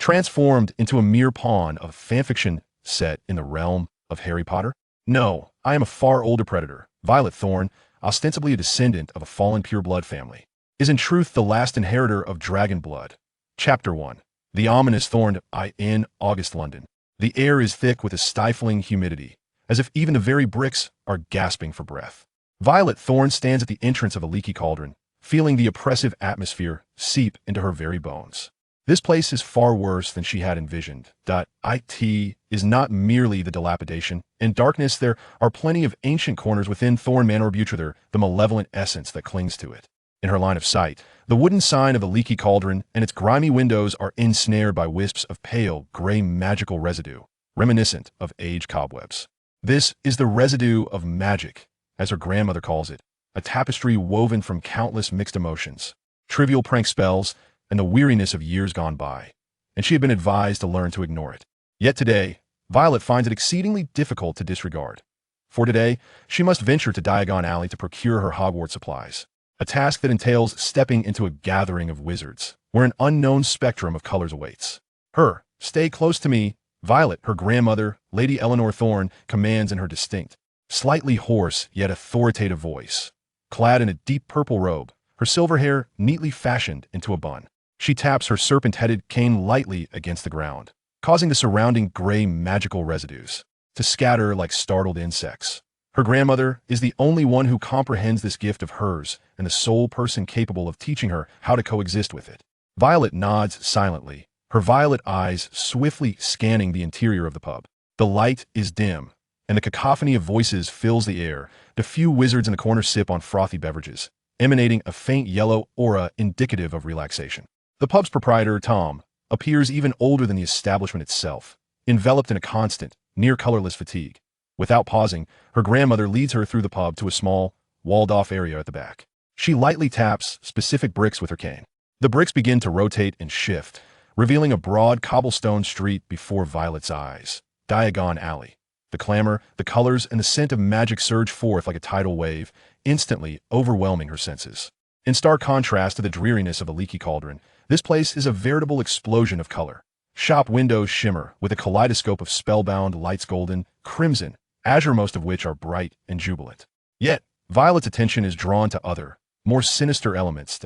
Transformed into a mere pawn of fanfiction set in the realm of Harry Potter? No, I am a far older predator. Violet Thorne, ostensibly a descendant of a fallen pureblood family, is in truth the last inheritor of dragon blood. Chapter 1. The ominous Thorne in August London. The air is thick with a stifling humidity, as if even the very bricks are gasping for breath. Violet Thorne stands at the entrance of a leaky cauldron, feeling the oppressive atmosphere seep into her very bones. This place is far worse than she had envisioned. It is not merely the dilapidation. In darkness, there are plenty of ancient corners within Thorne Manor Butcher, the malevolent essence that clings to it. In her line of sight, the wooden sign of the leaky cauldron and its grimy windows are ensnared by wisps of pale, gray magical residue, reminiscent of aged cobwebs. This is the residue of magic, as her grandmother calls it, a tapestry woven from countless mixed emotions, trivial prank spells, and the weariness of years gone by, and she had been advised to learn to ignore it. Yet today, Violet finds it exceedingly difficult to disregard. For today, she must venture to Diagon Alley to procure her Hogwarts supplies, a task that entails stepping into a gathering of wizards, where an unknown spectrum of colors awaits. Stay close to me, Violet, her grandmother, Lady Eleanor Thorne, commands in her distinct, slightly hoarse yet authoritative voice. Clad in a deep purple robe, her silver hair neatly fashioned into a bun, she taps her serpent-headed cane lightly against the ground, causing the surrounding gray magical residues to scatter like startled insects. Her grandmother is the only one who comprehends this gift of hers and the sole person capable of teaching her how to coexist with it. Violet nods silently, her violet eyes swiftly scanning the interior of the pub. The light is dim, and the cacophony of voices fills the air. The few wizards in the corner sip on frothy beverages, emanating a faint yellow aura indicative of relaxation. The pub's proprietor, Tom, appears even older than the establishment itself, enveloped in a constant, near-colorless fatigue. Without pausing, her grandmother leads her through the pub to a small, walled-off area at the back. She lightly taps specific bricks with her cane. The bricks begin to rotate and shift, revealing a broad cobblestone street before Violet's eyes. Diagon Alley. The clamor, the colors, and the scent of magic surge forth like a tidal wave, instantly overwhelming her senses. In stark contrast to the dreariness of a leaky cauldron, this place is a veritable explosion of color. Shop windows shimmer with a kaleidoscope of spellbound lights, golden, crimson, azure, most of which are bright and jubilant. Yet, Violet's attention is drawn to other, more sinister elements.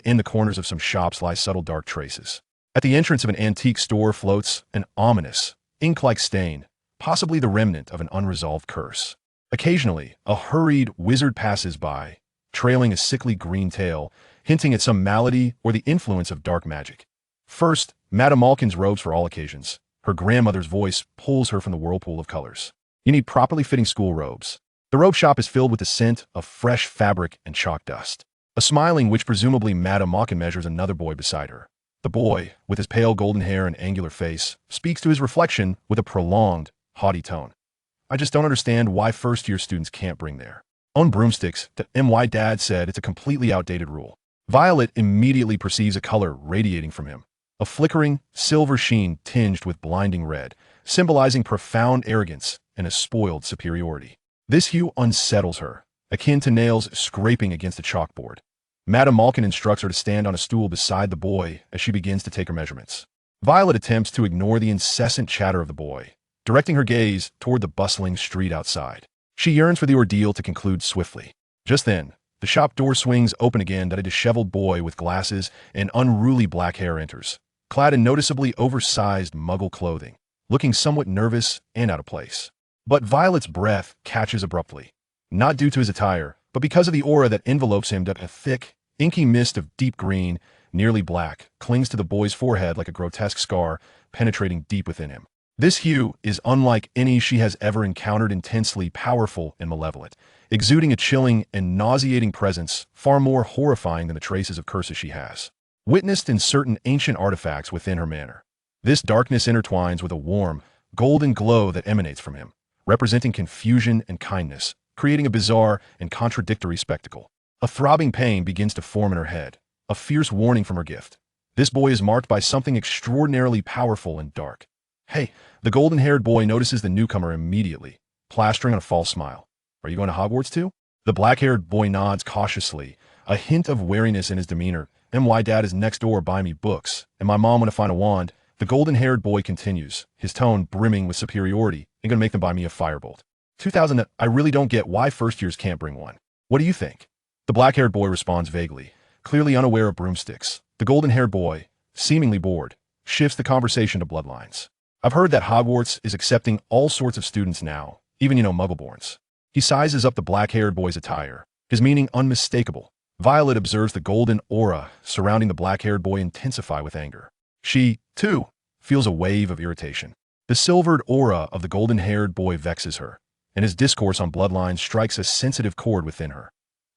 In the corners of some shops lie subtle dark traces. At the entrance of an antique store floats an ominous, ink-like stain, possibly the remnant of an unresolved curse. Occasionally, a hurried wizard passes by, trailing a sickly green tail, hinting at some malady or the influence of dark magic. First, Madame Malkin's robes for all occasions. Her grandmother's voice pulls her from the whirlpool of colors. You need properly fitting school robes. The robe shop is filled with the scent of fresh fabric and chalk dust. A smiling which presumably Madame Malkin measures another boy beside her. The boy, with his pale golden hair and angular face, speaks to his reflection with a prolonged, haughty tone. I just don't understand why first-year students can't bring their own broomsticks. My dad said it's a completely outdated rule. Violet immediately perceives a color radiating from him. A flickering, silver sheen tinged with blinding red, symbolizing profound arrogance and a spoiled superiority. This hue unsettles her, akin to nails scraping against a chalkboard. Madame Malkin instructs her to stand on a stool beside the boy as she begins to take her measurements. Violet attempts to ignore the incessant chatter of the boy, directing her gaze toward the bustling street outside. She yearns for the ordeal to conclude swiftly. Just then, the shop door swings open again and a disheveled boy with glasses and unruly black hair enters, clad in noticeably oversized muggle clothing, looking somewhat nervous and out of place. But Violet's breath catches abruptly, not due to his attire, but because of the aura that envelopes him. A thick, inky mist of deep green, nearly black, clings to the boy's forehead like a grotesque scar, penetrating deep within him. This hue is unlike any she has ever encountered, intensely powerful and malevolent, exuding a chilling and nauseating presence far more horrifying than the traces of curses she has witnessed in certain ancient artifacts within her manor. This darkness intertwines with a warm, golden glow that emanates from him, representing confusion and kindness, creating a bizarre and contradictory spectacle. A throbbing pain begins to form in her head, a fierce warning from her gift. This boy is marked by something extraordinarily powerful and dark. Hey, the golden-haired boy notices the newcomer immediately, plastering on a false smile. Are you going to Hogwarts too? The black-haired boy nods cautiously, a hint of wariness in his demeanor. My dad is next door buying me books, and my mom want to find a wand. The golden-haired boy continues, his tone brimming with superiority, and gonna make them buy me a firebolt. 2000, I really don't get why first years can't bring one. What do you think? The black-haired boy responds vaguely, clearly unaware of broomsticks. The golden-haired boy, seemingly bored, shifts the conversation to bloodlines. I've heard that Hogwarts is accepting all sorts of students now, even, muggleborns. He sizes up the black-haired boy's attire, his meaning unmistakable. Violet observes the golden aura surrounding the black-haired boy intensify with anger. She, too, feels a wave of irritation. The silvered aura of the golden-haired boy vexes her, and his discourse on bloodlines strikes a sensitive chord within her.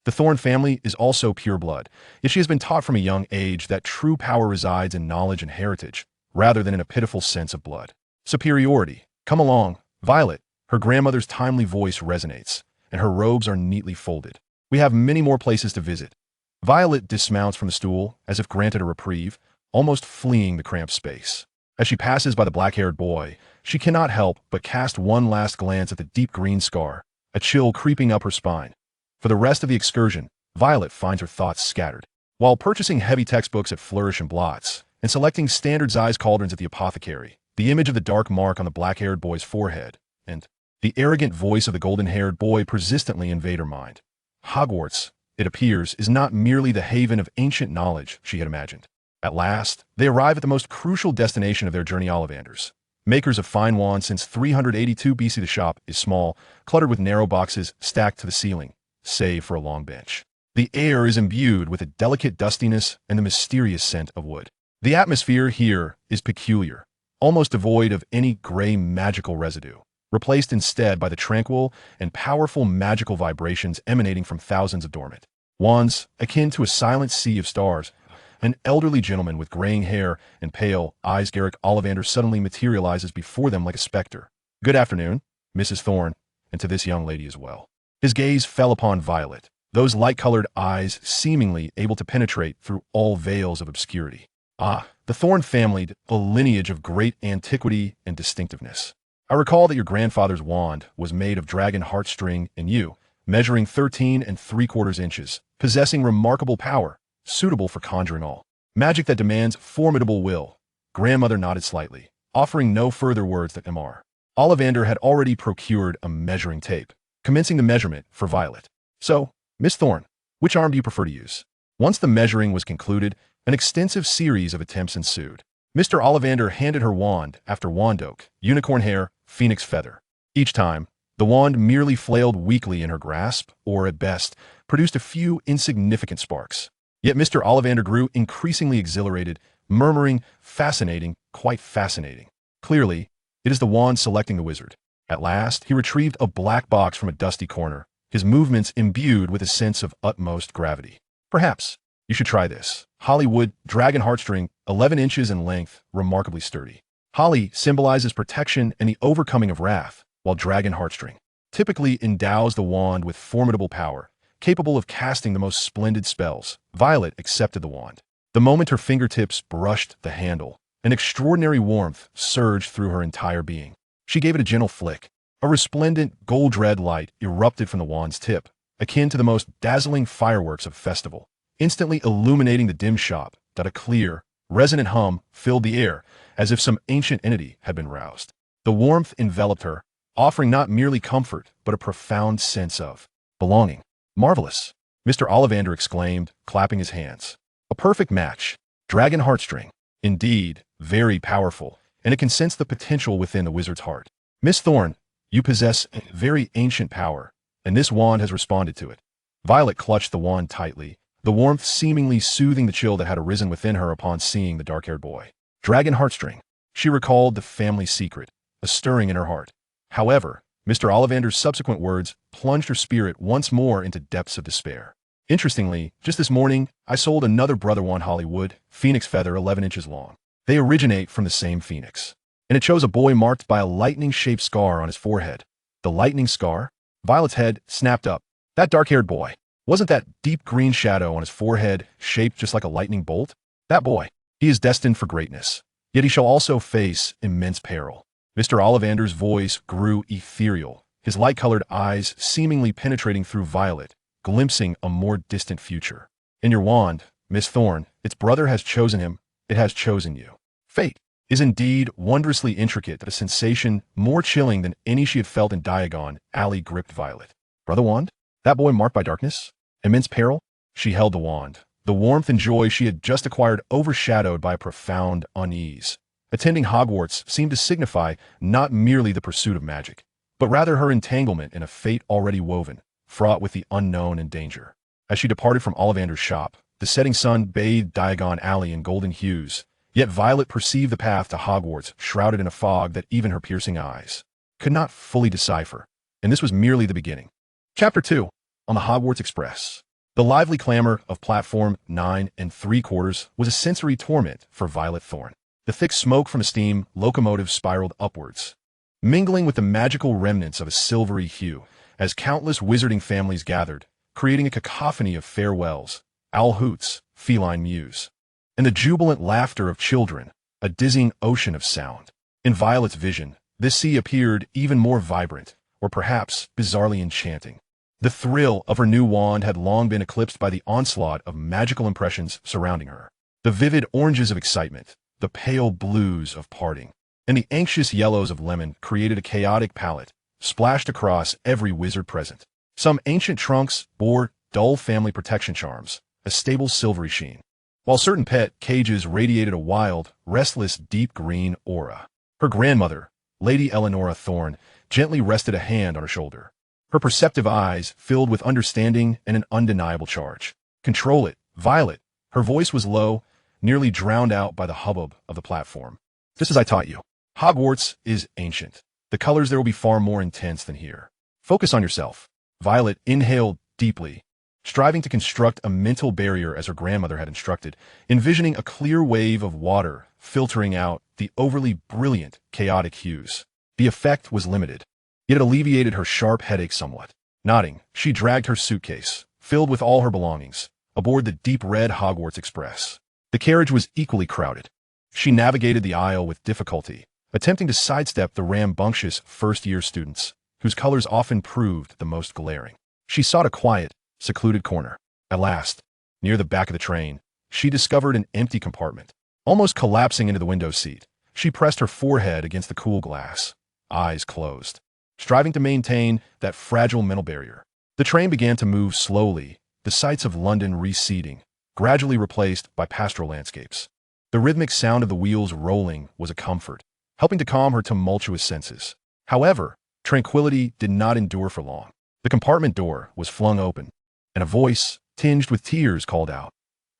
The Thorne family is also pure blood, yet she has been taught from a young age that true power resides in knowledge and heritage, rather than in a pitiful sense of blood. Superiority. Come along, Violet. Her grandmother's timely voice resonates, and her robes are neatly folded. We have many more places to visit. Violet dismounts from the stool, as if granted a reprieve, almost fleeing the cramped space. As she passes by the black-haired boy, she cannot help but cast one last glance at the deep green scar, a chill creeping up her spine. For the rest of the excursion, Violet finds her thoughts scattered. While purchasing heavy textbooks at Flourish and Blots, and selecting standard-sized cauldrons at the apothecary, the image of the dark mark on the black-haired boy's forehead, and the arrogant voice of the golden-haired boy persistently invade her mind. Hogwarts, it appears, is not merely the haven of ancient knowledge she had imagined. At last, they arrive at the most crucial destination of their journey, Ollivanders. Makers of fine wands since 382 BC. The shop is small, cluttered with narrow boxes stacked to the ceiling, save for a long bench. The air is imbued with a delicate dustiness and the mysterious scent of wood. The atmosphere here is peculiar, almost devoid of any gray magical residue, replaced instead by the tranquil and powerful magical vibrations emanating from thousands of dormant wands, akin to a silent sea of stars. An elderly gentleman with graying hair and pale eyes, Garrick Ollivander, suddenly materializes before them like a specter. Good afternoon, Mrs. Thorne, and to this young lady as well. His gaze fell upon Violet, those light-colored eyes seemingly able to penetrate through all veils of obscurity. Ah, the Thorne family, a lineage of great antiquity and distinctiveness. I recall that your grandfather's wand was made of dragon heartstring, and you, measuring 13¾ inches, possessing remarkable power, suitable for conjuring all magic that demands formidable will. Grandmother nodded slightly, offering no further words that Mr. Ollivander had already procured a measuring tape, commencing the measurement for Violet. So, Miss Thorne, which arm do you prefer to use? Once the measuring was concluded, an extensive series of attempts ensued. Mr. Ollivander handed her wand after wand oak, unicorn hair, phoenix feather. Each time, the wand merely flailed weakly in her grasp, or at best, produced a few insignificant sparks. Yet Mr. Ollivander grew increasingly exhilarated, murmuring, "Fascinating, quite fascinating." Clearly, it is the wand selecting the wizard. At last, he retrieved a black box from a dusty corner, his movements imbued with a sense of utmost gravity. Perhaps you should try this. Hollywood dragon heartstring, 11 inches in length, remarkably sturdy. Holly symbolizes protection and the overcoming of wrath, while dragon heartstring typically endows the wand with formidable power, capable of casting the most splendid spells. Violet accepted the wand. The moment her fingertips brushed the handle, an extraordinary warmth surged through her entire being. She gave it a gentle flick. A resplendent gold-red light erupted from the wand's tip, akin to the most dazzling fireworks of festival, instantly illuminating the dim shop. A clear, resonant hum filled the air, as if some ancient entity had been roused. The warmth enveloped her, offering not merely comfort, but a profound sense of belonging. Marvelous, Mr. Ollivander exclaimed, clapping his hands. A perfect match. Dragon heartstring. Indeed, very powerful, and it can sense the potential within the wizard's heart. Miss Thorne, you possess a very ancient power, and this wand has responded to it. Violet clutched the wand tightly, the warmth seemingly soothing the chill that had arisen within her upon seeing the dark-haired boy. Dragon heartstring. She recalled the family secret, a stirring in her heart. However, Mr. Ollivander's subsequent words plunged her spirit once more into depths of despair. Interestingly, just this morning, I sold another brother wand, Hollywood, phoenix feather, 11 inches long. They originate from the same phoenix, and it shows a boy marked by a lightning-shaped scar on his forehead. The lightning scar? Violet's head snapped up. That dark-haired boy. Wasn't that deep green shadow on his forehead shaped just like a lightning bolt? That boy. He is destined for greatness. Yet he shall also face immense peril. Mr. Ollivander's voice grew ethereal, his light-colored eyes seemingly penetrating through Violet, glimpsing a more distant future. In your wand, Miss Thorne, its brother has chosen him. It has chosen you. Fate. is indeed wondrously intricate that a sensation more chilling than any she had felt in Diagon Alley gripped Violet. Brother Wand? That boy marked by darkness? Immense peril? She held the wand, the warmth and joy she had just acquired overshadowed by a profound unease. Attending Hogwarts seemed to signify not merely the pursuit of magic, but rather her entanglement in a fate already woven, fraught with the unknown and danger. As she departed from Ollivander's shop, the setting sun bathed Diagon Alley in golden hues, yet Violet perceived the path to Hogwarts shrouded in a fog that even her piercing eyes could not fully decipher, and this was merely the beginning. Chapter 2. On the Hogwarts Express. The lively clamor of platform 9 3/4 was a sensory torment for Violet Thorne. The thick smoke from a steam locomotive spiraled upwards, mingling with the magical remnants of a silvery hue, as countless wizarding families gathered, creating a cacophony of farewells, owl hoots, feline mews, and the jubilant laughter of children, a dizzying ocean of sound. In Violet's vision, this sea appeared even more vibrant, or perhaps bizarrely enchanting. The thrill of her new wand had long been eclipsed by the onslaught of magical impressions surrounding her. The vivid oranges of excitement, the pale blues of parting, and the anxious yellows of lemon created a chaotic palette, splashed across every wizard present. Some ancient trunks bore dull family protection charms, a stable silvery sheen, while certain pet cages radiated a wild, restless deep green aura. Her grandmother, Lady Eleanora Thorne, gently rested a hand on her shoulder. Her perceptive eyes filled with understanding and an undeniable charge. "Control it, Violet." Her voice was low, nearly drowned out by the hubbub of the platform. "Just as I taught you. Hogwarts is ancient. The colors there will be far more intense than here. Focus on yourself." Violet inhaled deeply, striving to construct a mental barrier as her grandmother had instructed, envisioning a clear wave of water filtering out the overly brilliant, chaotic hues. The effect was limited, yet it alleviated her sharp headache somewhat. Nodding, she dragged her suitcase, filled with all her belongings, aboard the deep red Hogwarts Express. The carriage was equally crowded. She navigated the aisle with difficulty, attempting to sidestep the rambunctious first-year students, whose colors often proved the most glaring. She sought a quiet, secluded corner. At last, near the back of the train, she discovered an empty compartment. Almost collapsing into the window seat, she pressed her forehead against the cool glass, eyes closed, striving to maintain that fragile mental barrier. The train began to move slowly, the sights of London receding, gradually replaced by pastoral landscapes. The rhythmic sound of the wheels rolling was a comfort, helping to calm her tumultuous senses. However, tranquility did not endure for long. The compartment door was flung open, and a voice, tinged with tears, called out,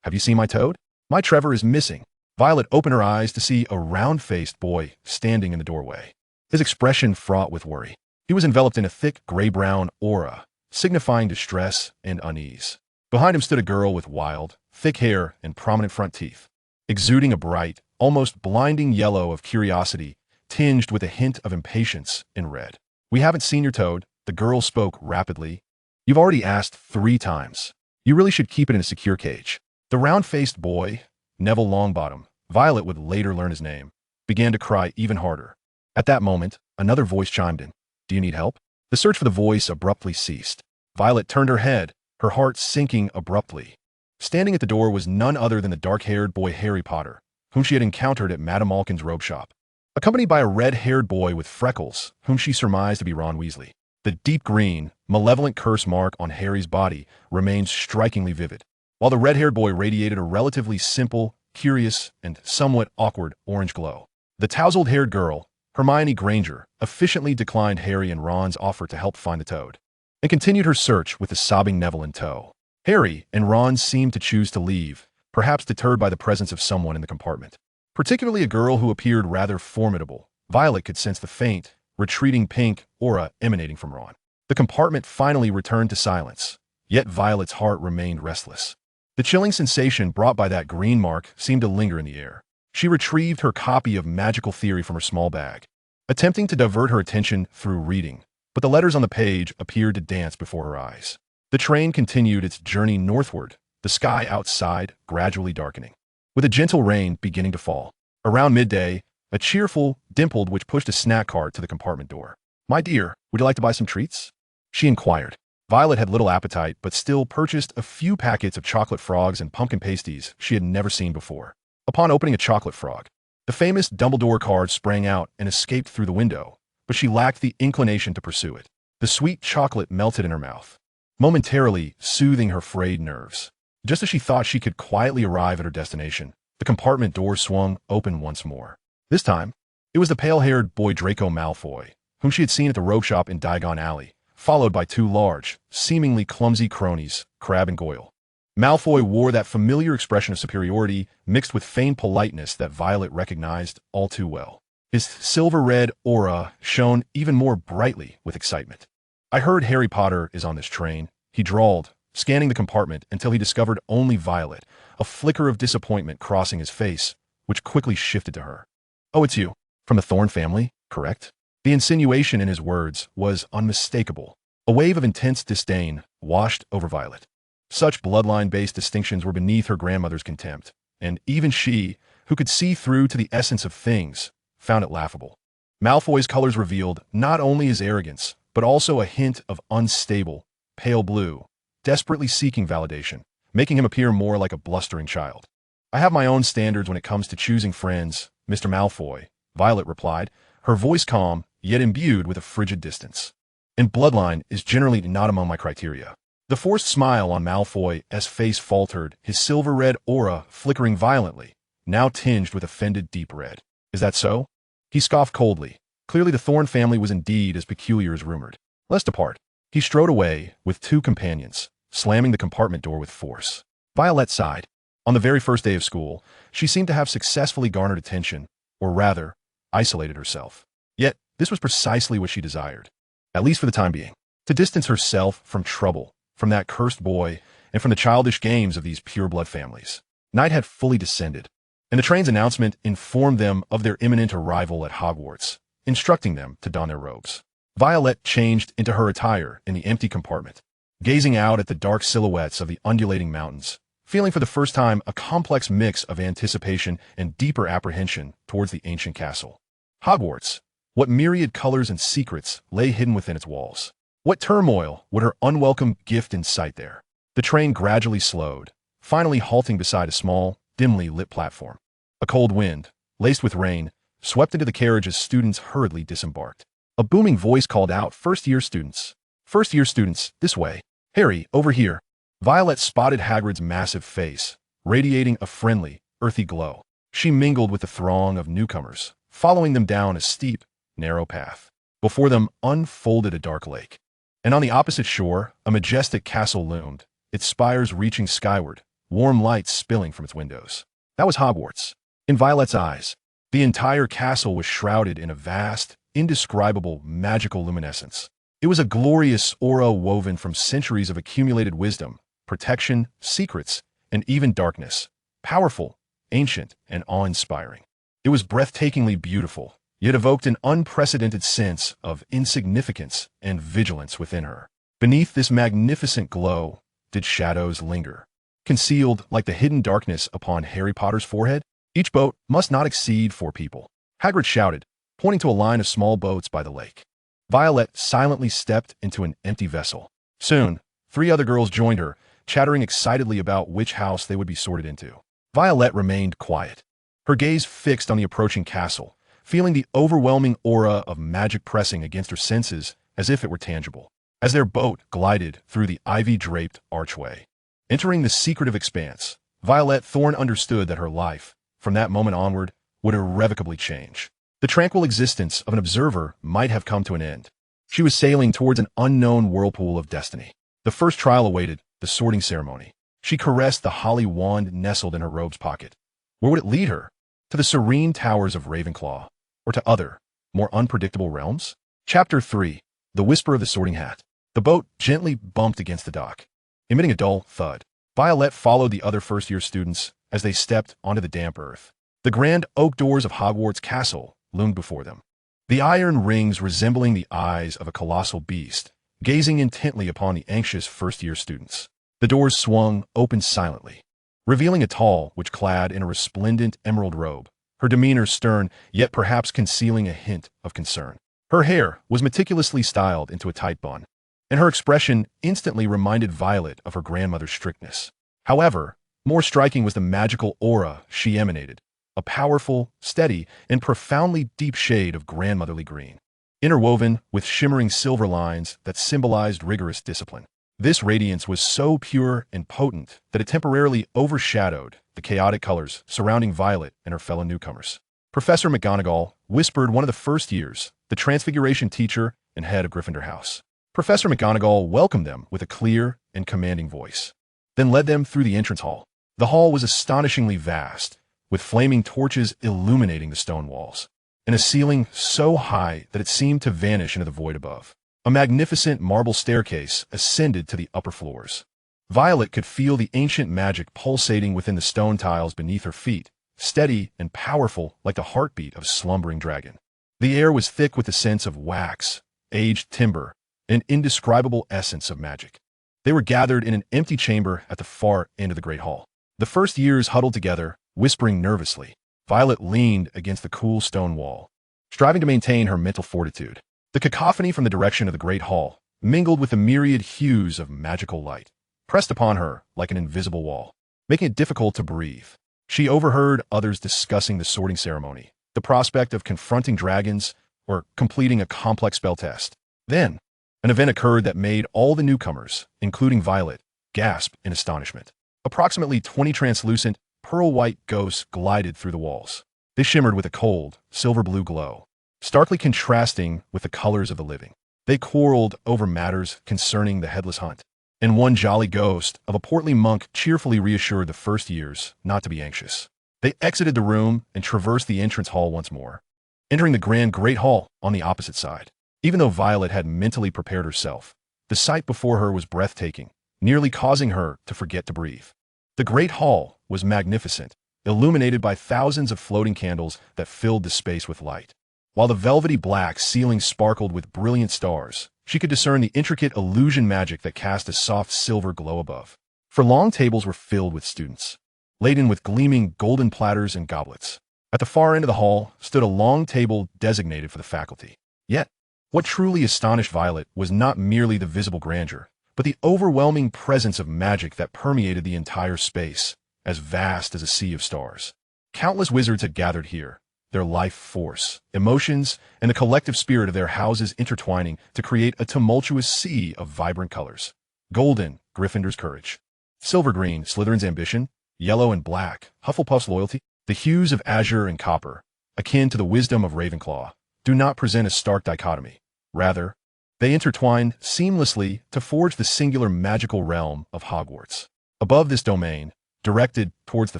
"Have you seen my toad? My Trevor is missing." Violet opened her eyes to see a round-faced boy standing in the doorway, his expression fraught with worry. He was enveloped in a thick gray-brown aura, signifying distress and unease. Behind him stood a girl with wild, thick hair and prominent front teeth, exuding a bright, almost blinding yellow of curiosity, tinged with a hint of impatience in red. "We haven't seen your toad," the girl spoke rapidly. "You've already asked 3 times. You really should keep it in a secure cage." The round-faced boy, Neville Longbottom, Violet would later learn his name, began to cry even harder. At that moment, another voice chimed in. "Do you need help?" The search for the voice abruptly ceased. Violet turned her head, her heart sinking abruptly. Standing at the door was none other than the dark-haired boy Harry Potter, whom she had encountered at Madame Malkin's robe shop, accompanied by a red-haired boy with freckles, whom she surmised to be Ron Weasley. The deep green, malevolent curse mark on Harry's body remained strikingly vivid, while the red-haired boy radiated a relatively simple, curious, and somewhat awkward orange glow. The tousled-haired girl, Hermione Granger, efficiently declined Harry and Ron's offer to help find the toad, and continued her search with the sobbing Neville in tow. Harry and Ron seemed to choose to leave, perhaps deterred by the presence of someone in the compartment, particularly a girl who appeared rather formidable. Violet could sense the faint, retreating pink aura emanating from Ron. The compartment finally returned to silence, yet Violet's heart remained restless. The chilling sensation brought by that green mark seemed to linger in the air. She retrieved her copy of Magical Theory from her small bag, attempting to divert her attention through reading, but the letters on the page appeared to dance before her eyes. The train continued its journey northward, the sky outside gradually darkening, with a gentle rain beginning to fall. Around midday, a cheerful dimpled witch pushed a snack cart to the compartment door. "My dear, would you like to buy some treats?" she inquired. Violet had little appetite, but still purchased a few packets of chocolate frogs and pumpkin pasties she had never seen before. Upon opening a chocolate frog, The famous Dumbledore card sprang out and escaped through the window, but she lacked the inclination to pursue it. The sweet chocolate melted in her mouth, momentarily soothing her frayed nerves. Just as she thought she could quietly arrive at her destination, the compartment door swung open once more. This time, it was the pale-haired boy Draco Malfoy, whom she had seen at the robe shop in Diagon Alley, followed by two large, seemingly clumsy cronies, Crabbe and Goyle. Malfoy wore that familiar expression of superiority mixed with feigned politeness that Violet recognized all too well. His silver-red aura shone even more brightly with excitement. "I heard Harry Potter is on this train," he drawled, scanning the compartment until he discovered only Violet, a flicker of disappointment crossing his face, which quickly shifted to her. "Oh, it's you. From the Thorne family, correct?" The insinuation in his words was unmistakable. A wave of intense disdain washed over Violet. Such bloodline-based distinctions were beneath her grandmother's contempt, and even she, who could see through to the essence of things, found it laughable. Malfoy's colors revealed not only his arrogance, but also a hint of unstable, pale blue, desperately seeking validation, making him appear more like a blustering child. "I have my own standards when it comes to choosing friends, Mr. Malfoy," Violet replied, her voice calm, yet imbued with a frigid distance. "And bloodline is generally not among my criteria." The forced smile on Malfoy's face faltered, his silver-red aura flickering violently, now tinged with offended deep red. "Is that so?" He scoffed coldly. Clearly the Thorne family was indeed as peculiar as rumored. "Let's depart." He strode away with two companions, slamming the compartment door with force. Violet sighed. On the very first day of school, she seemed to have successfully garnered attention, or rather, isolated herself. Yet, this was precisely what she desired, at least for the time being, to distance herself from trouble, from that cursed boy, and from the childish games of these pure-blood families. Night had fully descended, and the train's announcement informed them of their imminent arrival at Hogwarts, instructing them to don their robes. Violet changed into her attire in the empty compartment, gazing out at the dark silhouettes of the undulating mountains, feeling for the first time a complex mix of anticipation and deeper apprehension towards the ancient castle. Hogwarts, what myriad colors and secrets lay hidden within its walls? What turmoil would her unwelcome gift incite there? The train gradually slowed, finally halting beside a small, dimly lit platform. A cold wind, laced with rain, swept into the carriage as students hurriedly disembarked. A booming voice called out, "First-year students. First-year students, this way. Harry, over here." Violet spotted Hagrid's massive face, radiating a friendly, earthy glow. She mingled with the throng of newcomers, following them down a steep, narrow path. Before them unfolded a dark lake. And on the opposite shore, a majestic castle loomed, its spires reaching skyward, warm lights spilling from its windows. That was Hogwarts. In Violet's eyes, the entire castle was shrouded in a vast, indescribable, magical luminescence. It was a glorious aura woven from centuries of accumulated wisdom, protection, secrets, and even darkness. Powerful, ancient, and awe-inspiring. It was breathtakingly beautiful, yet evoked an unprecedented sense of insignificance and vigilance within her. Beneath this magnificent glow did shadows linger, concealed like the hidden darkness upon Harry Potter's forehead. "Each boat must not exceed 4 people," Hagrid shouted, pointing to a line of small boats by the lake. Violet silently stepped into an empty vessel. Soon, 3 other girls joined her, chattering excitedly about which house they would be sorted into. Violet remained quiet, her gaze fixed on the approaching castle, feeling the overwhelming aura of magic pressing against her senses as if it were tangible. As their boat glided through the ivy-draped archway, entering the secretive expanse, Violet Thorne understood that her life, from that moment onward, would irrevocably change. The tranquil existence of an observer might have come to an end. She was sailing towards an unknown whirlpool of destiny. The first trial awaited, the sorting ceremony. She caressed the holly wand nestled in her robe's pocket. Where would it lead her? To the serene towers of Ravenclaw, or to other, more unpredictable realms? Chapter 3. The Whisper of the Sorting Hat. The boat gently bumped against the dock, emitting a dull thud. Violet followed the other first-year students as they stepped onto the damp earth. The grand oak doors of Hogwarts Castle loomed before them, the iron rings resembling the eyes of a colossal beast, gazing intently upon the anxious first-year students. The doors swung open silently, revealing a tall witch-clad in a resplendent emerald robe, her demeanor stern, yet perhaps concealing a hint of concern. Her hair was meticulously styled into a tight bun, and her expression instantly reminded Violet of her grandmother's strictness. However, more striking was the magical aura she emanated, a powerful, steady, and profoundly deep shade of grandmotherly green, interwoven with shimmering silver lines that symbolized rigorous discipline. This radiance was so pure and potent that it temporarily overshadowed the chaotic colors surrounding Violet and her fellow newcomers. Professor McGonagall whispered one of the first years, the Transfiguration teacher and head of Gryffindor House. Professor McGonagall welcomed them with a clear and commanding voice, then led them through the entrance hall. The hall was astonishingly vast, with flaming torches illuminating the stone walls, and a ceiling so high that it seemed to vanish into the void above. A magnificent marble staircase ascended to the upper floors. Violet could feel the ancient magic pulsating within the stone tiles beneath her feet, steady and powerful like the heartbeat of a slumbering dragon. The air was thick with the sense of wax, aged timber, and indescribable essence of magic. They were gathered in an empty chamber at the far end of the great hall. The first years huddled together, whispering nervously. Violet leaned against the cool stone wall, striving to maintain her mental fortitude. The cacophony from the direction of the great hall mingled with the myriad hues of magical light, pressed upon her like an invisible wall, making it difficult to breathe. She overheard others discussing the sorting ceremony, the prospect of confronting dragons, or completing a complex spell test. Then, an event occurred that made all the newcomers, including Violet, gasp in astonishment. Approximately 20 translucent, pearl-white ghosts glided through the walls. They shimmered with a cold, silver-blue glow, starkly contrasting with the colors of the living. They quarreled over matters concerning the headless hunt, and one jolly ghost of a portly monk cheerfully reassured the first years not to be anxious. They exited the room and traversed the entrance hall once more, entering the grand great hall on the opposite side. Even though Violet had mentally prepared herself, the sight before her was breathtaking, nearly causing her to forget to breathe. The great hall was magnificent, illuminated by thousands of floating candles that filled the space with light. While the velvety black ceiling sparkled with brilliant stars, she could discern the intricate illusion magic that cast a soft silver glow above. For long tables were filled with students, laden with gleaming golden platters and goblets. At the far end of the hall stood a long table designated for the faculty. Yet, what truly astonished Violet was not merely the visible grandeur, but the overwhelming presence of magic that permeated the entire space, as vast as a sea of stars. Countless wizards had gathered here, their life force, emotions, and the collective spirit of their houses intertwining to create a tumultuous sea of vibrant colors. Golden, Gryffindor's courage. Silver green, Slytherin's ambition. Yellow and black, Hufflepuff's loyalty. The hues of azure and copper, akin to the wisdom of Ravenclaw, do not present a stark dichotomy. Rather, they intertwine seamlessly to forge the singular magical realm of Hogwarts. Above this domain, directed towards the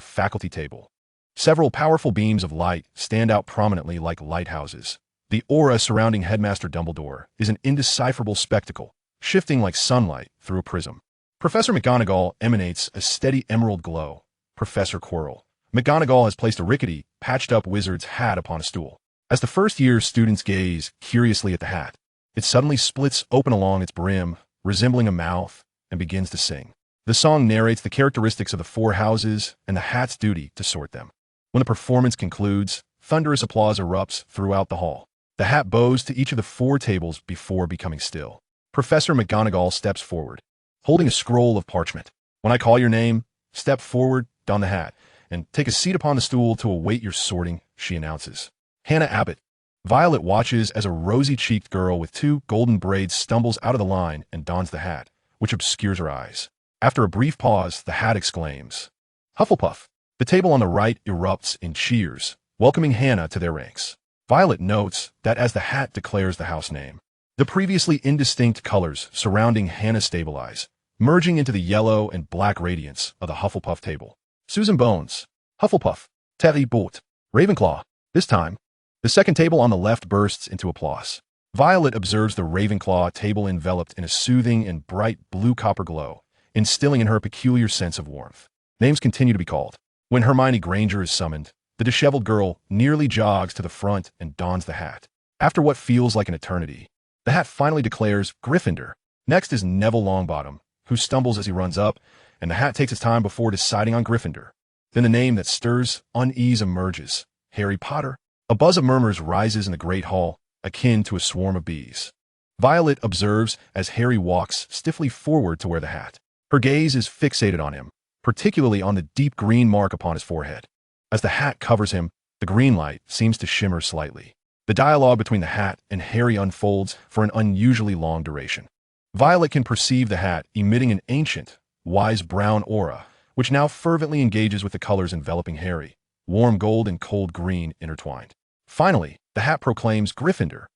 faculty table, several powerful beams of light stand out prominently like lighthouses. The aura surrounding Headmaster Dumbledore is an indecipherable spectacle, shifting like sunlight through a prism. Professor McGonagall emanates a steady emerald glow. Professor Quirrell. McGonagall has placed a rickety, patched-up wizard's hat upon a stool. As the first-year students gaze curiously at the hat, it suddenly splits open along its brim, resembling a mouth, and begins to sing. The song narrates the characteristics of the four houses and the hat's duty to sort them. When the performance concludes, thunderous applause erupts throughout the hall. The hat bows to each of the four tables before becoming still. Professor McGonagall steps forward, holding a scroll of parchment. When I call your name, step forward, don the hat, and take a seat upon the stool to await your sorting, she announces. Hannah Abbott. Violet watches as a rosy-cheeked girl with two golden braids stumbles out of the line and dons the hat, which obscures her eyes. After a brief pause, the hat exclaims, Hufflepuff. The table on the right erupts in cheers, welcoming Hannah to their ranks. Violet notes that as the hat declares the house name, the previously indistinct colors surrounding Hannah stabilize, merging into the yellow and black radiance of the Hufflepuff table. Susan Bones. Hufflepuff. Terry Boot. Ravenclaw. This time, the second table on the left bursts into applause. Violet observes the Ravenclaw table enveloped in a soothing and bright blue copper glow, instilling in her a peculiar sense of warmth. Names continue to be called. When Hermione Granger is summoned, the disheveled girl nearly jogs to the front and dons the hat. After what feels like an eternity, the hat finally declares Gryffindor. Next is Neville Longbottom, who stumbles as he runs up, and the hat takes its time before deciding on Gryffindor. Then the name that stirs unease emerges, Harry Potter. A buzz of murmurs rises in the great hall, akin to a swarm of bees. Violet observes as Harry walks stiffly forward to wear the hat. Her gaze is fixated on him, particularly on the deep green mark upon his forehead. As the hat covers him, the green light seems to shimmer slightly. The dialogue between the hat and Harry unfolds for an unusually long duration. Violet can perceive the hat emitting an ancient, wise brown aura, which now fervently engages with the colors enveloping Harry, warm gold and cold green intertwined. Finally, the hat proclaims Gryffindor.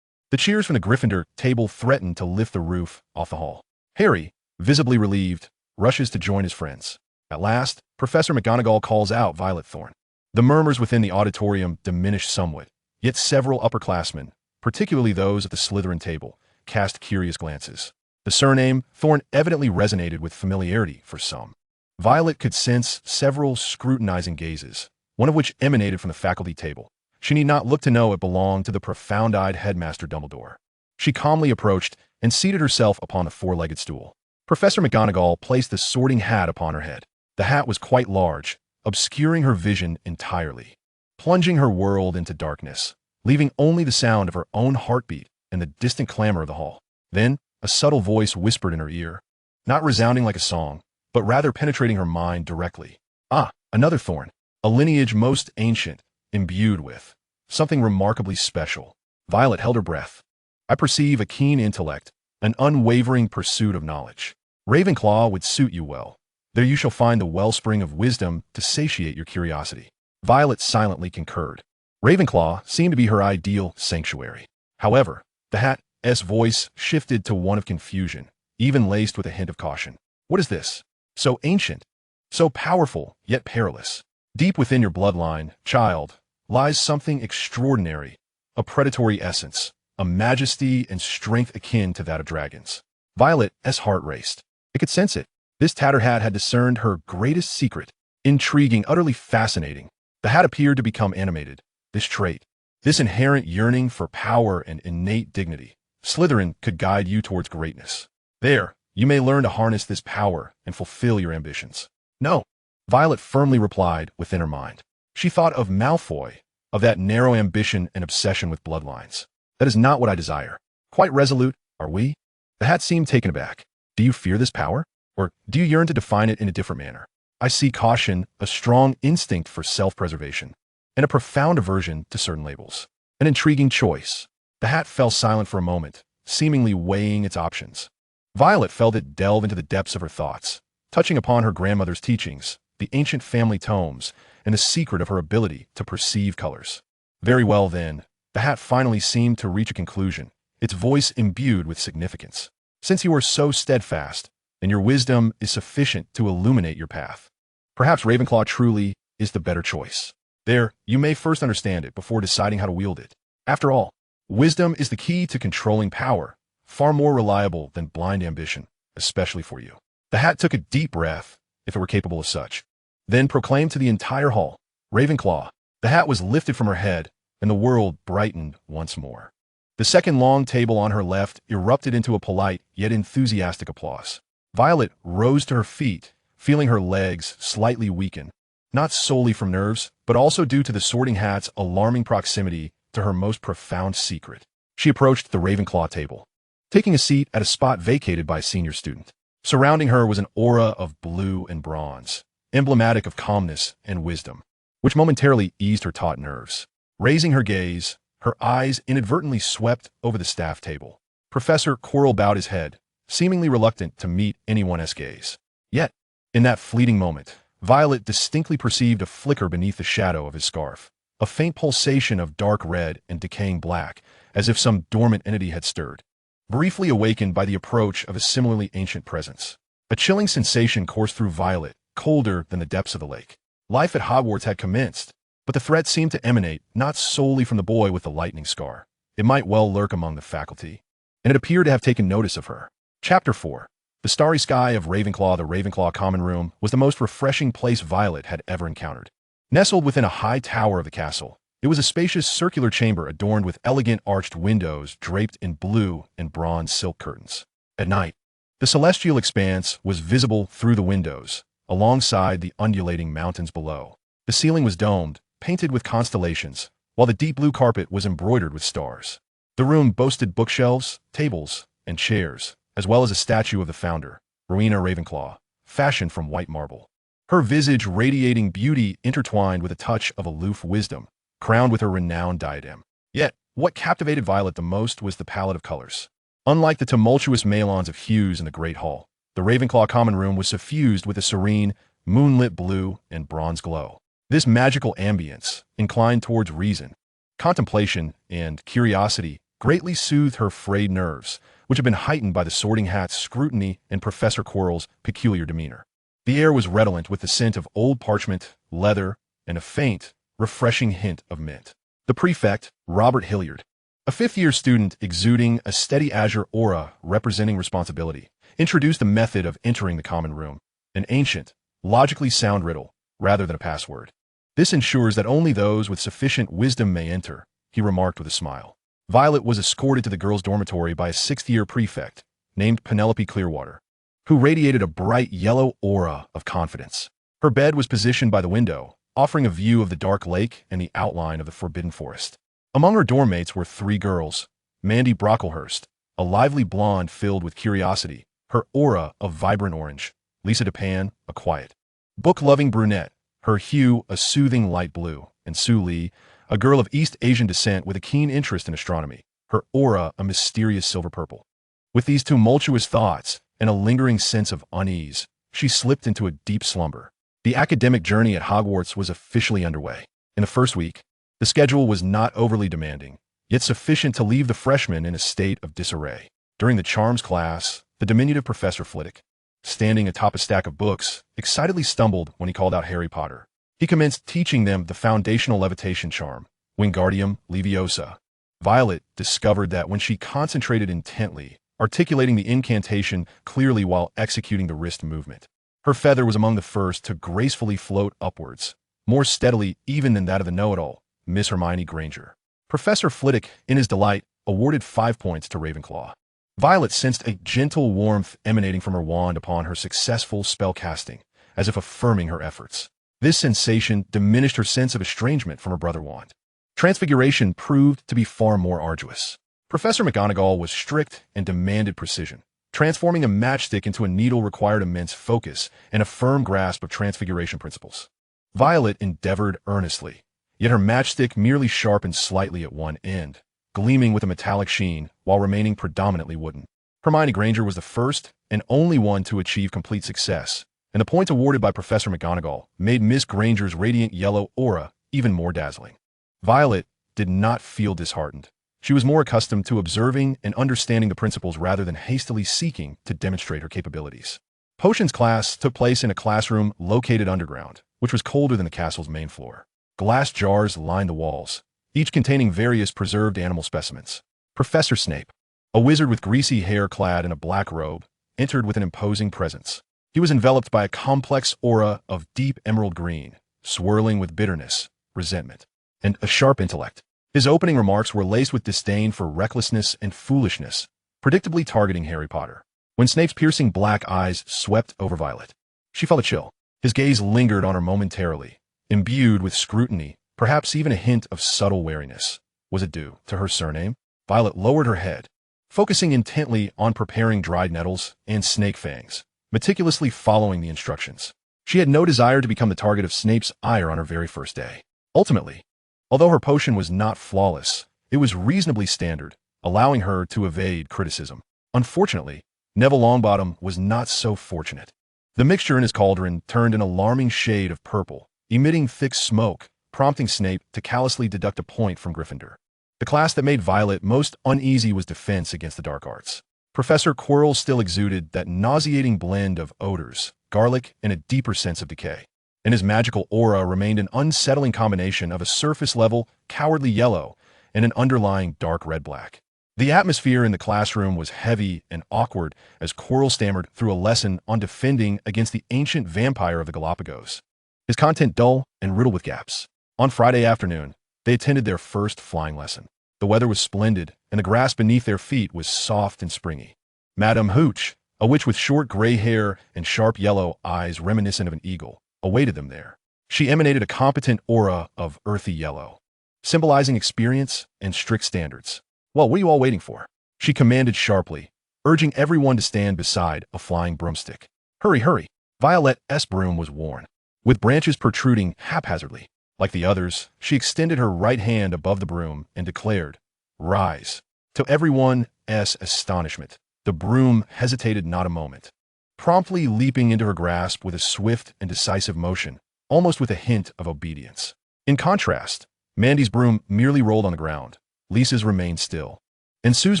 The cheers from the Gryffindor table threaten to lift the roof off the hall. Harry, visibly relieved, rushes to join his friends. At last, Professor McGonagall calls out Violet Thorne. The murmurs within the auditorium diminish somewhat, yet several upperclassmen, particularly those at the Slytherin table, cast curious glances. The surname Thorne evidently resonated with familiarity for some. Violet could sense several scrutinizing gazes, one of which emanated from the faculty table. She need not look to know it belonged to the profound-eyed headmaster Dumbledore. She calmly approached and seated herself upon the four-legged stool. Professor McGonagall placed the sorting hat upon her head. The hat was quite large, obscuring her vision entirely, plunging her world into darkness, leaving only the sound of her own heartbeat and the distant clamor of the hall. Then, a subtle voice whispered in her ear, not resounding like a song, but rather penetrating her mind directly. Ah, another Thorne, a lineage most ancient, imbued with something remarkably special. Violet held her breath. I perceive a keen intellect, an unwavering pursuit of knowledge. Ravenclaw would suit you well. There you shall find the wellspring of wisdom to satiate your curiosity. Violet silently concurred. Ravenclaw seemed to be her ideal sanctuary. However, the hat's voice shifted to one of confusion, even laced with a hint of caution. What is this? So ancient, so powerful, yet perilous. Deep within your bloodline, child, lies something extraordinary, a predatory essence, a majesty and strength akin to that of dragons. Violet's heart raced. It could sense it. This tattered hat had discerned her greatest secret. Intriguing, utterly fascinating. The hat appeared to become animated. This trait, this inherent yearning for power and innate dignity. Slytherin could guide you towards greatness. There, you may learn to harness this power and fulfill your ambitions. No, Violet firmly replied within her mind. She thought of Malfoy, of that narrow ambition and obsession with bloodlines. That is not what I desire. Quite resolute, are we? The hat seemed taken aback. Do you fear this power? Or do you yearn to define it in a different manner? I see caution, a strong instinct for self-preservation, and a profound aversion to certain labels. An intriguing choice. The hat fell silent for a moment, seemingly weighing its options. Violet felt it delve into the depths of her thoughts, touching upon her grandmother's teachings, the ancient family tomes, and the secret of her ability to perceive colors. Very well then, the hat finally seemed to reach a conclusion, its voice imbued with significance. Since you are so steadfast, and your wisdom is sufficient to illuminate your path, perhaps Ravenclaw truly is the better choice. There, you may first understand it before deciding how to wield it. After all, wisdom is the key to controlling power, far more reliable than blind ambition, especially for you. The hat took a deep breath, if it were capable of such, then proclaimed to the entire hall, Ravenclaw. The hat was lifted from her head, and the world brightened once more. The second long table on her left erupted into a polite yet enthusiastic applause. Violet rose to her feet, feeling her legs slightly weaken, not solely from nerves, but also due to the sorting hat's alarming proximity to her most profound secret. She approached the Ravenclaw table, taking a seat at a spot vacated by a senior student. Surrounding her was an aura of blue and bronze, emblematic of calmness and wisdom, which momentarily eased her taut nerves. Raising her gaze, her eyes inadvertently swept over the staff table. Professor Quirrell bowed his head, seemingly reluctant to meet anyone's gaze. Yet, in that fleeting moment, Violet distinctly perceived a flicker beneath the shadow of his scarf, a faint pulsation of dark red and decaying black, as if some dormant entity had stirred, briefly awakened by the approach of a similarly ancient presence. A chilling sensation coursed through Violet, colder than the depths of the lake. Life at Hogwarts had commenced, but the threat seemed to emanate not solely from the boy with the lightning scar. It might well lurk among the faculty, and it appeared to have taken notice of her. Chapter 4. The starry sky of Ravenclaw. The Ravenclaw common room was the most refreshing place Violet had ever encountered. Nestled within a high tower of the castle, it was a spacious circular chamber adorned with elegant arched windows draped in blue and bronze silk curtains. At night, the celestial expanse was visible through the windows, alongside the undulating mountains below. The ceiling was domed, painted with constellations, while the deep blue carpet was embroidered with stars. The room boasted bookshelves, tables, and chairs, as well as a statue of the founder, Rowena Ravenclaw, fashioned from white marble. her visage radiating beauty intertwined with a touch of aloof wisdom, crowned with her renowned diadem. Yet, what captivated Violet the most was the palette of colors. Unlike the tumultuous melange of hues in the Great Hall, the Ravenclaw common room was suffused with a serene, moonlit blue and bronze glow. This magical ambience, inclined towards reason, contemplation, and curiosity, greatly soothed her frayed nerves, which had been heightened by the Sorting Hat's scrutiny and Professor Quirrell's peculiar demeanor. The air was redolent with the scent of old parchment, leather, and a faint, refreshing hint of mint. The prefect, Robert Hilliard, a fifth-year student exuding a steady azure aura representing responsibility, introduced a method of entering the common room, an ancient, logically sound riddle, rather than a password. This ensures that only those with sufficient wisdom may enter, he remarked with a smile. Violet was escorted to the girls' dormitory by a sixth-year prefect, named Penelope Clearwater, who radiated a bright yellow aura of confidence. Her bed was positioned by the window, offering a view of the dark lake and the outline of the Forbidden Forest. Among her dorm mates were three girls: Mandy Brocklehurst, a lively blonde filled with curiosity, her aura of vibrant orange; Lisa DePan, a quiet, book-loving brunette, her hue a soothing light blue; and Sue Lee, a girl of East Asian descent with a keen interest in astronomy, her aura a mysterious silver purple. With these tumultuous thoughts and a lingering sense of unease, she slipped into a deep slumber. The academic journey at Hogwarts was officially underway. In the first week, the schedule was not overly demanding, yet sufficient to leave the freshmen in a state of disarray. During the charms class, the diminutive Professor Flitwick, standing atop a stack of books, excitedly stumbled when he called out Harry Potter. He commenced teaching them the foundational levitation charm, Wingardium Leviosa. Violet discovered that when she concentrated intently, articulating the incantation clearly while executing the wrist movement, her feather was among the first to gracefully float upwards, more steadily even than that of the know-it-all, Miss Hermione Granger. Professor Flitwick, in his delight, awarded 5 points to Ravenclaw. Violet sensed a gentle warmth emanating from her wand upon her successful spell casting, as if affirming her efforts. This sensation diminished her sense of estrangement from her brother wand. Transfiguration proved to be far more arduous. Professor McGonagall was strict and demanded precision. Transforming a matchstick into a needle required immense focus and a firm grasp of transfiguration principles. Violet endeavored earnestly, yet her matchstick merely sharpened slightly at one end, gleaming with a metallic sheen while remaining predominantly wooden. Hermione Granger was the first and only one to achieve complete success, and the points awarded by Professor McGonagall made Miss Granger's radiant yellow aura even more dazzling. Violet did not feel disheartened. She was more accustomed to observing and understanding the principles rather than hastily seeking to demonstrate her capabilities. Potions class took place in a classroom located underground, which was colder than the castle's main floor. Glass jars lined the walls, each containing various preserved animal specimens. Professor Snape, a wizard with greasy hair clad in a black robe, entered with an imposing presence. He was enveloped by a complex aura of deep emerald green, swirling with bitterness, resentment, and a sharp intellect. His opening remarks were laced with disdain for recklessness and foolishness, predictably targeting Harry Potter. When Snape's piercing black eyes swept over Violet, she felt a chill. His gaze lingered on her momentarily, imbued with scrutiny, perhaps even a hint of subtle wariness. Was it due to her surname? Violet lowered her head, focusing intently on preparing dried nettles and snake fangs, meticulously following the instructions. She had no desire to become the target of Snape's ire on her very first day. Ultimately, although her potion was not flawless, it was reasonably standard, allowing her to evade criticism. Unfortunately, Neville Longbottom was not so fortunate. The mixture in his cauldron turned an alarming shade of purple, emitting thick smoke, prompting Snape to callously deduct a point from Gryffindor. The class that made Violet most uneasy was Defense against the Dark Arts. Professor Quirrell still exuded that nauseating blend of odors, garlic, and a deeper sense of decay. And his magical aura remained an unsettling combination of a surface-level, cowardly yellow and an underlying dark red-black. The atmosphere in the classroom was heavy and awkward as Quirrell stammered through a lesson on defending against the ancient vampire of the Galapagos, his content dull and riddled with gaps. On Friday afternoon, they attended their first flying lesson. The weather was splendid, and the grass beneath their feet was soft and springy. Madame Hooch, a witch with short gray hair and sharp yellow eyes reminiscent of an eagle, awaited them there. She emanated a competent aura of earthy yellow, symbolizing experience and strict standards. "Well, what are you all waiting for?" she commanded sharply, urging everyone to stand beside a flying broomstick. "Hurry, hurry!" Violet's broom was worn. with branches protruding haphazardly. Like the others, she extended her right hand above the broom and declared, "Rise." To everyone's astonishment, the broom hesitated not a moment, promptly leaping into her grasp with a swift and decisive motion, almost with a hint of obedience. In contrast, Mandy's broom merely rolled on the ground. Lisa's remained still, and Sue's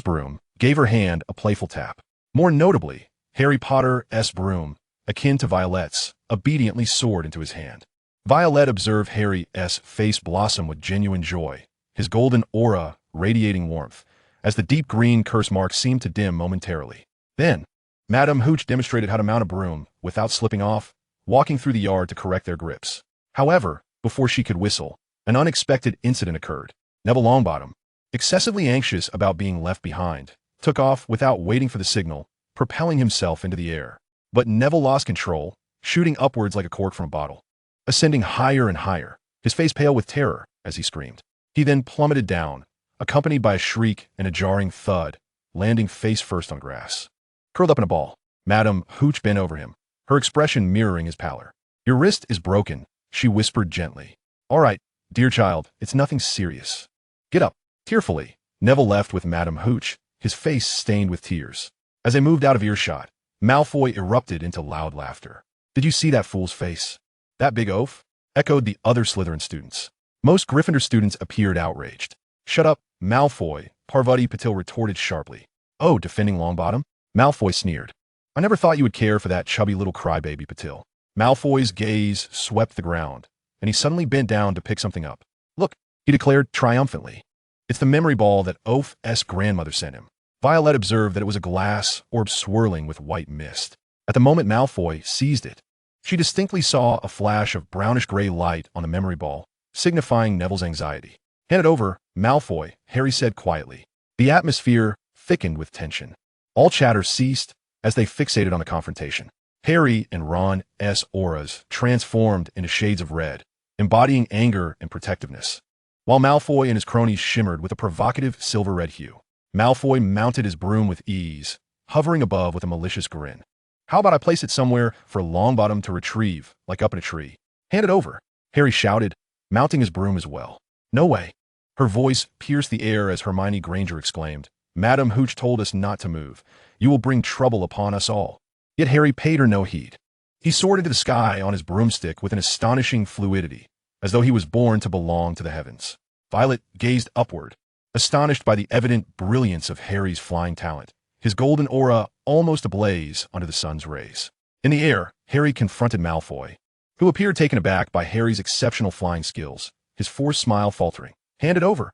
broom gave her hand a playful tap. More notably, Harry Potter's broom, akin to Violet's, obediently soared into his hand. Violet observed Harry's face blossom with genuine joy, his golden aura radiating warmth, as the deep green curse mark seemed to dim momentarily. Then, Madame Hooch demonstrated how to mount a broom without slipping off, walking through the yard to correct their grips. However, before she could whistle, an unexpected incident occurred. Neville Longbottom, excessively anxious about being left behind, took off without waiting for the signal, propelling himself into the air. But Neville lost control, shooting upwards like a cork from a bottle, ascending higher and higher, his face pale with terror as he screamed. He then plummeted down, accompanied by a shriek and a jarring thud, landing face first on grass. Curled up in a ball, Madame Hooch bent over him, her expression mirroring his pallor. "Your wrist is broken," she whispered gently. "All right, dear child, it's nothing serious. Get up." Tearfully, Neville left with Madame Hooch, his face stained with tears. As they moved out of earshot, Malfoy erupted into loud laughter. "Did you see that fool's face? That big oaf?" echoed the other Slytherin students. Most Gryffindor students appeared outraged. "Shut up, Malfoy," Parvati Patil retorted sharply. "Oh, defending Longbottom?" Malfoy sneered. "I never thought you would care for that chubby little crybaby, Patil." Malfoy's gaze swept the ground, and he suddenly bent down to pick something up. "Look," he declared triumphantly. "It's the memory ball that Oaf's grandmother sent him." Violet observed that it was a glass orb swirling with white mist. At the moment Malfoy seized it, she distinctly saw a flash of brownish-gray light on the memory ball, signifying Neville's anxiety. "Hand it over, Malfoy," Harry said quietly. The atmosphere thickened with tension. All chatter ceased as they fixated on the confrontation. Harry and Ron's auras transformed into shades of red, embodying anger and protectiveness, while Malfoy and his cronies shimmered with a provocative silver-red hue. Malfoy mounted his broom with ease, hovering above with a malicious grin. "How about I place it somewhere for Longbottom to retrieve, like up in a tree?" "Hand it over," Harry shouted, mounting his broom as well. "No way." Her voice pierced the air as Hermione Granger exclaimed, "Madame Hooch told us not to move. You will bring trouble upon us all." Yet Harry paid her no heed. He soared into the sky on his broomstick with an astonishing fluidity, as though he was born to belong to the heavens. Violet gazed upward, astonished by the evident brilliance of Harry's flying talent, his golden aura almost ablaze under the sun's rays. In the air, Harry confronted Malfoy, who appeared taken aback by Harry's exceptional flying skills, his forced smile faltering. "Hand it over,"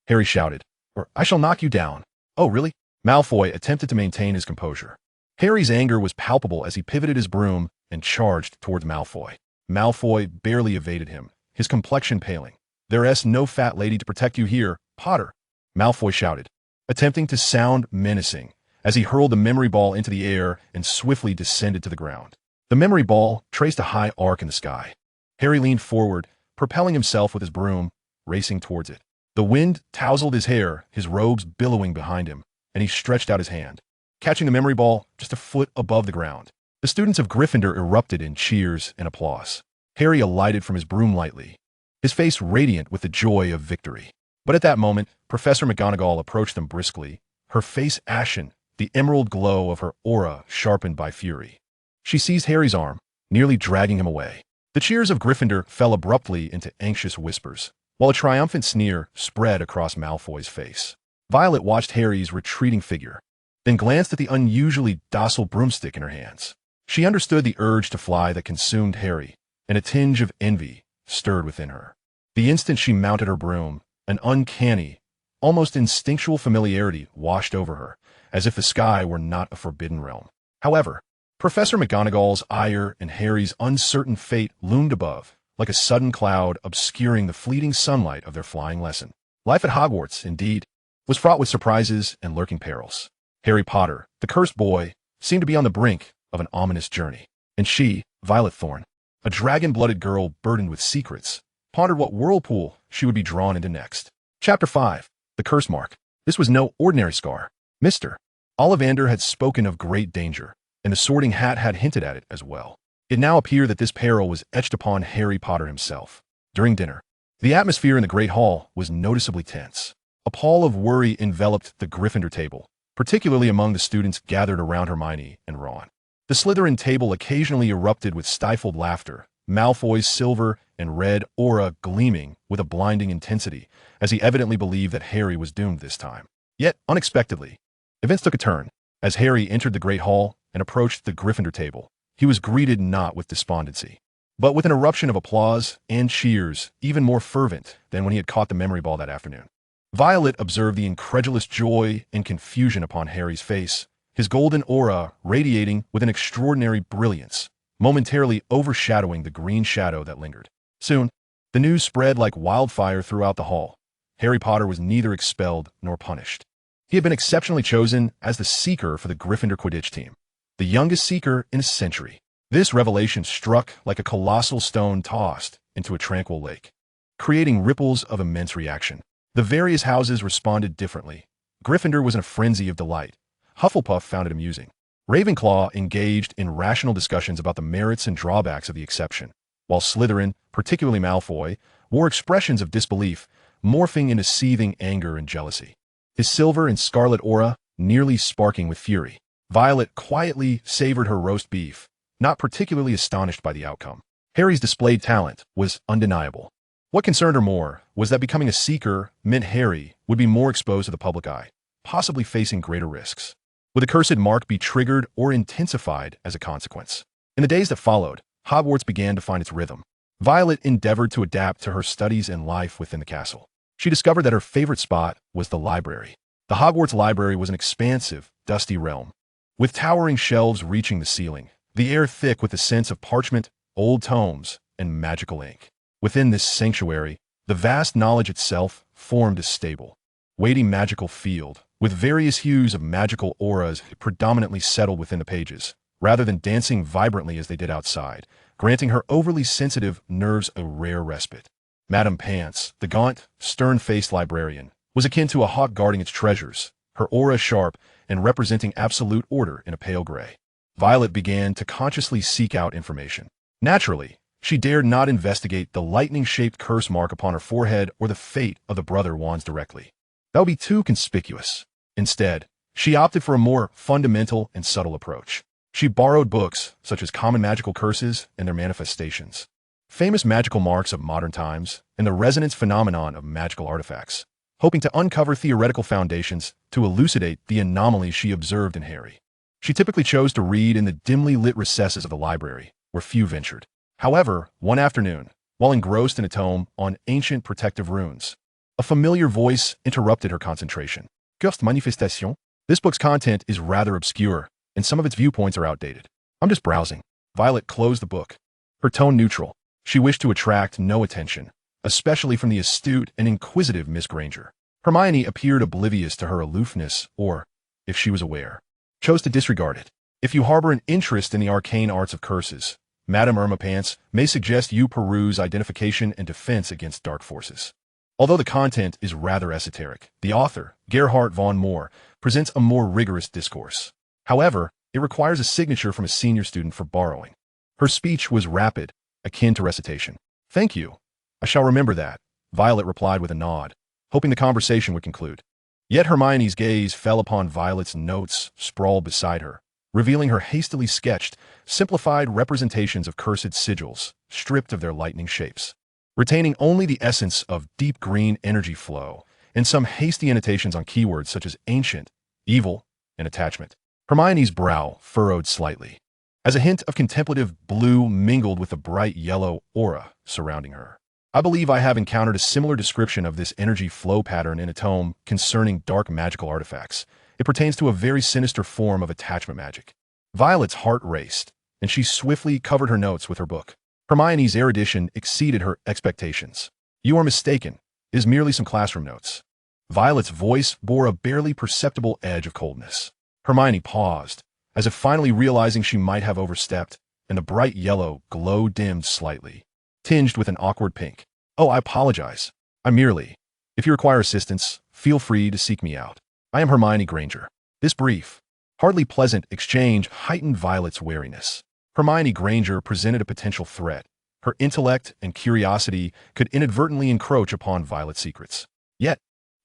Harry shouted, "or I shall knock you down." "Oh, really?" Malfoy attempted to maintain his composure. Harry's anger was palpable as he pivoted his broom and charged towards Malfoy. Malfoy barely evaded him, his complexion paling. "There's no fat lady to protect you here, Potter," Malfoy shouted, attempting to sound menacing as he hurled the memory ball into the air and swiftly descended to the ground. The memory ball traced a high arc in the sky. Harry leaned forward, propelling himself with his broom, racing towards it. The wind tousled his hair, his robes billowing behind him, and he stretched out his hand, catching the memory ball just a foot above the ground. The students of Gryffindor erupted in cheers and applause. Harry alighted from his broom lightly, his face radiant with the joy of victory. But at that moment, Professor McGonagall approached them briskly, her face ashen, the emerald glow of her aura sharpened by fury. She seized Harry's arm, nearly dragging him away. The cheers of Gryffindor fell abruptly into anxious whispers, while a triumphant sneer spread across Malfoy's face. Violet watched Harry's retreating figure, then glanced at the unusually docile broomstick in her hands. She understood the urge to fly that consumed Harry, and a tinge of envy stirred within her. The instant she mounted her broom, an uncanny, almost instinctual familiarity washed over her, as if the sky were not a forbidden realm. However, Professor McGonagall's ire and Harry's uncertain fate loomed above, like a sudden cloud obscuring the fleeting sunlight of their flying lesson. Life at Hogwarts, indeed, was fraught with surprises and lurking perils. Harry Potter, the cursed boy, seemed to be on the brink of an ominous journey. And she, Violet Thorne, a dragon-blooded girl burdened with secrets, pondered what whirlpool she would be drawn into next. Chapter 5. The Curse Mark. This was no ordinary scar. Mr. Ollivander had spoken of great danger, and the Sorting Hat had hinted at it as well. It now appeared that this peril was etched upon Harry Potter himself. During dinner, the atmosphere in the Great Hall was noticeably tense. A pall of worry enveloped the Gryffindor table, particularly among the students gathered around Hermione and Ron. The Slytherin table occasionally erupted with stifled laughter, Malfoy's silver and red aura gleaming with a blinding intensity, as he evidently believed that Harry was doomed this time. Yet, unexpectedly, events took a turn. As Harry entered the Great Hall and approached the Gryffindor table, he was greeted not with despondency, but with an eruption of applause and cheers, even more fervent than when he had caught the memory ball that afternoon. Violet observed the incredulous joy and confusion upon Harry's face, his golden aura radiating with an extraordinary brilliance, momentarily overshadowing the green shadow that lingered. Soon, the news spread like wildfire throughout the hall. Harry Potter was neither expelled nor punished. He had been exceptionally chosen as the seeker for the Gryffindor Quidditch team, the youngest seeker in a century. This revelation struck like a colossal stone tossed into a tranquil lake, creating ripples of immense reaction. The various houses responded differently. Gryffindor was in a frenzy of delight. Hufflepuff found it amusing. Ravenclaw engaged in rational discussions about the merits and drawbacks of the exception, while Slytherin, particularly Malfoy, wore expressions of disbelief, morphing into seething anger and jealousy. His silver and scarlet aura nearly sparking with fury. Violet quietly savored her roast beef, not particularly astonished by the outcome. Harry's displayed talent was undeniable. What concerned her more was that becoming a seeker meant Harry would be more exposed to the public eye, possibly facing greater risks. Would the cursed mark be triggered or intensified as a consequence? In the days that followed, Hogwarts began to find its rhythm. Violet endeavored to adapt to her studies and life within the castle. She discovered that her favorite spot was the library. The Hogwarts library was an expansive, dusty realm, with towering shelves reaching the ceiling, the air thick with the sense of parchment, old tomes, and magical ink. Within this sanctuary, the vast knowledge itself formed a stable, weighty magical field, with various hues of magical auras predominantly settled within the pages, rather than dancing vibrantly as they did outside, granting her overly sensitive nerves a rare respite. Madame Pants, the gaunt, stern-faced librarian, was akin to a hawk guarding its treasures, her aura sharp and representing absolute order in a pale gray. Violet began to consciously seek out information. Naturally, she dared not investigate the lightning-shaped curse mark upon her forehead or the fate of the brother wands directly. That would be too conspicuous. Instead, she opted for a more fundamental and subtle approach. She borrowed books such as Common Magical Curses and Their Manifestations, Famous Magical Marks of Modern Times, and the Resonance Phenomenon of Magical Artifacts, hoping to uncover theoretical foundations to elucidate the anomalies she observed in Harry. She typically chose to read in the dimly lit recesses of the library, where few ventured. However, one afternoon, while engrossed in a tome on ancient protective runes, a familiar voice interrupted her concentration. Curse Manifestation? This book's content is rather obscure, and some of its viewpoints are outdated. I'm just browsing. Violet closed the book, her tone neutral. She wished to attract no attention, especially from the astute and inquisitive Miss Granger. Hermione appeared oblivious to her aloofness, or, if she was aware, chose to disregard it. If you harbor an interest in the arcane arts of curses, Madame Irma Pants may suggest you peruse Identification and Defense Against Dark Forces. Although the content is rather esoteric, the author, Gerhardt von Mohr, presents a more rigorous discourse. However, it requires a signature from a senior student for borrowing. Her speech was rapid, akin to recitation. Thank you. I shall remember that, Violet replied with a nod, hoping the conversation would conclude. Yet Hermione's gaze fell upon Violet's notes sprawled beside her, revealing her hastily sketched, simplified representations of cursed sigils, stripped of their lightning shapes, retaining only the essence of deep green energy flow, and some hasty annotations on keywords such as ancient, evil, and attachment. Hermione's brow furrowed slightly, as a hint of contemplative blue mingled with the bright yellow aura surrounding her. I believe I have encountered a similar description of this energy flow pattern in a tome concerning dark magical artifacts. It pertains to a very sinister form of attachment magic. Violet's heart raced, and she swiftly covered her notes with her book. Hermione's erudition exceeded her expectations. You are mistaken. It is merely some classroom notes. Violet's voice bore a barely perceptible edge of coldness. Hermione paused, as if finally realizing she might have overstepped, and the bright yellow glow dimmed slightly, tinged with an awkward pink. Oh, I apologize. I merely. If you require assistance, feel free to seek me out. I am Hermione Granger. This brief, hardly pleasant exchange heightened Violet's wariness. Hermione Granger presented a potential threat. Her intellect and curiosity could inadvertently encroach upon Violet's secrets. Yet,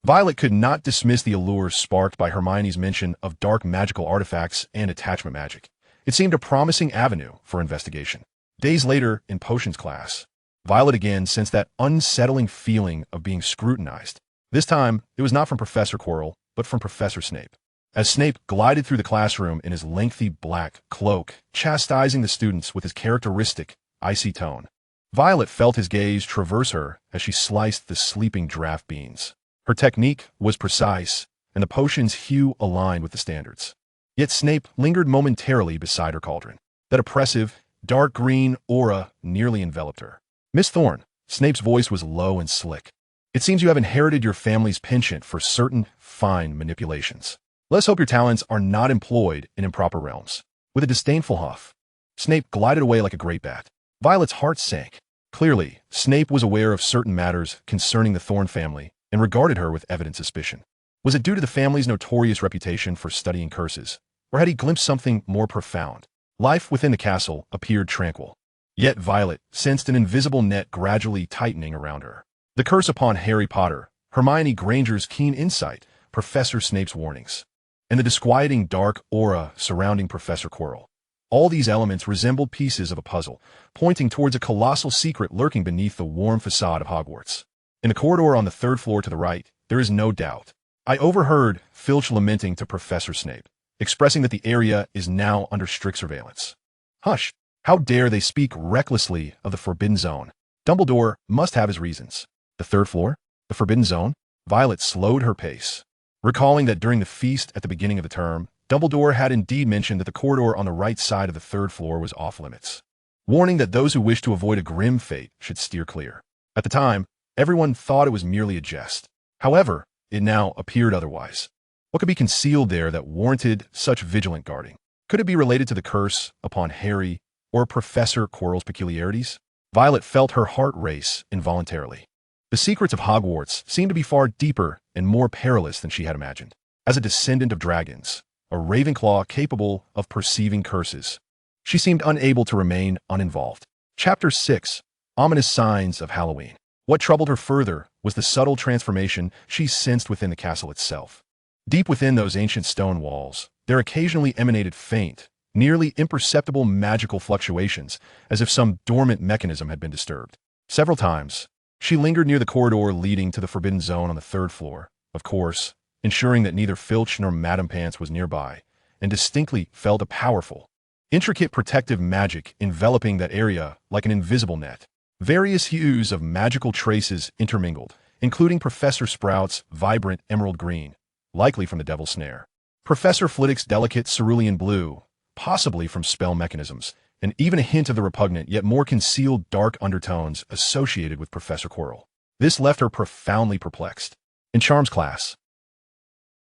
Violet could not dismiss the allures sparked by Hermione's mention of dark magical artifacts and attachment magic. It seemed a promising avenue for investigation. Days later, in potions class, Violet again sensed that unsettling feeling of being scrutinized. This time, it was not from Professor Quirrell, but from Professor Snape. As Snape glided through the classroom in his lengthy black cloak, chastising the students with his characteristic icy tone, Violet felt his gaze traverse her as she sliced the sleeping draft beans. Her technique was precise, and the potion's hue aligned with the standards. Yet Snape lingered momentarily beside her cauldron. That oppressive, dark green aura nearly enveloped her. "Miss Thorne," Snape's voice was low and slick. "It seems you have inherited your family's penchant for certain fine manipulations. Let's hope your talents are not employed in improper realms." With a disdainful huff, Snape glided away like a great bat. Violet's heart sank. Clearly, Snape was aware of certain matters concerning the Thorne family and regarded her with evident suspicion. Was it due to the family's notorious reputation for studying curses, or had he glimpsed something more profound? Life within the castle appeared tranquil. Yet Violet sensed an invisible net gradually tightening around her. The curse upon Harry Potter, Hermione Granger's keen insight, Professor Snape's warnings, and the disquieting dark aura surrounding Professor Quirrell. All these elements resembled pieces of a puzzle, pointing towards a colossal secret lurking beneath the warm facade of Hogwarts. In the corridor on the third floor to the right, there is no doubt. I overheard Filch lamenting to Professor Snape, expressing that the area is now under strict surveillance. "Hush! How dare they speak recklessly of the Forbidden Zone? Dumbledore must have his reasons." The third floor? The Forbidden Zone? Violet slowed her pace, recalling that during the feast at the beginning of the term, Dumbledore had indeed mentioned that the corridor on the right side of the third floor was off-limits, warning that those who wished to avoid a grim fate should steer clear. At the time, everyone thought it was merely a jest. However, it now appeared otherwise. What could be concealed there that warranted such vigilant guarding? Could it be related to the curse upon Harry or Professor Quirrell's peculiarities? Violet felt her heart race involuntarily. The secrets of Hogwarts seemed to be far deeper and more perilous than she had imagined. As a descendant of dragons, a Ravenclaw capable of perceiving curses, she seemed unable to remain uninvolved. Chapter 6. Ominous Signs of Halloween. What troubled her further was the subtle transformation she sensed within the castle itself. Deep within those ancient stone walls, there occasionally emanated faint, nearly imperceptible magical fluctuations, as if some dormant mechanism had been disturbed. Several times, she lingered near the corridor leading to the Forbidden Zone on the third floor, of course, ensuring that neither Filch nor Madame Pants was nearby, and distinctly felt a powerful, intricate protective magic enveloping that area like an invisible net. Various hues of magical traces intermingled, including Professor Sprout's vibrant emerald green, likely from the Devil's Snare, Professor Flitwick's delicate cerulean blue, possibly from spell mechanisms, and even a hint of the repugnant yet more concealed dark undertones associated with Professor Quirrell. This left her profoundly perplexed. In Charms class,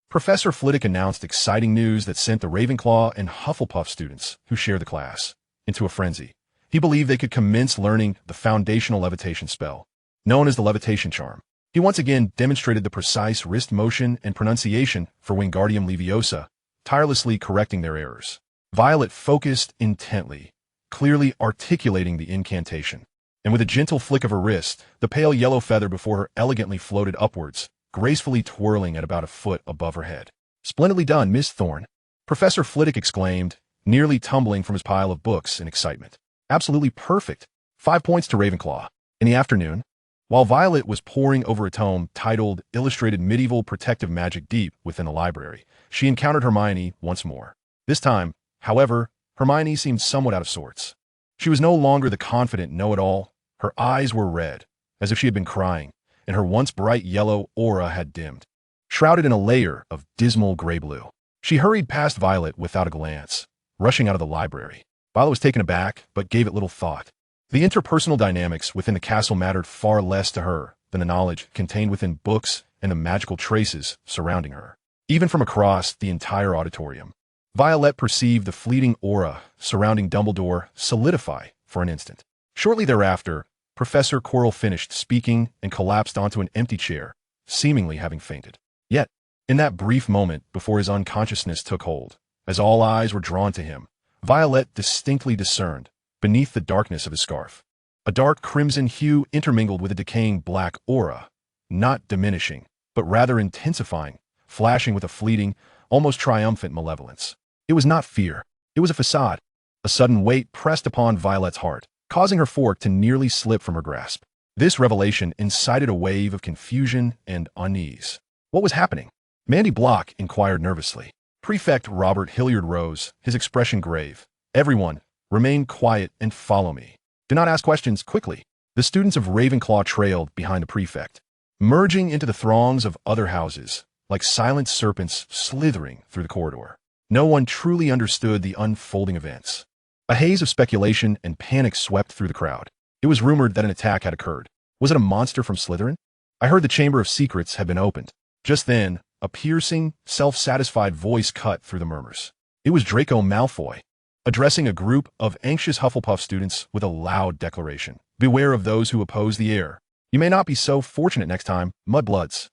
Professor Flitwick announced exciting news that sent the Ravenclaw and Hufflepuff students, who share the class, into a frenzy. He believed they could commence learning the foundational levitation spell, known as the levitation charm. He once again demonstrated the precise wrist motion and pronunciation for Wingardium Leviosa, tirelessly correcting their errors. Violet focused intently, clearly articulating the incantation, and with a gentle flick of her wrist, the pale yellow feather before her elegantly floated upwards, gracefully twirling at about a foot above her head. "Splendidly done, Miss Thorne," Professor Flitwick exclaimed, nearly tumbling from his pile of books in excitement. "Absolutely perfect. 5 points to Ravenclaw." In the afternoon, while Violet was poring over a tome titled Illustrated Medieval Protective Magic deep within the library, she encountered Hermione once more. This time, however, Hermione seemed somewhat out of sorts. She was no longer the confident know-it-all. Her eyes were red, as if she had been crying, and her once bright yellow aura had dimmed, shrouded in a layer of dismal gray-blue. She hurried past Violet without a glance, rushing out of the library. Violet was taken aback, but gave it little thought. The interpersonal dynamics within the castle mattered far less to her than the knowledge contained within books and the magical traces surrounding her. Even from across the entire auditorium, Violet perceived the fleeting aura surrounding Dumbledore solidify for an instant. Shortly thereafter, Professor Quirrell finished speaking and collapsed onto an empty chair, seemingly having fainted. Yet, in that brief moment before his unconsciousness took hold, as all eyes were drawn to him, Violet distinctly discerned, beneath the darkness of his scarf, a dark crimson hue intermingled with a decaying black aura, not diminishing, but rather intensifying, flashing with a fleeting, almost triumphant malevolence. It was not fear. It was a facade. A sudden weight pressed upon Violet's heart, causing her fork to nearly slip from her grasp. This revelation incited a wave of confusion and unease. What was happening? Mandy Block inquired nervously. Prefect Robert Hilliard rose, his expression grave. Everyone, remain quiet and follow me. Do not ask questions quickly. The students of Ravenclaw trailed behind the prefect, merging into the throngs of other houses, like silent serpents slithering through the corridor. No one truly understood the unfolding events. A haze of speculation and panic swept through the crowd. It was rumored that an attack had occurred. Was it a monster from Slytherin? I heard the Chamber of Secrets had been opened. Just then, a piercing, self-satisfied voice cut through the murmurs. It was Draco Malfoy, addressing a group of anxious Hufflepuff students with a loud declaration. Beware of those who oppose the heir. You may not be so fortunate next time, mudbloods.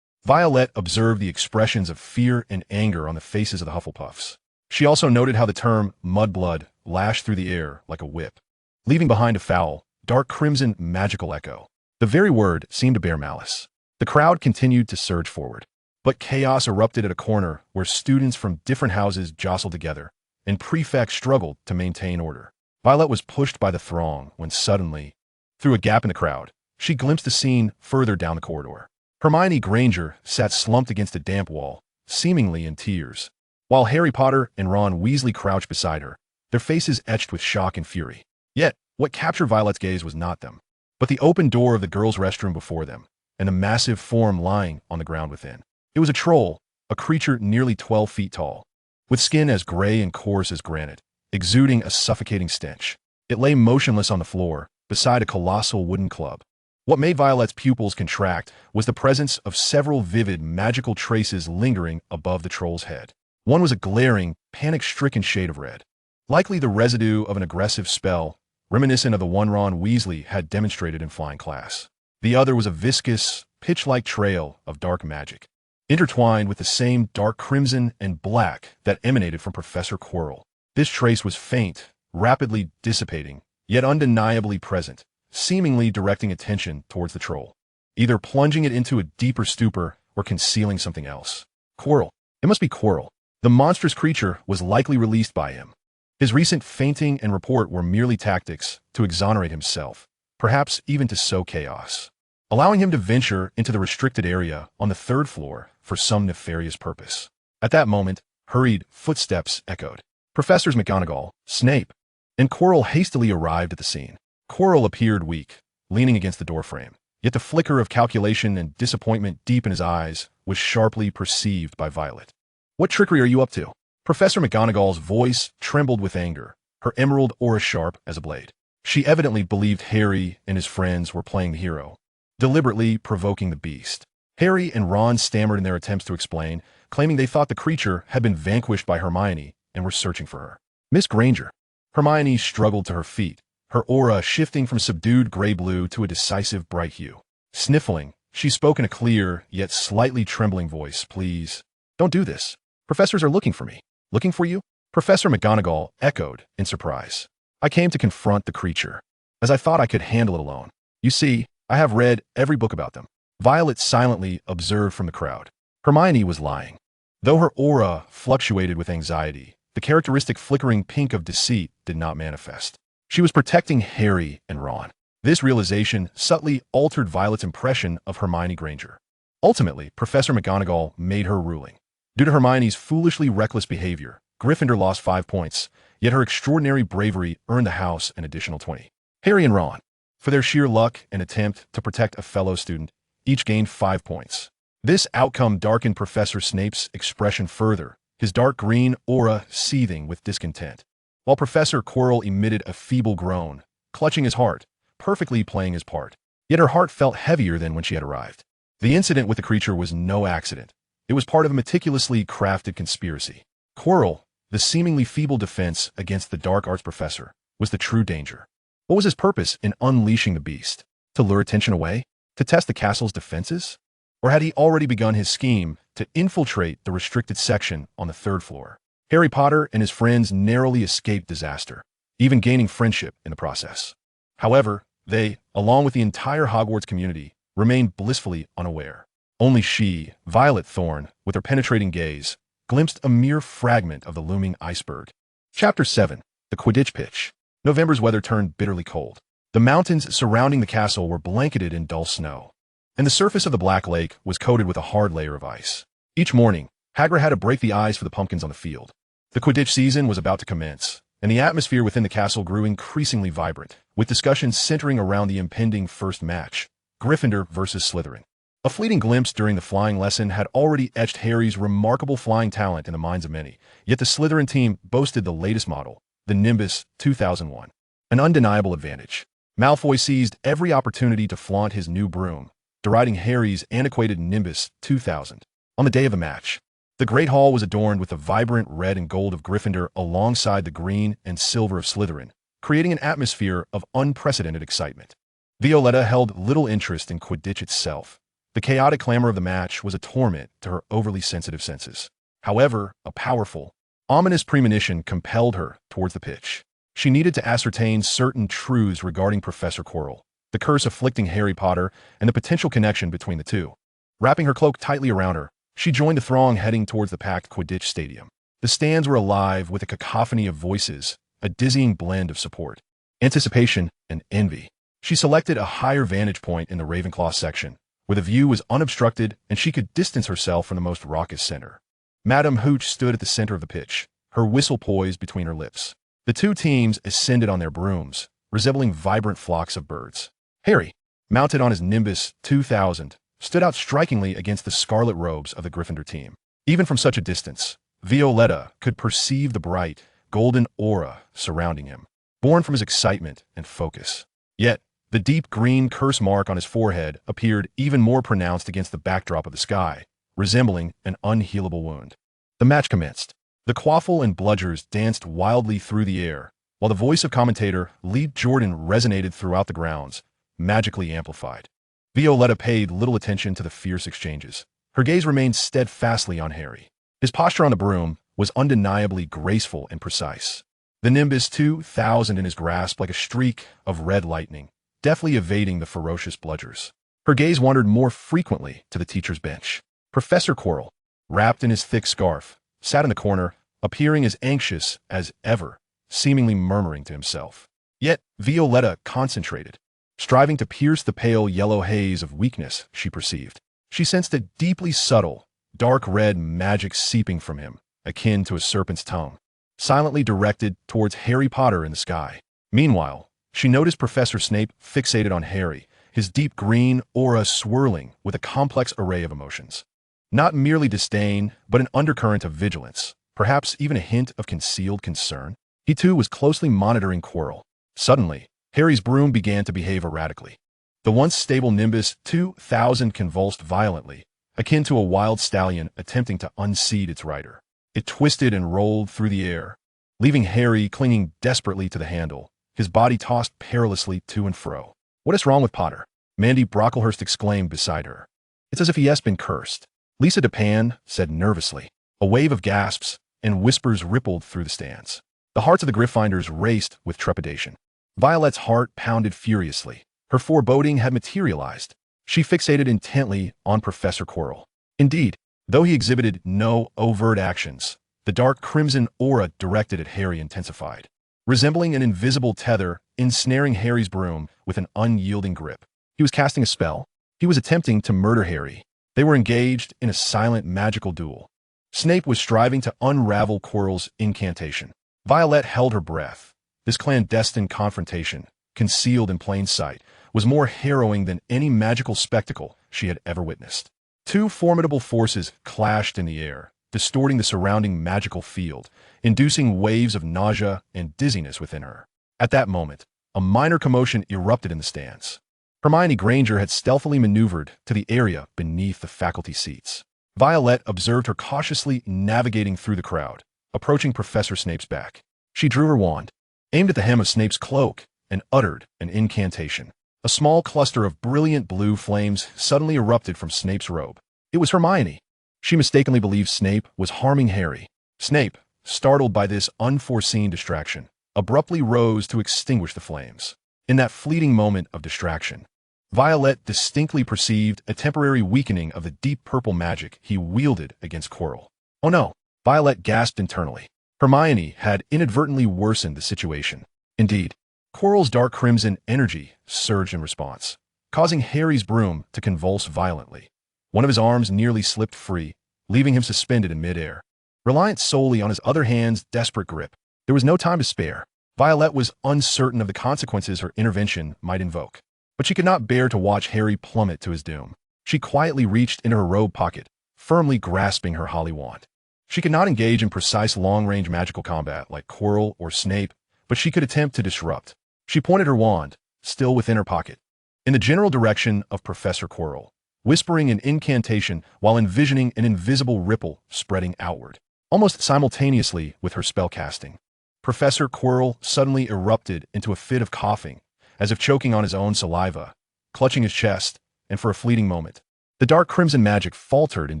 Violet observed the expressions of fear and anger on the faces of the Hufflepuffs. She also noted how the term mudblood lashed through the air like a whip, leaving behind a foul, dark crimson magical echo. The very word seemed to bear malice. The crowd continued to surge forward, but chaos erupted at a corner where students from different houses jostled together, and prefects struggled to maintain order. Violet was pushed by the throng when suddenly, through a gap in the crowd, she glimpsed a scene further down the corridor. Hermione Granger sat slumped against a damp wall, seemingly in tears, while Harry Potter and Ron Weasley crouched beside her, their faces etched with shock and fury. Yet, what captured Violet's gaze was not them, but the open door of the girls' restroom before them, and the massive form lying on the ground within. It was a troll, a creature nearly 12 feet tall, with skin as gray and coarse as granite, exuding a suffocating stench. It lay motionless on the floor, beside a colossal wooden club. What made Violet's pupils contract was the presence of several vivid magical traces lingering above the troll's head. One was a glaring, panic-stricken shade of red, likely the residue of an aggressive spell, reminiscent of the one Ron Weasley had demonstrated in flying class. The other was a viscous, pitch-like trail of dark magic, intertwined with the same dark crimson and black that emanated from Professor Quirrell. This trace was faint, rapidly dissipating, yet undeniably present, seemingly directing attention towards the troll, either plunging it into a deeper stupor or concealing something else. Quirrell. It must be Quirrell. The monstrous creature was likely released by him. His recent fainting and report were merely tactics to exonerate himself, perhaps even to sow chaos, allowing him to venture into the restricted area on the third floor for some nefarious purpose. At that moment, hurried footsteps echoed. Professors McGonagall, Snape, and Quirrell hastily arrived at the scene. Quirrell appeared weak, leaning against the doorframe, yet the flicker of calculation and disappointment deep in his eyes was sharply perceived by Violet. What trickery are you up to? Professor McGonagall's voice trembled with anger, her emerald aura sharp as a blade. She evidently believed Harry and his friends were playing the hero, deliberately provoking the beast. Harry and Ron stammered in their attempts to explain, claiming they thought the creature had been vanquished by Hermione and were searching for her. Miss Granger. Hermione struggled to her feet, her aura shifting from subdued gray-blue to a decisive bright hue. Sniffling, she spoke in a clear, yet slightly trembling voice. Please, don't do this. Professors are looking for me. Looking for you? Professor McGonagall echoed in surprise. I came to confront the creature, as I thought I could handle it alone. You see, I have read every book about them. Violet silently observed from the crowd. Hermione was lying. Though her aura fluctuated with anxiety, the characteristic flickering pink of deceit did not manifest. She was protecting Harry and Ron. This realization subtly altered Violet's impression of Hermione Granger. Ultimately, Professor McGonagall made her ruling. Due to Hermione's foolishly reckless behavior, Gryffindor lost 5 points, yet her extraordinary bravery earned the house an additional 20. Harry and Ron, for their sheer luck and attempt to protect a fellow student, each gained 5 points. This outcome darkened Professor Snape's expression further, his dark green aura seething with discontent, while Professor Quirrell emitted a feeble groan, clutching his heart, perfectly playing his part. Yet her heart felt heavier than when she had arrived. The incident with the creature was no accident. It was part of a meticulously crafted conspiracy. Quirrell, the seemingly feeble defense against the dark arts professor, was the true danger. What was his purpose in unleashing the beast? To lure attention away? To test the castle's defenses? Or had he already begun his scheme to infiltrate the restricted section on the third floor? Harry Potter and his friends narrowly escaped disaster, even gaining friendship in the process. However, they, along with the entire Hogwarts community, remained blissfully unaware. Only she, Violet Thorne, with her penetrating gaze, glimpsed a mere fragment of the looming iceberg. Chapter 7. The Quidditch Pitch. November's weather turned bitterly cold. The mountains surrounding the castle were blanketed in dull snow, and the surface of the Black Lake was coated with a hard layer of ice. Each morning, Hagrid had to break the ice for the pumpkins on the field. The Quidditch season was about to commence, and the atmosphere within the castle grew increasingly vibrant, with discussions centering around the impending first match, Gryffindor versus Slytherin. A fleeting glimpse during the flying lesson had already etched Harry's remarkable flying talent in the minds of many, yet the Slytherin team boasted the latest model, the Nimbus 2001. An undeniable advantage. Malfoy seized every opportunity to flaunt his new broom, deriding Harry's antiquated Nimbus 2000. On the day of the match, the Great Hall was adorned with the vibrant red and gold of Gryffindor alongside the green and silver of Slytherin, creating an atmosphere of unprecedented excitement. Violetta held little interest in Quidditch itself. The chaotic clamor of the match was a torment to her overly sensitive senses. However, a powerful, ominous premonition compelled her towards the pitch. She needed to ascertain certain truths regarding Professor Quirrell, the curse afflicting Harry Potter, and the potential connection between the two. Wrapping her cloak tightly around her, she joined the throng heading towards the packed Quidditch stadium. The stands were alive with a cacophony of voices, a dizzying blend of support, anticipation, and envy. She selected a higher vantage point in the Ravenclaw section, where the view was unobstructed and she could distance herself from the most raucous center. Madame Hooch stood at the center of the pitch, her whistle poised between her lips. The two teams ascended on their brooms, resembling vibrant flocks of birds. Harry, mounted on his Nimbus 2000, stood out strikingly against the scarlet robes of the Gryffindor team. Even from such a distance, Violetta could perceive the bright, golden aura surrounding him, born from his excitement and focus. Yet, the deep green curse mark on his forehead appeared even more pronounced against the backdrop of the sky, resembling an unhealable wound. The match commenced. The Quaffle and Bludgers danced wildly through the air, while the voice of commentator Lee Jordan resonated throughout the grounds, magically amplified. Violetta paid little attention to the fierce exchanges. Her gaze remained steadfastly on Harry. His posture on the broom was undeniably graceful and precise. The Nimbus 2000 in his grasp like a streak of red lightning, deftly evading the ferocious Bludgers. Her gaze wandered more frequently to the teacher's bench. Professor Quirrell, wrapped in his thick scarf, sat in the corner, appearing as anxious as ever, seemingly murmuring to himself. Yet Violetta concentrated, striving to pierce the pale yellow haze of weakness she perceived. She sensed a deeply subtle, dark red magic seeping from him, akin to a serpent's tongue, silently directed towards Harry Potter in the sky. Meanwhile, she noticed Professor Snape fixated on Harry, his deep green aura swirling with a complex array of emotions. Not merely disdain, but an undercurrent of vigilance, perhaps even a hint of concealed concern. He too was closely monitoring Quirrell. Suddenly, Harry's broom began to behave erratically. The once stable Nimbus 2000 convulsed violently, akin to a wild stallion attempting to unseat its rider. It twisted and rolled through the air, leaving Harry clinging desperately to the handle, his body tossed perilously to and fro. "What is wrong with Potter?" Mandy Brocklehurst exclaimed beside her. "It's as if he has been cursed." Lisa DePan said nervously. A wave of gasps and whispers rippled through the stands. The hearts of the Gryffindors raced with trepidation. Violet's heart pounded furiously. Her foreboding had materialized. She fixated intently on Professor Quirrell. Indeed, though he exhibited no overt actions, the dark crimson aura directed at Harry intensified, resembling an invisible tether ensnaring Harry's broom with an unyielding grip. He was casting a spell. He was attempting to murder Harry. They were engaged in a silent magical duel. Snape was striving to unravel Quirrell's incantation. Violet held her breath. This clandestine confrontation, concealed in plain sight, was more harrowing than any magical spectacle she had ever witnessed. Two formidable forces clashed in the air, distorting the surrounding magical field, inducing waves of nausea and dizziness within her. At that moment, a minor commotion erupted in the stands. Hermione Granger had stealthily maneuvered to the area beneath the faculty seats. Violet observed her cautiously navigating through the crowd, approaching Professor Snape's back. She drew her wand, aimed at the hem of Snape's cloak, and uttered an incantation. A small cluster of brilliant blue flames suddenly erupted from Snape's robe. It was Hermione. She mistakenly believed Snape was harming Harry. Snape, startled by this unforeseen distraction, abruptly rose to extinguish the flames. In that fleeting moment of distraction, Violet distinctly perceived a temporary weakening of the deep purple magic he wielded against Quirrell. Oh no! Violet gasped internally. Hermione had inadvertently worsened the situation. Indeed, Quirrell's dark crimson energy surged in response, causing Harry's broom to convulse violently. One of his arms nearly slipped free, leaving him suspended in midair. Reliant solely on his other hand's desperate grip, there was no time to spare. Violet was uncertain of the consequences her intervention might invoke, but she could not bear to watch Harry plummet to his doom. She quietly reached into her robe pocket, firmly grasping her holly wand. She could not engage in precise long-range magical combat like Quirrell or Snape, but she could attempt to disrupt. She pointed her wand, still within her pocket, in the general direction of Professor Quirrell, whispering an incantation while envisioning an invisible ripple spreading outward, almost simultaneously with her spellcasting. Professor Quirrell suddenly erupted into a fit of coughing, as if choking on his own saliva, clutching his chest, and for a fleeting moment, the dark crimson magic faltered in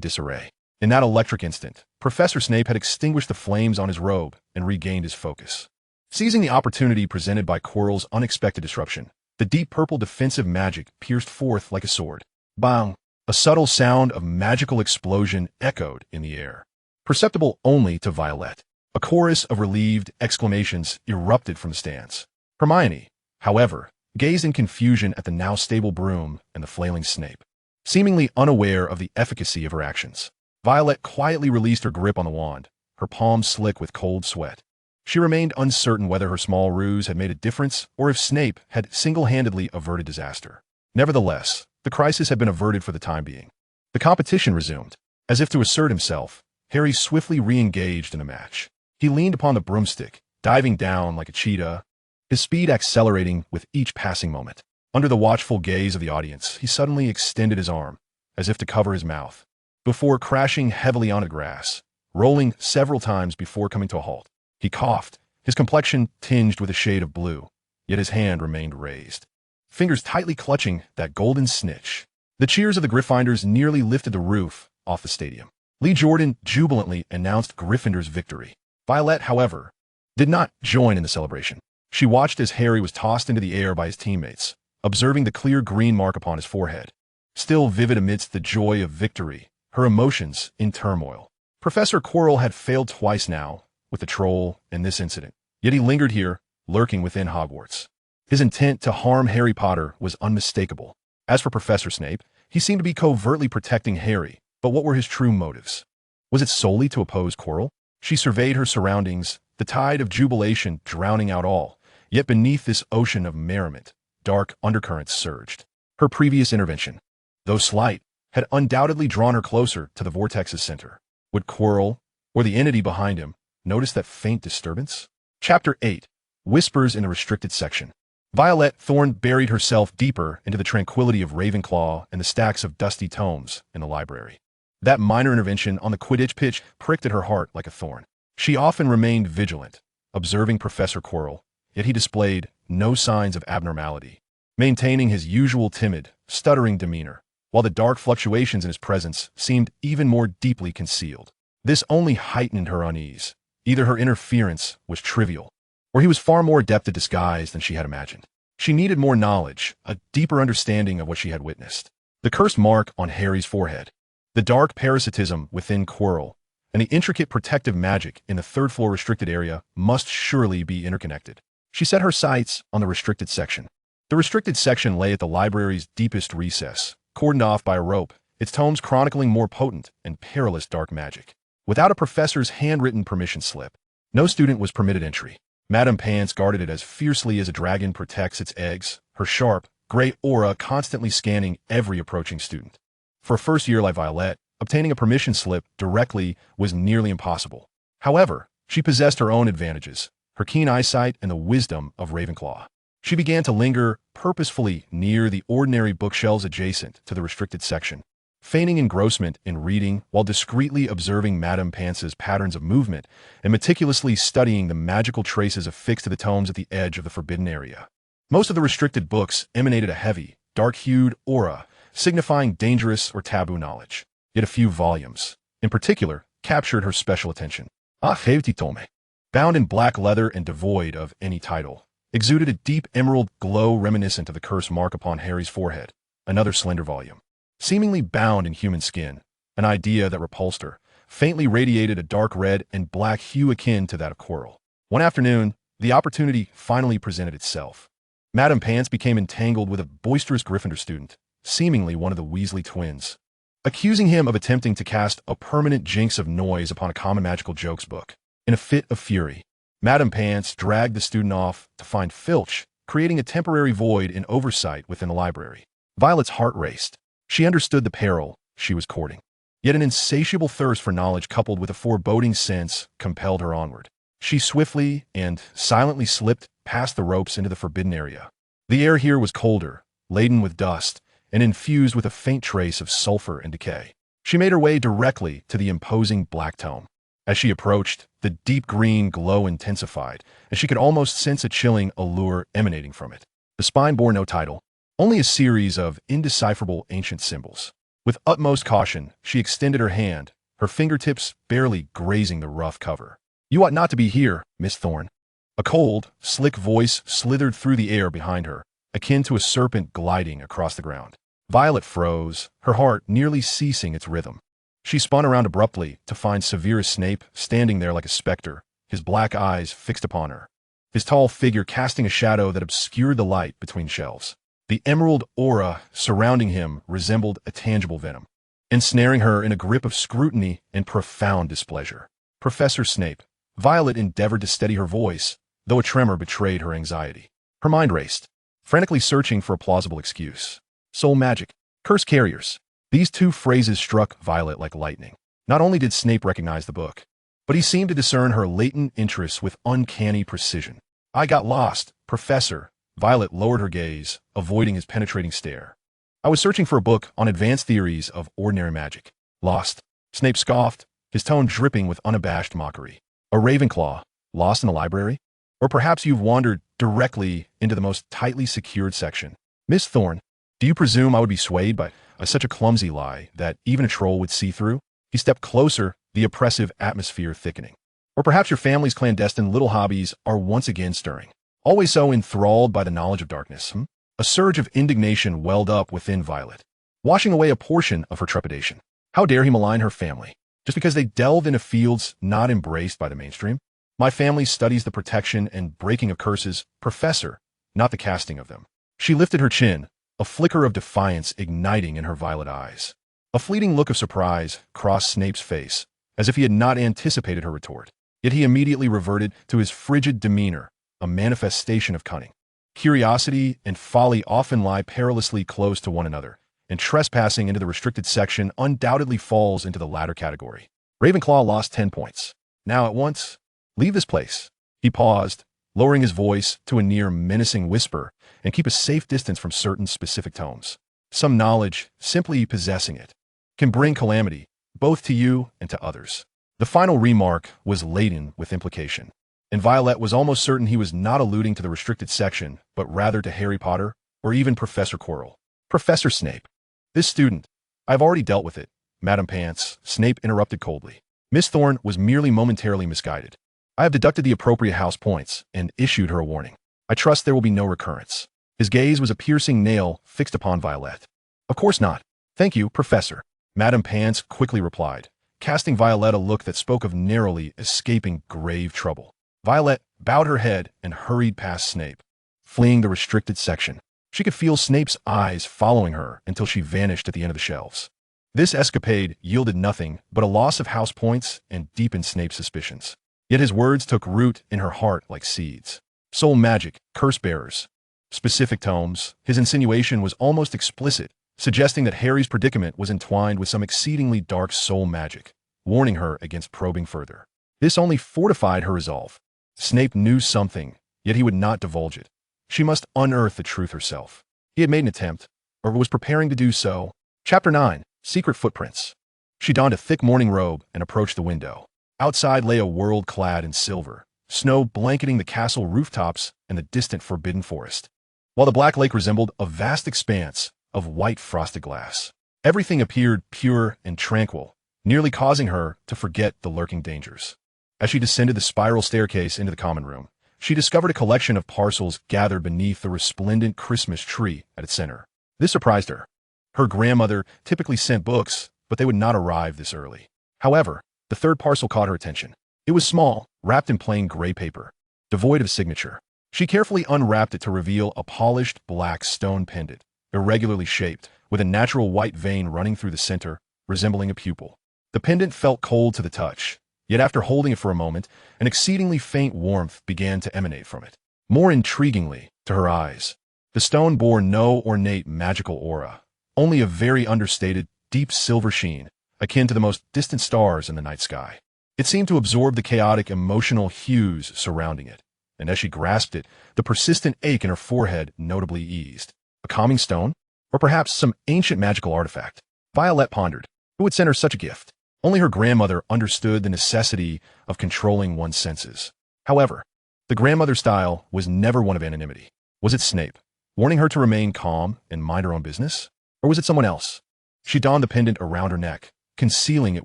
disarray. In that electric instant, Professor Snape had extinguished the flames on his robe and regained his focus. Seizing the opportunity presented by Quirrell's unexpected disruption, the deep purple defensive magic pierced forth like a sword. Bang! A subtle sound of magical explosion echoed in the air, perceptible only to Violet. A chorus of relieved exclamations erupted from the stands. Hermione, however, gazed in confusion at the now stable broom and the flailing Snape, seemingly unaware of the efficacy of her actions. Violet quietly released her grip on the wand, her palms slick with cold sweat. She remained uncertain whether her small ruse had made a difference or if Snape had single-handedly averted disaster. Nevertheless, the crisis had been averted for the time being. The competition resumed. As if to assert himself, Harry swiftly re-engaged in the match. He leaned upon the broomstick, diving down like a cheetah, his speed accelerating with each passing moment. Under the watchful gaze of the audience, he suddenly extended his arm, as if to cover his mouth, before crashing heavily on the grass, rolling several times before coming to a halt. He coughed, his complexion tinged with a shade of blue, yet his hand remained raised, fingers tightly clutching that golden snitch. The cheers of the Gryffindors nearly lifted the roof off the stadium. Lee Jordan jubilantly announced Gryffindor's victory. Violet, however, did not join in the celebration. She watched as Harry was tossed into the air by his teammates, observing the clear green mark upon his forehead. Still vivid amidst the joy of victory, her emotions in turmoil. Professor Quirrell had failed twice now, with the troll and this incident. Yet he lingered here, lurking within Hogwarts. His intent to harm Harry Potter was unmistakable. As for Professor Snape, he seemed to be covertly protecting Harry, but what were his true motives? Was it solely to oppose Quirrell? She surveyed her surroundings, the tide of jubilation drowning out all, yet beneath this ocean of merriment, dark undercurrents surged. Her previous intervention, though slight, had undoubtedly drawn her closer to the vortex's center. Would Quirrell, or the entity behind him, notice that faint disturbance? Chapter 8. Whispers in the Restricted Section. Violet Thorne buried herself deeper into the tranquility of Ravenclaw and the stacks of dusty tomes in the library. That minor intervention on the Quidditch pitch pricked at her heart like a thorn. She often remained vigilant, observing Professor Quirrell, yet he displayed no signs of abnormality, maintaining his usual timid, stuttering demeanor, while the dark fluctuations in his presence seemed even more deeply concealed. This only heightened her unease. Either her interference was trivial, or he was far more adept at disguise than she had imagined. She needed more knowledge, a deeper understanding of what she had witnessed. The cursed mark on Harry's forehead, the dark parasitism within Quirrell, and the intricate protective magic in the third-floor restricted area must surely be interconnected. She set her sights on the restricted section. The restricted section lay at the library's deepest recess, cordoned off by a rope, its tomes chronicling more potent and perilous dark magic. Without a professor's handwritten permission slip, no student was permitted entry. Madame Pants guarded it as fiercely as a dragon protects its eggs, her sharp, gray aura constantly scanning every approaching student. For a first year like Violet, obtaining a permission slip directly was nearly impossible. However, she possessed her own advantages, her keen eyesight and the wisdom of Ravenclaw. She began to linger purposefully near the ordinary bookshelves adjacent to the restricted section, feigning engrossment in reading while discreetly observing Madame Pants's patterns of movement and meticulously studying the magical traces affixed to the tomes at the edge of the forbidden area. Most of the restricted books emanated a heavy, dark-hued aura, signifying dangerous or taboo knowledge. Yet a few volumes, in particular, captured her special attention. Fevti tome. Bound in black leather and devoid of any title, exuded a deep emerald glow reminiscent of the curse mark upon Harry's forehead. Another slender volume, seemingly bound in human skin, an idea that repulsed her, faintly radiated a dark red and black hue akin to that of coral. One afternoon, the opportunity finally presented itself. Madame Pants became entangled with a boisterous Gryffindor student, seemingly one of the Weasley twins, accusing him of attempting to cast a permanent jinx of noise upon a common magical jokes book. In a fit of fury, Madame Pants dragged the student off to find Filch, creating a temporary void in oversight within the library. Violet's heart raced. She understood the peril she was courting. Yet an insatiable thirst for knowledge coupled with a foreboding sense compelled her onward. She swiftly and silently slipped past the ropes into the forbidden area. The air here was colder, laden with dust, and infused with a faint trace of sulfur and decay. She made her way directly to the imposing black tome. As she approached, the deep green glow intensified, and she could almost sense a chilling allure emanating from it. The spine bore no title, only a series of indecipherable ancient symbols. With utmost caution, she extended her hand, her fingertips barely grazing the rough cover. "You ought not to be here, Miss Thorne." A cold, slick voice slithered through the air behind her, akin to a serpent gliding across the ground. Violet froze, her heart nearly ceasing its rhythm. She spun around abruptly to find Severus Snape standing there like a specter, his black eyes fixed upon her, his tall figure casting a shadow that obscured the light between shelves. The emerald aura surrounding him resembled a tangible venom, ensnaring her in a grip of scrutiny and profound displeasure. "Professor Snape." Violet endeavored to steady her voice, though a tremor betrayed her anxiety. Her mind raced, frantically searching for a plausible excuse. Soul magic, curse carriers. These two phrases struck Violet like lightning. Not only did Snape recognize the book, but he seemed to discern her latent interests with uncanny precision. "I got lost, Professor." Violet lowered her gaze, avoiding his penetrating stare. "I was searching for a book on advanced theories of ordinary magic." "Lost?" Snape scoffed, his tone dripping with unabashed mockery. "A Ravenclaw, lost in the library? Or perhaps you've wandered directly into the most tightly secured section. Miss Thorne, do you presume I would be swayed by such a clumsy lie that even a troll would see through?" He stepped closer, the oppressive atmosphere thickening. "Or perhaps your family's clandestine little hobbies are once again stirring. Always so enthralled by the knowledge of darkness." A surge of indignation welled up within Violet, washing away a portion of her trepidation. How dare he malign her family, just because they delved into fields not embraced by the mainstream? "My family studies the protection and breaking of curses, Professor, not the casting of them." She lifted her chin, a flicker of defiance igniting in her violet eyes. A fleeting look of surprise crossed Snape's face, as if he had not anticipated her retort. Yet he immediately reverted to his frigid demeanor, a manifestation of cunning. Curiosity and folly often lie perilously close to one another, and trespassing into the restricted section undoubtedly falls into the latter category. Ravenclaw lost 10 points. "Now at once, leave this place." He paused, lowering his voice to a near menacing whisper, and keep a safe distance from certain specific tones. "Some knowledge, simply possessing it, can bring calamity, both to you and to others." The final remark was laden with implication, and Violet was almost certain he was not alluding to the restricted section, but rather to Harry Potter, or even Professor Quirrell. "Professor Snape, this student, I've already dealt with it." "Madame Pants," Snape interrupted coldly. "Miss Thorne was merely momentarily misguided. I have deducted the appropriate house points and issued her a warning. I trust there will be no recurrence." His gaze was a piercing nail fixed upon Violet. "Of course not. Thank you, Professor," Madame Pants quickly replied, casting Violet a look that spoke of narrowly escaping grave trouble. Violet bowed her head and hurried past Snape, fleeing the restricted section. She could feel Snape's eyes following her until she vanished at the end of the shelves. This escapade yielded nothing but a loss of house points and deepened Snape's suspicions. Yet his words took root in her heart like seeds. Soul magic, curse bearers, specific tomes. His insinuation was almost explicit, suggesting that Harry's predicament was entwined with some exceedingly dark soul magic, warning her against probing further. This only fortified her resolve. Snape knew something, yet he would not divulge it. She must unearth the truth herself. He had made an attempt, or was preparing to do so. Chapter 9, Secret Footprints. She donned a thick morning robe and approached the window. Outside lay a world clad in silver, snow blanketing the castle rooftops and the distant forbidden forest, while the Black Lake resembled a vast expanse of white frosted glass. Everything appeared pure and tranquil, nearly causing her to forget the lurking dangers. As she descended the spiral staircase into the common room, she discovered a collection of parcels gathered beneath the resplendent Christmas tree at its center. This surprised her. Her grandmother typically sent books, but they would not arrive this early. However, the third parcel caught her attention. It was small, wrapped in plain gray paper, devoid of signature. She carefully unwrapped it to reveal a polished black stone pendant, irregularly shaped, with a natural white vein running through the center, resembling a pupil. The pendant felt cold to the touch, yet after holding it for a moment, an exceedingly faint warmth began to emanate from it. More intriguingly, to her eyes, the stone bore no ornate magical aura, only a very understated, deep silver sheen, akin to the most distant stars in the night sky. It seemed to absorb the chaotic emotional hues surrounding it, and as she grasped it, the persistent ache in her forehead notably eased. A calming stone? Or perhaps some ancient magical artifact? Violet pondered. Who would send her such a gift? Only her grandmother understood the necessity of controlling one's senses. However, the grandmother style was never one of anonymity. Was it Snape, warning her to remain calm and mind her own business? Or was it someone else? She donned the pendant around her neck, concealing it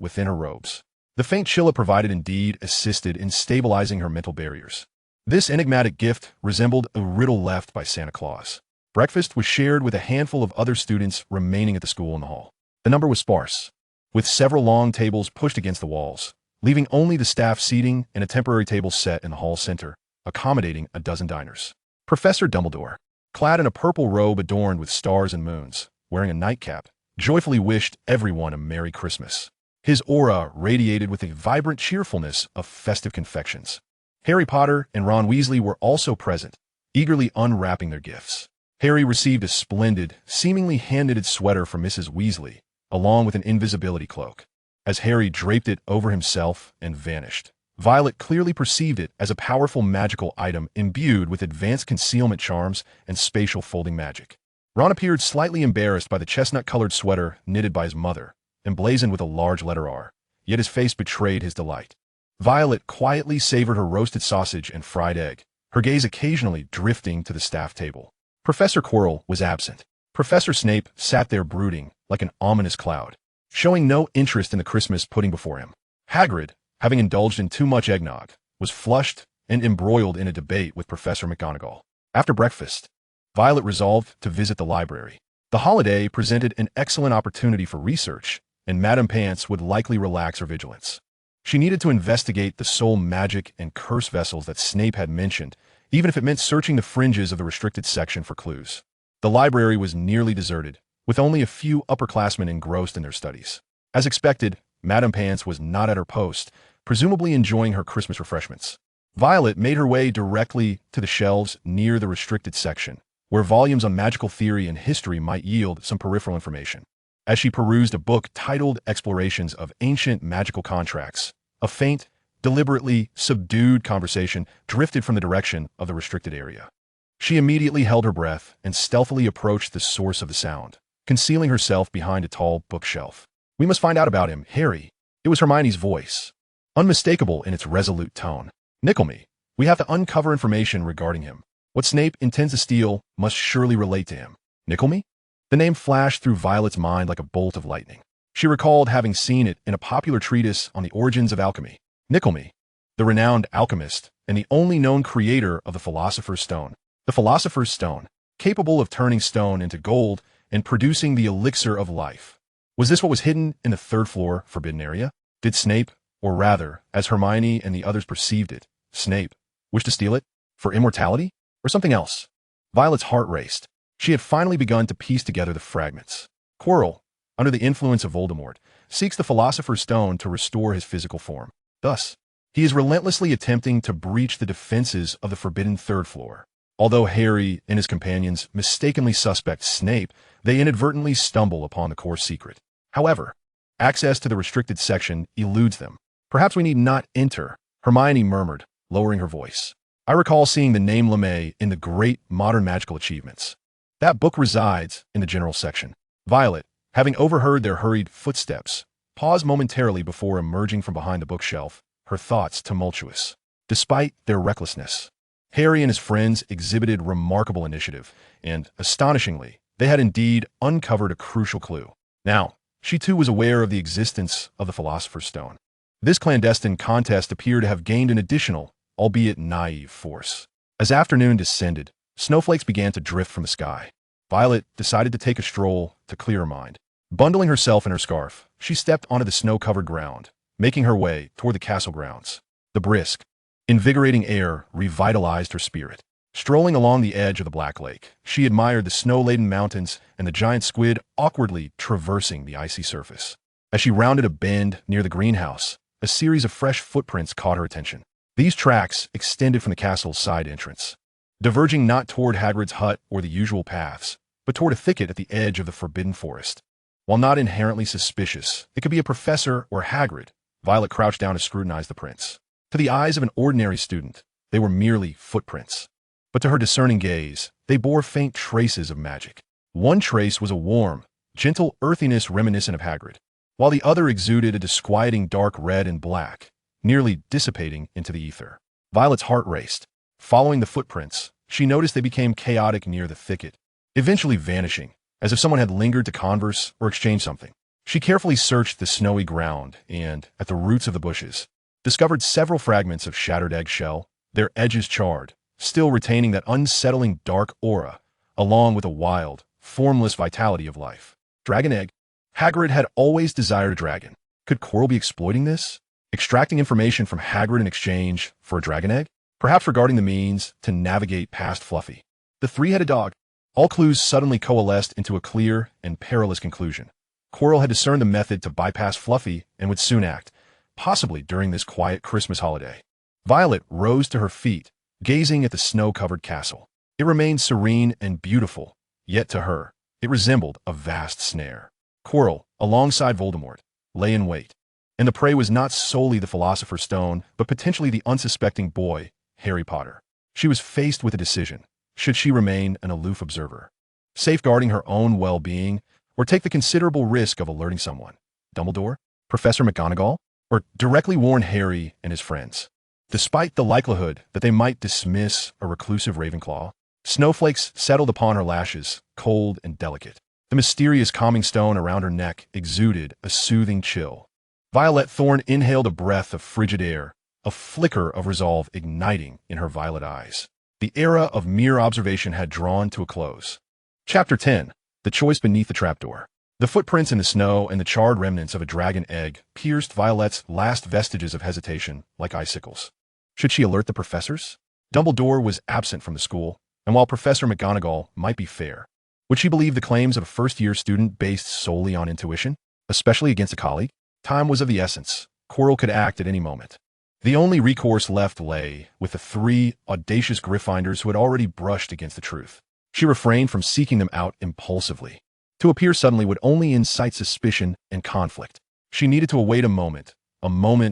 within her robes. The faint chill it provided indeed assisted in stabilizing her mental barriers. This enigmatic gift resembled a riddle left by Santa Claus. Breakfast was shared with a handful of other students remaining at the school in the hall. The number was sparse, with several long tables pushed against the walls, leaving only the staff seating and a temporary table set in the hall center, accommodating a dozen diners. Professor Dumbledore, clad in a purple robe adorned with stars and moons, wearing a nightcap, joyfully wished everyone a Merry Christmas. His aura radiated with a vibrant cheerfulness of festive confections. Harry Potter and Ron Weasley were also present, eagerly unwrapping their gifts. Harry received a splendid, seemingly hand-knitted sweater from Mrs. Weasley, along with an invisibility cloak. As Harry draped it over himself and vanished, Violet clearly perceived it as a powerful magical item imbued with advanced concealment charms and spatial folding magic. Ron appeared slightly embarrassed by the chestnut-colored sweater knitted by his mother, emblazoned with a large letter R, yet his face betrayed his delight. Violet quietly savored her roasted sausage and fried egg, her gaze occasionally drifting to the staff table. Professor Quirrell was absent. Professor Snape sat there brooding like an ominous cloud, showing no interest in the Christmas pudding before him. Hagrid, having indulged in too much eggnog, was flushed and embroiled in a debate with Professor McGonagall. After breakfast, Violet resolved to visit the library. The holiday presented an excellent opportunity for research, and Madame Pants would likely relax her vigilance. She needed to investigate the soul magic and curse vessels that Snape had mentioned, even if it meant searching the fringes of the restricted section for clues. The library was nearly deserted, with only a few upperclassmen engrossed in their studies. As expected, Madame Pants was not at her post, presumably enjoying her Christmas refreshments. Violet made her way directly to the shelves near the restricted section, where volumes on magical theory and history might yield some peripheral information. As she perused a book titled Explorations of Ancient Magical Contracts, a faint, deliberately subdued conversation drifted from the direction of the restricted area. She immediately held her breath and stealthily approached the source of the sound, concealing herself behind a tall bookshelf. "We must find out about him, Harry." It was Hermione's voice, unmistakable in its resolute tone. "Nickel me. We have to uncover information regarding him. What Snape intends to steal must surely relate to him." "Nickel me?" The name flashed through Violet's mind like a bolt of lightning. She recalled having seen it in a popular treatise on the origins of alchemy. Nickelme, the renowned alchemist and the only known creator of the Philosopher's Stone. The Philosopher's Stone, capable of turning stone into gold and producing the elixir of life. Was this what was hidden in the third-floor forbidden area? Did Snape, or rather, as Hermione and the others perceived it, Snape, wish to steal it? For immortality? Or something else? Violet's heart raced. She had finally begun to piece together the fragments. Quirrell, under the influence of Voldemort, seeks the Philosopher's Stone to restore his physical form. Thus, he is relentlessly attempting to breach the defenses of the forbidden third floor. Although Harry and his companions mistakenly suspect Snape, they inadvertently stumble upon the core secret. However, access to the restricted section eludes them. "Perhaps we need not enter," Hermione murmured, lowering her voice. "I recall seeing the name LeMay in the Great Modern Magical Achievements. That book resides in the general section." Violet, having overheard their hurried footsteps, paused momentarily before emerging from behind the bookshelf, her thoughts tumultuous. Despite their recklessness, Harry and his friends exhibited remarkable initiative, and, astonishingly, they had indeed uncovered a crucial clue. Now, she too was aware of the existence of the Philosopher's Stone. This clandestine contest appeared to have gained an additional, albeit naive, force. As afternoon descended, snowflakes began to drift from the sky. Violet decided to take a stroll to clear her mind. Bundling herself in her scarf, she stepped onto the snow-covered ground, making her way toward the castle grounds. The brisk, invigorating air revitalized her spirit. Strolling along the edge of the Black Lake, she admired the snow-laden mountains and the giant squid awkwardly traversing the icy surface. As she rounded a bend near the greenhouse, a series of fresh footprints caught her attention. These tracks extended from the castle's side entrance, diverging not toward Hagrid's hut or the usual paths, but toward a thicket at the edge of the forbidden forest. While not inherently suspicious, it could be a professor or Hagrid. Violet crouched down to scrutinize the prints. To the eyes of an ordinary student, they were merely footprints. But to her discerning gaze, they bore faint traces of magic. One trace was a warm, gentle earthiness reminiscent of Hagrid, while the other exuded a disquieting dark red and black, nearly dissipating into the ether. Violet's heart raced. Following the footprints, she noticed they became chaotic near the thicket, eventually vanishing, as if someone had lingered to converse or exchange something. She carefully searched the snowy ground and, at the roots of the bushes, discovered several fragments of shattered eggshell, their edges charred, still retaining that unsettling dark aura, along with a wild, formless vitality of life. Dragon egg. Hagrid had always desired a dragon. Could Quirrell be exploiting this? Extracting information from Hagrid in exchange for a dragon egg? Perhaps regarding the means to navigate past Fluffy. The three-headed dog. All clues suddenly coalesced into a clear and perilous conclusion. Quirrell had discerned the method to bypass Fluffy and would soon act, possibly during this quiet Christmas holiday. Violet rose to her feet, gazing at the snow-covered castle. It remained serene and beautiful, yet to her, it resembled a vast snare. Quirrell, alongside Voldemort, lay in wait, and the prey was not solely the Philosopher's Stone, but potentially the unsuspecting boy, Harry Potter. She was faced with a decision. Should she remain an aloof observer, safeguarding her own well-being, or take the considerable risk of alerting someone? Dumbledore? Professor McGonagall? Or directly warn Harry and his friends? Despite the likelihood that they might dismiss a reclusive Ravenclaw, snowflakes settled upon her lashes, cold and delicate. The mysterious calming stone around her neck exuded a soothing chill. Violet Thorne inhaled a breath of frigid air, a flicker of resolve igniting in her violet eyes. The era of mere observation had drawn to a close. Chapter 10. The Choice Beneath the Trapdoor. The footprints in the snow and the charred remnants of a dragon egg pierced Violet's last vestiges of hesitation like icicles. Should she alert the professors? Dumbledore was absent from the school, and while Professor McGonagall might be fair, would she believe the claims of a first-year student based solely on intuition, especially against a colleague? Time was of the essence. Quirrell could act at any moment. The only recourse left lay with the three audacious Gryffindors who had already brushed against the truth. She refrained from seeking them out impulsively. To appear suddenly would only incite suspicion and conflict. She needed to await a moment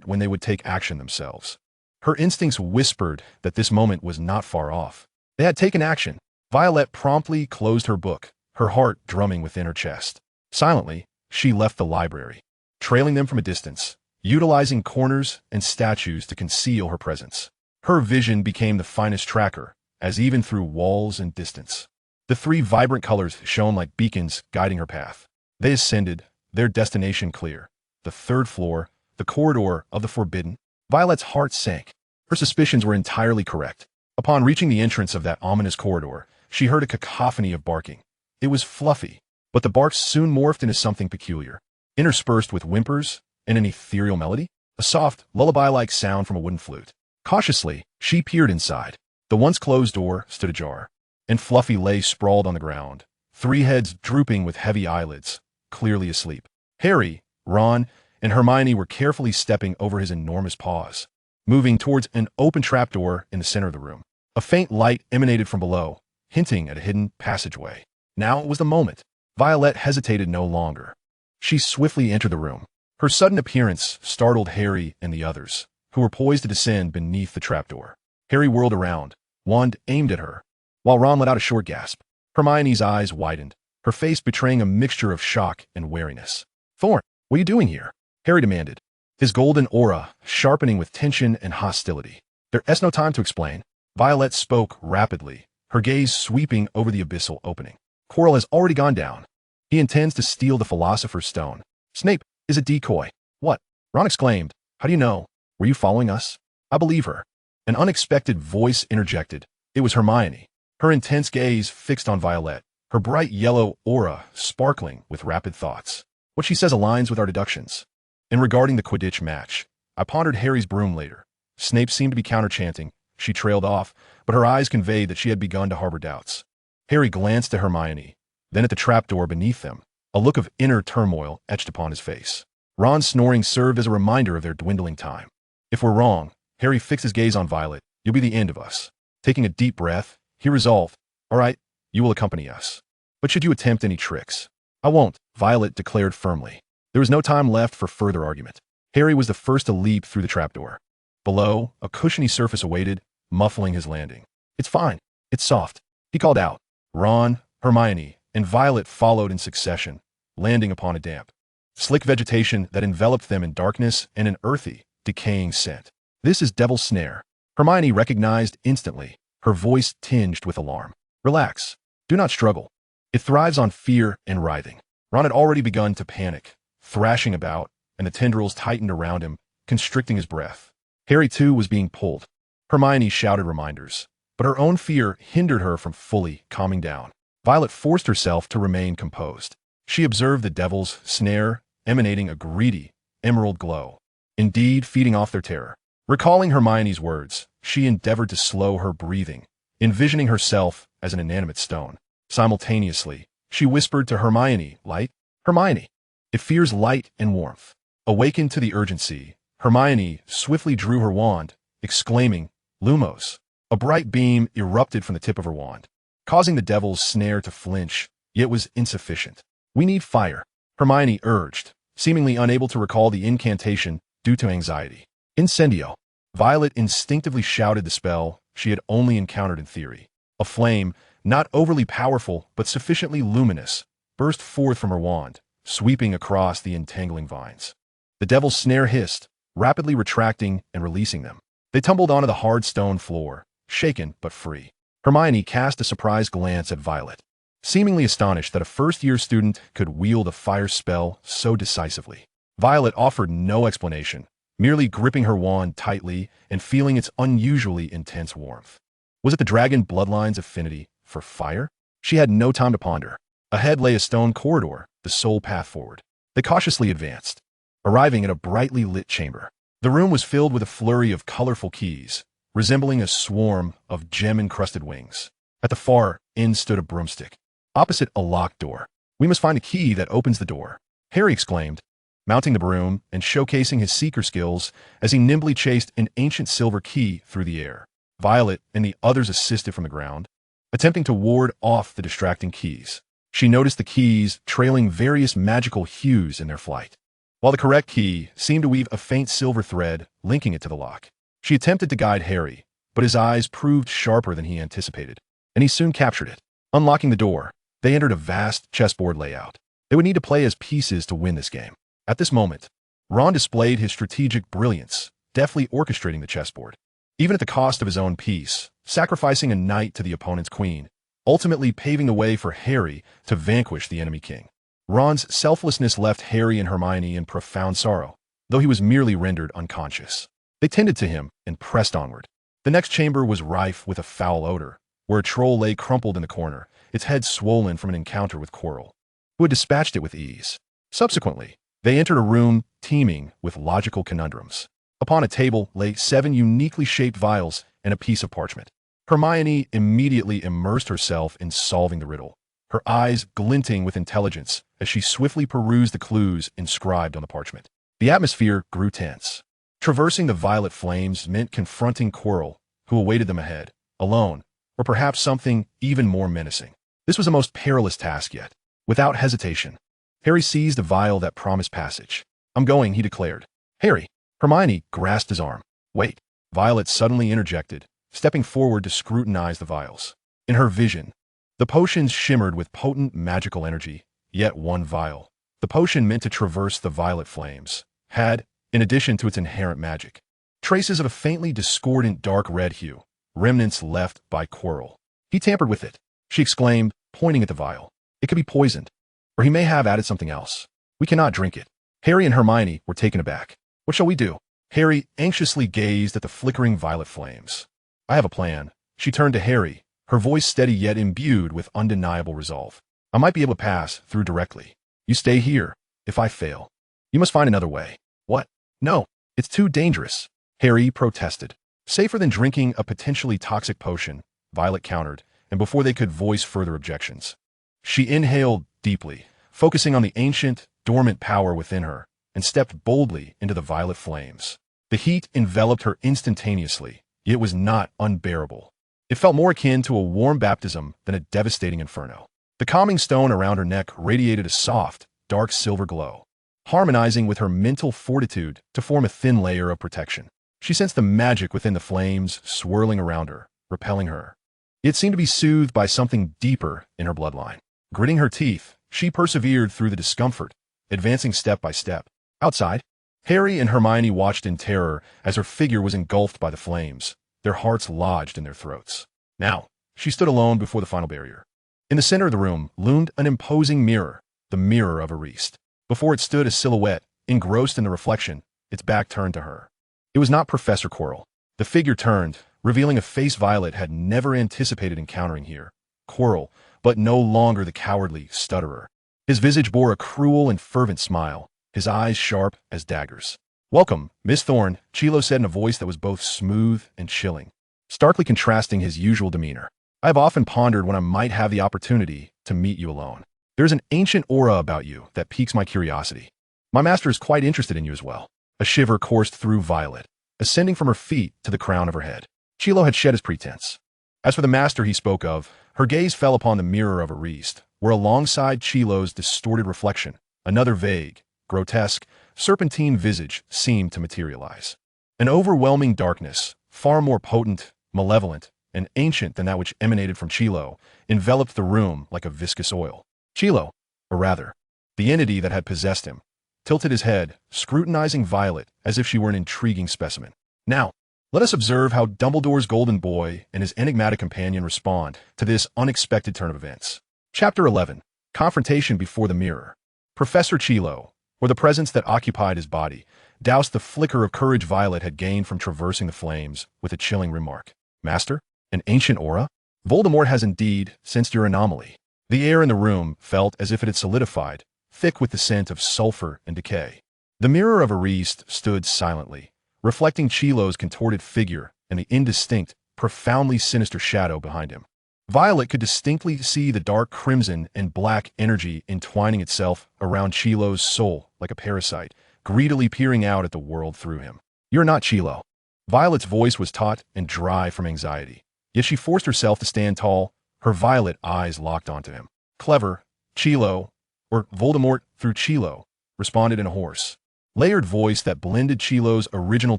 when they would take action themselves. Her instincts whispered that this moment was not far off. They had taken action. Violet promptly closed her book, her heart drumming within her chest. Silently, she left the library, trailing them from a distance, utilizing corners and statues to conceal her presence. Her vision became the finest tracker, as even through walls and distance, the three vibrant colors shone like beacons guiding her path. They ascended, their destination clear. The third floor, the corridor of the forbidden. Violet's heart sank. Her suspicions were entirely correct. Upon reaching the entrance of that ominous corridor, she heard a cacophony of barking. It was Fluffy, but the barks soon morphed into something peculiar, interspersed with whimpers and an ethereal melody, a soft, lullaby-like sound from a wooden flute. Cautiously, she peered inside. The once closed door stood ajar, and Fluffy lay sprawled on the ground, three heads drooping with heavy eyelids, clearly asleep. Harry, Ron, and Hermione were carefully stepping over his enormous paws, moving towards an open trapdoor in the center of the room. A faint light emanated from below, hinting at a hidden passageway. Now it was the moment. Violet hesitated no longer. She swiftly entered the room. Her sudden appearance startled Harry and the others, who were poised to descend beneath the trapdoor. Harry whirled around, wand aimed at her, while Ron let out a short gasp. Hermione's eyes widened, her face betraying a mixture of shock and wariness. "Thorne, what are you doing here?" Harry demanded, his golden aura sharpening with tension and hostility. "There's no time to explain." Violet spoke rapidly, her gaze sweeping over the abyssal opening. "Quirrell has already gone down. He intends to steal the Philosopher's Stone. Snape is a decoy." "What?" Ron exclaimed, How do you know? Were you following us? I believe her. An unexpected voice interjected. It was Hermione. Her intense gaze fixed on Violet, her bright yellow aura sparkling with rapid thoughts. What she says aligns with our deductions. And regarding the Quidditch match, I pondered Harry's broom later. Snape seemed to be counter-chanting. She trailed off, but her eyes conveyed that she had begun to harbor doubts. Harry glanced at Hermione, then at the trapdoor beneath them. A look of inner turmoil etched upon his face. Ron's snoring served as a reminder of their dwindling time. If we're wrong, Harry fixed his gaze on Violet, you'll be the end of us. Taking a deep breath, he resolved, all right, you will accompany us. But should you attempt any tricks? I won't, Violet declared firmly. There was no time left for further argument. Harry was the first to leap through the trapdoor. Below, a cushiony surface awaited, muffling his landing. It's fine. It's soft. He called out. Ron, Hermione, and Violet followed in succession, landing upon a damp, slick vegetation that enveloped them in darkness and an earthy, decaying scent. This is Devil's Snare. Hermione recognized instantly, her voice tinged with alarm. Relax. Do not struggle. It thrives on fear and writhing. Ron had already begun to panic, thrashing about, and the tendrils tightened around him, constricting his breath. Harry, too, was being pulled. Hermione shouted reminders, but her own fear hindered her from fully calming down. Violet forced herself to remain composed. She observed the Devil's Snare emanating a greedy, emerald glow, indeed feeding off their terror. Recalling Hermione's words, she endeavored to slow her breathing, envisioning herself as an inanimate stone. Simultaneously, she whispered to Hermione, light? Hermione, it fears light and warmth. Awakened to the urgency, Hermione swiftly drew her wand, exclaiming, Lumos. A bright beam erupted from the tip of her wand, causing the Devil's Snare to flinch, yet was insufficient. We need fire, Hermione urged, seemingly unable to recall the incantation due to anxiety. Incendio. Violet instinctively shouted the spell she had only encountered in theory. A flame, not overly powerful but sufficiently luminous, burst forth from her wand, sweeping across the entangling vines. The Devil's Snare hissed, rapidly retracting and releasing them. They tumbled onto the hard stone floor, shaken but free. Hermione cast a surprised glance at Violet, seemingly astonished that a first-year student could wield a fire spell so decisively. Violet offered no explanation, merely gripping her wand tightly and feeling its unusually intense warmth. Was it the dragon bloodline's affinity for fire? She had no time to ponder. Ahead lay a stone corridor, the sole path forward. They cautiously advanced, arriving at a brightly lit chamber. The room was filled with a flurry of colorful keys, resembling a swarm of gem-encrusted wings. At the far end stood a broomstick, opposite a locked door. We must find a key that opens the door, Harry exclaimed, mounting the broom and showcasing his seeker skills as he nimbly chased an ancient silver key through the air. Violet and the others assisted from the ground, attempting to ward off the distracting keys. She noticed the keys trailing various magical hues in their flight, while the correct key seemed to weave a faint silver thread linking it to the lock. She attempted to guide Harry, but his eyes proved sharper than he anticipated, and he soon captured it. Unlocking the door, they entered a vast chessboard layout. They would need to play as pieces to win this game. At this moment, Ron displayed his strategic brilliance, deftly orchestrating the chessboard, even at the cost of his own piece, sacrificing a knight to the opponent's queen, ultimately paving the way for Harry to vanquish the enemy king. Ron's selflessness left Harry and Hermione in profound sorrow, though he was merely rendered unconscious. They tended to him and pressed onward. The next chamber was rife with a foul odor, where a troll lay crumpled in the corner, its head swollen from an encounter with Quirrell, who had dispatched it with ease. Subsequently, they entered a room teeming with logical conundrums. Upon a table lay 7 uniquely shaped vials and a piece of parchment. Hermione immediately immersed herself in solving the riddle, her eyes glinting with intelligence as she swiftly perused the clues inscribed on the parchment. The atmosphere grew tense. Traversing the violet flames meant confronting Quirrell, who awaited them ahead, alone, or perhaps something even more menacing. This was the most perilous task yet. Without hesitation, Harry seized a vial that promised passage. I'm going, he declared. Harry! Hermione grasped his arm. Wait. Violet suddenly interjected, stepping forward to scrutinize the vials. In her vision, the potions shimmered with potent magical energy, yet one vial, the potion meant to traverse the violet flames, had, in addition to its inherent magic, traces of a faintly discordant dark red hue, remnants left by Quirrell. He tampered with it, she exclaimed, pointing at the vial. It could be poisoned, or he may have added something else. We cannot drink it. Harry and Hermione were taken aback. What shall we do? Harry anxiously gazed at the flickering violet flames. I have a plan. She turned to Harry, her voice steady yet imbued with undeniable resolve. I might be able to pass through directly. You stay here. If I fail, you must find another way. What? No, it's too dangerous, Harry protested. Safer than drinking a potentially toxic potion, Violet countered, and before they could voice further objections. She inhaled deeply, focusing on the ancient, dormant power within her, and stepped boldly into the violet flames. The heat enveloped her instantaneously, yet it was not unbearable. It felt more akin to a warm baptism than a devastating inferno. The calming stone around her neck radiated a soft, dark silver glow, harmonizing with her mental fortitude to form a thin layer of protection. She sensed the magic within the flames swirling around her, repelling her. It seemed to be soothed by something deeper in her bloodline. Gritting her teeth, she persevered through the discomfort, advancing step by step. Outside, Harry and Hermione watched in terror as her figure was engulfed by the flames, their hearts lodged in their throats. Now, she stood alone before the final barrier. In the center of the room loomed an imposing mirror, the mirror of Ariste. Before it stood a silhouette, engrossed in the reflection, its back turned to her. It was not Professor Quirrell. The figure turned, revealing a face Violet had never anticipated encountering here. Quirrell, but no longer the cowardly stutterer. His visage bore a cruel and fervent smile, his eyes sharp as daggers. "Welcome, Miss Thorne," Chilo said in a voice that was both smooth and chilling, starkly contrasting his usual demeanor. "I have often pondered when I might have the opportunity to meet you alone. There's an ancient aura about you that piques my curiosity. My master is quite interested in you as well." A shiver coursed through Violet, ascending from her feet to the crown of her head. Chilo had shed his pretense. As for the master he spoke of, her gaze fell upon the mirror of Ariste, where alongside Chilo's distorted reflection, another vague, grotesque, serpentine visage seemed to materialize. An overwhelming darkness, far more potent, malevolent, and ancient than that which emanated from Chilo, enveloped the room like a viscous oil. Chilo, or rather, the entity that had possessed him, tilted his head, scrutinizing Violet as if she were an intriguing specimen. Now, let us observe how Dumbledore's golden boy and his enigmatic companion respond to this unexpected turn of events. Chapter 11. Confrontation before the mirror. Professor Chilo, or the presence that occupied his body, doused the flicker of courage Violet had gained from traversing the flames with a chilling remark. "Master, an ancient aura? Voldemort has indeed sensed your anomaly." The air in the room felt as if it had solidified, thick with the scent of sulfur and decay. The mirror of Ariste stood silently, reflecting Chilo's contorted figure and the indistinct, profoundly sinister shadow behind him. Violet could distinctly see the dark crimson and black energy entwining itself around Chilo's soul like a parasite, greedily peering out at the world through him. "You're not Chilo." Violet's voice was taut and dry from anxiety, yet she forced herself to stand tall, her violet eyes locked onto him. "Clever, Chilo, or Voldemort through Chilo," responded in a hoarse, layered voice that blended Chilo's original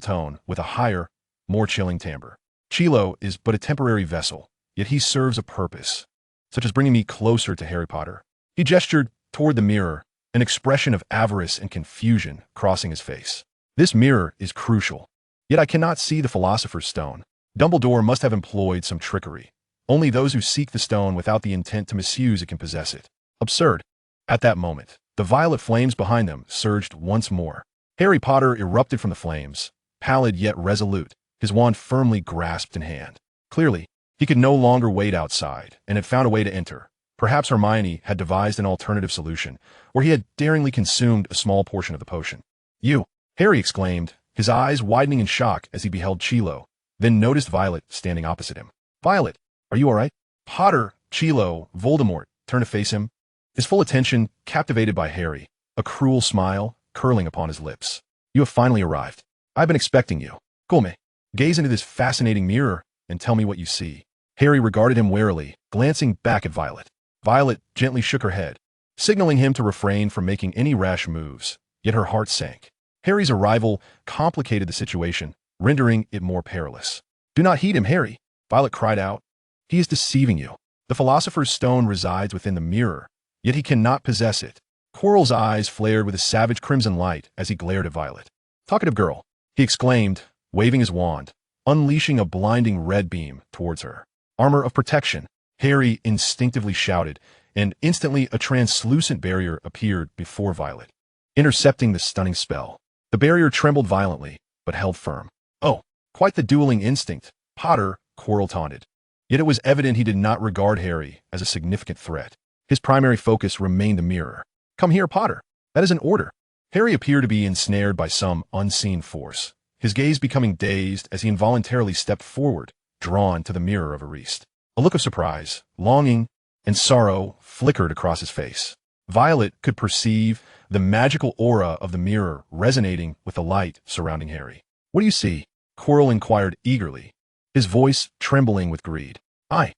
tone with a higher, more chilling timbre. "Chilo is but a temporary vessel, yet he serves a purpose, such as bringing me closer to Harry Potter." He gestured toward the mirror, an expression of avarice and confusion crossing his face. "This mirror is crucial, yet I cannot see the Philosopher's Stone. Dumbledore must have employed some trickery. Only those who seek the stone without the intent to misuse it can possess it." Absurd. At that moment, the violet flames behind them surged once more. Harry Potter erupted from the flames, pallid yet resolute, his wand firmly grasped in hand. Clearly, he could no longer wait outside and had found a way to enter. Perhaps Hermione had devised an alternative solution, or he had daringly consumed a small portion of the potion. "You!" Harry exclaimed, his eyes widening in shock as he beheld Chilo, then noticed Violet standing opposite him. "Violet, are you all right?" Potter, Chilo, Voldemort turned to face him, his full attention captivated by Harry, a cruel smile curling upon his lips. "You have finally arrived. I've been expecting you. Come, gaze into this fascinating mirror and tell me what you see." Harry regarded him warily, glancing back at Violet. Violet gently shook her head, signaling him to refrain from making any rash moves, yet her heart sank. Harry's arrival complicated the situation, rendering it more perilous. "Do not heed him, Harry," Violet cried out. "He is deceiving you. The Philosopher's Stone resides within the mirror, yet he cannot possess it." Quirrell's eyes flared with a savage crimson light as he glared at Violet. "Talkative girl," he exclaimed, waving his wand, unleashing a blinding red beam towards her. "Armor of protection," Harry instinctively shouted, and instantly a translucent barrier appeared before Violet, intercepting the stunning spell. The barrier trembled violently, but held firm. Oh, quite the dueling instinct, Potter, Quirrell taunted. Yet it was evident he did not regard Harry as a significant threat. His primary focus remained the mirror. Come here, Potter. That is an order. Harry appeared to be ensnared by some unseen force, his gaze becoming dazed as he involuntarily stepped forward, drawn to the mirror of Ariste. A look of surprise, longing, and sorrow flickered across his face. Violet could perceive the magical aura of the mirror resonating with the light surrounding Harry. What do you see? Quirrell inquired eagerly, his voice trembling with greed. I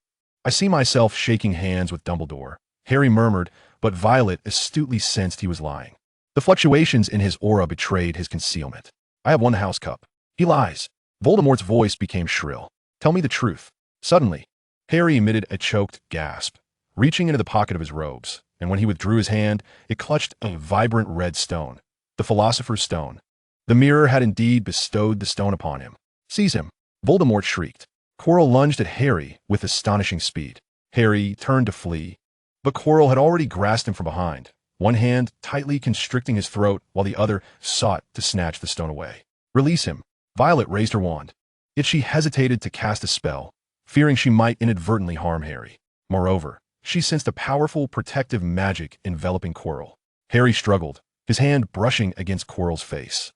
see myself shaking hands with Dumbledore, Harry murmured, but Violet astutely sensed he was lying. The fluctuations in his aura betrayed his concealment. I have won the house cup. He lies. Voldemort's voice became shrill. Tell me the truth. Suddenly, Harry emitted a choked gasp, reaching into the pocket of his robes, and when he withdrew his hand, it clutched a vibrant red stone, the Philosopher's Stone. The mirror had indeed bestowed the stone upon him. Seize him! Voldemort shrieked. Quirrell lunged at Harry with astonishing speed. Harry turned to flee, but Quirrell had already grasped him from behind, one hand tightly constricting his throat while the other sought to snatch the stone away. Release him! Violet raised her wand. Yet she hesitated to cast a spell, fearing she might inadvertently harm Harry. Moreover, she sensed a powerful protective magic enveloping Quirrell. Harry struggled, his hand brushing against Quirrell's face.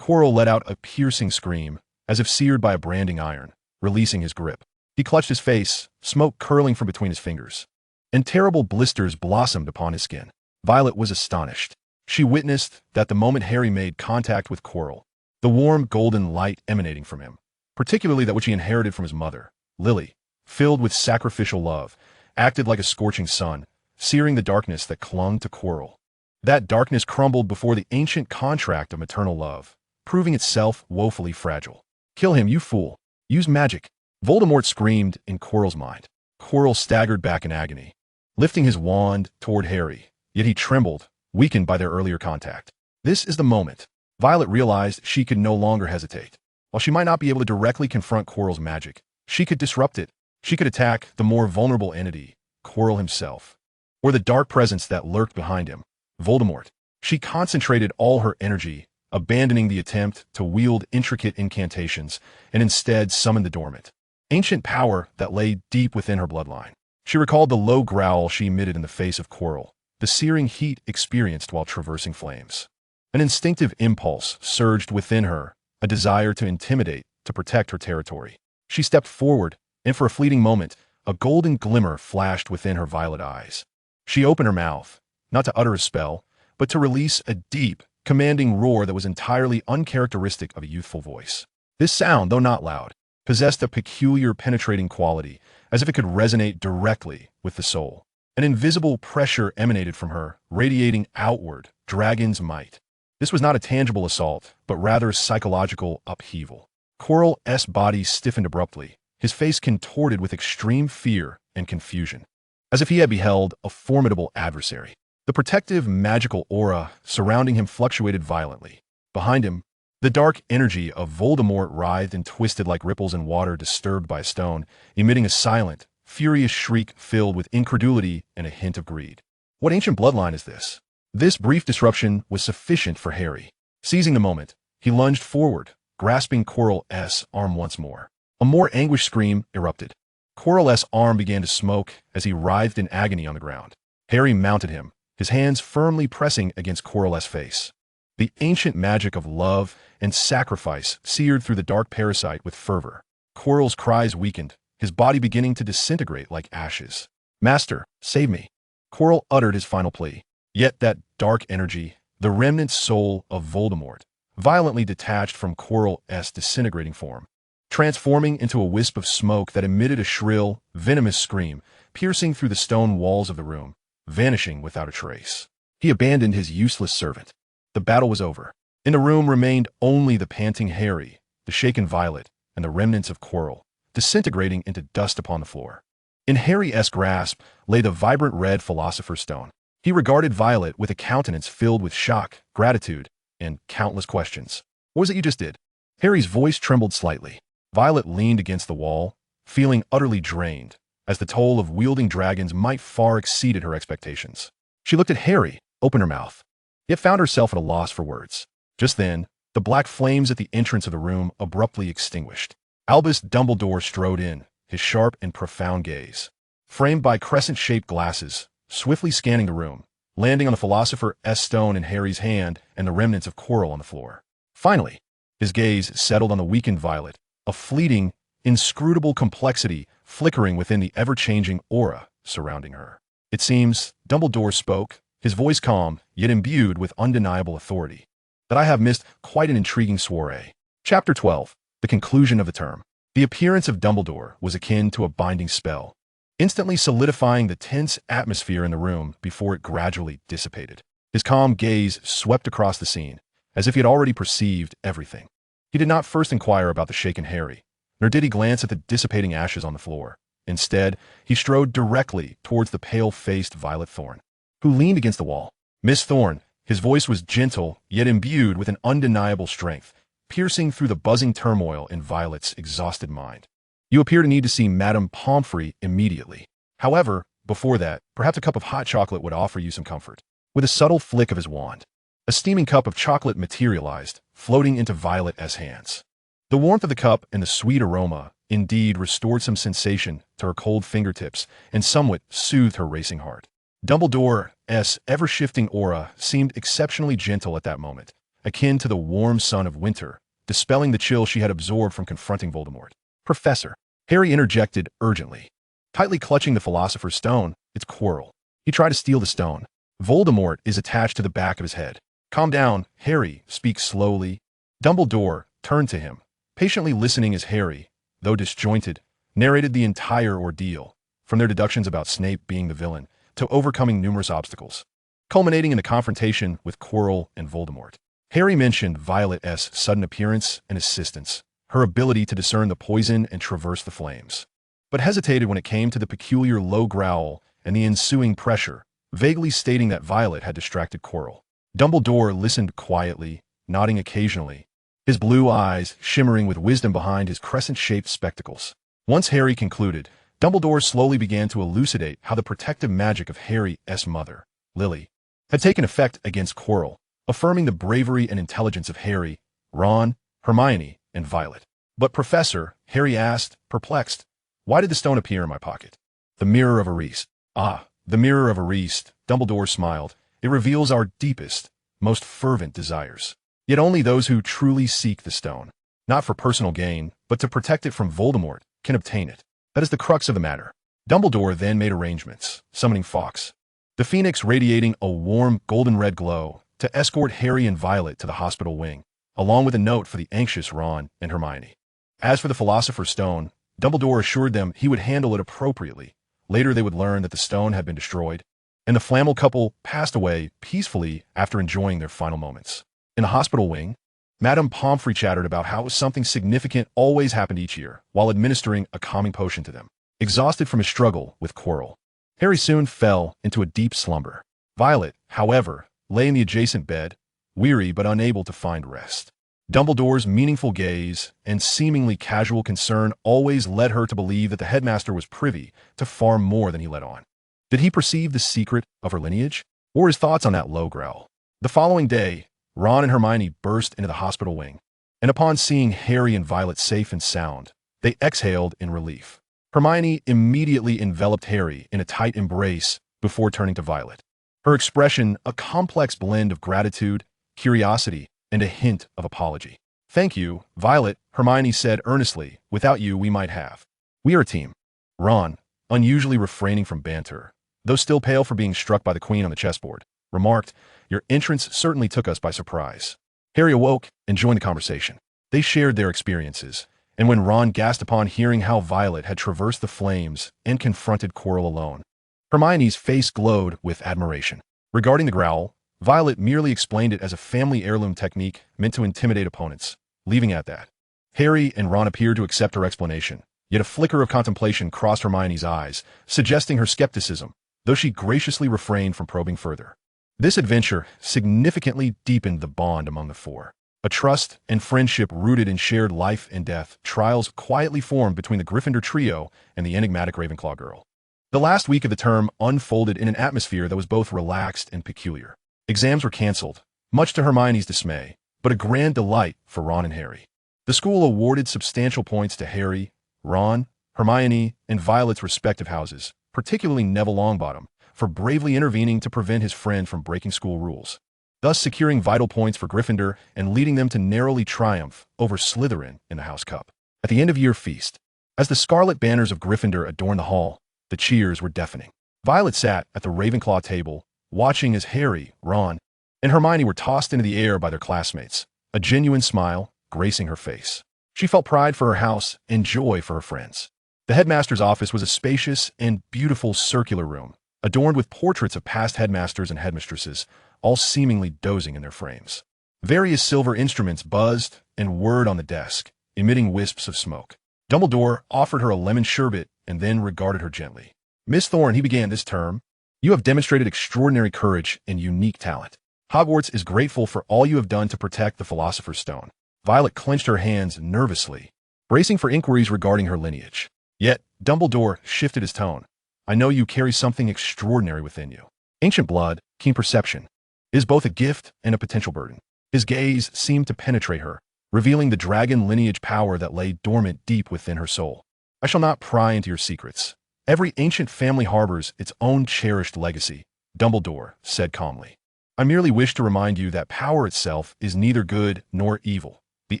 Quirrell let out a piercing scream, as if seared by a branding iron, releasing his grip. He clutched his face, smoke curling from between his fingers, and terrible blisters blossomed upon his skin. Violet was astonished. She witnessed that the moment Harry made contact with Quirrell, the warm golden light emanating from him, particularly that which he inherited from his mother, Lily, filled with sacrificial love, acted like a scorching sun, searing the darkness that clung to Quirrell. That darkness crumbled before the ancient contract of maternal love, proving itself woefully fragile. Kill him, you fool! Use magic! Voldemort screamed in Quirrell's mind. Quirrell staggered back in agony, lifting his wand toward Harry, yet he trembled, weakened by their earlier contact. This is the moment. Violet realized she could no longer hesitate. While she might not be able to directly confront Quirrell's magic, she could disrupt it. She could attack the more vulnerable entity, Quirrell himself, or the dark presence that lurked behind him, Voldemort. She concentrated all her energy, abandoning the attempt to wield intricate incantations, and instead summoned the dormant, ancient power that lay deep within her bloodline. She recalled the low growl she emitted in the face of Quirrell, the searing heat experienced while traversing flames. An instinctive impulse surged within her, a desire to intimidate, to protect her territory. She stepped forward, and for a fleeting moment, a golden glimmer flashed within her violet eyes. She opened her mouth, not to utter a spell, but to release a deep, commanding roar that was entirely uncharacteristic of a youthful voice. This sound, though not loud, possessed a peculiar penetrating quality, as if it could resonate directly with the soul. An invisible pressure emanated from her, radiating outward, dragon's might. This was not a tangible assault, but rather a psychological upheaval. Quirrell's body stiffened abruptly, his face contorted with extreme fear and confusion, as if he had beheld a formidable adversary. The protective magical aura surrounding him fluctuated violently. Behind him, the dark energy of Voldemort writhed and twisted like ripples in water disturbed by a stone, emitting a silent, furious shriek filled with incredulity and a hint of greed. What ancient bloodline is this? This brief disruption was sufficient for Harry. Seizing the moment, he lunged forward, grasping Quirrell's arm once more. A more anguished scream erupted. Quirrell's arm began to smoke as he writhed in agony on the ground. Harry mounted him, his hands firmly pressing against Quirrell's face. The ancient magic of love and sacrifice seared through the dark parasite with fervor. Quirrell's cries weakened, his body beginning to disintegrate like ashes. Master, save me! Quirrell uttered his final plea. Yet that dark energy, the remnant soul of Voldemort, violently detached from Quirrell's disintegrating form, transforming into a wisp of smoke that emitted a shrill, venomous scream, piercing through the stone walls of the room, vanishing without a trace. He abandoned his useless servant. The battle was over. In the room remained only the panting Harry, the shaken Violet, and the remnants of Quirrell, disintegrating into dust upon the floor. In Harry's grasp lay the vibrant red Philosopher's Stone. He regarded Violet with a countenance filled with shock, gratitude, and countless questions. What was it you just did? Harry's voice trembled slightly. Violet leaned against the wall, feeling utterly drained, as the toll of wielding dragons might far exceeded her expectations. She looked at Harry, opened her mouth, yet found herself at a loss for words. Just then, The black flames at the entrance of the room abruptly extinguished. Albus Dumbledore strode in, his sharp and profound gaze, framed by crescent-shaped glasses, swiftly scanning the room, landing on the Philosopher's Stone in Harry's hand and the remnants of Quirrell on the floor. Finally, his gaze settled on the weakened Violet, a fleeting, inscrutable complexity flickering within the ever-changing aura surrounding her. It seems, Dumbledore spoke, his voice calm, yet imbued with undeniable authority, that I have missed quite an intriguing soiree. Chapter 12. The conclusion of the term. The appearance of Dumbledore was akin to a binding spell, instantly solidifying the tense atmosphere in the room before it gradually dissipated. His calm gaze swept across the scene, as if he had already perceived everything. He did not first inquire about the shaken Harry, nor did he glance at the dissipating ashes on the floor. Instead, he strode directly towards the pale-faced Violet Thorne, who leaned against the wall. Miss Thorne, his voice was gentle, yet imbued with an undeniable strength, piercing through the buzzing turmoil in Violet's exhausted mind. You appear to need to see Madame Pomfrey immediately. However, before that, perhaps a cup of hot chocolate would offer you some comfort. With a subtle flick of his wand, a steaming cup of chocolate materialized, floating into Violet's hands. The warmth of the cup and the sweet aroma indeed restored some sensation to her cold fingertips and somewhat soothed her racing heart. Dumbledore's ever-shifting aura seemed exceptionally gentle at that moment, akin to the warm sun of winter, dispelling the chill she had absorbed from confronting Voldemort. Professor, Harry interjected urgently. Tightly clutching the Philosopher's Stone, it's Quirrell. He tried to steal the stone. Voldemort is attached to the back of his head. Calm down, Harry, speak slowly. Dumbledore turned to him, patiently listening as Harry, though disjointed, narrated the entire ordeal, from their deductions about Snape being the villain, to overcoming numerous obstacles, culminating in the confrontation with Quirrell and Voldemort. Harry mentioned Violet's sudden appearance and assistance, her ability to discern the poison and traverse the flames, but hesitated when it came to the peculiar low growl and the ensuing pressure, vaguely stating that Violet had distracted Quirrell. Dumbledore listened quietly, nodding occasionally, his blue eyes shimmering with wisdom behind his crescent-shaped spectacles. Once Harry concluded, Dumbledore slowly began to elucidate how the protective magic of Harry's mother, Lily, had taken effect against Quirrell, affirming the bravery and intelligence of Harry, Ron, Hermione, and Violet. But Professor, Harry asked, perplexed, why did the stone appear in my pocket? The Mirror of Ariste. Ah, the Mirror of Ariste, Dumbledore smiled. It reveals our deepest, most fervent desires. Yet only those who truly seek the stone, not for personal gain, but to protect it from Voldemort, can obtain it. That is the crux of the matter. Dumbledore then made arrangements, summoning Fawkes, the phoenix radiating a warm golden-red glow, to escort Harry and Violet to the hospital wing, along with a note for the anxious Ron and Hermione. As for the Philosopher's Stone, Dumbledore assured them he would handle it appropriately. Later they would learn that the stone had been destroyed, and the Flammel couple passed away peacefully after enjoying their final moments. In the hospital wing, Madame Pomfrey chattered about how something significant always happened each year, while administering a calming potion to them. Exhausted from his struggle with Quirrell, Harry soon fell into a deep slumber. Violet, however, lay in the adjacent bed, weary but unable to find rest. Dumbledore's meaningful gaze and seemingly casual concern always led her to believe that the headmaster was privy to far more than he let on. Did he perceive the secret of her lineage, or his thoughts on that low growl? The following day, Ron and Hermione burst into the hospital wing, and upon seeing Harry and Violet safe and sound, they exhaled in relief. Hermione immediately enveloped Harry in a tight embrace before turning to Violet, her expression a complex blend of gratitude, curiosity, and a hint of apology. Thank you, Violet, Hermione said earnestly. Without you, we might have. We are a team. Ron, unusually refraining from banter, though still pale for being struck by the queen on the chessboard, remarked, your entrance certainly took us by surprise. Harry awoke and joined the conversation. They shared their experiences, and when Ron gasped upon hearing how Violet had traversed the flames and confronted Quirrell alone, Hermione's face glowed with admiration. Regarding the growl, Violet merely explained it as a family heirloom technique meant to intimidate opponents, leaving it at that. Harry and Ron appeared to accept her explanation, yet a flicker of contemplation crossed Hermione's eyes, suggesting her skepticism, though she graciously refrained from probing further. This adventure significantly deepened the bond among the four. A trust and friendship rooted in shared life and death trials quietly formed between the Gryffindor trio and the enigmatic Ravenclaw girl. The last week of the term unfolded in an atmosphere that was both relaxed and peculiar. Exams were cancelled, much to Hermione's dismay, but a grand delight for Ron and Harry. The school awarded substantial points to Harry, Ron, Hermione, and Violet's respective houses, particularly Neville Longbottom, for bravely intervening to prevent his friend from breaking school rules, thus securing vital points for Gryffindor and leading them to narrowly triumph over Slytherin in the House Cup. At the end-of-year feast, as the scarlet banners of Gryffindor adorned the hall, the cheers were deafening. Violet sat at the Ravenclaw table, watching as Harry, Ron, and Hermione were tossed into the air by their classmates, a genuine smile gracing her face. She felt pride for her house and joy for her friends. The headmaster's office was a spacious and beautiful circular room, adorned with portraits of past headmasters and headmistresses, all seemingly dozing in their frames. Various silver instruments buzzed and whirred on the desk, emitting wisps of smoke. Dumbledore offered her a lemon sherbet and then regarded her gently. "Miss Thorne," he began this term, "you have demonstrated extraordinary courage and unique talent. Hogwarts is grateful for all you have done to protect the Philosopher's Stone." Violet clenched her hands nervously, bracing for inquiries regarding her lineage. Yet, Dumbledore shifted his tone. "I know you carry something extraordinary within you. Ancient blood, keen perception, is both a gift and a potential burden." His gaze seemed to penetrate her, revealing the dragon lineage power that lay dormant deep within her soul. "I shall not pry into your secrets. Every ancient family harbors its own cherished legacy," Dumbledore said calmly. "I merely wish to remind you that power itself is neither good nor evil. The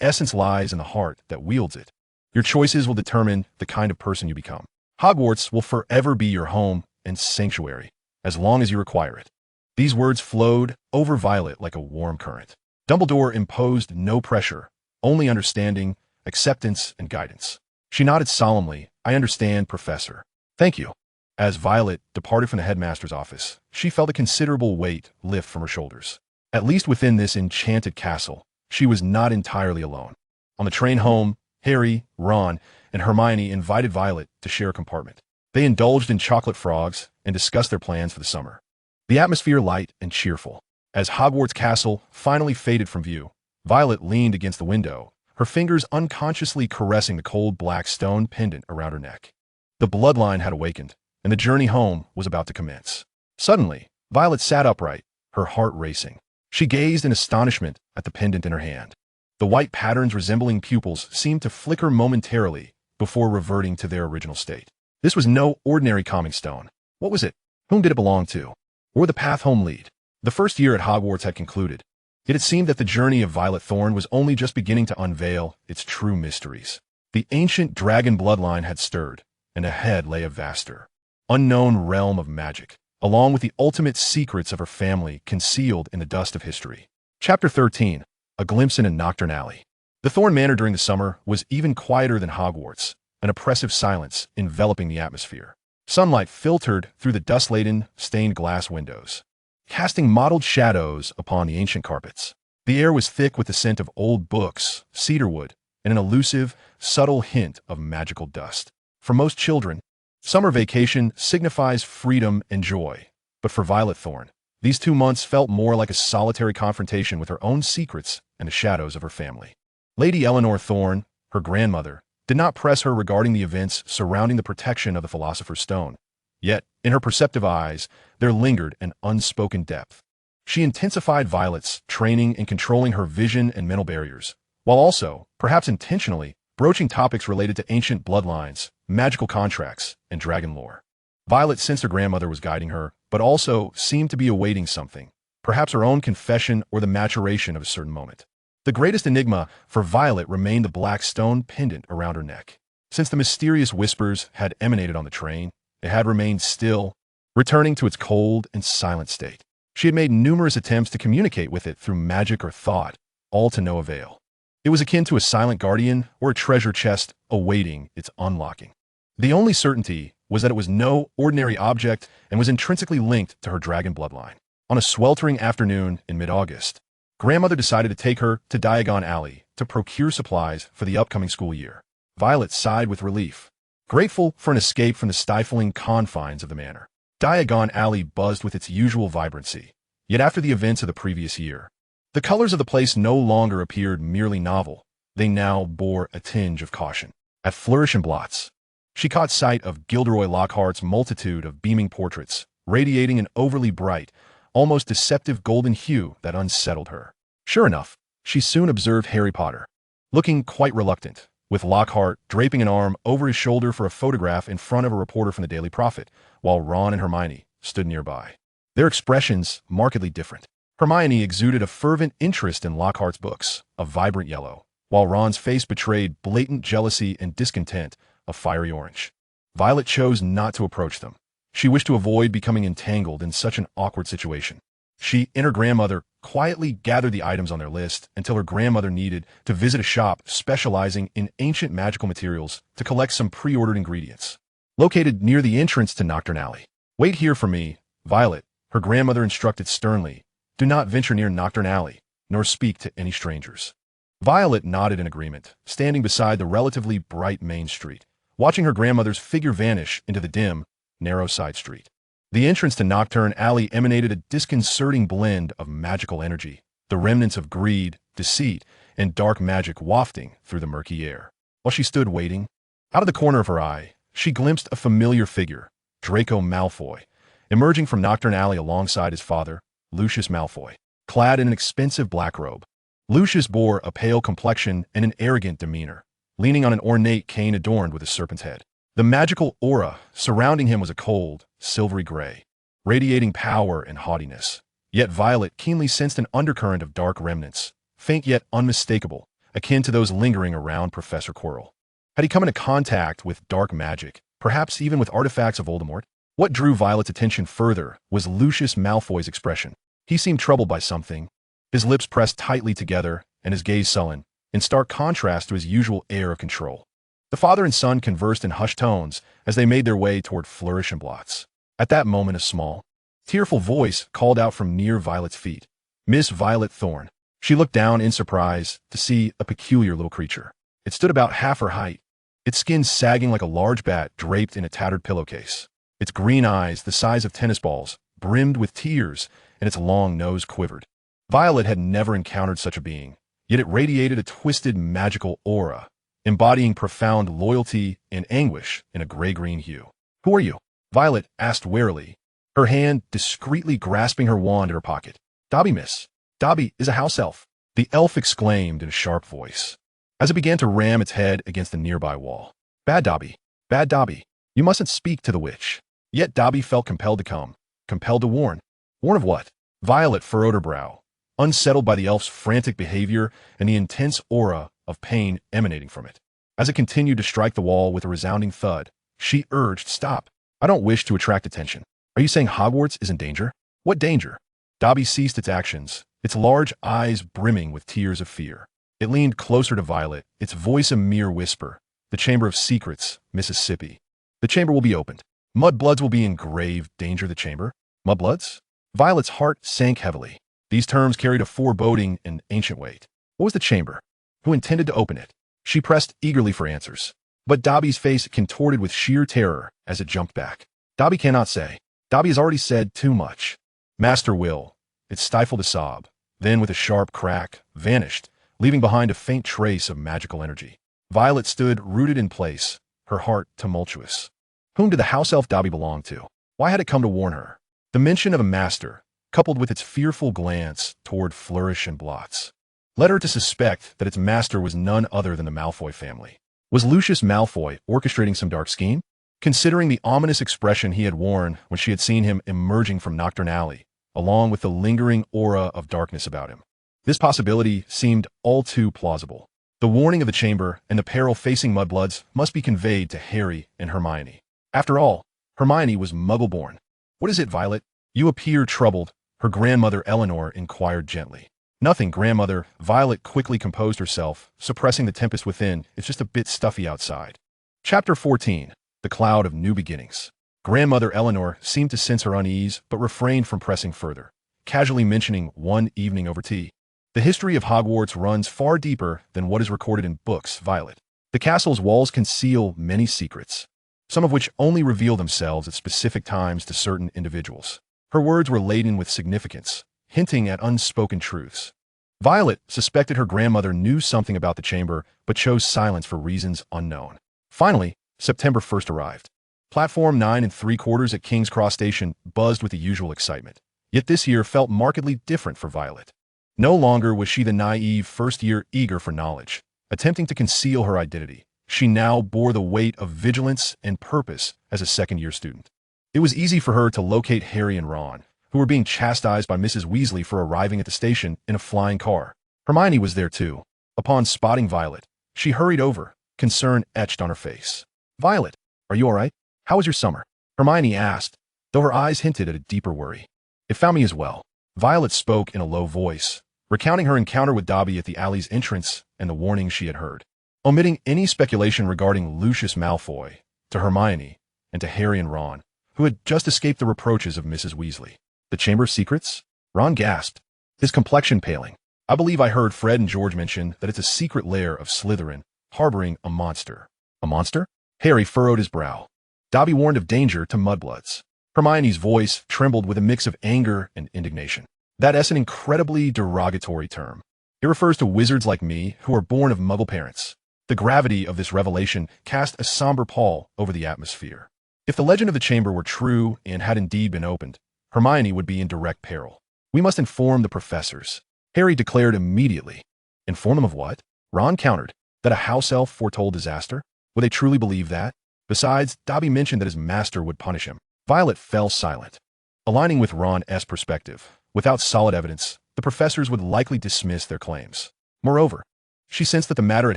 essence lies in the heart that wields it. Your choices will determine the kind of person you become. Hogwarts will forever be your home and sanctuary, as long as you require it." These words flowed over Violet like a warm current. Dumbledore imposed no pressure, only understanding, acceptance, and guidance. She nodded solemnly. "I understand, Professor. Thank you." As Violet departed from the headmaster's office, she felt a considerable weight lift from her shoulders. At least within this enchanted castle, she was not entirely alone. On the train home, Harry, Ron, and Hermione invited Violet to share a compartment. They indulged in chocolate frogs and discussed their plans for the summer. The atmosphere light and cheerful. As Hogwarts Castle finally faded from view, Violet leaned against the window, her fingers unconsciously caressing the cold black stone pendant around her neck. The bloodline had awakened, and the journey home was about to commence. Suddenly, Violet sat upright, her heart racing. She gazed in astonishment at the pendant in her hand. The white patterns resembling pupils seemed to flicker momentarily before reverting to their original state. This was no ordinary calming stone. What was it? Whom did it belong to? Where did the path home lead? The first year at Hogwarts had concluded, yet it seemed that the journey of Violet Thorne was only just beginning to unveil its true mysteries. The ancient dragon bloodline had stirred, and ahead lay a vaster, unknown realm of magic, along with the ultimate secrets of her family concealed in the dust of history. Chapter 13. A Glimpse in a Nocturne Alley. The Thorne Manor during the summer was even quieter than Hogwarts, an oppressive silence enveloping the atmosphere. Sunlight filtered through the dust-laden, stained glass windows, casting mottled shadows upon the ancient carpets. The air was thick with the scent of old books, cedarwood, and an elusive, subtle hint of magical dust. For most children, summer vacation signifies freedom and joy, but for Violet Thorne, these 2 months felt more like a solitary confrontation with her own secrets and the shadows of her family. Lady Eleanor Thorne, her grandmother, did not press her regarding the events surrounding the protection of the Philosopher's Stone. Yet, in her perceptive eyes, there lingered an unspoken depth. She intensified Violet's training in controlling her vision and mental barriers, while also, perhaps intentionally, broaching topics related to ancient bloodlines, magical contracts, and dragon lore. Violet sensed her grandmother was guiding her, but also seemed to be awaiting something, perhaps her own confession or the maturation of a certain moment. The greatest enigma for Violet remained the black stone pendant around her neck. Since the mysterious whispers had emanated on the train, it had remained still, returning to its cold and silent state. She had made numerous attempts to communicate with it through magic or thought, all to no avail. It was akin to a silent guardian or a treasure chest awaiting its unlocking. The only certainty was that it was no ordinary object and was intrinsically linked to her dragon bloodline. On a sweltering afternoon in mid-August, Grandmother decided to take her to Diagon Alley to procure supplies for the upcoming school year. Violet sighed with relief, grateful for an escape from the stifling confines of the manor. Diagon Alley buzzed with its usual vibrancy, yet after the events of the previous year, the colors of the place no longer appeared merely novel. They now bore a tinge of caution. At Flourish and Blots, she caught sight of Gilderoy Lockhart's multitude of beaming portraits, radiating an overly bright, almost deceptive golden hue that unsettled her. Sure enough, she soon observed Harry Potter, looking quite reluctant, with Lockhart draping an arm over his shoulder for a photograph in front of a reporter from the Daily Prophet, while Ron and Hermione stood nearby. Their expressions markedly different. Hermione exuded a fervent interest in Lockhart's books, a vibrant yellow, while Ron's face betrayed blatant jealousy and discontent, a fiery orange. Violet chose not to approach them. She wished to avoid becoming entangled in such an awkward situation. She and her grandmother quietly gathered the items on their list until her grandmother needed to visit a shop specializing in ancient magical materials to collect some pre-ordered ingredients. Located near the entrance to Nocturne Alley. "Wait here for me, Violet," her grandmother instructed sternly. "Do not venture near Nocturne Alley, nor speak to any strangers." Violet nodded in agreement, standing beside the relatively bright main street, watching her grandmother's figure vanish into the dim, narrow side street. The entrance to Nocturne Alley emanated a disconcerting blend of magical energy, the remnants of greed, deceit, and dark magic wafting through the murky air. While she stood waiting, out of the corner of her eye, she glimpsed a familiar figure, Draco Malfoy, emerging from Nocturne Alley alongside his father, Lucius Malfoy, clad in an expensive black robe. Lucius bore a pale complexion and an arrogant demeanor, leaning on an ornate cane adorned with a serpent's head. The magical aura surrounding him was a cold, silvery gray, radiating power and haughtiness. Yet Violet keenly sensed an undercurrent of dark remnants, faint yet unmistakable, akin to those lingering around Professor Quirrell. Had he come into contact with dark magic, perhaps even with artifacts of Voldemort? What drew Violet's attention further was Lucius Malfoy's expression. He seemed troubled by something, his lips pressed tightly together and his gaze sullen, in stark contrast to his usual air of control. The father and son conversed in hushed tones as they made their way toward Flourish and Blots. At that moment, a small, tearful voice called out from near Violet's feet. "Miss Violet Thorne." She looked down in surprise to see a peculiar little creature. It stood about half her height, its skin sagging like a large bat draped in a tattered pillowcase. Its green eyes, the size of tennis balls, brimmed with tears, and its long nose quivered. Violet had never encountered such a being, yet it radiated a twisted magical aura, embodying profound loyalty and anguish in a gray-green hue. "Who are you?" Violet asked warily, her hand discreetly grasping her wand in her pocket. "Dobby, miss. Dobby is a house elf," the elf exclaimed in a sharp voice, as it began to ram its head against a nearby wall. Bad Dobby. You mustn't speak to the witch." Yet Dobby felt compelled to come, compelled to warn. Warn of what? Violet furrowed her brow, unsettled by the elf's frantic behavior and the intense aura of pain emanating from it. As it continued to strike the wall with a resounding thud, she urged, "Stop. I don't wish to attract attention." "Are you saying Hogwarts is in danger?" "What danger?" Dobby ceased its actions, its large eyes brimming with tears of fear. It leaned closer to Violet, its voice a mere whisper. "The Chamber of Secrets, Mississippi. The chamber will be opened. Mudbloods will be in grave danger." "The chamber? Mudbloods?" Violet's heart sank heavily. These terms carried a foreboding and ancient weight. What was the chamber? Who intended to open it? She pressed eagerly for answers. But Dobby's face contorted with sheer terror as it jumped back. "Dobby cannot say. Dobby has already said too much." "Master will." It stifled a sob, then with a sharp crack, vanished, leaving behind a faint trace of magical energy. Violet stood rooted in place, her heart tumultuous. Whom did the house elf Dobby belong to? Why had it come to warn her? The mention of a master, coupled with its fearful glance toward Flourish and Blots, led her to suspect that its master was none other than the Malfoy family. Was Lucius Malfoy orchestrating some dark scheme? Considering the ominous expression he had worn when she had seen him emerging from Nocturne Alley, along with the lingering aura of darkness about him, this possibility seemed all too plausible. The warning of the chamber and the peril facing Mudbloods must be conveyed to Harry and Hermione. After all, Hermione was Muggle-born. "What is it, Violet? You appear troubled," her grandmother Eleanor inquired gently. "Nothing, grandmother." Violet quickly composed herself, suppressing the tempest within. "It's just a bit stuffy outside." Chapter 14. The Cloud of New Beginnings. Grandmother Eleanor seemed to sense her unease, but refrained from pressing further, casually mentioning one evening over tea. "The history of Hogwarts runs far deeper than what is recorded in books, Violet. The castle's walls conceal many secrets, some of which only reveal themselves at specific times to certain individuals." Her words were laden with significance, hinting at unspoken truths. Violet suspected her grandmother knew something about the chamber, but chose silence for reasons unknown. Finally, September 1st arrived. Platform 9 3/4 at King's Cross Station buzzed with the usual excitement. Yet this year felt markedly different for Violet. No longer was she the naive first-year eager for knowledge, attempting to conceal her identity. She now bore the weight of vigilance and purpose as a second-year student. It was easy for her to locate Harry and Ron, who were being chastised by Mrs. Weasley for arriving at the station in a flying car. Hermione was there too. Upon spotting Violet, she hurried over, concern etched on her face. "Violet, are you all right? How was your summer?" Hermione asked, though her eyes hinted at a deeper worry. "It found me as well." Violet spoke in a low voice, recounting her encounter with Dobby at the alley's entrance and the warnings she had heard, omitting any speculation regarding Lucius Malfoy, to Hermione and to Harry and Ron, who had just escaped the reproaches of Mrs. Weasley. "The Chamber of Secrets?" Ron gasped, his complexion paling. "I believe I heard Fred and George mention that it's a secret lair of Slytherin, harboring a monster." "A monster?" Harry furrowed his brow. "Dobby warned of danger to mudbloods." Hermione's voice trembled with a mix of anger and indignation. "That's an incredibly derogatory term. It refers to wizards like me who are born of Muggle parents." The gravity of this revelation cast a somber pall over the atmosphere. If the legend of the chamber were true and had indeed been opened, Hermione would be in direct peril. "We must inform the professors," Harry declared immediately. "Inform them of what?" Ron countered. "That a house elf foretold disaster? Would they truly believe that? Besides, Dobby mentioned that his master would punish him." Violet fell silent. Aligning with Ron's perspective, without solid evidence, the professors would likely dismiss their claims. Moreover, she sensed that the matter at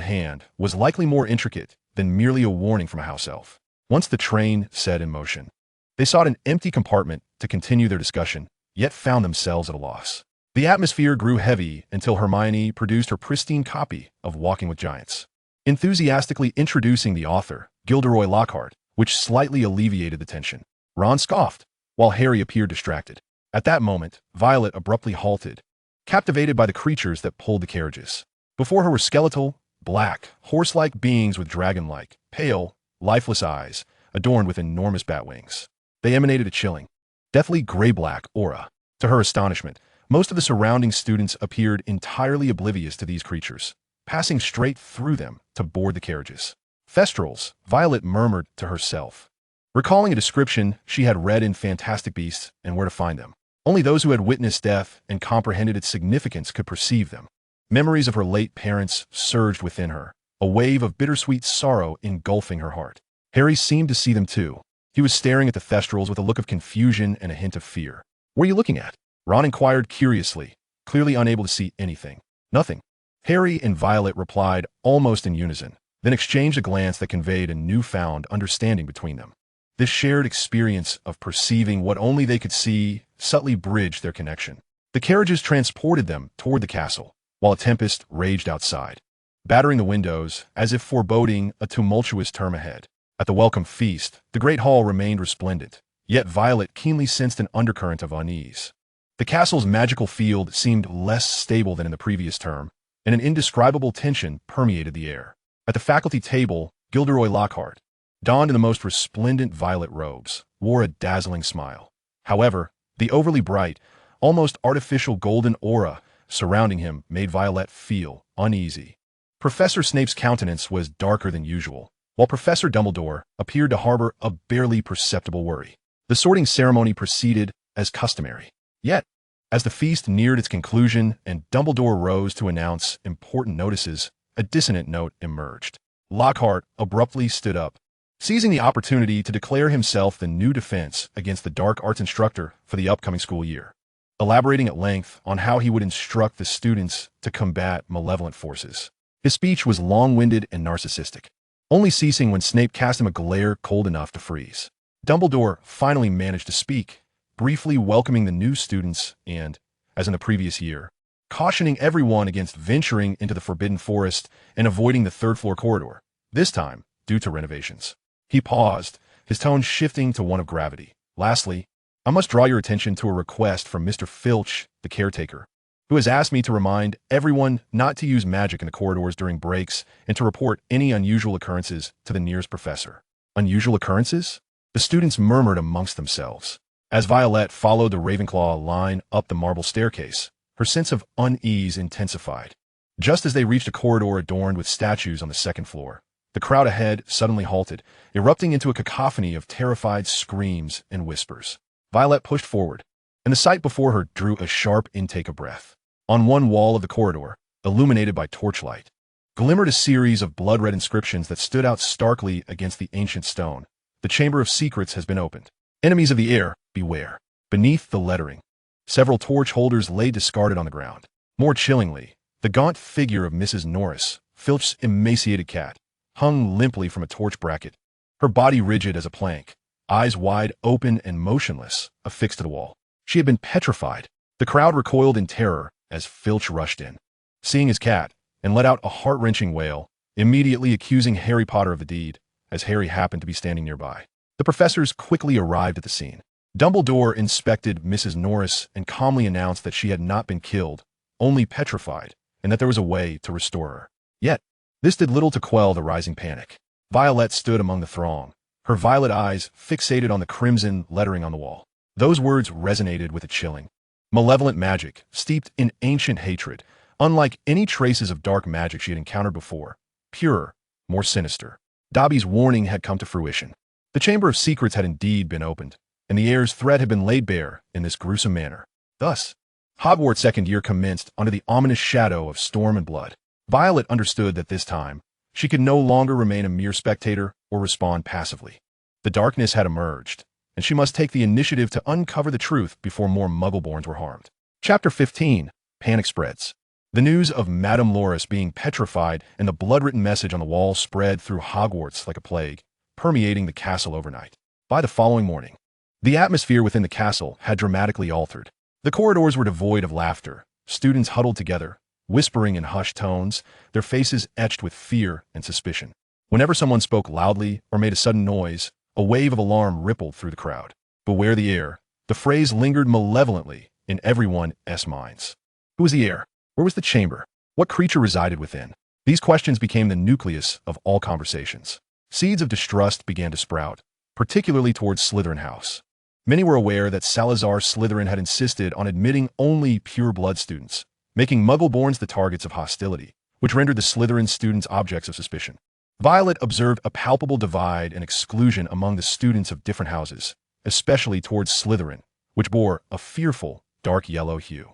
hand was likely more intricate than merely a warning from a house elf. Once the train set in motion, they sought an empty compartment to continue their discussion, yet found themselves at a loss. The atmosphere grew heavy until Hermione produced her pristine copy of Walking with Giants, enthusiastically introducing the author, Gilderoy Lockhart, which slightly alleviated the tension. Ron scoffed, while Harry appeared distracted. At that moment, Violet abruptly halted, captivated by the creatures that pulled the carriages. Before her were skeletal, black, horse-like beings with dragon-like, pale, lifeless eyes, adorned with enormous bat wings. They emanated a chilling, deathly gray-black aura. To her astonishment, most of the surrounding students appeared entirely oblivious to these creatures, passing straight through them to board the carriages. "Thestrals," Violet murmured to herself, recalling a description she had read in Fantastic Beasts and Where to Find Them. Only those who had witnessed death and comprehended its significance could perceive them. Memories of her late parents surged within her, a wave of bittersweet sorrow engulfing her heart. Harry seemed to see them too. He was staring at the Thestrals with a look of confusion and a hint of fear. "What are you looking at?" Ron inquired curiously, clearly unable to see anything. "Nothing." Harry and Violet replied almost in unison, then exchanged a glance that conveyed a newfound understanding between them. This shared experience of perceiving what only they could see subtly bridged their connection. The carriages transported them toward the castle, while a tempest raged outside, battering the windows as if foreboding a tumultuous term ahead. At the welcome feast, the great hall remained resplendent, yet Violet keenly sensed an undercurrent of unease. The castle's magical field seemed less stable than in the previous term, and an indescribable tension permeated the air. At the faculty table, Gilderoy Lockhart, donned in the most resplendent violet robes, wore a dazzling smile. However, the overly bright, almost artificial golden aura surrounding him made Violet feel uneasy. Professor Snape's countenance was darker than usual, while Professor Dumbledore appeared to harbor a barely perceptible worry. The sorting ceremony proceeded as customary. Yet, as the feast neared its conclusion and Dumbledore rose to announce important notices, a dissonant note emerged. Lockhart abruptly stood up, seizing the opportunity to declare himself the new defense against the dark arts instructor for the upcoming school year, elaborating at length on how he would instruct the students to combat malevolent forces. His speech was long-winded and narcissistic, only ceasing when Snape cast him a glare cold enough to freeze. Dumbledore finally managed to speak, briefly welcoming the new students and, as in the previous year, cautioning everyone against venturing into the Forbidden Forest and avoiding the third-floor corridor, this time due to renovations. He paused, his tone shifting to one of gravity. "Lastly, I must draw your attention to a request from Mr. Filch, the caretaker, who has asked me to remind everyone not to use magic in the corridors during breaks and to report any unusual occurrences to the nearest professor." "Unusual occurrences?" The students murmured amongst themselves. As Violet followed the Ravenclaw line up the marble staircase, her sense of unease intensified. Just as they reached a corridor adorned with statues on the second floor, the crowd ahead suddenly halted, erupting into a cacophony of terrified screams and whispers. Violet pushed forward, and the sight before her drew a sharp intake of breath. On one wall of the corridor, illuminated by torchlight, glimmered a series of blood-red inscriptions that stood out starkly against the ancient stone. The Chamber of Secrets has been opened. Enemies of the heir, beware. Beneath the lettering, several torch holders lay discarded on the ground. More chillingly, the gaunt figure of Mrs. Norris, Filch's emaciated cat, hung limply from a torch bracket, her body rigid as a plank, eyes wide open and motionless, affixed to the wall. She had been petrified. The crowd recoiled in terror as Filch rushed in, seeing his cat, and let out a heart-wrenching wail, immediately accusing Harry Potter of the deed, as Harry happened to be standing nearby. The professors quickly arrived at the scene. Dumbledore inspected Mrs. Norris and calmly announced that she had not been killed, only petrified, and that there was a way to restore her. Yet, this did little to quell the rising panic. Violet stood among the throng, her violet eyes fixated on the crimson lettering on the wall. Those words resonated with a chilling, malevolent magic, steeped in ancient hatred, unlike any traces of dark magic she had encountered before, purer, more sinister. Dobby's warning had come to fruition. The Chamber of Secrets had indeed been opened, and the heir's threat had been laid bare in this gruesome manner. Thus, Hogwarts' second year commenced under the ominous shadow of storm and blood. Violet understood that this time, she could no longer remain a mere spectator or respond passively. The darkness had emerged, and she must take the initiative to uncover the truth before more Muggleborns were harmed. Chapter 15. Panic spreads. The news of Madame Loris being petrified and the blood-written message on the wall spread through Hogwarts like a plague, permeating the castle overnight. By the following morning, the atmosphere within the castle had dramatically altered. The corridors were devoid of laughter, students huddled together, whispering in hushed tones, their faces etched with fear and suspicion. Whenever someone spoke loudly or made a sudden noise, a wave of alarm rippled through the crowd. Beware the heir. The phrase lingered malevolently in everyone's minds. Who was the heir? Where was the chamber? What creature resided within? These questions became the nucleus of all conversations. Seeds of distrust began to sprout, particularly towards Slytherin House. Many were aware that Salazar Slytherin had insisted on admitting only pure-blood students, making Muggleborns the targets of hostility, which rendered the Slytherin students objects of suspicion. Violet observed a palpable divide and exclusion among the students of different houses, especially towards Slytherin, which bore a fearful, dark yellow hue.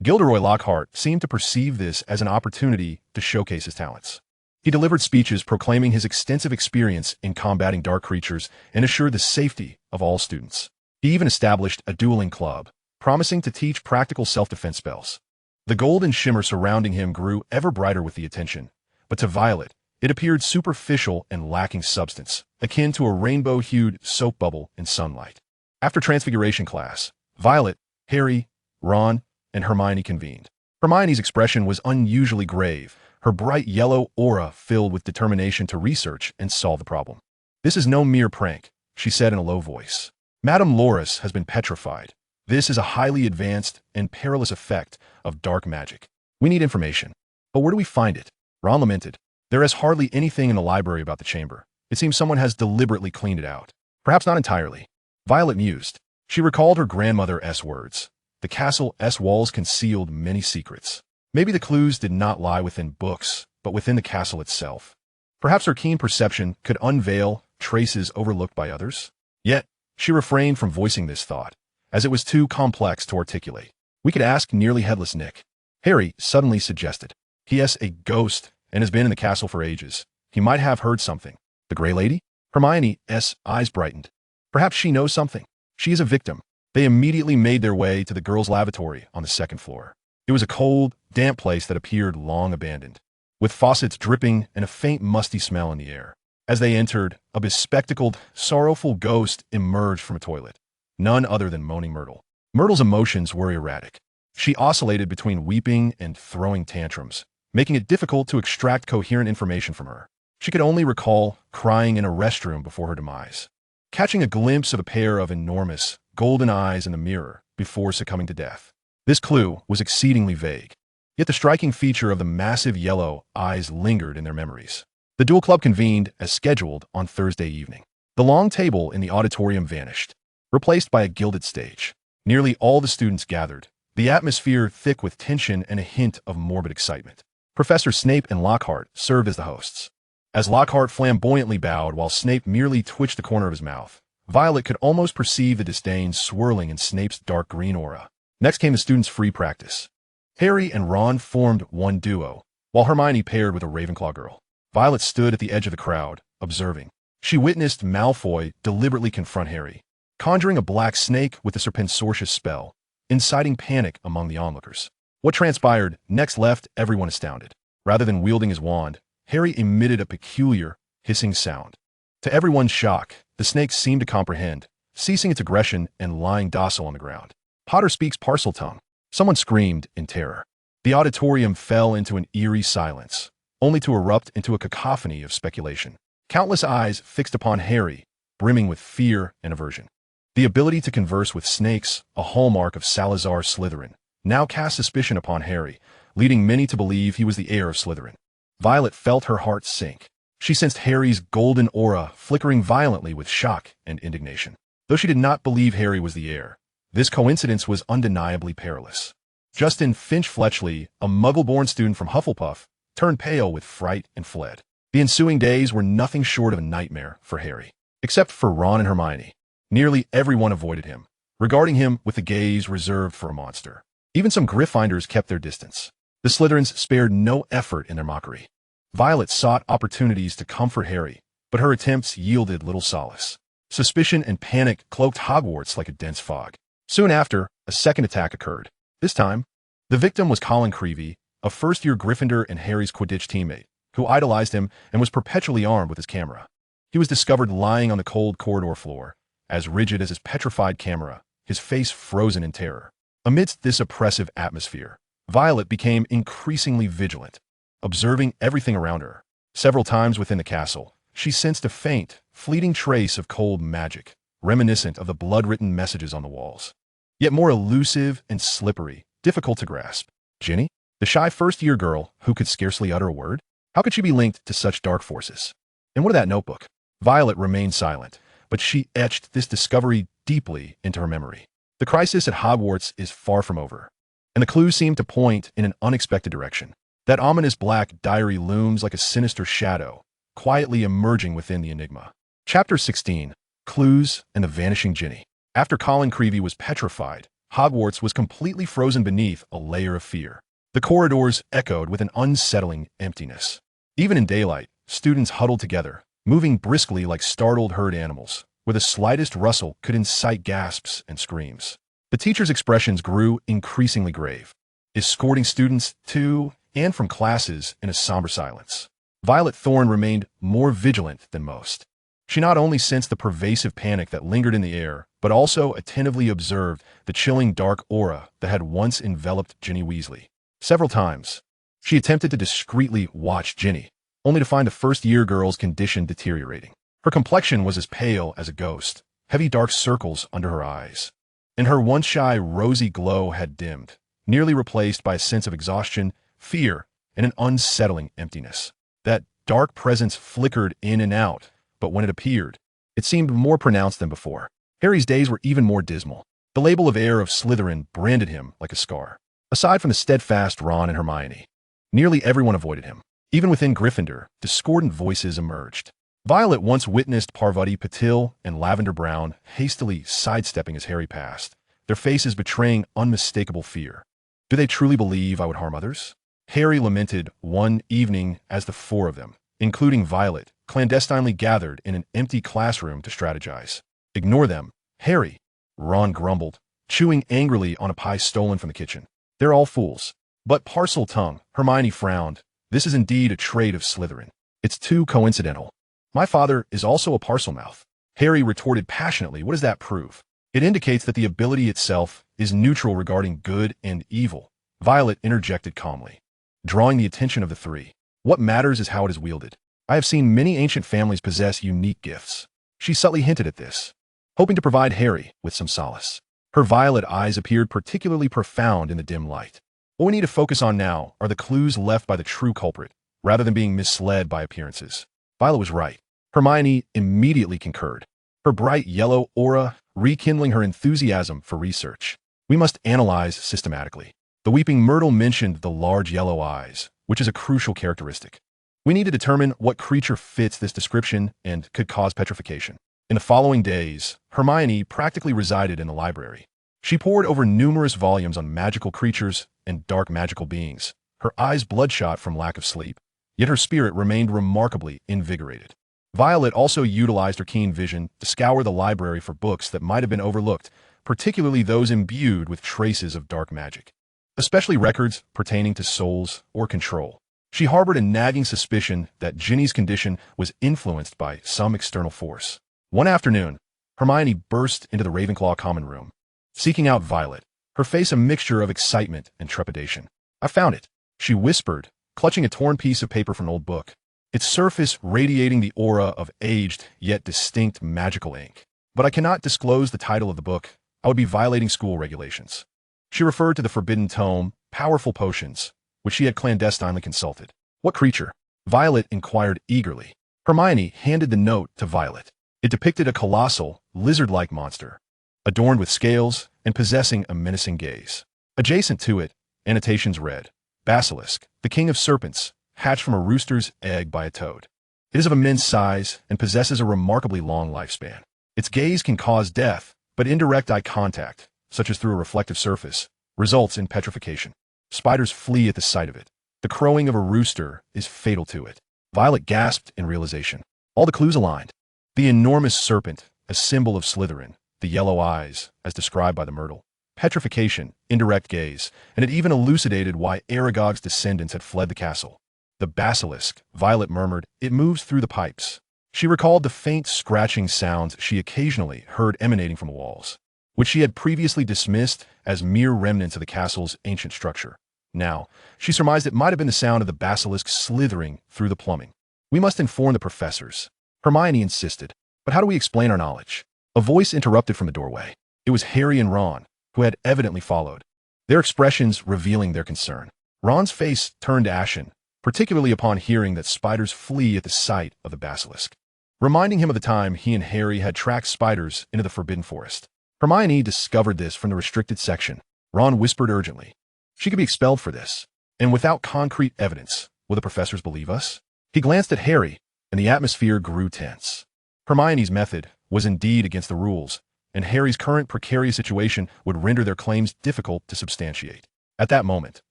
Gilderoy Lockhart seemed to perceive this as an opportunity to showcase his talents. He delivered speeches proclaiming his extensive experience in combating dark creatures and assured the safety of all students. He even established a dueling club, promising to teach practical self-defense spells. The golden shimmer surrounding him grew ever brighter with the attention, but to Violet, it appeared superficial and lacking substance, akin to a rainbow-hued soap bubble in sunlight. After Transfiguration class, Violet, Harry, Ron, and Hermione convened. Hermione's expression was unusually grave, her bright yellow aura filled with determination to research and solve the problem. "This is no mere prank," she said in a low voice. "Madame Loris has been petrified. This is a highly advanced and perilous effect of dark magic. We need information. But where do we find it?" Ron lamented. "There is hardly anything in the library about the chamber. It seems someone has deliberately cleaned it out." "Perhaps not entirely." Violet mused. She recalled her grandmother's words. The castle's walls concealed many secrets. Maybe the clues did not lie within books, but within the castle itself. Perhaps her keen perception could unveil traces overlooked by others. Yet, she refrained from voicing this thought, as it was too complex to articulate. "We could ask Nearly Headless Nick," Harry suddenly suggested. "He is a ghost and has been in the castle for ages. He might have heard something." "The Grey Lady?" Hermione's eyes brightened. "Perhaps she knows something. She is a victim." They immediately made their way to the girls' lavatory on the second floor. It was a cold, damp place that appeared long abandoned, with faucets dripping and a faint musty smell in the air. As they entered, a bespectacled, sorrowful ghost emerged from a toilet, none other than Moaning Myrtle. Myrtle's emotions were erratic. She oscillated between weeping and throwing tantrums, making it difficult to extract coherent information from her. She could only recall crying in a restroom before her demise, catching a glimpse of a pair of enormous, golden eyes in the mirror before succumbing to death. This clue was exceedingly vague, yet the striking feature of the massive yellow eyes lingered in their memories. The duel club convened as scheduled on Thursday evening. The long table in the auditorium vanished, replaced by a gilded stage. Nearly all the students gathered, the atmosphere thick with tension and a hint of morbid excitement. Professor Snape and Lockhart served as the hosts. As Lockhart flamboyantly bowed while Snape merely twitched the corner of his mouth, Violet could almost perceive the disdain swirling in Snape's dark green aura. Next came the students' free practice. Harry and Ron formed one duo, while Hermione paired with a Ravenclaw girl. Violet stood at the edge of the crowd, observing. She witnessed Malfoy deliberately confront Harry, conjuring a black snake with the Serpensortius spell, inciting panic among the onlookers. What transpired next left everyone astounded. Rather than wielding his wand, Harry emitted a peculiar, hissing sound. To everyone's shock, the snake seemed to comprehend, ceasing its aggression and lying docile on the ground. Potter speaks Parseltongue. Someone screamed in terror. The auditorium fell into an eerie silence, only to erupt into a cacophony of speculation. Countless eyes fixed upon Harry, brimming with fear and aversion. The ability to converse with snakes, a hallmark of Salazar Slytherin, now cast suspicion upon Harry, leading many to believe he was the heir of Slytherin. Violet felt her heart sink. She sensed Harry's golden aura flickering violently with shock and indignation. Though she did not believe Harry was the heir, this coincidence was undeniably perilous. Justin Finch-Fletchley, a Muggle-born student from Hufflepuff, turned pale with fright and fled. The ensuing days were nothing short of a nightmare for Harry. Except for Ron and Hermione. Nearly everyone avoided him, regarding him with a gaze reserved for a monster. Even some Gryffindors kept their distance. The Slytherins spared no effort in their mockery. Violet sought opportunities to comfort Harry, but her attempts yielded little solace. Suspicion and panic cloaked Hogwarts like a dense fog. Soon after, a second attack occurred. This time, the victim was Colin Creevey, a first-year Gryffindor and Harry's Quidditch teammate, who idolized him and was perpetually armed with his camera. He was discovered lying on the cold corridor floor, as rigid as his petrified camera, his face frozen in terror. Amidst this oppressive atmosphere, Violet became increasingly vigilant, observing everything around her. Several times within the castle, she sensed a faint, fleeting trace of cold magic, reminiscent of the blood-written messages on the walls. Yet more elusive and slippery, difficult to grasp. Ginny, the shy first-year girl who could scarcely utter a word? How could she be linked to such dark forces? And what of that notebook? Violet remained silent, but she etched this discovery deeply into her memory. The crisis at Hogwarts is far from over, and the clues seem to point in an unexpected direction. That ominous black diary looms like a sinister shadow, quietly emerging within the enigma. Chapter 16, Clues and the Vanishing Ginny. After Colin Creevey was petrified, Hogwarts was completely frozen beneath a layer of fear. The corridors echoed with an unsettling emptiness. Even in daylight, students huddled together, moving briskly like startled herd animals, where the slightest rustle could incite gasps and screams. The teachers' expressions grew increasingly grave, escorting students to and from classes in a somber silence. Violet Thorne remained more vigilant than most. She not only sensed the pervasive panic that lingered in the air, but also attentively observed the chilling dark aura that had once enveloped Ginny Weasley. Several times, she attempted to discreetly watch Ginny, only to find the first-year girl's condition deteriorating. Her complexion was as pale as a ghost, heavy dark circles under her eyes, and her once shy rosy glow had dimmed, nearly replaced by a sense of exhaustion, fear, and an unsettling emptiness. That dark presence flickered in and out, but when it appeared, it seemed more pronounced than before. Harry's days were even more dismal. The label of heir of Slytherin branded him like a scar. Aside from the steadfast Ron and Hermione, nearly everyone avoided him. Even within Gryffindor, discordant voices emerged. Violet once witnessed Parvati Patil and Lavender Brown hastily sidestepping as Harry passed, their faces betraying unmistakable fear. Do they truly believe I would harm others? Harry lamented one evening as the four of them, including Violet, clandestinely gathered in an empty classroom to strategize. Ignore them, Harry, Ron grumbled, chewing angrily on a pie stolen from the kitchen. They're all fools. But Parseltongue, Hermione frowned. This is indeed a trait of Slytherin. It's too coincidental. My father is also a Parselmouth. Harry retorted passionately. What does that prove? It indicates that the ability itself is neutral regarding good and evil. Violet interjected calmly, drawing the attention of the three. What matters is how it is wielded. I have seen many ancient families possess unique gifts. She subtly hinted at this, hoping to provide Harry with some solace. Her violet eyes appeared particularly profound in the dim light. What we need to focus on now are the clues left by the true culprit, rather than being misled by appearances. Violet was right. Hermione immediately concurred, her bright yellow aura rekindling her enthusiasm for research. We must analyze systematically. The Weeping Myrtle mentioned the large yellow eyes, which is a crucial characteristic. We need to determine what creature fits this description and could cause petrification. In the following days, Hermione practically resided in the library. She pored over numerous volumes on magical creatures and dark magical beings, her eyes bloodshot from lack of sleep, yet her spirit remained remarkably invigorated. Violet also utilized her keen vision to scour the library for books that might have been overlooked, particularly those imbued with traces of dark magic, especially records pertaining to souls or control. She harbored a nagging suspicion that Ginny's condition was influenced by some external force. One afternoon, Hermione burst into the Ravenclaw common room, seeking out Violet, her face a mixture of excitement and trepidation. "I found it," she whispered, clutching a torn piece of paper from an old book, its surface radiating the aura of aged yet distinct magical ink. "But I cannot disclose the title of the book. I would be violating school regulations." She referred to the forbidden tome, Powerful Potions, which she had clandestinely consulted. "What creature?" Violet inquired eagerly. Hermione handed the note to Violet. It depicted a colossal, lizard-like monster, adorned with scales and possessing a menacing gaze. Adjacent to it, annotations read, "Basilisk, the king of serpents, hatched from a rooster's egg by a toad. It is of immense size and possesses a remarkably long lifespan. Its gaze can cause death, but indirect eye contact, such as through a reflective surface, results in petrification. Spiders flee at the sight of it. The crowing of a rooster is fatal to it." Violet gasped in realization. All the clues aligned. The enormous serpent, a symbol of Slytherin, the yellow eyes, as described by the myrtle, petrification, indirect gaze, and it even elucidated why Aragog's descendants had fled the castle. "The basilisk," Violet murmured, "it moves through the pipes." She recalled the faint scratching sounds she occasionally heard emanating from walls, which she had previously dismissed as mere remnants of the castle's ancient structure. Now, she surmised it might have been the sound of the basilisk slithering through the plumbing. "We must inform the professors," Hermione insisted. "But how do we explain our knowledge?" A voice interrupted from the doorway. It was Harry and Ron, who had evidently followed, their expressions revealing their concern. Ron's face turned ashen, particularly upon hearing that spiders flee at the sight of the basilisk, reminding him of the time he and Harry had tracked spiders into the Forbidden Forest. Hermione discovered this from the restricted section. Ron whispered urgently, "She could be expelled for this. And without concrete evidence, will the professors believe us?" He glanced at Harry, and the atmosphere grew tense. Hermione's method was indeed against the rules, and Harry's current precarious situation would render their claims difficult to substantiate. At that moment,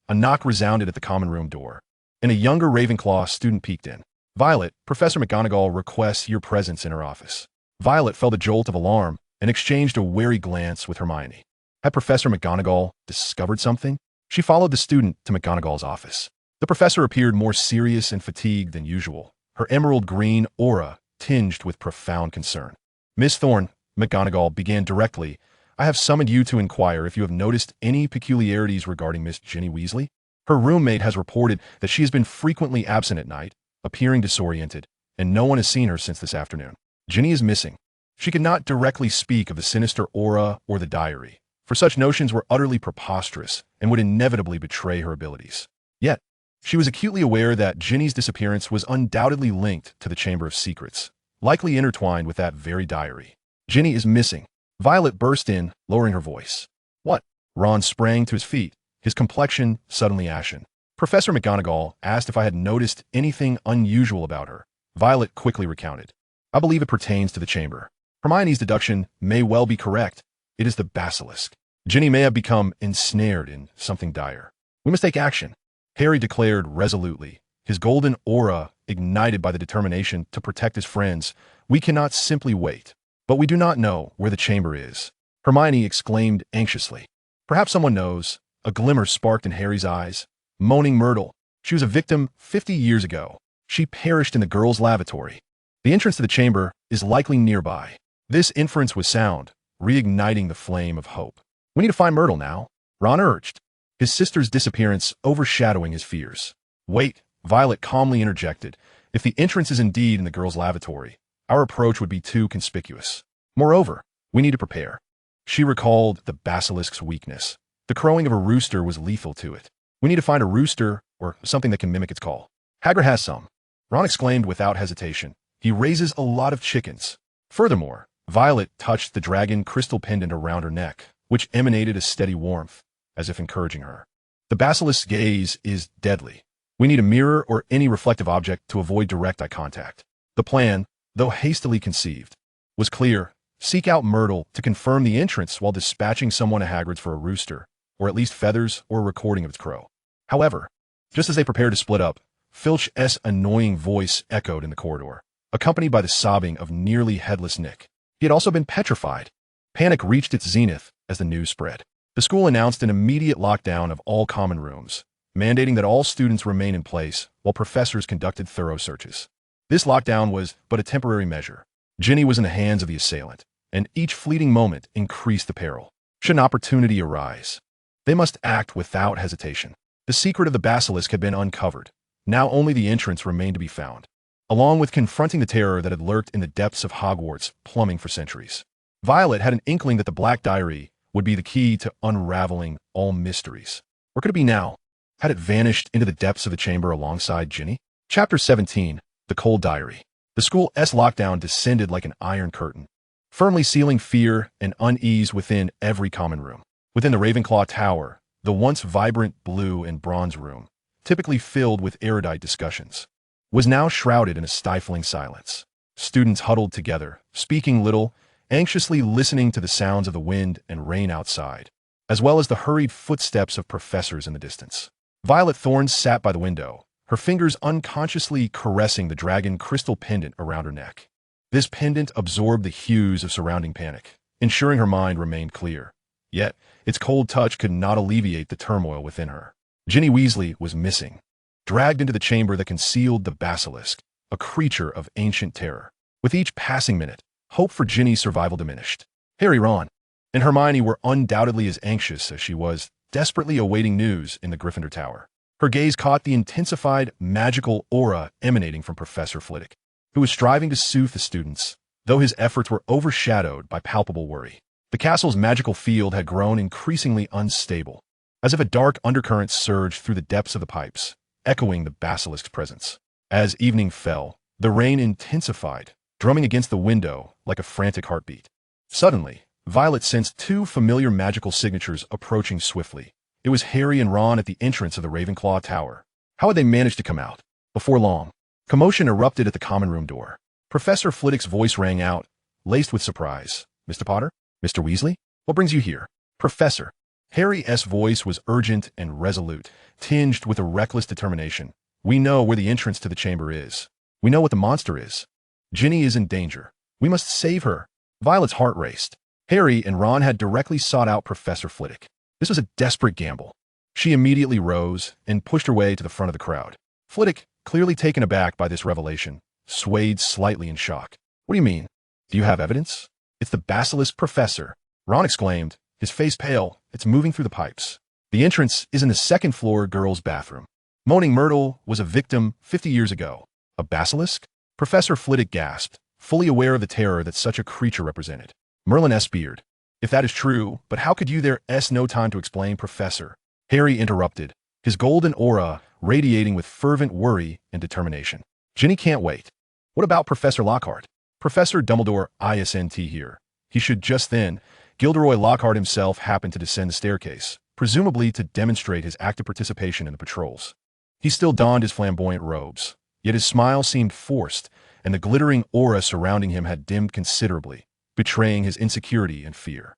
a knock resounded at the common room door, and a younger Ravenclaw student peeked in. "Violet, Professor McGonagall requests your presence in her office." Violet felt a jolt of alarm and exchanged a wary glance with Hermione. Had Professor McGonagall discovered something? She followed the student to McGonagall's office. The professor appeared more serious and fatigued than usual, her emerald green aura tinged with profound concern. "Miss Thorne," McGonagall began directly, "I have summoned you to inquire if you have noticed any peculiarities regarding Miss Ginny Weasley. Her roommate has reported that she has been frequently absent at night, appearing disoriented, and no one has seen her since this afternoon. Ginny is missing." She could not directly speak of the sinister aura or the diary, for such notions were utterly preposterous and would inevitably betray her abilities. Yet, she was acutely aware that Ginny's disappearance was undoubtedly linked to the Chamber of Secrets, likely intertwined with that very diary. "Ginny is missing." Violet burst in, lowering her voice. "What?" Ron sprang to his feet, his complexion suddenly ashen. "Professor McGonagall asked if I had noticed anything unusual about her." Violet quickly recounted. "I believe it pertains to the chamber. Hermione's deduction may well be correct. It is the basilisk. Ginny may have become ensnared in something dire. We must take action," Harry declared resolutely, his golden aura ignited by the determination to protect his friends. "We cannot simply wait." "But we do not know where the chamber is," Hermione exclaimed anxiously. "Perhaps someone knows." A glimmer sparked in Harry's eyes. "Moaning Myrtle. She was a victim 50 years ago. She perished in the girls' lavatory. The entrance to the chamber is likely nearby." This inference was sound, reigniting the flame of hope. "We need to find Myrtle now," Ron urged, his sister's disappearance overshadowing his fears. "Wait," Violet calmly interjected. "If the entrance is indeed in the girls' lavatory, our approach would be too conspicuous. Moreover, we need to prepare." She recalled the basilisk's weakness. The crowing of a rooster was lethal to it. "We need to find a rooster or something that can mimic its call." "Hagrid has some," Ron exclaimed without hesitation. "He raises a lot of chickens." Furthermore, Violet touched the dragon crystal pendant around her neck, which emanated a steady warmth, as if encouraging her. "The basilisk's gaze is deadly. We need a mirror or any reflective object to avoid direct eye contact." The plan, though hastily conceived, was clear. Seek out Myrtle to confirm the entrance while dispatching someone to Hagrid's for a rooster, or at least feathers or a recording of its crow. However, just as they prepared to split up, Filch's annoying voice echoed in the corridor, accompanied by the sobbing of nearly headless Nick. He had also been petrified. Panic reached its zenith as the news spread. The school announced an immediate lockdown of all common rooms, mandating that all students remain in place while professors conducted thorough searches. This lockdown was but a temporary measure. Ginny was in the hands of the assailant, and each fleeting moment increased the peril. Should an opportunity arise, they must act without hesitation. The secret of the basilisk had been uncovered. Now only the entrance remained to be found, along with confronting the terror that had lurked in the depths of Hogwarts, plumbing for centuries. Violet had an inkling that the Black Diary would be the key to unraveling all mysteries. Where could it be now? Had it vanished into the depths of the chamber alongside Ginny? Chapter 17, The Cold Diary. The school's lockdown descended like an iron curtain, firmly sealing fear and unease within every common room. Within the Ravenclaw Tower, the once vibrant blue and bronze room, typically filled with erudite discussions, was now shrouded in a stifling silence. Students huddled together, speaking little, anxiously listening to the sounds of the wind and rain outside, as well as the hurried footsteps of professors in the distance. Violet Thorne sat by the window, her fingers unconsciously caressing the dragon crystal pendant around her neck. This pendant absorbed the hues of surrounding panic, ensuring her mind remained clear. Yet, its cold touch could not alleviate the turmoil within her. Ginny Weasley was missing, dragged into the chamber that concealed the basilisk, a creature of ancient terror. With each passing minute, hope for Ginny's survival diminished. Harry, Ron, and Hermione were undoubtedly as anxious as she was, desperately awaiting news in the Gryffindor Tower. Her gaze caught the intensified magical aura emanating from Professor Flitwick, who was striving to soothe the students, though his efforts were overshadowed by palpable worry. The castle's magical field had grown increasingly unstable, as if a dark undercurrent surged through the depths of the pipes, echoing the basilisk's presence. As evening fell, the rain intensified, drumming against the window like a frantic heartbeat. Suddenly, Violet sensed two familiar magical signatures approaching swiftly. It was Harry and Ron at the entrance of the Ravenclaw Tower. How had they managed to come out? Before long, commotion erupted at the common room door. Professor Flitwick's voice rang out, laced with surprise. "Mr. Potter? Mr. Weasley? What brings you here?" "Professor." Harry's voice was urgent and resolute, tinged with a reckless determination. "We know where the entrance to the chamber is. We know what the monster is. Ginny is in danger. We must save her." Violet's heart raced. Harry and Ron had directly sought out Professor Flitwick. This was a desperate gamble. She immediately rose and pushed her way to the front of the crowd. Flitwick, clearly taken aback by this revelation, swayed slightly in shock. "What do you mean? Do you have evidence?" "It's the basilisk, Professor," Ron exclaimed, his face pale. "It's moving through the pipes. The entrance is in the second-floor girls' bathroom. Moaning Myrtle was a victim 50 years ago." "A basilisk?" Professor Flitwick gasped, fully aware of the terror that such a creature represented. Merlin beard. "If that is true, but how could you there's no time to explain, Professor?" Harry interrupted, his golden aura radiating with fervent worry and determination. "Ginny can't wait. What about Professor Lockhart? Professor Dumbledore isn't here." He should just then, Gilderoy Lockhart himself happened to descend the staircase, presumably to demonstrate his active participation in the patrols. He still donned his flamboyant robes, yet his smile seemed forced, and the glittering aura surrounding him had dimmed considerably, betraying his insecurity and fear.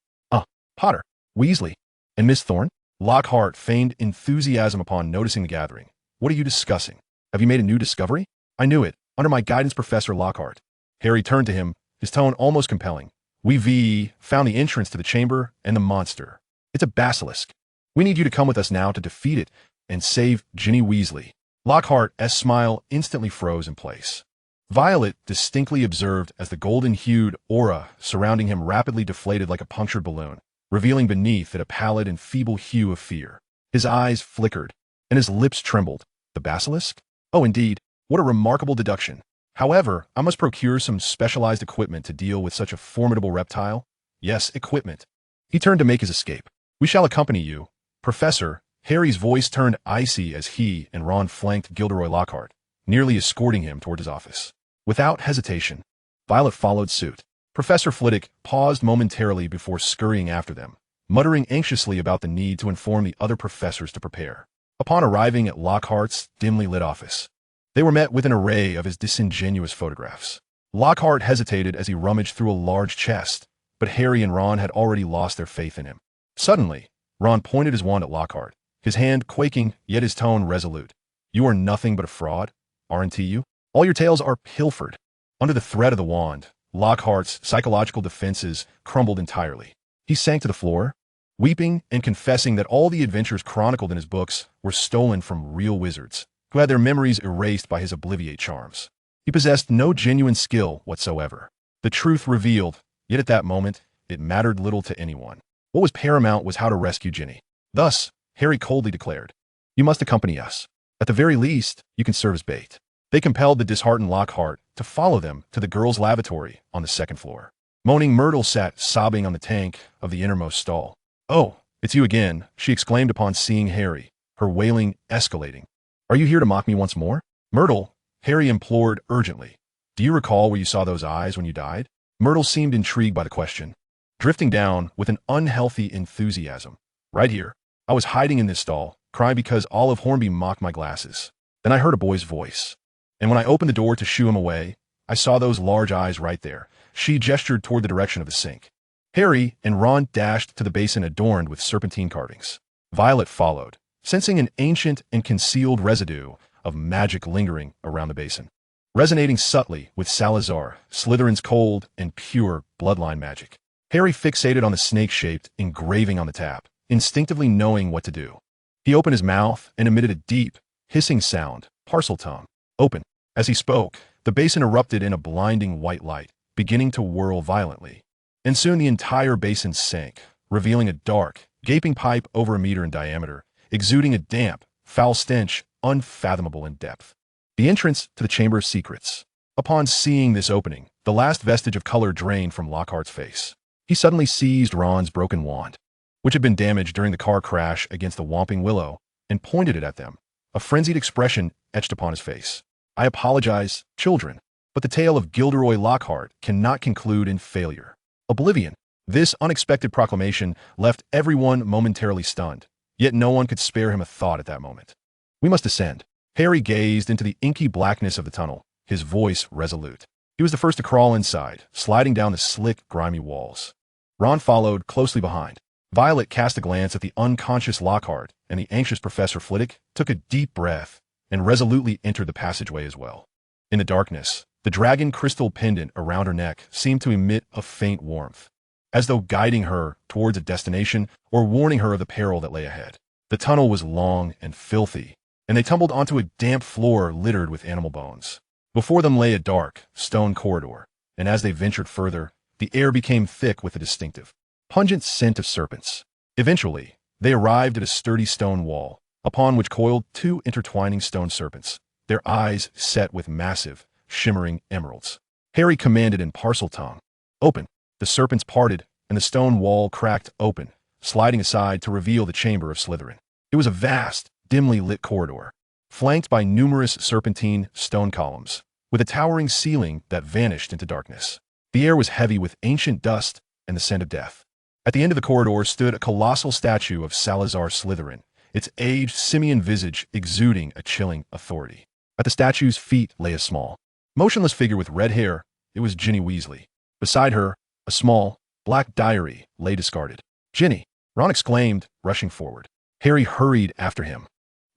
Potter, Weasley, and Miss Thorne?" Lockhart feigned enthusiasm upon noticing the gathering. "What are you discussing? Have you made a new discovery?" "I knew it. Under my guidance, Professor Lockhart." Harry turned to him, his tone almost compelling. "We've found the entrance to the chamber and the monster. It's a basilisk. We need you to come with us now to defeat it and save Ginny Weasley." Lockhart's smile instantly froze in place. Violet distinctly observed as the golden-hued aura surrounding him rapidly deflated like a punctured balloon, revealing beneath it a pallid and feeble hue of fear. His eyes flickered, and his lips trembled. "The basilisk? Oh, indeed. What a remarkable deduction. However, I must procure some specialized equipment to deal with such a formidable reptile." "Yes, equipment." He turned to make his escape. "We shall accompany you, Professor." Harry's voice turned icy as he and Ron flanked Gilderoy Lockhart, nearly escorting him toward his office. Without hesitation, Violet followed suit. Professor Flitwick paused momentarily before scurrying after them, muttering anxiously about the need to inform the other professors to prepare. Upon arriving at Lockhart's dimly lit office, they were met with an array of his disingenuous photographs. Lockhart hesitated as he rummaged through a large chest, but Harry and Ron had already lost their faith in him. Suddenly, Ron pointed his wand at Lockhart, his hand quaking, yet his tone resolute. You are nothing but a fraud, aren't you? All your tales are pilfered. Under the threat of the wand, Lockhart's psychological defenses crumbled entirely. He sank to the floor, weeping and confessing that all the adventures chronicled in his books were stolen from real wizards, who had their memories erased by his obliviate charms. He possessed no genuine skill whatsoever. The truth revealed, yet at that moment, it mattered little to anyone. What was paramount was how to rescue Ginny. Thus, Harry coldly declared, "You must accompany us. At the very least, you can serve as bait." They compelled the disheartened Lockhart to follow them to the girls' lavatory on the second floor. Moaning Myrtle sat sobbing on the tank of the innermost stall. "Oh, it's you again," she exclaimed upon seeing Harry, her wailing escalating. "Are you here to mock me once more?" "Myrtle," Harry implored urgently, "do you recall where you saw those eyes when you died?" Myrtle seemed intrigued by the question, drifting down with an unhealthy enthusiasm. "Right here. I was hiding in this stall, crying because Olive Hornby mocked my glasses. Then I heard a boy's voice. And when I opened the door to shoo him away, I saw those large eyes right there." She gestured toward the direction of the sink. Harry and Ron dashed to the basin adorned with serpentine carvings. Violet followed, sensing an ancient and concealed residue of magic lingering around the basin, resonating subtly with Salazar, Slytherin's cold and pure bloodline magic. Harry fixated on the snake-shaped engraving on the tap, instinctively knowing what to do. He opened his mouth and emitted a deep, hissing sound, parcel tongue. "Open." As he spoke, the basin erupted in a blinding white light, beginning to whirl violently. And soon the entire basin sank, revealing a dark, gaping pipe over a meter in diameter, exuding a damp, foul stench unfathomable in depth. The entrance to the Chamber of Secrets. Upon seeing this opening, the last vestige of color drained from Lockhart's face. He suddenly seized Ron's broken wand, which had been damaged during the car crash against the Whomping Willow, and pointed it at them, a frenzied expression etched upon his face. "I apologize, children, but the tale of Gilderoy Lockhart cannot conclude in failure. Oblivion." This unexpected proclamation left everyone momentarily stunned, yet no one could spare him a thought at that moment. "We must descend." Harry gazed into the inky blackness of the tunnel, his voice resolute. He was the first to crawl inside, sliding down the slick, grimy walls. Ron followed closely behind. Violet cast a glance at the unconscious Lockhart, and the anxious Professor Flitwick took a deep breath and resolutely entered the passageway as well. In the darkness, the dragon crystal pendant around her neck seemed to emit a faint warmth, as though guiding her towards a destination or warning her of the peril that lay ahead. The tunnel was long and filthy, and they tumbled onto a damp floor littered with animal bones. Before them lay a dark, stone corridor, and as they ventured further, the air became thick with a distinctive, pungent scent of serpents. Eventually, they arrived at a sturdy stone wall, upon which coiled two intertwining stone serpents, their eyes set with massive, shimmering emeralds. Harry commanded in parcel tongue, "Open." The serpents parted, and the stone wall cracked open, sliding aside to reveal the chamber of Slytherin. It was a vast, dimly lit corridor, flanked by numerous serpentine stone columns, with a towering ceiling that vanished into darkness. The air was heavy with ancient dust and the scent of death. At the end of the corridor stood a colossal statue of Salazar Slytherin, its aged simian visage exuding a chilling authority. At the statue's feet lay a small, motionless figure with red hair. It was Ginny Weasley. Beside her, a small, black diary lay discarded. "Ginny!" Ron exclaimed, rushing forward. Harry hurried after him,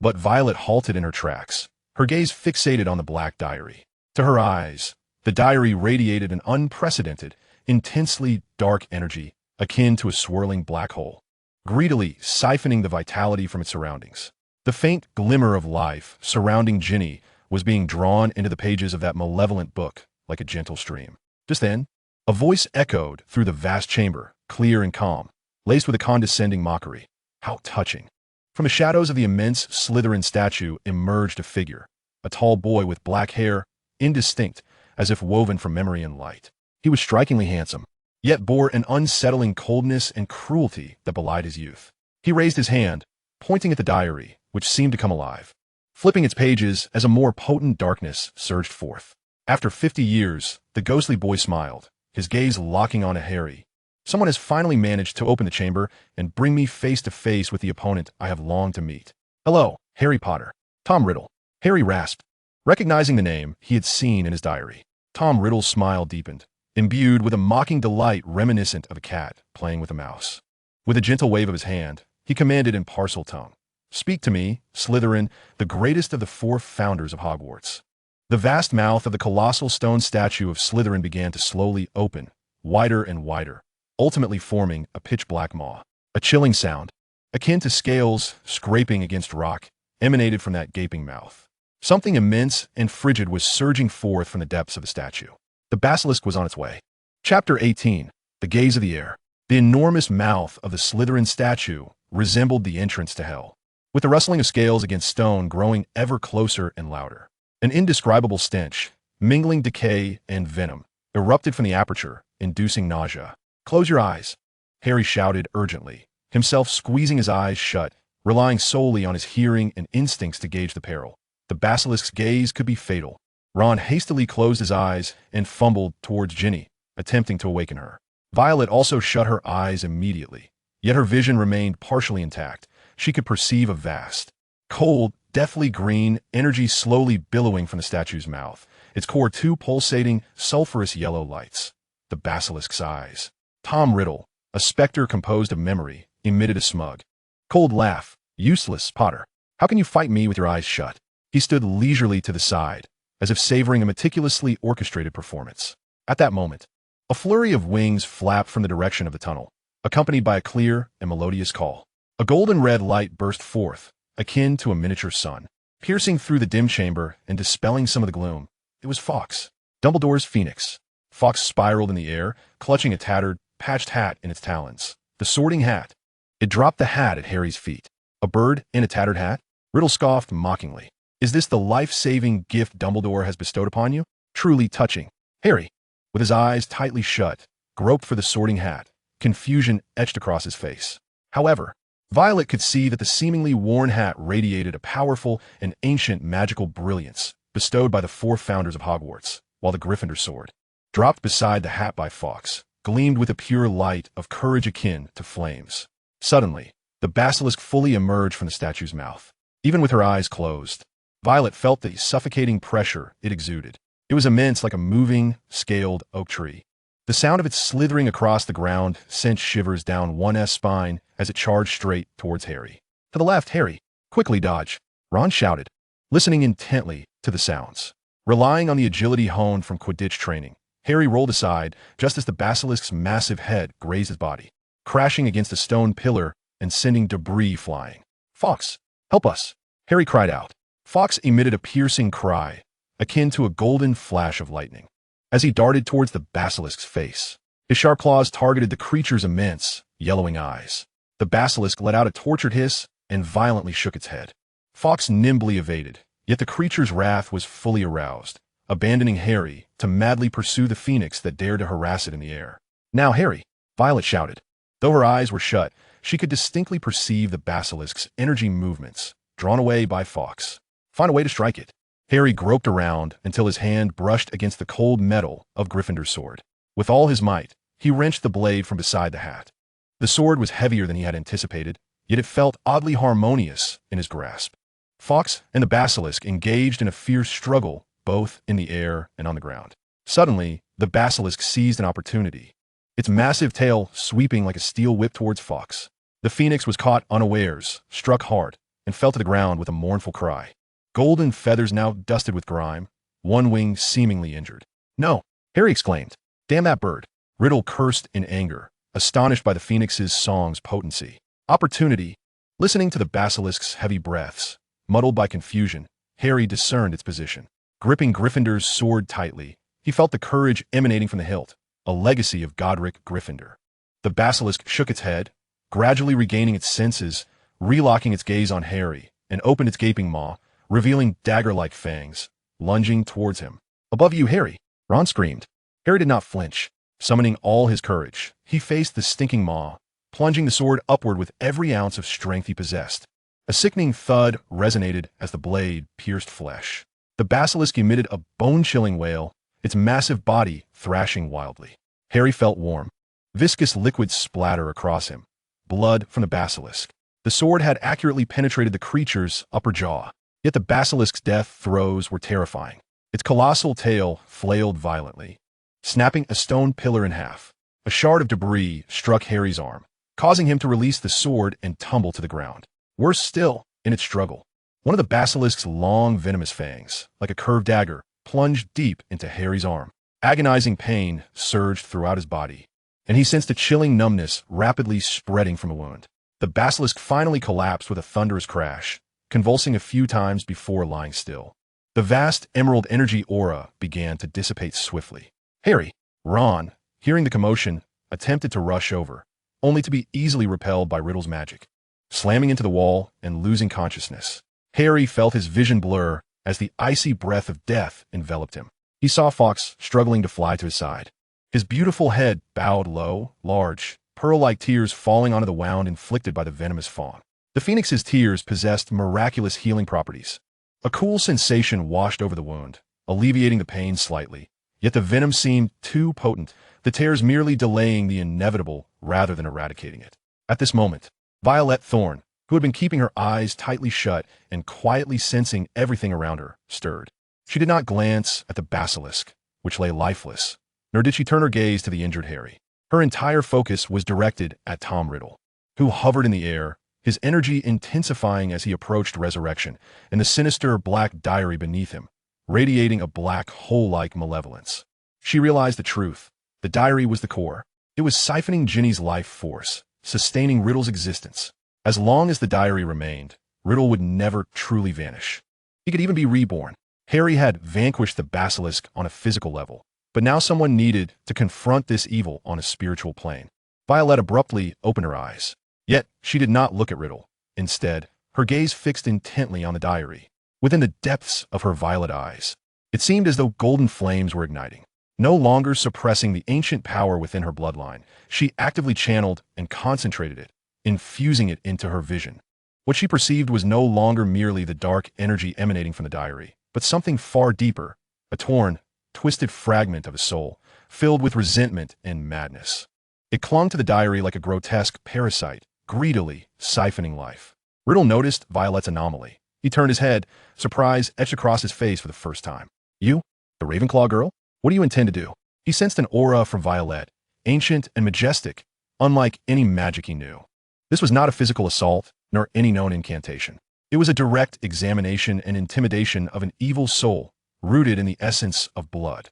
but Violet halted in her tracks, her gaze fixated on the black diary. To her eyes, the diary radiated an unprecedented, intensely dark energy akin to a swirling black hole, greedily siphoning the vitality from its surroundings. The faint glimmer of life surrounding Ginny was being drawn into the pages of that malevolent book like a gentle stream. Just then, a voice echoed through the vast chamber, clear and calm, laced with a condescending mockery. How touching. From the shadows of the immense Slytherin statue emerged a figure, a tall boy with black hair, indistinct, as if woven from memory and light. He was strikingly handsome, yet bore an unsettling coldness and cruelty that belied his youth. He raised his hand, pointing at the diary, which seemed to come alive, flipping its pages as a more potent darkness surged forth. After 50 years, the ghostly boy smiled, his gaze locking on Harry. "Someone has finally managed to open the chamber and bring me face to face with the opponent I have longed to meet. Hello, Harry Potter." "Tom Riddle." Harry rasped, recognizing the name he had seen in his diary. Tom Riddle's smile deepened, imbued with a mocking delight reminiscent of a cat playing with a mouse. With a gentle wave of his hand, he commanded in parcel tongue. "Speak to me, Slytherin, the greatest of the 4 founders of Hogwarts." The vast mouth of the colossal stone statue of Slytherin began to slowly open, wider and wider, ultimately forming a pitch-black maw. A chilling sound, akin to scales scraping against rock, emanated from that gaping mouth. Something immense and frigid was surging forth from the depths of the statue. The basilisk was on its way. Chapter 18. The Gaze of the Heir. The enormous mouth of the Slytherin statue resembled the entrance to hell, with the rustling of scales against stone growing ever closer and louder. An indescribable stench, mingling decay and venom, erupted from the aperture, inducing nausea. "Close your eyes," Harry shouted urgently, himself squeezing his eyes shut, relying solely on his hearing and instincts to gauge the peril. The basilisk's gaze could be fatal. Ron hastily closed his eyes and fumbled towards Ginny, attempting to awaken her. Violet also shut her eyes immediately, yet her vision remained partially intact. She could perceive a vast, cold, deathly green energy slowly billowing from the statue's mouth, its core 2 pulsating, sulphurous yellow lights. The basilisk's eyes. Tom Riddle, a specter composed of memory, emitted a smug, cold laugh. "Useless, Potter. How can you fight me with your eyes shut?" He stood leisurely to the side, as if savoring a meticulously orchestrated performance. At that moment, a flurry of wings flapped from the direction of the tunnel, accompanied by a clear and melodious call. A golden red light burst forth, akin to a miniature sun, piercing through the dim chamber and dispelling some of the gloom. It was Fawkes, Dumbledore's phoenix. Fawkes spiraled in the air, clutching a tattered, patched hat in its talons. The Sorting Hat. It dropped the hat at Harry's feet. "A bird in a tattered hat?" Riddle scoffed mockingly. "Is this the life-saving gift Dumbledore has bestowed upon you? Truly touching." Harry, with his eyes tightly shut, groped for the Sorting Hat, confusion etched across his face. However, Violet could see that the seemingly worn hat radiated a powerful and ancient magical brilliance bestowed by the 4 founders of Hogwarts, while the Gryffindor sword, dropped beside the hat by Fawkes, gleamed with a pure light of courage akin to flames. Suddenly, the basilisk fully emerged from the statue's mouth. Even with her eyes closed, Violet felt the suffocating pressure it exuded. It was immense, like a moving, scaled oak tree. The sound of its slithering across the ground sent shivers down one's spine as it charged straight towards Harry. "To the left, Harry! Quickly dodge!" Ron shouted, listening intently to the sounds. Relying on the agility honed from Quidditch training, Harry rolled aside just as the basilisk's massive head grazed his body, crashing against a stone pillar and sending debris flying. "Fawkes, help us!" Harry cried out. Fawkes emitted a piercing cry, akin to a golden flash of lightning, as he darted towards the basilisk's face. His sharp claws targeted the creature's immense, yellowing eyes. The basilisk let out a tortured hiss and violently shook its head. Fawkes nimbly evaded, yet the creature's wrath was fully aroused, abandoning Harry to madly pursue the phoenix that dared to harass it in the air. "Now, Harry!" Violet shouted. Though her eyes were shut, she could distinctly perceive the basilisk's energy movements, drawn away by Fawkes. "Find a way to strike it." Harry groped around until his hand brushed against the cold metal of Gryffindor's sword. With all his might, he wrenched the blade from beside the hat. The sword was heavier than he had anticipated, yet it felt oddly harmonious in his grasp. Fawkes and the basilisk engaged in a fierce struggle, both in the air and on the ground. Suddenly, the basilisk seized an opportunity, its massive tail sweeping like a steel whip towards Fawkes. The phoenix was caught unawares, struck hard, and fell to the ground with a mournful cry. Golden feathers now dusted with grime, one wing seemingly injured. "No!" Harry exclaimed. "Damn that bird!" Riddle cursed in anger, astonished by the phoenix's song's potency. Opportunity. Listening to the basilisk's heavy breaths, muddled by confusion, Harry discerned its position. Gripping Gryffindor's sword tightly, he felt the courage emanating from the hilt, a legacy of Godric Gryffindor. The basilisk shook its head, gradually regaining its senses, relocking its gaze on Harry, and opened its gaping maw, revealing dagger-like fangs, lunging towards him. "Above you, Harry!" Ron screamed. Harry did not flinch. Summoning all his courage, he faced the stinking maw, plunging the sword upward with every ounce of strength he possessed. A sickening thud resonated as the blade pierced flesh. The basilisk emitted a bone-chilling wail, its massive body thrashing wildly. Harry felt warm, viscous liquid splatter across him, blood from the basilisk. The sword had accurately penetrated the creature's upper jaw, yet the basilisk's death throes were terrifying. Its colossal tail flailed violently, snapping a stone pillar in half. A shard of debris struck Harry's arm, causing him to release the sword and tumble to the ground. Worse still, in its struggle, one of the basilisk's long venomous fangs, like a curved dagger, plunged deep into Harry's arm. Agonizing pain surged throughout his body, and he sensed a chilling numbness rapidly spreading from the wound. The basilisk finally collapsed with a thunderous crash, convulsing a few times before lying still. The vast emerald energy aura began to dissipate swiftly. Harry, Ron, hearing the commotion, attempted to rush over, only to be easily repelled by Riddle's magic. Slamming into the wall and losing consciousness, Harry felt his vision blur as the icy breath of death enveloped him. He saw Fawkes struggling to fly to his side, his beautiful head bowed low, large, pearl-like tears falling onto the wound inflicted by the venomous fawn. The phoenix's tears possessed miraculous healing properties. A cool sensation washed over the wound, alleviating the pain slightly, yet the venom seemed too potent, the tears merely delaying the inevitable rather than eradicating it. At this moment, Violet Thorne, who had been keeping her eyes tightly shut and quietly sensing everything around her, stirred. She did not glance at the basilisk, which lay lifeless, nor did she turn her gaze to the injured Harry. Her entire focus was directed at Tom Riddle, who hovered in the air, his energy intensifying as he approached resurrection, and the sinister black diary beneath him, radiating a black hole-like malevolence. She realized the truth. The diary was the core. It was siphoning Ginny's life force, sustaining Riddle's existence. As long as the diary remained, Riddle would never truly vanish. He could even be reborn. Harry had vanquished the basilisk on a physical level, but now someone needed to confront this evil on a spiritual plane. Violet abruptly opened her eyes. Yet, she did not look at Riddle. Instead, her gaze fixed intently on the diary. Within the depths of her violet eyes, it seemed as though golden flames were igniting. No longer suppressing the ancient power within her bloodline, she actively channeled and concentrated it, infusing it into her vision. What she perceived was no longer merely the dark energy emanating from the diary, but something far deeper, a torn, twisted fragment of a soul, filled with resentment and madness. It clung to the diary like a grotesque parasite, greedily siphoning life. Riddle noticed Violet's anomaly. He turned his head, surprise etched across his face for the first time. You? The Ravenclaw girl? What do you intend to do? He sensed an aura from Violet, ancient and majestic, unlike any magic he knew. This was not a physical assault, nor any known incantation. It was a direct examination and intimidation of an evil soul, rooted in the essence of blood.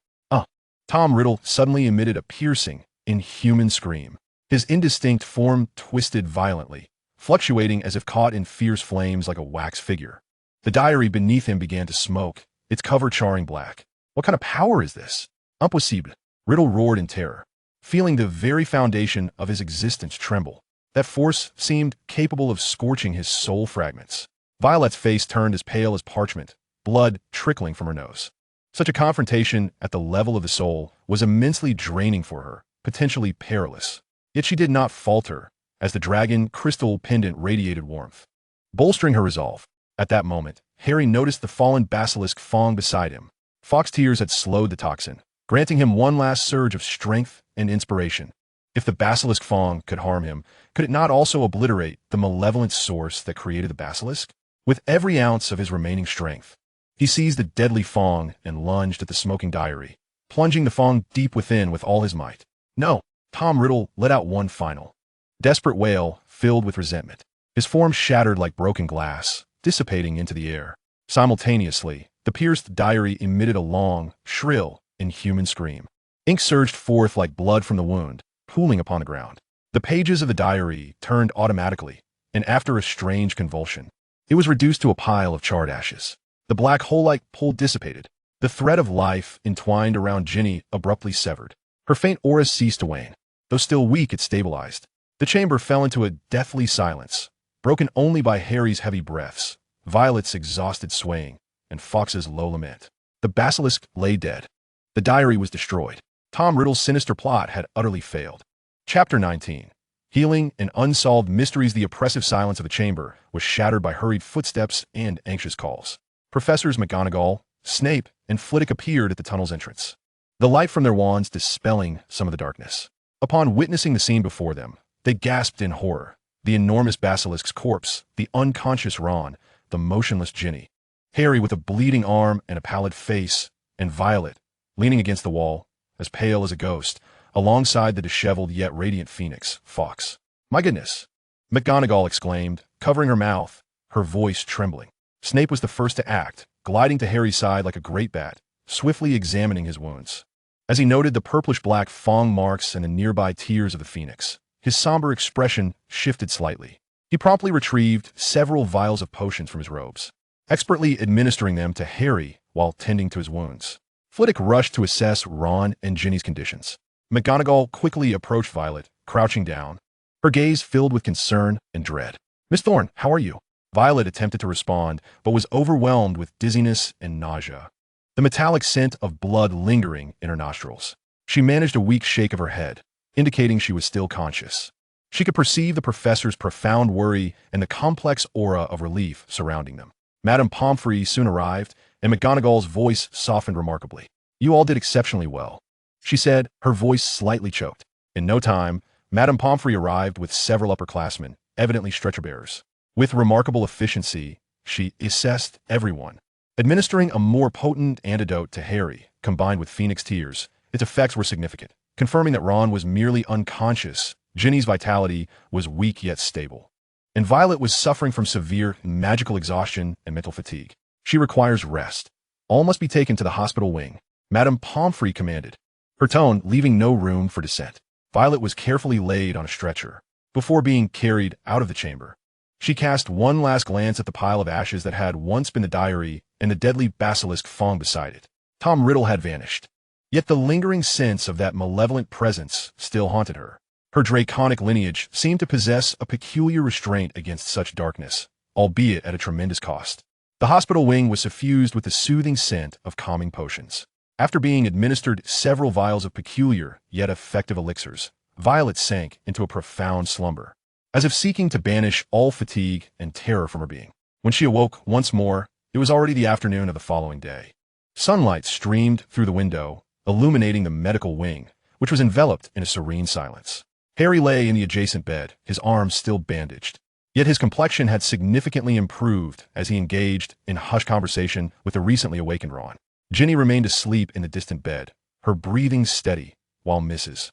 Tom Riddle suddenly emitted a piercing, inhuman scream. His indistinct form twisted violently, fluctuating as if caught in fierce flames like a wax figure. The diary beneath him began to smoke, its cover charring black. What kind of power is this? Impossible! Riddle roared in terror, feeling the very foundation of his existence tremble. That force seemed capable of scorching his soul fragments. Violet's face turned as pale as parchment, blood trickling from her nose. Such a confrontation at the level of the soul was immensely draining for her, potentially perilous. Yet she did not falter, as the dragon crystal pendant radiated warmth, bolstering her resolve. At that moment, Harry noticed the fallen basilisk fawn beside him. Fawkes' tears had slowed the toxin, granting him one last surge of strength and inspiration. If the basilisk fawn could harm him, could it not also obliterate the malevolent source that created the basilisk? With every ounce of his remaining strength, he seized the deadly fawn and lunged at the smoking diary, plunging the fawn deep within with all his might. No! Tom Riddle let out one final, desperate wail filled with resentment. His form shattered like broken glass, dissipating into the air. Simultaneously, the pierced diary emitted a long, shrill, inhuman scream. Ink surged forth like blood from the wound, pooling upon the ground. The pages of the diary turned automatically, and after a strange convulsion, it was reduced to a pile of charred ashes. The black hole-like pull dissipated. The thread of life entwined around Ginny abruptly severed. Her faint aura ceased to wane. Though still weak, it stabilized. The chamber fell into a deathly silence, broken only by Harry's heavy breaths, Violet's exhausted swaying, and Fawkes' low lament. The basilisk lay dead. The diary was destroyed. Tom Riddle's sinister plot had utterly failed. Chapter 19. Healing and unsolved mysteries. The oppressive silence of the chamber was shattered by hurried footsteps and anxious calls. Professors McGonagall, Snape, and Flitwick appeared at the tunnel's entrance, the light from their wands dispelling some of the darkness. Upon witnessing the scene before them, they gasped in horror. The enormous basilisk's corpse, the unconscious Ron, the motionless Ginny, Harry with a bleeding arm and a pallid face, and Violet, leaning against the wall, as pale as a ghost, alongside the disheveled yet radiant Phoenix, Fawkes. My goodness, McGonagall exclaimed, covering her mouth, her voice trembling. Snape was the first to act, gliding to Harry's side like a great bat, swiftly examining his wounds. As he noted the purplish-black fang marks and the nearby tears of the phoenix, his somber expression shifted slightly. He promptly retrieved several vials of potions from his robes, expertly administering them to Harry while tending to his wounds. Flitwick rushed to assess Ron and Ginny's conditions. McGonagall quickly approached Violet, crouching down, her gaze filled with concern and dread. "Miss Thorne, how are you?" Violet attempted to respond, but was overwhelmed with dizziness and nausea, the metallic scent of blood lingering in her nostrils. She managed a weak shake of her head, indicating she was still conscious. She could perceive the professor's profound worry and the complex aura of relief surrounding them. Madame Pomfrey soon arrived, and McGonagall's voice softened remarkably. "You all did exceptionally well," she said, her voice slightly choked. In no time, Madame Pomfrey arrived with several upperclassmen, evidently stretcher-bearers. With remarkable efficiency, she assessed everyone, administering a more potent antidote to Harry, combined with Phoenix tears. Its effects were significant, confirming that Ron was merely unconscious, Ginny's vitality was weak yet stable, and Violet was suffering from severe magical exhaustion and mental fatigue. "She requires rest. All must be taken to the hospital wing," Madame Pomfrey commanded, her tone leaving no room for dissent. Violet was carefully laid on a stretcher before being carried out of the chamber. She cast one last glance at the pile of ashes that had once been the diary and the deadly basilisk fang beside it. Tom Riddle had vanished, yet the lingering sense of that malevolent presence still haunted her. Her draconic lineage seemed to possess a peculiar restraint against such darkness, albeit at a tremendous cost. The hospital wing was suffused with the soothing scent of calming potions. After being administered several vials of peculiar yet effective elixirs, Violet sank into a profound slumber, as if seeking to banish all fatigue and terror from her being. When she awoke once more, it was already the afternoon of the following day. Sunlight streamed through the window, illuminating the medical wing, which was enveloped in a serene silence. Harry lay in the adjacent bed, his arms still bandaged. Yet his complexion had significantly improved as he engaged in hushed conversation with the recently awakened Ron. Ginny remained asleep in the distant bed, her breathing steady, while Mrs.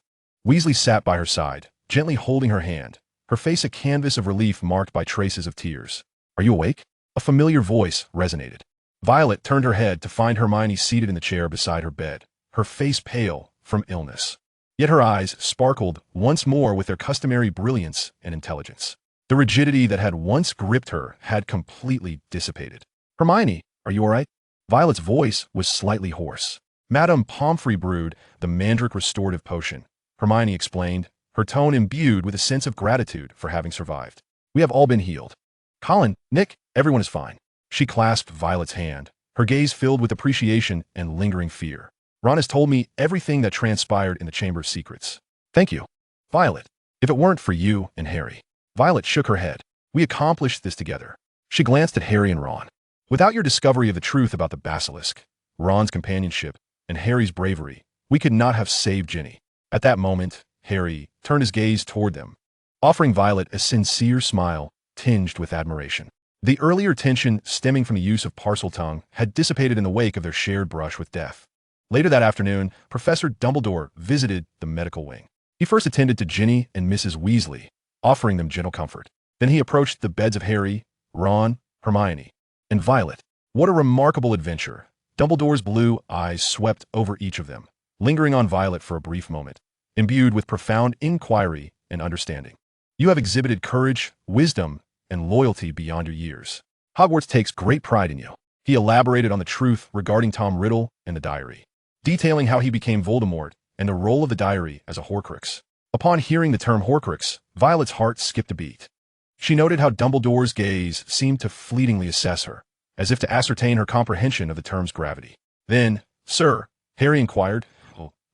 Weasley sat by her side, gently holding her hand, her face a canvas of relief marked by traces of tears. "Are you awake?" A familiar voice resonated. Violet turned her head to find Hermione seated in the chair beside her bed, her face pale from illness. Yet her eyes sparkled once more with their customary brilliance and intelligence. The rigidity that had once gripped her had completely dissipated. "Hermione, are you all right?" Violet's voice was slightly hoarse. "Madame Pomfrey brewed the mandrake restorative potion," Hermione explained, her tone imbued with a sense of gratitude for having survived. "We have all been healed. Colin, Nick, everyone is fine." She clasped Violet's hand, her gaze filled with appreciation and lingering fear. "Ron has told me everything that transpired in the Chamber of Secrets. Thank you, Violet. If it weren't for you and Harry." Violet shook her head. "We accomplished this together." She glanced at Harry and Ron. "Without your discovery of the truth about the basilisk, Ron's companionship, and Harry's bravery, we could not have saved Ginny." At that moment, Harry turned his gaze toward them, offering Violet a sincere smile tinged with admiration. The earlier tension stemming from the use of Parseltongue had dissipated in the wake of their shared brush with death. Later that afternoon, Professor Dumbledore visited the medical wing. He first attended to Ginny and Mrs. Weasley, offering them gentle comfort. Then he approached the beds of Harry, Ron, Hermione, and Violet. What a remarkable adventure. Dumbledore's blue eyes swept over each of them, lingering on Violet for a brief moment, imbued with profound inquiry and understanding. "You have exhibited courage, wisdom, and loyalty beyond your years. Hogwarts takes great pride in you." He elaborated on the truth regarding Tom Riddle and the diary, detailing how he became Voldemort and the role of the diary as a Horcrux. Upon hearing the term Horcrux, Violet's heart skipped a beat. She noted how Dumbledore's gaze seemed to fleetingly assess her, as if to ascertain her comprehension of the term's gravity. Then, "Sir," Harry inquired,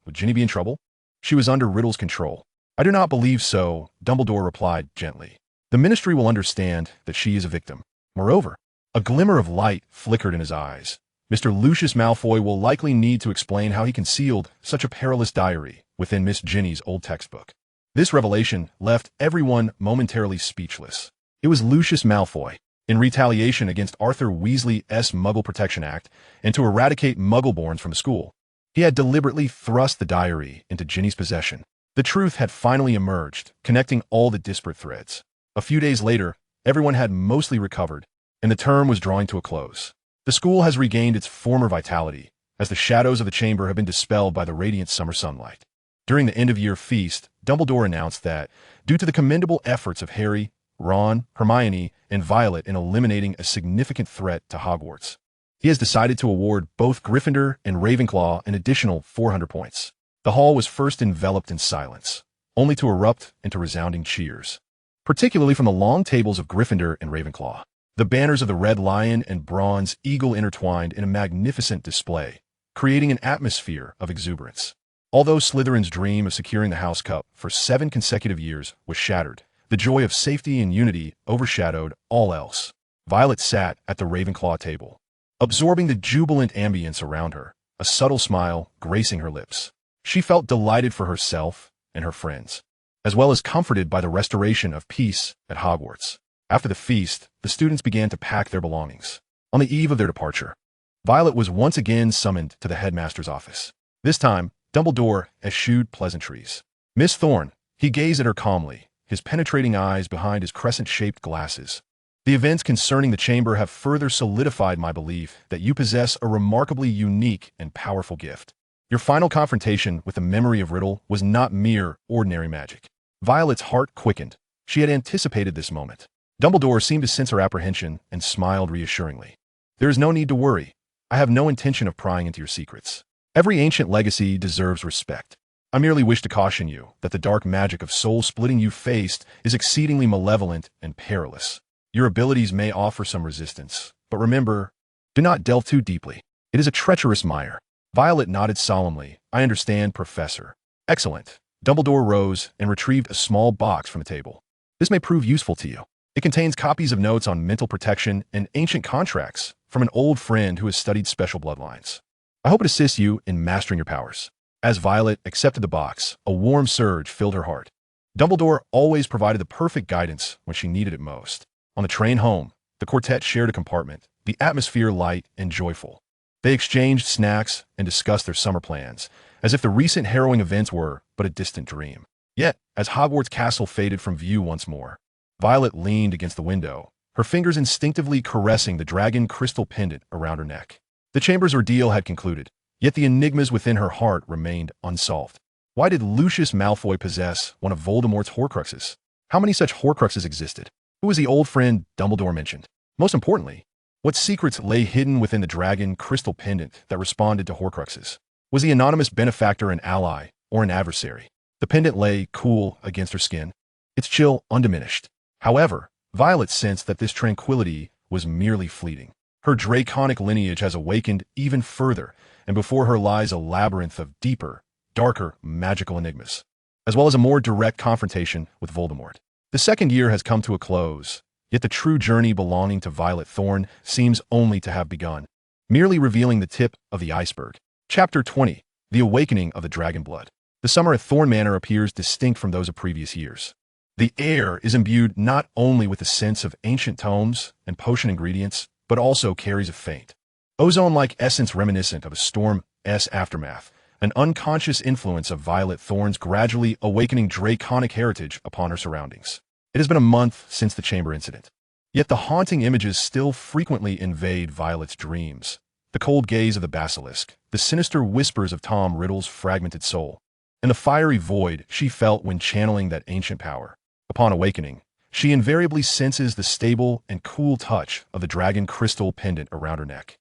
"would Ginny be in trouble?" "She was under Riddle's control." "I do not believe so," Dumbledore replied gently. "The Ministry will understand that she is a victim. Moreover," a glimmer of light flickered in his eyes, "Mr. Lucius Malfoy will likely need to explain how he concealed such a perilous diary within Miss Ginny's old textbook." This revelation left everyone momentarily speechless. It was Lucius Malfoy, in retaliation against Arthur Weasley's Muggle Protection Act and to eradicate Muggleborns from the school. He had deliberately thrust the diary into Ginny's possession. The truth had finally emerged, connecting all the disparate threads. A few days later, everyone had mostly recovered, and the term was drawing to a close. The school has regained its former vitality, as the shadows of the chamber have been dispelled by the radiant summer sunlight. During the end-of-year feast, Dumbledore announced that, due to the commendable efforts of Harry, Ron, Hermione, and Violet in eliminating a significant threat to Hogwarts, he has decided to award both Gryffindor and Ravenclaw an additional 400 points. The hall was first enveloped in silence, only to erupt into resounding cheers, particularly from the long tables of Gryffindor and Ravenclaw. The banners of the Red Lion and Bronze Eagle intertwined in a magnificent display, creating an atmosphere of exuberance. Although Slytherin's dream of securing the House Cup for 7 consecutive years was shattered, the joy of safety and unity overshadowed all else. Violet sat at the Ravenclaw table, absorbing the jubilant ambience around her, a subtle smile gracing her lips. She felt delighted for herself and her friends, as well as comforted by the restoration of peace at Hogwarts. After the feast, the students began to pack their belongings. On the eve of their departure, Violet was once again summoned to the headmaster's office. This time, Dumbledore eschewed pleasantries. "Miss Thorne," he gazed at her calmly, his penetrating eyes behind his crescent-shaped glasses. "The events concerning the chamber have further solidified my belief that you possess a remarkably unique and powerful gift. Your final confrontation with the memory of Riddle was not mere ordinary magic." Violet's heart quickened. She had anticipated this moment. Dumbledore seemed to sense her apprehension and smiled reassuringly. "There is no need to worry. I have no intention of prying into your secrets. Every ancient legacy deserves respect. I merely wish to caution you that the dark magic of soul-splitting you faced is exceedingly malevolent and perilous. Your abilities may offer some resistance, but remember, do not delve too deeply. It is a treacherous mire." Violet nodded solemnly. "I understand, Professor." "Excellent." Dumbledore rose and retrieved a small box from the table. "This may prove useful to you. It contains copies of notes on mental protection and ancient contracts from an old friend who has studied special bloodlines. I hope it assists you in mastering your powers." As Violet accepted the box, a warm surge filled her heart. Dumbledore always provided the perfect guidance when she needed it most. On the train home, the quartet shared a compartment, the atmosphere light and joyful. They exchanged snacks and discussed their summer plans, as if the recent harrowing events were but a distant dream. Yet, as Hogwarts Castle faded from view once more, Violet leaned against the window, her fingers instinctively caressing the dragon crystal pendant around her neck. The chamber's ordeal had concluded, yet the enigmas within her heart remained unsolved. Why did Lucius Malfoy possess one of Voldemort's Horcruxes? How many such Horcruxes existed? Who was the old friend Dumbledore mentioned? Most importantly, what secrets lay hidden within the dragon crystal pendant that responded to Horcruxes? Was the anonymous benefactor an ally or an adversary? The pendant lay cool against her skin, its chill undiminished. However, Violet sensed that this tranquility was merely fleeting. Her draconic lineage has awakened even further, and before her lies a labyrinth of deeper, darker magical enigmas, as well as a more direct confrontation with Voldemort. The second year has come to a close, yet the true journey belonging to Violet Thorne seems only to have begun, merely revealing the tip of the iceberg. Chapter 20. The Awakening of the Dragon Blood. The summer at Thorne Manor appears distinct from those of previous years. The air is imbued not only with the sense of ancient tomes and potion ingredients, but also carries a faint, ozone-like essence reminiscent of a storm's aftermath, an unconscious influence of Violet Thorne's gradually awakening draconic heritage upon her surroundings. It has been a month since the chamber incident, yet the haunting images still frequently invade Violet's dreams. The cold gaze of the basilisk, the sinister whispers of Tom Riddle's fragmented soul, and the fiery void she felt when channeling that ancient power. Upon awakening, she invariably senses the stable and cool touch of the dragon crystal pendant around her neck,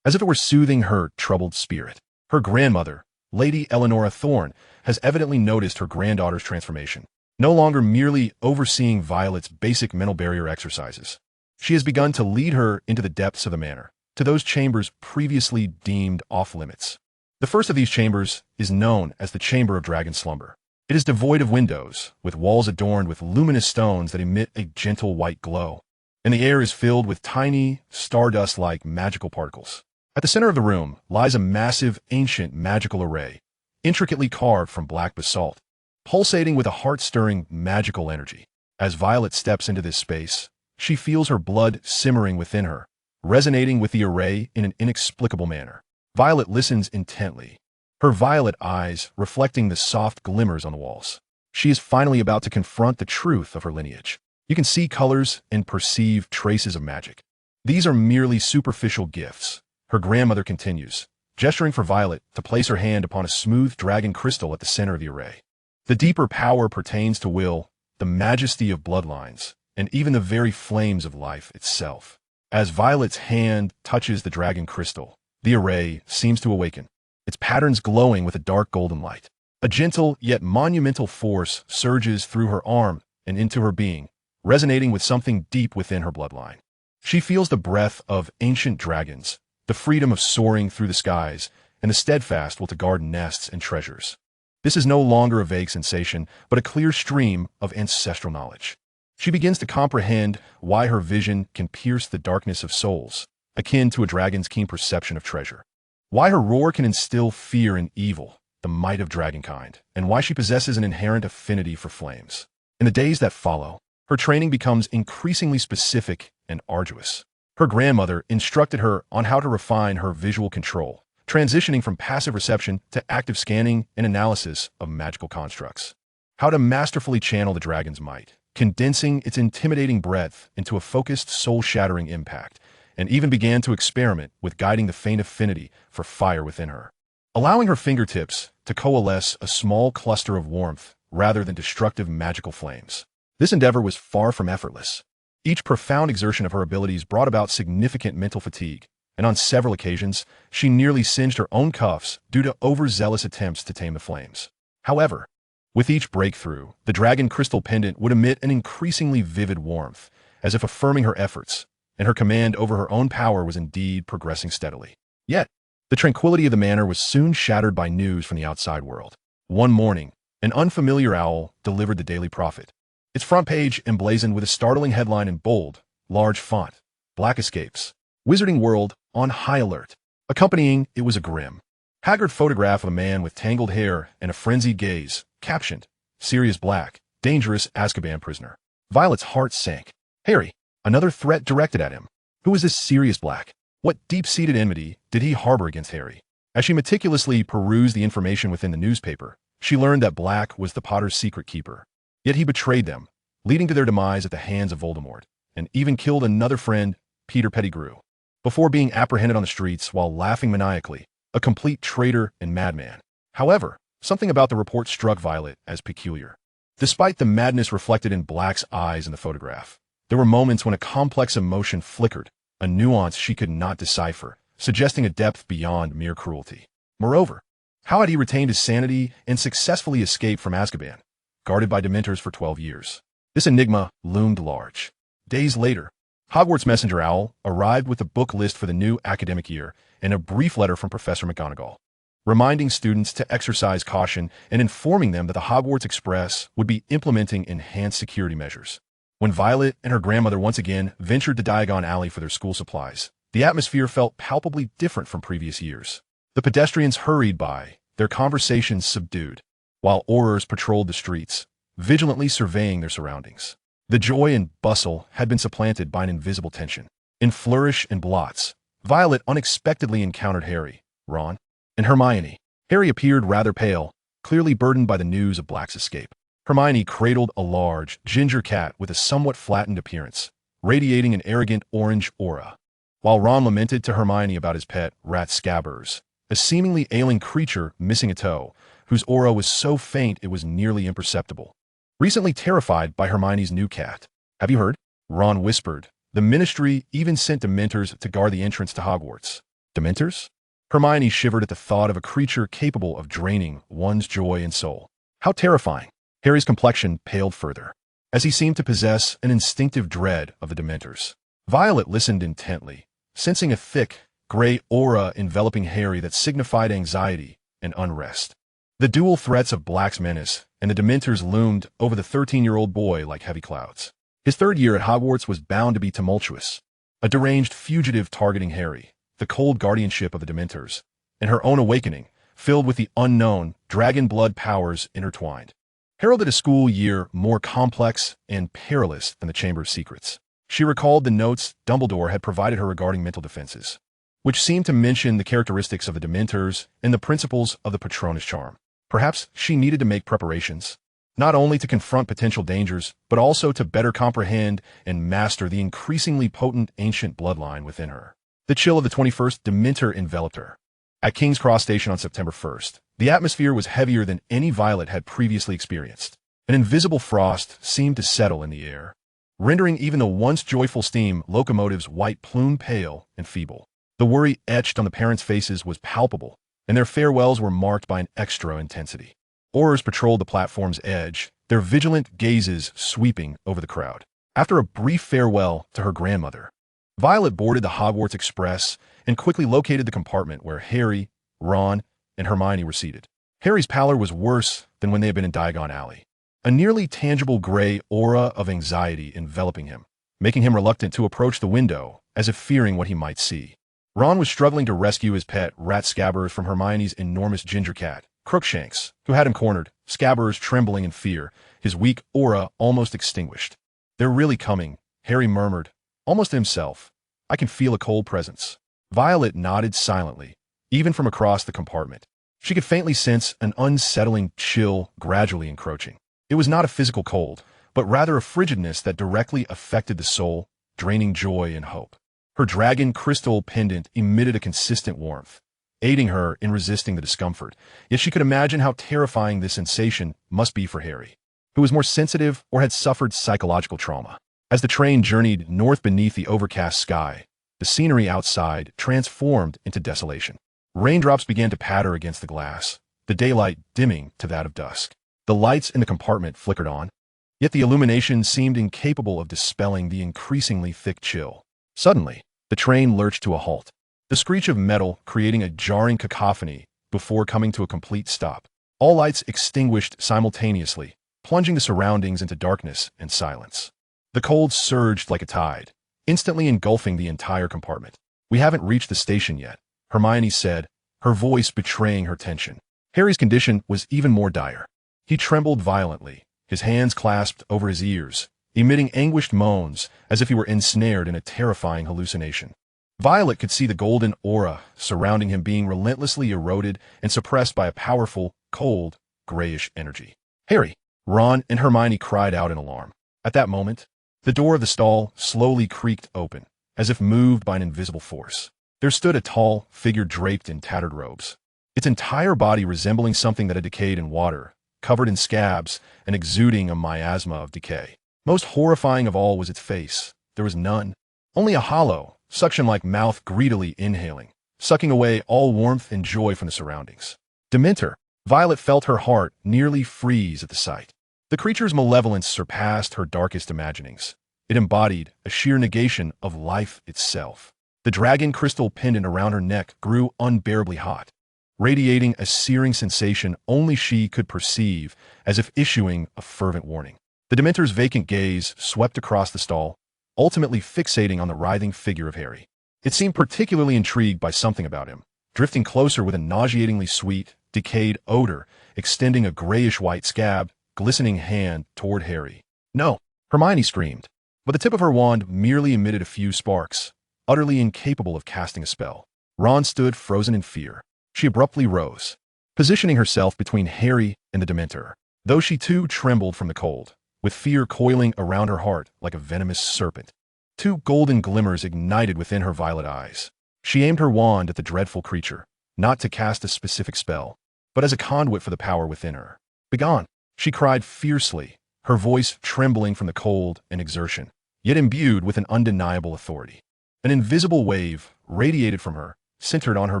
as if it were soothing her troubled spirit. Her grandmother, Lady Eleanora Thorne, has evidently noticed her granddaughter's transformation, no longer merely overseeing Violet's basic mental barrier exercises. She has begun to lead her into the depths of the manor, to those chambers previously deemed off-limits. The first of these chambers is known as the Chamber of Dragon Slumber. It is devoid of windows, with walls adorned with luminous stones that emit a gentle white glow, and the air is filled with tiny, stardust-like magical particles. At the center of the room lies a massive, ancient magical array, intricately carved from black basalt, pulsating with a heart-stirring magical energy. As Violet steps into this space, she feels her blood simmering within her, resonating with the array in an inexplicable manner. Violet listens intently, her violet eyes reflecting the soft glimmers on the walls. She is finally about to confront the truth of her lineage. You can see colors and perceive traces of magic. These are merely superficial gifts. Her grandmother continues, gesturing for Violet to place her hand upon a smooth dragon crystal at the center of the array. The deeper power pertains to will, the majesty of bloodlines, and even the very flames of life itself. As Violet's hand touches the dragon crystal, the array seems to awaken, its patterns glowing with a dark golden light. A gentle yet monumental force surges through her arm and into her being, resonating with something deep within her bloodline. She feels the breath of ancient dragons, the freedom of soaring through the skies, and the steadfast will to guard nests and treasures. This is no longer a vague sensation, but a clear stream of ancestral knowledge. She begins to comprehend why her vision can pierce the darkness of souls, akin to a dragon's keen perception of treasure. Why her roar can instill fear and evil, the might of dragonkind, and why she possesses an inherent affinity for flames. In the days that follow, her training becomes increasingly specific and arduous. Her grandmother instructed her on how to refine her visual control, transitioning from passive reception to active scanning and analysis of magical constructs. How to masterfully channel the dragon's might, condensing its intimidating breadth into a focused, soul-shattering impact, and even began to experiment with guiding the faint affinity for fire within her, allowing her fingertips to coalesce a small cluster of warmth rather than destructive magical flames. This endeavor was far from effortless. Each profound exertion of her abilities brought about significant mental fatigue, and on several occasions, she nearly singed her own cuffs due to overzealous attempts to tame the flames. However, with each breakthrough, the dragon crystal pendant would emit an increasingly vivid warmth, as if affirming her efforts, and her command over her own power was indeed progressing steadily. Yet, the tranquility of the manor was soon shattered by news from the outside world. One morning, an unfamiliar owl delivered the Daily Prophet. Its front page emblazoned with a startling headline in bold, large font: Black escapes. Wizarding world on high alert. Accompanying it was a grim, haggard photograph of a man with tangled hair and a frenzied gaze, captioned, Sirius Black, dangerous Azkaban prisoner. Violet's heart sank. Harry, another threat directed at him. Who is this Sirius Black? What deep-seated enmity did he harbor against Harry? As she meticulously perused the information within the newspaper, she learned that Black was the Potter's secret keeper. Yet he betrayed them, leading to their demise at the hands of Voldemort, and even killed another friend, Peter Pettigrew, before being apprehended on the streets while laughing maniacally, a complete traitor and madman. However, something about the report struck Violet as peculiar. Despite the madness reflected in Black's eyes in the photograph, there were moments when a complex emotion flickered, a nuance she could not decipher, suggesting a depth beyond mere cruelty. Moreover, how had he retained his sanity and successfully escaped from Azkaban, guarded by Dementors for 12 years? This enigma loomed large. Days later, Hogwarts Messenger Owl arrived with a book list for the new academic year and a brief letter from Professor McGonagall, reminding students to exercise caution and informing them that the Hogwarts Express would be implementing enhanced security measures. When Violet and her grandmother once again ventured to Diagon Alley for their school supplies, the atmosphere felt palpably different from previous years. The pedestrians hurried by, their conversations subdued, while aurors patrolled the streets, vigilantly surveying their surroundings. The joy and bustle had been supplanted by an invisible tension. In flourish and blots, Violet unexpectedly encountered Harry, Ron, and Hermione. Harry appeared rather pale, clearly burdened by the news of Black's escape. Hermione cradled a large, ginger cat with a somewhat flattened appearance, radiating an arrogant orange aura, while Ron lamented to Hermione about his pet, Rat Scabbers, a seemingly ailing creature missing a toe, whose aura was so faint it was nearly imperceptible. Recently terrified by Hermione's new cat. Have you heard? Ron whispered. The Ministry even sent Dementors to guard the entrance to Hogwarts. Dementors? Hermione shivered at the thought of a creature capable of draining one's joy and soul. How terrifying! Harry's complexion paled further, as he seemed to possess an instinctive dread of the Dementors. Violet listened intently, sensing a thick, gray aura enveloping Harry that signified anxiety and unrest. The dual threats of Black's menace and the Dementors loomed over the 13-year-old boy like heavy clouds. His third year at Hogwarts was bound to be tumultuous. A deranged fugitive targeting Harry, the cold guardianship of the Dementors, and her own awakening, filled with the unknown, dragon blood powers intertwined, heralded a school year more complex and perilous than the Chamber of Secrets. She recalled the notes Dumbledore had provided her regarding mental defenses, which seemed to mention the characteristics of the Dementors and the principles of the Patronus charm. Perhaps she needed to make preparations. not only to confront potential dangers, but also to better comprehend and master the increasingly potent ancient bloodline within her. The chill of the 21st Dementor enveloped her. At King's Cross Station on September 1st, the atmosphere was heavier than any Violet had previously experienced. An invisible frost seemed to settle in the air, rendering even the once joyful steam locomotives white plume pale and feeble. The worry etched on the parents' faces was palpable, and their farewells were marked by an extra intensity. Aurors patrolled the platform's edge, their vigilant gazes sweeping over the crowd. After a brief farewell to her grandmother, Violet boarded the Hogwarts Express and quickly located the compartment where Harry, Ron, and Hermione were seated. Harry's pallor was worse than when they had been in Diagon Alley, a nearly tangible gray aura of anxiety enveloping him, making him reluctant to approach the window, as if fearing what he might see. Ron was struggling to rescue his pet, Rat Scabbers, from Hermione's enormous ginger cat, Crookshanks, who had him cornered, Scabbers trembling in fear, his weak aura almost extinguished. "They're really coming," Harry murmured, almost to himself. "I can feel a cold presence." Violet nodded silently, even from across the compartment. She could faintly sense an unsettling chill gradually encroaching. It was not a physical cold, but rather a frigidness that directly affected the soul, draining joy and hope. Her dragon crystal pendant emitted a consistent warmth, aiding her in resisting the discomfort, yet she could imagine how terrifying this sensation must be for Harry, who was more sensitive or had suffered psychological trauma. As the train journeyed north beneath the overcast sky, the scenery outside transformed into desolation. Raindrops began to patter against the glass, the daylight dimming to that of dusk. The lights in the compartment flickered on, yet the illumination seemed incapable of dispelling the increasingly thick chill. Suddenly, the train lurched to a halt, the screech of metal creating a jarring cacophony before coming to a complete stop. All lights extinguished simultaneously, plunging the surroundings into darkness and silence. The cold surged like a tide, instantly engulfing the entire compartment. "We haven't reached the station yet," Hermione said, her voice betraying her tension. Harry's condition was even more dire. He trembled violently, his hands clasped over his ears, emitting anguished moans as if he were ensnared in a terrifying hallucination. Violet could see the golden aura surrounding him being relentlessly eroded and suppressed by a powerful, cold, grayish energy. "Harry!" Ron and Hermione cried out in alarm. At that moment, the door of the stall slowly creaked open, as if moved by an invisible force. There stood a tall figure draped in tattered robes, its entire body resembling something that had decayed in water, covered in scabs and exuding a miasma of decay. Most horrifying of all was its face. There was none, only a hollow, suction-like mouth greedily inhaling, sucking away all warmth and joy from the surroundings. Dementor! Violet felt her heart nearly freeze at the sight. The creature's malevolence surpassed her darkest imaginings. It embodied a sheer negation of life itself. The dragon crystal pendant around her neck grew unbearably hot, radiating a searing sensation only she could perceive, as if issuing a fervent warning. The Dementor's vacant gaze swept across the stall, ultimately fixating on the writhing figure of Harry. It seemed particularly intrigued by something about him, drifting closer with a nauseatingly sweet, decayed odor, extending a grayish-white scab, glistening hand toward Harry. "No!" Hermione screamed, but the tip of her wand merely emitted a few sparks, utterly incapable of casting a spell. Ron stood frozen in fear. She abruptly rose, positioning herself between Harry and the Dementor, though she too trembled from the cold, with fear coiling around her heart like a venomous serpent. Two golden glimmers ignited within her violet eyes. She aimed her wand at the dreadful creature, not to cast a specific spell, but as a conduit for the power within her. "Begone!" she cried fiercely, her voice trembling from the cold and exertion, yet imbued with an undeniable authority. An invisible wave radiated from her, centered on her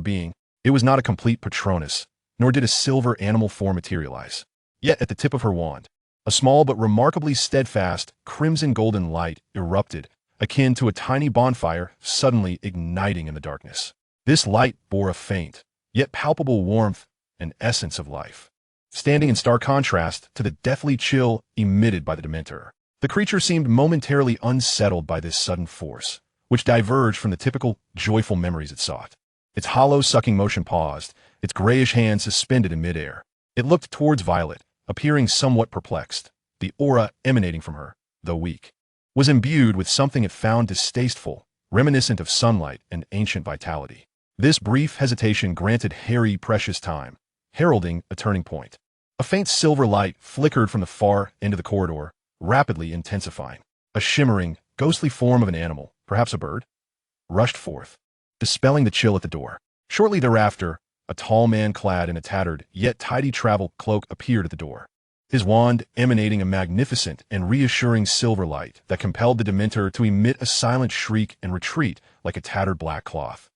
being. It was not a complete Patronus, nor did a silver animal form materialize. Yet at the tip of her wand, a small but remarkably steadfast crimson-golden light erupted, akin to a tiny bonfire suddenly igniting in the darkness. This light bore a faint, yet palpable warmth and essence of life, standing in stark contrast to the deathly chill emitted by the Dementor. The creature seemed momentarily unsettled by this sudden force, which diverged from the typical, joyful memories it sought. Its hollow sucking motion paused, its grayish hand suspended in midair. It looked towards Violet, appearing somewhat perplexed. The aura emanating from her, though weak, was imbued with something it found distasteful, reminiscent of sunlight and ancient vitality. This brief hesitation granted Harry precious time, heralding a turning point. A faint silver light flickered from the far end of the corridor, rapidly intensifying. A shimmering, ghostly form of an animal, perhaps a bird, rushed forth, dispelling the chill at the door. Shortly thereafter, a tall man clad in a tattered, yet tidy travel cloak appeared at the door, his wand emanating a magnificent and reassuring silver light that compelled the Dementor to emit a silent shriek and retreat like a tattered black cloth.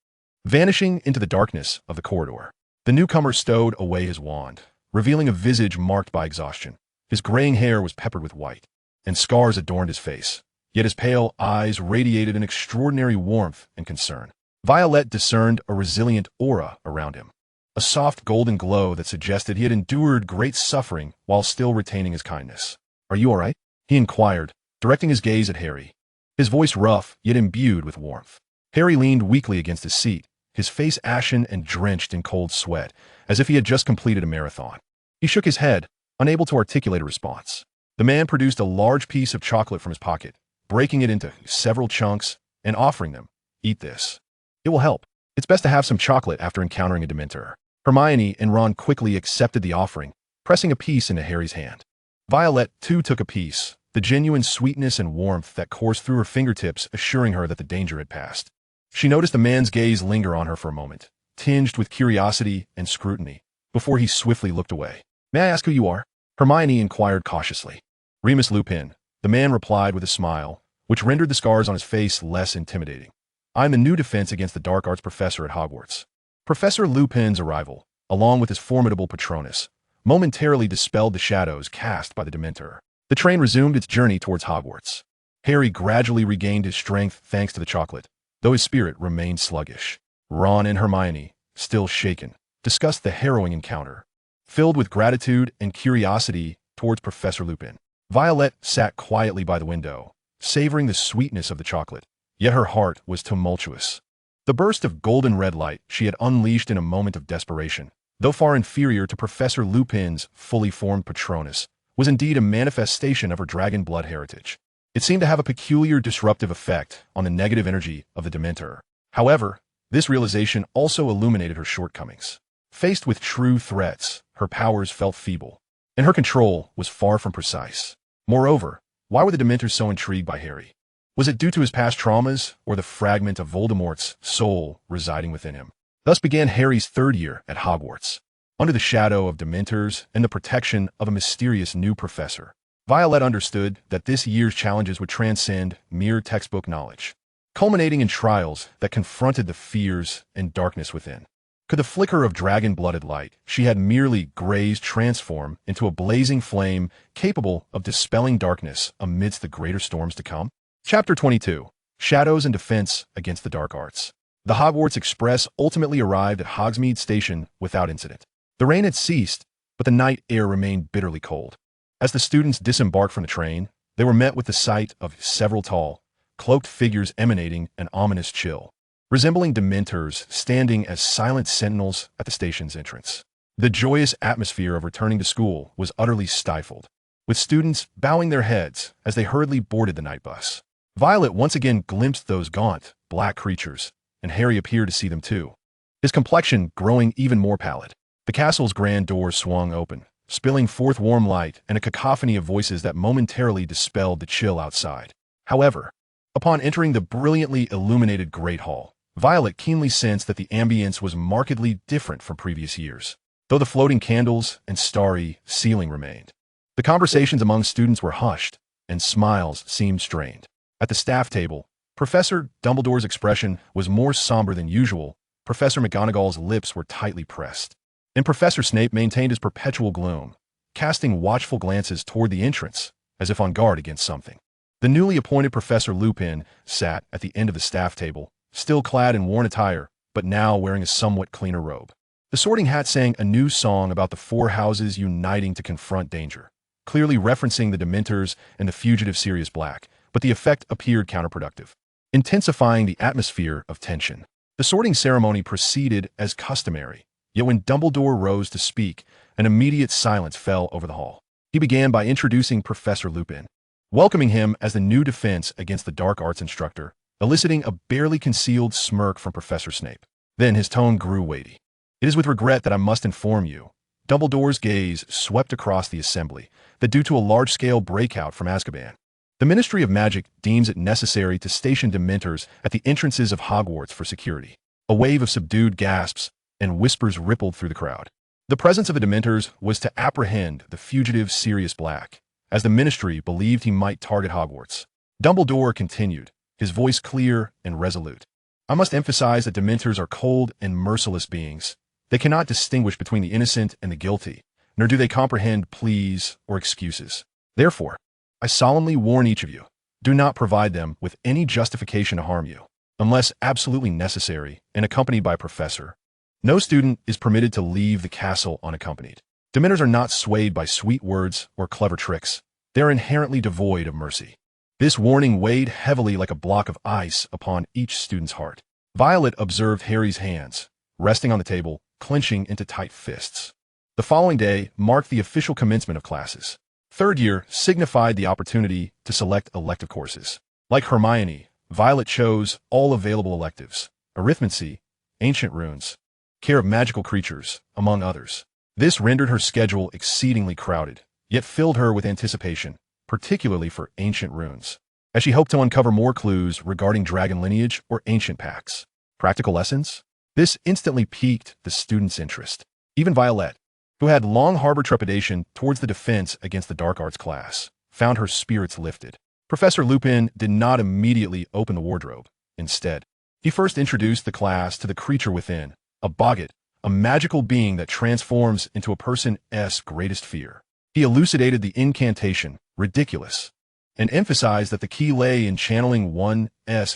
Vanishing into the darkness of the corridor, the newcomer stowed away his wand, revealing a visage marked by exhaustion. His graying hair was peppered with white, and scars adorned his face, yet his pale eyes radiated an extraordinary warmth and concern. Violet discerned a resilient aura around him, a soft golden glow that suggested he had endured great suffering while still retaining his kindness. "Are you all right?" he inquired, directing his gaze at Harry, his voice rough yet imbued with warmth. Harry leaned weakly against his seat, his face ashen and drenched in cold sweat, as if he had just completed a marathon. He shook his head, unable to articulate a response. The man produced a large piece of chocolate from his pocket, breaking it into several chunks and offering them. "Eat this. It will help. It's best to have some chocolate after encountering a Dementor." Hermione and Ron quickly accepted the offering, pressing a piece into Harry's hand. Violet, too, took a piece, the genuine sweetness and warmth that coursed through her fingertips assuring her that the danger had passed. She noticed the man's gaze linger on her for a moment, tinged with curiosity and scrutiny, before he swiftly looked away. "May I ask who you are?" Hermione inquired cautiously. "Remus Lupin," the man replied with a smile, which rendered the scars on his face less intimidating. "I'm the new defense against the dark arts professor at Hogwarts." Professor Lupin's arrival, along with his formidable Patronus, momentarily dispelled the shadows cast by the Dementor. The train resumed its journey towards Hogwarts. Harry gradually regained his strength thanks to the chocolate, though his spirit remained sluggish. Ron and Hermione, still shaken, discussed the harrowing encounter, filled with gratitude and curiosity towards Professor Lupin. Violet sat quietly by the window, savoring the sweetness of the chocolate, yet her heart was tumultuous. The burst of golden red light she had unleashed in a moment of desperation, though far inferior to Professor Lupin's fully formed Patronus, was indeed a manifestation of her dragon blood heritage. It seemed to have a peculiar disruptive effect on the negative energy of the Dementor. However, this realization also illuminated her shortcomings. Faced with true threats, her powers felt feeble, and her control was far from precise. Moreover, why were the Dementors so intrigued by Harry? Was it due to his past traumas, or the fragment of Voldemort's soul residing within him? Thus began Harry's third year at Hogwarts, under the shadow of Dementors and the protection of a mysterious new professor. Violet understood that this year's challenges would transcend mere textbook knowledge, culminating in trials that confronted the fears and darkness within. Could the flicker of dragon-blooded light she had merely grazed transform into a blazing flame capable of dispelling darkness amidst the greater storms to come? Chapter 22. Shadows and Defense Against the Dark Arts. The Hogwarts Express ultimately arrived at Hogsmeade Station without incident. The rain had ceased, but the night air remained bitterly cold. As the students disembarked from the train, they were met with the sight of several tall, cloaked figures emanating an ominous chill, resembling Dementors standing as silent sentinels at the station's entrance. The joyous atmosphere of returning to school was utterly stifled, with students bowing their heads as they hurriedly boarded the night bus. Violet once again glimpsed those gaunt, black creatures, and Harry appeared to see them too, his complexion growing even more pallid. The castle's grand doors swung open, spilling forth warm light and a cacophony of voices that momentarily dispelled the chill outside. However, upon entering the brilliantly illuminated Great Hall, Violet keenly sensed that the ambience was markedly different from previous years, though the floating candles and starry ceiling remained. The conversations among students were hushed, and smiles seemed strained. At the staff table, Professor Dumbledore's expression was more somber than usual. Professor McGonagall's lips were tightly pressed, and Professor Snape maintained his perpetual gloom, casting watchful glances toward the entrance, as if on guard against something. The newly appointed Professor Lupin sat at the end of the staff table, still clad in worn attire, but now wearing a somewhat cleaner robe. The Sorting Hat sang a new song about the four houses uniting to confront danger, clearly referencing the Dementors and the fugitive Sirius Black, but the effect appeared counterproductive, intensifying the atmosphere of tension. The sorting ceremony proceeded as customary, yet when Dumbledore rose to speak, an immediate silence fell over the hall. He began by introducing Professor Lupin, welcoming him as the new defense against the dark arts instructor, eliciting a barely concealed smirk from Professor Snape. Then his tone grew weighty. "It is with regret that I must inform you, Dumbledore's gaze swept across the assembly, that due to a large-scale breakout from Azkaban. The Ministry of Magic deems it necessary to station Dementors at the entrances of Hogwarts for security. A wave of subdued gasps and whispers rippled through the crowd. The presence of the Dementors was to apprehend the fugitive Sirius Black, as the Ministry believed he might target Hogwarts. Dumbledore continued, his voice clear and resolute. I must emphasize that Dementors are cold and merciless beings. They cannot distinguish between the innocent and the guilty, nor do they comprehend pleas or excuses. Therefore, I solemnly warn each of you, do not provide them with any justification to harm you, unless absolutely necessary and accompanied by a professor. No student is permitted to leave the castle unaccompanied. Dementors are not swayed by sweet words or clever tricks. They are inherently devoid of mercy. This warning weighed heavily like a block of ice upon each student's heart. Violet observed Harry's hands, resting on the table, clenching into tight fists. The following day marked the official commencement of classes. Third year signified the opportunity to select elective courses. Like Hermione, Violet chose all available electives: arithmancy, ancient runes, care of magical creatures, among others. This rendered her schedule exceedingly crowded, yet filled her with anticipation, particularly for ancient runes, as she hoped to uncover more clues regarding dragon lineage or ancient pacts. Practical lessons? This instantly piqued the students' interest. Even Violet, who had long harbored trepidation towards the defense against the dark arts class, found her spirits lifted. Professor Lupin did not immediately open the wardrobe. Instead, he first introduced the class to the creature within, a boggart, a magical being that transforms into a person's greatest fear. He elucidated the incantation, ridiculous, and emphasized that the key lay in channeling one's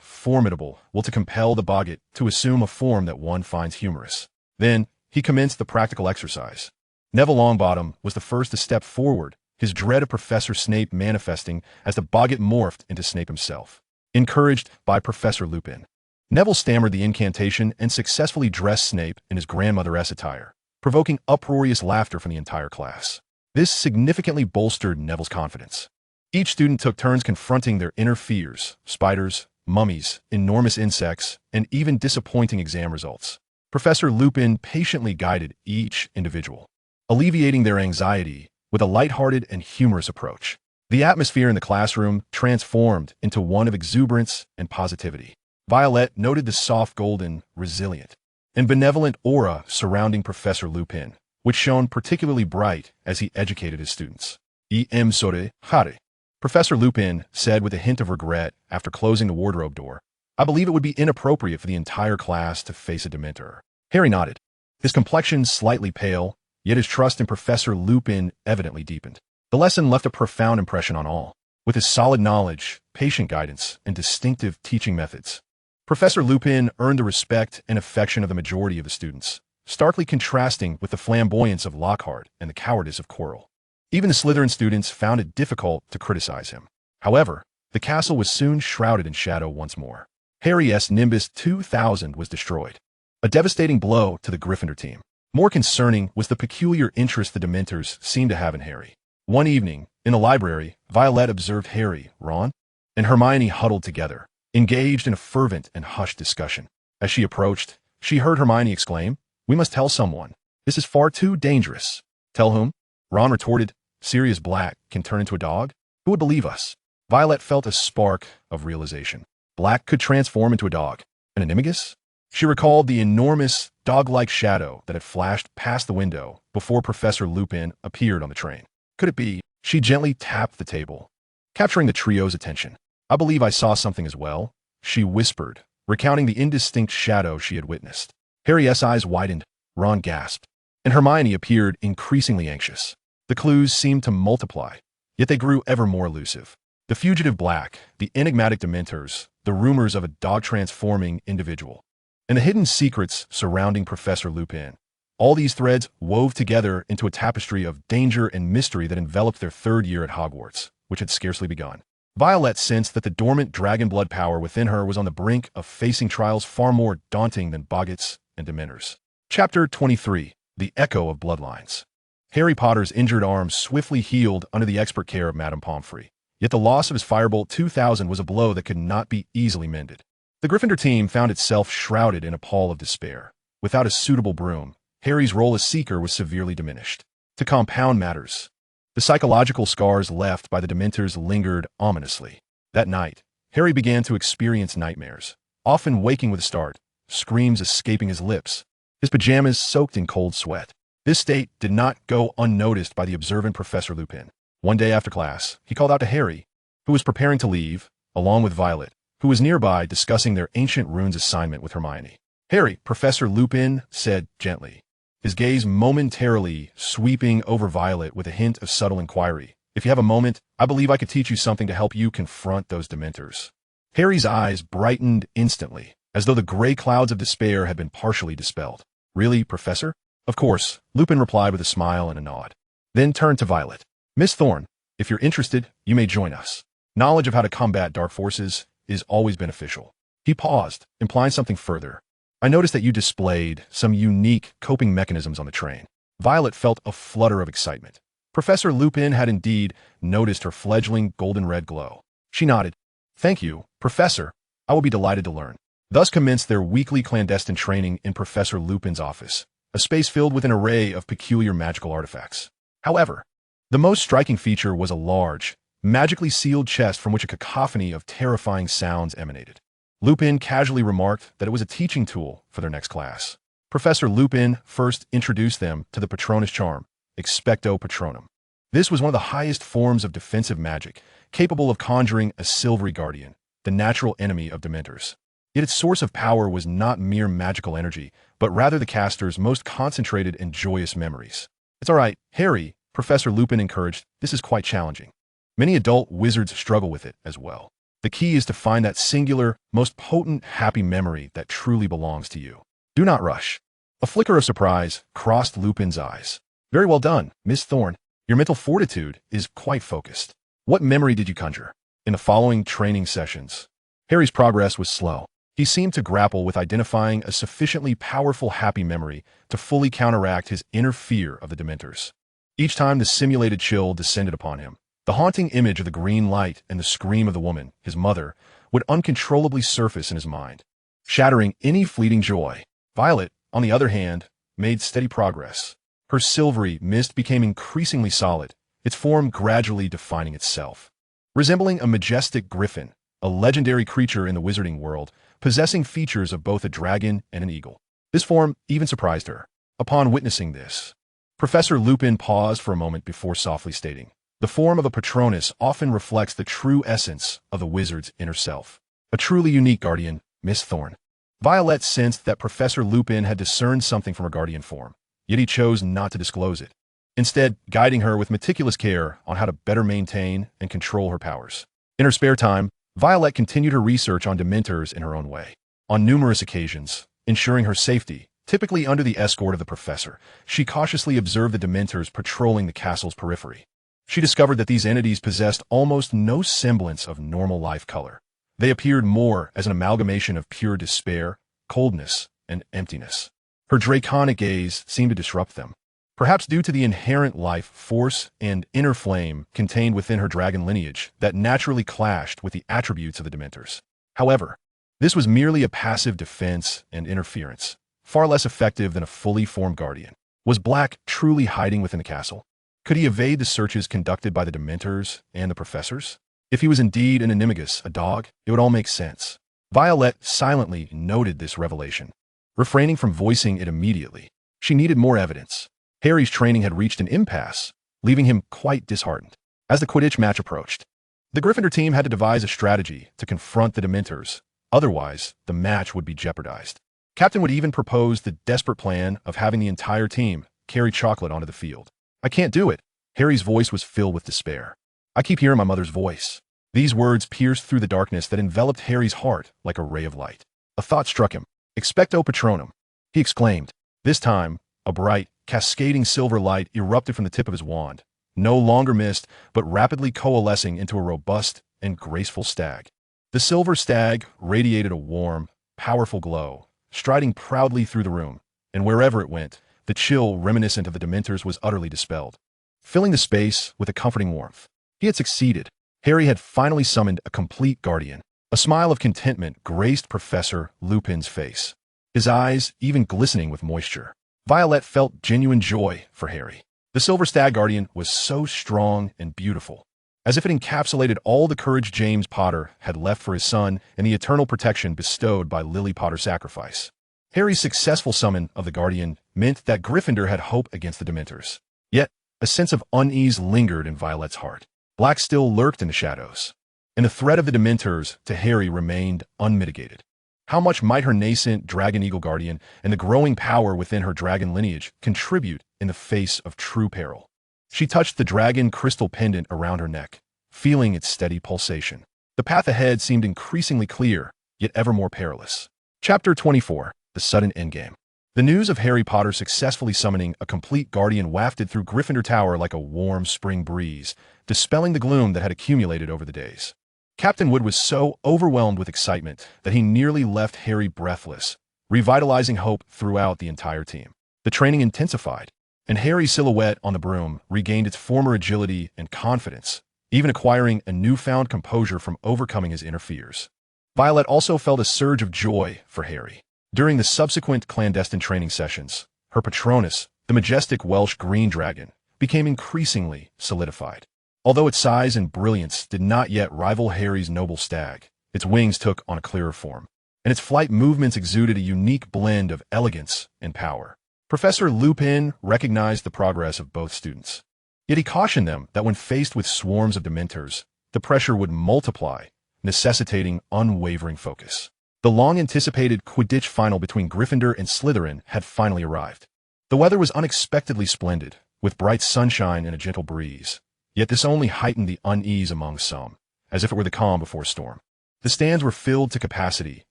formidable will to compel the boggart to assume a form that one finds humorous. Then, he commenced the practical exercise. Neville Longbottom was the first to step forward, his dread of Professor Snape manifesting as the boggart morphed into Snape himself. Encouraged by Professor Lupin, Neville stammered the incantation and successfully dressed Snape in his grandmother's attire, provoking uproarious laughter from the entire class. This significantly bolstered Neville's confidence. Each student took turns confronting their inner fears: spiders, mummies, enormous insects, and even disappointing exam results. Professor Lupin patiently guided each individual, alleviating their anxiety with a lighthearted and humorous approach. The atmosphere in the classroom transformed into one of exuberance and positivity. Violet noted the soft, golden, resilient, and benevolent aura surrounding Professor Lupin, which shone particularly bright as he educated his students. Hare. Professor Lupin said with a hint of regret after closing the wardrobe door, I believe it would be inappropriate for the entire class to face a Dementor. Harry nodded, his complexion slightly pale, yet his trust in Professor Lupin evidently deepened. The lesson left a profound impression on all. With his solid knowledge, patient guidance, and distinctive teaching methods, Professor Lupin earned the respect and affection of the majority of the students, starkly contrasting with the flamboyance of Lockhart and the cowardice of Quirrell. Even the Slytherin students found it difficult to criticize him. However, the castle was soon shrouded in shadow once more. Harry's Nimbus 2000 was destroyed, a devastating blow to the Gryffindor team. More concerning was the peculiar interest the Dementors seemed to have in Harry. One evening, in the library, Violet observed Harry, Ron, and Hermione huddled together, engaged in a fervent and hushed discussion. As she approached, she heard Hermione exclaim, We must tell someone. This is far too dangerous. Tell whom? Ron retorted, Sirius Black can turn into a dog? Who would believe us? Violet felt a spark of realization. Black could transform into a dog. An animagus? She recalled the enormous, dog-like shadow that had flashed past the window before Professor Lupin appeared on the train. Could it be? She gently tapped the table, capturing the trio's attention. I believe I saw something as well, she whispered, recounting the indistinct shadow she had witnessed. Harry's eyes widened, Ron gasped, and Hermione appeared increasingly anxious. The clues seemed to multiply, yet they grew ever more elusive. The fugitive Black, the enigmatic Dementors, the rumors of a dog-transforming individual, and the hidden secrets surrounding Professor Lupin. All these threads wove together into a tapestry of danger and mystery that enveloped their third year at Hogwarts, which had scarcely begun. Violet sensed that the dormant dragon blood power within her was on the brink of facing trials far more daunting than boggarts and Dementors. Chapter 23. The Echo of Bloodlines. Harry Potter's injured arm swiftly healed under the expert care of Madame Pomfrey, yet the loss of his Firebolt 2000 was a blow that could not be easily mended. The Gryffindor team found itself shrouded in a pall of despair. Without a suitable broom, Harry's role as Seeker was severely diminished. To compound matters, the psychological scars left by the Dementors lingered ominously. That night, Harry began to experience nightmares, often waking with a start, screams escaping his lips, his pajamas soaked in cold sweat. This state did not go unnoticed by the observant Professor Lupin. One day after class, he called out to Harry, who was preparing to leave, along with Violet, who was nearby discussing their ancient runes assignment with Hermione. "Harry," Professor Lupin said gently, his gaze momentarily sweeping over Violet with a hint of subtle inquiry. "If you have a moment, I believe I could teach you something to help you confront those Dementors." Harry's eyes brightened instantly, as though the gray clouds of despair had been partially dispelled. "Really, Professor?" "Of course," Lupin replied with a smile and a nod. Then turned to Violet. "Miss Thorne, if you're interested, you may join us. Knowledge of how to combat dark forces is always beneficial." He paused, implying something further. "I noticed that you displayed some unique coping mechanisms on the train." Violet felt a flutter of excitement. Professor Lupin had indeed noticed her fledgling golden-red glow. She nodded. "Thank you, Professor. I will be delighted to learn." Thus commenced their weekly clandestine training in Professor Lupin's office, a space filled with an array of peculiar magical artifacts. However, the most striking feature was a large, magically sealed chest from which a cacophony of terrifying sounds emanated. Lupin casually remarked that it was a teaching tool for their next class. Professor Lupin first introduced them to the Patronus charm, Expecto Patronum. This was one of the highest forms of defensive magic, capable of conjuring a silvery guardian, the natural enemy of Dementors. Yet its source of power was not mere magical energy, but rather the caster's most concentrated and joyous memories. "It's all right, Harry," Professor Lupin encouraged. "This is quite challenging. Many adult wizards struggle with it as well. The key is to find that singular, most potent, happy memory that truly belongs to you. Do not rush." A flicker of surprise crossed Lupin's eyes. "Very well done, Miss Thorne. Your mental fortitude is quite focused. What memory did you conjure?" In the following training sessions, Harry's progress was slow. He seemed to grapple with identifying a sufficiently powerful happy memory to fully counteract his inner fear of the Dementors. Each time the simulated chill descended upon him, the haunting image of the green light and the scream of the woman, his mother, would uncontrollably surface in his mind, shattering any fleeting joy. Violet, on the other hand, made steady progress. Her silvery mist became increasingly solid, its form gradually defining itself. Resembling a majestic griffin, a legendary creature in the wizarding world, possessing features of both a dragon and an eagle. This form even surprised her. Upon witnessing this, Professor Lupin paused for a moment before softly stating, "The form of a Patronus often reflects the true essence of the wizard's inner self. A truly unique guardian, Miss Thorne." Violet sensed that Professor Lupin had discerned something from her guardian form, yet he chose not to disclose it, instead guiding her with meticulous care on how to better maintain and control her powers. In her spare time, Violet continued her research on Dementors in her own way. On numerous occasions, ensuring her safety, typically under the escort of the professor, she cautiously observed the Dementors patrolling the castle's periphery. She discovered that these entities possessed almost no semblance of normal life color. They appeared more as an amalgamation of pure despair, coldness, and emptiness. Her draconic gaze seemed to disrupt them, perhaps due to the inherent life force and inner flame contained within her dragon lineage that naturally clashed with the attributes of the Dementors. However, this was merely a passive defense and interference, far less effective than a fully formed guardian. Was Black truly hiding within the castle? Could he evade the searches conducted by the Dementors and the professors? If he was indeed an animagus, a dog, it would all make sense. Violet silently noted this revelation, refraining from voicing it immediately. She needed more evidence. Harry's training had reached an impasse, leaving him quite disheartened. As the Quidditch match approached, the Gryffindor team had to devise a strategy to confront the Dementors, otherwise the match would be jeopardized. Captain would even propose the desperate plan of having the entire team carry chocolate onto the field. "I can't do it." Harry's voice was filled with despair. "I keep hearing my mother's voice." These words pierced through the darkness that enveloped Harry's heart like a ray of light. A thought struck him. "Expecto Patronum," he exclaimed. This time, a bright, cascading silver light erupted from the tip of his wand, no longer mist, but rapidly coalescing into a robust and graceful stag. The silver stag radiated a warm, powerful glow, striding proudly through the room, and wherever it went, the chill reminiscent of the Dementors was utterly dispelled, filling the space with a comforting warmth. He had succeeded. Harry had finally summoned a complete guardian. A smile of contentment graced Professor Lupin's face, his eyes even glistening with moisture. Violet felt genuine joy for Harry. The Silver Stag Guardian was so strong and beautiful, as if it encapsulated all the courage James Potter had left for his son and the eternal protection bestowed by Lily Potter's sacrifice. Harry's successful summon of the Guardian meant that Gryffindor had hope against the Dementors. Yet, a sense of unease lingered in Violet's heart. Black still lurked in the shadows, and the threat of the Dementors to Harry remained unmitigated. How much might her nascent Dragon Eagle Guardian and the growing power within her dragon lineage contribute in the face of true peril? She touched the dragon crystal pendant around her neck, feeling its steady pulsation. The path ahead seemed increasingly clear, yet ever more perilous. Chapter 24. The Sudden Endgame. The news of Harry Potter successfully summoning a complete Guardian wafted through Gryffindor Tower like a warm spring breeze, dispelling the gloom that had accumulated over the days. Captain Wood was so overwhelmed with excitement that he nearly left Harry breathless, revitalizing hope throughout the entire team. The training intensified, and Harry's silhouette on the broom regained its former agility and confidence, even acquiring a newfound composure from overcoming his inner fears. Violet also felt a surge of joy for Harry. During the subsequent clandestine training sessions, her Patronus, the majestic Welsh green dragon, became increasingly solidified. Although its size and brilliance did not yet rival Harry's noble stag, its wings took on a clearer form, and its flight movements exuded a unique blend of elegance and power. Professor Lupin recognized the progress of both students. Yet he cautioned them that when faced with swarms of Dementors, the pressure would multiply, necessitating unwavering focus. The long-anticipated Quidditch final between Gryffindor and Slytherin had finally arrived. The weather was unexpectedly splendid, with bright sunshine and a gentle breeze. Yet this only heightened the unease among some, as if it were the calm before a storm. The stands were filled to capacity,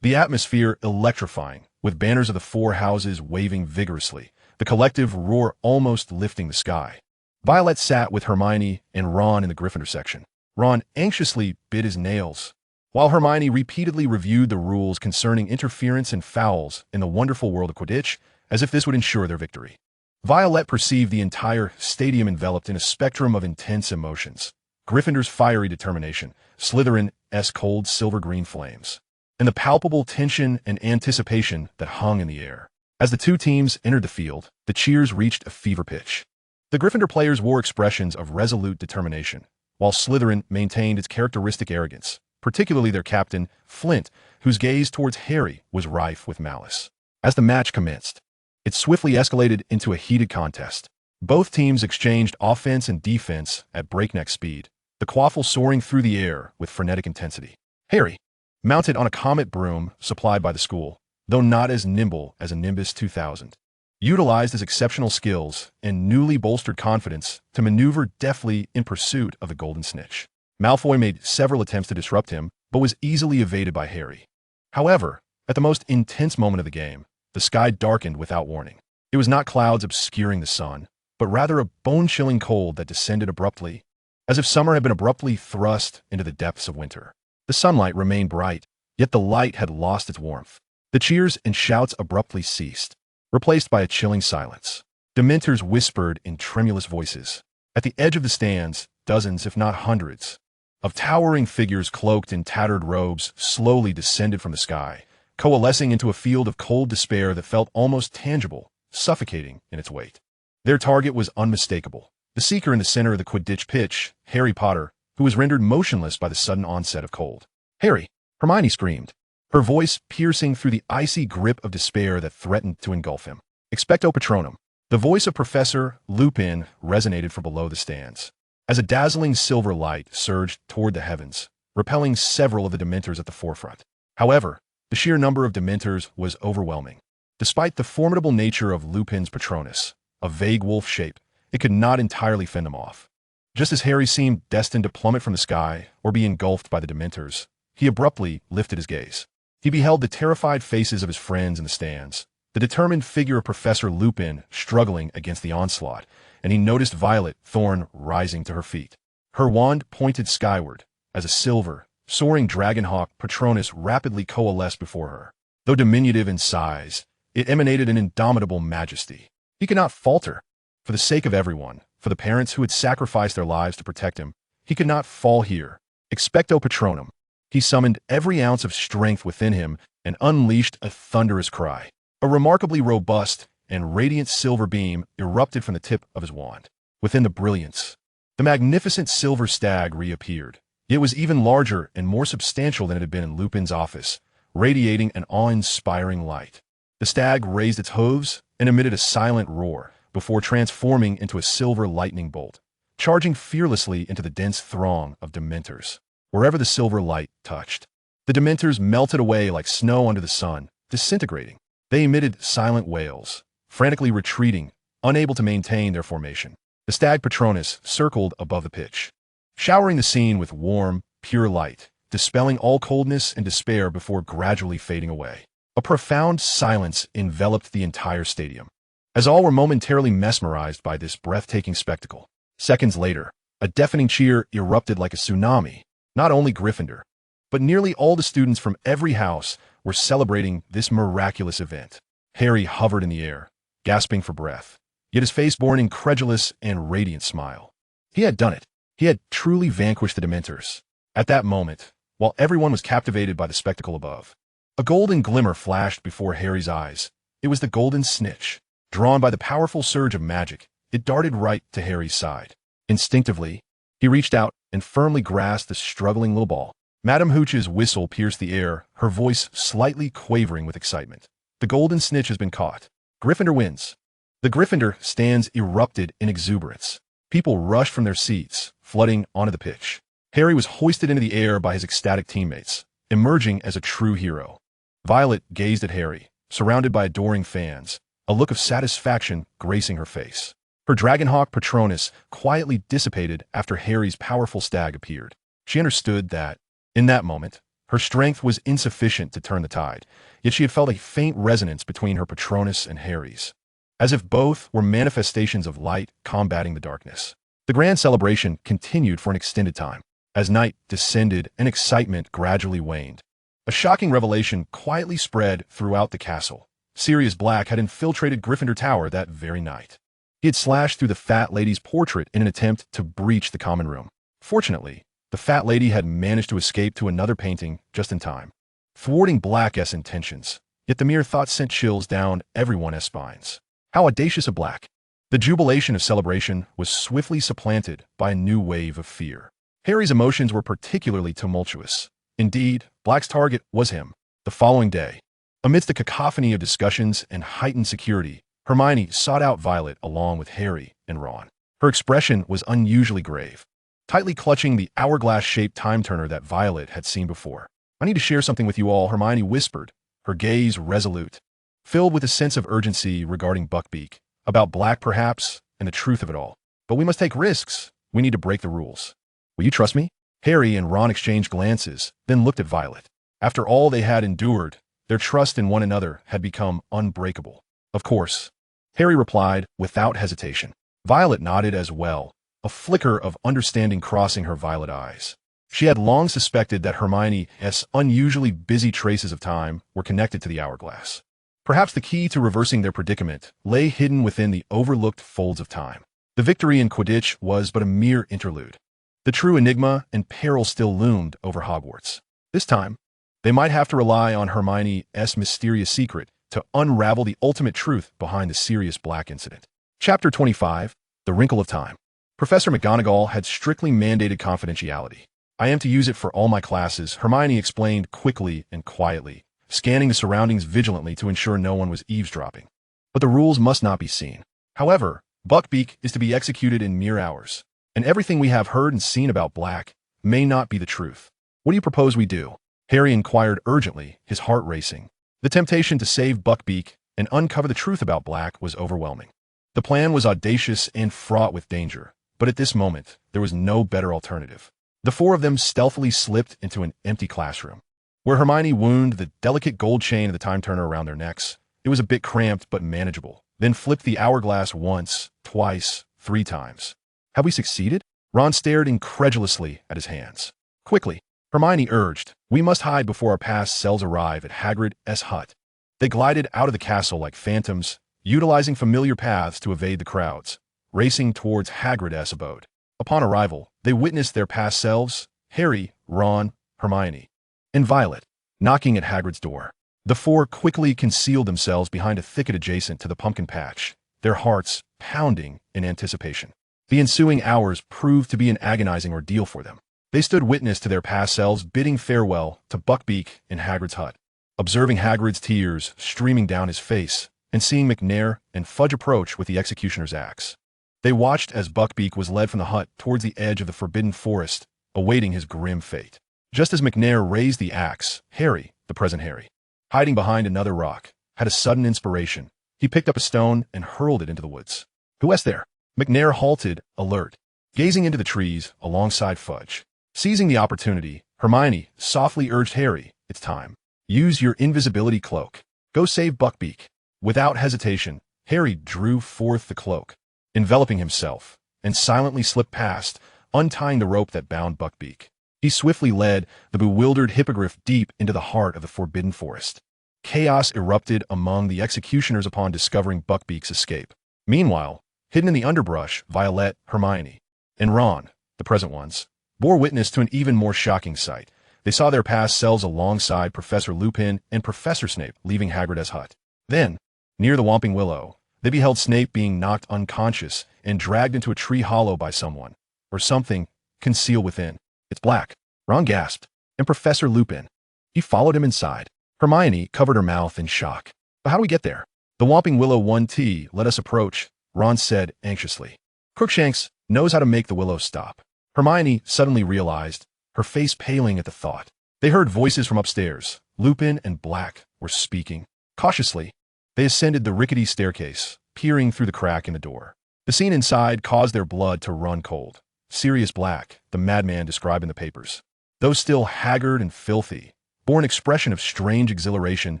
the atmosphere electrifying, with banners of the four houses waving vigorously, the collective roar almost lifting the sky. Violet sat with Hermione and Ron in the Gryffindor section. Ron anxiously bit his nails, while Hermione repeatedly reviewed the rules concerning interference and fouls in the wonderful world of Quidditch, as if this would ensure their victory. Violet perceived the entire stadium enveloped in a spectrum of intense emotions. Gryffindor's fiery determination, Slytherin's cold silver-green flames, and the palpable tension and anticipation that hung in the air. As the two teams entered the field, the cheers reached a fever pitch. The Gryffindor players wore expressions of resolute determination, while Slytherin maintained its characteristic arrogance, particularly their captain, Flint, whose gaze towards Harry was rife with malice. As the match commenced, it swiftly escalated into a heated contest. Both teams exchanged offense and defense at breakneck speed, the quaffle soaring through the air with frenetic intensity. Harry, mounted on a comet broom supplied by the school, though not as nimble as a Nimbus 2000, utilized his exceptional skills and newly bolstered confidence to maneuver deftly in pursuit of the golden snitch. Malfoy made several attempts to disrupt him, but was easily evaded by Harry. However, at the most intense moment of the game, the sky darkened without warning. It was not clouds obscuring the sun, but rather a bone-chilling cold that descended abruptly, as if summer had been abruptly thrust into the depths of winter. The sunlight remained bright, yet the light had lost its warmth. The cheers and shouts abruptly ceased, replaced by a chilling silence. Dementors whispered in tremulous voices. At the edge of the stands, dozens, if not hundreds, of towering figures cloaked in tattered robes slowly descended from the sky, coalescing into a field of cold despair that felt almost tangible, suffocating in its weight. Their target was unmistakable. The seeker in the center of the Quidditch pitch, Harry Potter, who was rendered motionless by the sudden onset of cold. "Harry!" Hermione screamed, her voice piercing through the icy grip of despair that threatened to engulf him. "Expecto Patronum." The voice of Professor Lupin resonated from below the stands, as a dazzling silver light surged toward the heavens, repelling several of the Dementors at the forefront. However, the sheer number of Dementors was overwhelming. Despite the formidable nature of Lupin's Patronus, a vague wolf shape, it could not entirely fend them off. Just as Harry seemed destined to plummet from the sky or be engulfed by the Dementors, he abruptly lifted his gaze. He beheld the terrified faces of his friends in the stands, the determined figure of Professor Lupin struggling against the onslaught, and he noticed Violet Thorne rising to her feet. Her wand pointed skyward, as a silver, soaring dragonhawk Patronus rapidly coalesced before her. Though diminutive in size, it emanated an indomitable majesty. He could not falter. For the sake of everyone, for the parents who had sacrificed their lives to protect him, he could not fall here. Expecto Patronum. He summoned every ounce of strength within him and unleashed a thunderous cry. A remarkably robust and radiant silver beam erupted from the tip of his wand. Within the brilliance, the magnificent silver stag reappeared. It was even larger and more substantial than it had been in Lupin's office, radiating an awe-inspiring light. The stag raised its hooves and emitted a silent roar before transforming into a silver lightning bolt, charging fearlessly into the dense throng of Dementors. Wherever the silver light touched, the Dementors melted away like snow under the sun, disintegrating. They emitted silent wails, frantically retreating, unable to maintain their formation. The stag Patronus circled above the pitch, showering the scene with warm, pure light, dispelling all coldness and despair before gradually fading away. A profound silence enveloped the entire stadium, as all were momentarily mesmerized by this breathtaking spectacle. Seconds later, a deafening cheer erupted like a tsunami. Not only Gryffindor, but nearly all the students from every house were celebrating this miraculous event. Harry hovered in the air, gasping for breath, yet his face bore an incredulous and radiant smile. He had done it. He had truly vanquished the Dementors. At that moment, while everyone was captivated by the spectacle above, a golden glimmer flashed before Harry's eyes. It was the golden snitch. Drawn by the powerful surge of magic, it darted right to Harry's side. Instinctively, he reached out and firmly grasped the struggling little ball. Madame Hooch's whistle pierced the air, her voice slightly quavering with excitement. The golden snitch has been caught. Gryffindor wins. The Gryffindor stands erupted in exuberance. People rushed from their seats, flooding onto the pitch. Harry was hoisted into the air by his ecstatic teammates, emerging as a true hero. Violet gazed at Harry, surrounded by adoring fans, a look of satisfaction gracing her face. Her Dragonhawk Patronus quietly dissipated after Harry's powerful stag appeared. She understood that, in that moment, her strength was insufficient to turn the tide, yet she had felt a faint resonance between her Patronus and Harry's, as if both were manifestations of light combating the darkness. The grand celebration continued for an extended time. As night descended and excitement gradually waned, a shocking revelation quietly spread throughout the castle. Sirius Black had infiltrated Gryffindor Tower that very night. He had slashed through the Fat Lady's portrait in an attempt to breach the common room. Fortunately, the Fat Lady had managed to escape to another painting just in time, thwarting Black's intentions. Yet the mere thought sent chills down everyone's spines. How audacious of Black! The jubilation of celebration was swiftly supplanted by a new wave of fear. Harry's emotions were particularly tumultuous. Indeed, Black's target was him. The following day, amidst a cacophony of discussions and heightened security, Hermione sought out Violet along with Harry and Ron. Her expression was unusually grave, tightly clutching the hourglass-shaped time-turner that Violet had seen before. "I need to share something with you all," Hermione whispered, her gaze resolute, filled with a sense of urgency regarding Buckbeak, about Black perhaps, and the truth of it all. "But we must take risks. We need to break the rules. Will you trust me?" Harry and Ron exchanged glances, then looked at Violet. After all they had endured, their trust in one another had become unbreakable. "Of course," Harry replied without hesitation. Violet nodded as well, a flicker of understanding crossing her violet eyes. She had long suspected that Hermione's unusually busy traces of time were connected to the hourglass. Perhaps the key to reversing their predicament lay hidden within the overlooked folds of time. The victory in Quidditch was but a mere interlude. The true enigma and peril still loomed over Hogwarts. This time, they might have to rely on Hermione's mysterious secret to unravel the ultimate truth behind the Sirius Black incident. Chapter 25, The Wrinkle of Time. Professor McGonagall had strictly mandated confidentiality. "I am to use it for all my classes," Hermione explained quickly and quietly, scanning the surroundings vigilantly to ensure no one was eavesdropping. "But the rules must not be seen. However, Buckbeak is to be executed in mere hours, and everything we have heard and seen about Black may not be the truth. What do you propose we do?" Harry inquired urgently, his heart racing. The temptation to save Buckbeak and uncover the truth about Black was overwhelming. The plan was audacious and fraught with danger, but at this moment, there was no better alternative. The four of them stealthily slipped into an empty classroom, where Hermione wound the delicate gold chain of the time-turner around their necks. It was a bit cramped but manageable, then flipped the hourglass once, twice, 3 times. "Have we succeeded?" Ron stared incredulously at his hands. "Quickly," Hermione urged, "we must hide before our past selves arrive at Hagrid's hut." They glided out of the castle like phantoms, utilizing familiar paths to evade the crowds, racing towards Hagrid's abode. Upon arrival, they witnessed their past selves, Harry, Ron, Hermione, and Violet, knocking at Hagrid's door. The four quickly concealed themselves behind a thicket adjacent to the pumpkin patch, their hearts pounding in anticipation. The ensuing hours proved to be an agonizing ordeal for them. They stood witness to their past selves bidding farewell to Buckbeak in Hagrid's hut, observing Hagrid's tears streaming down his face, and seeing McNair and Fudge approach with the executioner's axe. They watched as Buckbeak was led from the hut towards the edge of the forbidden forest, awaiting his grim fate. Just as McNair raised the axe, Harry, the present Harry, hiding behind another rock, had a sudden inspiration. He picked up a stone and hurled it into the woods. "Who is there?" McNair halted, alert, gazing into the trees alongside Fudge. Seizing the opportunity, Hermione softly urged Harry, "It's time. Use your invisibility cloak. Go save Buckbeak." Without hesitation, Harry drew forth the cloak, enveloping himself, and silently slipped past, untying the rope that bound Buckbeak. He swiftly led the bewildered hippogriff deep into the heart of the forbidden forest. Chaos erupted among the executioners upon discovering Buckbeak's escape. Meanwhile, hidden in the underbrush, Violet, Hermione, and Ron, the present ones, bore witness to an even more shocking sight. They saw their past selves alongside Professor Lupin and Professor Snape leaving Hagrid's hut. Then, near the Whomping Willow, they beheld Snape being knocked unconscious and dragged into a tree hollow by someone, or something, concealed within. "It's black," Ron gasped, "and Professor Lupin. He followed him inside." Hermione covered her mouth in shock. "But how do we get there?" "The Whomping Willow 1T let us approach," Ron said anxiously. "Crookshanks knows how to make the willow stop." Hermione suddenly realized, her face paling at the thought. They heard voices from upstairs. Lupin and Black were speaking. Cautiously, they ascended the rickety staircase, peering through the crack in the door. The scene inside caused their blood to run cold. Sirius Black, the madman described in the papers, though still haggard and filthy, bore an expression of strange exhilaration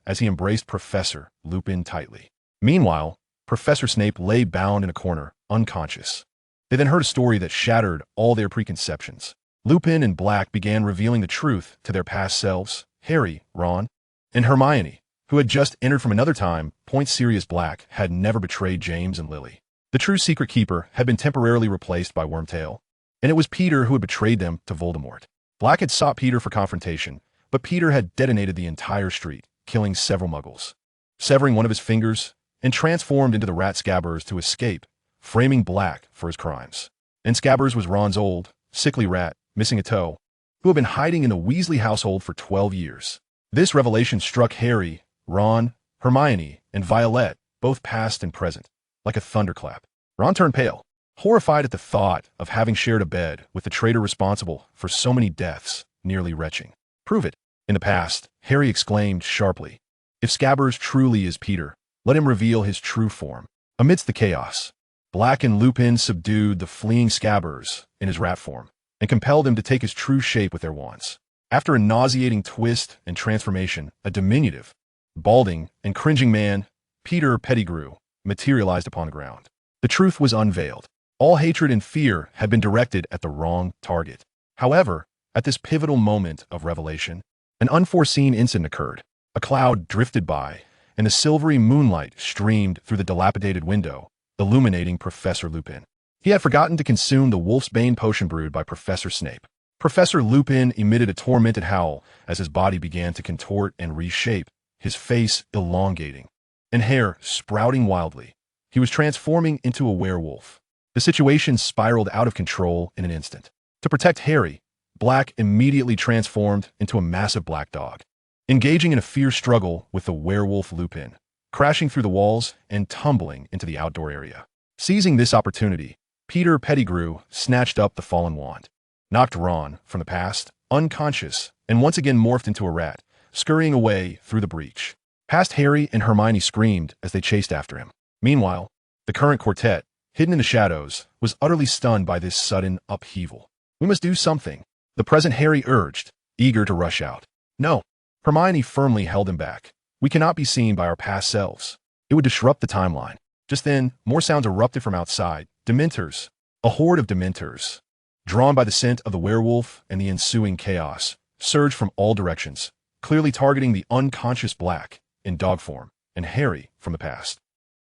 as he embraced Professor Lupin tightly. Meanwhile, Professor Snape lay bound in a corner, unconscious. They then heard a story that shattered all their preconceptions. Lupin and Black began revealing the truth to their past selves. Harry, Ron, and Hermione, who had just entered from another time, Sirius Black had never betrayed James and Lily. The true secret keeper had been temporarily replaced by Wormtail, and it was Peter who had betrayed them to Voldemort. Black had sought Peter for confrontation, but Peter had detonated the entire street, killing several muggles, severing one of his fingers, and transformed into the rat Scabbers to escape, framing Black for his crimes. And Scabbers was Ron's old, sickly rat, missing a toe, who had been hiding in the Weasley household for 12 years. This revelation struck Harry, Ron, Hermione, and Violet, both past and present, like a thunderclap. Ron turned pale, horrified at the thought of having shared a bed with the traitor responsible for so many deaths, nearly retching. "Prove it." In the past, Harry exclaimed sharply, "If Scabbers truly is Peter, let him reveal his true form." Amidst the chaos, Black and Lupin subdued the fleeing Scabbers in his rat form and compelled him to take his true shape with their wands. After a nauseating twist and transformation, a diminutive, balding, and cringing man, Peter Pettigrew, materialized upon the ground. The truth was unveiled. All hatred and fear had been directed at the wrong target. However, at this pivotal moment of revelation, an unforeseen incident occurred. A cloud drifted by, and the silvery moonlight streamed through the dilapidated window, illuminating Professor Lupin. He had forgotten to consume the Wolfsbane potion brewed by Professor Snape. Professor Lupin emitted a tormented howl as his body began to contort and reshape, his face elongating, and hair sprouting wildly. He was transforming into a werewolf. The situation spiraled out of control in an instant. To protect Harry, Black immediately transformed into a massive black dog, engaging in a fierce struggle with the werewolf Lupin, crashing through the walls and tumbling into the outdoor area. Seizing this opportunity, Peter Pettigrew snatched up the fallen wand, knocked Ron from the past, unconscious, and once again morphed into a rat, scurrying away through the breach. Past Harry and Hermione screamed as they chased after him. Meanwhile, the current quartet, hidden in the shadows, was utterly stunned by this sudden upheaval. "We must do something," the present Harry urged, eager to rush out. "No," Hermione firmly held him back. "We cannot be seen by our past selves. It would disrupt the timeline." Just then, more sounds erupted from outside. Dementors, a horde of Dementors, drawn by the scent of the werewolf and the ensuing chaos, surged from all directions, clearly targeting the unconscious Black in dog form and Harry from the past.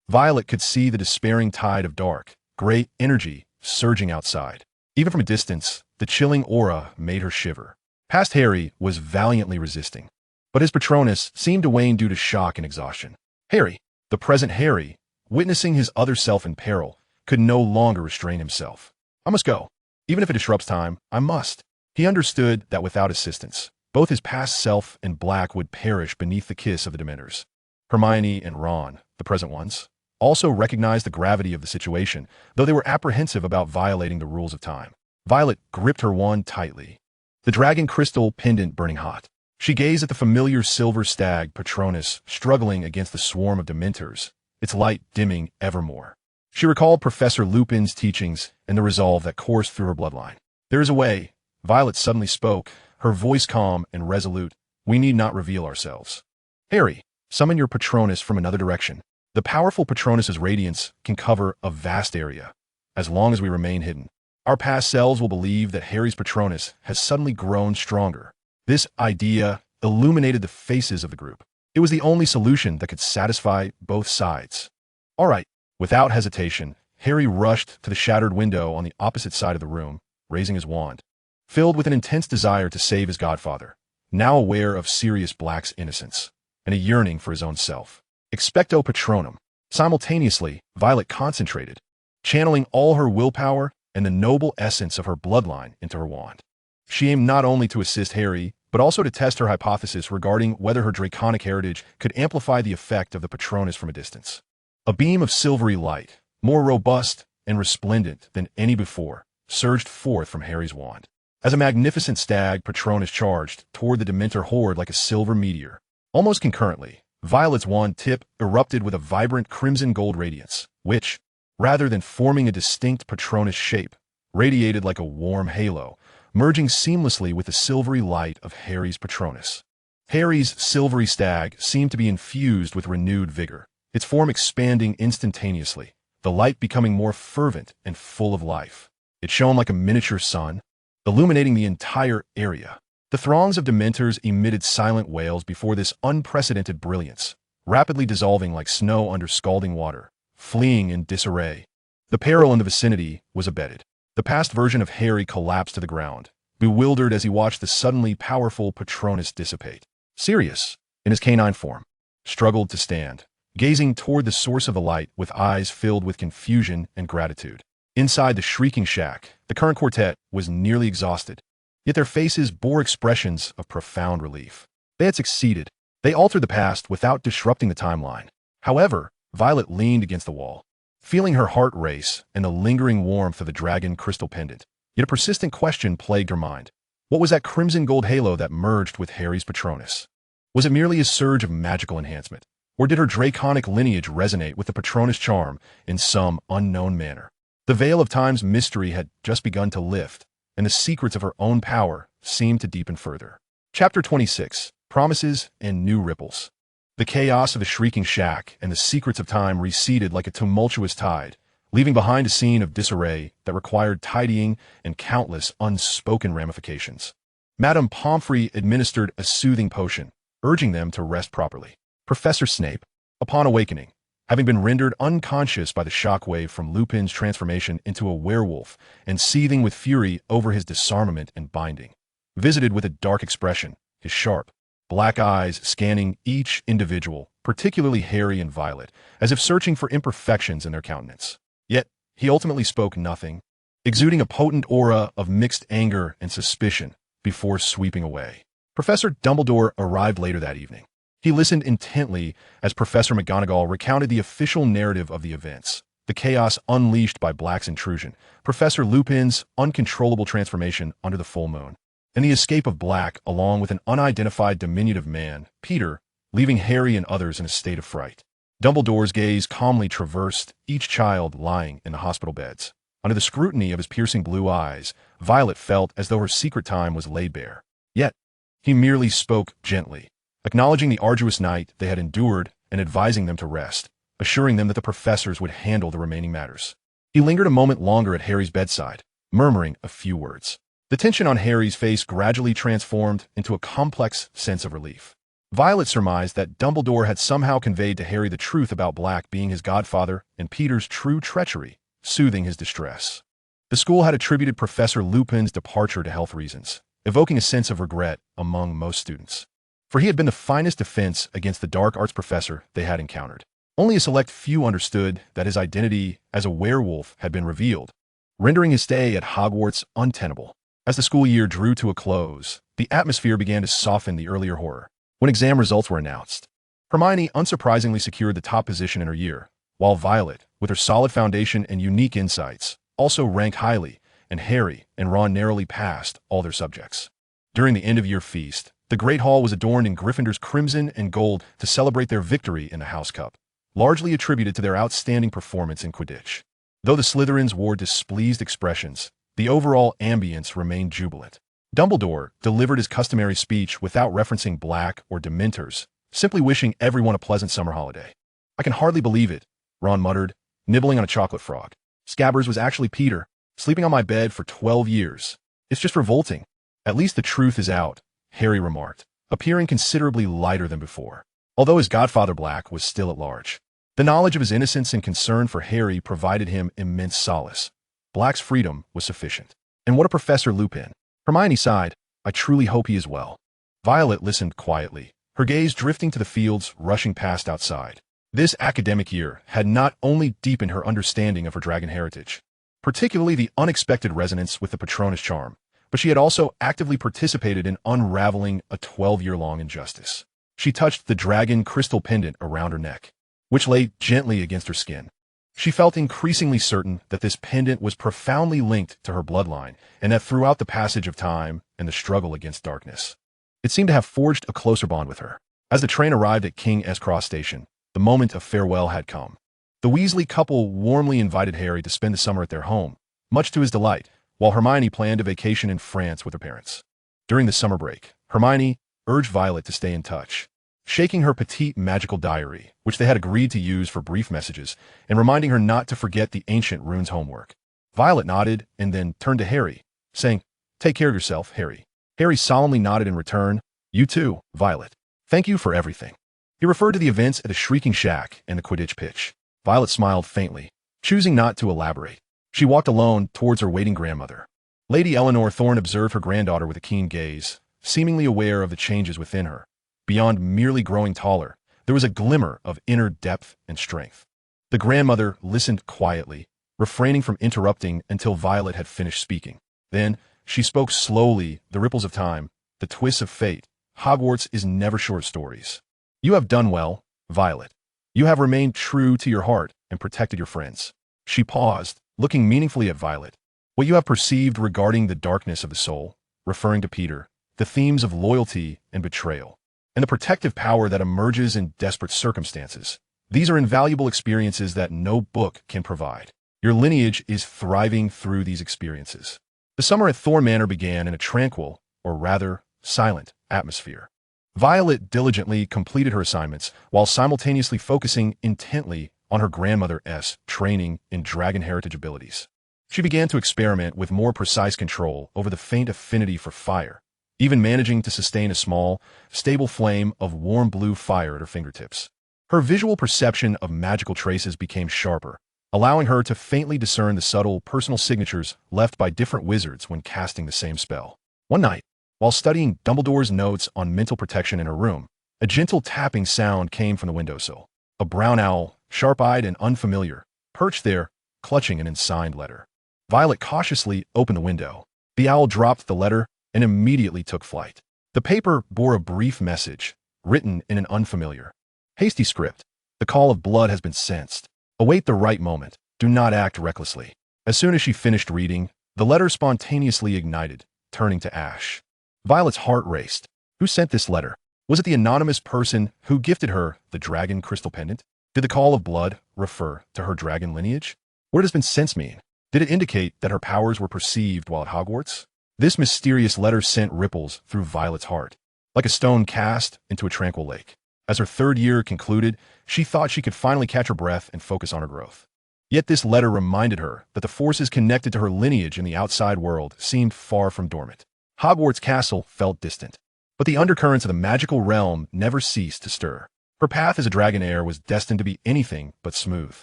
Violet could see the despairing tide of dark, gray energy surging outside. Even from a distance, the chilling aura made her shiver. Past Harry was valiantly resisting, but his Patronus seemed to wane due to shock and exhaustion. Harry, the present Harry, witnessing his other self in peril, could no longer restrain himself. I must go. Even if it disrupts time, I must. He understood that without assistance, both his past self and Black would perish beneath the kiss of the Dementors. Hermione and Ron, the present ones, also recognized the gravity of the situation, though they were apprehensive about violating the rules of time. Violet gripped her wand tightly, the dragon crystal pendant burning hot. She gazed at the familiar silver stag Patronus struggling against the swarm of Dementors, its light dimming ever more. She recalled Professor Lupin's teachings and the resolve that coursed through her bloodline. There is a way, Violet suddenly spoke, her voice calm and resolute. We need not reveal ourselves. Harry, summon your Patronus from another direction. The powerful Patronus's radiance can cover a vast area, as long as we remain hidden. Our past selves will believe that Harry's Patronus has suddenly grown stronger. This idea illuminated the faces of the group. It was the only solution that could satisfy both sides. All right. Without hesitation, Harry rushed to the shattered window on the opposite side of the room, raising his wand. Filled with an intense desire to save his godfather, now aware of Sirius Black's innocence, and a yearning for his own self. Expecto Patronum. Simultaneously, Violet concentrated, channeling all her willpower and the noble essence of her bloodline into her wand. She aimed not only to assist Harry, but also to test her hypothesis regarding whether her draconic heritage could amplify the effect of the Patronus from a distance. A beam of silvery light, more robust and resplendent than any before, surged forth from Harry's wand. As a magnificent stag Patronus charged toward the Dementor horde like a silver meteor. Almost concurrently, Violet's wand tip erupted with a vibrant crimson-gold radiance, which, rather than forming a distinct Patronus shape, radiated like a warm halo, merging seamlessly with the silvery light of Harry's Patronus. Harry's silvery stag seemed to be infused with renewed vigor, its form expanding instantaneously, the light becoming more fervent and full of life. It shone like a miniature sun, illuminating the entire area. The throngs of Dementors emitted silent wails before this unprecedented brilliance, rapidly dissolving like snow under scalding water, fleeing in disarray. The peril in the vicinity was abated. The past version of Harry collapsed to the ground, bewildered as he watched the suddenly powerful Patronus dissipate. Sirius, in his canine form, struggled to stand, gazing toward the source of the light with eyes filled with confusion and gratitude. Inside the shrieking shack, the current quartet was nearly exhausted, yet their faces bore expressions of profound relief. They had succeeded. They altered the past without disrupting the timeline. However, Violet leaned against the wall, feeling her heart race and the lingering warmth of the dragon crystal pendant. Yet a persistent question plagued her mind. What was that crimson gold halo that merged with Harry's Patronus? Was it merely a surge of magical enhancement, or did her draconic lineage resonate with the Patronus charm in some unknown manner? The veil of time's mystery had just begun to lift, and the secrets of her own power seemed to deepen further. Chapter 26. Promises and New Ripples. The chaos of the shrieking shack and the secrets of time receded like a tumultuous tide, leaving behind a scene of disarray that required tidying and countless unspoken ramifications. Madame Pomfrey administered a soothing potion, urging them to rest properly. Professor Snape, upon awakening, having been rendered unconscious by the shockwave from Lupin's transformation into a werewolf and seething with fury over his disarmament and binding, visited with a dark expression, his sharp, black eyes scanning each individual, particularly Harry and Violet, as if searching for imperfections in their countenance. Yet, he ultimately spoke nothing, exuding a potent aura of mixed anger and suspicion before sweeping away. Professor Dumbledore arrived later that evening. He listened intently as Professor McGonagall recounted the official narrative of the events, the chaos unleashed by Black's intrusion, Professor Lupin's uncontrollable transformation under the full moon, and the escape of Black along with an unidentified diminutive man, Peter, leaving Harry and others in a state of fright. Dumbledore's gaze calmly traversed each child lying in the hospital beds. Under the scrutiny of his piercing blue eyes, Violet felt as though her secret time was laid bare. Yet, he merely spoke gently, acknowledging the arduous night they had endured and advising them to rest, assuring them that the professors would handle the remaining matters. He lingered a moment longer at Harry's bedside, murmuring a few words. The tension on Harry's face gradually transformed into a complex sense of relief. Violet surmised that Dumbledore had somehow conveyed to Harry the truth about Black being his godfather and Peter's true treachery, soothing his distress. The school had attributed Professor Lupin's departure to health reasons, evoking a sense of regret among most students. for he had been the finest defense against the dark arts professor they had encountered. Only a select few understood that his identity as a werewolf had been revealed, rendering his stay at Hogwarts untenable. As the school year drew to a close, the atmosphere began to soften the earlier horror. When exam results were announced, Hermione unsurprisingly secured the top position in her year, while Violet, with her solid foundation and unique insights, also ranked highly, and Harry and Ron narrowly passed all their subjects. During the end-of-year feast, the Great Hall was adorned in Gryffindor's crimson and gold to celebrate their victory in the House Cup, largely attributed to their outstanding performance in Quidditch. Though the Slytherins wore displeased expressions, the overall ambience remained jubilant. Dumbledore delivered his customary speech without referencing Black or Dementors, simply wishing everyone a pleasant summer holiday. "I can hardly believe it," Ron muttered, nibbling on a chocolate frog. "Scabbers was actually Peter, sleeping on my bed for 12 years. It's just revolting." "At least the truth is out," Harry remarked, appearing considerably lighter than before, although his godfather Black was still at large. The knowledge of his innocence and concern for Harry provided him immense solace. Black's freedom was sufficient. And what a Professor Lupin. Hermione sighed. "I truly hope he is well." Violet listened quietly, her gaze drifting to the fields rushing past outside. This academic year had not only deepened her understanding of her dragon heritage, particularly the unexpected resonance with the Patronus charm, but she had also actively participated in unraveling a 12-year-long injustice. She touched the dragon crystal pendant around her neck, which lay gently against her skin. She felt increasingly certain that this pendant was profoundly linked to her bloodline, and that throughout the passage of time and the struggle against darkness, it seemed to have forged a closer bond with her. As the train arrived at King S. Cross Station, the moment of farewell had come. The Weasley couple warmly invited Harry to spend the summer at their home, much to his delight, while Hermione planned a vacation in France with her parents. During the summer break, Hermione urged Violet to stay in touch, shaking her petite magical diary, which they had agreed to use for brief messages, and reminding her not to forget the ancient runes homework. Violet nodded and then turned to Harry, saying, "Take care of yourself, Harry." Harry solemnly nodded in return. "You too, Violet. Thank you for everything." He referred to the events at the Shrieking Shack and the Quidditch pitch. Violet smiled faintly, choosing not to elaborate. She walked alone towards her waiting grandmother. Lady Eleanor Thorne observed her granddaughter with a keen gaze, seemingly aware of the changes within her. Beyond merely growing taller, there was a glimmer of inner depth and strength. The grandmother listened quietly, refraining from interrupting until Violet had finished speaking. Then, she spoke slowly, the ripples of time, the twists of fate. Hogwarts is never short stories. You have done well, Violet. You have remained true to your heart and protected your friends. She paused, looking meaningfully at Violet. What you have perceived regarding the darkness of the soul, referring to Peter, the themes of loyalty and betrayal, and the protective power that emerges in desperate circumstances. These are invaluable experiences that no book can provide. Your lineage is thriving through these experiences. The summer at Thorne Manor began in a tranquil, or rather, silent, atmosphere. Violet diligently completed her assignments while simultaneously focusing intently on her grandmother's training in dragon heritage abilities. She began to experiment with more precise control over the faint affinity for fire, even managing to sustain a small, stable flame of warm blue fire at her fingertips. Her visual perception of magical traces became sharper, allowing her to faintly discern the subtle personal signatures left by different wizards when casting the same spell. One night, while studying Dumbledore's notes on mental protection in her room, a gentle tapping sound came from the windowsill. A brown owl, sharp-eyed and unfamiliar, perched there, clutching an unsigned letter. Violet cautiously opened the window. The owl dropped the letter and immediately took flight. The paper bore a brief message, written in an unfamiliar, hasty script. The call of blood has been sensed. Await the right moment. Do not act recklessly. As soon as she finished reading, the letter spontaneously ignited, turning to ash. Violet's heart raced. Who sent this letter? Was it the anonymous person who gifted her the dragon crystal pendant? Did the call of blood refer to her dragon lineage? What does been sense mean? Did it indicate that her powers were perceived while at Hogwarts? This mysterious letter sent ripples through Violet's heart, like a stone cast into a tranquil lake. As her third year concluded, she thought she could finally catch her breath and focus on her growth. Yet this letter reminded her that the forces connected to her lineage in the outside world seemed far from dormant. Hogwarts Castle felt distant, but the undercurrents of the magical realm never ceased to stir. Her path as a dragon heir was destined to be anything but smooth.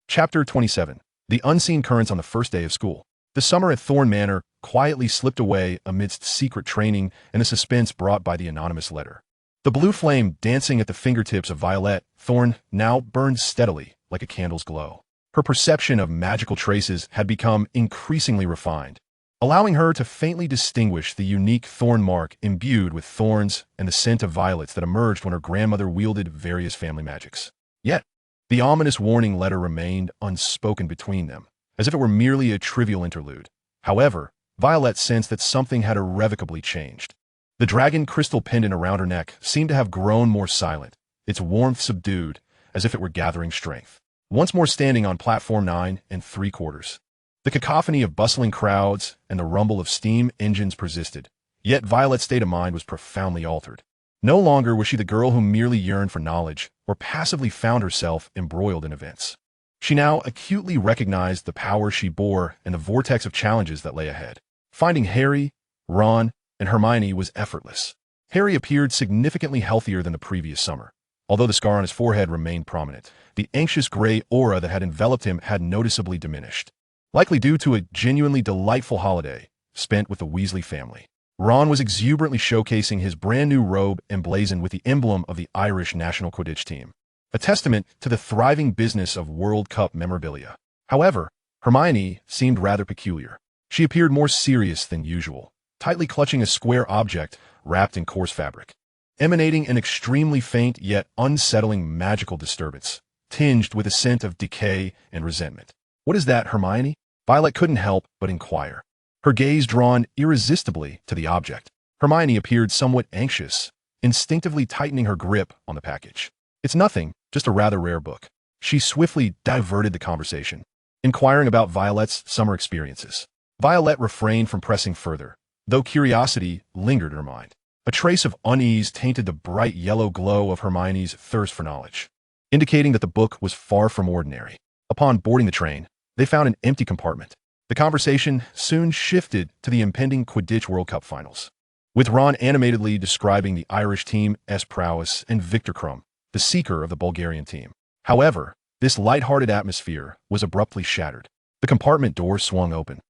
Chapter 27. The unseen currents on the first day of school. The summer at Thorne Manor quietly slipped away amidst secret training and the suspense brought by the anonymous letter. The blue flame dancing at the fingertips of Violet, Thorne now burned steadily like a candle's glow. Her perception of magical traces had become increasingly refined, allowing her to faintly distinguish the unique thorn mark imbued with thorns and the scent of violets that emerged when her grandmother wielded various family magics. Yet, the ominous warning letter remained unspoken between them, as if it were merely a trivial interlude. However, Violet sensed that something had irrevocably changed. The dragon crystal pendant around her neck seemed to have grown more silent, its warmth subdued, as if it were gathering strength. Once more standing on platform 9 3/4. The cacophony of bustling crowds and the rumble of steam engines persisted, yet Violet's state of mind was profoundly altered. No longer was she the girl who merely yearned for knowledge or passively found herself embroiled in events. She now acutely recognized the power she bore and the vortex of challenges that lay ahead. Finding Harry, Ron, and Hermione was effortless. Harry appeared significantly healthier than the previous summer. Although the scar on his forehead remained prominent, the anxious gray aura that had enveloped him had noticeably diminished, likely due to a genuinely delightful holiday spent with the Weasley family. Ron was exuberantly showcasing his brand new robe emblazoned with the emblem of the Irish national Quidditch team, a testament to the thriving business of World Cup memorabilia. However, Hermione seemed rather peculiar. She appeared more serious than usual, tightly clutching a square object wrapped in coarse fabric, emanating an extremely faint yet unsettling magical disturbance, tinged with a scent of decay and resentment. "What is that, Hermione?" Violet couldn't help but inquire, her gaze drawn irresistibly to the object. Hermione appeared somewhat anxious, instinctively tightening her grip on the package. "It's nothing, just a rather rare book." She swiftly diverted the conversation, inquiring about Violet's summer experiences. Violet refrained from pressing further, though curiosity lingered in her mind. A trace of unease tainted the bright yellow glow of Hermione's thirst for knowledge, indicating that the book was far from ordinary. Upon boarding the train, they found an empty compartment. The conversation soon shifted to the impending Quidditch World Cup finals, with Ron animatedly describing the Irish team's prowess and Victor Crumb, the seeker of the Bulgarian team. However, this light-hearted atmosphere was abruptly shattered. The compartment door swung open,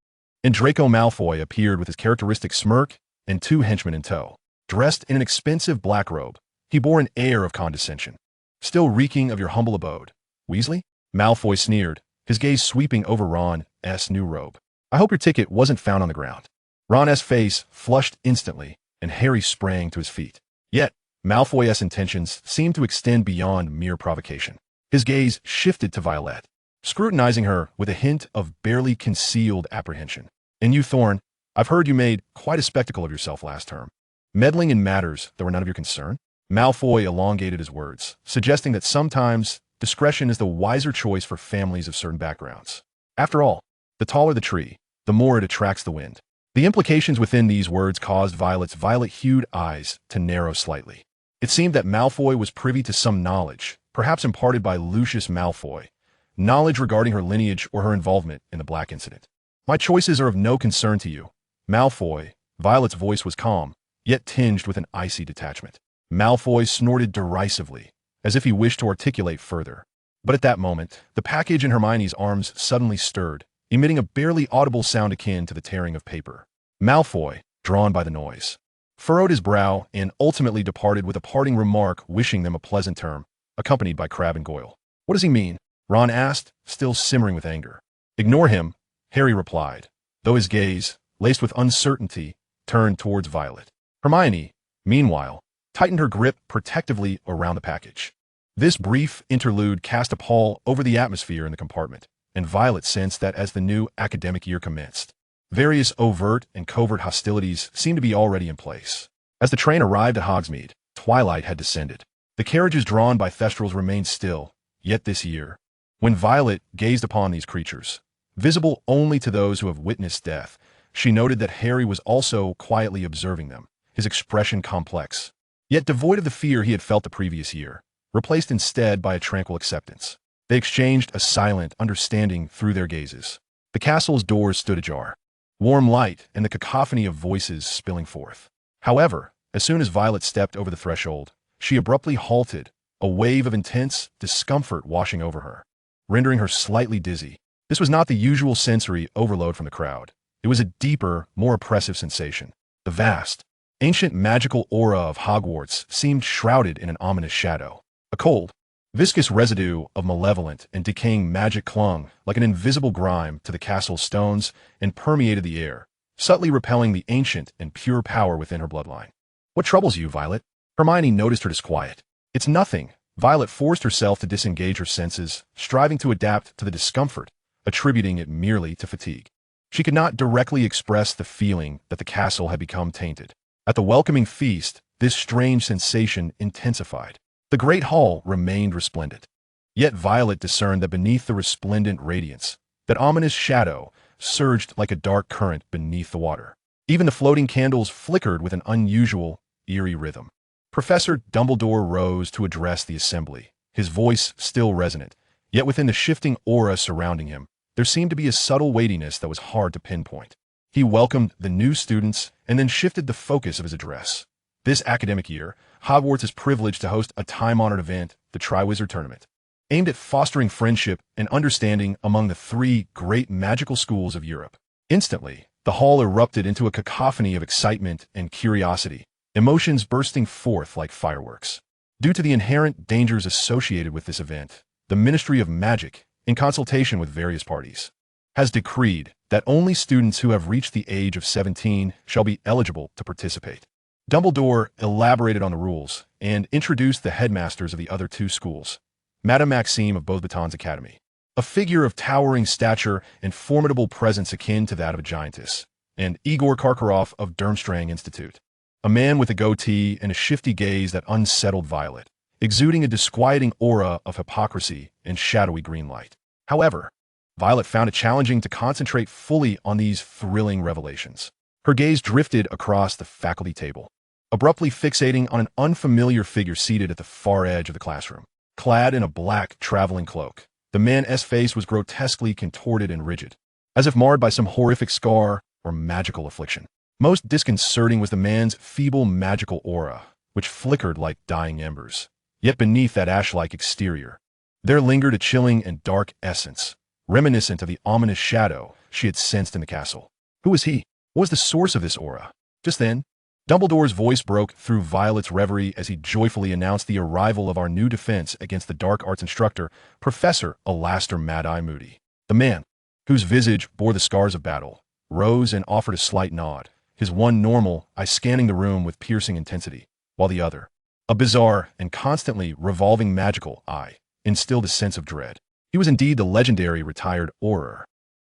and Draco Malfoy appeared with his characteristic smirk and 2 henchmen in tow. Dressed in an expensive black robe, he bore an air of condescension. "Still reeking of your humble abode, Weasley?" Malfoy sneered, his gaze sweeping over Ron's new robe. "I hope your ticket wasn't found on the ground." Ron's face flushed instantly, and Harry sprang to his feet. Yet, Malfoy's intentions seemed to extend beyond mere provocation. His gaze shifted to Violet, scrutinizing her with a hint of barely concealed apprehension. "And you, Thorne, I've heard you made quite a spectacle of yourself last term, meddling in matters that were none of your concern." Malfoy elongated his words, suggesting that sometimes discretion is the wiser choice for families of certain backgrounds. After all, the taller the tree, the more it attracts the wind. The implications within these words caused Violet's violet-hued eyes to narrow slightly. It seemed that Malfoy was privy to some knowledge, perhaps imparted by Lucius Malfoy, knowledge regarding her lineage or her involvement in the Black Incident. "My choices are of no concern to you, Malfoy." Violet's voice was calm, yet tinged with an icy detachment. Malfoy snorted derisively, as if he wished to articulate further. But at that moment, the package in Hermione's arms suddenly stirred, emitting a barely audible sound akin to the tearing of paper. Malfoy, drawn by the noise, furrowed his brow and ultimately departed with a parting remark wishing them a pleasant term, accompanied by Crabbe and Goyle. "What does he mean?" Ron asked, still simmering with anger. "Ignore him," Harry replied, though his gaze, laced with uncertainty, turned towards Violet. Hermione, meanwhile, tightened her grip protectively around the package. This brief interlude cast a pall over the atmosphere in the compartment, and Violet sensed that as the new academic year commenced, various overt and covert hostilities seemed to be already in place. As the train arrived at Hogsmeade, twilight had descended. The carriages drawn by Thestrals remained still, yet this year, when Violet gazed upon these creatures, visible only to those who have witnessed death, she noted that Harry was also quietly observing them, his expression complex, yet devoid of the fear he had felt the previous year, replaced instead by a tranquil acceptance. They exchanged a silent understanding through their gazes. The castle's doors stood ajar, warm light and the cacophony of voices spilling forth. However, as soon as Violet stepped over the threshold, she abruptly halted, a wave of intense discomfort washing over her, rendering her slightly dizzy. This was not the usual sensory overload from the crowd. It was a deeper, more oppressive sensation. The vast, ancient magical aura of Hogwarts seemed shrouded in an ominous shadow. A cold, viscous residue of malevolent and decaying magic clung like an invisible grime to the castle's stones and permeated the air, subtly repelling the ancient and pure power within her bloodline. "What troubles you, Violet?" Hermione noticed her disquiet. "It's nothing." Violet forced herself to disengage her senses, striving to adapt to the discomfort, attributing it merely to fatigue. She could not directly express the feeling that the castle had become tainted. At the welcoming feast, this strange sensation intensified. The great hall remained resplendent. Yet Violet discerned that beneath the resplendent radiance, that ominous shadow surged like a dark current beneath the water. Even the floating candles flickered with an unusual, eerie rhythm. Professor Dumbledore rose to address the assembly, his voice still resonant, yet within the shifting aura surrounding him, there seemed to be a subtle weightiness that was hard to pinpoint. He welcomed the new students and then shifted the focus of his address. This academic year, Hogwarts is privileged to host a time-honored event, the Triwizard Tournament, aimed at fostering friendship and understanding among the three great magical schools of Europe. Instantly, the hall erupted into a cacophony of excitement and curiosity, emotions bursting forth like fireworks. Due to the inherent dangers associated with this event, the Ministry of Magic, in consultation with various parties, has decreed that only students who have reached the age of 17 shall be eligible to participate. Dumbledore elaborated on the rules and introduced the headmasters of the other two schools, Madame Maxime of Beauxbatons Academy, a figure of towering stature and formidable presence akin to that of a giantess, and Igor Karkaroff of Durmstrang Institute, a man with a goatee and a shifty gaze that unsettled Violet, exuding a disquieting aura of hypocrisy and shadowy green light. However, Violet found it challenging to concentrate fully on these thrilling revelations. Her gaze drifted across the faculty table, abruptly fixating on an unfamiliar figure seated at the far edge of the classroom. Clad in a black traveling cloak, the man's face was grotesquely contorted and rigid, as if marred by some horrific scar or magical affliction. Most disconcerting was the man's feeble magical aura, which flickered like dying embers. Yet beneath that ash-like exterior, there lingered a chilling and dark essence, reminiscent of the ominous shadow she had sensed in the castle. Who was he? What was the source of this aura? Just then, Dumbledore's voice broke through Violet's reverie as he joyfully announced the arrival of our new defense against the dark arts instructor, Professor Alastair Mad-Eye Moody. The man, whose visage bore the scars of battle, rose and offered a slight nod, his one normal eye scanning the room with piercing intensity, while the other, a bizarre and constantly revolving magical eye, instilled a sense of dread. He was indeed the legendary retired Auror.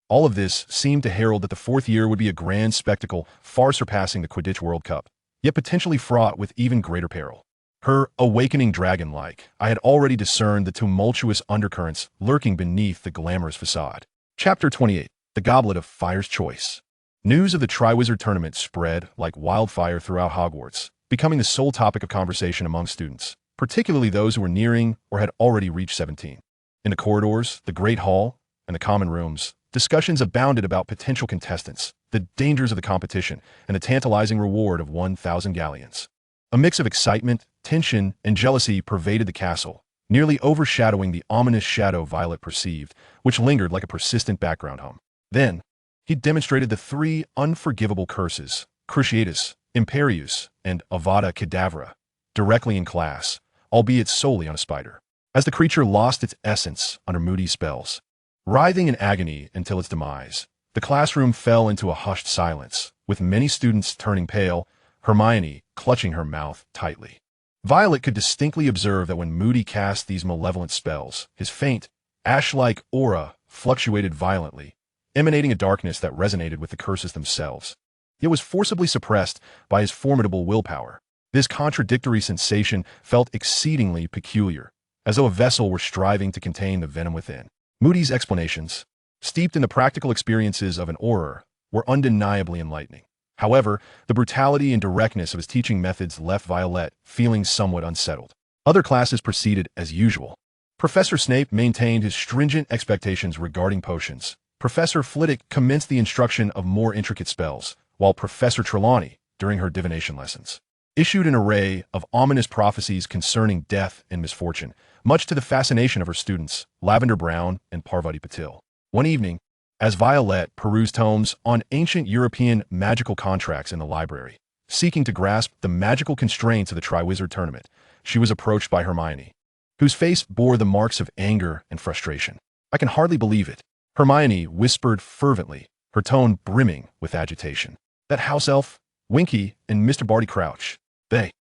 All of this seemed to herald that the fourth year would be a grand spectacle far surpassing the Quidditch World Cup, yet potentially fraught with even greater peril. Her awakening dragon-like, I had already discerned the tumultuous undercurrents lurking beneath the glamorous facade. Chapter 28. The Goblet of Fire's Choice. News of the Triwizard Tournament spread like wildfire throughout Hogwarts, becoming the sole topic of conversation among students, particularly those who were nearing or had already reached 17. In the corridors, the Great Hall, and the common rooms, discussions abounded about potential contestants, the dangers of the competition, and the tantalizing reward of 1,000 galleons. A mix of excitement, tension, and jealousy pervaded the castle, nearly overshadowing the ominous shadow Violet perceived, which lingered like a persistent background hum. Then, he demonstrated the three unforgivable curses, Cruciatus, Imperius, and Avada Kedavra, directly in class, albeit solely on a spider. As the creature lost its essence under Moody's spells, writhing in agony until its demise, the classroom fell into a hushed silence, with many students turning pale, Hermione clutching her mouth tightly. Violet could distinctly observe that when Moody cast these malevolent spells, his faint, ash-like aura fluctuated violently, emanating a darkness that resonated with the curses themselves. It was forcibly suppressed by his formidable willpower. This contradictory sensation felt exceedingly peculiar, as though a vessel were striving to contain the venom within. Moody's explanations, steeped in the practical experiences of an Auror, were undeniably enlightening. However, the brutality and directness of his teaching methods left Violet feeling somewhat unsettled. Other classes proceeded as usual. Professor Snape maintained his stringent expectations regarding potions. Professor Flitwick commenced the instruction of more intricate spells, while Professor Trelawney, during her divination lessons, issued an array of ominous prophecies concerning death and misfortune, much to the fascination of her students, Lavender Brown and Parvati Patil. One evening, as Violet perused tomes on ancient European magical contracts in the library, seeking to grasp the magical constraints of the Triwizard Tournament, she was approached by Hermione, whose face bore the marks of anger and frustration. "I can hardly believe it," Hermione whispered fervently, her tone brimming with agitation. "That house elf, Winky, and Mr. Barty Crouch, they—"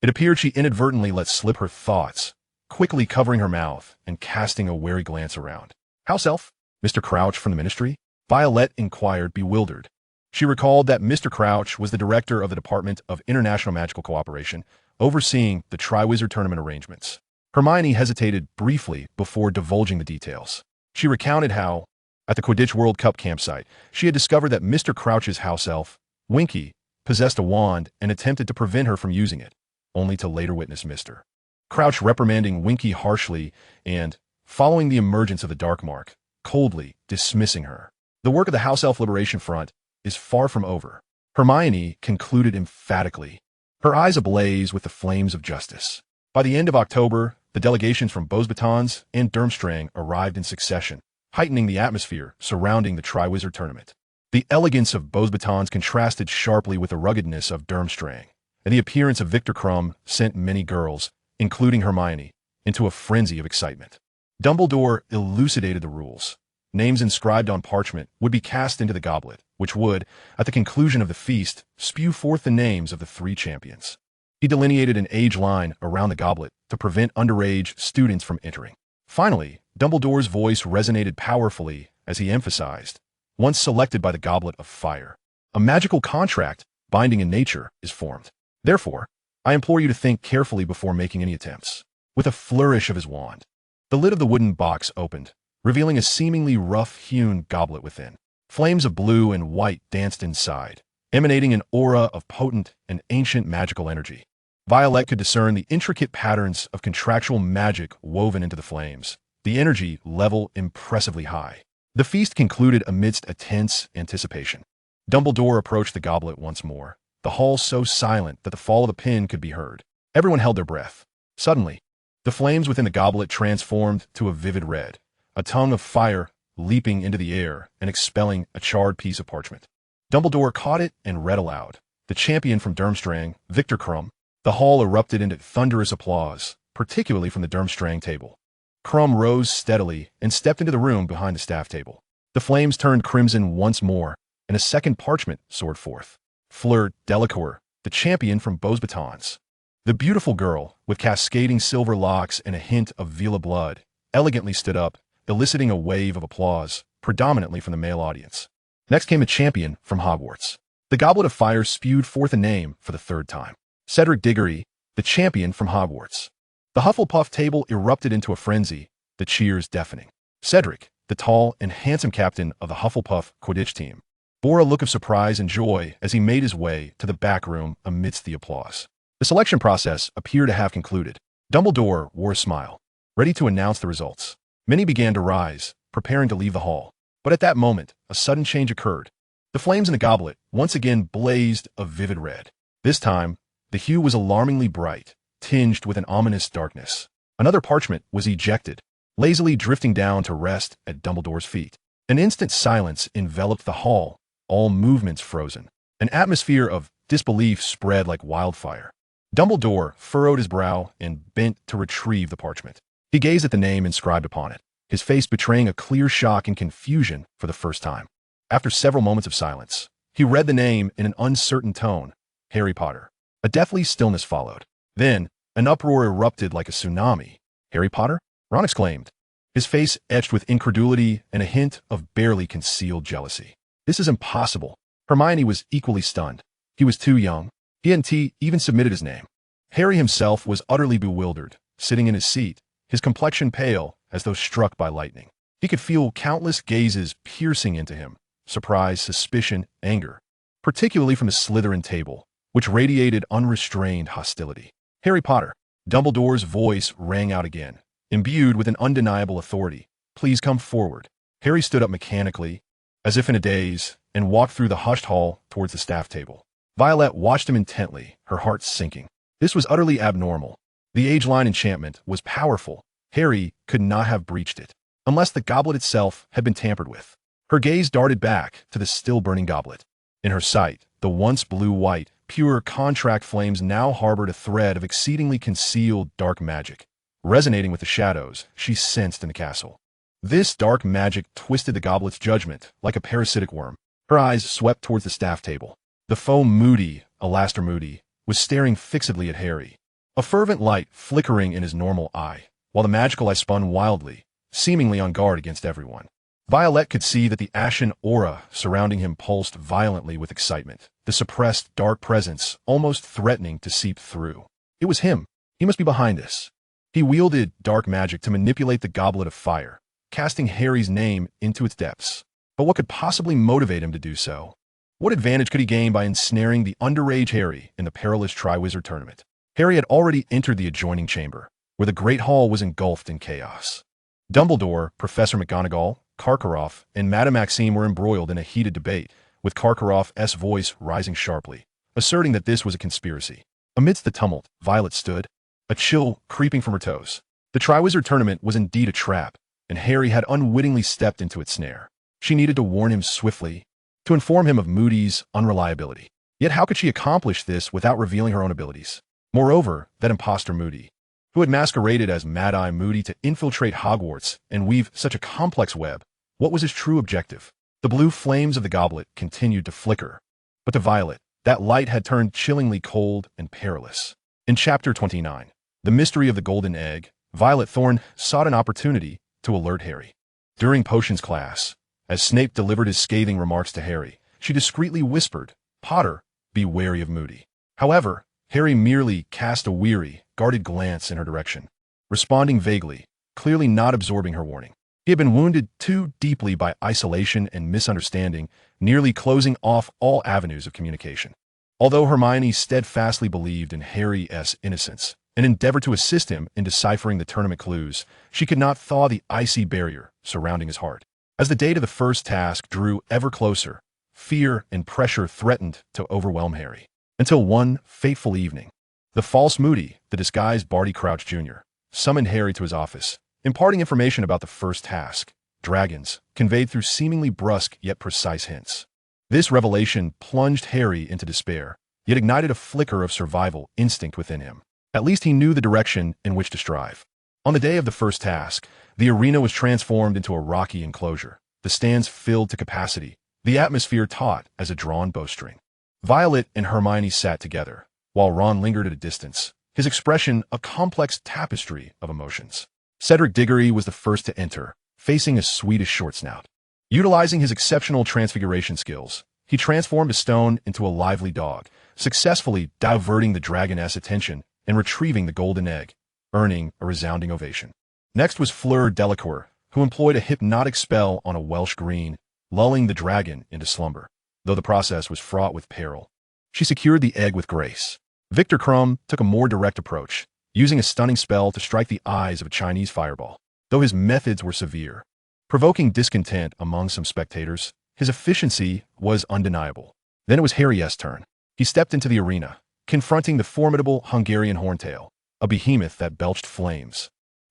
It appeared she inadvertently let slip her thoughts, quickly covering her mouth and casting a wary glance around. "House elf? Mr. Crouch from the Ministry?" Violet inquired, bewildered. She recalled that Mr. Crouch was the director of the Department of International Magical Cooperation, overseeing the Triwizard Tournament arrangements. Hermione hesitated briefly before divulging the details. She recounted how, at the Quidditch World Cup campsite, she had discovered that Mr. Crouch's house elf, Winky, possessed a wand and attempted to prevent her from using it, only to later witness Mr. Crouch reprimanding Winky harshly and, following the emergence of the Dark Mark, coldly dismissing her. "The work of the House Elf Liberation Front is far from over," Hermione concluded emphatically, her eyes ablaze with the flames of justice. By the end of October, the delegations from Beauxbatons and Durmstrang arrived in succession, heightening the atmosphere surrounding the Triwizard Tournament. The elegance of Beauxbatons contrasted sharply with the ruggedness of Durmstrang, and the appearance of Victor Krum sent many girls, including Hermione, into a frenzy of excitement. Dumbledore elucidated the rules. Names inscribed on parchment would be cast into the goblet, which would, at the conclusion of the feast, spew forth the names of the 3 champions. He delineated an age line around the goblet to prevent underage students from entering. Finally, Dumbledore's voice resonated powerfully as he emphasized, "Once selected by the Goblet of Fire, a magical contract binding in nature is formed. Therefore, I implore you to think carefully before making any attempts." With a flourish of his wand, the lid of the wooden box opened, revealing a seemingly rough-hewn goblet within. Flames of blue and white danced inside, emanating an aura of potent and ancient magical energy. Violet could discern the intricate patterns of contractual magic woven into the flames, the energy level impressively high. The feast concluded amidst a tense anticipation. Dumbledore approached the goblet once more, the hall so silent that the fall of a pin could be heard. Everyone held their breath. Suddenly, the flames within the goblet transformed to a vivid red, a tongue of fire leaping into the air and expelling a charred piece of parchment. Dumbledore caught it and read aloud. "The champion from Durmstrang, Victor Krum." The hall erupted into thunderous applause, particularly from the Durmstrang table. Krum rose steadily and stepped into the room behind the staff table. The flames turned crimson once more, and a second parchment soared forth. Fleur Delacour, the champion from Beauxbatons. The beautiful girl, with cascading silver locks and a hint of Vila blood, elegantly stood up, eliciting a wave of applause, predominantly from the male audience. Next came a champion from Hogwarts. The Goblet of Fire spewed forth a name for the 3rd time. Cedric Diggory, the champion from Hogwarts. The Hufflepuff table erupted into a frenzy, the cheers deafening. Cedric, the tall and handsome captain of the Hufflepuff Quidditch team, bore a look of surprise and joy as he made his way to the back room amidst the applause. The selection process appeared to have concluded. Dumbledore wore a smile, ready to announce the results. Many began to rise, preparing to leave the hall. But at that moment, a sudden change occurred. The flames in the goblet once again blazed a vivid red. This time, the hue was alarmingly bright, tinged with an ominous darkness. Another parchment was ejected, lazily drifting down to rest at Dumbledore's feet. An instant silence enveloped the hall, all movements frozen. An atmosphere of disbelief spread like wildfire. Dumbledore furrowed his brow and bent to retrieve the parchment. He gazed at the name inscribed upon it, his face betraying a clear shock and confusion for the first time. After several moments of silence, he read the name in an uncertain tone, Harry Potter. A deathly stillness followed. Then, an uproar erupted like a tsunami. "Harry Potter?" Ron exclaimed, his face etched with incredulity and a hint of barely concealed jealousy. "This is impossible." Hermione was equally stunned. He was too young. He hadn't even submitted his name. Harry himself was utterly bewildered, sitting in his seat, his complexion pale as though struck by lightning. He could feel countless gazes piercing into him, surprise, suspicion, anger, particularly from the Slytherin table, which radiated unrestrained hostility. "Harry Potter." Dumbledore's voice rang out again, imbued with an undeniable authority. "Please come forward." Harry stood up mechanically, as if in a daze, and walked through the hushed hall towards the staff table. Violet watched him intently, her heart sinking. This was utterly abnormal. The age-line enchantment was powerful. Harry could not have breached it, unless the goblet itself had been tampered with. Her gaze darted back to the still-burning goblet. In her sight, the once blue-white, pure contract flames now harbored a thread of exceedingly concealed dark magic. Resonating with the shadows she sensed in the castle. This dark magic twisted the goblet's judgment like a parasitic worm. Her eyes swept towards the staff table. The foe Moody, Alastair Moody, was staring fixedly at Harry. A fervent light flickering in his normal eye, while the magical eye spun wildly, seemingly on guard against everyone. Violet could see that the ashen aura surrounding him pulsed violently with excitement, the suppressed dark presence almost threatening to seep through. It was him. He must be behind this. He wielded dark magic to manipulate the goblet of fire, casting Harry's name into its depths. But what could possibly motivate him to do so? What advantage could he gain by ensnaring the underage Harry in the perilous Triwizard Tournament? Harry had already entered the adjoining chamber, where the Great Hall was engulfed in chaos. Dumbledore, Professor McGonagall, Karkaroff, and Madame Maxime were embroiled in a heated debate, with Karkaroff's voice rising sharply, asserting that this was a conspiracy. Amidst the tumult, Violet stood, a chill creeping from her toes. The Triwizard Tournament was indeed a trap, and Harry had unwittingly stepped into its snare. She needed to warn him swiftly, to inform him of Moody's unreliability. Yet how could she accomplish this without revealing her own abilities? Moreover, that imposter Moody, who had masqueraded as Mad-Eye Moody to infiltrate Hogwarts and weave such a complex web, what was his true objective? The blue flames of the goblet continued to flicker, but to Violet, that light had turned chillingly cold and perilous. In Chapter 29, The Mystery of the Golden Egg, Violet Thorne sought an opportunity to alert Harry. During potions class, as Snape delivered his scathing remarks to Harry, she discreetly whispered, "Potter, be wary of Moody." However, Harry merely cast a weary, guarded glance in her direction, responding vaguely, clearly not absorbing her warning. He had been wounded too deeply by isolation and misunderstanding, nearly closing off all avenues of communication. Although Hermione steadfastly believed in Harry's innocence and endeavored to assist him in deciphering the tournament clues, she could not thaw the icy barrier surrounding his heart. As the date of the first task drew ever closer, fear and pressure threatened to overwhelm Harry. Until one fateful evening, the false Moody, the disguised Barty Crouch Jr., summoned Harry to his office, imparting information about the first task, dragons, conveyed through seemingly brusque yet precise hints. This revelation plunged Harry into despair, yet ignited a flicker of survival instinct within him. At least he knew the direction in which to strive. On the day of the first task, the arena was transformed into a rocky enclosure, the stands filled to capacity, the atmosphere taut as a drawn bowstring. Violet and Hermione sat together, while Ron lingered at a distance, his expression a complex tapestry of emotions. Cedric Diggory was the first to enter, facing a Swedish short snout. Utilizing his exceptional transfiguration skills, he transformed a stone into a lively dog, successfully diverting the dragoness' attention and retrieving the golden egg, earning a resounding ovation. Next was Fleur Delacour, who employed a hypnotic spell on a Welsh green, lulling the dragon into slumber, though the process was fraught with peril. She secured the egg with grace. Victor Krum took a more direct approach, using a stunning spell to strike the eyes of a Chinese fireball. Though his methods were severe, provoking discontent among some spectators, his efficiency was undeniable. Then it was Harry's turn. He stepped into the arena, confronting the formidable Hungarian horntail, a behemoth that belched flames,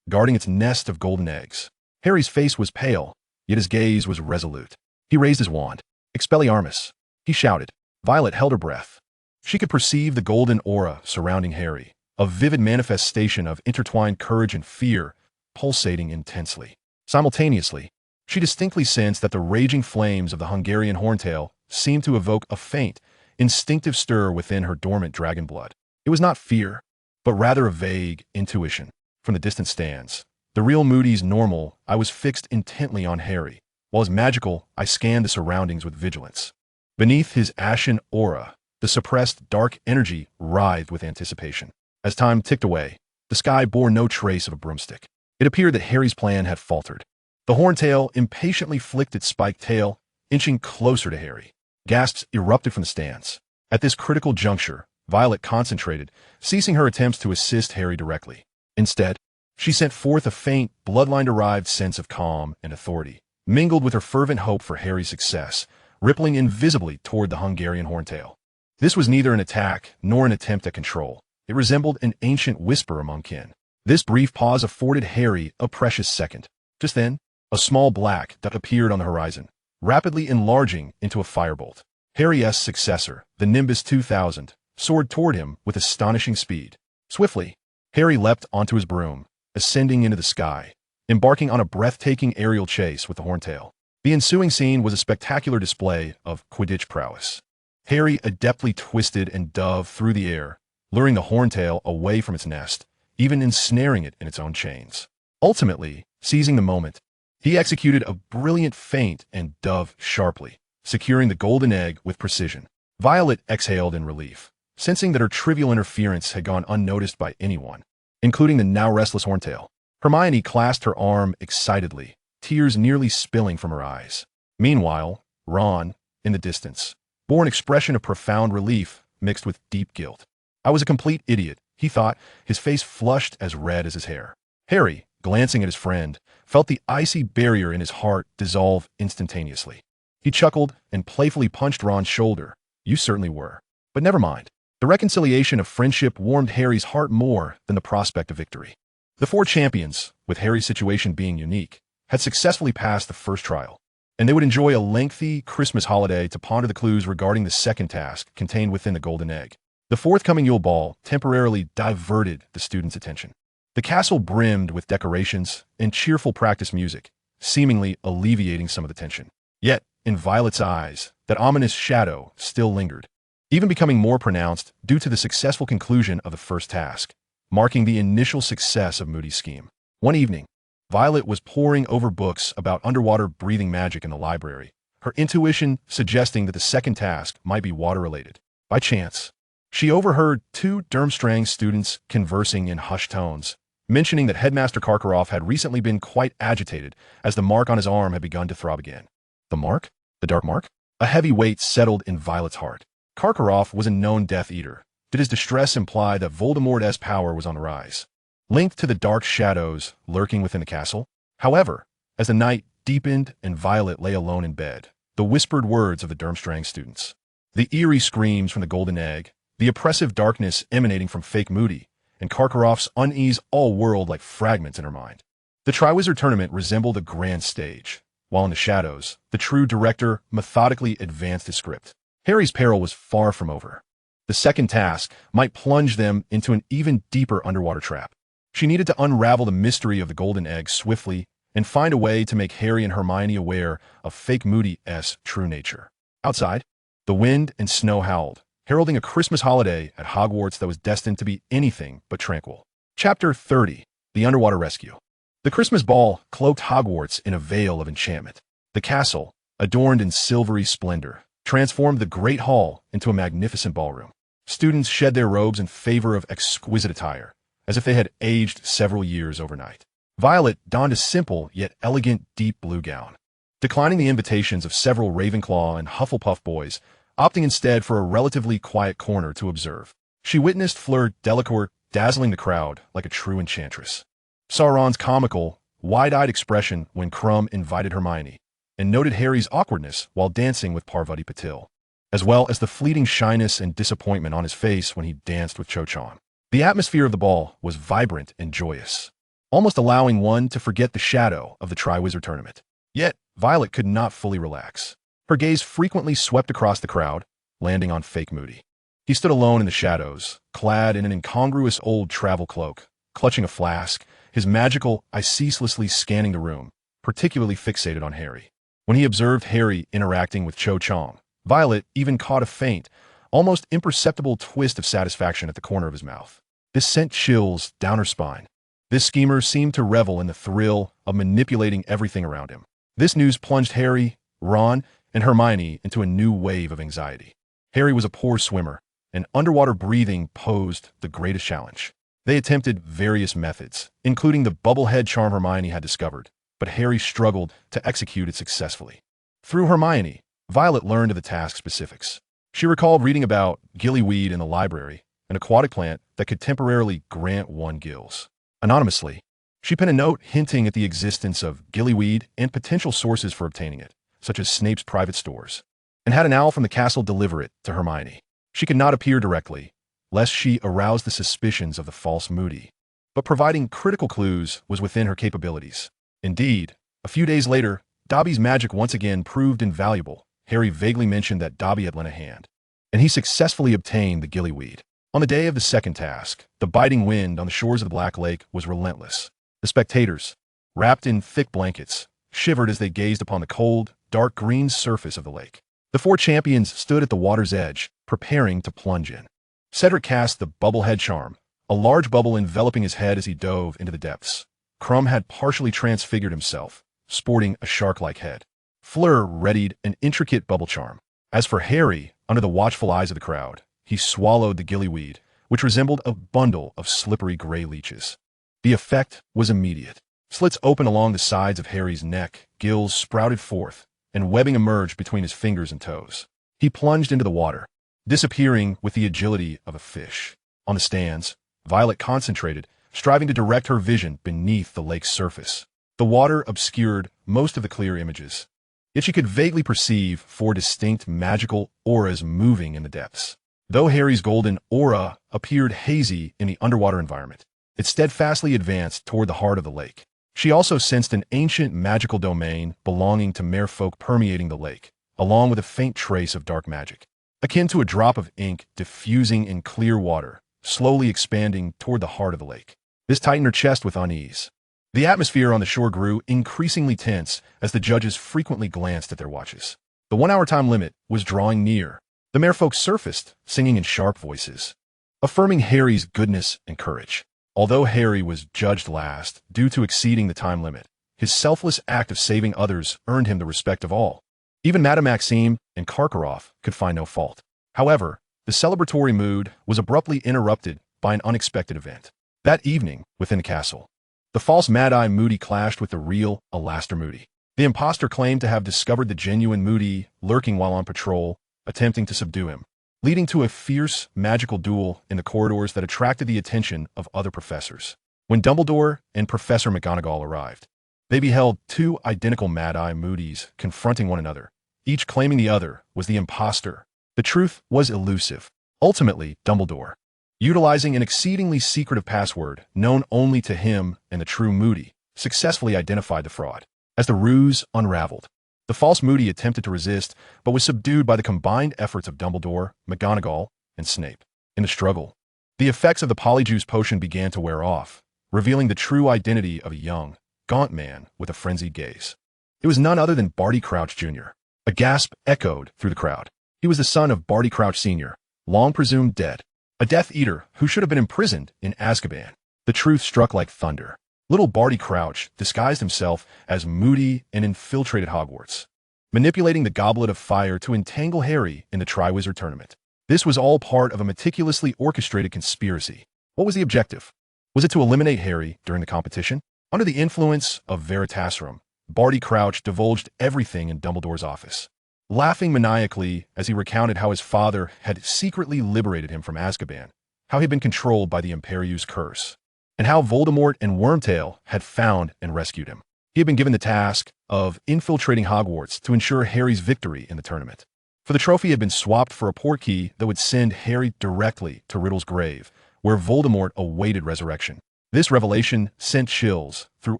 guarding its nest of golden eggs. Harry's face was pale, yet his gaze was resolute. He raised his wand. "Expelliarmus," he shouted. Violet held her breath. She could perceive the golden aura surrounding Harry, a vivid manifestation of intertwined courage and fear, pulsating intensely. Simultaneously, she distinctly sensed that the raging flames of the Hungarian horntail seemed to evoke a faint, instinctive stir within her dormant dragon blood. It was not fear, but rather a vague intuition. From the distant stands, the real Moody's normal eye was fixed intently on Harry, while his magical eye scanned the surroundings with vigilance. Beneath his ashen aura, the suppressed dark energy writhed with anticipation. As time ticked away, the sky bore no trace of a broomstick. It appeared that Harry's plan had faltered. The horntail impatiently flicked its spiked tail, inching closer to Harry. Gasps erupted from the stands. At this critical juncture, Violet concentrated, ceasing her attempts to assist Harry directly. Instead, she sent forth a faint, bloodline-derived sense of calm and authority, mingled with her fervent hope for Harry's success, rippling invisibly toward the Hungarian horntail. This was neither an attack nor an attempt at control. It resembled an ancient whisper among kin. This brief pause afforded Harry a precious second. Just then, a small black dot appeared on the horizon, rapidly enlarging into a firebolt. Harry's successor, the Nimbus 2000, soared toward him with astonishing speed. Swiftly, Harry leapt onto his broom, ascending into the sky, embarking on a breathtaking aerial chase with the horntail. The ensuing scene was a spectacular display of Quidditch prowess. Harry adeptly twisted and dove through the air, luring the horntail away from its nest, even ensnaring it in its own chains. Ultimately, seizing the moment, he executed a brilliant feint and dove sharply, securing the golden egg with precision. Violet exhaled in relief, sensing that her trivial interference had gone unnoticed by anyone, including the now restless horntail. Hermione clasped her arm excitedly, tears nearly spilling from her eyes. Meanwhile, Ron, in the distance, bore an expression of profound relief mixed with deep guilt. I was a complete idiot, he thought, his face flushed as red as his hair. Harry, glancing at his friend, felt the icy barrier in his heart dissolve instantaneously. He chuckled and playfully punched Ron's shoulder. You certainly were. But never mind. The reconciliation of friendship warmed Harry's heart more than the prospect of victory. The four champions, with Harry's situation being unique, had successfully passed the first trial, and they would enjoy a lengthy Christmas holiday to ponder the clues regarding the second task contained within the golden egg. The forthcoming Yule Ball temporarily diverted the students' attention. The castle brimmed with decorations and cheerful practice music, seemingly alleviating some of the tension. Yet, in Violet's eyes, that ominous shadow still lingered, even becoming more pronounced due to the successful conclusion of the first task, marking the initial success of Moody's scheme. One evening, Violet was poring over books about underwater breathing magic in the library, her intuition suggesting that the second task might be water-related. By chance, she overheard two Durmstrang students conversing in hushed tones, mentioning that Headmaster Karkaroff had recently been quite agitated as the mark on his arm had begun to throb again. The mark? The dark mark? A heavy weight settled in Violet's heart. Karkaroff was a known Death Eater. Did his distress imply that Voldemort's power was on the rise, linked to the dark shadows lurking within the castle? However, as the night deepened and Violet lay alone in bed, the whispered words of the Durmstrang students, the eerie screams from the golden egg, the oppressive darkness emanating from fake Moody, and Karkaroff's unease all whirled like fragments in her mind. The Triwizard Tournament resembled a grand stage, while in the shadows, the true director methodically advanced his script. Harry's peril was far from over. The second task might plunge them into an even deeper underwater trap. She needed to unravel the mystery of the golden egg swiftly and find a way to make Harry and Hermione aware of fake Moody's true nature. Outside, the wind and snow howled, heralding a Christmas holiday at Hogwarts that was destined to be anything but tranquil. Chapter 30. The Underwater Rescue. The Christmas ball cloaked Hogwarts in a veil of enchantment. The castle, adorned in silvery splendor, transformed the Great Hall into a magnificent ballroom. Students shed their robes in favor of exquisite attire, as if they had aged several years overnight. Violet donned a simple yet elegant deep blue gown, declining the invitations of several Ravenclaw and Hufflepuff boys, opting instead for a relatively quiet corner to observe. She witnessed Fleur Delacour dazzling the crowd like a true enchantress. Sauron's comical, wide-eyed expression when Krum invited Hermione, and noted Harry's awkwardness while dancing with Parvati Patil, as well as the fleeting shyness and disappointment on his face when he danced with Cho Chang. The atmosphere of the ball was vibrant and joyous, almost allowing one to forget the shadow of the Triwizard Tournament. Yet, Violet could not fully relax. Her gaze frequently swept across the crowd, landing on fake Moody. He stood alone in the shadows, clad in an incongruous old travel cloak, clutching a flask, his magical eye ceaselessly scanning the room, particularly fixated on Harry. When he observed Harry interacting with Cho Chang, Violet even caught a faint, almost imperceptible twist of satisfaction at the corner of his mouth. This sent chills down her spine. This schemer seemed to revel in the thrill of manipulating everything around him. This news plunged Harry, Ron, and Hermione into a new wave of anxiety. Harry was a poor swimmer, and underwater breathing posed the greatest challenge. They attempted various methods, including the bubblehead charm Hermione had discovered, but Harry struggled to execute it successfully. Through Hermione, Violet learned of the task specifics. She recalled reading about gillyweed in the library, an aquatic plant that could temporarily grant one gills. Anonymously, she penned a note hinting at the existence of gillyweed and potential sources for obtaining it, such as Snape's private stores, and had an owl from the castle deliver it to Hermione. She could not appear directly, lest she arouse the suspicions of the false Moody, but providing critical clues was within her capabilities. Indeed, a few days later, Dobby's magic once again proved invaluable. Harry vaguely mentioned that Dobby had lent a hand, and he successfully obtained the gillyweed. On the day of the second task, the biting wind on the shores of the Black Lake was relentless. The spectators, wrapped in thick blankets, shivered as they gazed upon the cold, dark green surface of the lake. The four champions stood at the water's edge, preparing to plunge in. Cedric cast the bubblehead charm, a large bubble enveloping his head as he dove into the depths. Crumb had partially transfigured himself, sporting a shark-like head. Fleur readied an intricate bubble charm. As for Harry, under the watchful eyes of the crowd, he swallowed the gillyweed, which resembled a bundle of slippery gray leeches. The effect was immediate. Slits opened along the sides of Harry's neck, gills sprouted forth, and webbing emerged between his fingers and toes. He plunged into the water, disappearing with the agility of a fish. On the stands, Violet concentrated, striving to direct her vision beneath the lake's surface. The water obscured most of the clear images, yet she could vaguely perceive four distinct magical auras moving in the depths. Though Harry's golden aura appeared hazy in the underwater environment, it steadfastly advanced toward the heart of the lake. She also sensed an ancient magical domain belonging to merfolk permeating the lake, along with a faint trace of dark magic, akin to a drop of ink diffusing in clear water, slowly expanding toward the heart of the lake. This tightened her chest with unease. The atmosphere on the shore grew increasingly tense as the judges frequently glanced at their watches. The 1-hour time limit was drawing near. The merfolk surfaced, singing in sharp voices, affirming Harry's goodness and courage. Although Harry was judged last due to exceeding the time limit, his selfless act of saving others earned him the respect of all. Even Madame Maxime and Karkaroff could find no fault. However, the celebratory mood was abruptly interrupted by an unexpected event. That evening, within the castle, the false Mad-Eye Moody clashed with the real Alastair Moody. The impostor claimed to have discovered the genuine Moody lurking while on patrol, attempting to subdue him, leading to a fierce magical duel in the corridors that attracted the attention of other professors. When Dumbledore and Professor McGonagall arrived, they beheld two identical Mad-Eye Moodies confronting one another, each claiming the other was the impostor. The truth was elusive. Ultimately, Dumbledore, utilizing an exceedingly secretive password known only to him and the true Moody, successfully identified the fraud. As the ruse unraveled, the false Moody attempted to resist, but was subdued by the combined efforts of Dumbledore, McGonagall, and Snape. In the struggle, the effects of the Polyjuice potion began to wear off, revealing the true identity of a young, gaunt man with a frenzied gaze. It was none other than Barty Crouch Jr. A gasp echoed through the crowd. He was the son of Barty Crouch Sr., long presumed dead, a Death Eater who should have been imprisoned in Azkaban. The truth struck like thunder. Little Barty Crouch disguised himself as Moody and infiltrated Hogwarts, manipulating the Goblet of Fire to entangle Harry in the Triwizard Tournament. This was all part of a meticulously orchestrated conspiracy. What was the objective? Was it to eliminate Harry during the competition? Under the influence of Veritaserum, Barty Crouch divulged everything in Dumbledore's office, laughing maniacally as he recounted how his father had secretly liberated him from Azkaban, how he had been controlled by the Imperius curse, and how Voldemort and Wormtail had found and rescued him. He had been given the task of infiltrating Hogwarts to ensure Harry's victory in the tournament. For the trophy had been swapped for a portkey that would send Harry directly to Riddle's grave, where Voldemort awaited resurrection. This revelation sent chills through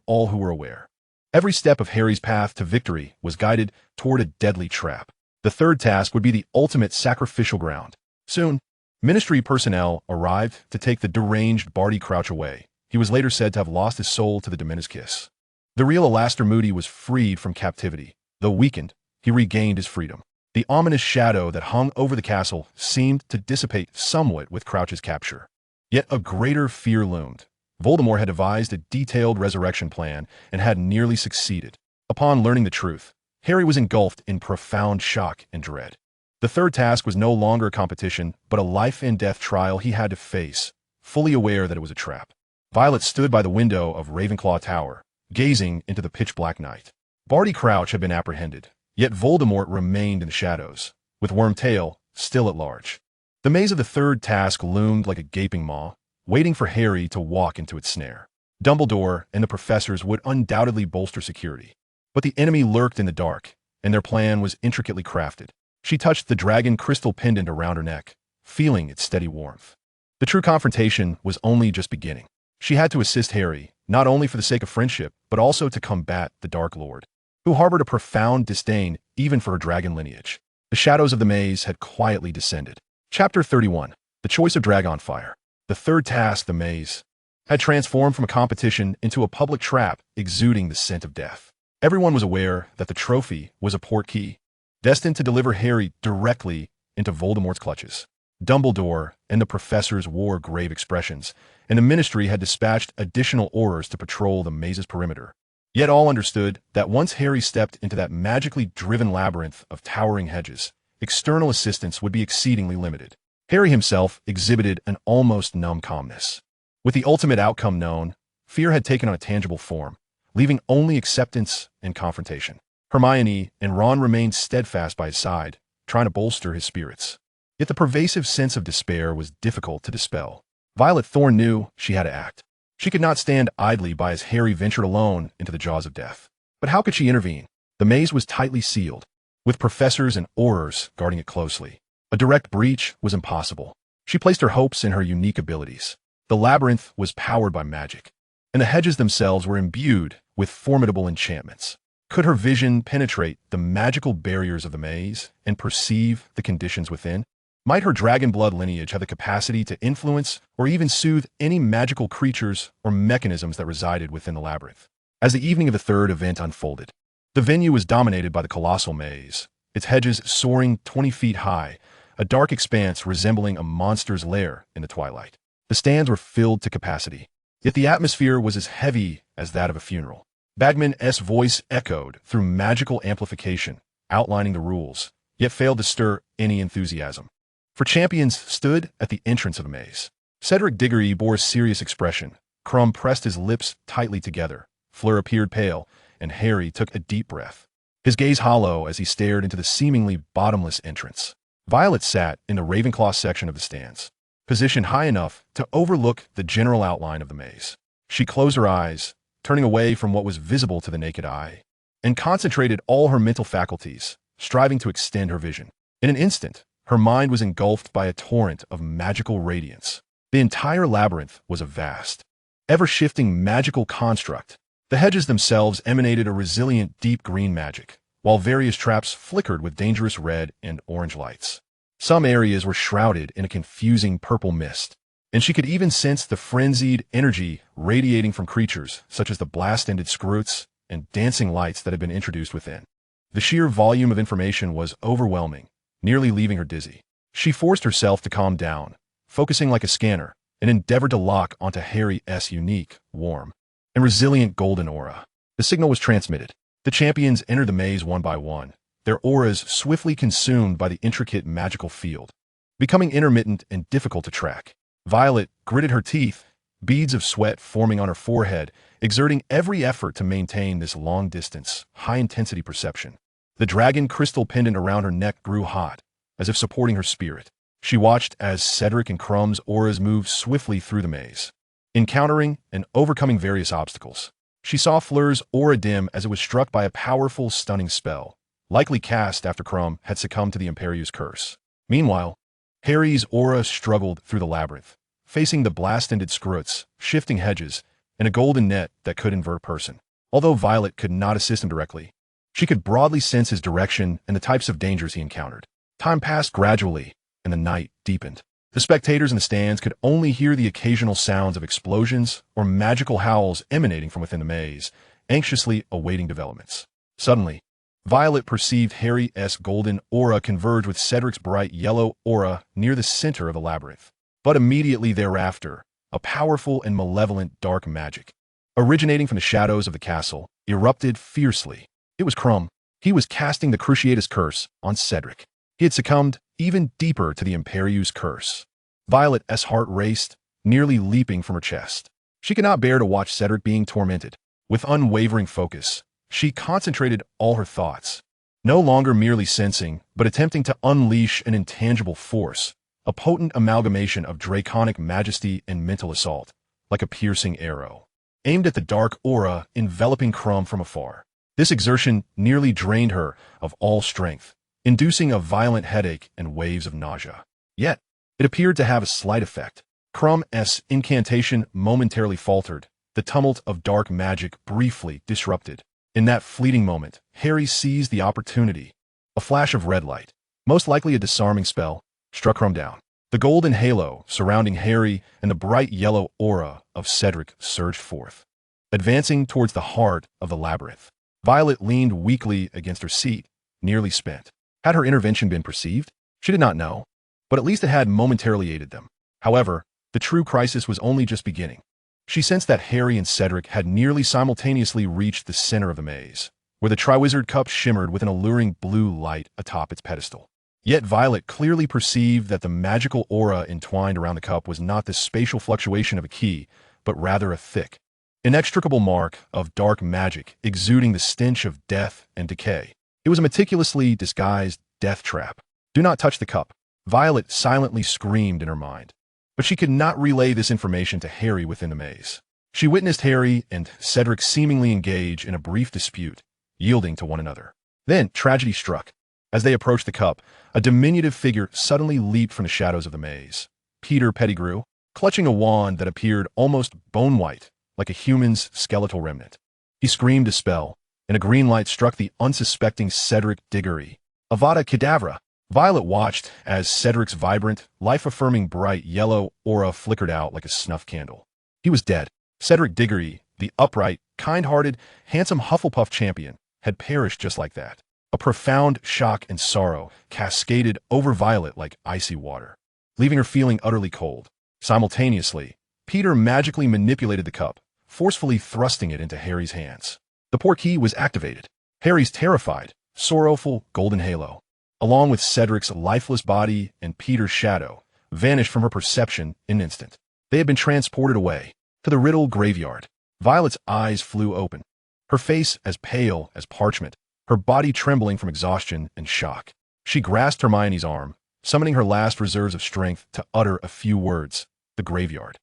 all who were aware. Every step of Harry's path to victory was guided toward a deadly trap. The third task would be the ultimate sacrificial ground. Soon, Ministry personnel arrived to take the deranged Barty Crouch away. He was later said to have lost his soul to the Dementor's kiss. The real Alastair Moody was freed from captivity. Though weakened, he regained his freedom. The ominous shadow that hung over the castle seemed to dissipate somewhat with Crouch's capture. Yet a greater fear loomed. Voldemort had devised a detailed resurrection plan and had nearly succeeded. Upon learning the truth, Harry was engulfed in profound shock and dread. The third task was no longer a competition, but a life-and-death trial he had to face, fully aware that it was a trap. Violet stood by the window of Ravenclaw Tower, gazing into the pitch-black night. Barty Crouch had been apprehended, yet Voldemort remained in the shadows, with Wormtail still at large. The maze of the third task loomed like a gaping maw, waiting for Harry to walk into its snare. Dumbledore and the professors would undoubtedly bolster security, but the enemy lurked in the dark, and their plan was intricately crafted. She touched the dragon crystal pendant around her neck, feeling its steady warmth. The true confrontation was only just beginning. She had to assist Harry, not only for the sake of friendship, but also to combat the Dark Lord, who harbored a profound disdain even for her dragon lineage. The shadows of the maze had quietly descended. Chapter 31. The Choice of Dragonfire. The third task, the maze, had transformed from a competition into a public trap exuding the scent of death. Everyone was aware that the trophy was a portkey, destined to deliver Harry directly into Voldemort's clutches. Dumbledore and the professors wore grave expressions, and the Ministry had dispatched additional Aurors to patrol the maze's perimeter. Yet all understood that once Harry stepped into that magically driven labyrinth of towering hedges, external assistance would be exceedingly limited. Harry himself exhibited an almost numb calmness. With the ultimate outcome known, fear had taken on a tangible form, leaving only acceptance and confrontation. Hermione and Ron remained steadfast by his side, trying to bolster his spirits. Yet the pervasive sense of despair was difficult to dispel. Violet Thorne knew she had to act. She could not stand idly by as Harry ventured alone into the jaws of death. But how could she intervene? The maze was tightly sealed, with professors and Aurors guarding it closely. A direct breach was impossible. She placed her hopes in her unique abilities. The labyrinth was powered by magic, and the hedges themselves were imbued with formidable enchantments. Could her vision penetrate the magical barriers of the maze and perceive the conditions within? Might her dragon blood lineage have the capacity to influence or even soothe any magical creatures or mechanisms that resided within the labyrinth? As the evening of the third event unfolded, the venue was dominated by the colossal maze, its hedges soaring 20 feet high, a dark expanse resembling a monster's lair in the twilight. The stands were filled to capacity, yet the atmosphere was as heavy as that of a funeral. Bagman's voice echoed through magical amplification, outlining the rules, yet failed to stir any enthusiasm. For champions stood at the entrance of the maze. Cedric Diggory bore a serious expression. Krum pressed his lips tightly together. Fleur appeared pale, and Harry took a deep breath, his gaze hollow as he stared into the seemingly bottomless entrance. Violet sat in the Ravenclaw section of the stands, positioned high enough to overlook the general outline of the maze. She closed her eyes, turning away from what was visible to the naked eye, and concentrated all her mental faculties, striving to extend her vision. In an instant, her mind was engulfed by a torrent of magical radiance. The entire labyrinth was a vast, ever-shifting magical construct. The hedges themselves emanated a resilient deep green magic, while various traps flickered with dangerous red and orange lights. Some areas were shrouded in a confusing purple mist, and she could even sense the frenzied energy radiating from creatures such as the blast-ended Scroots and dancing lights that had been introduced within. The sheer volume of information was overwhelming, nearly leaving her dizzy. She forced herself to calm down, focusing like a scanner, and endeavored to lock onto Harry's unique, warm, and resilient golden aura. The signal was transmitted. The champions entered the maze one by one, their auras swiftly consumed by the intricate magical field, becoming intermittent and difficult to track. Violet gritted her teeth, beads of sweat forming on her forehead, exerting every effort to maintain this long-distance, high-intensity perception. The dragon crystal pendant around her neck grew hot, as if supporting her spirit. She watched as Cedric and Krum's auras moved swiftly through the maze, encountering and overcoming various obstacles. She saw Fleur's aura dim as it was struck by a powerful, stunning spell, likely cast after Krum had succumbed to the Imperieuse curse. Meanwhile, Harry's aura struggled through the labyrinth, facing the blast-ended Scroots, shifting hedges, and a golden net that could invert person. Although Violet could not assist him directly, she could broadly sense his direction and the types of dangers he encountered. Time passed gradually, and the night deepened. The spectators in the stands could only hear the occasional sounds of explosions or magical howls emanating from within the maze, anxiously awaiting developments. Suddenly, Violet perceived Harry's golden aura converge with Cedric's bright yellow aura near the center of the labyrinth. But immediately thereafter, a powerful and malevolent dark magic, originating from the shadows of the castle, erupted fiercely. It was Krum. He was casting the Cruciatus curse on Cedric. He had succumbed even deeper to the Imperieuse curse. Violet's heart raced, nearly leaping from her chest. She could not bear to watch Cedric being tormented. With unwavering focus, she concentrated all her thoughts, no longer merely sensing, but attempting to unleash an intangible force, a potent amalgamation of draconic majesty and mental assault, like a piercing arrow, aimed at the dark aura enveloping Krum from afar. This exertion nearly drained her of all strength, inducing a violent headache and waves of nausea. Yet, it appeared to have a slight effect. Krum's incantation momentarily faltered, the tumult of dark magic briefly disrupted. In that fleeting moment, Harry seized the opportunity. A flash of red light, most likely a disarming spell, struck Crumb down. The golden halo surrounding Harry and the bright yellow aura of Cedric surged forth, advancing towards the heart of the labyrinth. Violet leaned weakly against her seat, nearly spent. Had her intervention been perceived? She did not know, but at least it had momentarily aided them. However, the true crisis was only just beginning. She sensed that Harry and Cedric had nearly simultaneously reached the center of the maze, where the Triwizard Cup shimmered with an alluring blue light atop its pedestal. Yet Violet clearly perceived that the magical aura entwined around the cup was not the spatial fluctuation of a key, but rather a thick, inextricable mark of dark magic exuding the stench of death and decay. It was a meticulously disguised death trap. "Do not touch the cup," Violet silently screamed in her mind. But she could not relay this information to Harry within the maze. She witnessed Harry and Cedric seemingly engage in a brief dispute, yielding to one another. Then tragedy struck. As they approached the cup, a diminutive figure suddenly leaped from the shadows of the maze. Peter Pettigrew, clutching a wand that appeared almost bone-white, like a human's skeletal remnant. He screamed a spell, and a green light struck the unsuspecting Cedric Diggory. Avada Kedavra! Violet watched as Cedric's vibrant, life-affirming bright yellow aura flickered out like a snuff candle. He was dead. Cedric Diggory, the upright, kind-hearted, handsome Hufflepuff champion, had perished just like that. A profound shock and sorrow cascaded over Violet like icy water, leaving her feeling utterly cold. Simultaneously, Peter magically manipulated the cup, forcefully thrusting it into Harry's hands. The portkey was activated. Harry's terrified, sorrowful golden halo, along with Cedric's lifeless body and Peter's shadow, vanished from her perception in an instant. They had been transported away to the Riddle graveyard. Violet's eyes flew open, her face as pale as parchment, her body trembling from exhaustion and shock. She grasped Hermione's arm, summoning her last reserves of strength to utter a few words. "The graveyard.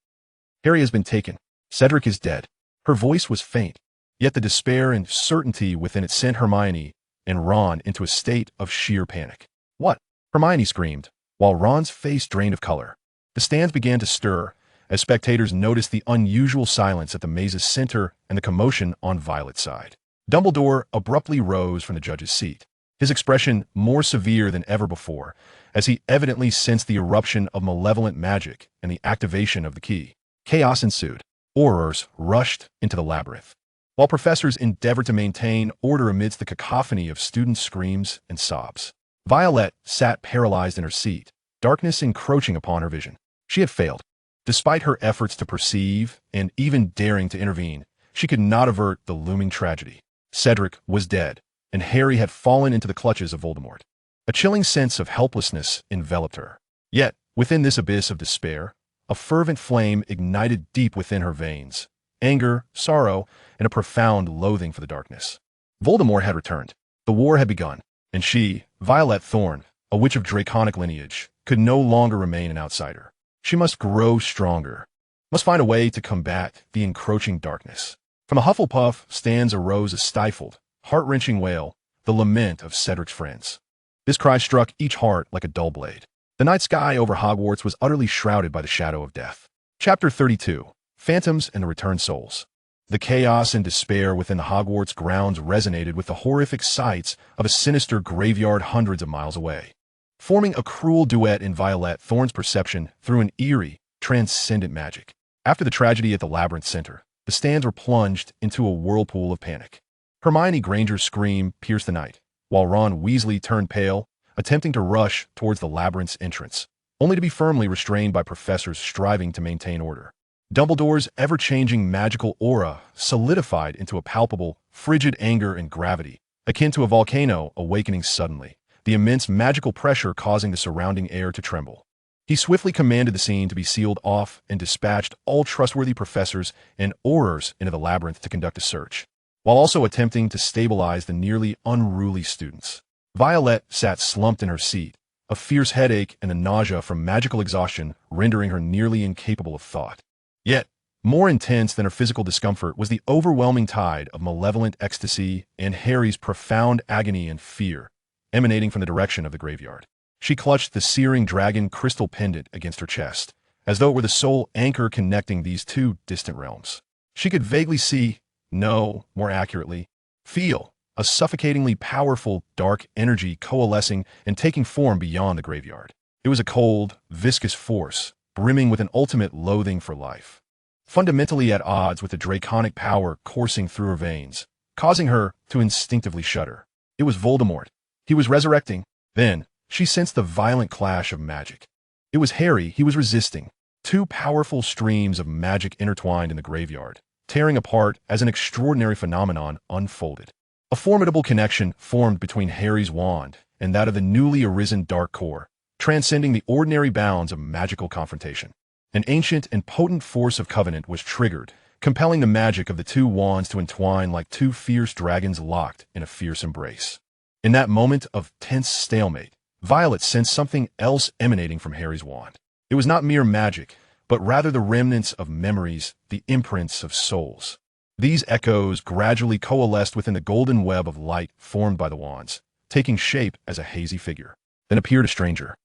Harry has been taken. Cedric is dead." Her voice was faint, yet the despair and certainty within it sent Hermione and Ron into a state of sheer panic. "What?" Hermione screamed, while Ron's face drained of color. The stands began to stir as spectators noticed the unusual silence at the maze's center and the commotion on Violet's side. Dumbledore abruptly rose from the judge's seat, his expression more severe than ever before, as he evidently sensed the eruption of malevolent magic and the activation of the key. Chaos ensued. Horrors rushed into the labyrinth, while professors endeavored to maintain order amidst the cacophony of student screams and sobs. Violet sat paralyzed in her seat, darkness encroaching upon her vision. She had failed. Despite her efforts to perceive and even daring to intervene, she could not avert the looming tragedy. Cedric was dead, and Harry had fallen into the clutches of Voldemort. A chilling sense of helplessness enveloped her. Yet, within this abyss of despair, a fervent flame ignited deep within her veins. Anger, sorrow, and a profound loathing for the darkness. Voldemort had returned. The war had begun, and she, Violet Thorne, a witch of draconic lineage, could no longer remain an outsider. She must grow stronger, must find a way to combat the encroaching darkness. From the Hufflepuff stands arose a stifled, heart-wrenching wail, the lament of Cedric's friends. This cry struck each heart like a dull blade. The night sky over Hogwarts was utterly shrouded by the shadow of death. Chapter 32. Phantoms and the Returned Souls. The chaos and despair within the Hogwarts grounds resonated with the horrific sights of a sinister graveyard hundreds of miles away, forming a cruel duet in Violet Thorne's perception through an eerie, transcendent magic. After the tragedy at the labyrinth center, the stands were plunged into a whirlpool of panic. Hermione Granger's scream pierced the night, while Ron Weasley turned pale, attempting to rush towards the labyrinth's entrance, only to be firmly restrained by professors striving to maintain order. Dumbledore's ever-changing magical aura solidified into a palpable, frigid anger and gravity, akin to a volcano awakening suddenly, the immense magical pressure causing the surrounding air to tremble. He swiftly commanded the scene to be sealed off and dispatched all trustworthy professors and aurors into the labyrinth to conduct a search, while also attempting to stabilize the nearly unruly students. Violet sat slumped in her seat, a fierce headache and a nausea from magical exhaustion rendering her nearly incapable of thought. Yet, more intense than her physical discomfort was the overwhelming tide of malevolent ecstasy and Harry's profound agony and fear emanating from the direction of the graveyard. She clutched the searing dragon crystal pendant against her chest, as though it were the sole anchor connecting these two distant realms. She could vaguely see, no, more accurately, feel, a suffocatingly powerful, dark energy coalescing and taking form beyond the graveyard. It was a cold, viscous force, brimming with an ultimate loathing for life. Fundamentally at odds with the draconic power coursing through her veins, causing her to instinctively shudder. It was Voldemort. He was resurrecting. Then, she sensed the violent clash of magic. It was Harry he was resisting. Two powerful streams of magic intertwined in the graveyard, tearing apart as an extraordinary phenomenon unfolded. A formidable connection formed between Harry's wand and that of the newly arisen Dark Core, transcending the ordinary bounds of magical confrontation. An ancient and potent force of covenant was triggered, compelling the magic of the two wands to entwine like two fierce dragons locked in a fierce embrace. In that moment of tense stalemate, Violet sensed something else emanating from Harry's wand. It was not mere magic, but rather the remnants of memories, the imprints of souls. These echoes gradually coalesced within the golden web of light formed by the wands, taking shape as a hazy figure. Then appeared a stranger.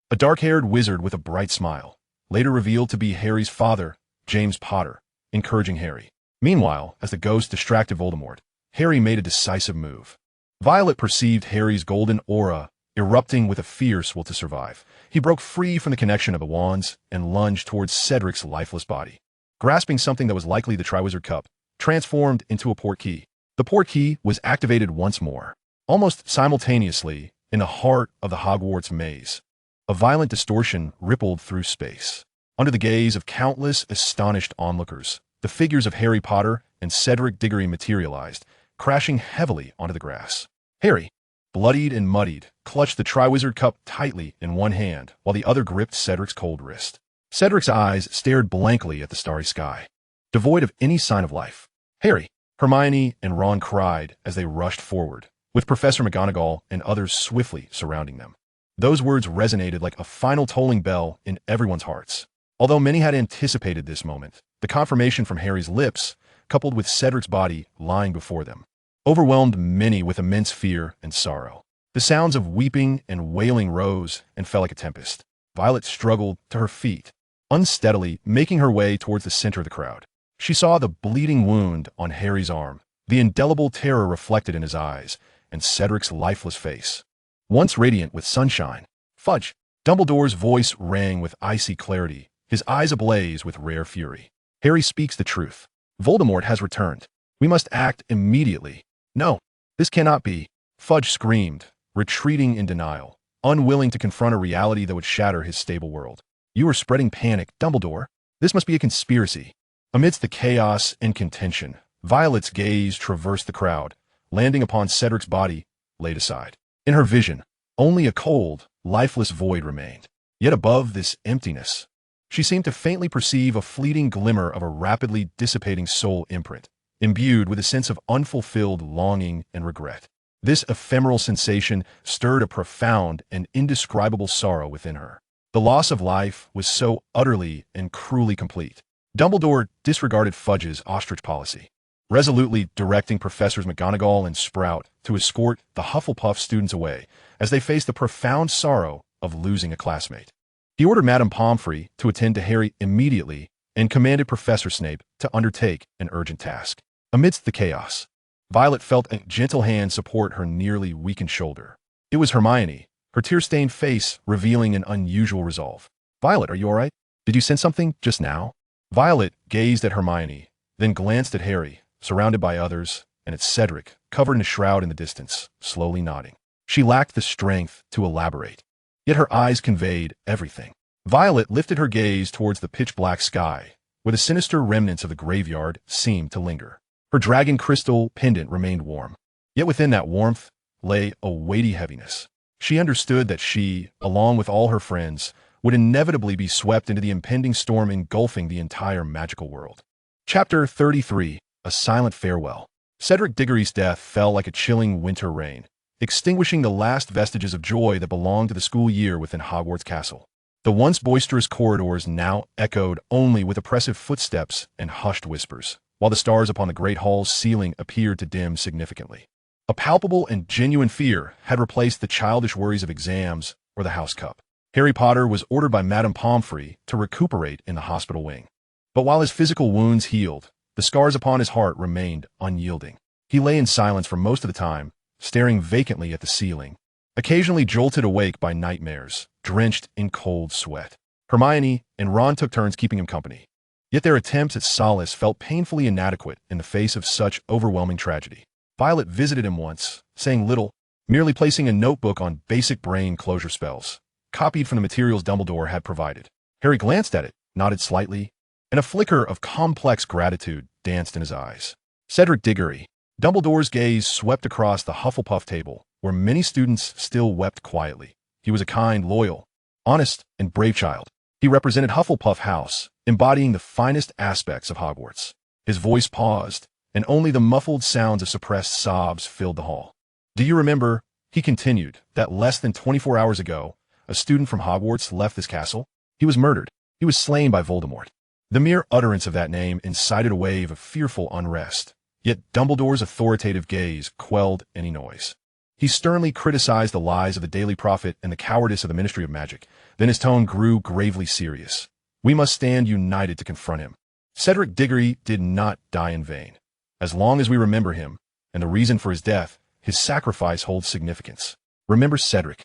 A dark-haired wizard with a bright smile, later revealed to be Harry's father, James Potter, encouraging Harry. Meanwhile, as the ghost distracted Voldemort, Harry made a decisive move. Violet perceived Harry's golden aura erupting with a fierce will to survive. He broke free from the connection of the wands and lunged towards Cedric's lifeless body. Grasping something that was likely the Triwizard Cup, transformed into a portkey. The portkey was activated once more, almost simultaneously, in the heart of the Hogwarts maze. A violent distortion rippled through space. Under the gaze of countless astonished onlookers, the figures of Harry Potter and Cedric Diggory materialized, crashing heavily onto the grass. Harry, bloodied and muddied, clutched the Triwizard Cup tightly in one hand while the other gripped Cedric's cold wrist. Cedric's eyes stared blankly at the starry sky, devoid of any sign of life. Harry, Hermione, and Ron cried as they rushed forward, with Professor McGonagall and others swiftly surrounding them. Those words resonated like a final tolling bell in everyone's hearts. Although many had anticipated this moment, the confirmation from Harry's lips, coupled with Cedric's body lying before them, overwhelmed many with immense fear and sorrow. The sounds of weeping and wailing rose and fell like a tempest. Violet struggled to her feet, unsteadily making her way towards the center of the crowd. She saw the bleeding wound on Harry's arm, the indelible terror reflected in his eyes, and Cedric's lifeless face, once radiant with sunshine. Fudge! Dumbledore's voice rang with icy clarity, his eyes ablaze with rare fury. Harry speaks the truth. Voldemort has returned. We must act immediately. No, this cannot be. Fudge screamed, retreating in denial, unwilling to confront a reality that would shatter his stable world. You are spreading panic, Dumbledore. This must be a conspiracy. Amidst the chaos and contention, Violet's gaze traversed the crowd, landing upon Cedric's body, laid aside. In her vision, only a cold, lifeless void remained. Yet above this emptiness, she seemed to faintly perceive a fleeting glimmer of a rapidly dissipating soul imprint, imbued with a sense of unfulfilled longing and regret. This ephemeral sensation stirred a profound and indescribable sorrow within her. The loss of life was so utterly and cruelly complete. Dumbledore disregarded Fudge's ostrich policy, resolutely directing Professors McGonagall and Sprout to escort the Hufflepuff students away as they faced the profound sorrow of losing a classmate. He ordered Madame Pomfrey to attend to Harry immediately and commanded Professor Snape to undertake an urgent task. Amidst the chaos, Violet felt a gentle hand support her nearly weakened shoulder. It was Hermione, her tear-stained face revealing an unusual resolve. Violet, are you all right? Did you sense something just now? Violet gazed at Hermione, then glanced at Harry, surrounded by others, and at Cedric, covered in a shroud in the distance, slowly nodding. She lacked the strength to elaborate, yet her eyes conveyed everything. Violet lifted her gaze towards the pitch-black sky, where the sinister remnants of the graveyard seemed to linger. Her dragon crystal pendant remained warm, yet within that warmth lay a weighty heaviness. She understood that she, along with all her friends, would inevitably be swept into the impending storm engulfing the entire magical world. Chapter 33. A Silent Farewell. Cedric Diggory's death fell like a chilling winter rain, extinguishing the last vestiges of joy that belonged to the school year within Hogwarts Castle. The once boisterous corridors now echoed only with oppressive footsteps and hushed whispers, while the stars upon the great hall's ceiling appeared to dim significantly. A palpable and genuine fear had replaced the childish worries of exams or the house cup. Harry Potter was ordered by Madame Pomfrey to recuperate in the hospital wing. But while his physical wounds healed, the scars upon his heart remained unyielding. He lay in silence for most of the time, staring vacantly at the ceiling, occasionally jolted awake by nightmares, drenched in cold sweat. Hermione and Ron took turns keeping him company. Yet their attempts at solace felt painfully inadequate in the face of such overwhelming tragedy. Violet visited him once, saying little, merely placing a notebook on basic brain closure spells, copied from the materials Dumbledore had provided. Harry glanced at it, nodded slightly, and a flicker of complex gratitude danced in his eyes. Cedric Diggory. Dumbledore's gaze swept across the Hufflepuff table, where many students still wept quietly. He was a kind, loyal, honest, and brave child. He represented Hufflepuff House, embodying the finest aspects of Hogwarts. His voice paused, and only the muffled sounds of suppressed sobs filled the hall. Do you remember, he continued, that less than 24 hours ago, a student from Hogwarts left this castle? He was murdered. He was slain by Voldemort. The mere utterance of that name incited a wave of fearful unrest. Yet Dumbledore's authoritative gaze quelled any noise. He sternly criticized the lies of the Daily Prophet and the cowardice of the Ministry of Magic. Then his tone grew gravely serious. We must stand united to confront him. Cedric Diggory did not die in vain. As long as we remember him, and the reason for his death, his sacrifice holds significance. Remember Cedric.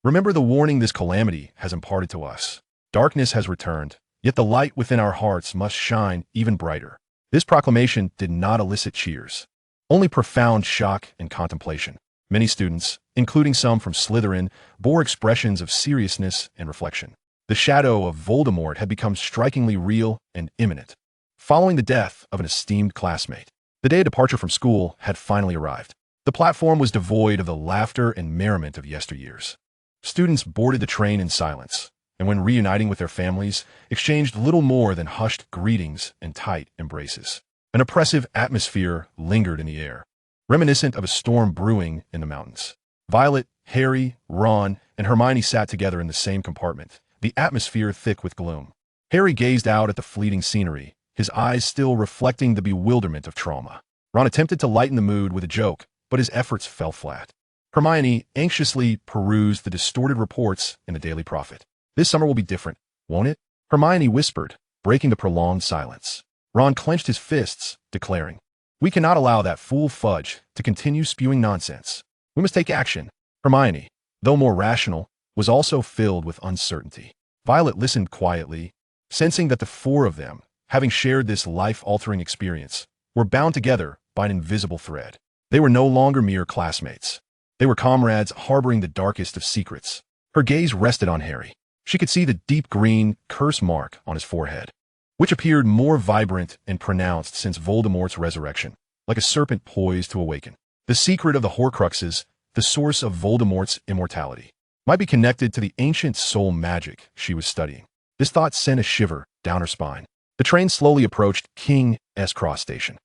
Remember the warning this calamity has imparted to us. Darkness has returned, yet the light within our hearts must shine even brighter. This proclamation did not elicit cheers, only profound shock and contemplation. Many students, including some from Slytherin, bore expressions of seriousness and reflection. The shadow of Voldemort had become strikingly real and imminent. Following the death of an esteemed classmate, the day of departure from school had finally arrived. The platform was devoid of the laughter and merriment of yesteryears. Students boarded the train in silence, and when reuniting with their families, exchanged little more than hushed greetings and tight embraces. An oppressive atmosphere lingered in the air, reminiscent of a storm brewing in the mountains. Violet, Harry, Ron, and Hermione sat together in the same compartment, the atmosphere thick with gloom. Harry gazed out at the fleeting scenery, his eyes still reflecting the bewilderment of trauma. Ron attempted to lighten the mood with a joke, but his efforts fell flat. Hermione anxiously perused the distorted reports in the Daily Prophet. This summer will be different, won't it? Hermione whispered, breaking the prolonged silence. Ron clenched his fists, declaring, We cannot allow that fool Fudge to continue spewing nonsense. We must take action. Hermione, though more rational, was also filled with uncertainty. Violet listened quietly, sensing that the four of them, having shared this life-altering experience, were bound together by an invisible thread. They were no longer mere classmates. They were comrades harboring the darkest of secrets. Her gaze rested on Harry. She could see the deep green curse mark on his forehead, which appeared more vibrant and pronounced since Voldemort's resurrection, like a serpent poised to awaken. The secret of the Horcruxes, the source of Voldemort's immortality, might be connected to the ancient soul magic she was studying. This thought sent a shiver down her spine. The train slowly approached King's Cross Station.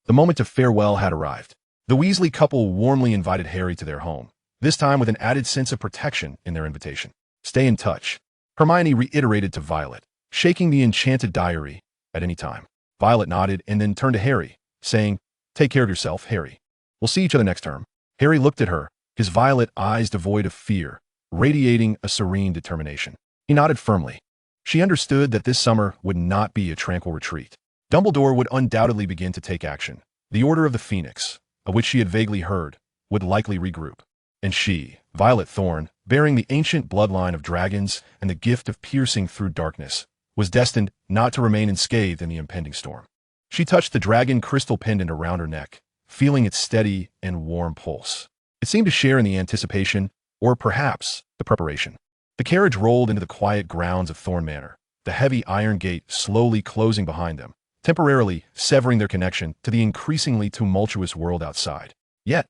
The moment of farewell had arrived. The Weasley couple warmly invited Harry to their home, this time with an added sense of protection in their invitation. Stay in touch, Hermione reiterated to Violet, shaking the enchanted diary at any time. Violet nodded and then turned to Harry, saying, Take care of yourself, Harry. We'll see each other next term. Harry looked at her, his violet eyes devoid of fear, radiating a serene determination. He nodded firmly. She understood that this summer would not be a tranquil retreat. Dumbledore would undoubtedly begin to take action. The Order of the Phoenix, of which she had vaguely heard, would likely regroup. And she, Violet Thorne, bearing the ancient bloodline of dragons and the gift of piercing through darkness, was destined not to remain unscathed in the impending storm. She touched the dragon crystal pendant around her neck, feeling its steady and warm pulse. It seemed to share in the anticipation, or perhaps the preparation. The carriage rolled into the quiet grounds of Thorne Manor, the heavy iron gate slowly closing behind them, temporarily severing their connection to the increasingly tumultuous world outside. Yet,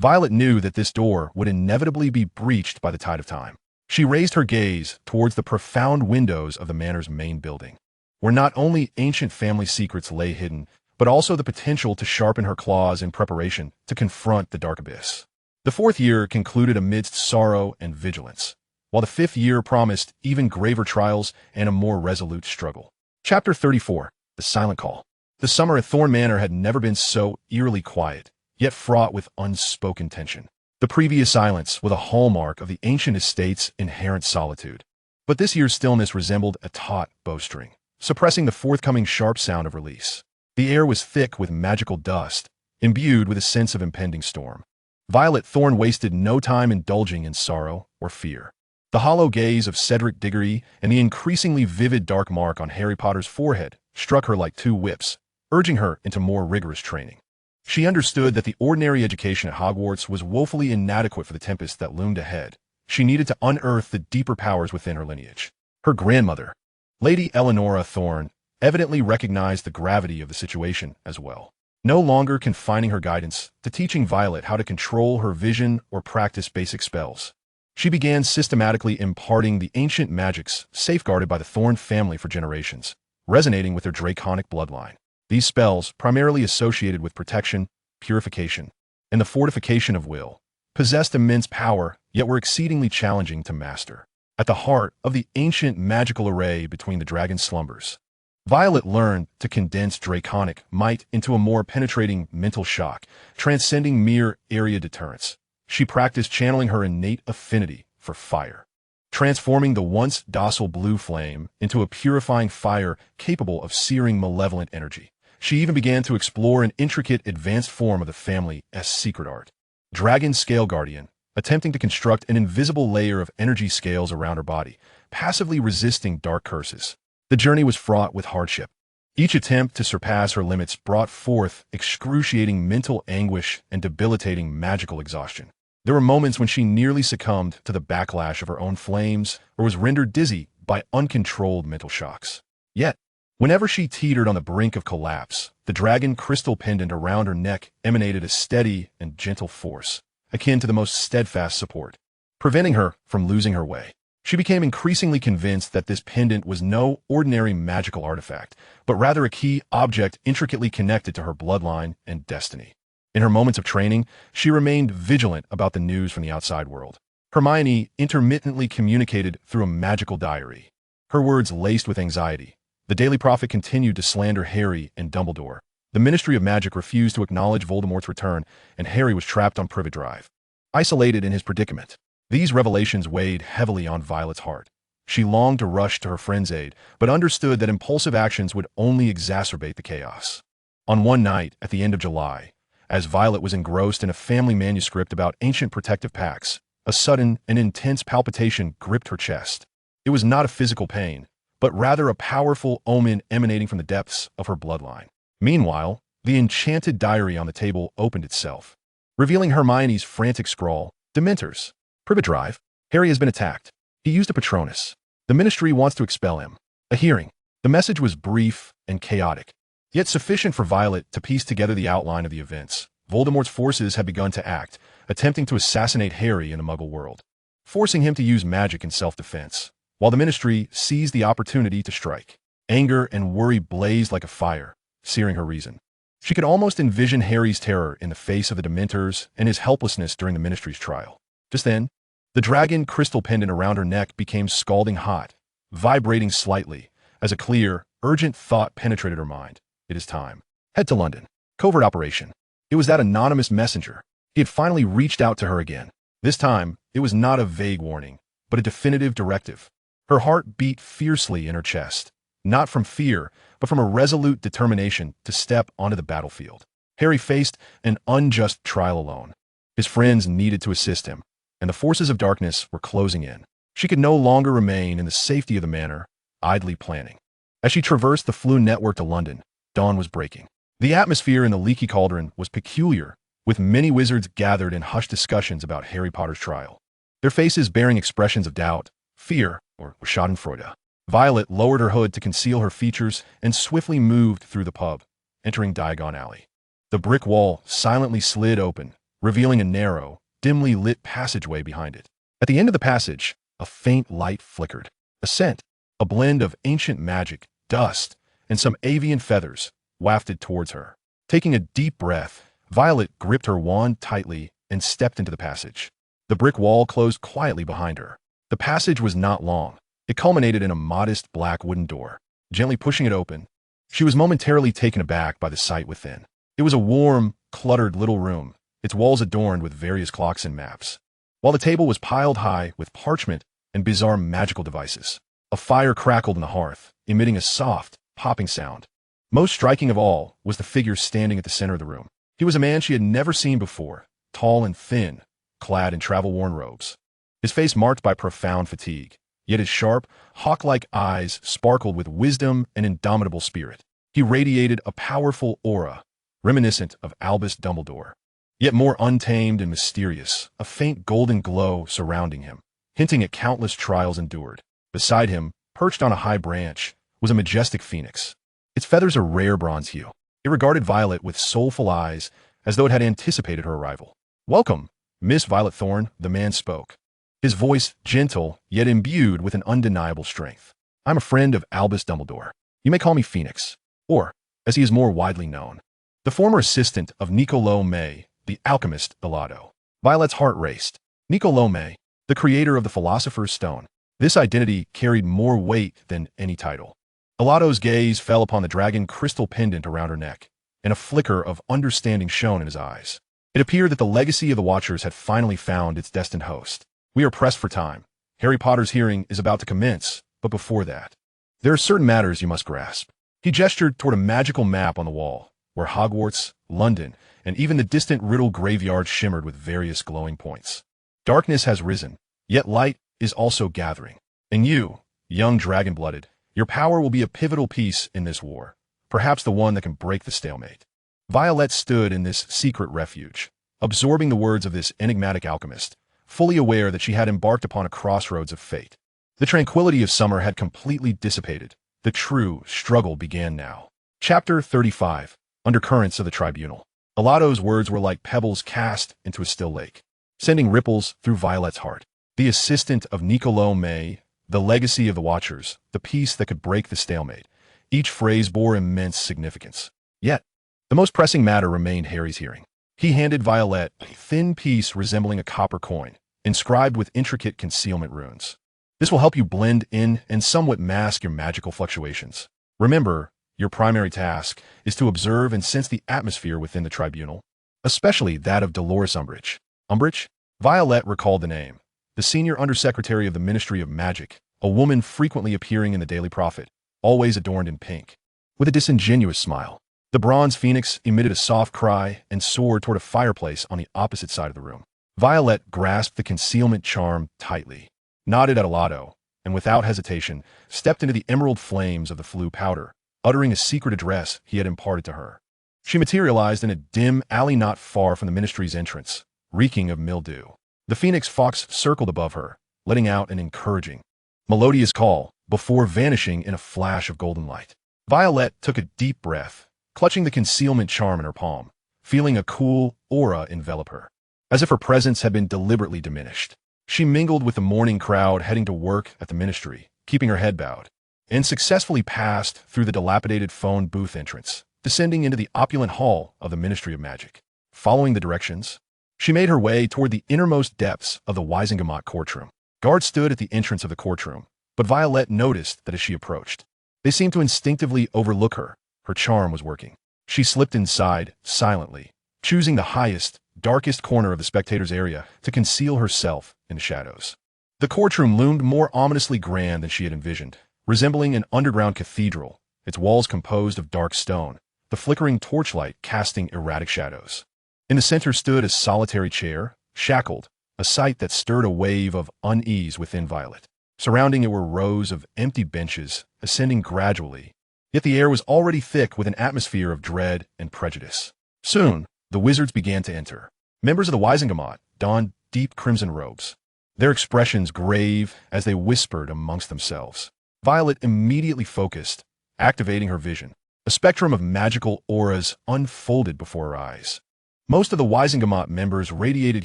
Violet knew that this door would inevitably be breached by the tide of time. She raised her gaze towards the profound windows of the manor's main building, where not only ancient family secrets lay hidden, but also the potential to sharpen her claws in preparation to confront the dark abyss. The fourth year concluded amidst sorrow and vigilance, while the fifth year promised even graver trials and a more resolute struggle. Chapter 34. The Silent Call. The summer at Thorne Manor had never been so eerily quiet, yet fraught with unspoken tension. The previous silence was a hallmark of the ancient estate's inherent solitude. But this year's stillness resembled a taut bowstring, suppressing the forthcoming sharp sound of release. The air was thick with magical dust, imbued with a sense of impending storm. Violet Thorne wasted no time indulging in sorrow or fear. The hollow gaze of Cedric Diggory and the increasingly vivid dark mark on Harry Potter's forehead struck her like two whips, urging her into more rigorous training. She understood that the ordinary education at Hogwarts was woefully inadequate for the tempest that loomed ahead. She needed to unearth the deeper powers within her lineage. Her grandmother, Lady Eleanora Thorne, evidently recognized the gravity of the situation as well, no longer confining her guidance to teaching Violet how to control her vision or practice basic spells. She began systematically imparting the ancient magics safeguarded by the Thorne family for generations, resonating with their draconic bloodline. These spells, primarily associated with protection, purification, and the fortification of will, possessed immense power, yet were exceedingly challenging to master. At the heart of the ancient magical array between the dragon's slumbers, Violet learned to condense draconic might into a more penetrating mental shock, transcending mere area deterrence. She practiced channeling her innate affinity for fire, transforming the once docile blue flame into a purifying fire capable of searing malevolent energy. She even began to explore an intricate advanced form of the family's secret art, Dragon Scale Guardian, attempting to construct an invisible layer of energy scales around her body, passively resisting dark curses. The journey was fraught with hardship. Each attempt to surpass her limits brought forth excruciating mental anguish and debilitating magical exhaustion. There were moments when she nearly succumbed to the backlash of her own flames or was rendered dizzy by uncontrolled mental shocks. Yet, whenever she teetered on the brink of collapse, the dragon crystal pendant around her neck emanated a steady and gentle force, akin to the most steadfast support, preventing her from losing her way. She became increasingly convinced that this pendant was no ordinary magical artifact, but rather a key object intricately connected to her bloodline and destiny. In her moments of training, she remained vigilant about the news from the outside world. Hermione intermittently communicated through a magical diary, her words laced with anxiety. The Daily Prophet continued to slander Harry and Dumbledore. The Ministry of Magic refused to acknowledge Voldemort's return, and Harry was trapped on Privet Drive, isolated in his predicament. These revelations weighed heavily on Violet's heart. She longed to rush to her friend's aid, but understood that impulsive actions would only exacerbate the chaos. On one night at the end of July, as Violet was engrossed in a family manuscript about ancient protective pacts, a sudden and intense palpitation gripped her chest. It was not a physical pain, but rather a powerful omen emanating from the depths of her bloodline. Meanwhile, the enchanted diary on the table opened itself, revealing Hermione's frantic scrawl, "Dementors. Privet Drive. Harry has been attacked. He used a Patronus. The Ministry wants to expel him. A hearing." The message was brief and chaotic, yet sufficient for Violet to piece together the outline of the events. Voldemort's forces had begun to act, attempting to assassinate Harry in the Muggle world, forcing him to use magic in self-defense, while the Ministry seized the opportunity to strike. Anger and worry blazed like a fire, searing her reason. She could almost envision Harry's terror in the face of the Dementors and his helplessness during the Ministry's trial. Just then, the dragon crystal pendant around her neck became scalding hot, vibrating slightly, as a clear, urgent thought penetrated her mind. It is time. Head to London. Covert operation. It was that anonymous messenger. He had finally reached out to her again. This time, it was not a vague warning, but a definitive directive. Her heart beat fiercely in her chest, not from fear, but from a resolute determination to step onto the battlefield. Harry faced an unjust trial alone. His friends needed to assist him, and the forces of darkness were closing in. She could no longer remain in the safety of the manor, idly planning. As she traversed the Floo network to London, dawn was breaking. The atmosphere in the Leaky Cauldron was peculiar, with many wizards gathered in hushed discussions about Harry Potter's trial, their faces bearing expressions of doubt, fear, or schadenfreude. Violet lowered her hood to conceal her features and swiftly moved through the pub, entering Diagon Alley. The brick wall silently slid open, revealing a narrow, dimly lit passageway behind it. At the end of the passage, a faint light flickered. A scent, a blend of ancient magic, dust, and some avian feathers, wafted towards her. Taking a deep breath, Violet gripped her wand tightly and stepped into the passage. The brick wall closed quietly behind her. The passage was not long. It culminated in a modest black wooden door. Gently pushing it open, she was momentarily taken aback by the sight within. It was a warm, cluttered little room, its walls adorned with various clocks and maps, while the table was piled high with parchment and bizarre magical devices. A fire crackled in the hearth, emitting a soft, popping sound. Most striking of all was the figure standing at the center of the room. He was a man she had never seen before, tall and thin, clad in travel-worn robes. His face marked by profound fatigue, yet his sharp, hawk-like eyes sparkled with wisdom and indomitable spirit. He radiated a powerful aura, reminiscent of Albus Dumbledore, yet more untamed and mysterious, a faint golden glow surrounding him, hinting at countless trials endured. Beside him, perched on a high branch, was a majestic phoenix. Its feathers a rare bronze hue. It regarded Violet with soulful eyes, as though it had anticipated her arrival. "Welcome, Miss Violet Thorne," the man spoke, his voice gentle, yet imbued with an undeniable strength. "I'm a friend of Albus Dumbledore. You may call me Phoenix, or, as he is more widely known, the former assistant of Nicolo May, the alchemist Alado." Violet's heart raced. Nicolo May, the creator of the Philosopher's Stone. This identity carried more weight than any title. Alado's gaze fell upon the dragon crystal pendant around her neck, and a flicker of understanding shone in his eyes. It appeared that the legacy of the Watchers had finally found its destined host. "We are pressed for time. Harry Potter's hearing is about to commence, but before that, there are certain matters you must grasp." He gestured toward a magical map on the wall, where Hogwarts, London, and even the distant Riddle graveyard shimmered with various glowing points. "Darkness has risen, yet light is also gathering. And you, young dragon-blooded, your power will be a pivotal piece in this war, perhaps the one that can break the stalemate." Violet stood in this secret refuge, absorbing the words of this enigmatic alchemist, fully aware that she had embarked upon a crossroads of fate. The tranquility of summer had completely dissipated. The true struggle began now. Chapter 35. Undercurrents of the Tribunal. Alado's words were like pebbles cast into a still lake, sending ripples through Violet's heart. The assistant of Nicolo May, the legacy of the Watchers, the piece that could break the stalemate. Each phrase bore immense significance. Yet, the most pressing matter remained Harry's hearing. He handed Violet a thin piece resembling a copper coin, inscribed with intricate concealment runes. "This will help you blend in and somewhat mask your magical fluctuations. Remember, your primary task is to observe and sense the atmosphere within the tribunal, especially that of Dolores Umbridge." Umbridge? Violet recalled the name. The senior undersecretary of the Ministry of Magic, a woman frequently appearing in the Daily Prophet, always adorned in pink. With a disingenuous smile, the bronze phoenix emitted a soft cry and soared toward a fireplace on the opposite side of the room. Violet grasped the concealment charm tightly, nodded at Alado, and without hesitation, stepped into the emerald flames of the Floo powder, uttering a secret address he had imparted to her. She materialized in a dim alley not far from the ministry's entrance, reeking of mildew. The phoenix fox circled above her, letting out an encouraging, melodious call before vanishing in a flash of golden light. Violet took a deep breath, clutching the concealment charm in her palm, feeling a cool aura envelop her, as if her presence had been deliberately diminished. She mingled with the morning crowd heading to work at the ministry, keeping her head bowed, and successfully passed through the dilapidated phone booth entrance, descending into the opulent hall of the Ministry of Magic. Following the directions, she made her way toward the innermost depths of the Wisengamot courtroom. Guards stood at the entrance of the courtroom, but Violet noticed that as she approached, they seemed to instinctively overlook her. Her charm was working. She slipped inside, silently, choosing the highest, darkest corner of the spectators' area to conceal herself in the shadows. The courtroom loomed more ominously grand than she had envisioned, resembling an underground cathedral, its walls composed of dark stone, the flickering torchlight casting erratic shadows. In the center stood a solitary chair, shackled, a sight that stirred a wave of unease within Violet. Surrounding it were rows of empty benches, ascending gradually, yet the air was already thick with an atmosphere of dread and prejudice. Soon, the wizards began to enter. Members of the Wisengamot donned deep crimson robes, their expressions grave as they whispered amongst themselves. Violet immediately focused, activating her vision. A spectrum of magical auras unfolded before her eyes. Most of the Wisengamot members radiated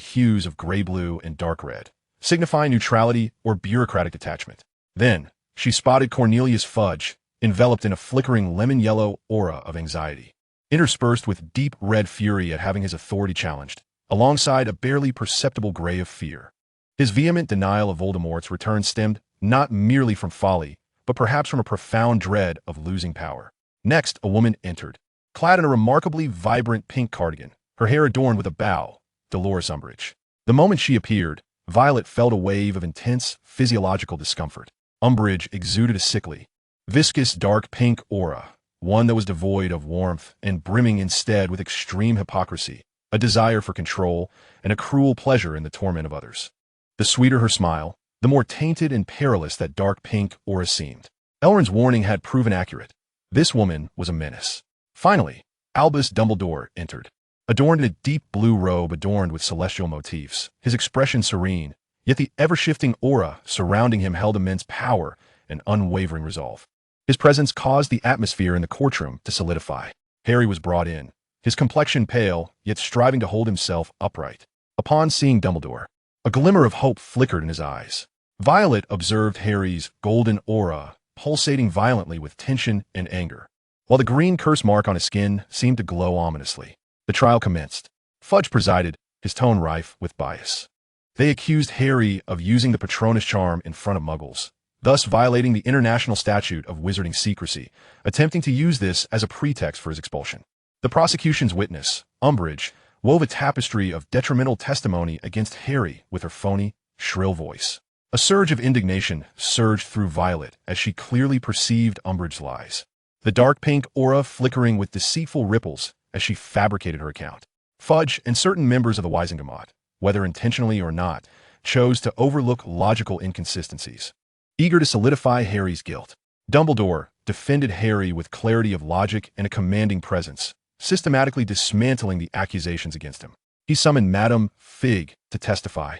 hues of gray-blue and dark red, signifying neutrality or bureaucratic detachment. Then, she spotted Cornelius Fudge, enveloped in a flickering lemon-yellow aura of anxiety, interspersed with deep red fury at having his authority challenged, alongside a barely perceptible gray of fear. His vehement denial of Voldemort's return stemmed not merely from folly, but perhaps from a profound dread of losing power. Next, a woman entered, clad in a remarkably vibrant pink cardigan, her hair adorned with a bow, Dolores Umbridge. The moment she appeared, Violet felt a wave of intense physiological discomfort. Umbridge exuded a sickly, viscous dark pink aura, one that was devoid of warmth and brimming instead with extreme hypocrisy, a desire for control, and a cruel pleasure in the torment of others. The sweeter her smile, the more tainted and perilous that dark pink aura seemed. Elrond's warning had proven accurate. This woman was a menace. Finally, Albus Dumbledore entered. Adorned in a deep blue robe adorned with celestial motifs, his expression serene, yet the ever-shifting aura surrounding him held immense power and unwavering resolve. His presence caused the atmosphere in the courtroom to solidify. Harry was brought in, his complexion pale, yet striving to hold himself upright. Upon seeing Dumbledore, a glimmer of hope flickered in his eyes. Violet observed Harry's golden aura pulsating violently with tension and anger, while the green curse mark on his skin seemed to glow ominously. The trial commenced. Fudge presided, his tone rife with bias. They accused Harry of using the Patronus charm in front of Muggles, thus violating the international statute of wizarding secrecy, attempting to use this as a pretext for his expulsion. The prosecution's witness, Umbridge, wove a tapestry of detrimental testimony against Harry with her phony, shrill voice. A surge of indignation surged through Violet as she clearly perceived Umbridge's lies, the dark pink aura flickering with deceitful ripples as she fabricated her account. Fudge and certain members of the Wisingamot, whether intentionally or not, chose to overlook logical inconsistencies, eager to solidify Harry's guilt. Dumbledore defended Harry with clarity of logic and a commanding presence, systematically dismantling the accusations against him. He summoned Madame Fig to testify,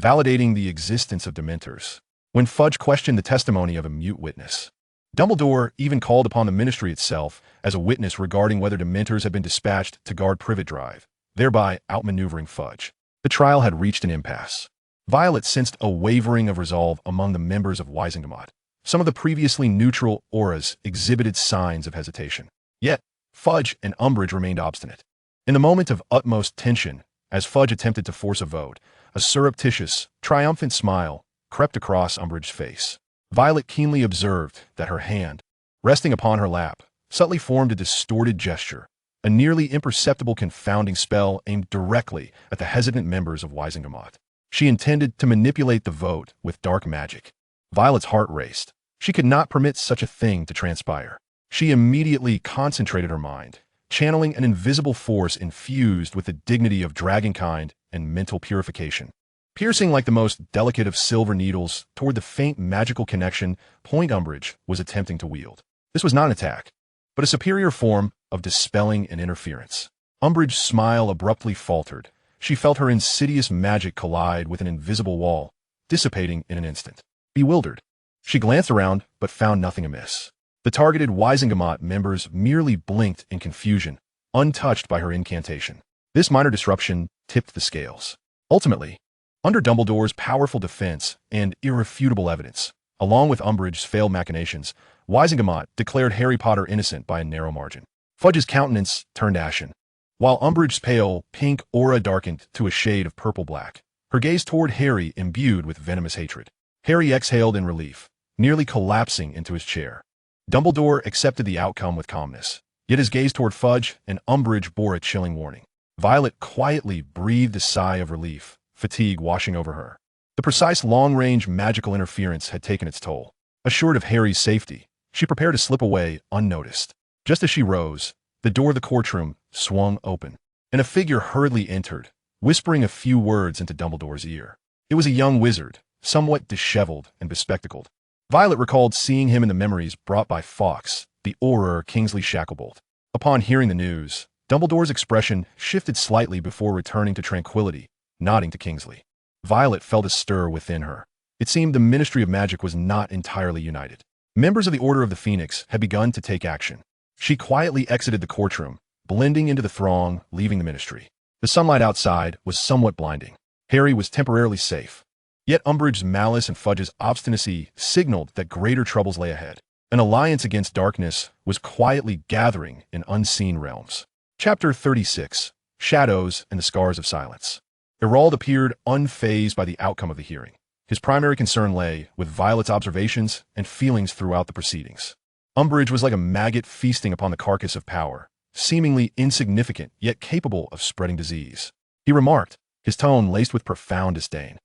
validating the existence of Dementors. When Fudge questioned the testimony of a mute witness, Dumbledore even called upon the Ministry itself as a witness regarding whether Dementors had been dispatched to guard Privet Drive, thereby outmaneuvering Fudge. The trial had reached an impasse. Violet sensed a wavering of resolve among the members of Wisingamot. Some of the previously neutral auras exhibited signs of hesitation. Yet, Fudge and Umbridge remained obstinate. In the moment of utmost tension, as Fudge attempted to force a vote, a surreptitious, triumphant smile crept across Umbridge's face. Violet keenly observed that her hand, resting upon her lap, subtly formed a distorted gesture, a nearly imperceptible confounding spell aimed directly at the hesitant members of Wisingamot. She intended to manipulate the vote with dark magic. Violet's heart raced. She could not permit such a thing to transpire. She immediately concentrated her mind, channeling an invisible force infused with the dignity of dragonkind and mental purification. Piercing like the most delicate of silver needles toward the faint magical connection point Umbridge was attempting to wield. This was not an attack, but a superior form of dispelling and interference. Umbridge's smile abruptly faltered. She felt her insidious magic collide with an invisible wall, dissipating in an instant. Bewildered, she glanced around but found nothing amiss. The targeted Wisingamot members merely blinked in confusion, untouched by her incantation. This minor disruption tipped the scales. Ultimately, under Dumbledore's powerful defense and irrefutable evidence, along with Umbridge's failed machinations, Wisingamot declared Harry Potter innocent by a narrow margin. Fudge's countenance turned ashen, while Umbridge's pale, pink aura darkened to a shade of purple-black, her gaze toward Harry imbued with venomous hatred. Harry exhaled in relief, nearly collapsing into his chair. Dumbledore accepted the outcome with calmness, yet his gaze toward Fudge and Umbridge bore a chilling warning. Violet quietly breathed a sigh of relief, fatigue washing over her. The precise long-range magical interference had taken its toll. Assured of Harry's safety, she prepared to slip away unnoticed. Just as she rose, the door of the courtroom swung open, and a figure hurriedly entered, whispering a few words into Dumbledore's ear. It was a young wizard, somewhat disheveled and bespectacled. Violet recalled seeing him in the memories brought by Fawkes, the Auror Kingsley Shacklebolt. Upon hearing the news, Dumbledore's expression shifted slightly before returning to tranquility, nodding to Kingsley. Violet felt a stir within her. It seemed the Ministry of Magic was not entirely united. Members of the Order of the Phoenix had begun to take action. She quietly exited the courtroom, blending into the throng, leaving the ministry. The sunlight outside was somewhat blinding. Harry was temporarily safe. Yet Umbridge's malice and Fudge's obstinacy signaled that greater troubles lay ahead. An alliance against darkness was quietly gathering in unseen realms. Chapter 36, Shadows and the Scars of Silence. Geralt appeared unfazed by the outcome of the hearing. His primary concern lay with Violet's observations and feelings throughout the proceedings. Umbridge was like a maggot feasting upon the carcass of power, seemingly insignificant yet capable of spreading disease. He remarked, his tone laced with profound disdain,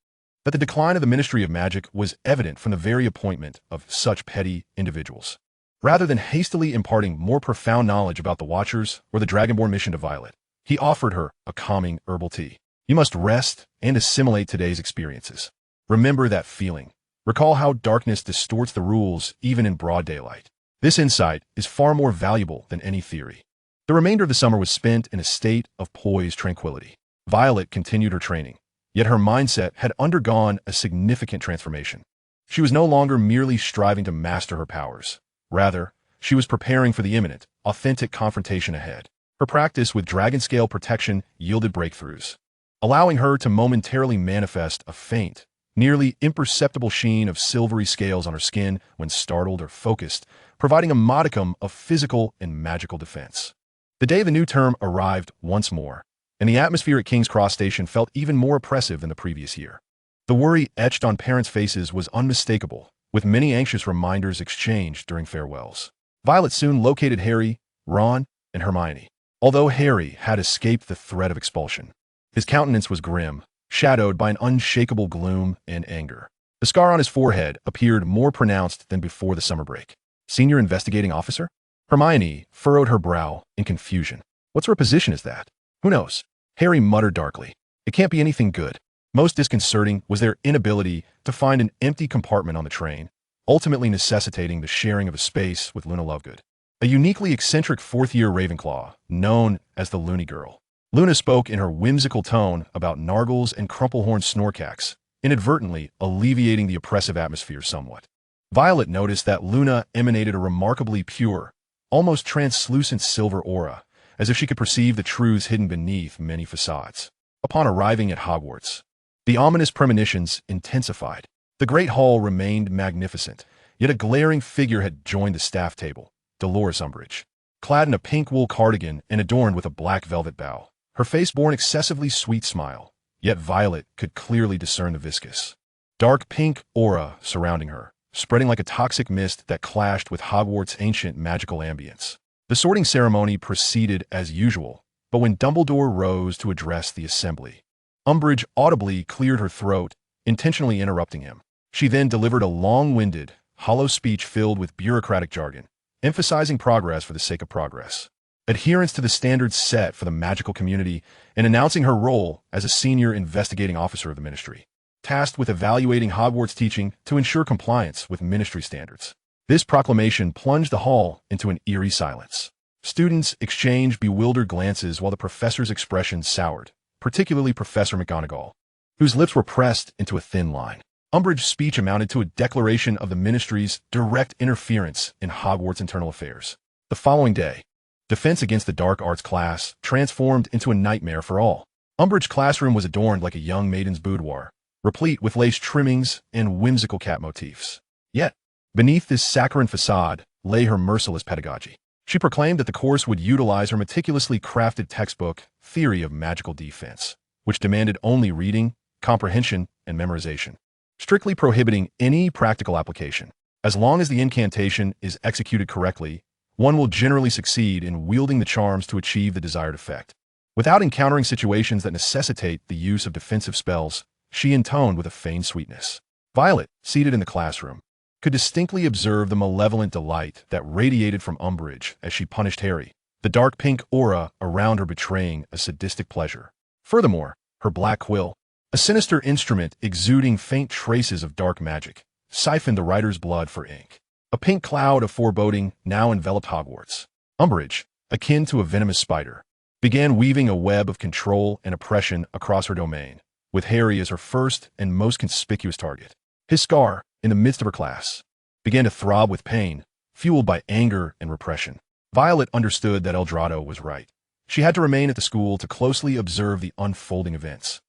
that the decline of the Ministry of Magic was evident from the very appointment of such petty individuals. Rather than hastily imparting more profound knowledge about the Watchers or the Dragonborn mission to Violet, he offered her a calming herbal tea. You must rest and assimilate today's experiences. Remember that feeling. Recall how darkness distorts the rules even in broad daylight. This insight is far more valuable than any theory. The remainder of the summer was spent in a state of poised tranquility. Violet continued her training, yet her mindset had undergone a significant transformation. She was no longer merely striving to master her powers. Rather, she was preparing for the imminent, authentic confrontation ahead. Her practice with dragon scale protection yielded breakthroughs, allowing her to momentarily manifest a faint, nearly imperceptible sheen of silvery scales on her skin when startled or focused, providing a modicum of physical and magical defense. The day of the new term arrived once more, and the atmosphere at King's Cross Station felt even more oppressive than the previous year. The worry etched on parents' faces was unmistakable, with many anxious reminders exchanged during farewells. Violet soon located Harry, Ron, and Hermione. Although Harry had escaped the threat of expulsion, his countenance was grim, shadowed by an unshakable gloom and anger. The scar on his forehead appeared more pronounced than before the summer break. Senior Investigating Officer? Hermione furrowed her brow in confusion. What sort of position is that? Who knows? Harry muttered darkly. It can't be anything good. Most disconcerting was their inability to find an empty compartment on the train, ultimately necessitating the sharing of a space with Luna Lovegood, a uniquely eccentric fourth-year Ravenclaw known as the Loony Girl. Luna spoke in her whimsical tone about Nargles and Crumplehorn Snorkax, inadvertently alleviating the oppressive atmosphere somewhat. Violet noticed that Luna emanated a remarkably pure, almost translucent silver aura, as if she could perceive the truths hidden beneath many facades. Upon arriving at Hogwarts, the ominous premonitions intensified. The Great Hall remained magnificent, yet a glaring figure had joined the staff table, Dolores Umbridge. Clad in a pink wool cardigan and adorned with a black velvet bow, her face bore an excessively sweet smile, yet Violet could clearly discern the viscous, dark pink aura surrounding her, spreading like a toxic mist that clashed with Hogwarts' ancient magical ambience. The sorting ceremony proceeded as usual, but when Dumbledore rose to address the assembly, Umbridge audibly cleared her throat, intentionally interrupting him. She then delivered a long-winded, hollow speech filled with bureaucratic jargon, emphasizing progress for the sake of progress, adherence to the standards set for the magical community, and announcing her role as a senior investigating officer of the ministry, tasked with evaluating Hogwarts teaching to ensure compliance with ministry standards. This proclamation plunged the hall into an eerie silence. Students exchanged bewildered glances while the professor's expression soured, particularly Professor McGonagall, whose lips were pressed into a thin line. Umbridge's speech amounted to a declaration of the ministry's direct interference in Hogwarts' internal affairs. The following day, defense against the dark arts class transformed into a nightmare for all. Umbridge's classroom was adorned like a young maiden's boudoir, replete with lace trimmings and whimsical cat motifs. Yet, beneath this saccharine facade lay her merciless pedagogy. She proclaimed that the course would utilize her meticulously crafted textbook, Theory of Magical Defense, which demanded only reading, comprehension, and memorization, strictly prohibiting any practical application. As long as the incantation is executed correctly, one will generally succeed in wielding the charms to achieve the desired effect. Without encountering situations that necessitate the use of defensive spells, she intoned with a feigned sweetness. Violet, seated in the classroom, could distinctly observe the malevolent delight that radiated from Umbridge as she punished Harry, the dark pink aura around her betraying a sadistic pleasure. Furthermore, her black quill, a sinister instrument exuding faint traces of dark magic, siphoned the writer's blood for ink. A pink cloud of foreboding now enveloped Hogwarts. Umbridge, akin to a venomous spider, began weaving a web of control and oppression across her domain, with Harry as her first and most conspicuous target. His scar, in the midst of her class, began to throb with pain, fueled by anger and repression. Violet understood that Eldrado was right. She had to remain at the school to closely observe the unfolding events.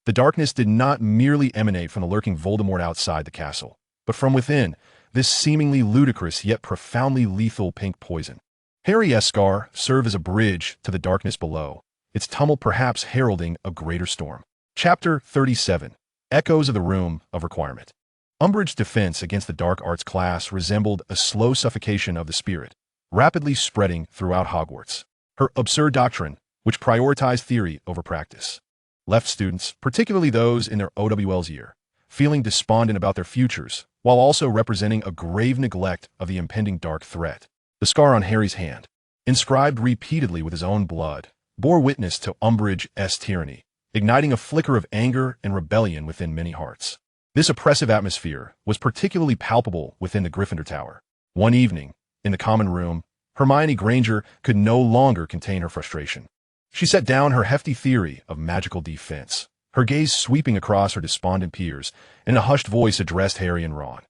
The darkness did not merely emanate from the lurking Voldemort outside the castle, but from within, this seemingly ludicrous yet profoundly lethal pink poison. Harry's scar served as a bridge to the darkness below, its tumult perhaps heralding a greater storm. Chapter 37. Echoes of the Room of Requirement. Umbridge's defense against the dark arts class resembled a slow suffocation of the spirit, rapidly spreading throughout Hogwarts. Her absurd doctrine, which prioritized theory over practice, left students, particularly those in their OWL's year, feeling despondent about their futures, while also representing a grave neglect of the impending dark threat. The scar on Harry's hand, inscribed repeatedly with his own blood, bore witness to Umbridge's tyranny, igniting a flicker of anger and rebellion within many hearts. This oppressive atmosphere was particularly palpable within the Gryffindor Tower. One evening, in the common room, Hermione Granger could no longer contain her frustration. She set down her hefty theory of magical defense, her gaze sweeping across her despondent peers, and a hushed voice addressed Harry and Ron.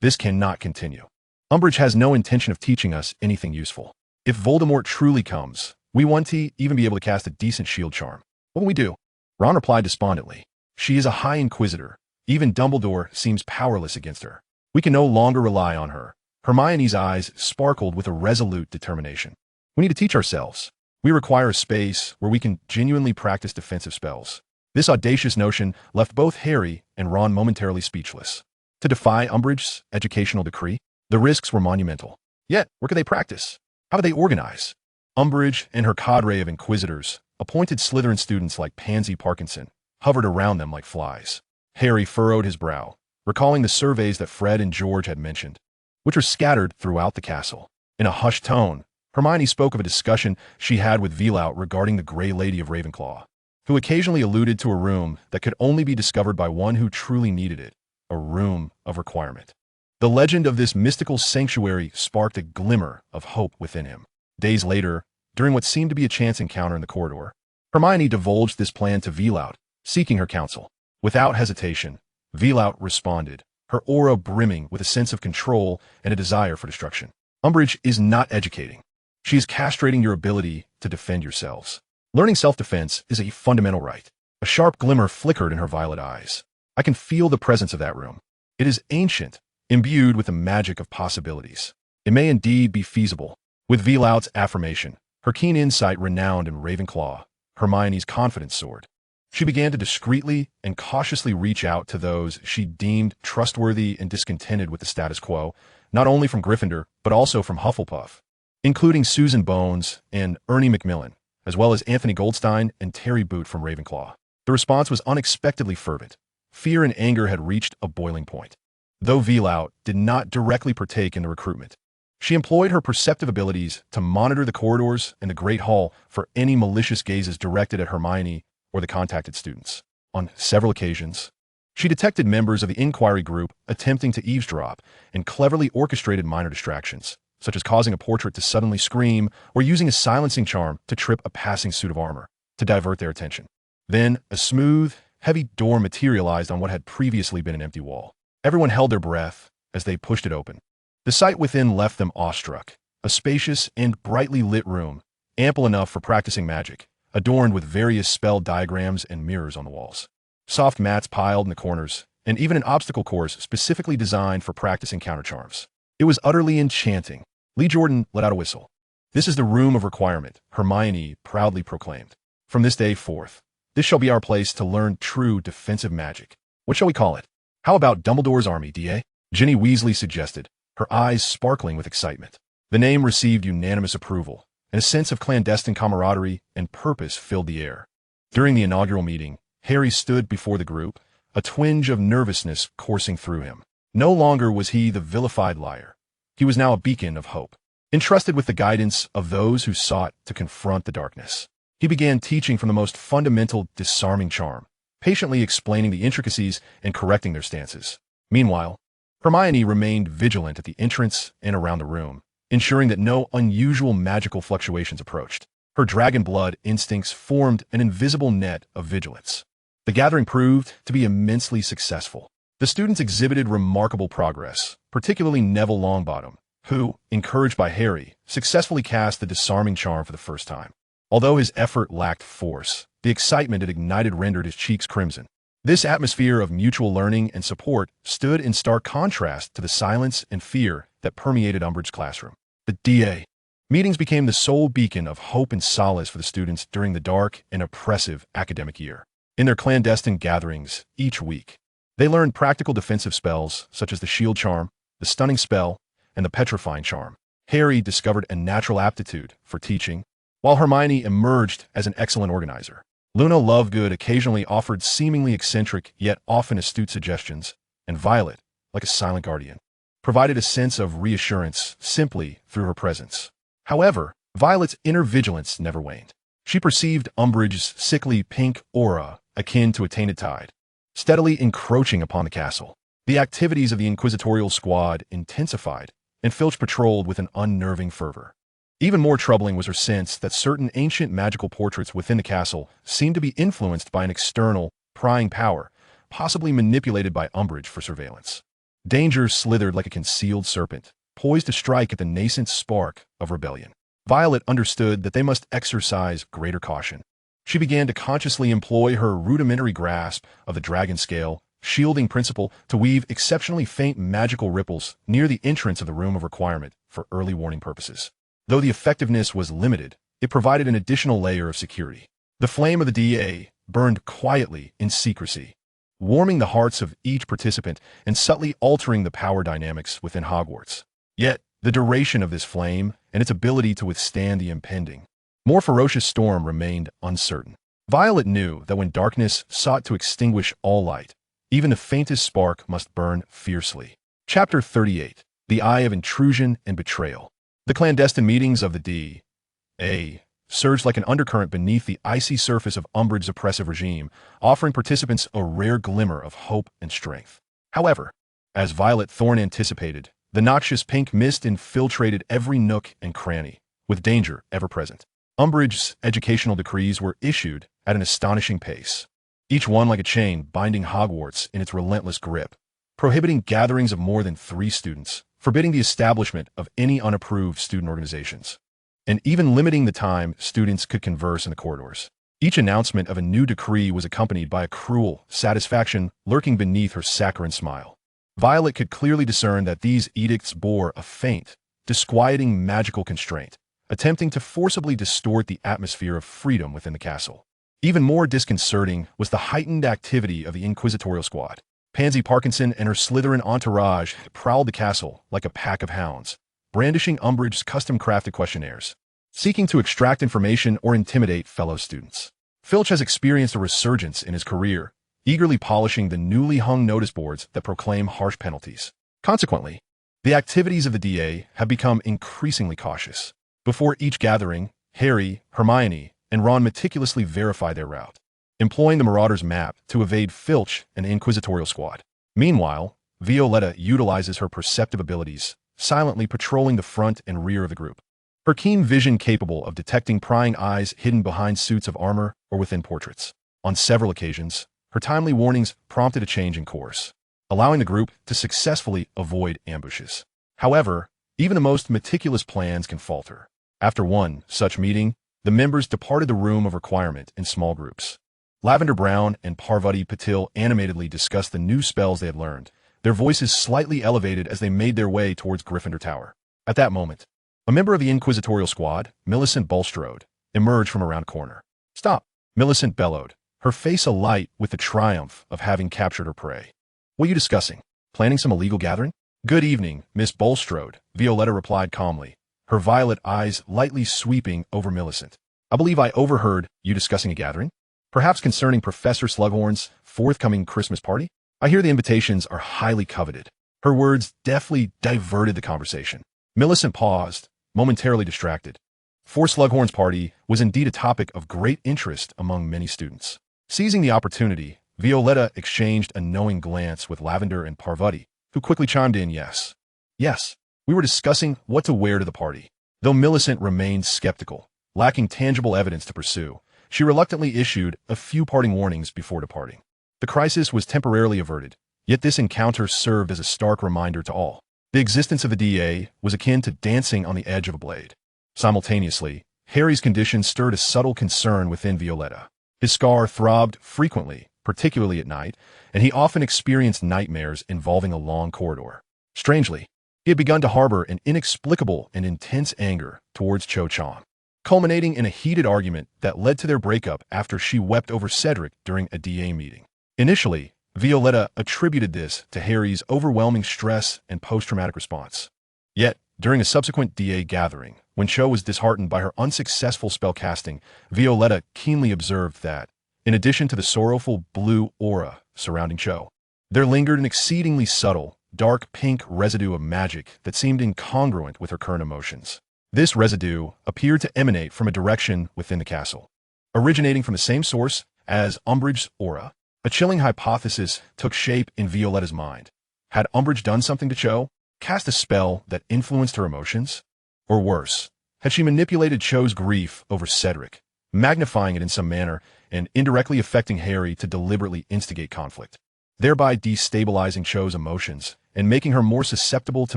This cannot continue. Umbridge has no intention of teaching us anything useful. If Voldemort truly comes, we won't even be able to cast a decent shield charm. What will we do? Ron replied despondently. She is a High Inquisitor. Even Dumbledore seems powerless against her. We can no longer rely on her. Hermione's eyes sparkled with a resolute determination. We need to teach ourselves. We require a space where we can genuinely practice defensive spells. This audacious notion left both Harry and Ron momentarily speechless. To defy Umbridge's educational decree, the risks were monumental. Yet, where could they practice? How would they organize? Umbridge and her cadre of Inquisitors, appointed Slytherin students like Pansy Parkinson, hovered around them like flies. Harry furrowed his brow, recalling the surveys that Fred and George had mentioned, which were scattered throughout the castle. In a hushed tone, Hermione spoke of a discussion she had with Velout regarding the Grey Lady of Ravenclaw, who occasionally alluded to a room that could only be discovered by one who truly needed it, a room of requirement. The legend of this mystical sanctuary sparked a glimmer of hope within him. Days later, during what seemed to be a chance encounter in the corridor, Hermione divulged this plan to Velout, seeking her counsel. Without hesitation, Velout responded, her aura brimming with a sense of control and a desire for destruction. Umbridge is not educating. She is castrating your ability to defend yourselves. Learning self-defense is a fundamental right. A sharp glimmer flickered in her violet eyes. I can feel the presence of that room. It is ancient, imbued with the magic of possibilities. It may indeed be feasible. With Velout's affirmation, her keen insight renowned in Ravenclaw, Hermione's confidence soared. She began to discreetly and cautiously reach out to those she deemed trustworthy and discontented with the status quo, not only from Gryffindor, but also from Hufflepuff, including Susan Bones and Ernie Macmillan, as well as Anthony Goldstein and Terry Boot from Ravenclaw. The response was unexpectedly fervent. Fear and anger had reached a boiling point. Though Velout did not directly partake in the recruitment, she employed her perceptive abilities to monitor the corridors and the Great Hall for any malicious gazes directed at Hermione or the contacted students. On several occasions, she detected members of the inquiry group attempting to eavesdrop and cleverly orchestrated minor distractions, such as causing a portrait to suddenly scream or using a silencing charm to trip a passing suit of armor to divert their attention. Then, a smooth, heavy door materialized on what had previously been an empty wall. Everyone held their breath as they pushed it open. The sight within left them awestruck. A spacious and brightly lit room, ample enough for practicing magic, adorned with various spell diagrams and mirrors on the walls. Soft mats piled in the corners, and even an obstacle course specifically designed for practicing counter charms. It was utterly enchanting. Lee Jordan let out a whistle. "This is the room of requirement," Hermione proudly proclaimed. "From this day forth, this shall be our place to learn true defensive magic. What shall we call it? How about Dumbledore's Army, DA?" Ginny Weasley suggested, her eyes sparkling with excitement. The name received unanimous approval, and a sense of clandestine camaraderie and purpose filled the air. During the inaugural meeting, Harry stood before the group, a twinge of nervousness coursing through him. No longer was he the vilified liar. He was now a beacon of hope, entrusted with the guidance of those who sought to confront the darkness. He began teaching from the most fundamental disarming charm, patiently explaining the intricacies and correcting their stances. Meanwhile, Hermione remained vigilant at the entrance and around the room, ensuring that no unusual magical fluctuations approached. Her dragon blood instincts formed an invisible net of vigilance. The gathering proved to be immensely successful. The students exhibited remarkable progress, particularly Neville Longbottom, who, encouraged by Harry, successfully cast the disarming charm for the first time. Although his effort lacked force, the excitement it ignited rendered his cheeks crimson. This atmosphere of mutual learning and support stood in stark contrast to the silence and fear that permeated Umbridge's classroom. The DA. Meetings became the sole beacon of hope and solace for the students during the dark and oppressive academic year. In their clandestine gatherings each week, they learned practical defensive spells such as the shield charm, the stunning spell, and the petrifying charm. Harry discovered a natural aptitude for teaching, while Hermione emerged as an excellent organizer. Luna Lovegood occasionally offered seemingly eccentric yet often astute suggestions, and Violet, like a silent guardian, provided a sense of reassurance simply through her presence. However, Violet's inner vigilance never waned. She perceived Umbridge's sickly pink aura akin to a tainted tide, steadily encroaching upon the castle. The activities of the inquisitorial squad intensified, and Filch patrolled with an unnerving fervor. Even more troubling was her sense that certain ancient magical portraits within the castle seemed to be influenced by an external, prying power, possibly manipulated by Umbridge for surveillance. Danger slithered like a concealed serpent, poised to strike at the nascent spark of rebellion. Violet understood that they must exercise greater caution. She began to consciously employ her rudimentary grasp of the dragon scale, shielding principle to weave exceptionally faint magical ripples near the entrance of the room of requirement for early warning purposes. Though the effectiveness was limited, it provided an additional layer of security. The flame of the DA burned quietly in secrecy, warming the hearts of each participant and subtly altering the power dynamics within Hogwarts. Yet, the duration of this flame and its ability to withstand the impending, more ferocious storm remained uncertain. Violet knew that when darkness sought to extinguish all light, even the faintest spark must burn fiercely. Chapter 38. The Eye of Intrusion and Betrayal. The clandestine meetings of the D.A. surged like an undercurrent beneath the icy surface of Umbridge's oppressive regime, offering participants a rare glimmer of hope and strength. However, as Violet Thorne anticipated, the noxious pink mist infiltrated every nook and cranny, with danger ever present. Umbridge's educational decrees were issued at an astonishing pace, each one like a chain binding Hogwarts in its relentless grip, prohibiting gatherings of more than 3 students, forbidding the establishment of any unapproved student organizations, and even limiting the time students could converse in the corridors. Each announcement of a new decree was accompanied by a cruel satisfaction lurking beneath her saccharine smile. Violet could clearly discern that these edicts bore a faint, disquieting magical constraint, attempting to forcibly distort the atmosphere of freedom within the castle. Even more disconcerting was the heightened activity of the inquisitorial squad. Pansy Parkinson and her Slytherin entourage prowled the castle like a pack of hounds, brandishing Umbridge's custom-crafted questionnaires, seeking to extract information or intimidate fellow students. Filch has experienced a resurgence in his career, eagerly polishing the newly hung notice boards that proclaim harsh penalties. Consequently, the activities of the DA have become increasingly cautious. Before each gathering, Harry, Hermione, and Ron meticulously verify their route, employing the Marauder's map to evade Filch and the inquisitorial squad. Meanwhile, Violetta utilizes her perceptive abilities, silently patrolling the front and rear of the group. Her keen vision capable of detecting prying eyes hidden behind suits of armor or within portraits. On several occasions, her timely warnings prompted a change in course, allowing the group to successfully avoid ambushes. However, even the most meticulous plans can falter. After one such meeting, the members departed the room of requirement in small groups. Lavender Brown and Parvati Patil animatedly discussed the new spells they had learned, their voices slightly elevated as they made their way towards Gryffindor Tower. At that moment, a member of the inquisitorial squad, Millicent Bulstrode, emerged from around a corner. "Stop!" Millicent bellowed, her face alight with the triumph of having captured her prey. "What are you discussing? Planning some illegal gathering?" "Good evening, Miss Bulstrode," Violetta replied calmly, her violet eyes lightly sweeping over Millicent. "I believe I overheard you discussing a gathering, perhaps concerning Professor Slughorn's forthcoming Christmas party? I hear the invitations are highly coveted." Her words deftly diverted the conversation. Millicent paused, momentarily distracted. For Slughorn's party was indeed a topic of great interest among many students. Seizing the opportunity, Violetta exchanged a knowing glance with Lavender and Parvati, who quickly chimed in, "Yes. Yes, we were discussing what to wear to the party." Though Millicent remained skeptical, lacking tangible evidence to pursue, she reluctantly issued a few parting warnings before departing. The crisis was temporarily averted, yet this encounter served as a stark reminder to all. The existence of the DA was akin to dancing on the edge of a blade. Simultaneously, Harry's condition stirred a subtle concern within Violetta. His scar throbbed frequently, particularly at night, and he often experienced nightmares involving a long corridor. Strangely, he had begun to harbor an inexplicable and intense anger towards Cho Chang, culminating in a heated argument that led to their breakup after she wept over Cedric during a DA meeting. Initially, Violetta attributed this to Harry's overwhelming stress and post-traumatic response. Yet, during a subsequent DA gathering, when Cho was disheartened by her unsuccessful spellcasting, Violetta keenly observed that, in addition to the sorrowful blue aura surrounding Cho, there lingered an exceedingly subtle, dark pink residue of magic that seemed incongruent with her current emotions. This residue appeared to emanate from a direction within the castle, originating from the same source as Umbridge's aura. A chilling hypothesis took shape in Violetta's mind. Had Umbridge done something to Cho? Cast a spell that influenced her emotions? Or worse, had she manipulated Cho's grief over Cedric, magnifying it in some manner and indirectly affecting Harry to deliberately instigate conflict, thereby destabilizing Cho's emotions and making her more susceptible to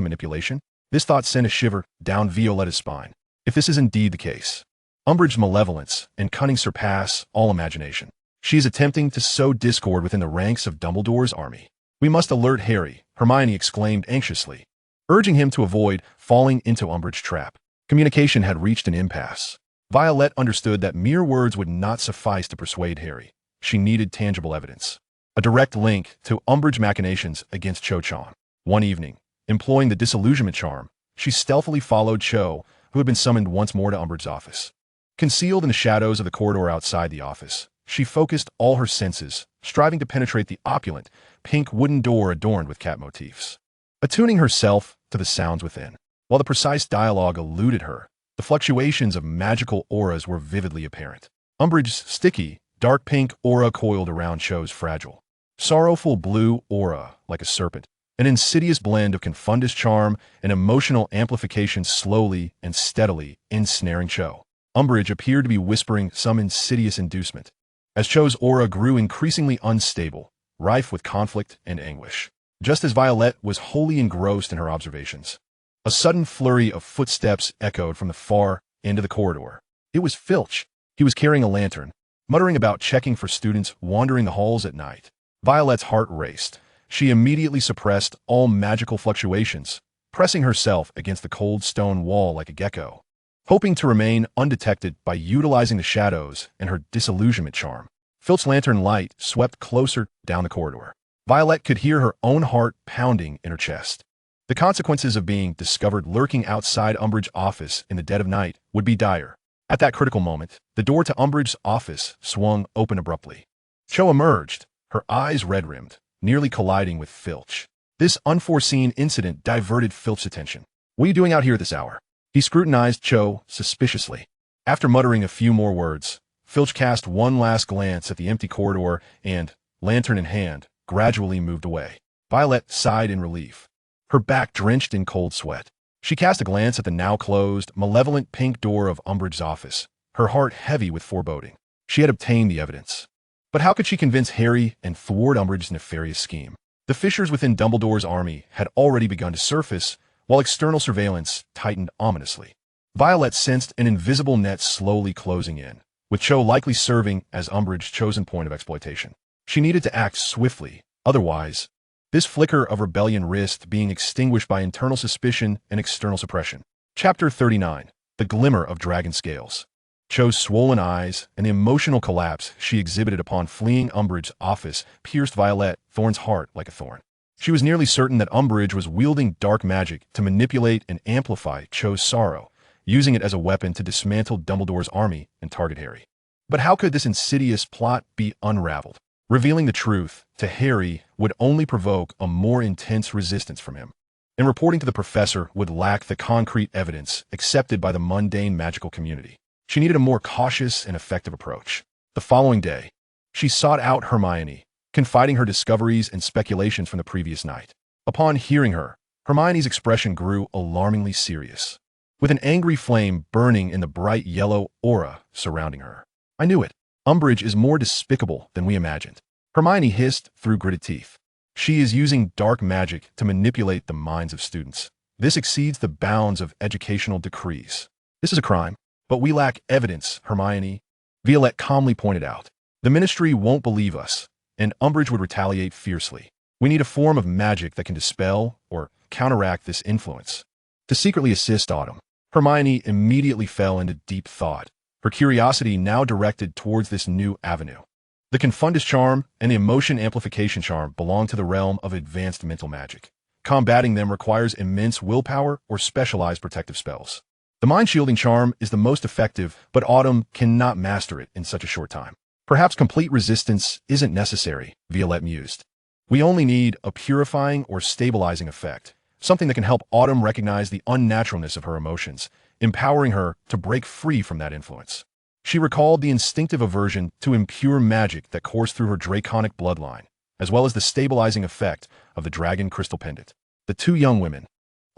manipulation? This thought sent a shiver down Violetta's spine. If this is indeed the case, Umbridge's malevolence and cunning surpass all imagination. She is attempting to sow discord within the ranks of Dumbledore's army. We must alert Harry, Hermione exclaimed anxiously, urging him to avoid falling into Umbridge's trap. Communication had reached an impasse. Violet understood that mere words would not suffice to persuade Harry. She needed tangible evidence. A direct link to Umbridge machinations against Cho-Chan. One evening, employing the disillusionment charm, she stealthily followed Cho, who had been summoned once more to Umbridge's office. Concealed in the shadows of the corridor outside the office, she focused all her senses, striving to penetrate the opulent, pink wooden door adorned with cat motifs. Attuning herself to the sounds within, while the precise dialogue eluded her, the fluctuations of magical auras were vividly apparent. Umbridge's sticky, dark pink aura coiled around Cho's fragile, sorrowful blue aura like a serpent, an insidious blend of confundus charm and emotional amplification slowly and steadily ensnaring Cho. Umbridge appeared to be whispering some insidious inducement, as Cho's aura grew increasingly unstable, rife with conflict and anguish. Just as Violet was wholly engrossed in her observations, a sudden flurry of footsteps echoed from the far end of the corridor. It was Filch. He was carrying a lantern, muttering about checking for students wandering the halls at night. Violet's heart raced. She immediately suppressed all magical fluctuations, pressing herself against the cold stone wall like a gecko, hoping to remain undetected by utilizing the shadows and her disillusionment charm. Filch's lantern light swept closer down the corridor. Violet could hear her own heart pounding in her chest. The consequences of being discovered lurking outside Umbridge's office in the dead of night would be dire. At that critical moment, the door to Umbridge's office swung open abruptly. Cho emerged, her eyes red-rimmed, nearly colliding with Filch. This unforeseen incident diverted Filch's attention. "What are you doing out here at this hour?" He scrutinized Cho suspiciously. After muttering a few more words, Filch cast one last glance at the empty corridor and, lantern in hand, gradually moved away. Violet sighed in relief, her back drenched in cold sweat. She cast a glance at the now-closed, malevolent pink door of Umbridge's office, her heart heavy with foreboding. She had obtained the evidence. But how could she convince Harry and thwart Umbridge's nefarious scheme? The fissures within Dumbledore's army had already begun to surface, while external surveillance tightened ominously. Violet sensed an invisible net slowly closing in, with Cho likely serving as Umbridge's chosen point of exploitation. She needed to act swiftly, otherwise, this flicker of rebellion risked being extinguished by internal suspicion and external suppression. Chapter 39. The Glimmer of Dragon Scales. Cho's swollen eyes and the emotional collapse she exhibited upon fleeing Umbridge's office pierced Violet Thorne's heart like a thorn. She was nearly certain that Umbridge was wielding dark magic to manipulate and amplify Cho's sorrow, using it as a weapon to dismantle Dumbledore's army and target Harry. But how could this insidious plot be unraveled? Revealing the truth to Harry would only provoke a more intense resistance from him, and reporting to the professor would lack the concrete evidence accepted by the mundane magical community. She needed a more cautious and effective approach. The following day, she sought out Hermione, confiding her discoveries and speculations from the previous night. Upon hearing her, Hermione's expression grew alarmingly serious, with an angry flame burning in the bright yellow aura surrounding her. "I knew it. Umbridge is more despicable than we imagined," Hermione hissed through gritted teeth. "She is using dark magic to manipulate the minds of students. This exceeds the bounds of educational decrees. This is a crime, but we lack evidence, Hermione," Violet calmly pointed out. "The Ministry won't believe us, and Umbridge would retaliate fiercely. We need a form of magic that can dispel or counteract this influence." To secretly assist Autumn, Hermione immediately fell into deep thought, her curiosity now directed towards this new avenue. The confundus charm and the emotion amplification charm belong to the realm of advanced mental magic. Combating them requires immense willpower or specialized protective spells. The mind-shielding charm is the most effective, but Autumn cannot master it in such a short time. "Perhaps complete resistance isn't necessary," Violet mused. We only need a purifying or stabilizing effect, something that can help Autumn recognize the unnaturalness of her emotions, empowering her to break free from that influence. She recalled the instinctive aversion to impure magic that coursed through her draconic bloodline, as well as the stabilizing effect of the dragon crystal pendant. The two young women,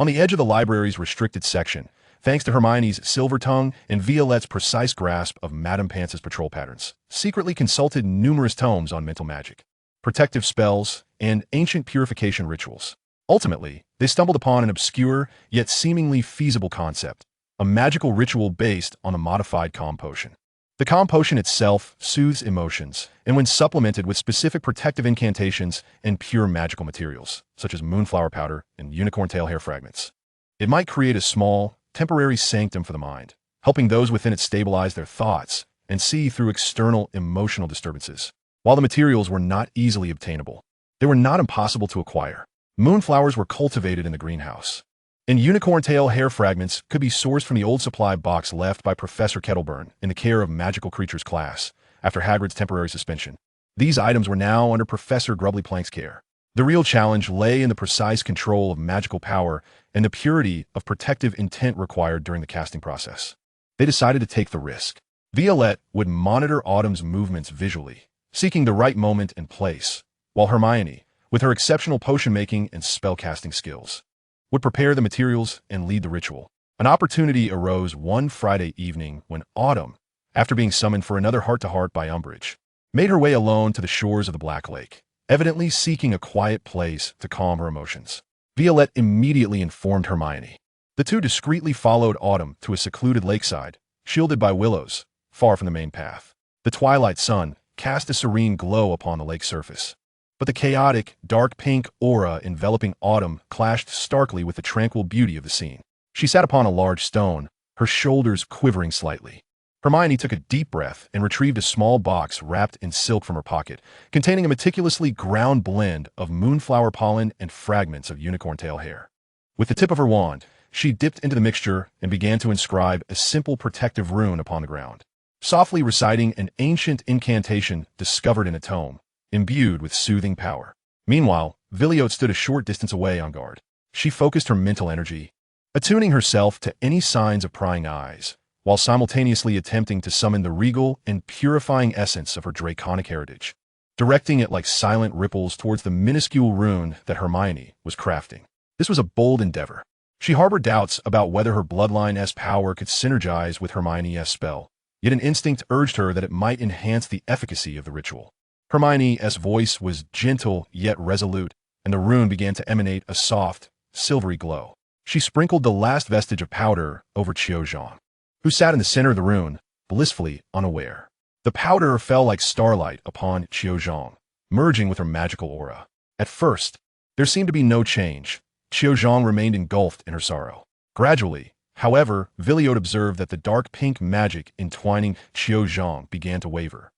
on the edge of the library's restricted section, thanks to Hermione's silver tongue and Violette's precise grasp of Madame Pance's patrol patterns, secretly consulted numerous tomes on mental magic, protective spells, and ancient purification rituals. Ultimately, they stumbled upon an obscure, yet seemingly feasible concept, a magical ritual based on a modified calm potion. The calm potion itself soothes emotions, and when supplemented with specific protective incantations and pure magical materials, such as moonflower powder and unicorn tail hair fragments, it might create a small, temporary sanctum for the mind, helping those within it stabilize their thoughts and see through external emotional disturbances. While the materials were not easily obtainable, they were not impossible to acquire. Moonflowers were cultivated in the greenhouse, and unicorn tail hair fragments could be sourced from the old supply box left by Professor Kettleburn in the care of magical creatures class after Hagrid's temporary suspension. These items were now under Professor Grubbly Plank's care. The real challenge lay in the precise control of magical power and the purity of protective intent required during the casting process. They decided to take the risk. Violette would monitor Autumn's movements visually, seeking the right moment and place, while Hermione, with her exceptional potion-making and spell-casting skills, would prepare the materials and lead the ritual. An opportunity arose one Friday evening when Autumn, after being summoned for another heart-to-heart by Umbridge, made her way alone to the shores of the Black Lake, evidently seeking a quiet place to calm her emotions. Violette immediately informed Hermione. The two discreetly followed Autumn to a secluded lakeside, shielded by willows, far from the main path. The twilight sun cast a serene glow upon the lake's surface, but the chaotic, dark pink aura enveloping Autumn clashed starkly with the tranquil beauty of the scene. She sat upon a large stone, her shoulders quivering slightly. Hermione took a deep breath and retrieved a small box wrapped in silk from her pocket, containing a meticulously ground blend of moonflower pollen and fragments of unicorn tail hair. With the tip of her wand, she dipped into the mixture and began to inscribe a simple protective rune upon the ground, softly reciting an ancient incantation discovered in a tome, imbued with soothing power. Meanwhile, Violet stood a short distance away on guard. She focused her mental energy, attuning herself to any signs of prying eyes, while simultaneously attempting to summon the regal and purifying essence of her draconic heritage, directing it like silent ripples towards the minuscule rune that Hermione was crafting. This was a bold endeavor. She harbored doubts about whether her bloodline's power could synergize with Hermione's spell, yet an instinct urged her that it might enhance the efficacy of the ritual. Hermione's voice was gentle yet resolute, and the rune began to emanate a soft, silvery glow. She sprinkled the last vestige of powder over Chiozhong, who sat in the center of the rune, blissfully unaware. The powder fell like starlight upon Chiozhong, merging with her magical aura. At first, there seemed to be no change. Chiozhong remained engulfed in her sorrow. Gradually, however, Violet observed that the dark pink magic entwining Chiozhong began to waver,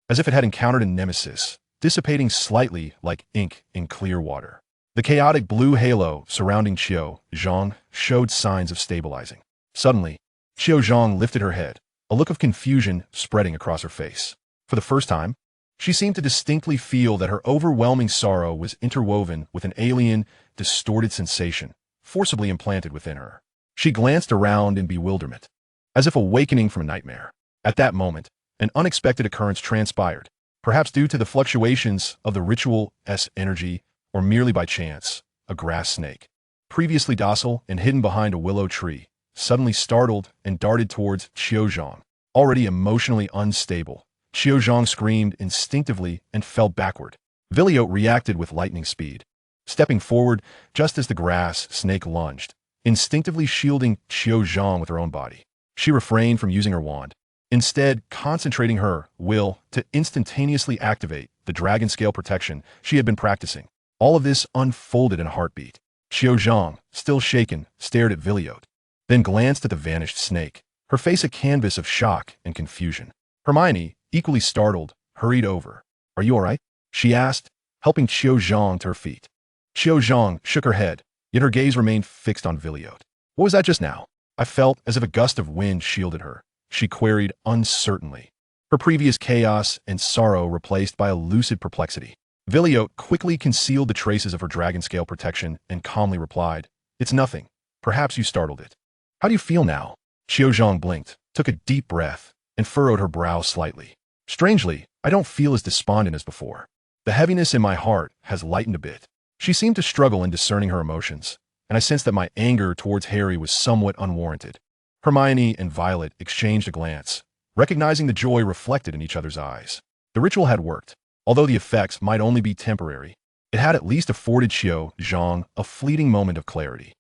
as if it had encountered a nemesis, dissipating slightly like ink in clear water. The chaotic blue halo surrounding Chiozhong showed signs of stabilizing. Suddenly, Chiozhong lifted her head, a look of confusion spreading across her face. For the first time, she seemed to distinctly feel that her overwhelming sorrow was interwoven with an alien, distorted sensation, forcibly implanted within her. She glanced around in bewilderment, as if awakening from a nightmare. At that moment, an unexpected occurrence transpired, perhaps due to the fluctuations of the ritual's energy or merely by chance. A grass snake, previously docile and hidden behind a willow tree, suddenly startled and darted towards Chiozhong, already emotionally unstable. Chiozhong screamed instinctively and fell backward. Violet reacted with lightning speed, stepping forward just as the grass snake lunged, instinctively shielding Chiozhong with her own body. She refrained from using her wand, instead concentrating her will to instantaneously activate the dragon scale protection she had been practicing. All of this unfolded in a heartbeat. Chiozhong, still shaken, stared at Violet, then glanced at the vanished snake, her face a canvas of shock and confusion. Hermione, equally startled, hurried over. "Are you all right?" she asked, helping Chiozhong to her feet. Chiozhong shook her head, yet her gaze remained fixed on Violet. "What was that just now?" "I felt as if a gust of wind shielded her," she queried uncertainly, her previous chaos and sorrow replaced by a lucid perplexity. Viliote quickly concealed the traces of her dragon scale protection and calmly replied, "It's nothing. Perhaps you startled it." "How do you feel now?" Qiuzhong blinked, took a deep breath, and furrowed her brow slightly. "Strangely, I don't feel as despondent as before. The heaviness in my heart has lightened a bit." She seemed to struggle in discerning her emotions, and I sensed that my anger towards Harry was somewhat unwarranted. Hermione and Violet exchanged a glance, recognizing the joy reflected in each other's eyes. The ritual had worked, although the effects might only be temporary. It had at least afforded Qiuzhong a fleeting moment of clarity.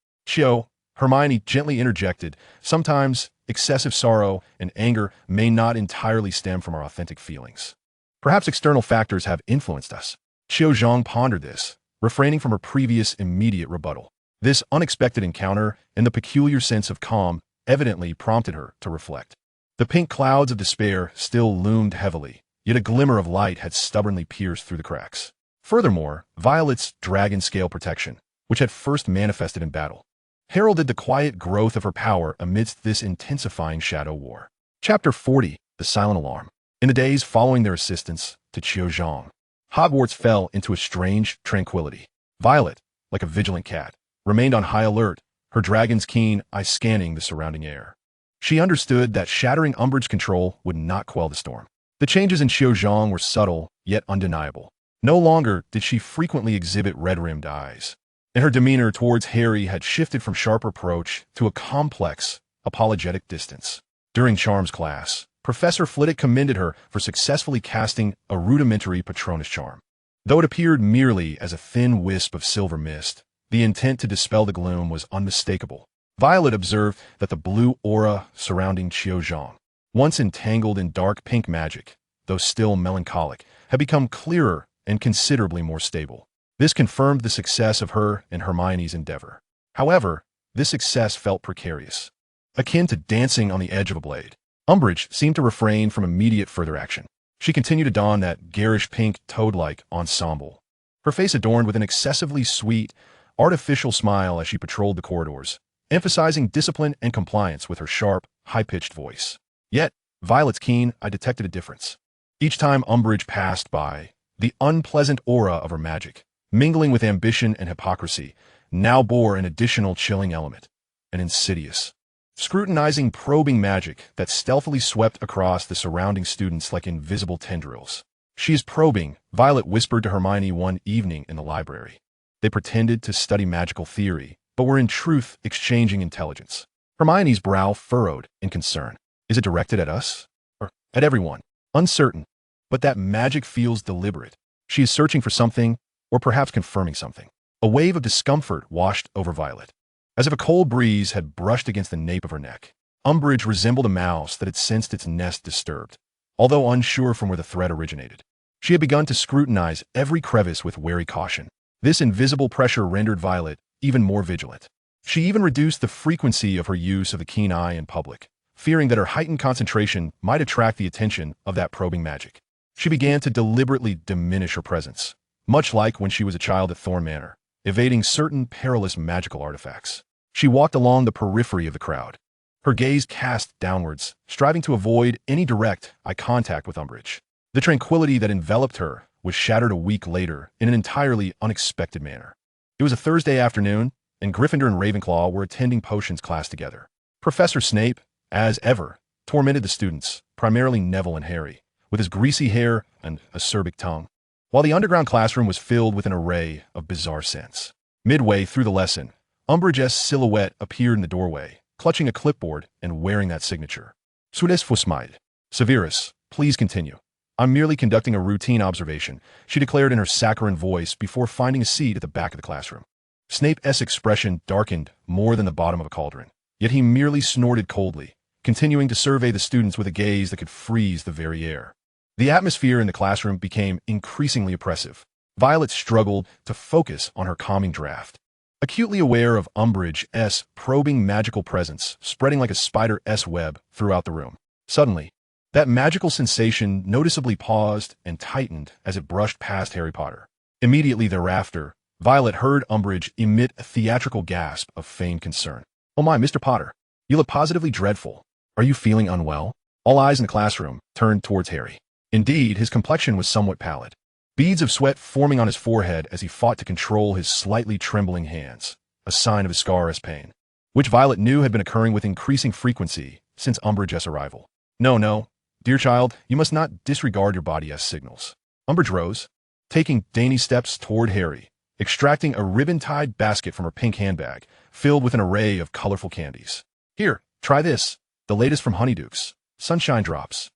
Hermione gently interjected, "Sometimes excessive sorrow and anger may not entirely stem from our authentic feelings. Perhaps external factors have influenced us." Qiuzhong pondered this, refraining from her previous immediate rebuttal. This unexpected encounter and the peculiar sense of calm evidently prompted her to reflect. The pink clouds of despair still loomed heavily, yet a glimmer of light had stubbornly pierced through the cracks. Furthermore, Violet's dragon scale protection, which had first manifested in battle, heralded the quiet growth of her power amidst this intensifying shadow war. Chapter 40, The Silent Alarm. In the days following their assistance to Qiuzhong, Hogwarts fell into a strange tranquility. Violet, like a vigilant cat, remained on high alert, her dragon's keen eye scanning the surrounding air. She understood that shattering Umbridge control would not quell the storm. The changes in Qiuzhong were subtle, yet undeniable. No longer did she frequently exhibit red-rimmed eyes, and her demeanor towards Harry had shifted from sharp reproach to a complex, apologetic distance. During Charms class, Professor Flitwick commended her for successfully casting a rudimentary Patronus charm. Though it appeared merely as a thin wisp of silver mist, the intent to dispel the gloom was unmistakable. Violet observed that the blue aura surrounding Qiuzhong, once entangled in dark pink magic, though still melancholic, had become clearer and considerably more stable. This confirmed the success of her and Hermione's endeavor. However, this success felt precarious, akin to dancing on the edge of a blade. Umbridge seemed to refrain from immediate further action. She continued to don that garish pink toad-like ensemble, her face adorned with an excessively sweet, artificial smile as she patrolled the corridors, emphasizing discipline and compliance with her sharp, high-pitched voice. Yet, Violet's keen eye detected a difference. Each time Umbridge passed by, the unpleasant aura of her magic, mingling with ambition and hypocrisy, now bore an additional chilling element, an insidious, scrutinizing, probing magic that stealthily swept across the surrounding students like invisible tendrils. "She is probing," Violet whispered to Hermione one evening in the library. They pretended to study magical theory, but were in truth exchanging intelligence. Hermione's brow furrowed in concern. "Is it directed at us? Or at everyone?" "Uncertain. But that magic feels deliberate. She is searching for something, or perhaps confirming something." A wave of discomfort washed over Violet, as if a cold breeze had brushed against the nape of her neck. Umbridge resembled a mouse that had sensed its nest disturbed, although unsure from where the threat originated. She had begun to scrutinize every crevice with wary caution. This invisible pressure rendered Violet even more vigilant. She even reduced the frequency of her use of the keen eye in public, fearing that her heightened concentration might attract the attention of that probing magic. She began to deliberately diminish her presence, much like when she was a child at Thorne Manor, evading certain perilous magical artifacts. She walked along the periphery of the crowd, her gaze cast downwards, striving to avoid any direct eye contact with Umbridge. The tranquility that enveloped her was shattered a week later in an entirely unexpected manner. It was a Thursday afternoon, and Gryffindor and Ravenclaw were attending potions class together. Professor Snape, as ever, tormented the students, primarily Neville and Harry, with his greasy hair and acerbic tongue, while the underground classroom was filled with an array of bizarre scents. Midway through the lesson, Umbridge's silhouette appeared in the doorway, clutching a clipboard and wearing that signature. "Sudes fusmide. Severus, please continue. I'm merely conducting a routine observation," she declared in her saccharine voice before finding a seat at the back of the classroom. Snape's expression darkened more than the bottom of a cauldron, yet he merely snorted coldly, continuing to survey the students with a gaze that could freeze the very air. The atmosphere in the classroom became increasingly oppressive. Violet struggled to focus on her calming draft, acutely aware of Umbridge's probing magical presence spreading like a spider's web throughout the room. Suddenly, that magical sensation noticeably paused and tightened as it brushed past Harry Potter. Immediately thereafter, Violet heard Umbridge emit a theatrical gasp of feigned concern. "Oh my, Mr. Potter, you look positively dreadful. Are you feeling unwell?" All eyes in the classroom turned towards Harry. Indeed, his complexion was somewhat pallid. beads of sweat forming on his forehead as he fought to control his slightly trembling hands, a sign of his scar's pain, which Violet knew had been occurring with increasing frequency since Umbridge's arrival. No, no, dear child, you must not disregard your body as signals. Umbridge rose, taking dainty steps toward Harry, extracting a ribbon-tied basket from her pink handbag, filled with an array of colorful candies. Here, try this, the latest from Honeyduke's, Sunshine Drops.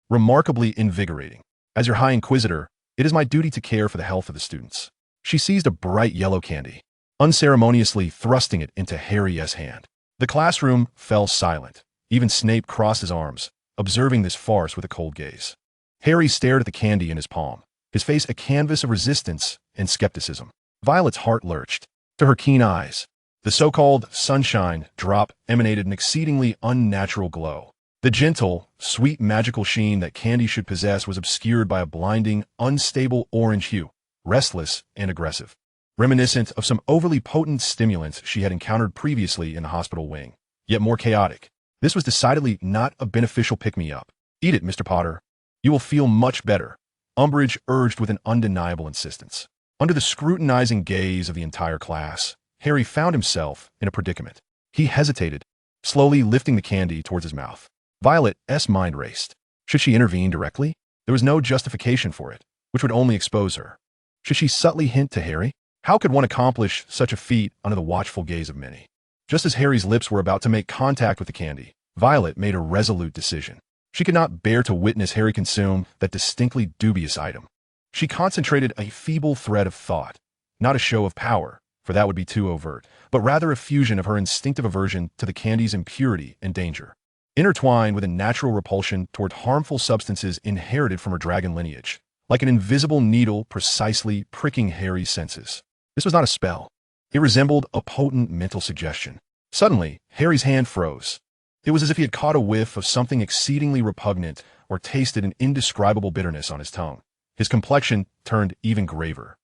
Remarkably invigorating. As your High Inquisitor, it is my duty to care for the health of the students. She seized a bright yellow candy, unceremoniously thrusting it into Harry's hand. The classroom fell silent. Even Snape crossed his arms, observing this farce with a cold gaze. Harry stared at the candy in his palm, his face a canvas of resistance and skepticism. Violet's heart lurched. To her keen eyes, the so-called sunshine drop emanated an exceedingly unnatural glow. The gentle, sweet magical sheen that candy should possess was obscured by a blinding, unstable orange hue, restless and aggressive, reminiscent of some overly potent stimulants she had encountered previously in the hospital wing, yet more chaotic. This was decidedly not a beneficial pick-me-up. Eat it, Mr. Potter. You will feel much better, Umbridge urged with an undeniable insistence. Under the scrutinizing gaze of the entire class, Harry found himself in a predicament. He hesitated, slowly lifting the candy towards his mouth. Violet's mind raced. Should she intervene directly? There was no justification for it, which would only expose her. Should she subtly hint to Harry? How could one accomplish such a feat under the watchful gaze of many? Just as Harry's lips were about to make contact with the candy, Violet made a resolute decision. She could not bear to witness Harry consume that distinctly dubious item. She concentrated a feeble thread of thought, not a show of power, for that would be too overt, but rather a fusion of her instinctive aversion to the candy's impurity and danger, intertwined with a natural repulsion toward harmful substances inherited from her dragon lineage, like an invisible needle precisely pricking Harry's senses. This was not a spell. It resembled a potent mental suggestion. Suddenly, Harry's hand froze. It was as if he had caught a whiff of something exceedingly repugnant or tasted an indescribable bitterness on his tongue. His complexion turned even graver,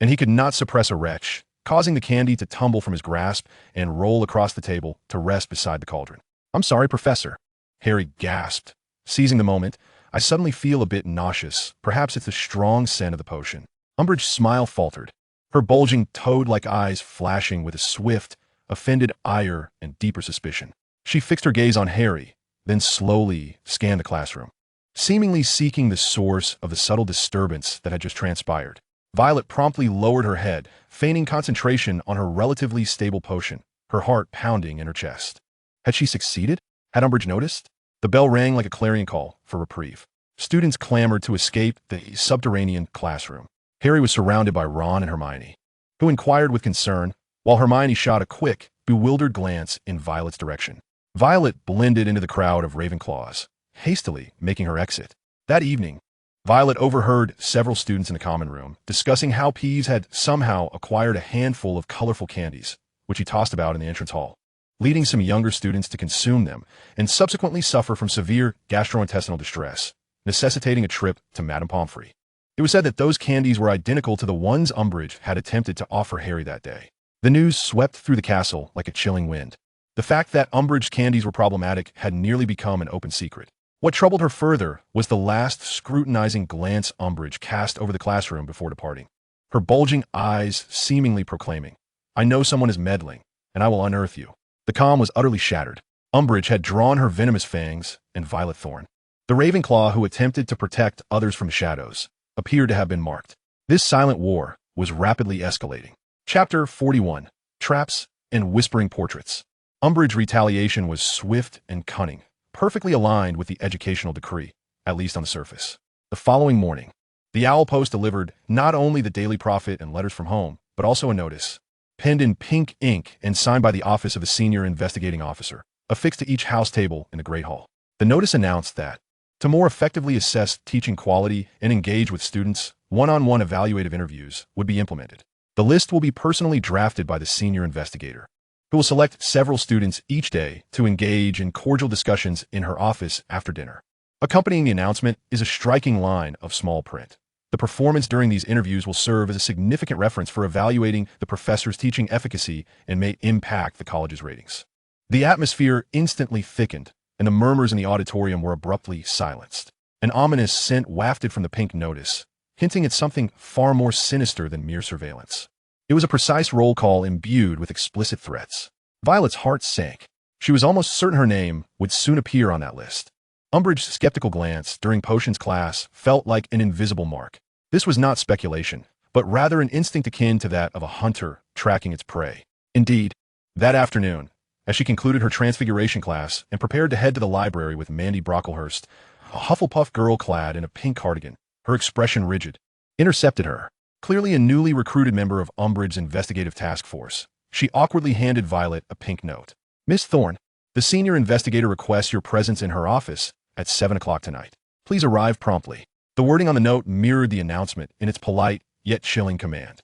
and he could not suppress a retch, causing the candy to tumble from his grasp and roll across the table to rest beside the cauldron. "I'm sorry, Professor," Harry gasped. Seizing the moment, "I suddenly feel a bit nauseous. Perhaps it's the strong scent of the potion." Umbridge's smile faltered, her bulging toad-like eyes flashing with a swift, offended ire and deeper suspicion. She fixed her gaze on Harry, then slowly scanned the classroom, seemingly seeking the source of the subtle disturbance that had just transpired. Violet promptly lowered her head, feigning concentration on her relatively stable potion, her heart pounding in her chest. Had she succeeded? Had Umbridge noticed? The bell rang like a clarion call for reprieve. Students clamored to escape the subterranean classroom. Harry was surrounded by Ron and Hermione, who inquired with concern, while Hermione shot a quick, bewildered glance in Violet's direction. Violet blended into the crowd of Ravenclaws, hastily making her exit. That evening, Violet overheard several students in the common room discussing how Peeves had somehow acquired a handful of colorful candies, which he tossed about in the entrance hall, leading some younger students to consume them and subsequently suffer from severe gastrointestinal distress, necessitating a trip to Madame Pomfrey. It was said that those candies were identical to the ones Umbridge had attempted to offer Harry that day. The news swept through the castle like a chilling wind. The fact that Umbridge's candies were problematic had nearly become an open secret. What troubled her further was the last scrutinizing glance Umbridge cast over the classroom before departing, her bulging eyes seemingly proclaiming, "I know someone is meddling, and I will unearth you." The calm was utterly shattered. Umbridge had drawn her venomous fangs, and Violet Thorne, the Ravenclaw who attempted to protect others from shadows, appeared to have been marked. This silent war was rapidly escalating. Chapter 41. Traps and Whispering Portraits. Umbridge's retaliation was swift and cunning, perfectly aligned with the educational decree, at least on the surface. The following morning, the Owl Post delivered not only the Daily Prophet and letters from home, but also a notice, penned in pink ink and signed by the office of a senior investigating officer, affixed to each house table in the Great Hall. The notice announced that, to more effectively assess teaching quality and engage with students, one-on-one evaluative interviews would be implemented. The list will be personally drafted by the senior investigator, who will select several students each day to engage in cordial discussions in her office after dinner. Accompanying the announcement is a striking line of small print. The performance during these interviews will serve as a significant reference for evaluating the professor's teaching efficacy and may impact the college's ratings. The atmosphere instantly thickened, and the murmurs in the auditorium were abruptly silenced. An ominous scent wafted from the pink notice, hinting at something far more sinister than mere surveillance. It was a precise roll call imbued with explicit threats. Violet's heart sank. She was almost certain her name would soon appear on that list. Umbridge's skeptical glance during potions class felt like an invisible mark. This was not speculation, but rather an instinct akin to that of a hunter tracking its prey. Indeed, that afternoon, as she concluded her transfiguration class and prepared to head to the library with Mandy Brocklehurst, a Hufflepuff girl clad in a pink cardigan, her expression rigid, intercepted her. Clearly a newly recruited member of Umbridge's investigative task force, she awkwardly handed Violet a pink note. Miss Thorne, the senior investigator requests your presence in her office at 7 o'clock tonight. Please arrive promptly. The wording on the note mirrored the announcement in its polite yet chilling command.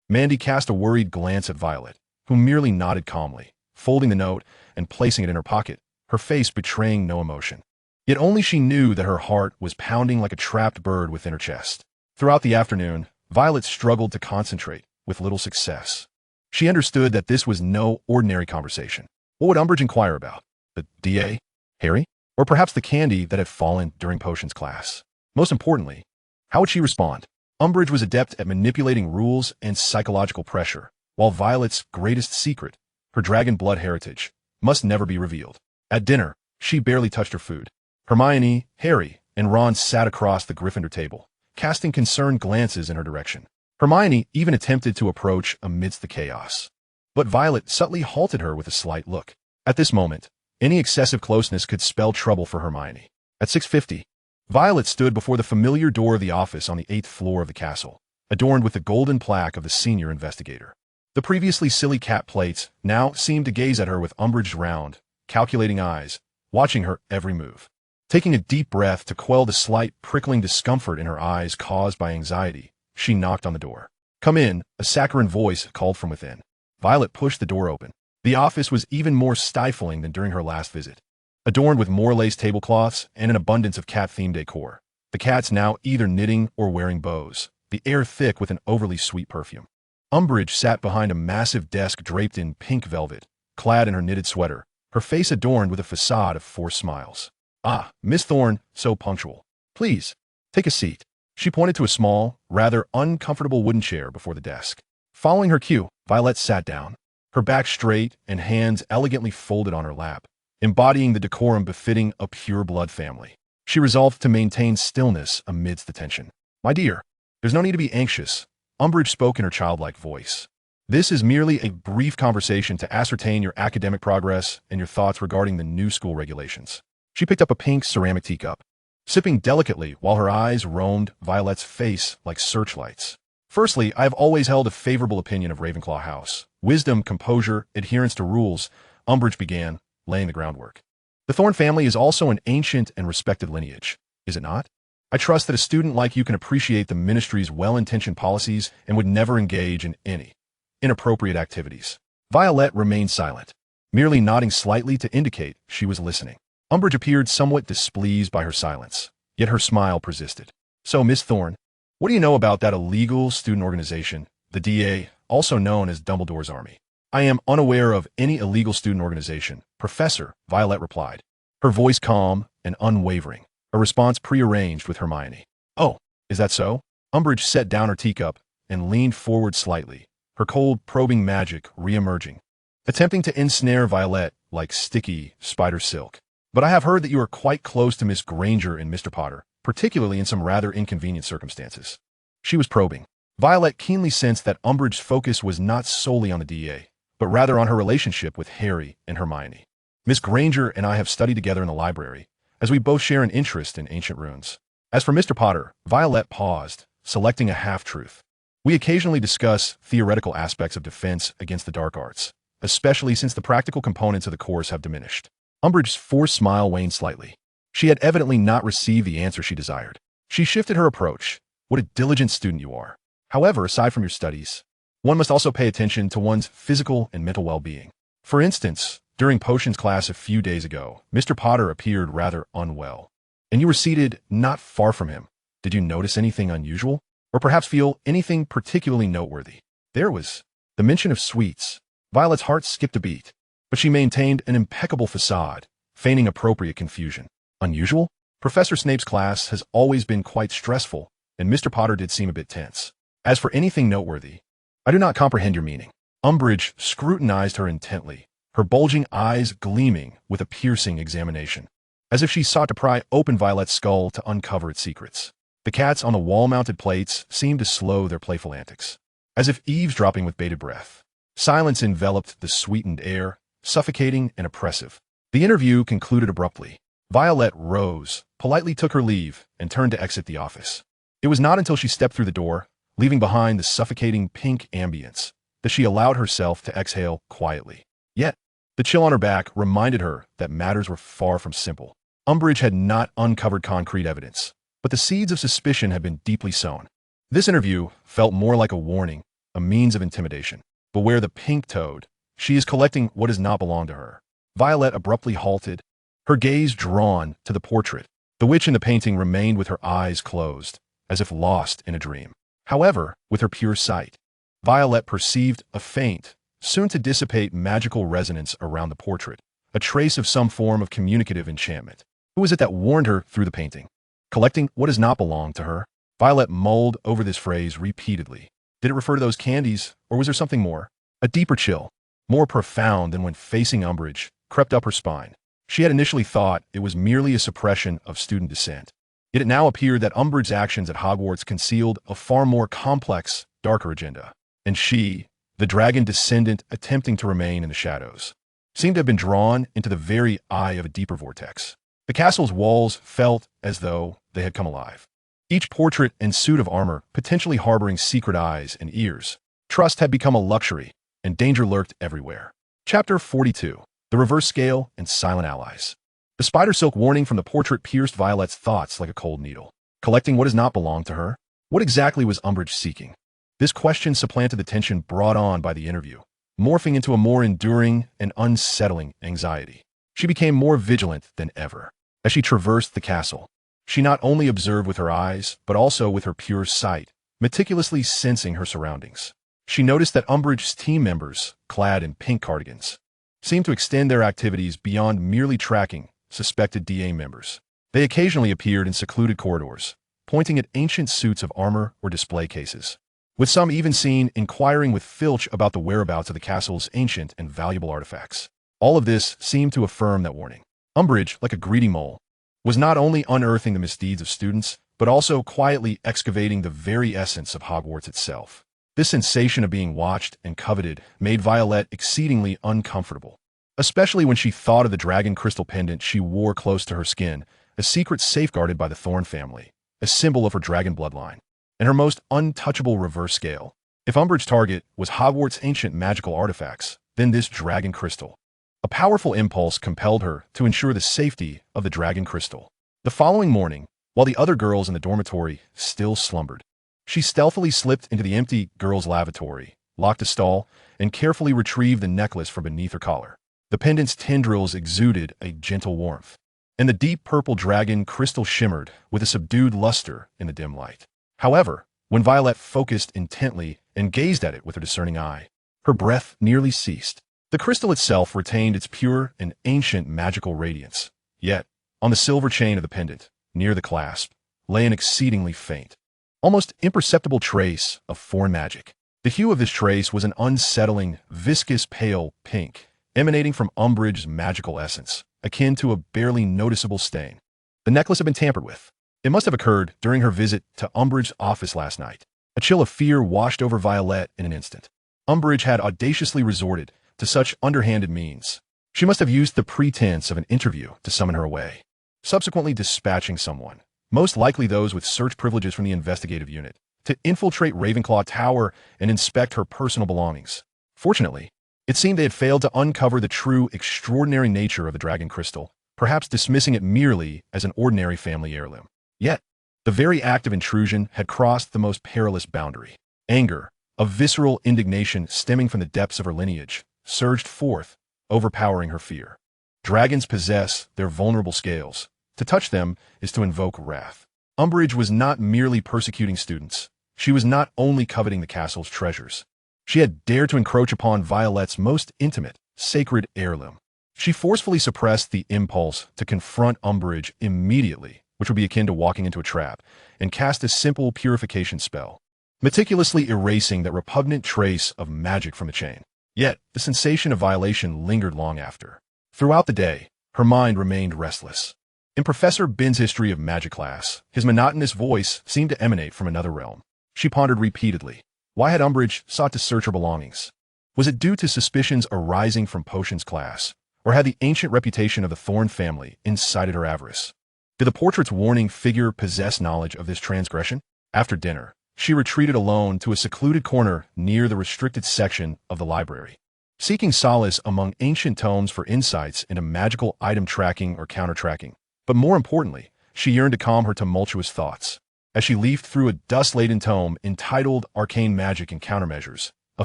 Mandy cast a worried glance at Violet, who merely nodded calmly, folding the note and placing it in her pocket, her face betraying no emotion. Yet only she knew that her heart was pounding like a trapped bird within her chest. Throughout the afternoon, Violet struggled to concentrate, with little success. She understood that this was no ordinary conversation. What would Umbridge inquire about? The DA? Harry? Or perhaps the candy that had fallen during potions class? Most importantly, how would she respond? Umbridge was adept at manipulating rules and psychological pressure, while Violet's greatest secret, her dragon blood heritage, must never be revealed. At dinner, she barely touched her food. Hermione, Harry, and Ron sat across the Gryffindor table, casting concerned glances in her direction. Hermione even attempted to approach amidst the chaos. But Violet subtly halted her with a slight look. At this moment, any excessive closeness could spell trouble for Hermione. At 6:50, Violet stood before the familiar door of the office on the 8th floor of the castle, adorned with the golden plaque of the senior investigator. The previously silly cat plates now seemed to gaze at her with Umbridge's round, calculating eyes, watching her every move. Taking a deep breath to quell the slight prickling discomfort in her eyes caused by anxiety, she knocked on the door. "Come in," a saccharine voice called from within. Violet pushed the door open. The office was even more stifling than during her last visit. Adorned with more-lace tablecloths and an abundance of cat-themed decor, the cats now either knitting or wearing bows, the air thick with an overly sweet perfume. Umbridge sat behind a massive desk draped in pink velvet, clad in her knitted sweater, her face adorned with a facade of forced smiles. "Ah, Miss Thorne, so punctual. Please, take a seat." She pointed to a small, rather uncomfortable wooden chair before the desk. Following her cue, Violet sat down, her back straight and hands elegantly folded on her lap, embodying the decorum befitting a pure-blood family. She resolved to maintain stillness amidst the tension. "My dear, there's no need to be anxious," Umbridge spoke in her childlike voice. "This is merely a brief conversation to ascertain your academic progress and your thoughts regarding the new school regulations." She picked up a pink ceramic teacup, sipping delicately while her eyes roamed Violet's face like searchlights. "Firstly, I have always held a favorable opinion of Ravenclaw House. Wisdom, composure, adherence to rules," Umbridge began, laying the groundwork. "The Thorne family is also an ancient and respected lineage, is it not? I trust that a student like you can appreciate the ministry's well-intentioned policies and would never engage in any inappropriate activities." Violet remained silent, merely nodding slightly to indicate she was listening. Umbridge appeared somewhat displeased by her silence, yet her smile persisted. "So, Miss Thorne, what do you know about that illegal student organization, the DA, also known as Dumbledore's Army?" "I am unaware of any illegal student organization, Professor," Violet replied, her voice calm and unwavering, a response prearranged with Hermione. "Oh, is that so?" Umbridge set down her teacup and leaned forward slightly, her cold, probing magic re-emerging, attempting to ensnare Violet like sticky spider silk. "But I have heard that you are quite close to Miss Granger and Mr. Potter, particularly in some rather inconvenient circumstances." She was probing. Violet keenly sensed that Umbridge's focus was not solely on the DA, but rather on her relationship with Harry and Hermione. "Miss Granger and I have studied together in the library, as we both share an interest in ancient runes. As for Mr. Potter," Violet paused, selecting a half-truth. "We occasionally discuss theoretical aspects of defense against the dark arts, especially since the practical components of the course have diminished." Umbridge's forced smile waned slightly. She had evidently not received the answer she desired. She shifted her approach. "What a diligent student you are. However, aside from your studies, one must also pay attention to one's physical and mental well-being. For instance, during potions class a few days ago, Mr. Potter appeared rather unwell, and you were seated not far from him. Did you notice anything unusual? Or perhaps feel anything particularly noteworthy?" There was the mention of sweets. Violet's heart skipped a beat, but she maintained an impeccable facade, feigning appropriate confusion. "Unusual? Professor Snape's class has always been quite stressful," and Mr. Potter did seem a bit tense. As for anything noteworthy, I do not comprehend your meaning. Umbridge scrutinized her intently, her bulging eyes gleaming with a piercing examination, as if she sought to pry open Violet's skull to uncover its secrets. The cats on the wall-mounted plates seemed to slow their playful antics, as if eavesdropping with bated breath. Silence enveloped the sweetened air, suffocating and oppressive. The interview concluded abruptly. Violet rose, politely took her leave, and turned to exit the office. It was not until she stepped through the door, leaving behind the suffocating pink ambience, that she allowed herself to exhale quietly. Yet, the chill on her back reminded her that matters were far from simple. Umbridge had not uncovered concrete evidence, but the seeds of suspicion had been deeply sown. This interview felt more like a warning, a means of intimidation. Beware the pink toad. She is collecting what does not belong to her. Violet abruptly halted, her gaze drawn to the portrait. The witch in the painting remained with her eyes closed, as if lost in a dream. However, with her pure sight, Violet perceived a faint, soon-to-dissipate magical resonance around the portrait, a trace of some form of communicative enchantment. Who was it that warned her through the painting? Collecting what does not belong to her? Violet mulled over this phrase repeatedly. Did it refer to those candies, or was there something more? A deeper chill, more profound than when facing Umbridge, crept up her spine. She had initially thought it was merely a suppression of student dissent. Yet it now appeared that Umbridge's actions at Hogwarts concealed a far more complex, darker agenda. And she, the dragon descendant attempting to remain in the shadows, seemed to have been drawn into the very eye of a deeper vortex. The castle's walls felt as though they had come alive. Each portrait and suit of armor potentially harboring secret eyes and ears. Trust had become a luxury, and danger lurked everywhere. Chapter 42. The Reverse Scale and Silent Allies. The spider silk warning from the portrait pierced Violet's thoughts like a cold needle. Collecting what does not belong to her? What exactly was Umbridge seeking? This question supplanted the tension brought on by the interview, morphing into a more enduring and unsettling anxiety. She became more vigilant than ever. As she traversed the castle, she not only observed with her eyes, but also with her pure sight, meticulously sensing her surroundings. She noticed that Umbridge's team members, clad in pink cardigans, seemed to extend their activities beyond merely tracking suspected DA members. They occasionally appeared in secluded corridors, pointing at ancient suits of armor or display cases, with some even seen inquiring with Filch about the whereabouts of the castle's ancient and valuable artifacts. All of this seemed to affirm that warning. Umbridge, like a greedy mole, was not only unearthing the misdeeds of students, but also quietly excavating the very essence of Hogwarts itself. This sensation of being watched and coveted made Violet exceedingly uncomfortable, especially when she thought of the dragon crystal pendant she wore close to her skin, a secret safeguarded by the Thorne family, a symbol of her dragon bloodline, and her most untouchable reverse scale. If Umbridge's target was Hogwarts' ancient magical artifacts, then this dragon crystal. A powerful impulse compelled her to ensure the safety of the dragon crystal. The following morning, while the other girls in the dormitory still slumbered, she stealthily slipped into the empty girls' lavatory, locked a stall, and carefully retrieved the necklace from beneath her collar. The pendant's tendrils exuded a gentle warmth, and the deep purple dragon crystal shimmered with a subdued luster in the dim light. However, when Violet focused intently and gazed at it with her discerning eye, her breath nearly ceased. The crystal itself retained its pure and ancient magical radiance, yet, on the silver chain of the pendant, near the clasp, lay an exceedingly faint, almost imperceptible trace of foreign magic. The hue of this trace was an unsettling, viscous pale pink, emanating from Umbridge's magical essence, akin to a barely noticeable stain. The necklace had been tampered with. It must have occurred during her visit to Umbridge's office last night. A chill of fear washed over Violet in an instant. Umbridge had audaciously resorted to such underhanded means. She must have used the pretense of an interview to summon her away, subsequently dispatching someone, most likely those with search privileges from the investigative unit, to infiltrate Ravenclaw Tower and inspect her personal belongings. Fortunately, it seemed they had failed to uncover the true extraordinary nature of the dragon crystal, perhaps dismissing it merely as an ordinary family heirloom. Yet, the very act of intrusion had crossed the most perilous boundary. Anger, a visceral indignation stemming from the depths of her lineage, surged forth, overpowering her fear. Dragons possess their vulnerable scales. To touch them is to invoke wrath. Umbridge was not merely persecuting students. She was not only coveting the castle's treasures. She had dared to encroach upon Violet's most intimate, sacred heirloom. She forcefully suppressed the impulse to confront Umbridge immediately which would be akin to walking into a trap, and cast a simple purification spell, meticulously erasing that repugnant trace of magic from the chain. Yet, the sensation of violation lingered long after. Throughout the day, her mind remained restless. In Professor Bin's history of magic class, his monotonous voice seemed to emanate from another realm. She pondered repeatedly. Why had Umbridge sought to search her belongings? Was it due to suspicions arising from potions class, or had the ancient reputation of the Thorne family incited her avarice? Did the portrait's warning figure possess knowledge of this transgression? After dinner, she retreated alone to a secluded corner near the restricted section of the library, seeking solace among ancient tomes for insights into magical item tracking or counter-tracking. But more importantly, she yearned to calm her tumultuous thoughts. As she leafed through a dust-laden tome entitled Arcane Magic and Countermeasures, a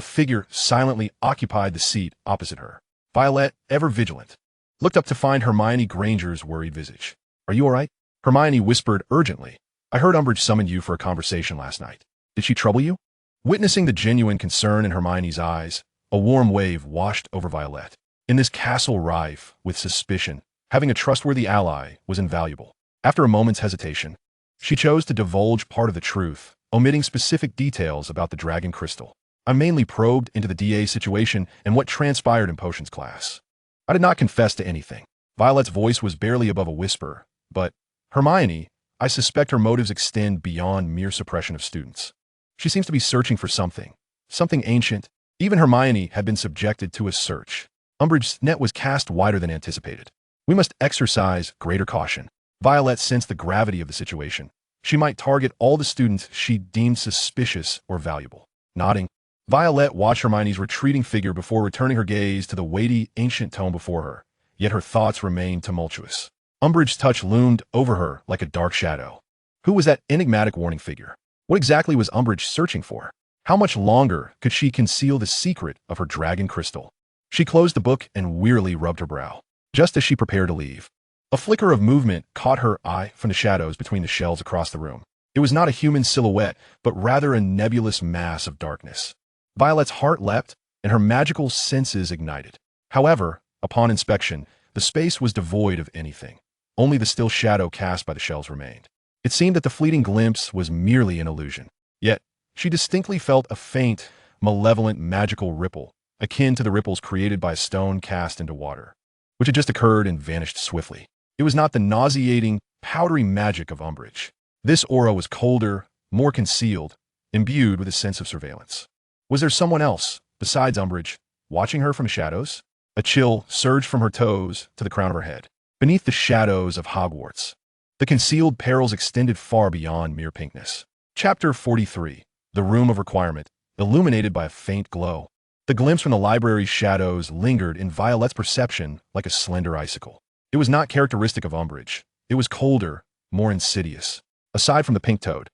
figure silently occupied the seat opposite her. Violet, ever vigilant, looked up to find Hermione Granger's worried visage. "Are you all right?" Hermione whispered urgently. "I heard Umbridge summoned you for a conversation last night. Did she trouble you?" Witnessing the genuine concern in Hermione's eyes, a warm wave washed over Violet. In this castle rife with suspicion, having a trustworthy ally was invaluable. After a moment's hesitation, she chose to divulge part of the truth, omitting specific details about the dragon crystal. "I mainly probed into the DA situation and what transpired in potions class. I did not confess to anything." Violet's voice was barely above a whisper, but, "Hermione, I suspect her motives extend beyond mere suppression of students. She seems to be searching for something ancient." Even Hermione had been subjected to a search. Umbridge's net was cast wider than anticipated. "We must exercise greater caution." Violet sensed the gravity of the situation. She might target all the students she deemed suspicious or valuable. Nodding, Violet watched Hermione's retreating figure before returning her gaze to the weighty, ancient tome before her, yet her thoughts remained tumultuous. Umbridge's touch loomed over her like a dark shadow. Who was that enigmatic warning figure? What exactly was Umbridge searching for? How much longer could she conceal the secret of her dragon crystal? She closed the book and wearily rubbed her brow. Just as she prepared to leave, a flicker of movement caught her eye from the shadows between the shelves across the room. It was not a human silhouette, but rather a nebulous mass of darkness. Violet's heart leapt, and her magical senses ignited. However, upon inspection, the space was devoid of anything. Only the still shadow cast by the shelves remained. It seemed that the fleeting glimpse was merely an illusion. Yet, she distinctly felt a faint, malevolent magical ripple, akin to the ripples created by a stone cast into water, which had just occurred and vanished swiftly. It was not the nauseating, powdery magic of Umbridge. This aura was colder, more concealed, imbued with a sense of surveillance. Was there someone else, besides Umbridge, watching her from the shadows? A chill surged from her toes to the crown of her head. Beneath the shadows of Hogwarts, the concealed perils extended far beyond mere pinkness. Chapter 43. The Room of Requirement, illuminated by a faint glow. The glimpse from the library's shadows lingered in Violet's perception like a slender icicle. It was not characteristic of Umbridge. It was colder, more insidious. Aside from the pink toad,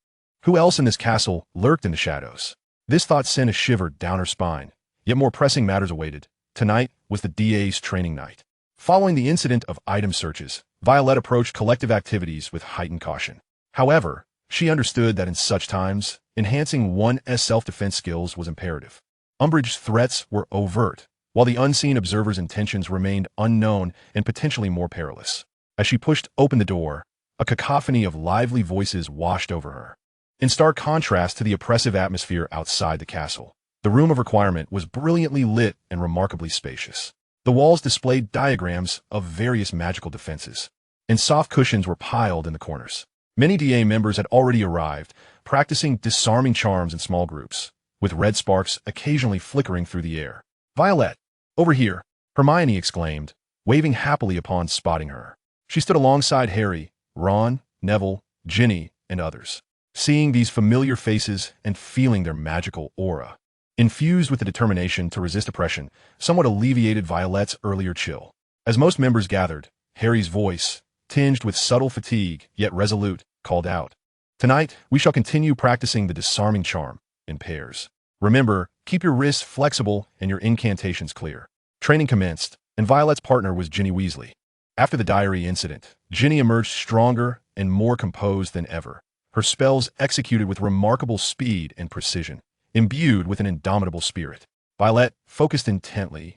who else in this castle lurked in the shadows? This thought sent a shiver down her spine, yet more pressing matters awaited. Tonight was the DA's training night. Following the incident of item searches, Violet approached collective activities with heightened caution. However, she understood that in such times, enhancing one's self-defense skills was imperative. Umbridge's threats were overt, while the unseen observer's intentions remained unknown and potentially more perilous. As she pushed open the door, a cacophony of lively voices washed over her. In stark contrast to the oppressive atmosphere outside the castle, the Room of Requirement was brilliantly lit and remarkably spacious. The walls displayed diagrams of various magical defenses, and soft cushions were piled in the corners. Many DA members had already arrived, practicing disarming charms in small groups, with red sparks occasionally flickering through the air. "Violet, over here," Hermione exclaimed, waving happily upon spotting her. She stood alongside Harry, Ron, Neville, Ginny, and others. Seeing these familiar faces and feeling their magical aura, infused with the determination to resist oppression, somewhat alleviated Violet's earlier chill. As most members gathered, Harry's voice, tinged with subtle fatigue yet resolute, called out, "Tonight, we shall continue practicing the disarming charm, in pairs. Remember, keep your wrists flexible and your incantations clear." Training commenced, and Violet's partner was Ginny Weasley. After the diary incident, Ginny emerged stronger and more composed than ever, her spells executed with remarkable speed and precision, imbued with an indomitable spirit. Violet, focused intently,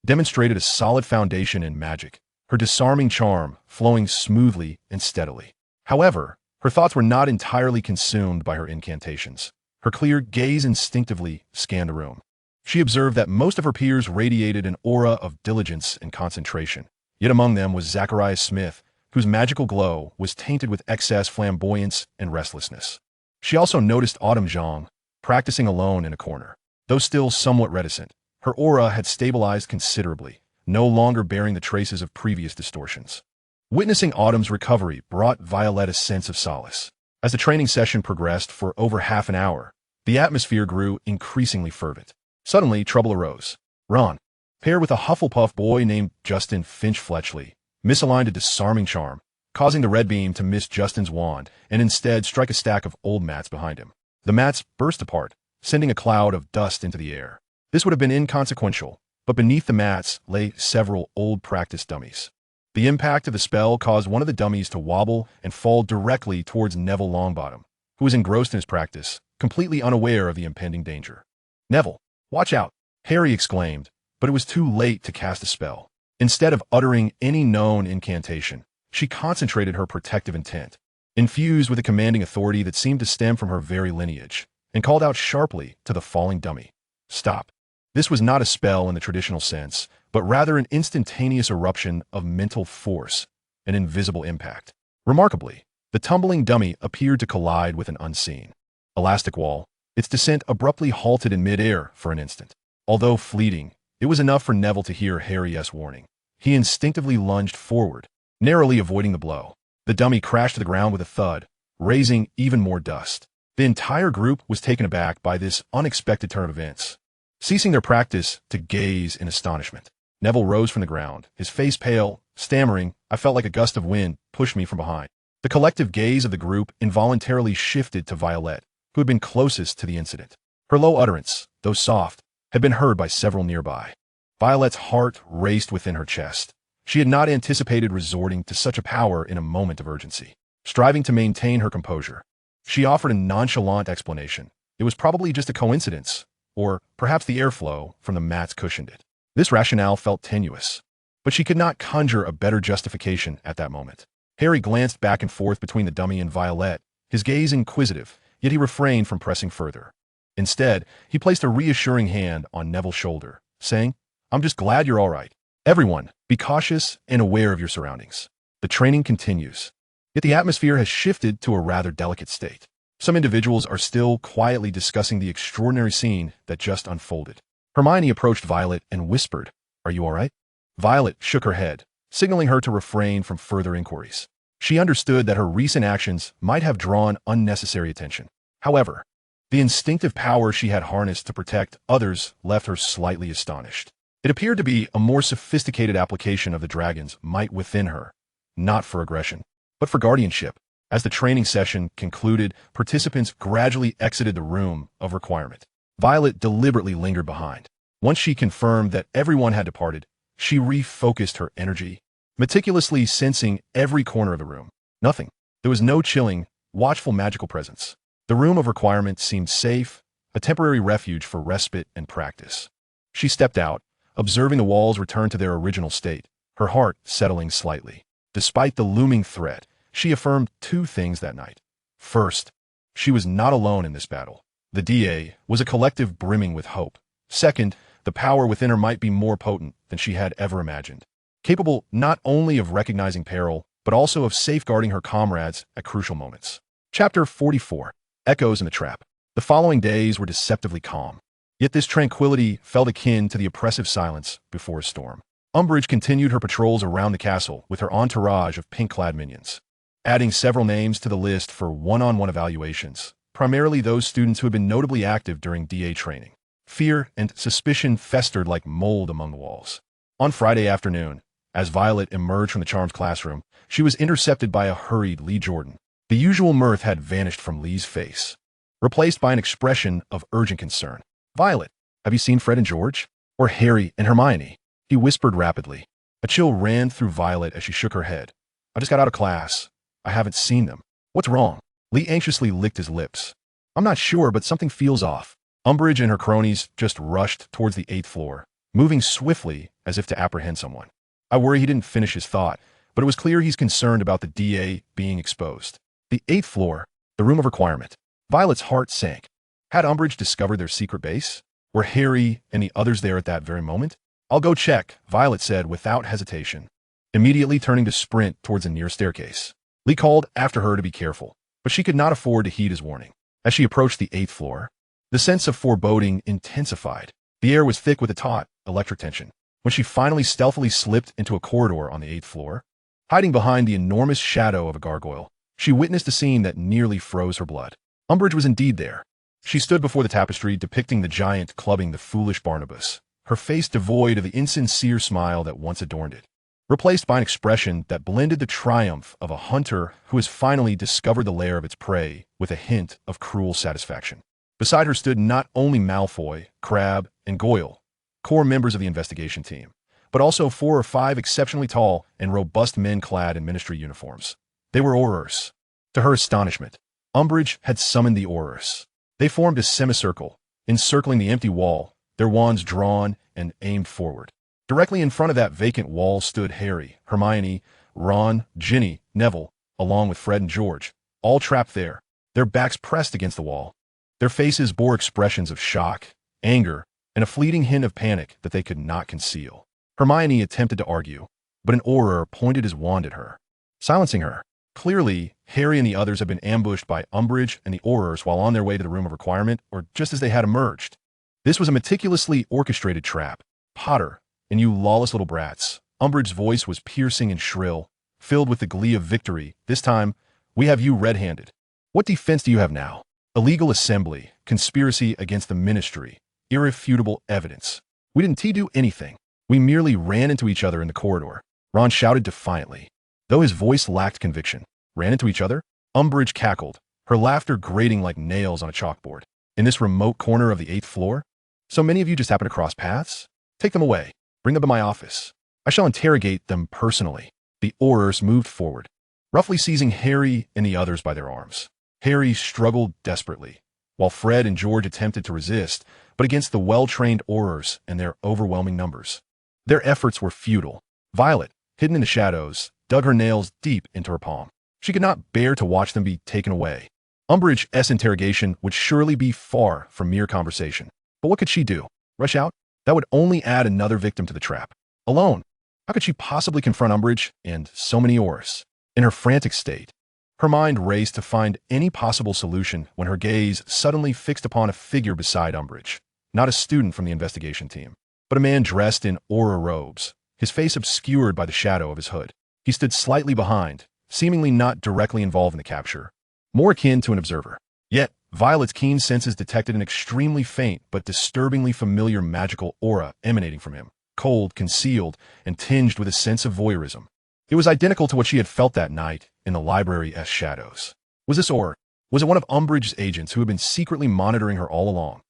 demonstrated a solid foundation in magic, her disarming charm flowing smoothly and steadily. However, her thoughts were not entirely consumed by her incantations. Her clear gaze instinctively scanned the room. She observed that most of her peers radiated an aura of diligence and concentration. Yet among them was Zacharias Smith, whose magical glow was tainted with excess flamboyance and restlessness. She also noticed Autumn Zhang, practicing alone in a corner. Though still somewhat reticent, her aura had stabilized considerably, no longer bearing the traces of previous distortions. Witnessing Autumn's recovery brought Violet a sense of solace. As the training session progressed for over half an hour, the atmosphere grew increasingly fervent. Suddenly, trouble arose. Ron, paired with a Hufflepuff boy named Justin Finch Fletchley, misaligned a disarming charm, causing the red beam to miss Justin's wand and instead strike a stack of old mats behind him. The mats burst apart, sending a cloud of dust into the air. This would have been inconsequential, but beneath the mats lay several old practice dummies. The impact of the spell caused one of the dummies to wobble and fall directly towards Neville Longbottom, who was engrossed in his practice, completely unaware of the impending danger. "Neville, watch out!" Harry exclaimed, but it was too late to cast a spell. Instead of uttering any known incantation, she concentrated her protective intent, infused with a commanding authority that seemed to stem from her very lineage, and called out sharply to the falling dummy. "Stop." This was not a spell in the traditional sense, but rather an instantaneous eruption of mental force, an invisible impact. Remarkably, the tumbling dummy appeared to collide with an unseen elastic wall. Its descent abruptly halted in mid-air for an instant. Although fleeting, it was enough for Neville to hear Harry's warning. He instinctively lunged forward, narrowly avoiding the blow. The dummy crashed to the ground with a thud, raising even more dust. The entire group was taken aback by this unexpected turn of events, ceasing their practice to gaze in astonishment. Neville rose from the ground, his face pale, stammering, "I felt like a gust of wind pushed me from behind." The collective gaze of the group involuntarily shifted to Violet, who had been closest to the incident. Her low utterance, though soft, had been heard by several nearby. Violet's heart raced within her chest. She had not anticipated resorting to such a power in a moment of urgency. Striving to maintain her composure, she offered a nonchalant explanation. It was probably just a coincidence, or perhaps the airflow from the mats cushioned it. This rationale felt tenuous, but she could not conjure a better justification at that moment. Harry glanced back and forth between the dummy and Violet, his gaze inquisitive, yet he refrained from pressing further. Instead, he placed a reassuring hand on Neville's shoulder, saying, "I'm just glad you're all right. Everyone, be cautious and aware of your surroundings. The training continues." Yet the atmosphere has shifted to a rather delicate state. Some individuals are still quietly discussing the extraordinary scene that just unfolded. Hermione approached Violet and whispered, "Are you all right?" Violet shook her head, signaling her to refrain from further inquiries. She understood that her recent actions might have drawn unnecessary attention. However, the instinctive power she had harnessed to protect others left her slightly astonished. It appeared to be a more sophisticated application of the dragon's might within her, not for aggression, but for guardianship. As the training session concluded, participants gradually exited the room of requirement. Violet deliberately lingered behind. Once she confirmed that everyone had departed, she refocused her energy, meticulously sensing every corner of the room. Nothing. There was no chilling, watchful magical presence. The room of requirement seemed safe, a temporary refuge for respite and practice. She stepped out, observing the walls return to their original state, her heart settling slightly. Despite the looming threat, she affirmed two things that night. First, she was not alone in this battle. The DA was a collective brimming with hope. Second, the power within her might be more potent than she had ever imagined, capable not only of recognizing peril, but also of safeguarding her comrades at crucial moments. Chapter 44. Echoes in the Trap. The following days were deceptively calm. Yet this tranquility felt akin to the oppressive silence before a storm. Umbridge continued her patrols around the castle with her entourage of pink-clad minions, adding several names to the list for one-on-one evaluations, primarily those students who had been notably active during DA training. Fear and suspicion festered like mold among the walls. On Friday afternoon, as Violet emerged from the Charms classroom, she was intercepted by a hurried Lee Jordan. The usual mirth had vanished from Lee's face, replaced by an expression of urgent concern. "Violet, have you seen Fred and George? Or Harry and Hermione?" He whispered rapidly. A chill ran through Violet as she shook her head. "I just got out of class. I haven't seen them." "What's wrong?" Lee anxiously licked his lips. "I'm not sure, but something feels off." Umbridge and her cronies just rushed towards the 8th floor, moving swiftly as if to apprehend someone. "I worry he didn't finish his thought. but it was clear he's concerned about the DA being exposed. The 8th floor, the room of requirement. Violet's heart sank. Had Umbridge discovered their secret base? Were Harry and the others there at that very moment? I'll go check, Violet said without hesitation, immediately turning to sprint towards the near staircase. Lee called after her to be careful, but she could not afford to heed his warning. As she approached the 8th floor, the sense of foreboding intensified. The air was thick with a taut, electric tension. When she finally stealthily slipped into a corridor on the 8th floor, hiding behind the enormous shadow of a gargoyle, she witnessed a scene that nearly froze her blood. Umbridge was indeed there. She stood before the tapestry depicting the giant clubbing the foolish Barnabas, her face devoid of the insincere smile that once adorned it, replaced by an expression that blended the triumph of a hunter who has finally discovered the lair of its prey with a hint of cruel satisfaction. Beside her stood not only Malfoy, Crabbe, and Goyle, core members of the investigation team, but also 4 or 5 exceptionally tall and robust men clad in ministry uniforms. They were Aurors. To her astonishment, Umbridge had summoned the Aurors. They formed a semicircle, encircling the empty wall, their wands drawn and aimed forward. Directly in front of that vacant wall stood Harry, Hermione, Ron, Ginny, Neville, along with Fred and George, all trapped there, their backs pressed against the wall. Their faces bore expressions of shock, anger, and a fleeting hint of panic that they could not conceal. Hermione attempted to argue, but an Auror pointed his wand at her, silencing her. Clearly, Harry and the others had been ambushed by Umbridge and the Aurors while on their way to the room of requirement, or just as they had emerged. This was a meticulously orchestrated trap. Potter, and you lawless little brats. Umbridge's voice was piercing and shrill, filled with the glee of victory. This time, we have you red-handed. What defense do you have now? Illegal assembly, conspiracy against the ministry, irrefutable evidence. We didn't do anything. We merely ran into each other in the corridor. Ron shouted defiantly, though his voice lacked conviction. Ran into each other? Umbridge cackled, her laughter grating like nails on a chalkboard. In this remote corner of the 8th floor? So many of you just happen to cross paths? Take them away. Bring them to my office. I shall interrogate them personally. The Aurors moved forward, roughly seizing Harry and the others by their arms. Harry struggled desperately, while Fred and George attempted to resist, but against the well-trained Aurors and their overwhelming numbers. Their efforts were futile. Violet, hidden in the shadows, dug her nails deep into her palm. She could not bear to watch them be taken away. Umbridge's interrogation would surely be far from mere conversation. But what could she do? Rush out? That would only add another victim to the trap. Alone, how could she possibly confront Umbridge and so many Aurors? In her frantic state, her mind raced to find any possible solution when her gaze suddenly fixed upon a figure beside Umbridge. Not a student from the investigation team, but a man dressed in Auror robes, his face obscured by the shadow of his hood. He stood slightly behind, seemingly not directly involved in the capture, more akin to an observer. Yet, Violet's keen senses detected an extremely faint but disturbingly familiar magical aura emanating from him, cold, concealed, and tinged with a sense of voyeurism. It was identical to what she had felt that night in the library's shadows. Was this aura? Was it one of Umbridge's agents who had been secretly monitoring her all along?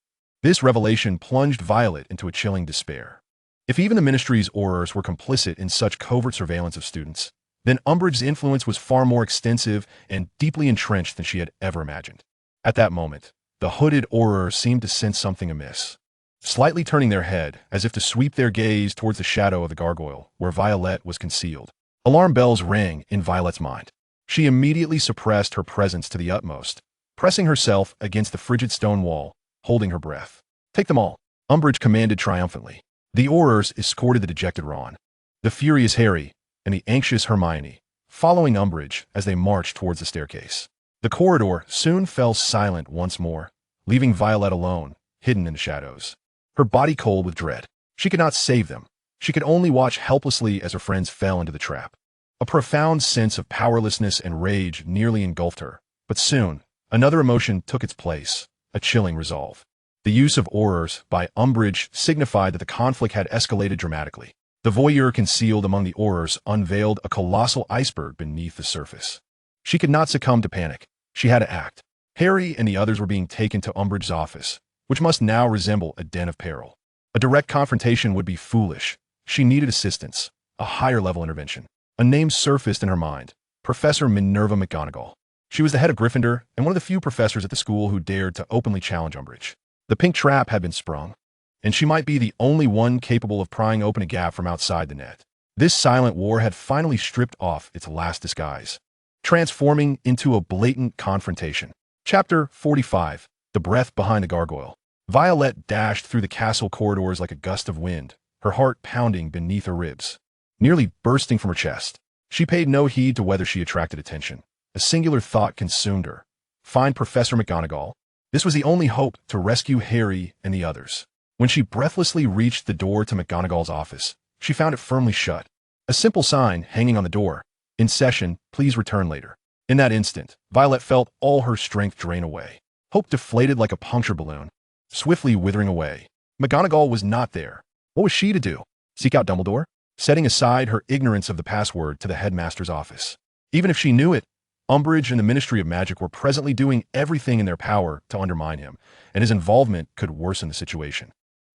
This revelation plunged Violet into a chilling despair. If even the Ministry's Aurors were complicit in such covert surveillance of students, then Umbridge's influence was far more extensive and deeply entrenched than she had ever imagined. At that moment, the hooded Aurors seemed to sense something amiss. Slightly turning their head, as if to sweep their gaze towards the shadow of the gargoyle, where Violet was concealed. Alarm bells rang in Violet's mind. She immediately suppressed her presence to the utmost, pressing herself against the frigid stone wall, holding her breath. Take them all, Umbridge commanded triumphantly. The Aurors escorted the dejected Ron, the furious Harry, and the anxious Hermione, following Umbridge as they marched towards the staircase. The corridor soon fell silent once more, leaving Violet alone, hidden in the shadows. Her body cold with dread. She could not save them. She could only watch helplessly as her friends fell into the trap. A profound sense of powerlessness and rage nearly engulfed her, but soon, another emotion took its place, a chilling resolve. The use of Aurors by Umbridge signified that the conflict had escalated dramatically. The voyeur concealed among the Aurors unveiled a colossal iceberg beneath the surface. She could not succumb to panic. She had to act. Harry and the others were being taken to Umbridge's office, which must now resemble a den of peril. A direct confrontation would be foolish. She needed assistance, a higher-level intervention. A name surfaced in her mind, Professor Minerva McGonagall. She was the head of Gryffindor and one of the few professors at the school who dared to openly challenge Umbridge. The pink trap had been sprung, and she might be the only one capable of prying open a gap from outside the net. This silent war had finally stripped off its last disguise, transforming into a blatant confrontation. Chapter 45. The Breath Behind the Gargoyle. Violet dashed through the castle corridors like a gust of wind, her heart pounding beneath her ribs, nearly bursting from her chest. She paid no heed to whether she attracted attention. A singular thought consumed her. Find Professor McGonagall. This was the only hope to rescue Harry and the others. When she breathlessly reached the door to McGonagall's office, she found it firmly shut. A simple sign hanging on the door. In session, please return later. In that instant, Violet felt all her strength drain away. Hope deflated like a puncture balloon, swiftly withering away. McGonagall was not there. What was she to do? Seek out Dumbledore? Setting aside her ignorance of the password to the headmaster's office. Even if she knew it, Umbridge and the Ministry of Magic were presently doing everything in their power to undermine him, and his involvement could worsen the situation.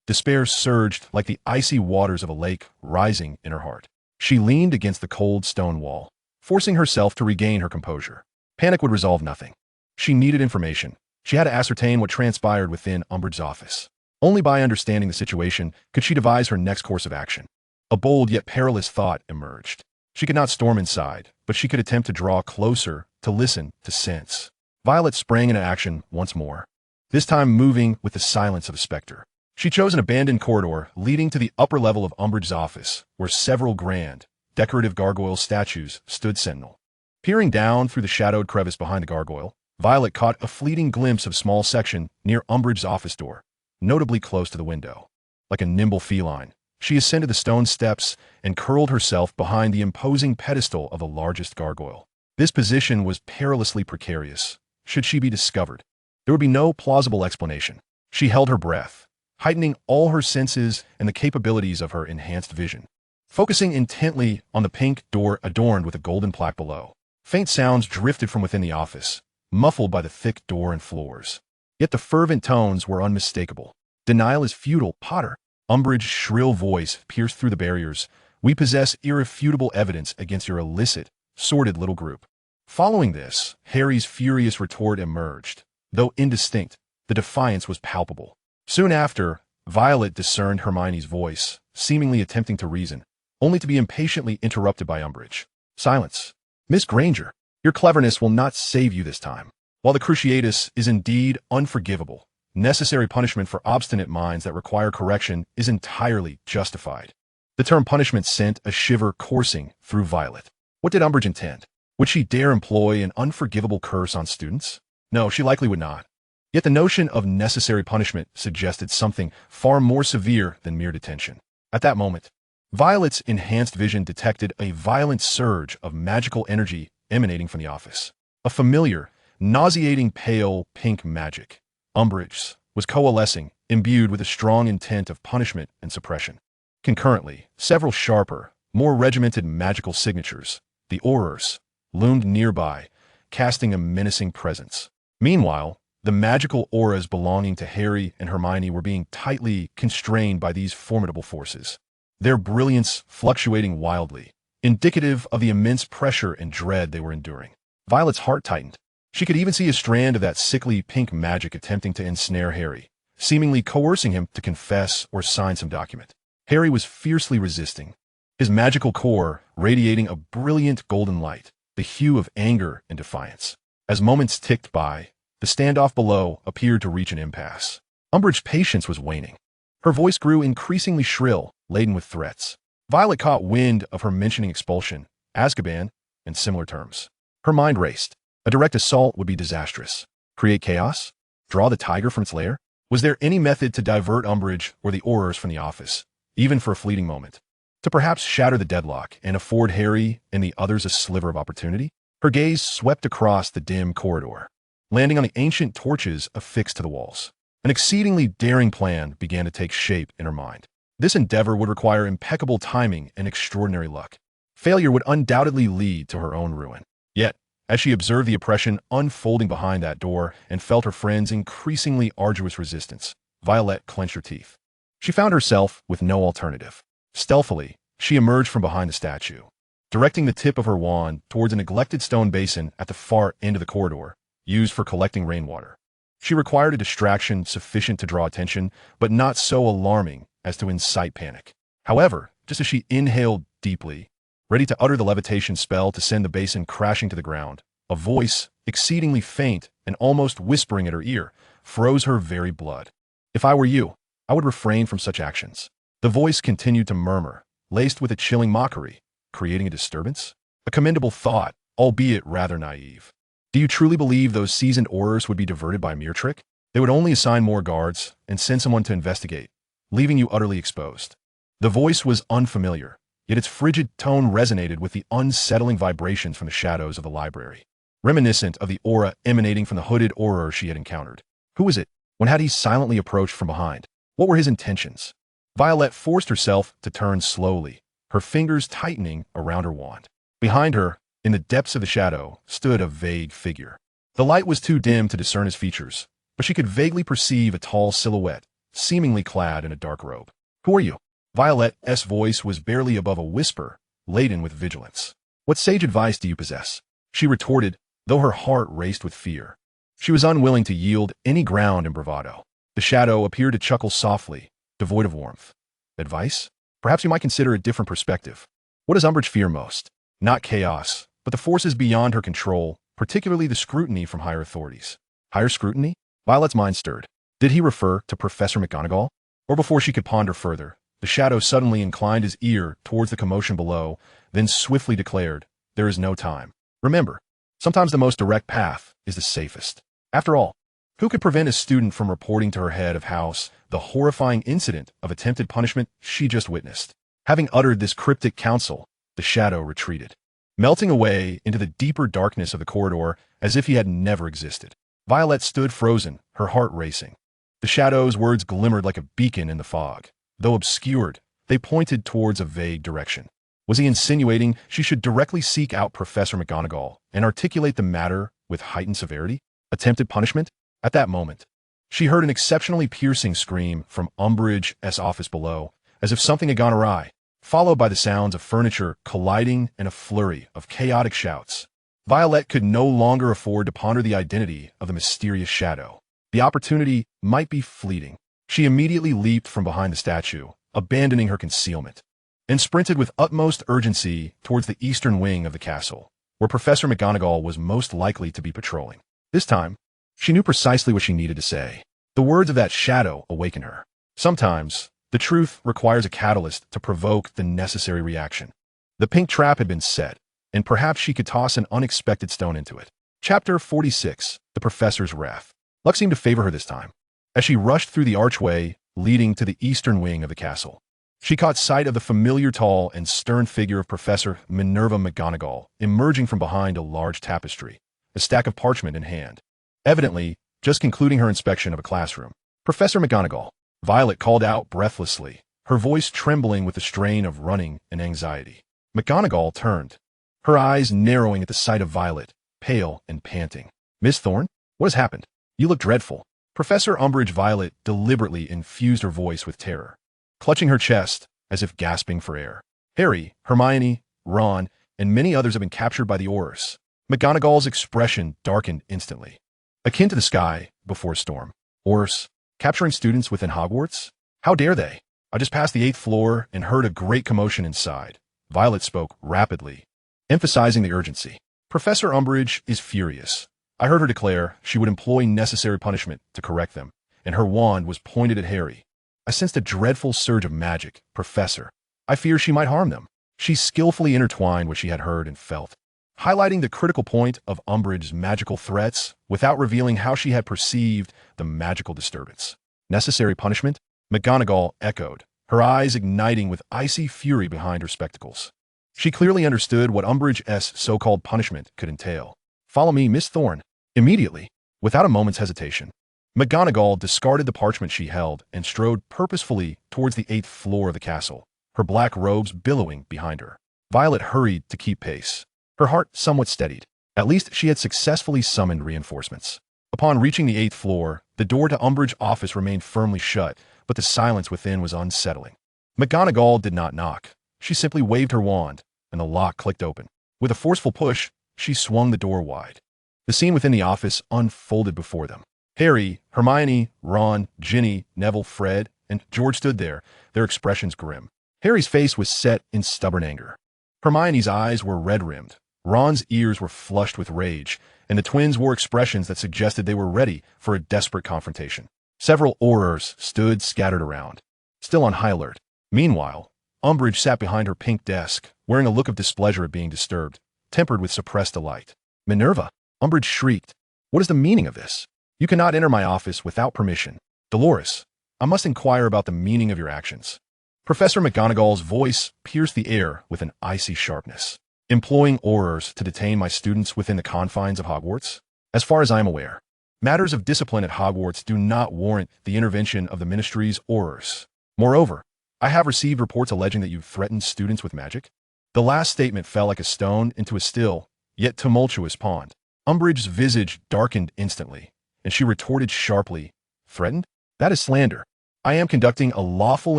Despair surged like the icy waters of a lake rising in her heart. She leaned against the cold stone wall, forcing herself to regain her composure. Panic would resolve nothing. She needed information. She had to ascertain what transpired within Umbridge's office. Only by understanding the situation could she devise her next course of action. A bold yet perilous thought emerged. She could not storm inside, but she could attempt to draw closer, to listen, to sense. Violet sprang into action once more, this time moving with the silence of a specter. She chose an abandoned corridor leading to the upper level of Umbridge's office, where several grand, decorative gargoyle statues stood sentinel. Peering down through the shadowed crevice behind the gargoyle, Violet caught a fleeting glimpse of a small section near Umbridge's office door, notably close to the window. Like a nimble feline, she ascended the stone steps and curled herself behind the imposing pedestal of the largest gargoyle. This position was perilously precarious. Should she be discovered, there would be no plausible explanation. She held her breath, heightening all her senses and the capabilities of her enhanced vision, focusing intently on the pink door adorned with a golden plaque below. Faint sounds drifted from within the office, muffled by the thick door and floors. Yet the fervent tones were unmistakable. Denial is futile, Potter. Umbridge's shrill voice pierced through the barriers. We possess irrefutable evidence against your illicit, sordid little group. Following this, Harry's furious retort emerged. Though indistinct, the defiance was palpable. Soon after, Violet discerned Hermione's voice, seemingly attempting to reason, only to be impatiently interrupted by Umbridge. Silence. Miss Granger, your cleverness will not save you this time. While the Cruciatus is indeed unforgivable, necessary punishment for obstinate minds that require correction is entirely justified. The term punishment sent a shiver coursing through Violet. What did Umbridge intend? Would she dare employ an unforgivable curse on students? No, she likely would not. Yet the notion of necessary punishment suggested something far more severe than mere detention. At that moment, Violet's enhanced vision detected a violent surge of magical energy emanating from the office. A familiar, nauseating pale pink magic. Umbridge's was coalescing, imbued with a strong intent of punishment and suppression. Concurrently, several sharper, more regimented magical signatures, the Aurors, loomed nearby, casting a menacing presence. Meanwhile, the magical auras belonging to Harry and Hermione were being tightly constrained by these formidable forces, their brilliance fluctuating wildly, indicative of the immense pressure and dread they were enduring. Violet's heart tightened. She could even see a strand of that sickly pink magic attempting to ensnare Harry, seemingly coercing him to confess or sign some document. Harry was fiercely resisting, his magical core radiating a brilliant golden light, the hue of anger and defiance. As moments ticked by, the standoff below appeared to reach an impasse. Umbridge's patience was waning. Her voice grew increasingly shrill, laden with threats. Violet caught wind of her mentioning expulsion, Azkaban, and similar terms. Her mind raced. A direct assault would be disastrous. Create chaos? Draw the tiger from its lair? Was there any method to divert Umbridge or the Aurors from the office, even for a fleeting moment? To perhaps shatter the deadlock and afford Harry and the others a sliver of opportunity? Her gaze swept across the dim corridor, landing on the ancient torches affixed to the walls. An exceedingly daring plan began to take shape in her mind. This endeavor would require impeccable timing and extraordinary luck. Failure would undoubtedly lead to her own ruin. Yet, as she observed the oppression unfolding behind that door and felt her friend's increasingly arduous resistance, Violet clenched her teeth. She found herself with no alternative. Stealthily, she emerged from behind the statue, directing the tip of her wand towards a neglected stone basin at the far end of the corridor, used for collecting rainwater. She required a distraction sufficient to draw attention, but not so alarming as to incite panic. However, just as she inhaled deeply, ready to utter the levitation spell to send the basin crashing to the ground. A voice, exceedingly faint and almost whispering at her ear, froze her very blood. "If I were you, I would refrain from such actions." The voice continued to murmur, laced with a chilling mockery, creating a disturbance? A commendable thought, albeit rather naive. Do you truly believe those seasoned Aurors would be diverted by a mere trick? They would only assign more guards and send someone to investigate, leaving you utterly exposed. The voice was unfamiliar, yet its frigid tone resonated with the unsettling vibrations from the shadows of the library, reminiscent of the aura emanating from the hooded Auror she had encountered. Who was it? When had he silently approached from behind? What were his intentions? Violet forced herself to turn slowly, her fingers tightening around her wand. Behind her, in the depths of the shadow, stood a vague figure. The light was too dim to discern his features, but she could vaguely perceive a tall silhouette, seemingly clad in a dark robe. "Who are you?" Violet's voice was barely above a whisper, laden with vigilance. "What sage advice do you possess?" she retorted, though her heart raced with fear. She was unwilling to yield any ground in bravado. The shadow appeared to chuckle softly, devoid of warmth. "Advice? Perhaps you might consider a different perspective. What does Umbridge fear most? Not chaos, but the forces beyond her control, particularly the scrutiny from higher authorities." Higher scrutiny? Violet's mind stirred. Did he refer to Professor McGonagall? Or before she could ponder further, the shadow suddenly inclined his ear towards the commotion below, then swiftly declared, "There is no time. Remember, sometimes the most direct path is the safest." After all, who could prevent a student from reporting to her head of house the horrifying incident of attempted punishment she just witnessed? Having uttered this cryptic counsel, the shadow retreated, melting away into the deeper darkness of the corridor as if he had never existed. Violet stood frozen, her heart racing. The shadow's words glimmered like a beacon in the fog. Though obscured, they pointed towards a vague direction. Was he insinuating she should directly seek out Professor McGonagall and articulate the matter with heightened severity? Attempted punishment? At that moment, she heard an exceptionally piercing scream from Umbridge's office below, as if something had gone awry, followed by the sounds of furniture colliding and a flurry of chaotic shouts. Violet could no longer afford to ponder the identity of the mysterious shadow. The opportunity might be fleeting. She immediately leaped from behind the statue, abandoning her concealment, and sprinted with utmost urgency towards the eastern wing of the castle, where Professor McGonagall was most likely to be patrolling. This time, she knew precisely what she needed to say. The words of that shadow awakened her. Sometimes, the truth requires a catalyst to provoke the necessary reaction. The pink trap had been set, and perhaps she could toss an unexpected stone into it. Chapter 46, The Professor's Wrath. Luck seemed to favor her this time. As she rushed through the archway leading to the eastern wing of the castle, she caught sight of the familiar tall and stern figure of Professor Minerva McGonagall emerging from behind a large tapestry, a stack of parchment in hand. Evidently, just concluding her inspection of a classroom. "Professor McGonagall," Violet called out breathlessly, her voice trembling with the strain of running and anxiety. McGonagall turned, her eyes narrowing at the sight of Violet, pale and panting. "Miss Thorne, what has happened? You look dreadful." Professor Umbridge Violet deliberately infused her voice with terror, clutching her chest as if gasping for air. "Harry, Hermione, Ron, and many others have been captured by the Aurors." McGonagall's expression darkened instantly. Akin to the sky before a storm. Aurors, capturing students within Hogwarts? How dare they? "I just passed the 8th floor and heard a great commotion inside." Violet spoke rapidly, emphasizing the urgency. "Professor Umbridge is furious. I heard her declare she would employ necessary punishment to correct them, and her wand was pointed at Harry. I sensed a dreadful surge of magic, Professor. I fear she might harm them." She skillfully intertwined what she had heard and felt, highlighting the critical point of Umbridge's magical threats without revealing how she had perceived the magical disturbance. "Necessary punishment?" McGonagall echoed, her eyes igniting with icy fury behind her spectacles. She clearly understood what Umbridge's so-called punishment could entail. "Follow me, Miss Thorne, immediately." Without a moment's hesitation, McGonagall discarded the parchment she held and strode purposefully towards the 8th floor of the castle, her black robes billowing behind her. Violet hurried to keep pace, her heart somewhat steadied. At least she had successfully summoned reinforcements. Upon reaching the 8th floor, the door to Umbridge's office remained firmly shut, but the silence within was unsettling. McGonagall did not knock. She simply waved her wand, and the lock clicked open. With a forceful push, she swung the door wide. The scene within the office unfolded before them. Harry, Hermione, Ron, Ginny, Neville, Fred, and George stood there, their expressions grim. Harry's face was set in stubborn anger. Hermione's eyes were red-rimmed, Ron's ears were flushed with rage, and the twins wore expressions that suggested they were ready for a desperate confrontation. Several Aurors stood scattered around, still on high alert. Meanwhile, Umbridge sat behind her pink desk, wearing a look of displeasure at being disturbed, tempered with suppressed delight. "Minerva!" Umbridge shrieked. "What is the meaning of this? You cannot enter my office without permission. Dolores, I must inquire about the meaning of your actions." Professor McGonagall's voice pierced the air with an icy sharpness. "Employing Aurors to detain my students within the confines of Hogwarts? As far as I am aware, matters of discipline at Hogwarts do not warrant the intervention of the Ministry's Aurors. Moreover, I have received reports alleging that you threatened students with magic." The last statement fell like a stone into a still, yet tumultuous pond. Umbridge's visage darkened instantly, and she retorted sharply, "Threatened? That is slander. I am conducting a lawful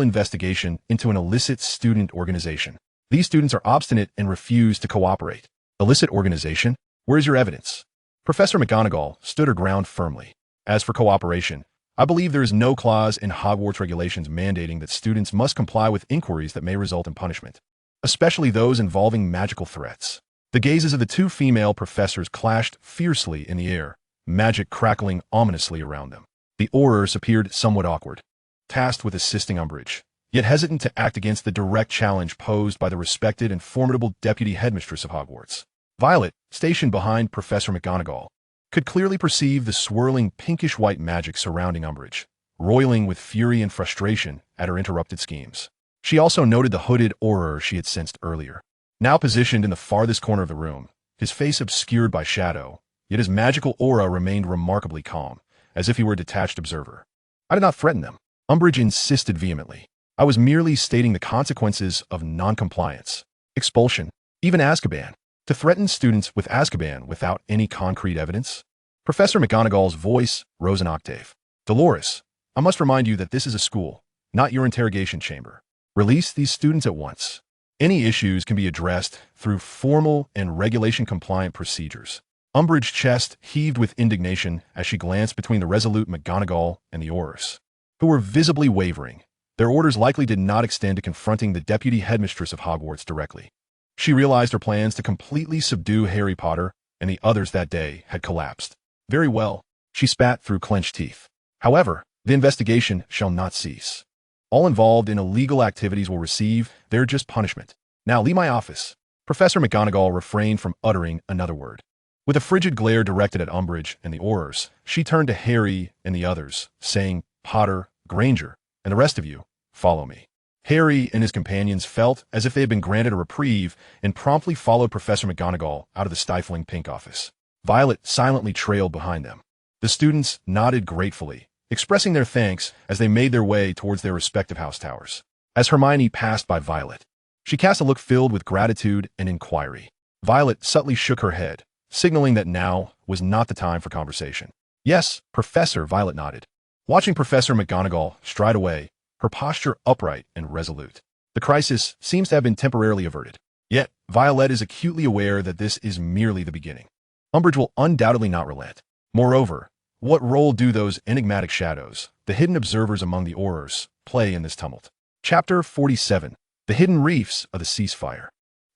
investigation into an illicit student organization. These students are obstinate and refuse to cooperate." "Illicit organization? Where is your evidence?" Professor McGonagall stood her ground firmly. "As for cooperation, I believe there is no clause in Hogwarts regulations mandating that students must comply with inquiries that may result in punishment, especially those involving magical threats." The gazes of the two female professors clashed fiercely in the air, magic crackling ominously around them. The Aurors appeared somewhat awkward, tasked with assisting Umbridge, yet hesitant to act against the direct challenge posed by the respected and formidable deputy headmistress of Hogwarts. Violet, stationed behind Professor McGonagall, could clearly perceive the swirling pinkish-white magic surrounding Umbridge, roiling with fury and frustration at her interrupted schemes. She also noted the hooded Auror she had sensed earlier, now positioned in the farthest corner of the room, his face obscured by shadow, yet his magical aura remained remarkably calm, as if he were a detached observer. "I did not threaten them," Umbridge insisted vehemently. "I was merely stating the consequences of noncompliance. Expulsion, even Azkaban. To threaten students with Azkaban without any concrete evidence?" Professor McGonagall's voice rose an octave. "Dolores, I must remind you that this is a school, not your interrogation chamber. Release these students at once. Any issues can be addressed through formal and regulation-compliant procedures." Umbridge's chest heaved with indignation as she glanced between the resolute McGonagall and the Aurors, who were visibly wavering. Their orders likely did not extend to confronting the deputy headmistress of Hogwarts directly. She realized her plans to completely subdue Harry Potter and the others that day had collapsed. "Very well," she spat through clenched teeth. "However, the investigation shall not cease. All involved in illegal activities will receive their just punishment. Now leave my office." Professor McGonagall refrained from uttering another word. With a frigid glare directed at Umbridge and the Aurors, she turned to Harry and the others, saying, "Potter, Granger, and the rest of you, follow me." Harry and his companions felt as if they had been granted a reprieve and promptly followed Professor McGonagall out of the stifling pink office. Violet silently trailed behind them. The students nodded gratefully, expressing their thanks as they made their way towards their respective house towers. As Hermione passed by Violet, she cast a look filled with gratitude and inquiry. Violet subtly shook her head, signaling that now was not the time for conversation. "Yes, Professor," Violet nodded, watching Professor McGonagall stride away, her posture upright and resolute. The crisis seems to have been temporarily averted. Yet, Violet is acutely aware that this is merely the beginning. Umbridge will undoubtedly not relent. Moreover, what role do those enigmatic shadows, the hidden observers among the Aurors, play in this tumult? Chapter 47. The Hidden Reefs of the Ceasefire.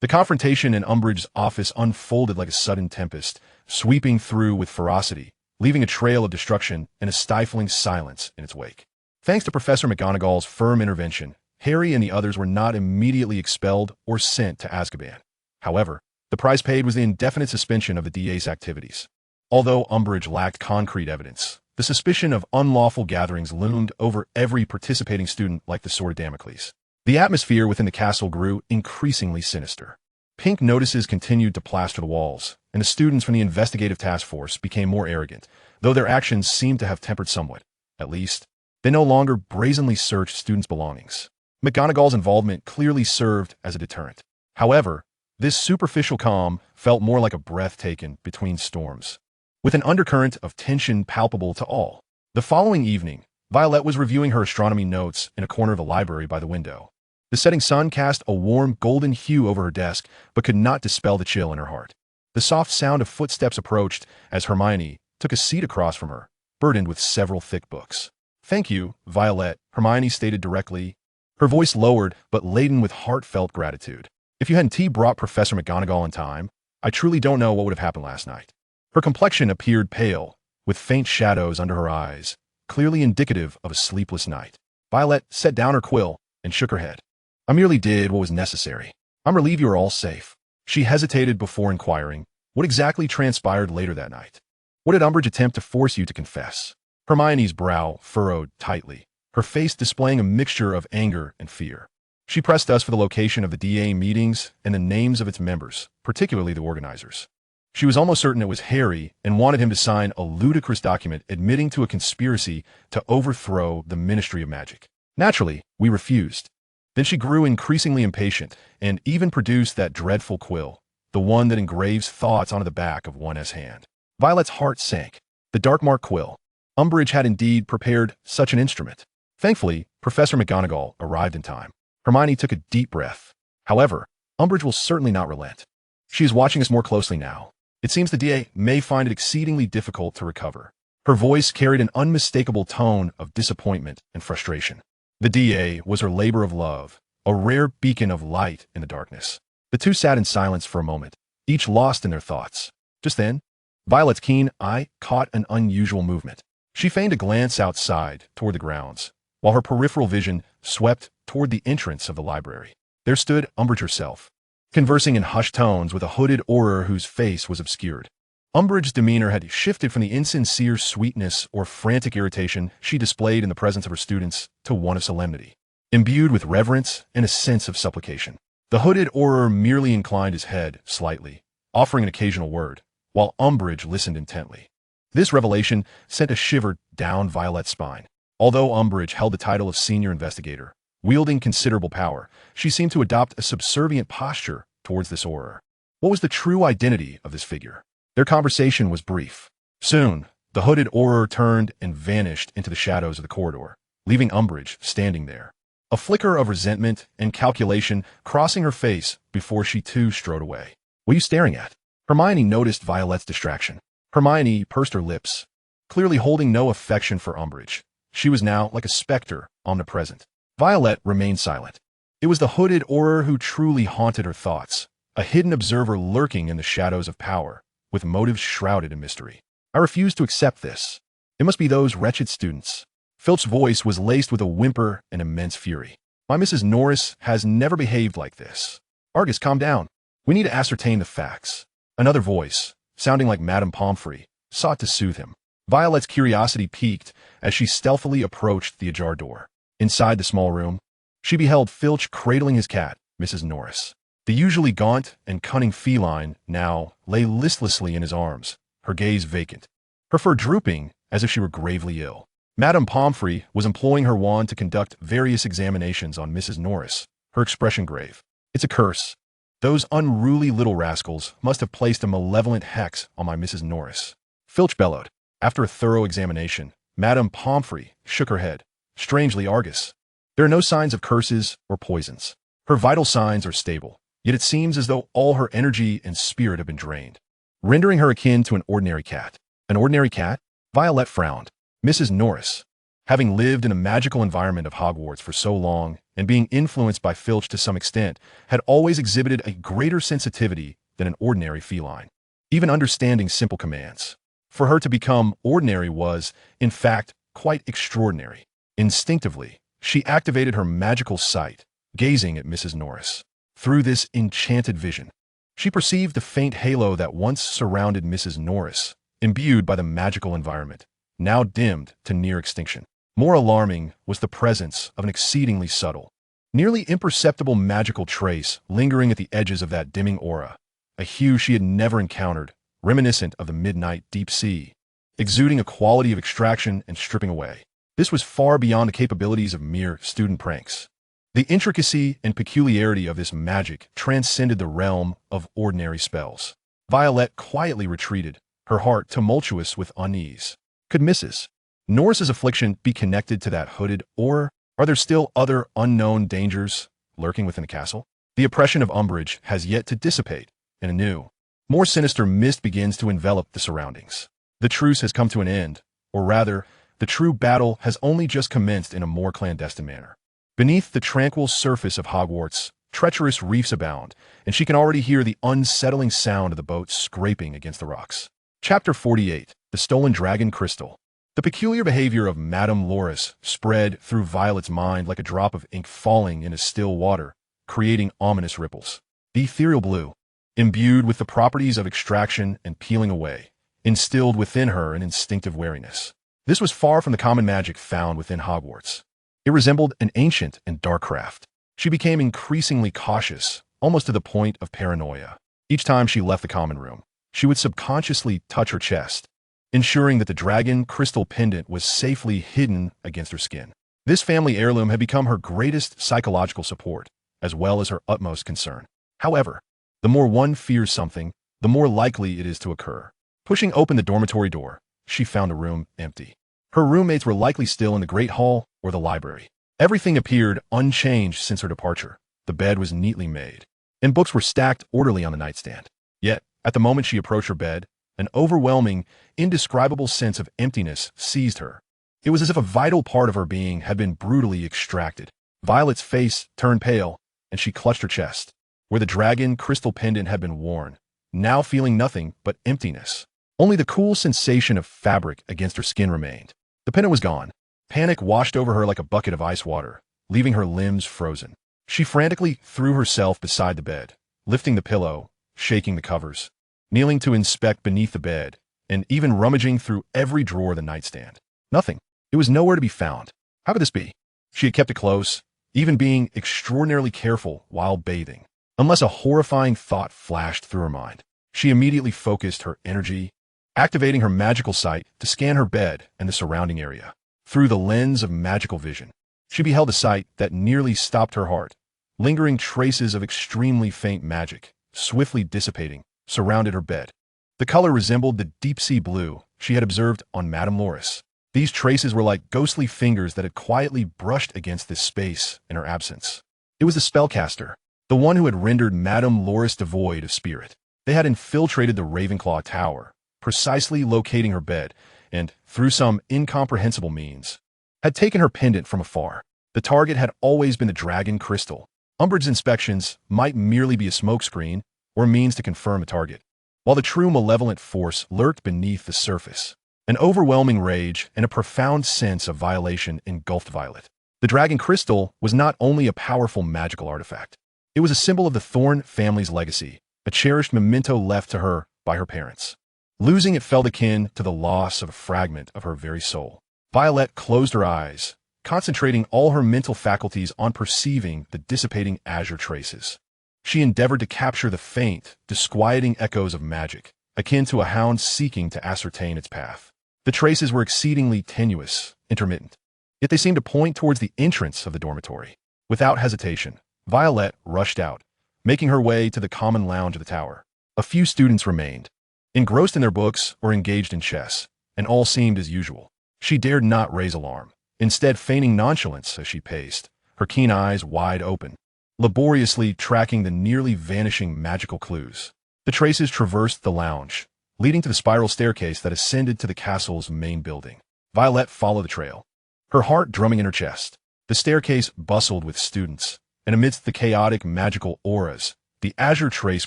The confrontation in Umbridge's office unfolded like a sudden tempest, sweeping through with ferocity, leaving a trail of destruction and a stifling silence in its wake. Thanks to Professor McGonagall's firm intervention, Harry and the others were not immediately expelled or sent to Azkaban. However, the price paid was the indefinite suspension of the DA's activities. Although Umbridge lacked concrete evidence, the suspicion of unlawful gatherings loomed over every participating student like the sword of Damocles. The atmosphere within the castle grew increasingly sinister. Pink notices continued to plaster the walls, and the students from the investigative task force became more arrogant, though their actions seemed to have tempered somewhat. At least, they no longer brazenly searched students' belongings. McGonagall's involvement clearly served as a deterrent. However, this superficial calm felt more like a breath taken between storms, with an undercurrent of tension palpable to all. The following evening, Violet was reviewing her astronomy notes in a corner of the library by the window. The setting sun cast a warm golden hue over her desk, but could not dispel the chill in her heart. The soft sound of footsteps approached as Hermione took a seat across from her, burdened with several thick books. "Thank you, Violet," Hermione stated directly, Her voice lowered, but laden with heartfelt gratitude. If you hadn't brought Professor McGonagall in time, I truly don't know what would have happened last night. Her complexion appeared pale, with faint shadows under her eyes, clearly indicative of a sleepless night. Violet set down her quill and shook her head. I merely did what was necessary. I'm relieved you are all safe. She hesitated before inquiring, what exactly transpired later that night? What did Umbridge attempt to force you to confess? Hermione's brow furrowed tightly, her face displaying a mixture of anger and fear. She pressed us for the location of the DA meetings and the names of its members, particularly the organizers. She was almost certain it was Harry and wanted him to sign a ludicrous document admitting to a conspiracy to overthrow the Ministry of Magic. Naturally, we refused. Then she grew increasingly impatient and even produced that dreadful quill, the one that engraves thoughts onto the back of one's hand. Violet's heart sank. The Darkmark quill. Umbridge had indeed prepared such an instrument. Thankfully, Professor McGonagall arrived in time. Hermione took a deep breath. However, Umbridge will certainly not relent. She is watching us more closely now. It seems the DA may find it exceedingly difficult to recover. Her voice carried an unmistakable tone of disappointment and frustration. The DA was her labor of love, a rare beacon of light in the darkness. The two sat in silence for a moment, each lost in their thoughts. Just then, Violet's keen eye caught an unusual movement. She feigned a glance outside toward the grounds, while her peripheral vision swept toward the entrance of the library. There stood Umbridge herself, conversing in hushed tones with a hooded Auror whose face was obscured. Umbridge's demeanor had shifted from the insincere sweetness or frantic irritation she displayed in the presence of her students to one of solemnity, imbued with reverence and a sense of supplication. The hooded Auror merely inclined his head slightly, offering an occasional word, while Umbridge listened intently. This revelation sent a shiver down Violet's spine. Although Umbridge held the title of senior investigator, wielding considerable power, she seemed to adopt a subservient posture towards this Auror. What was the true identity of this figure? Their conversation was brief. Soon, the hooded Auror turned and vanished into the shadows of the corridor, leaving Umbridge standing there. A flicker of resentment and calculation crossing her face before she too strode away. What are you staring at? Hermione noticed Violet's distraction. Hermione pursed her lips, clearly holding no affection for Umbridge. She was now like a specter, omnipresent. Violet remained silent. It was the hooded Auror who truly haunted her thoughts, a hidden observer lurking in the shadows of power, with motives shrouded in mystery. I refuse to accept this. It must be those wretched students. Filch's voice was laced with a whimper and immense fury. My Mrs. Norris has never behaved like this. Argus, calm down. We need to ascertain the facts. Another voice, sounding like Madame Pomfrey, sought to soothe him. Violet's curiosity piqued as she stealthily approached the ajar door. Inside the small room, she beheld Filch cradling his cat, Mrs. Norris. The usually gaunt and cunning feline now lay listlessly in his arms, her gaze vacant, her fur drooping as if she were gravely ill. Madame Pomfrey was employing her wand to conduct various examinations on Mrs. Norris, her expression grave. It's a curse. Those unruly little rascals must have placed a malevolent hex on my Mrs. Norris. Filch bellowed. After a thorough examination, Madame Pomfrey shook her head. Strangely, Argus. There are no signs of curses or poisons. Her vital signs are stable, yet it seems as though all her energy and spirit have been drained, rendering her akin to an ordinary cat. An ordinary cat? Violet frowned. Mrs. Norris, having lived in a magical environment of Hogwarts for so long and being influenced by Filch to some extent, had always exhibited a greater sensitivity than an ordinary feline, even understanding simple commands. For her to become ordinary was, in fact, quite extraordinary. Instinctively, she activated her magical sight, gazing at Mrs. Norris. Through this enchanted vision, she perceived the faint halo that once surrounded Mrs. Norris, imbued by the magical environment, now dimmed to near extinction. More alarming was the presence of an exceedingly subtle, nearly imperceptible magical trace lingering at the edges of that dimming aura, a hue she had never encountered, reminiscent of the midnight deep sea, exuding a quality of extraction and stripping away. This was far beyond the capabilities of mere student pranks. The intricacy and peculiarity of this magic transcended the realm of ordinary spells. Violet quietly retreated, her heart tumultuous with unease. Could Mrs. Norris's affliction be connected to that hooded, or are there still other unknown dangers lurking within the castle? The oppression of Umbridge has yet to dissipate, and a new, more sinister mist begins to envelop the surroundings. The truce has come to an end, or rather, the true battle has only just commenced in a more clandestine manner. Beneath the tranquil surface of Hogwarts, treacherous reefs abound, and she can already hear the unsettling sound of the boat scraping against the rocks. Chapter 48. The Stolen Dragon Crystal. The peculiar behavior of Madame Loris spread through Violet's mind like a drop of ink falling into still water, creating ominous ripples. The ethereal blue, imbued with the properties of extraction and peeling away, instilled within her an instinctive wariness. This was far from the common magic found within Hogwarts. It resembled an ancient and dark craft. She became increasingly cautious, almost to the point of paranoia. Each time she left the common room, she would subconsciously touch her chest, ensuring that the dragon crystal pendant was safely hidden against her skin. This family heirloom had become her greatest psychological support, as well as her utmost concern. However, the more one fears something, the more likely it is to occur. Pushing open the dormitory door, she found the room empty. Her roommates were likely still in the Great Hall or the library. Everything appeared unchanged since her departure. The bed was neatly made, and books were stacked orderly on the nightstand. Yet, at the moment she approached her bed, an overwhelming, indescribable sense of emptiness seized her. It was as if a vital part of her being had been brutally extracted. Violet's face turned pale, and she clutched her chest, where the dragon crystal pendant had been worn, now feeling nothing but emptiness. Only the cool sensation of fabric against her skin remained. The pendant was gone. Panic washed over her like a bucket of ice water, leaving her limbs frozen. She frantically threw herself beside the bed, lifting the pillow, shaking the covers, kneeling to inspect beneath the bed, and even rummaging through every drawer of the nightstand. Nothing. It was nowhere to be found. How could this be? She had kept it close, even being extraordinarily careful while bathing. Unless a horrifying thought flashed through her mind. She immediately focused her energy, activating her magical sight to scan her bed and the surrounding area. Through the lens of magical vision, she beheld a sight that nearly stopped her heart. Lingering traces of extremely faint magic, swiftly dissipating, surrounded her bed. The color resembled the deep-sea blue she had observed on Madame Loris. These traces were like ghostly fingers that had quietly brushed against this space in her absence. It was the spellcaster, the one who had rendered Madame Loris devoid of spirit. They had infiltrated the Ravenclaw Tower, precisely locating her bed, and, through some incomprehensible means, had taken her pendant from afar. The target had always been the dragon crystal. Umbridge's inspections might merely be a smokescreen or a means to confirm a target, while the true malevolent force lurked beneath the surface. An overwhelming rage and a profound sense of violation engulfed Violet. The dragon crystal was not only a powerful magical artifact. It was a symbol of the Thorne family's legacy, a cherished memento left to her by her parents. Losing it felt akin to the loss of a fragment of her very soul. Violet closed her eyes, concentrating all her mental faculties on perceiving the dissipating azure traces. She endeavored to capture the faint, disquieting echoes of magic, akin to a hound seeking to ascertain its path. The traces were exceedingly tenuous, intermittent, yet they seemed to point towards the entrance of the dormitory. Without hesitation, Violet rushed out, making her way to the common lounge of the tower. A few students remained, engrossed in their books or engaged in chess, and all seemed as usual. She dared not raise alarm, instead feigning nonchalance as she paced, her keen eyes wide open, laboriously tracking the nearly vanishing magical clues. The traces traversed the lounge, leading to the spiral staircase that ascended to the castle's main building. Violet followed the trail, her heart drumming in her chest. The staircase bustled with students, and amidst the chaotic magical auras, the azure trace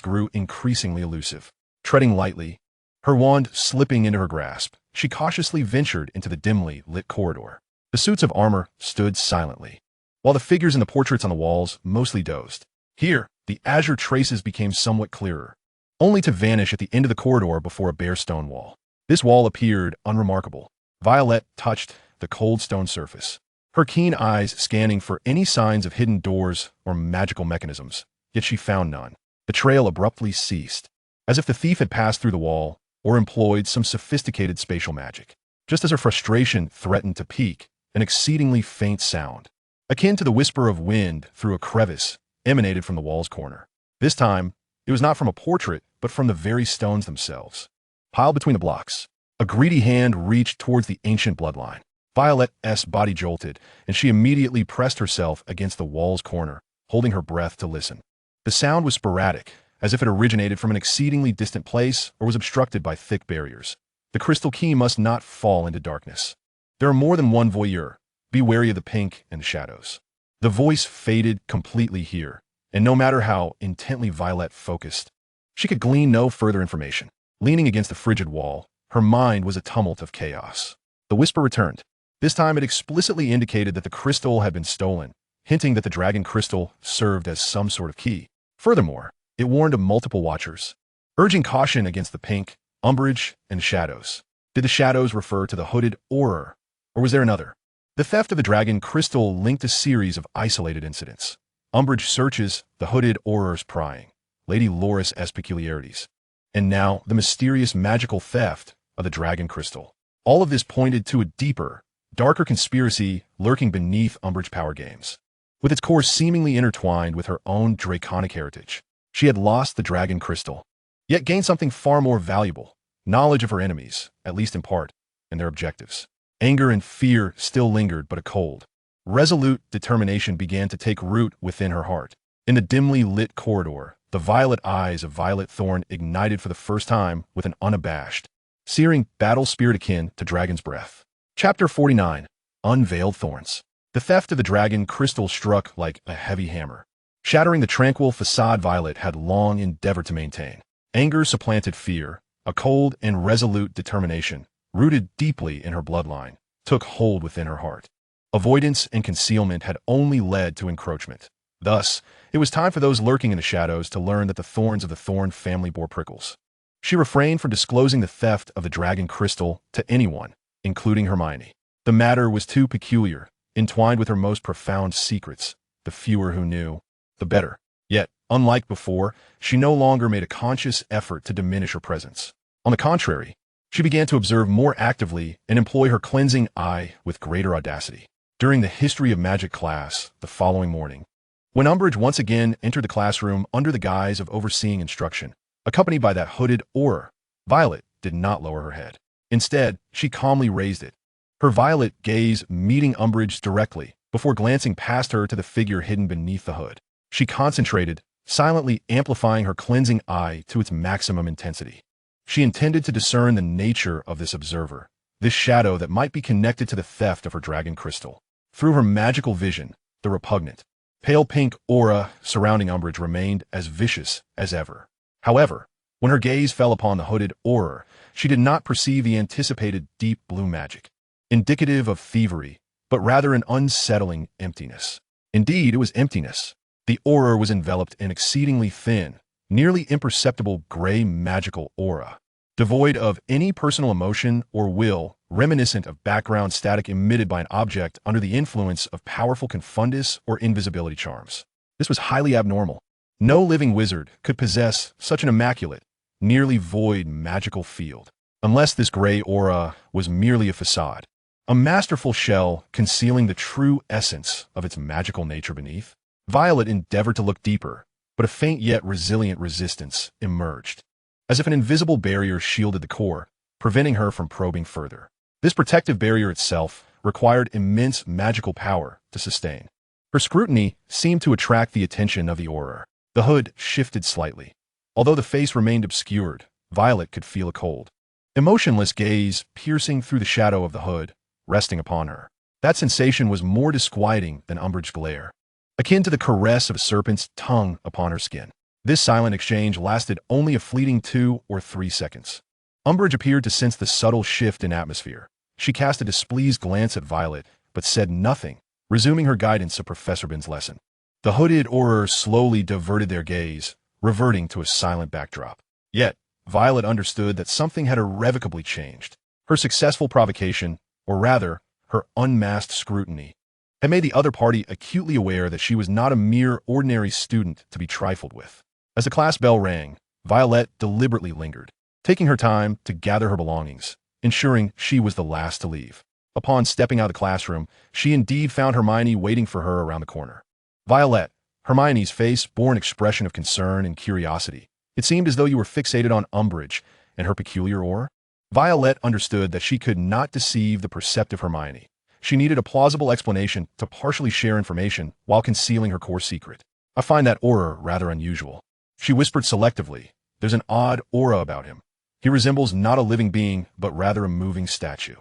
grew increasingly elusive. Treading lightly, her wand slipping into her grasp, she cautiously ventured into the dimly lit corridor. The suits of armor stood silently, while the figures in the portraits on the walls mostly dozed. Here, the azure traces became somewhat clearer, only to vanish at the end of the corridor before a bare stone wall. This wall appeared unremarkable. Violet touched the cold stone surface, her keen eyes scanning for any signs of hidden doors or magical mechanisms, yet she found none. The trail abruptly ceased, as if the thief had passed through the wall or employed some sophisticated spatial magic. Just as her frustration threatened to peak, an exceedingly faint sound, akin to the whisper of wind through a crevice, emanated from the wall's corner. This time, it was not from a portrait, but from the very stones themselves. Piled between the blocks, a greedy hand reached towards the ancient bloodline. Violet's body jolted, and she immediately pressed herself against the wall's corner, holding her breath to listen. The sound was sporadic, as if it originated from an exceedingly distant place or was obstructed by thick barriers. The crystal key must not fall into darkness. There are more than one voyeur. Be wary of the pink and the shadows. The voice faded completely here, and no matter how intently Violet focused, she could glean no further information. Leaning against the frigid wall, her mind was a tumult of chaos. The whisper returned. This time it explicitly indicated that the crystal had been stolen, hinting that the dragon crystal served as some sort of key. Furthermore, it warned of multiple watchers, urging caution against the pink, umbrage, and shadows. Did the shadows refer to the hooded Auror, or was there another? The theft of the dragon crystal linked a series of isolated incidents. Umbrage searches, the hooded Auror's prying, Lady Loris's peculiarities, and now the mysterious magical theft of the dragon crystal. All of this pointed to a deeper, darker conspiracy lurking beneath Umbrage power games. With its core seemingly intertwined with her own draconic heritage, she had lost the dragon crystal, yet gained something far more valuable, knowledge of her enemies, at least in part, and their objectives. Anger and fear still lingered, but a cold, resolute determination began to take root within her heart. In the dimly lit corridor, the violet eyes of Violet Thorne ignited for the first time with an unabashed, searing battle spirit akin to dragon's breath. Chapter 49. Unveiled Thorns. The theft of the dragon crystal struck like a heavy hammer, shattering the tranquil facade Violet had long endeavored to maintain. Anger supplanted fear. A cold and resolute determination, rooted deeply in her bloodline, took hold within her heart. Avoidance and concealment had only led to encroachment. Thus, it was time for those lurking in the shadows to learn that the thorns of the Thorne family bore prickles. She refrained from disclosing the theft of the dragon crystal to anyone, including Hermione. The matter was too peculiar, entwined with her most profound secrets. The fewer who knew, the better. Yet, unlike before, she no longer made a conscious effort to diminish her presence. On the contrary, she began to observe more actively and employ her cleansing eye with greater audacity. During the History of Magic class the following morning, when Umbridge once again entered the classroom under the guise of overseeing instruction, accompanied by that hooded Auror, Violet did not lower her head. Instead, she calmly raised it, her violet gaze meeting Umbridge directly before glancing past her to the figure hidden beneath the hood. She concentrated, silently amplifying her cleansing eye to its maximum intensity. She intended to discern the nature of this observer, this shadow that might be connected to the theft of her dragon crystal. Through her magical vision, the repugnant, pale pink aura surrounding Umbridge remained as vicious as ever. However, when her gaze fell upon the hooded Auror, she did not perceive the anticipated deep blue magic, indicative of thievery, but rather an unsettling emptiness. Indeed, it was emptiness. The Auror was enveloped in exceedingly thin, nearly imperceptible gray magical aura, devoid of any personal emotion or will, reminiscent of background static emitted by an object under the influence of powerful confundus or invisibility charms. This was highly abnormal. No living wizard could possess such an immaculate, nearly void magical field, unless this gray aura was merely a facade, a masterful shell concealing the true essence of its magical nature beneath. Violet endeavored to look deeper, but a faint yet resilient resistance emerged, as if an invisible barrier shielded the core, preventing her from probing further. This protective barrier itself required immense magical power to sustain. Her scrutiny seemed to attract the attention of the Auror. The hood shifted slightly. Although the face remained obscured, Violet could feel a cold, emotionless gaze piercing through the shadow of the hood, resting upon her. That sensation was more disquieting than Umbridge's glare, akin to the caress of a serpent's tongue upon her skin. This silent exchange lasted only a fleeting 2 or 3 seconds. Umbridge appeared to sense the subtle shift in atmosphere. She cast a displeased glance at Violet, but said nothing, resuming her guidance of Professor Bin's lesson. The hooded Auror slowly diverted their gaze, reverting to a silent backdrop. Yet, Violet understood that something had irrevocably changed. Her successful provocation, or rather, her unmasked scrutiny, had made the other party acutely aware that she was not a mere ordinary student to be trifled with. As the class bell rang, Violet deliberately lingered, taking her time to gather her belongings, ensuring she was the last to leave. Upon stepping out of the classroom, she indeed found Hermione waiting for her around the corner. Violet, Hermione's face bore an expression of concern and curiosity. It seemed as though you were fixated on Umbridge and her peculiar aura. Violet understood that she could not deceive the perceptive Hermione. She needed a plausible explanation to partially share information while concealing her core secret. I find that aura rather unusual. She whispered selectively. There's an odd aura about him. He resembles not a living being, but rather a moving statue.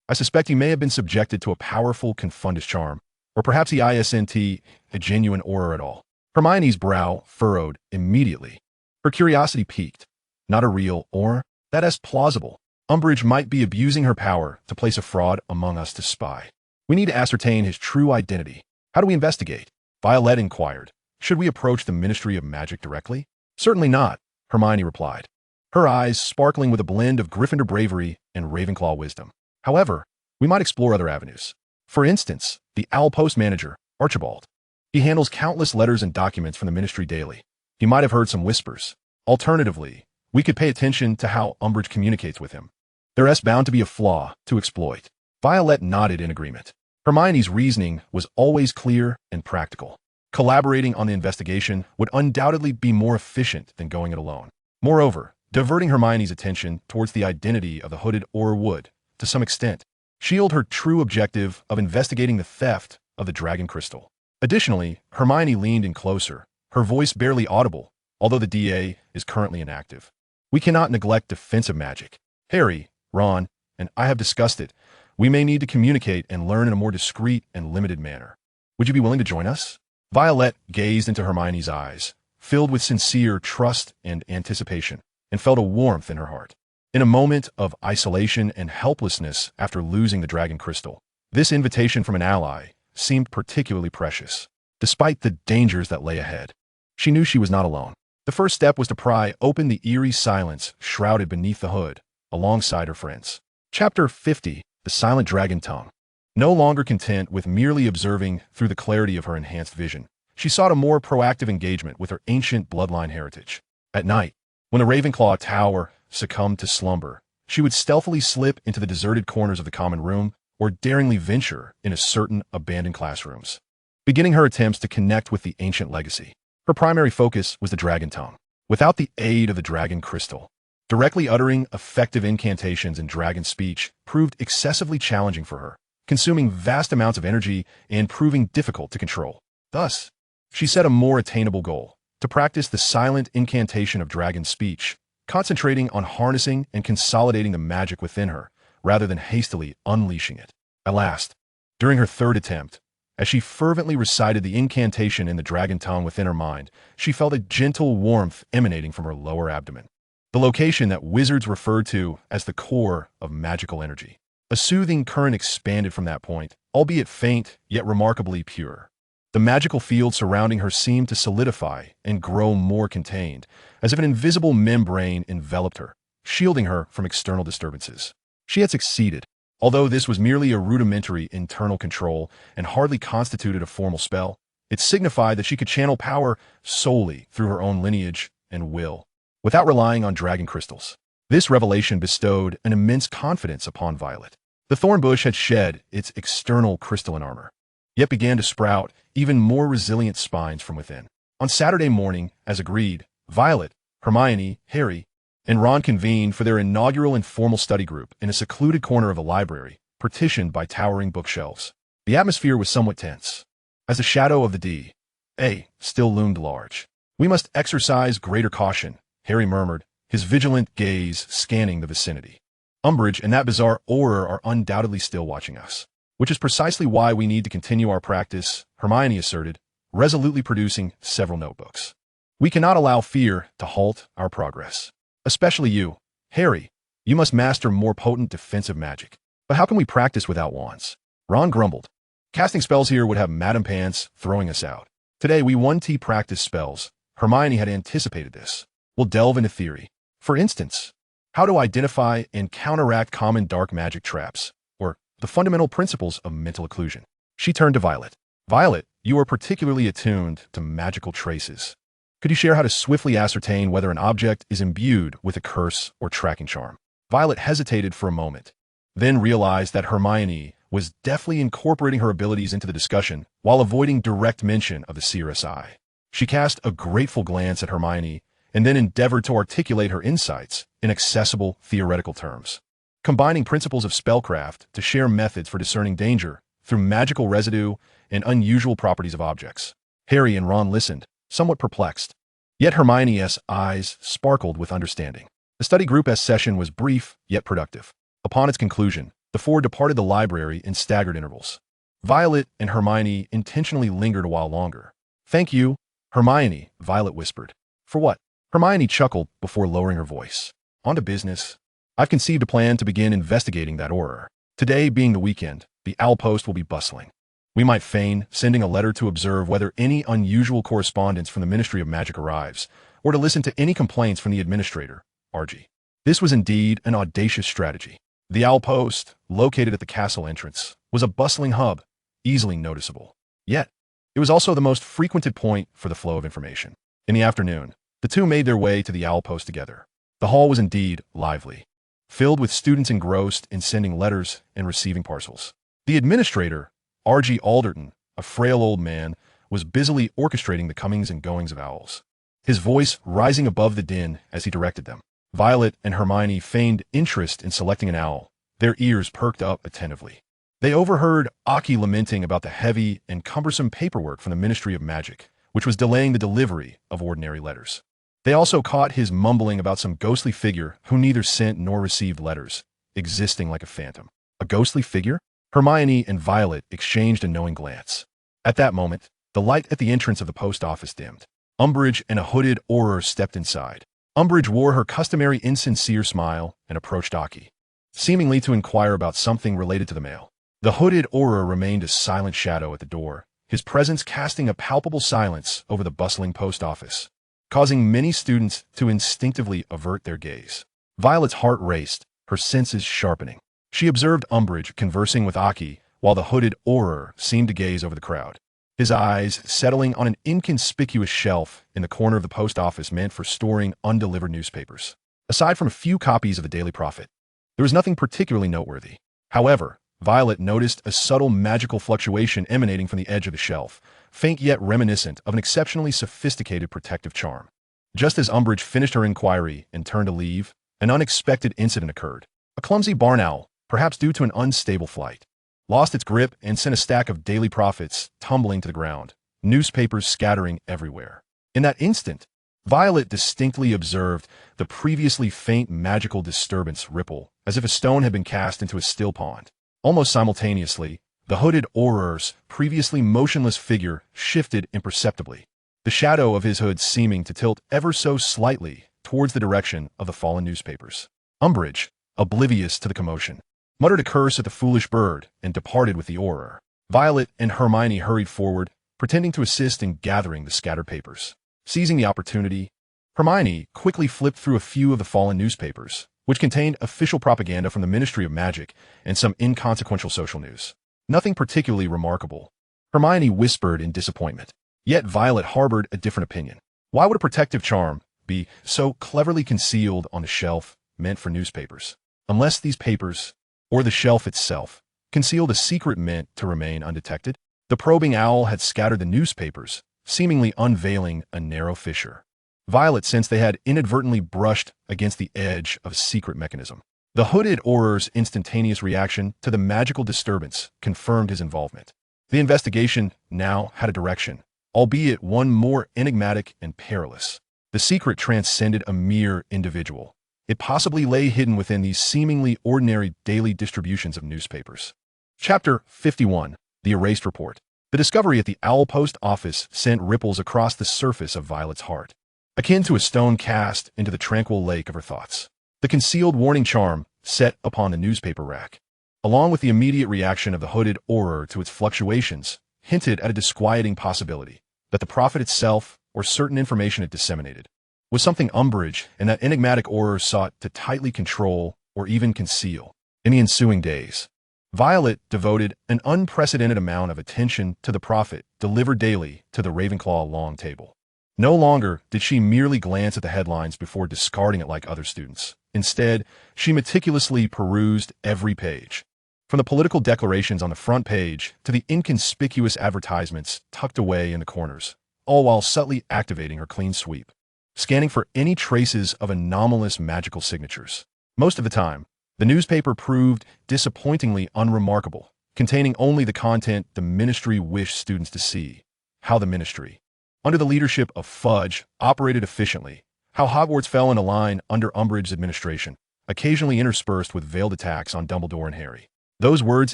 I suspect he may have been subjected to a powerful confundus charm, Or perhaps he isn't a genuine aura at all. Hermione's brow furrowed immediately. Her curiosity piqued. Not a real aura? That's plausible. Umbridge might be abusing her power to place a fraud among us to spy. We need to ascertain his true identity. How do we investigate? Violet inquired. Should we approach the Ministry of Magic directly? Certainly not, Hermione replied, her eyes sparkling with a blend of Gryffindor bravery and Ravenclaw wisdom. However, we might explore other avenues. For instance, the Owl Post manager, Archibald. He handles countless letters and documents from the Ministry daily. He might have heard some whispers. Alternatively, we could pay attention to how Umbridge communicates with him. There's bound to be a flaw to exploit. Violet nodded in agreement. Hermione's reasoning was always clear and practical. Collaborating on the investigation would undoubtedly be more efficient than going it alone. Moreover, diverting Hermione's attention towards the identity of the hooded aura would, to some extent, shield her true objective of investigating the theft of the dragon crystal. Additionally, Hermione leaned in closer, her voice barely audible, although the DA is currently inactive. We cannot neglect defensive magic. Harry, Ron, and I have discussed it. We may need to communicate and learn in a more discreet and limited manner. Would you be willing to join us? Violet gazed into Hermione's eyes, filled with sincere trust and anticipation, and felt a warmth in her heart. In a moment of isolation and helplessness after losing the dragon crystal, this invitation from an ally seemed particularly precious. Despite the dangers that lay ahead, she knew she was not alone. The first step was to pry open the eerie silence shrouded beneath the hood, alongside her friends. Chapter 50, The Silent Dragon Tongue. No longer content with merely observing through the clarity of her enhanced vision, she sought a more proactive engagement with her ancient bloodline heritage. At night, when the Ravenclaw tower succumbed to slumber, she would stealthily slip into the deserted corners of the common room or daringly venture into certain abandoned classrooms, beginning her attempts to connect with the ancient legacy. Her primary focus was the dragon tongue. Without the aid of the dragon crystal, directly uttering effective incantations in dragon speech proved excessively challenging for her, consuming vast amounts of energy and proving difficult to control. Thus, she set a more attainable goal, to practice the silent incantation of dragon speech, concentrating on harnessing and consolidating the magic within her, rather than hastily unleashing it. At last, during her third attempt, as she fervently recited the incantation in the dragon tongue within her mind, she felt a gentle warmth emanating from her lower abdomen, the location that wizards referred to as the core of magical energy. A soothing current expanded from that point, albeit faint, yet remarkably pure. The magical field surrounding her seemed to solidify and grow more contained, as if an invisible membrane enveloped her, shielding her from external disturbances. She had succeeded, although this was merely a rudimentary internal control and hardly constituted a formal spell. It signified that she could channel power solely through her own lineage and will, without relying on dragon crystals. This revelation bestowed an immense confidence upon Violet. The thorn bush had shed its external crystalline armor, yet began to sprout even more resilient spines from within. On Saturday morning, as agreed, Violet, Hermione, Harry, and Ron convened for their inaugural informal study group in a secluded corner of the library, partitioned by towering bookshelves. The atmosphere was somewhat tense, as the shadow of the D.A. still loomed large. "We must exercise greater caution," Harry murmured, his vigilant gaze scanning the vicinity. "Umbridge and that bizarre aura are undoubtedly still watching us, which is precisely why we need to continue our practice," Hermione asserted, resolutely producing several notebooks. "We cannot allow fear to halt our progress. Especially you, Harry. You must master more potent defensive magic." "But how can we practice without wands?" Ron grumbled. "Casting spells here would have Madame Pants throwing us out. Today we 1T practice spells." Hermione had anticipated this. "We'll delve into theory. For instance, how to identify and counteract common dark magic traps, or the fundamental principles of mental occlusion." She turned to Violet. "Violet, you are particularly attuned to magical traces. Could you share how to swiftly ascertain whether an object is imbued with a curse or tracking charm?" Violet hesitated for a moment, then realized that Hermione was deftly incorporating her abilities into the discussion while avoiding direct mention of the seeress eye. She cast a grateful glance at Hermione and then endeavored to articulate her insights in accessible theoretical terms, combining principles of spellcraft to share methods for discerning danger through magical residue and unusual properties of objects. Harry and Ron listened, somewhat perplexed. Yet Hermione's eyes sparkled with understanding. The study group's session was brief, yet productive. Upon its conclusion, the four departed the library in staggered intervals. Violet and Hermione intentionally lingered a while longer. "Thank you, Hermione," Violet whispered. "For what?" Hermione chuckled before lowering her voice. "On to business. I've conceived a plan to begin investigating that horror. Today being the weekend, the Owl Post will be bustling. We might feign sending a letter to observe whether any unusual correspondence from the Ministry of Magic arrives, or to listen to any complaints from the administrator, Archie." This was indeed an audacious strategy. The Owl Post, located at the castle entrance, was a bustling hub, easily noticeable. Yet, it was also the most frequented point for the flow of information. In the afternoon, the two made their way to the Owl Post together. The hall was indeed lively, filled with students engrossed in sending letters and receiving parcels. The administrator, R.G. Alderton, a frail old man, was busily orchestrating the comings and goings of owls, his voice rising above the din as he directed them. Violet and Hermione feigned interest in selecting an owl, their ears perked up attentively. They overheard Aki lamenting about the heavy and cumbersome paperwork from the Ministry of Magic, which was delaying the delivery of ordinary letters. They also caught his mumbling about some ghostly figure who neither sent nor received letters, existing like a phantom. A ghostly figure? Hermione and Violet exchanged a knowing glance. At that moment, the light at the entrance of the post office dimmed. Umbridge and a hooded Auror stepped inside. Umbridge wore her customary insincere smile and approached Aki, seemingly to inquire about something related to the mail. The hooded Auror remained a silent shadow at the door, his presence casting a palpable silence over the bustling post office, causing many students to instinctively avert their gaze. Violet's heart raced, her senses sharpening. She observed Umbridge conversing with Aki, while the hooded Auror seemed to gaze over the crowd, his eyes settling on an inconspicuous shelf in the corner of the post office meant for storing undelivered newspapers. Aside from a few copies of the Daily Prophet, there was nothing particularly noteworthy. However, Violet noticed a subtle magical fluctuation emanating from the edge of the shelf, faint yet reminiscent of an exceptionally sophisticated protective charm. Just as Umbridge finished her inquiry and turned to leave, an unexpected incident occurred. A clumsy barn owl, perhaps due to an unstable flight, lost its grip and sent a stack of Daily Prophets tumbling to the ground, newspapers scattering everywhere. In that instant, Violet distinctly observed the previously faint magical disturbance ripple, as if a stone had been cast into a still pond. Almost simultaneously, the hooded Auror's previously motionless figure shifted imperceptibly, the shadow of his hood seeming to tilt ever so slightly towards the direction of the fallen newspapers. Umbridge, oblivious to the commotion, muttered a curse at the foolish bird and departed with the Auror. Violet and Hermione hurried forward, pretending to assist in gathering the scattered papers. Seizing the opportunity, Hermione quickly flipped through a few of the fallen newspapers, which contained official propaganda from the Ministry of Magic and some inconsequential social news. Nothing particularly remarkable, Hermione whispered in disappointment. Yet Violet harbored a different opinion. Why would a protective charm be so cleverly concealed on a shelf meant for newspapers, unless these papers, or the shelf itself, concealed a secret meant to remain undetected? The probing owl had scattered the newspapers, seemingly unveiling a narrow fissure. Violet sensed they had inadvertently brushed against the edge of a secret mechanism. The hooded Auror's instantaneous reaction to the magical disturbance confirmed his involvement. The investigation now had a direction, albeit one more enigmatic and perilous. The secret transcended a mere individual. It possibly lay hidden within these seemingly ordinary daily distributions of newspapers. Chapter 51. The Erased Report. The discovery at the Owl Post office sent ripples across the surface of Violet's heart, akin to a stone cast into the tranquil lake of her thoughts. The concealed warning charm set upon the newspaper rack, along with the immediate reaction of the hooded Auror to its fluctuations, hinted at a disquieting possibility that the prophet itself, or certain information it disseminated, was something Umbridge and that enigmatic Auror sought to tightly control or even conceal. In the ensuing days, Violet devoted an unprecedented amount of attention to the prophet delivered daily to the Ravenclaw long table. No longer did she merely glance at the headlines before discarding it like other students. Instead, she meticulously perused every page, from the political declarations on the front page to the inconspicuous advertisements tucked away in the corners, all while subtly activating her clean sweep, scanning for any traces of anomalous magical signatures. Most of the time, the newspaper proved disappointingly unremarkable, containing only the content the ministry wished students to see. How the ministry, under the leadership of Fudge, operated efficiently, how Hogwarts fell in a line under Umbridge's administration, occasionally interspersed with veiled attacks on Dumbledore and Harry. Those words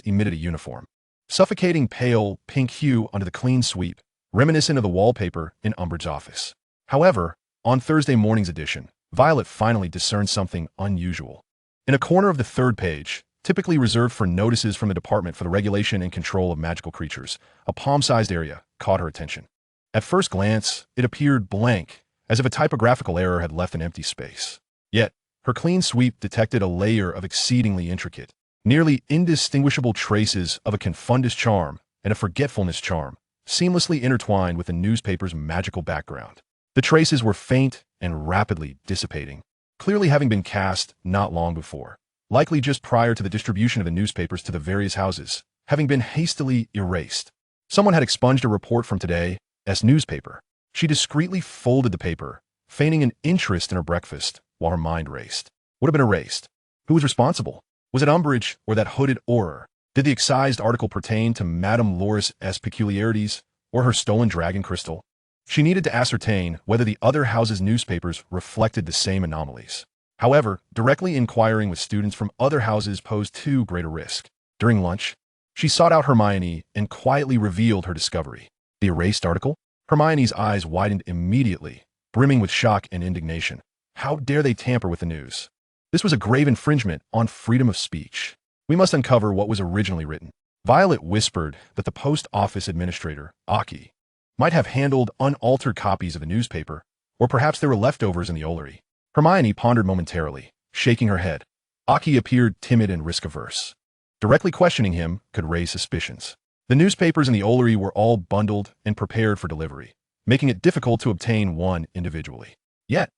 emitted a uniform, suffocating pale pink hue under the clean sweep, reminiscent of the wallpaper in Umbridge's office. However, on Thursday morning's edition, Violet finally discerned something unusual. In a corner of the third page, typically reserved for notices from the Department for the Regulation and Control of Magical Creatures, a palm-sized area caught her attention. At first glance, it appeared blank, as if a typographical error had left an empty space. Yet, her clean sweep detected a layer of exceedingly intricate, nearly indistinguishable traces of a confundus charm and a forgetfulness charm, seamlessly intertwined with the newspaper's magical background. The traces were faint and rapidly dissipating, clearly having been cast not long before, likely just prior to the distribution of the newspapers to the various houses, having been hastily erased. Someone had expunged a report from today's newspaper. She discreetly folded the paper, feigning an interest in her breakfast while her mind raced. Would have been erased. Who was responsible? Was it Umbridge or that hooded Auror? Did the excised article pertain to Madame Loris's peculiarities or her stolen dragon crystal? She needed to ascertain whether the other houses' newspapers reflected the same anomalies. However, directly inquiring with students from other houses posed too great a risk. During lunch, she sought out Hermione and quietly revealed her discovery. The erased article? Hermione's eyes widened immediately, brimming with shock and indignation. How dare they tamper with the news? This was a grave infringement on freedom of speech. We must uncover what was originally written. Violet whispered that the post office administrator, Aki, might have handled unaltered copies of the newspaper, or perhaps there were leftovers in the Ollery. Hermione pondered momentarily, shaking her head. Aki appeared timid and risk-averse. Directly questioning him could raise suspicions. The newspapers in the Ollery were all bundled and prepared for delivery, making it difficult to obtain one individually. Yet,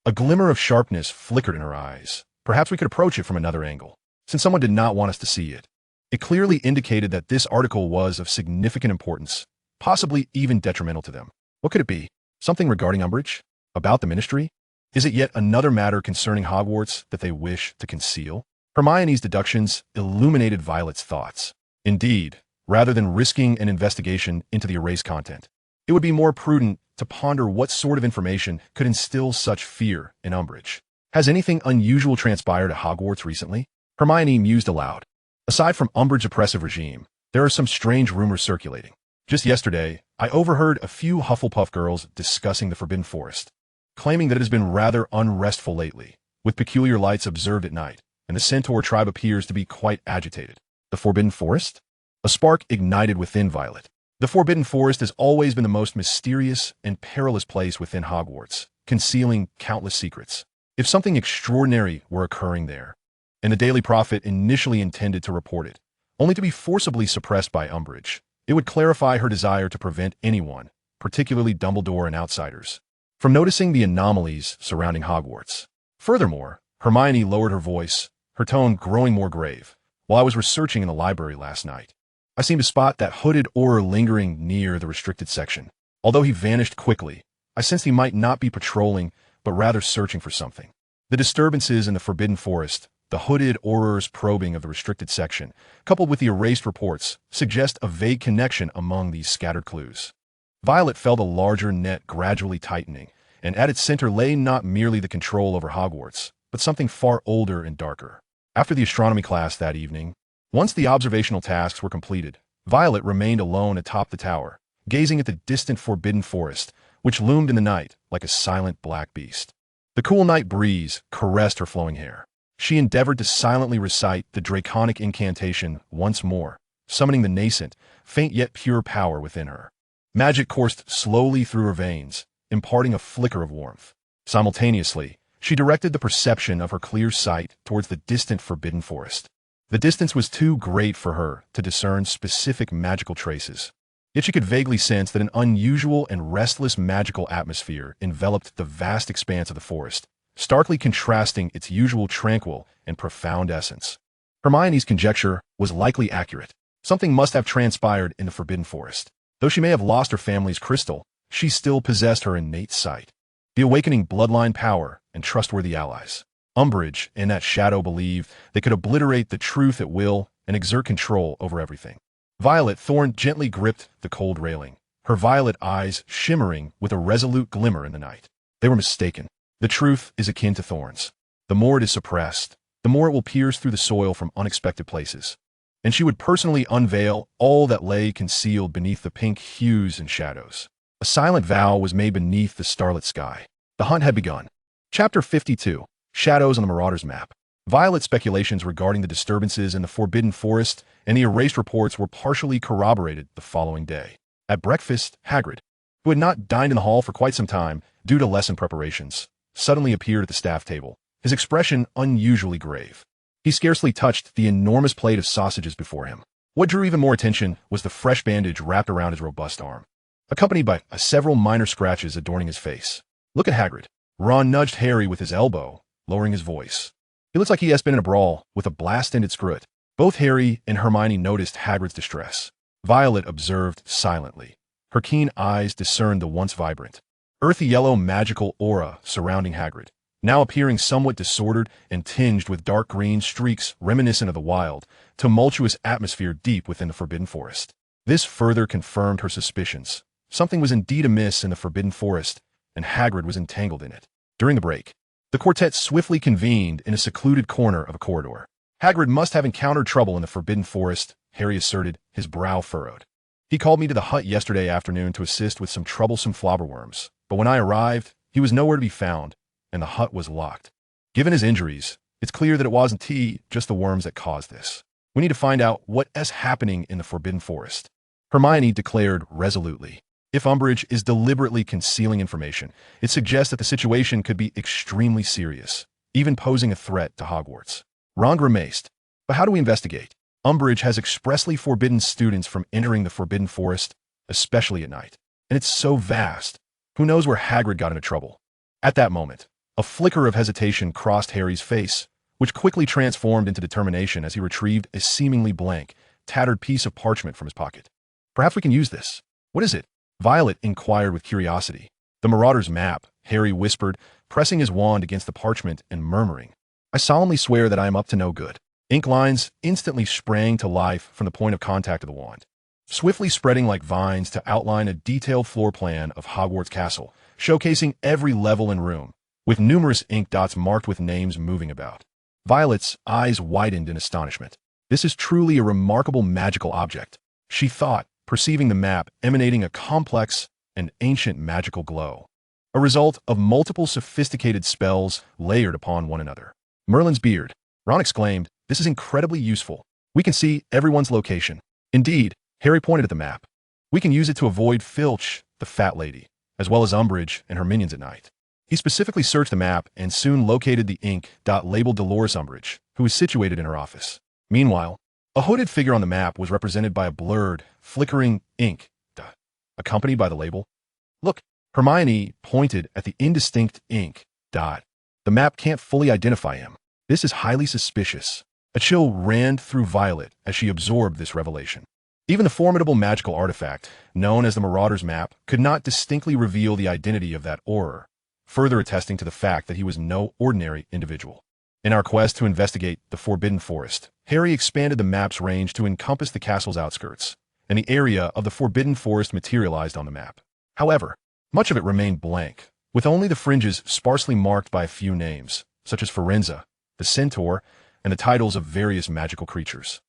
a glimmer of sharpness flickered in her eyes. Perhaps we could approach it from another angle, since someone did not want us to see it. It clearly indicated that this article was of significant importance, possibly even detrimental to them. What could it be? Something regarding Umbridge? About the Ministry? Is it yet another matter concerning Hogwarts that they wish to conceal? Hermione's deductions illuminated Violet's thoughts. Indeed, rather than risking an investigation into the erased content, it would be more prudent to ponder what sort of information could instill such fear in Umbridge. Has anything unusual transpired at Hogwarts recently? Hermione mused aloud. Aside from Umbridge's oppressive regime, there are some strange rumors circulating. Just yesterday, I overheard a few Hufflepuff girls discussing the Forbidden Forest, claiming that it has been rather unrestful lately, with peculiar lights observed at night, and the Centaur tribe appears to be quite agitated. The Forbidden Forest? A spark ignited within Violet. The Forbidden Forest has always been the most mysterious and perilous place within Hogwarts, concealing countless secrets. If something extraordinary were occurring there, and the Daily Prophet initially intended to report it, only to be forcibly suppressed by Umbridge, it would clarify her desire to prevent anyone, particularly Dumbledore and outsiders, from noticing the anomalies surrounding Hogwarts. Furthermore, Hermione lowered her voice, her tone growing more grave. While I was researching in the library last night, I seemed to spot that hooded Auror lingering near the restricted section. Although he vanished quickly, I sensed he might not be patrolling, but rather searching for something. The disturbances in the Forbidden Forest, the hooded Auror's probing of the restricted section, coupled with the erased reports, suggest a vague connection among these scattered clues. Violet felt a larger net gradually tightening, and at its center lay not merely the control over Hogwarts, but something far older and darker. After the astronomy class that evening, once the observational tasks were completed, Violet remained alone atop the tower, gazing at the distant Forbidden Forest, which loomed in the night like a silent black beast. The cool night breeze caressed her flowing hair. She endeavored to silently recite the draconic incantation once more, summoning the nascent, faint yet pure power within her. Magic coursed slowly through her veins, imparting a flicker of warmth. Simultaneously, she directed the perception of her clear sight towards the distant Forbidden Forest. The distance was too great for her to discern specific magical traces, yet she could vaguely sense that an unusual and restless magical atmosphere enveloped the vast expanse of the forest, starkly contrasting its usual tranquil and profound essence. Hermione's conjecture was likely accurate. Something must have transpired in the Forbidden Forest. Though she may have lost her family's crystal, she still possessed her innate sight, the awakening bloodline power and trustworthy allies. Umbridge and that shadow believed they could obliterate the truth at will and exert control over everything. Thorne gently gripped the cold railing, her violet eyes shimmering with a resolute glimmer in the night. They were mistaken. The truth is akin to thorns. The more it is suppressed, the more it will pierce through the soil from unexpected places. and she would personally unveil all that lay concealed beneath the pink hues and shadows. A silent vow was made beneath the starlit sky. The hunt had begun. Chapter 52. Shadows on the Marauder's Map. Violet's speculations regarding the disturbances in the Forbidden Forest and the erased reports were partially corroborated the following day. At breakfast, Hagrid, who had not dined in the hall for quite some time due to lesson preparations, suddenly appeared at the staff table, his expression unusually grave. He scarcely touched the enormous plate of sausages before him. What drew even more attention was the fresh bandage wrapped around his robust arm, accompanied by several minor scratches adorning his face. "Look at Hagrid." Ron nudged Harry with his elbow, lowering his voice. "He looks like he has been in a brawl with a blast-ended screw." Both Harry and Hermione noticed Hagrid's distress. Violet observed silently. Her keen eyes discerned the once vibrant, earthy yellow magical aura surrounding Hagrid, now appearing somewhat disordered and tinged with dark green streaks reminiscent of the wild, tumultuous atmosphere deep within the Forbidden Forest. This further confirmed her suspicions. Something was indeed amiss in the Forbidden Forest, and Hagrid was entangled in it. During the break, the quartet swiftly convened in a secluded corner of a corridor. "Hagrid must have encountered trouble in the Forbidden Forest," Harry asserted, his brow furrowed. "He called me to the hut yesterday afternoon to assist with some troublesome flobberworms, but when I arrived, he was nowhere to be found, and the hut was locked. Given his injuries, it's clear that it wasn't just the worms that caused this. We need to find out what is happening in the Forbidden Forest," Hermione declared resolutely. "If Umbridge is deliberately concealing information, it suggests that the situation could be extremely serious, even posing a threat to Hogwarts." Ron grimaced. "But how do we investigate? Umbridge has expressly forbidden students from entering the Forbidden Forest, especially at night. And it's so vast. Who knows where Hagrid got into trouble?" At that moment, a flicker of hesitation crossed Harry's face, which quickly transformed into determination as he retrieved a seemingly blank, tattered piece of parchment from his pocket. "Perhaps we can use this." "What is it?" Violet inquired with curiosity. "The Marauder's Map," Harry whispered, pressing his wand against the parchment and murmuring, "I solemnly swear that I am up to no good." Ink lines instantly sprang to life from the point of contact of the wand, swiftly spreading like vines to outline a detailed floor plan of Hogwarts Castle, showcasing every level and room, with numerous ink dots marked with names moving about. Violet's eyes widened in astonishment. "This is truly a remarkable magical object," she thought, perceiving the map emanating a complex and ancient magical glow, a result of multiple sophisticated spells layered upon one another. "Merlin's beard," Ron exclaimed. "This is incredibly useful. We can see everyone's location." "Indeed," Harry pointed at the map. "We can use it to avoid Filch, the fat lady, as well as Umbridge and her minions at night." He specifically searched the map and soon located the ink dot labeled Dolores Umbridge, who was situated in her office. Meanwhile, a hooded figure on the map was represented by a blurred, flickering ink dot, accompanied by the label. "Look," Hermione pointed at the indistinct ink dot. "The map can't fully identify him. This is highly suspicious." A chill ran through Violet as she absorbed this revelation. Even the formidable magical artifact, known as the Marauder's Map, could not distinctly reveal the identity of that Auror, further attesting to the fact that he was no ordinary individual. In our quest to investigate the Forbidden Forest, Harry expanded the map's range to encompass the castle's outskirts, and the area of the Forbidden Forest materialized on the map. However, much of it remained blank, with only the fringes sparsely marked by a few names, such as Firenze, the Centaur, and the titles of various magical creatures.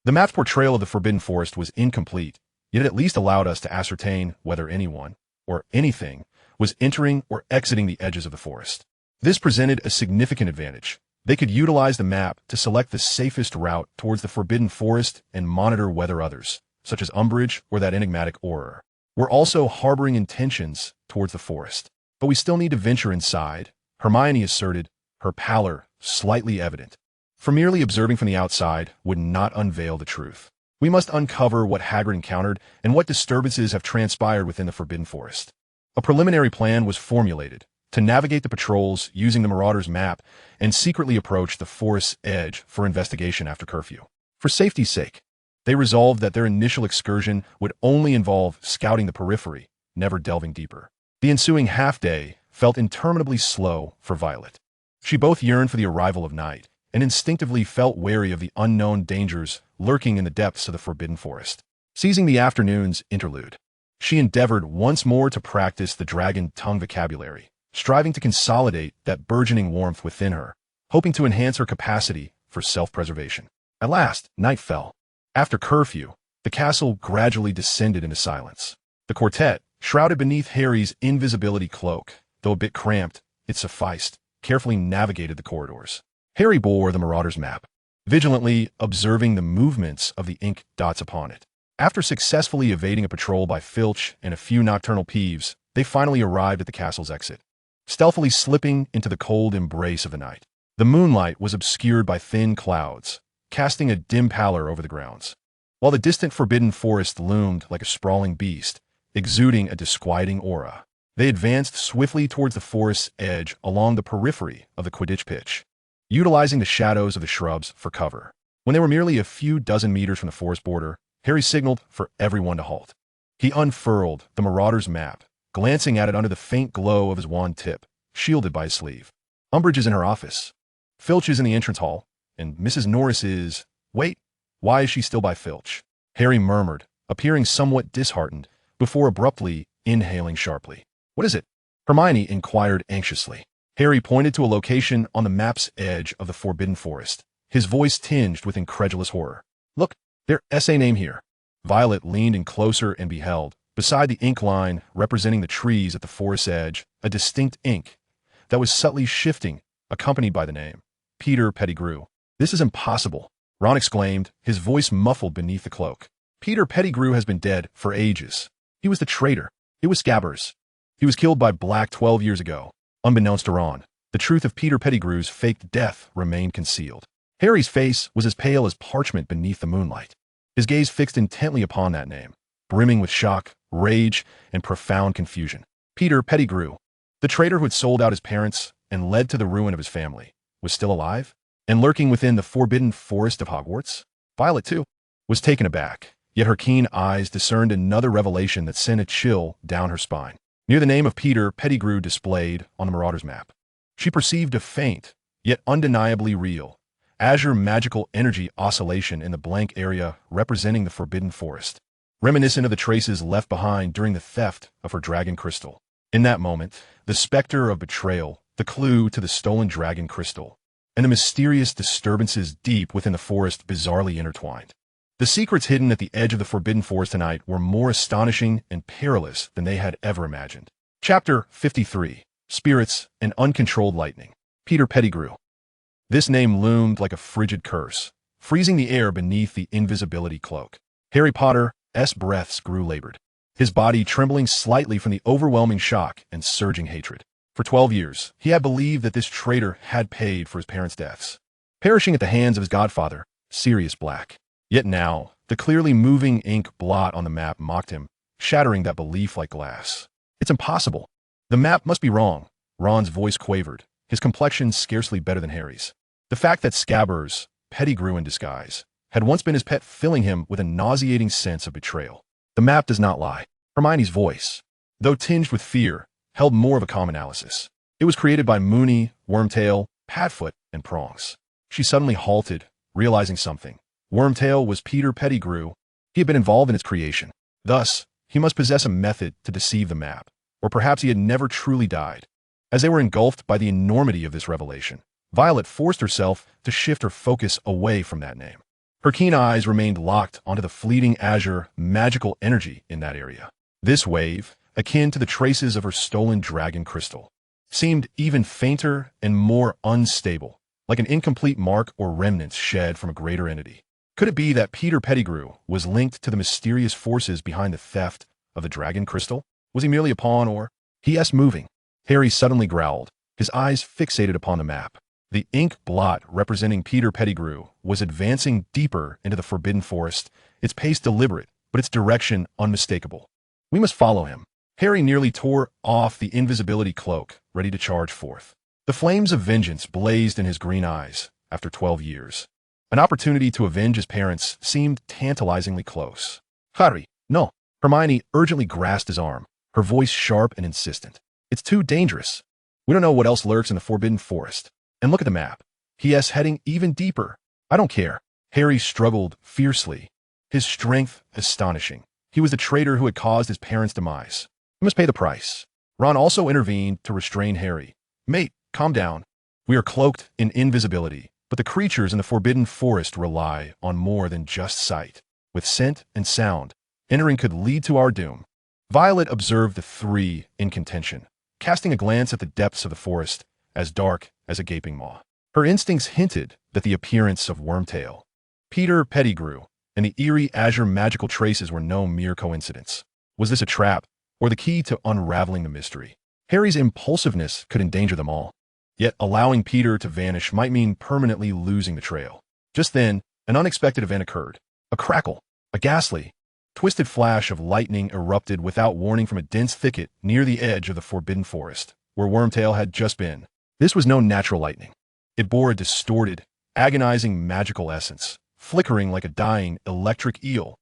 The map's portrayal of the Forbidden Forest was incomplete, yet it at least allowed us to ascertain whether anyone, or anything, was entering or exiting the edges of the forest. This presented a significant advantage. They could utilize the map to select the safest route towards the Forbidden Forest and monitor whether others, such as Umbridge or that enigmatic Auror, were also harboring intentions towards the forest. "But we still need to venture inside," Hermione asserted, her pallor slightly evident. "For merely observing from the outside would not unveil the truth. We must uncover what Hagrid encountered and what disturbances have transpired within the Forbidden Forest." A preliminary plan was formulated to navigate the patrols using the Marauder's Map and secretly approach the forest's edge for investigation after curfew. For safety's sake, they resolved that their initial excursion would only involve scouting the periphery, never delving deeper. The ensuing half-day felt interminably slow for Violet. She both yearned for the arrival of night and instinctively felt wary of the unknown dangers lurking in the depths of the Forbidden Forest. Seizing the afternoon's interlude, she endeavored once more to practice the dragon tongue vocabulary, striving to consolidate that burgeoning warmth within her, hoping to enhance her capacity for self-preservation. At last, night fell. After curfew, the castle gradually descended into silence. The quartet, shrouded beneath Harry's invisibility cloak, though a bit cramped, it sufficed, carefully navigated the corridors. Harry bore the Marauder's map, vigilantly observing the movements of the ink dots upon it. After successfully evading a patrol by Filch and a few nocturnal peeves, they finally arrived at the castle's exit, stealthily slipping into the cold embrace of the night. The moonlight was obscured by thin clouds, casting a dim pallor over the grounds, while the distant forbidden forest loomed like a sprawling beast, exuding a disquieting aura. They advanced swiftly towards the forest's edge along the periphery of the Quidditch pitch, utilizing the shadows of the shrubs for cover. When they were merely a few dozen meters from the forest border, Harry signaled for everyone to halt. He unfurled the Marauder's map, glancing at it under the faint glow of his wand tip, shielded by his sleeve. Umbridge is in her office. Filch is in the entrance hall, and Mrs. Norris is... Wait, why is she still by Filch? Harry murmured, appearing somewhat disheartened, before abruptly inhaling sharply. What is it? Hermione inquired anxiously. Harry pointed to a location on the map's edge of the Forbidden Forest, his voice tinged with incredulous horror. Look, their SA name here. Violet leaned in closer and beheld, beside the ink line representing the trees at the forest's edge, a distinct ink that was subtly shifting, accompanied by the name. Peter Pettigrew. This is impossible, Ron exclaimed, his voice muffled beneath the cloak. Peter Pettigrew has been dead for ages. He was the traitor. It was Scabbers. He was killed by Black 12 years ago. Unbeknownst to Ron, the truth of Peter Pettigrew's faked death remained concealed. Harry's face was as pale as parchment beneath the moonlight, his gaze fixed intently upon that name, brimming with shock, rage, and profound confusion. Peter Pettigrew, the traitor who had sold out his parents and led to the ruin of his family, was still alive and lurking within the forbidden forest of Hogwarts? Violet, too, was taken aback, yet her keen eyes discerned another revelation that sent a chill down her spine. Near the name of Peter Pettigrew displayed on the Marauder's map, she perceived a faint, yet undeniably real, azure magical energy oscillation in the blank area representing the Forbidden Forest, reminiscent of the traces left behind during the theft of her dragon crystal. In that moment, the specter of betrayal, the clue to the stolen dragon crystal, and the mysterious disturbances deep within the forest bizarrely intertwined. The secrets hidden at the edge of the Forbidden Forest tonight were more astonishing and perilous than they had ever imagined. Chapter 53. Spirits and Uncontrolled Lightning. Peter Pettigrew. This name loomed like a frigid curse, freezing the air beneath the invisibility cloak. Harry Potter's breaths grew labored, his body trembling slightly from the overwhelming shock and surging hatred. For 12 years, he had believed that this traitor had paid for his parents' deaths, perishing at the hands of his godfather, Sirius Black. Yet now, the clearly moving ink blot on the map mocked him, shattering that belief like glass. It's impossible. The map must be wrong. Ron's voice quavered, his complexion scarcely better than Harry's. The fact that Scabbers, Pettigrew in disguise, had once been his pet filling him with a nauseating sense of betrayal. The map does not lie. Hermione's voice, though tinged with fear, held more of a calm analysis. It was created by Moony, Wormtail, Padfoot, and Prongs. She suddenly halted, realizing something. Wormtail was Peter Pettigrew. He had been involved in its creation. Thus, he must possess a method to deceive the map, or perhaps he had never truly died. As they were engulfed by the enormity of this revelation, Violet forced herself to shift her focus away from that name. Her keen eyes remained locked onto the fleeting azure, magical energy in that area. This wave, akin to the traces of her stolen dragon crystal, seemed even fainter and more unstable, like an incomplete mark or remnants shed from a greater entity. Could it be that Peter Pettigrew was linked to the mysterious forces behind the theft of the dragon crystal? Was he merely a pawn or... He*s moving. Harry suddenly growled, his eyes fixated upon the map. The ink blot representing Peter Pettigrew was advancing deeper into the Forbidden Forest, its pace deliberate, but its direction unmistakable. We must follow him. Harry nearly tore off the invisibility cloak, ready to charge forth. The flames of vengeance blazed in his green eyes after 12 years. An opportunity to avenge his parents seemed tantalizingly close. Harry, no. Hermione urgently grasped his arm, her voice sharp and insistent. It's too dangerous. We don't know what else lurks in the Forbidden Forest. And look at the map. He*s heading even deeper. I don't care. Harry struggled fiercely, his strength astonishing. He was the traitor who had caused his parents' demise. He must pay the price. Ron also intervened to restrain Harry. Mate, calm down. We are cloaked in invisibility, But the creatures in the Forbidden Forest rely on more than just sight. With scent and sound, entering could lead to our doom. Violet observed the three in contention, casting a glance at the depths of the forest, as dark as a gaping maw. Her instincts hinted that the appearance of Wormtail, Peter Pettigrew, and the eerie azure magical traces were no mere coincidence. Was this a trap, or the key to unraveling the mystery? Harry's impulsiveness could endanger them all. Yet allowing Peter to vanish might mean permanently losing the trail. Just then, an unexpected event occurred. A crackle, a ghastly, twisted flash of lightning erupted without warning from a dense thicket near the edge of the Forbidden Forest, where Wormtail had just been. This was no natural lightning. It bore a distorted, agonizing magical essence, flickering like a dying electric eel.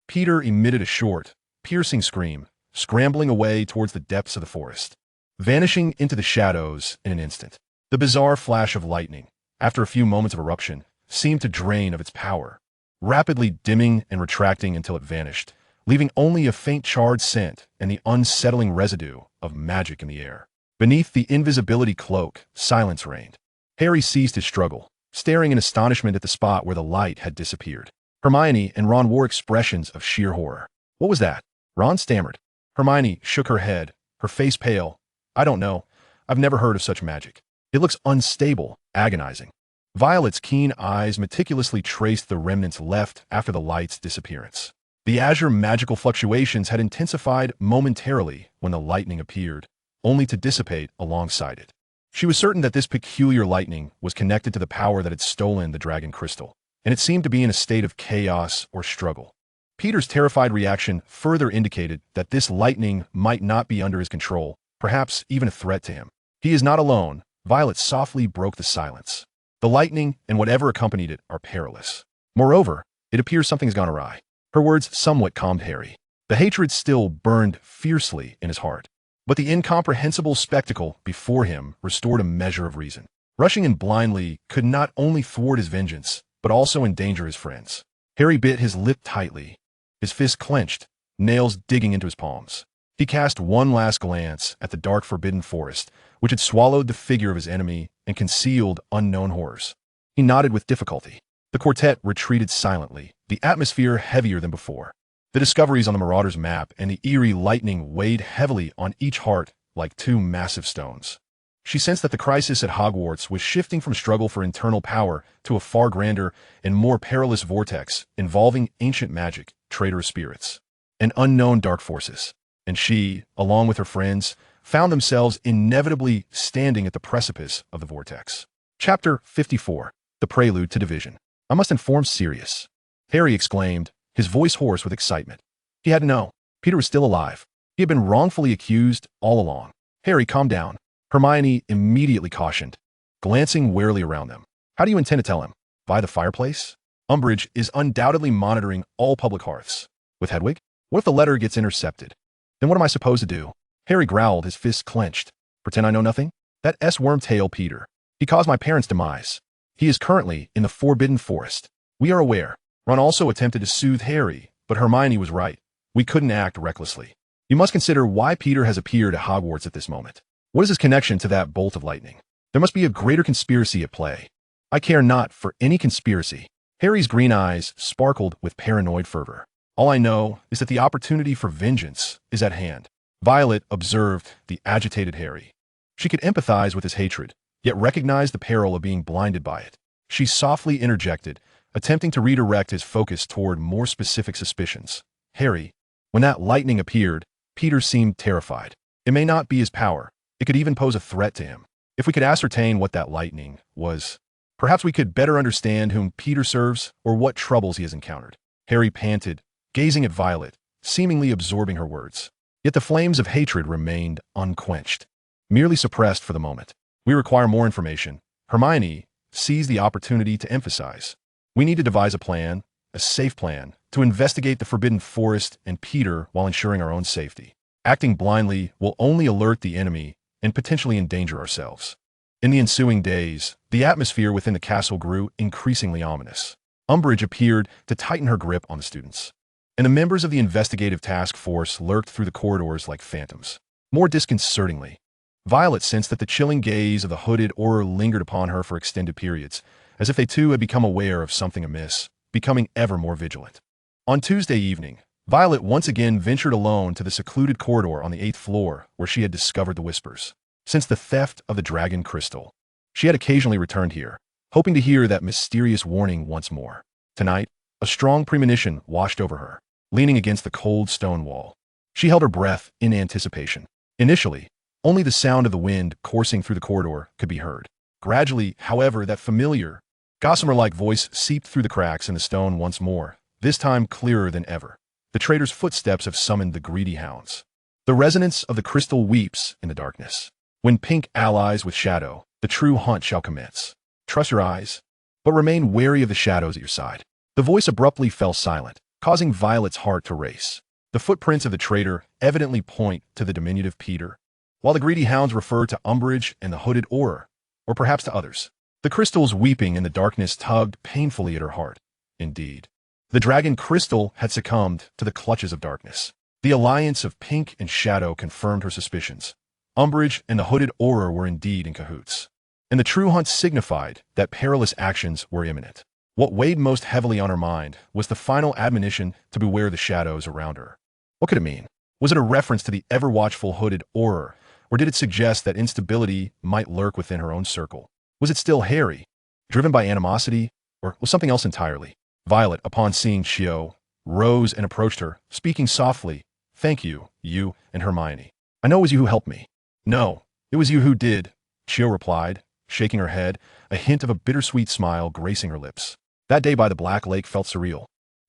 Peter emitted a short, piercing scream, scrambling away towards the depths of the forest, vanishing into the shadows in an instant. The bizarre flash of lightning, after a few moments of eruption, seemed to drain of its power, rapidly dimming and retracting until it vanished, leaving only a faint charred scent and the unsettling residue of magic in the air. Beneath the invisibility cloak, silence reigned. Harry ceased his struggle, staring in astonishment at the spot where the light had disappeared. Hermione and Ron wore expressions of sheer horror. What was that? Ron stammered. Hermione shook her head, her face pale. I don't know. I've never heard of such magic. It looks unstable, agonizing. Violet's keen eyes meticulously traced the remnants left after the light's disappearance. The azure magical fluctuations had intensified momentarily when the lightning appeared, only to dissipate alongside it. She was certain that this peculiar lightning was connected to the power that had stolen the dragon crystal, and it seemed to be in a state of chaos or struggle. Peter's terrified reaction further indicated that this lightning might not be under his control, perhaps even a threat to him. He is not alone. Violet softly broke the silence. The lightning and whatever accompanied it are perilous. Moreover, it appears something's gone awry. Her words somewhat calmed Harry. The hatred still burned fiercely in his heart, but the incomprehensible spectacle before him restored a measure of reason. Rushing in blindly could not only thwart his vengeance, but also endanger his friends. Harry bit his lip tightly, his fists clenched, nails digging into his palms. He cast one last glance at the dark Forbidden Forest, which had swallowed the figure of his enemy and concealed unknown horrors. He nodded with difficulty. The quartet retreated silently, the atmosphere heavier than before. The discoveries on the Marauder's map and the eerie lightning weighed heavily on each heart like two massive stones. She sensed that the crisis at Hogwarts was shifting from struggle for internal power to a far grander and more perilous vortex involving ancient magic, traitorous spirits, and unknown dark forces. And she, along with her friends, found themselves inevitably standing at the precipice of the vortex. Chapter 54. The Prelude to Division. I must inform Sirius, Harry exclaimed, his voice hoarse with excitement. He had to know. Peter was still alive. He had been wrongfully accused all along. Harry, calm down. Hermione immediately cautioned, glancing warily around them. How do you intend to tell him? By the fireplace? Umbridge is undoubtedly monitoring all public hearths. With Hedwig? What if the letter gets intercepted? Then what am I supposed to do? Harry growled, his fists clenched. Pretend I know nothing? That Wormtail Peter. He caused my parents' demise. He is currently in the Forbidden Forest. We are aware. Ron also attempted to soothe Harry, but Hermione was right. We couldn't act recklessly. You must consider why Peter has appeared at Hogwarts at this moment. What is his connection to that bolt of lightning? There must be a greater conspiracy at play. I care not for any conspiracy. Harry's green eyes sparkled with paranoid fervor. All I know is that the opportunity for vengeance is at hand. Violet observed the agitated Harry. She could empathize with his hatred, yet recognize the peril of being blinded by it. She softly interjected, attempting to redirect his focus toward more specific suspicions. Harry, when that lightning appeared, Peter seemed terrified. It may not be his power. It could even pose a threat to him. If we could ascertain what that lightning was, perhaps we could better understand whom Peter serves or what troubles he has encountered. Harry panted, gazing at Violet, seemingly absorbing her words. Yet the flames of hatred remained unquenched, merely suppressed for the moment. We require more information. Hermione seized the opportunity to emphasize. We need to devise a plan, a safe plan, to investigate the Forbidden Forest and Peter while ensuring our own safety. Acting blindly will only alert the enemy and potentially endanger ourselves. In the ensuing days, the atmosphere within the castle grew increasingly ominous. Umbridge appeared to tighten her grip on the students, and the members of the investigative task force lurked through the corridors like phantoms. More disconcertingly, Violet sensed that the chilling gaze of the hooded Auror lingered upon her for extended periods, as if they too had become aware of something amiss, becoming ever more vigilant. On Tuesday evening, Violet once again ventured alone to the secluded corridor on the 8th floor where she had discovered the whispers. Since the theft of the dragon crystal, she had occasionally returned here, hoping to hear that mysterious warning once more. Tonight, a strong premonition washed over her, leaning against the cold stone wall. She held her breath in anticipation. Initially, only the sound of the wind coursing through the corridor could be heard. Gradually, however, that familiar, gossamer-like voice seeped through the cracks in the stone once more, this time clearer than ever. The traitor's footsteps have summoned the greedy hounds. The resonance of the crystal weeps in the darkness. When pink allies with shadow, the true hunt shall commence. Trust your eyes, but remain wary of the shadows at your side. The voice abruptly fell silent, causing Violet's heart to race. The footprints of the traitor evidently point to the diminutive Peter, while the greedy hounds refer to Umbridge and the hooded Auror, or perhaps to others. The crystals weeping in the darkness tugged painfully at her heart. Indeed, the dragon crystal had succumbed to the clutches of darkness. The alliance of pink and shadow confirmed her suspicions. Umbridge and the hooded Auror were indeed in cahoots, and the true hunt signified that perilous actions were imminent. What weighed most heavily on her mind was the final admonition to beware the shadows around her. What could it mean? Was it a reference to the ever-watchful hooded Auror, or did it suggest that instability might lurk within her own circle? Was it still Harry, driven by animosity, or was something else entirely? Violet, upon seeing Chio, rose and approached her, speaking softly. "Thank you, you and Hermione. I know it was you who helped me." "No, it was you who did," Chio replied, shaking her head, a hint of a bittersweet smile gracing her lips. That day by the Black Lake felt surreal,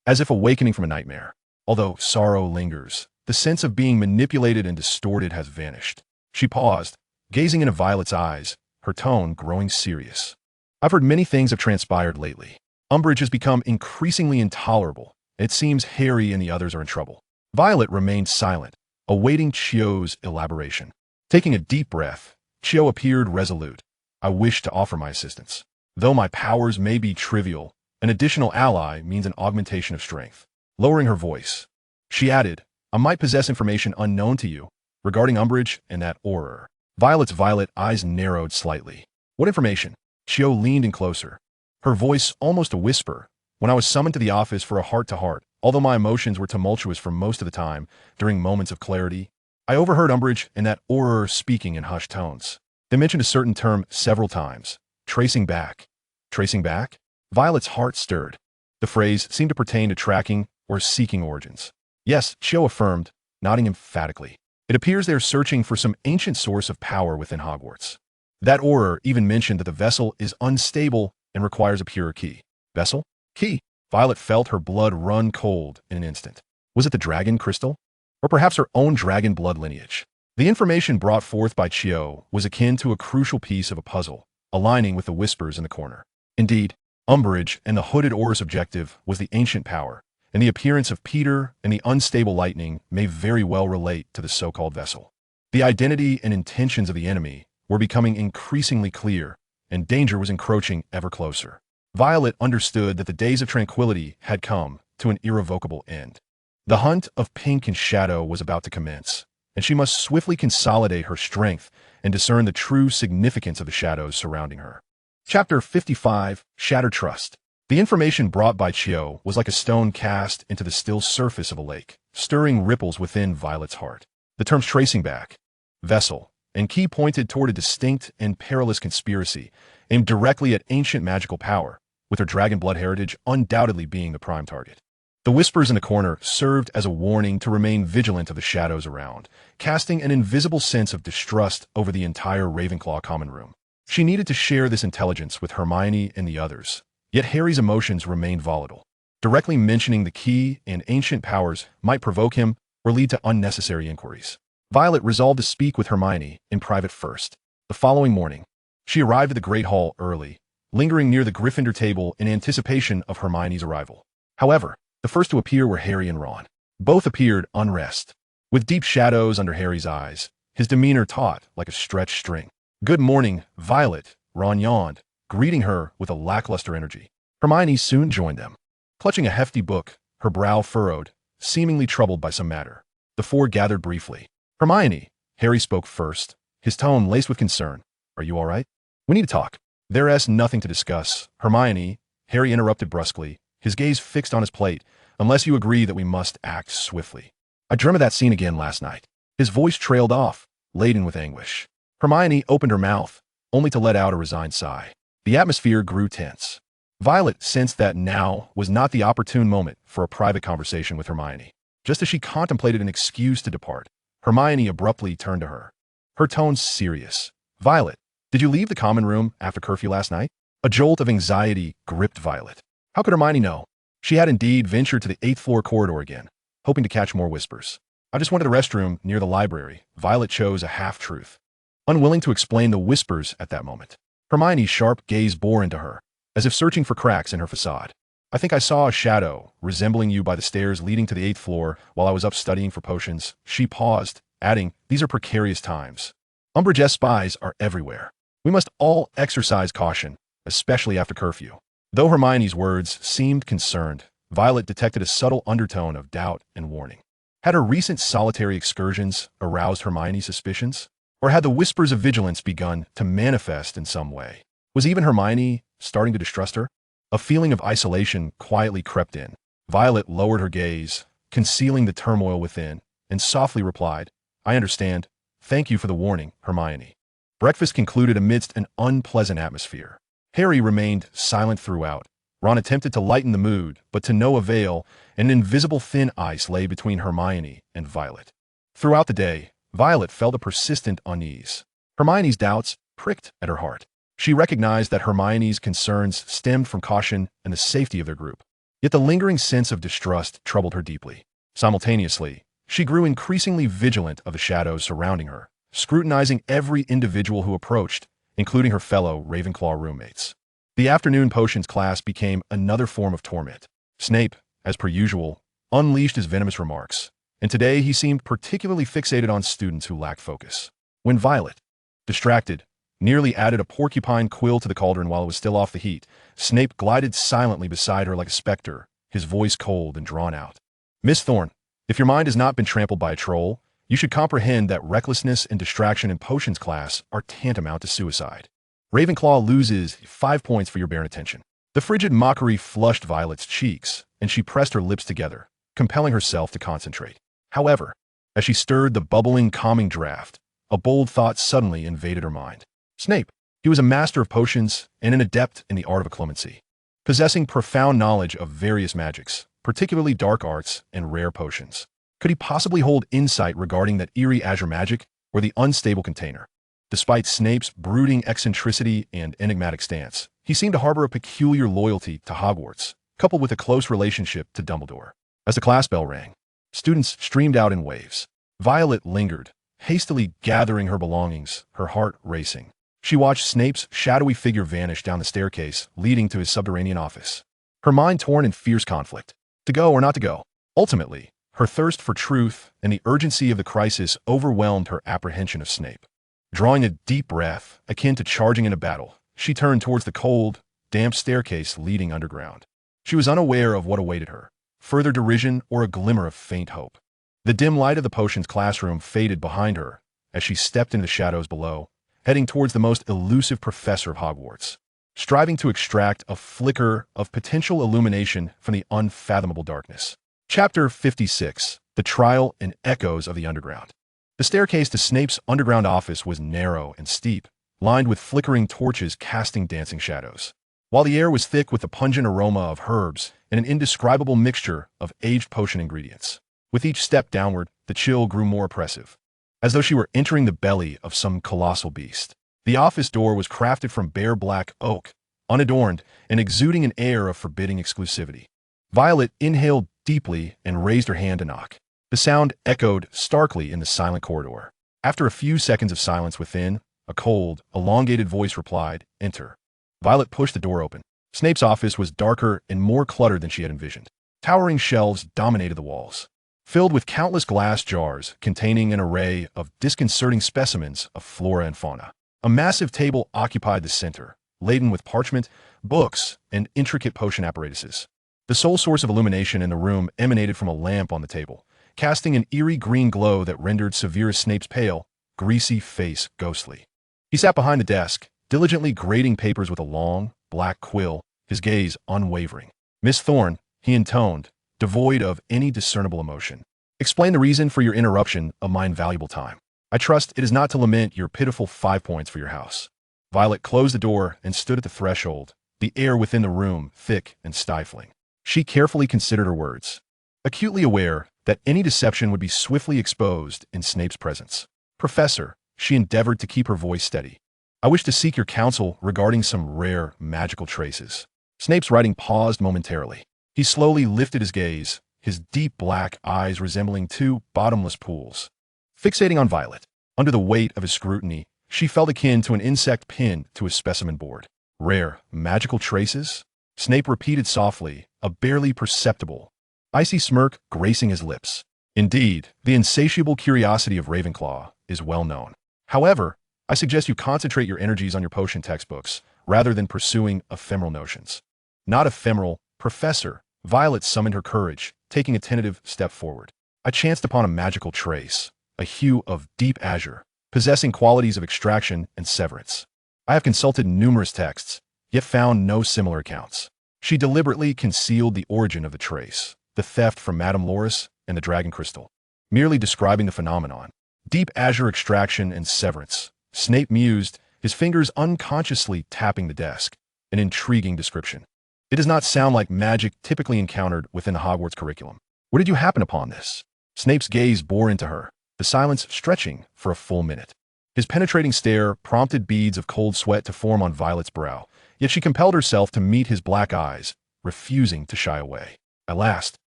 as if awakening from a nightmare. Although sorrow lingers, the sense of being manipulated and distorted has vanished. She paused, gazing into Violet's eyes, her tone growing serious. "I've heard many things have transpired lately. Umbridge has become increasingly intolerable. It seems Harry and the others are in trouble." Violet remained silent, awaiting Chio's elaboration. Taking a deep breath, Chio appeared resolute. "I wish to offer my assistance. Though my powers may be trivial, an additional ally means an augmentation of strength." Lowering her voice, she added, "I might possess information unknown to you regarding Umbridge and that Auror." Violet's violet eyes narrowed slightly. "What information?" Chio leaned in closer, her voice almost a whisper. "When I was summoned to the office for a heart-to-heart, although my emotions were tumultuous for most of the time, during moments of clarity, I overheard Umbridge and that Auror speaking in hushed tones. They mentioned a certain term several times. Tracing back. Tracing back? Violet's heart stirred. The phrase seemed to pertain to tracking or seeking origins. "Yes," Chio affirmed, nodding emphatically. "It appears they are searching for some ancient source of power within Hogwarts. That Auror even mentioned that the vessel is unstable and requires a pure key." "Vessel? Key?" Violet felt her blood run cold in an instant. Was it the dragon crystal? Or perhaps her own dragon blood lineage? The information brought forth by Chio was akin to a crucial piece of a puzzle, aligning with the whispers in the corner. Indeed, Umbridge and the hooded Auror's objective was the ancient power, and the appearance of Peter and the unstable lightning may very well relate to the so-called vessel. The identity and intentions of the enemy were becoming increasingly clear, and danger was encroaching ever closer. Violet understood that the days of tranquility had come to an irrevocable end. The hunt of pink and shadow was about to commence, and she must swiftly consolidate her strength and discern the true significance of the shadows surrounding her. Chapter 55, Shattered Trust. The information brought by Chio was like a stone cast into the still surface of a lake, stirring ripples within Violet's heart. The terms tracing back, vessel, and key pointed toward a distinct and perilous conspiracy aimed directly at ancient magical power, with her dragon blood heritage undoubtedly being the prime target. The whispers in the corner served as a warning to remain vigilant of the shadows around, casting an invisible sense of distrust over the entire Ravenclaw common room. She needed to share this intelligence with Hermione and the others, yet Harry's emotions remained volatile. Directly mentioning the key and ancient powers might provoke him or lead to unnecessary inquiries. Violet resolved to speak with Hermione in private first. The following morning, she arrived at the Great Hall early, lingering near the Gryffindor table in anticipation of Hermione's arrival. However, the first to appear were Harry and Ron. Both appeared unrest, with deep shadows under Harry's eyes, his demeanor taut like a stretched string. "Good morning, Violet," Ron yawned, greeting her with a lackluster energy. Hermione soon joined them. Clutching a hefty book, her brow furrowed, seemingly troubled by some matter. The four gathered briefly. "Hermione," Harry spoke first, his tone laced with concern. "Are you all right? We need to talk." There's nothing to discuss. Hermione, Harry interrupted brusquely, his gaze fixed on his plate, unless you agree that we must act swiftly. I dreamt of that scene again last night. His voice trailed off, laden with anguish. Hermione opened her mouth, only to let out a resigned sigh. The atmosphere grew tense. Violet sensed that now was not the opportune moment for a private conversation with Hermione. Just as she contemplated an excuse to depart, Hermione abruptly turned to her. Her tone serious. Violet, did you leave the common room after curfew last night? A jolt of anxiety gripped Violet. How could Hermione know? She had indeed ventured to the 8th floor corridor again, hoping to catch more whispers. I just went to the restroom near the library. Violet chose a half-truth, unwilling to explain the whispers at that moment. Hermione's sharp gaze bore into her, as if searching for cracks in her facade. I think I saw a shadow resembling you by the stairs leading to the 8th floor while I was up studying for potions. She paused, adding, these are precarious times. Umbridge's spies are everywhere. We must all exercise caution, especially after curfew. Though Hermione's words seemed concerned, Violet detected a subtle undertone of doubt and warning. Had her recent solitary excursions aroused Hermione's suspicions? Or had the whispers of vigilance begun to manifest in some way? Was even Hermione starting to distrust her? A feeling of isolation quietly crept in. Violet lowered her gaze, concealing the turmoil within, and softly replied, I understand. Thank you for the warning, Hermione. Breakfast concluded amidst an unpleasant atmosphere. Harry remained silent throughout. Ron attempted to lighten the mood, but to no avail, and an invisible thin ice lay between Hermione and Violet. Throughout the day, Violet felt a persistent unease. Hermione's doubts pricked at her heart. She recognized that Hermione's concerns stemmed from caution and the safety of their group. Yet the lingering sense of distrust troubled her deeply. Simultaneously, she grew increasingly vigilant of the shadows surrounding her, scrutinizing every individual who approached, including her fellow Ravenclaw roommates. The afternoon potions class became another form of torment. Snape, as per usual, unleashed his venomous remarks, and today he seemed particularly fixated on students who lacked focus. When Violet, distracted, nearly added a porcupine quill to the cauldron while it was still off the heat, Snape glided silently beside her like a specter, his voice cold and drawn out. Miss Thorne, if your mind has not been trampled by a troll, you should comprehend that recklessness and distraction in potions class are tantamount to suicide. Ravenclaw loses 5 points for your bare attention. The frigid mockery flushed Violet's cheeks, and she pressed her lips together, compelling herself to concentrate. However, as she stirred the bubbling, calming draft, a bold thought suddenly invaded her mind. Snape, he was a master of potions and an adept in the art of occlumency, possessing profound knowledge of various magics, particularly dark arts and rare potions. Could he possibly hold insight regarding that eerie azure magic or the unstable container? Despite Snape's brooding eccentricity and enigmatic stance, he seemed to harbor a peculiar loyalty to Hogwarts, coupled with a close relationship to Dumbledore. As the class bell rang, students streamed out in waves. Violet lingered, hastily gathering her belongings, her heart racing. She watched Snape's shadowy figure vanish down the staircase leading to his subterranean office, her mind torn in fierce conflict. To go or not to go? Ultimately, her thirst for truth and the urgency of the crisis overwhelmed her apprehension of Snape. Drawing a deep breath, akin to charging in a battle, she turned towards the cold, damp staircase leading underground. She was unaware of what awaited her, further derision or a glimmer of faint hope. The dim light of the potions classroom faded behind her as she stepped into the shadows below, heading towards the most elusive professor of Hogwarts, striving to extract a flicker of potential illumination from the unfathomable darkness. Chapter 56: The Trial and Echoes of the Underground. The staircase to Snape's underground office was narrow and steep, lined with flickering torches casting dancing shadows. While the air was thick with the pungent aroma of herbs and an indescribable mixture of aged potion ingredients. With each step downward, the chill grew more oppressive, as though she were entering the belly of some colossal beast. The office door was crafted from bare black oak, unadorned and exuding an air of forbidding exclusivity. Violet inhaled deeply and raised her hand to knock. The sound echoed starkly in the silent corridor. After a few seconds of silence within, a cold, elongated voice replied, "Enter." Violet pushed the door open. Snape's office was darker and more cluttered than she had envisioned. Towering shelves dominated the walls, filled with countless glass jars containing an array of disconcerting specimens of flora and fauna. A massive table occupied the center, laden with parchment, books, and intricate potion apparatuses. The sole source of illumination in the room emanated from a lamp on the table, casting an eerie green glow that rendered Severus Snape's pale, greasy face ghostly. He sat behind the desk, diligently grading papers with a long, black quill, his gaze unwavering. "Miss Thorne," he intoned, devoid of any discernible emotion. "Explain the reason for your interruption of my invaluable time. I trust it is not to lament your pitiful 5 points for your house." Violet closed the door and stood at the threshold, the air within the room thick and stifling. She carefully considered her words, acutely aware that any deception would be swiftly exposed in Snape's presence. "Professor," she endeavored to keep her voice steady, "I wish to seek your counsel regarding some rare magical traces." Snape's writing paused momentarily. He slowly lifted his gaze, his deep black eyes resembling two bottomless pools. Fixating on Violet, under the weight of his scrutiny, she felt akin to an insect pinned to a specimen board. "Rare, magical traces?" Snape repeated softly, a barely perceptible, icy smirk gracing his lips. "Indeed, the insatiable curiosity of Ravenclaw is well known. However, I suggest you concentrate your energies on your potion textbooks, rather than pursuing ephemeral notions." "Not ephemeral, Professor." Violet summoned her courage, taking a tentative step forward. "I chanced upon a magical trace, a hue of deep azure, possessing qualities of extraction and severance. I have consulted numerous texts, yet found no similar accounts." She deliberately concealed the origin of the trace, the theft from Madame Loris and the dragon crystal, merely describing the phenomenon. "Deep azure extraction and severance," Snape mused, his fingers unconsciously tapping the desk. "An intriguing description. It does not sound like magic typically encountered within the Hogwarts curriculum. Where did you happen upon this?" Snape's gaze bore into her, the silence stretching for a full minute. His penetrating stare prompted beads of cold sweat to form on Violet's brow, yet she compelled herself to meet his black eyes, refusing to shy away. At last,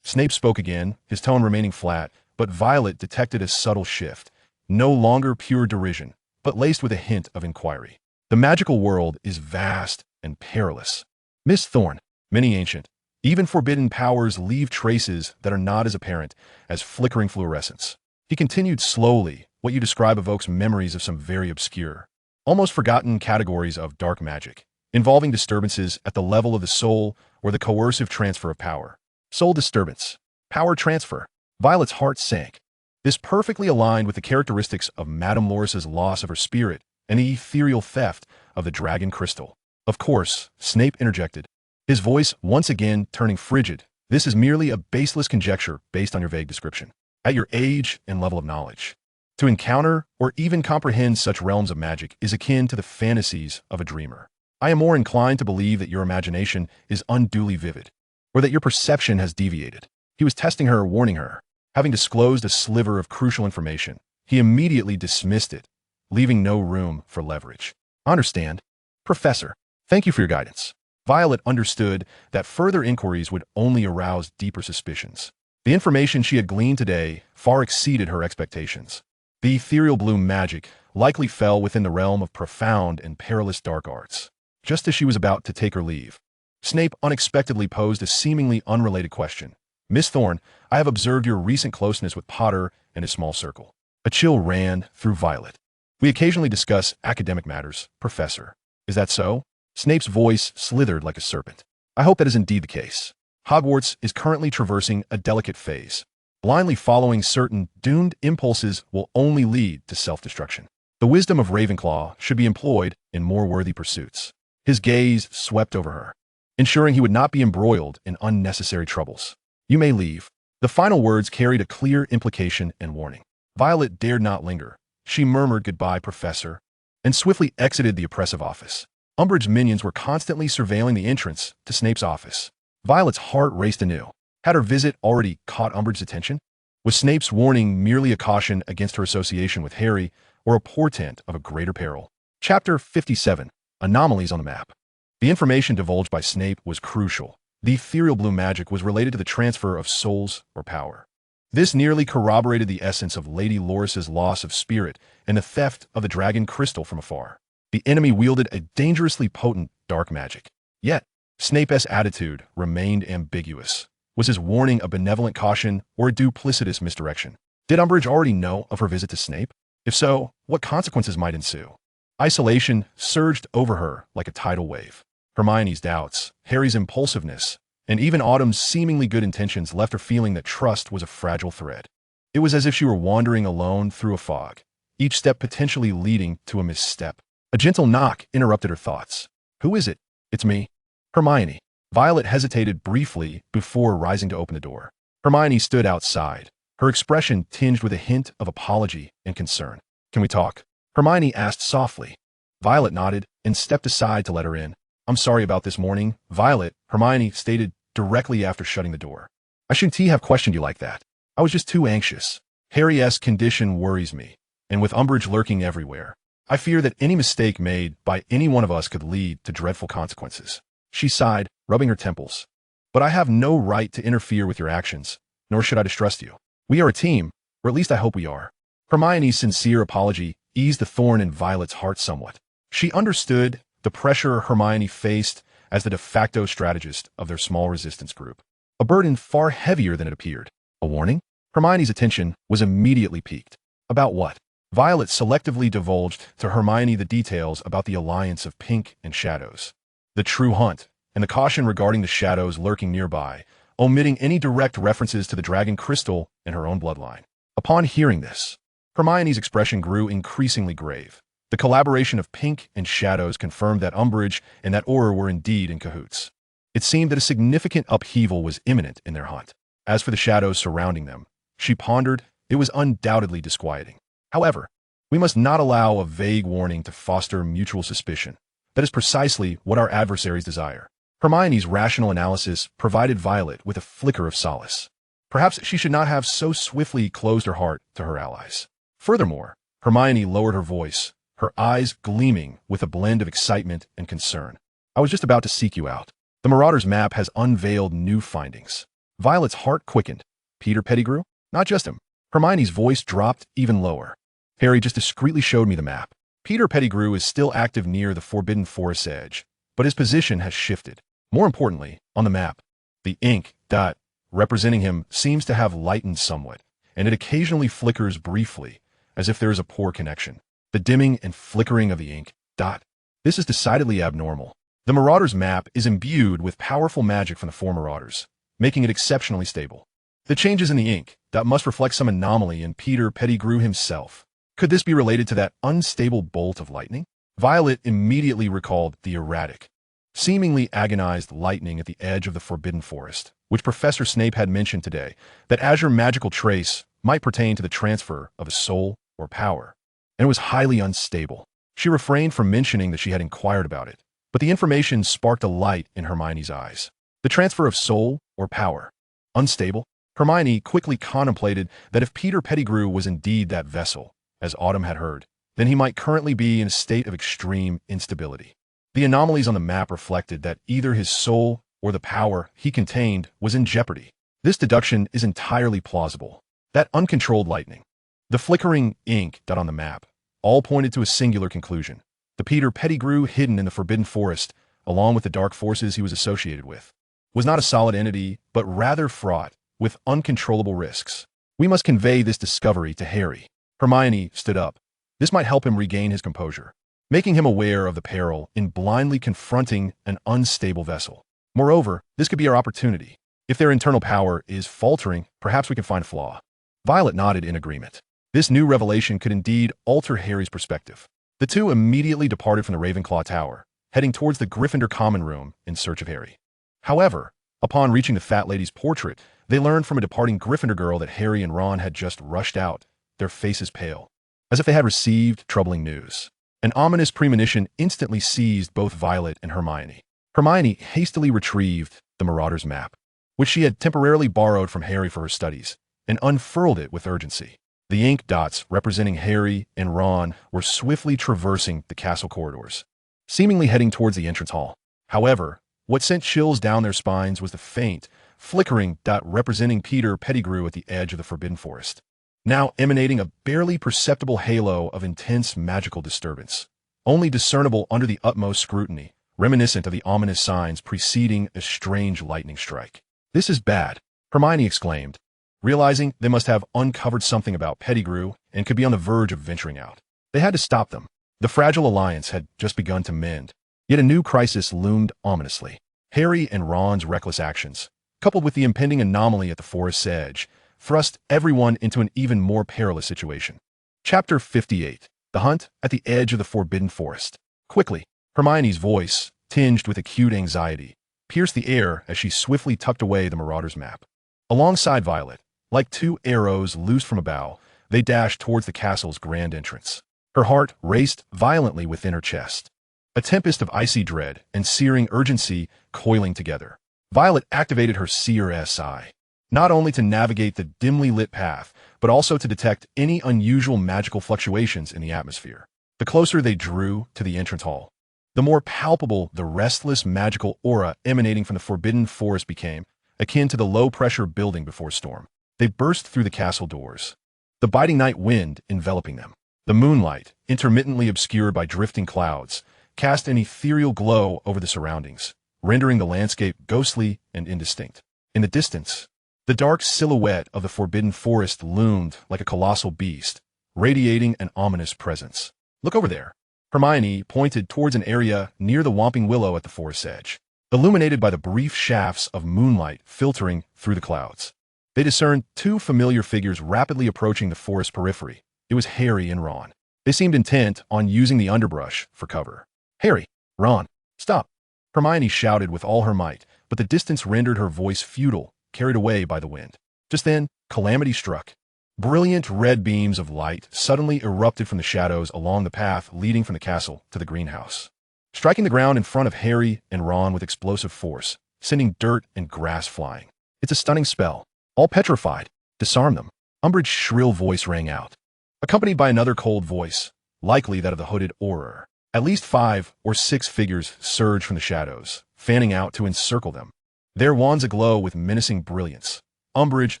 Snape spoke again, his tone remaining flat, but Violet detected a subtle shift, no longer pure derision, but laced with a hint of inquiry. "The magical world is vast and perilous. Miss Thorne, many ancient, even forbidden powers leave traces that are not as apparent as flickering fluorescence." He continued slowly, "What you describe evokes memories of some very obscure, almost forgotten categories of dark magic, involving disturbances at the level of the soul or the coercive transfer of power." Soul disturbance, power transfer. Violet's heart sank. This perfectly aligned with the characteristics of Madame Loris's loss of her spirit and the ethereal theft of the dragon crystal. "Of course," Snape interjected, his voice once again turning frigid. "This is merely a baseless conjecture based on your vague description. At your age and level of knowledge, to encounter or even comprehend such realms of magic is akin to the fantasies of a dreamer. I am more inclined to believe that your imagination is unduly vivid, or that your perception has deviated." He was testing her, warning her. Having disclosed a sliver of crucial information, he immediately dismissed it, leaving no room for leverage. "Understand, Professor. Thank you for your guidance." Violet understood that further inquiries would only arouse deeper suspicions. The information she had gleaned today far exceeded her expectations. The ethereal blue magic likely fell within the realm of profound and perilous dark arts. Just as she was about to take her leave, Snape unexpectedly posed a seemingly unrelated question. "Miss Thorne, I have observed your recent closeness with Potter and his small circle." A chill ran through Violet. "We occasionally discuss academic matters, Professor. Is that so?" Snape's voice slithered like a serpent. "I hope that is indeed the case. Hogwarts is currently traversing a delicate phase. Blindly following certain doomed impulses will only lead to self-destruction. The wisdom of Ravenclaw should be employed in more worthy pursuits." His gaze swept over her, ensuring he would not be embroiled in unnecessary troubles. "You may leave." The final words carried a clear implication and warning. Violet dared not linger. She murmured, "Goodbye, Professor," and swiftly exited the oppressive office. Umbridge's minions were constantly surveilling the entrance to Snape's office. Violet's heart raced anew. Had her visit already caught Umbridge's attention? Was Snape's warning merely a caution against her association with Harry, or a portent of a greater peril? Chapter 57. Anomalies on the Map. The information divulged by Snape was crucial. The ethereal blue magic was related to the transfer of souls or power. This nearly corroborated the essence of Lady Loris's loss of spirit and the theft of the dragon crystal from afar. The enemy wielded a dangerously potent dark magic. Yet, Snape's attitude remained ambiguous. Was his warning a benevolent caution or a duplicitous misdirection? Did Umbridge already know of her visit to Snape? If so, what consequences might ensue? Isolation surged over her like a tidal wave. Hermione's doubts, Harry's impulsiveness, and even Autumn's seemingly good intentions left her feeling that trust was a fragile thread. It was as if she were wandering alone through a fog, each step potentially leading to a misstep. A gentle knock interrupted her thoughts. Who is it? It's me. Hermione. Violet hesitated briefly before rising to open the door. Hermione stood outside, her expression tinged with a hint of apology and concern. Can we talk? Hermione asked softly. Violet nodded and stepped aside to let her in. I'm sorry about this morning, Violet, Hermione stated directly after shutting the door. I shouldn't have questioned you like that. I was just too anxious. Harry's condition worries me, and with Umbridge lurking everywhere, I fear that any mistake made by any one of us could lead to dreadful consequences. She sighed, rubbing her temples. But I have no right to interfere with your actions, nor should I distrust you. We are a team, or at least I hope we are. Hermione's sincere apology eased the thorn in Violet's heart somewhat. She understood the pressure Hermione faced as the de facto strategist of their small resistance group. A burden far heavier than it appeared. A warning? Hermione's attention was immediately piqued. About what? Violet selectively divulged to Hermione the details about the alliance of Pink and Shadows, the true hunt, and the caution regarding the shadows lurking nearby, omitting any direct references to the dragon crystal and her own bloodline. Upon hearing this, Hermione's expression grew increasingly grave. The collaboration of Pink and Shadows confirmed that Umbridge and that Auror were indeed in cahoots. It seemed that a significant upheaval was imminent in their hunt. As for the shadows surrounding them, she pondered, it was undoubtedly disquieting. However, we must not allow a vague warning to foster mutual suspicion. That is precisely what our adversaries desire. Hermione's rational analysis provided Violet with a flicker of solace. Perhaps she should not have so swiftly closed her heart to her allies. Furthermore, Hermione lowered her voice, her eyes gleaming with a blend of excitement and concern. I was just about to seek you out. The Marauders map has unveiled new findings. Violet's heart quickened. Peter Pettigrew? Not just him. Hermione's voice dropped even lower. Harry just discreetly showed me the map. Peter Pettigrew is still active near the Forbidden Forest's edge, but his position has shifted. More importantly, on the map, the ink dot representing him seems to have lightened somewhat, and it occasionally flickers briefly, as if there is a poor connection. The dimming and flickering of the ink dot. This is decidedly abnormal. The Marauders map is imbued with powerful magic from the four Marauders, making it exceptionally stable. The changes in the ink dot must reflect some anomaly in Peter Pettigrew himself. Could this be related to that unstable bolt of lightning? Violet immediately recalled the erratic, seemingly agonized lightning at the edge of the Forbidden Forest, which Professor Snape had mentioned today, that azure magical trace might pertain to the transfer of a soul or power, and it was highly unstable. She refrained from mentioning that she had inquired about it, but the information sparked a light in Hermione's eyes. The transfer of soul or power. Unstable? Hermione quickly contemplated that if Peter Pettigrew was indeed that vessel, as Autumn had heard, then he might currently be in a state of extreme instability. The anomalies on the map reflected that either his soul or the power he contained was in jeopardy. This deduction is entirely plausible. That uncontrolled lightning, the flickering ink dot on the map, all pointed to a singular conclusion. The Peter Pettigrew hidden in the Forbidden Forest, along with the dark forces he was associated with, was not a solid entity, but rather fraught with uncontrollable risks. We must convey this discovery to Harry. Hermione stood up. This might help him regain his composure, making him aware of the peril in blindly confronting an unstable vessel. Moreover, this could be our opportunity. If their internal power is faltering, perhaps we can find a flaw. Violet nodded in agreement. This new revelation could indeed alter Harry's perspective. The two immediately departed from the Ravenclaw Tower, heading towards the Gryffindor common room in search of Harry. However, upon reaching the fat lady's portrait, they learned from a departing Gryffindor girl that Harry and Ron had just rushed out, their faces pale, as if they had received troubling news. An ominous premonition instantly seized both Violet and Hermione. Hermione hastily retrieved the Marauders map, which she had temporarily borrowed from Harry for her studies, and unfurled it with urgency. The ink dots representing Harry and Ron were swiftly traversing the castle corridors, seemingly heading towards the entrance hall. However, what sent chills down their spines was the faint, flickering dot representing Peter Pettigrew at the edge of the Forbidden Forest, now emanating a barely perceptible halo of intense magical disturbance, only discernible under the utmost scrutiny, reminiscent of the ominous signs preceding a strange lightning strike. This is bad, Hermione exclaimed, realizing they must have uncovered something about Pettigrew and could be on the verge of venturing out. They had to stop them. The fragile alliance had just begun to mend, yet a new crisis loomed ominously. Harry and Ron's reckless actions, coupled with the impending anomaly at the forest's edge, thrust everyone into an even more perilous situation. Chapter 58. The Hunt at the Edge of the Forbidden Forest. Quickly, Hermione's voice, tinged with acute anxiety, pierced the air as she swiftly tucked away the Marauder's map. Alongside Violet, like two arrows loosed from a bow, they dashed towards the castle's grand entrance. Her heart raced violently within her chest, a tempest of icy dread and searing urgency coiling together. Violet activated her Seer SI, not only to navigate the dimly lit path, but also to detect any unusual magical fluctuations in the atmosphere. The closer they drew to the entrance hall, the more palpable the restless magical aura emanating from the Forbidden Forest became, akin to the low-pressure building before storm. They burst through the castle doors, the biting night wind enveloping them. The moonlight, intermittently obscured by drifting clouds, cast an ethereal glow over the surroundings, rendering the landscape ghostly and indistinct. In the distance, the dark silhouette of the Forbidden Forest loomed like a colossal beast, radiating an ominous presence. "Look over there." Hermione pointed towards an area near the Whomping Willow at the forest's edge, illuminated by the brief shafts of moonlight filtering through the clouds. They discerned two familiar figures rapidly approaching the forest periphery. It was Harry and Ron. They seemed intent on using the underbrush for cover. "Harry, Ron, stop!" Hermione shouted with all her might, but the distance rendered her voice futile, carried away by the wind. Just then, calamity struck. Brilliant red beams of light suddenly erupted from the shadows along the path leading from the castle to the greenhouse, striking the ground in front of Harry and Ron with explosive force, sending dirt and grass flying. "It's a stunning spell. All petrified. Disarm them." Umbridge's shrill voice rang out, accompanied by another cold voice, likely that of the hooded Auror. At least 5 or 6 figures surged from the shadows, fanning out to encircle them, their wands aglow with menacing brilliance. Umbridge,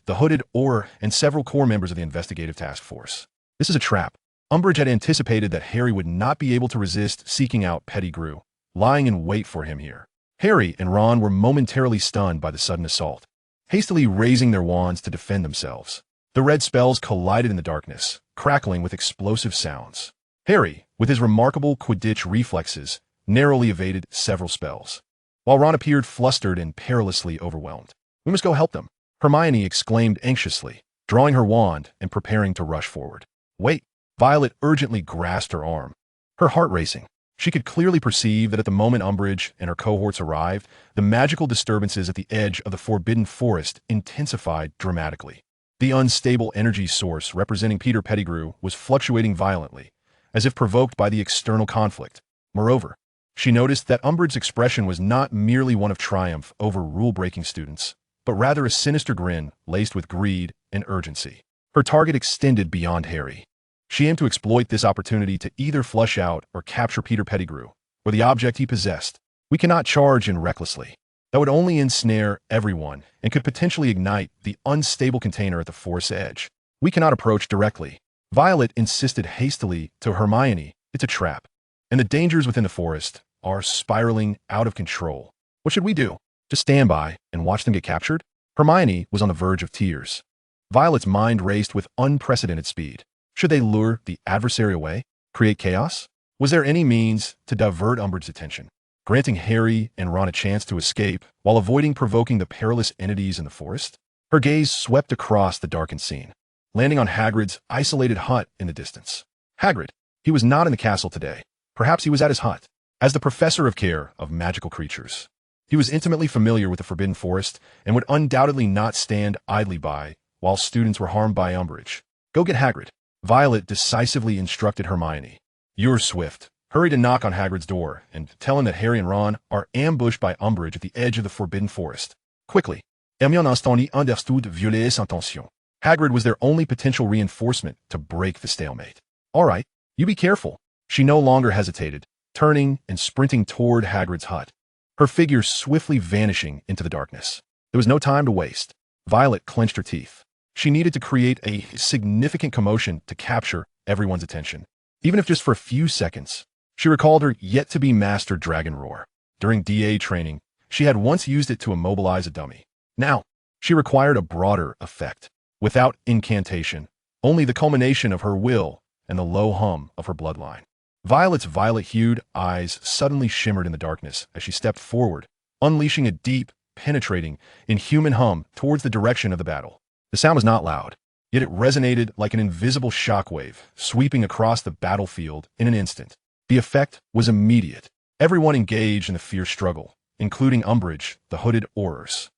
the hooded Auror, and several core members of the investigative task force. This is a trap. Umbridge had anticipated that Harry would not be able to resist seeking out Pettigrew, lying in wait for him here. Harry and Ron were momentarily stunned by the sudden assault, hastily raising their wands to defend themselves. The red spells collided in the darkness, crackling with explosive sounds. Harry, with his remarkable Quidditch reflexes, narrowly evaded several spells, while Ron appeared flustered and perilously overwhelmed. "We must go help them," Hermione exclaimed anxiously, drawing her wand and preparing to rush forward. "Wait!" Violet urgently grasped her arm, her heart racing. She could clearly perceive that at the moment Umbridge and her cohorts arrived, the magical disturbances at the edge of the Forbidden Forest intensified dramatically. The unstable energy source representing Peter Pettigrew was fluctuating violently, as if provoked by the external conflict. Moreover, she noticed that Umbridge's expression was not merely one of triumph over rule-breaking students, but rather a sinister grin laced with greed and urgency. Her target extended beyond Harry. She aimed to exploit this opportunity to either flush out or capture Peter Pettigrew, or the object he possessed. "We cannot charge in recklessly. That would only ensnare everyone and could potentially ignite the unstable container at the forest's edge. We cannot approach directly." Violet insisted hastily to Hermione, "It's a trap, and the dangers within the forest are spiraling out of control. What should we do? Just stand by and watch them get captured?" Hermione was on the verge of tears. Violet's mind raced with unprecedented speed. Should they lure the adversary away? Create chaos? Was there any means to divert Umbridge's attention, granting Harry and Ron a chance to escape while avoiding provoking the perilous entities in the forest? Her gaze swept across the darkened scene, landing on Hagrid's isolated hut in the distance. Hagrid. He was not in the castle today. Perhaps he was at his hut. As the professor of care of magical creatures, he was intimately familiar with the Forbidden Forest and would undoubtedly not stand idly by while students were harmed by Umbridge. "Go get Hagrid," Violet decisively instructed Hermione. "You're swift. Hurry to knock on Hagrid's door and tell him that Harry and Ron are ambushed by Umbridge at the edge of the Forbidden Forest. Quickly." Hermione understood Violet's intention. Hagrid was their only potential reinforcement to break the stalemate. "All right, you be careful." She no longer hesitated, turning and sprinting toward Hagrid's hut, her figure swiftly vanishing into the darkness. There was no time to waste. Violet clenched her teeth. She needed to create a significant commotion to capture everyone's attention, even if just for a few seconds. She recalled her yet-to-be mastered dragon roar. During DA training, she had once used it to immobilize a dummy. Now, she required a broader effect. Without incantation, only the culmination of her will and the low hum of her bloodline. Violet's violet-hued eyes suddenly shimmered in the darkness as she stepped forward, unleashing a deep, penetrating, inhuman hum towards the direction of the battle. The sound was not loud, yet it resonated like an invisible shockwave, sweeping across the battlefield in an instant. The effect was immediate. Everyone engaged in the fierce struggle, including Umbridge, the hooded Aurors.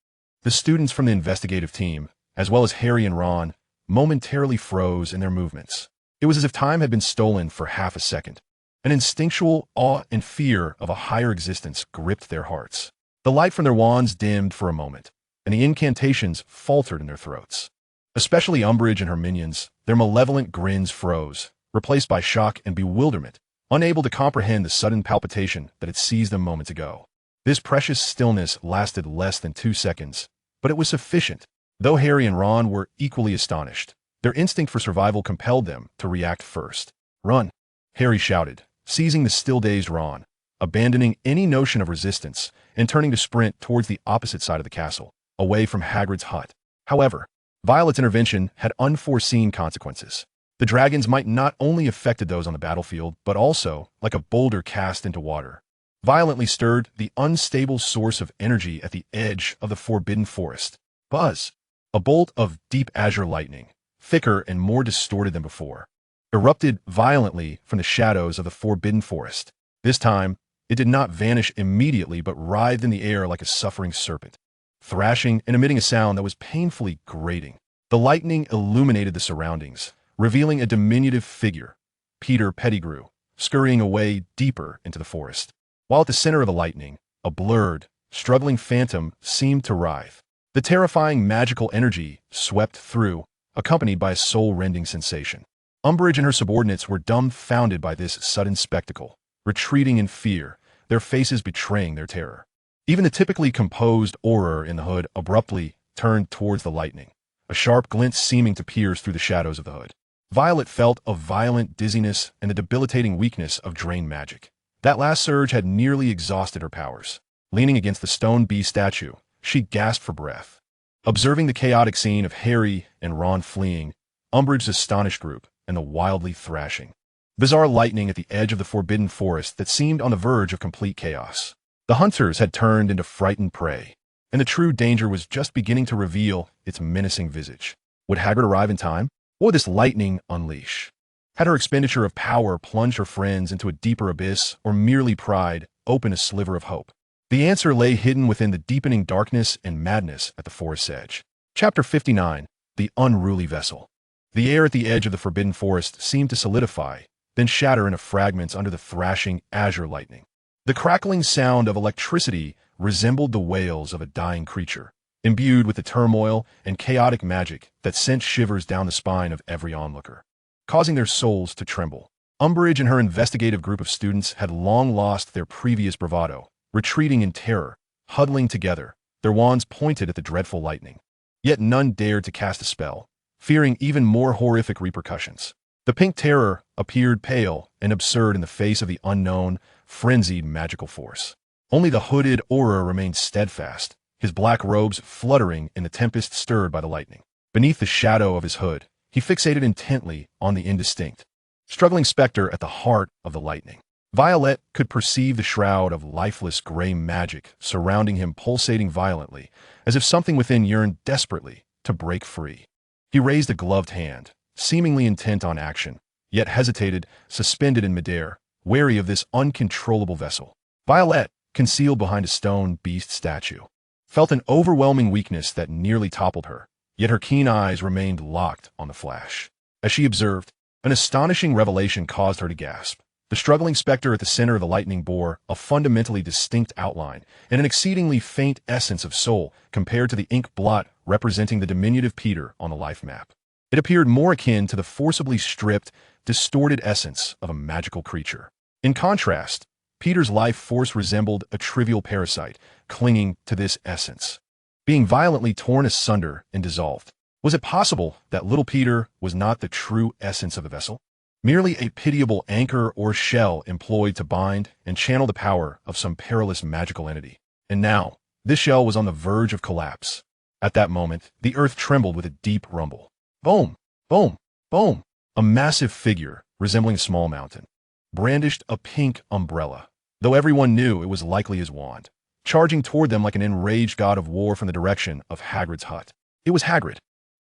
The students from the investigative team, as well as Harry and Ron, momentarily froze in their movements. It was as if time had been stolen for half a second. An instinctual awe and fear of a higher existence gripped their hearts. The light from their wands dimmed for a moment, and the incantations faltered in their throats. Especially Umbridge and her minions, their malevolent grins froze, replaced by shock and bewilderment, unable to comprehend the sudden palpitation that had seized them moments ago. This precious stillness lasted less than 2 seconds, but it was sufficient. Though Harry and Ron were equally astonished, their instinct for survival compelled them to react first. "Run!" Harry shouted, seizing the still-dazed Ron, abandoning any notion of resistance and turning to sprint towards the opposite side of the castle, away from Hagrid's hut. However, Violet's intervention had unforeseen consequences. The dragons might not only affected those on the battlefield, but also, like a boulder cast into water, violently stirred the unstable source of energy at the edge of the Forbidden Forest. Buzz! A bolt of deep azure lightning, thicker and more distorted than before, erupted violently from the shadows of the Forbidden Forest. This time, it did not vanish immediately but writhed in the air like a suffering serpent, thrashing and emitting a sound that was painfully grating. The lightning illuminated the surroundings, revealing a diminutive figure, Peter Pettigrew, scurrying away deeper into the forest. While at the center of the lightning, a blurred, struggling phantom seemed to writhe. The terrifying magical energy swept through, accompanied by a soul-rending sensation. Umbridge and her subordinates were dumbfounded by this sudden spectacle, retreating in fear, their faces betraying their terror. Even the typically composed Auror in the hood abruptly turned towards the lightning, a sharp glint seeming to pierce through the shadows of the hood. Violet felt a violent dizziness and the debilitating weakness of drained magic. That last surge had nearly exhausted her powers. Leaning against the stone beast statue, she gasped for breath. Observing the chaotic scene of Harry and Ron fleeing, Umbridge's astonished group, and the wildly thrashing. Bizarre lightning at the edge of the Forbidden Forest that seemed on the verge of complete chaos. The hunters had turned into frightened prey, and the true danger was just beginning to reveal its menacing visage. Would Hagrid arrive in time? Or would this lightning unleash? Had her expenditure of power plunged her friends into a deeper abyss, or merely pride open a sliver of hope? The answer lay hidden within the deepening darkness and madness at the forest's edge. Chapter 59. The Unruly Vessel. The air at the edge of the Forbidden Forest seemed to solidify, then shatter into fragments under the thrashing azure lightning. The crackling sound of electricity resembled the wails of a dying creature, imbued with the turmoil and chaotic magic that sent shivers down the spine of every onlooker, causing their souls to tremble. Umbridge and her investigative group of students had long lost their previous bravado, retreating in terror, huddling together, their wands pointed at the dreadful lightning. Yet none dared to cast a spell, fearing even more horrific repercussions. The pink terror appeared pale and absurd in the face of the unknown, frenzied magical force. Only the hooded Auror remained steadfast, his black robes fluttering in the tempest stirred by the lightning. Beneath the shadow of his hood, he fixated intently on the indistinct, struggling specter at the heart of the lightning. Violet could perceive the shroud of lifeless gray magic surrounding him pulsating violently, as if something within yearned desperately to break free. He raised a gloved hand, seemingly intent on action, yet hesitated, suspended in midair, wary of this uncontrollable vessel. Violet, concealed behind a stone beast statue, felt an overwhelming weakness that nearly toppled her, yet her keen eyes remained locked on the flash. As she observed, an astonishing revelation caused her to gasp. The struggling specter at the center of the lightning bore a fundamentally distinct outline and an exceedingly faint essence of soul compared to the ink blot representing the diminutive Peter on the life map. It appeared more akin to the forcibly stripped, distorted essence of a magical creature. In contrast, Peter's life force resembled a trivial parasite clinging to this essence, being violently torn asunder and dissolved. Was it possible that little Peter was not the true essence of the vessel? Merely a pitiable anchor or shell employed to bind and channel the power of some perilous magical entity. And now, this shell was on the verge of collapse. At that moment, the earth trembled with a deep rumble. Boom! Boom! Boom! A massive figure, resembling a small mountain, brandished a pink umbrella, though everyone knew it was likely his wand, charging toward them like an enraged god of war from the direction of Hagrid's hut. It was Hagrid.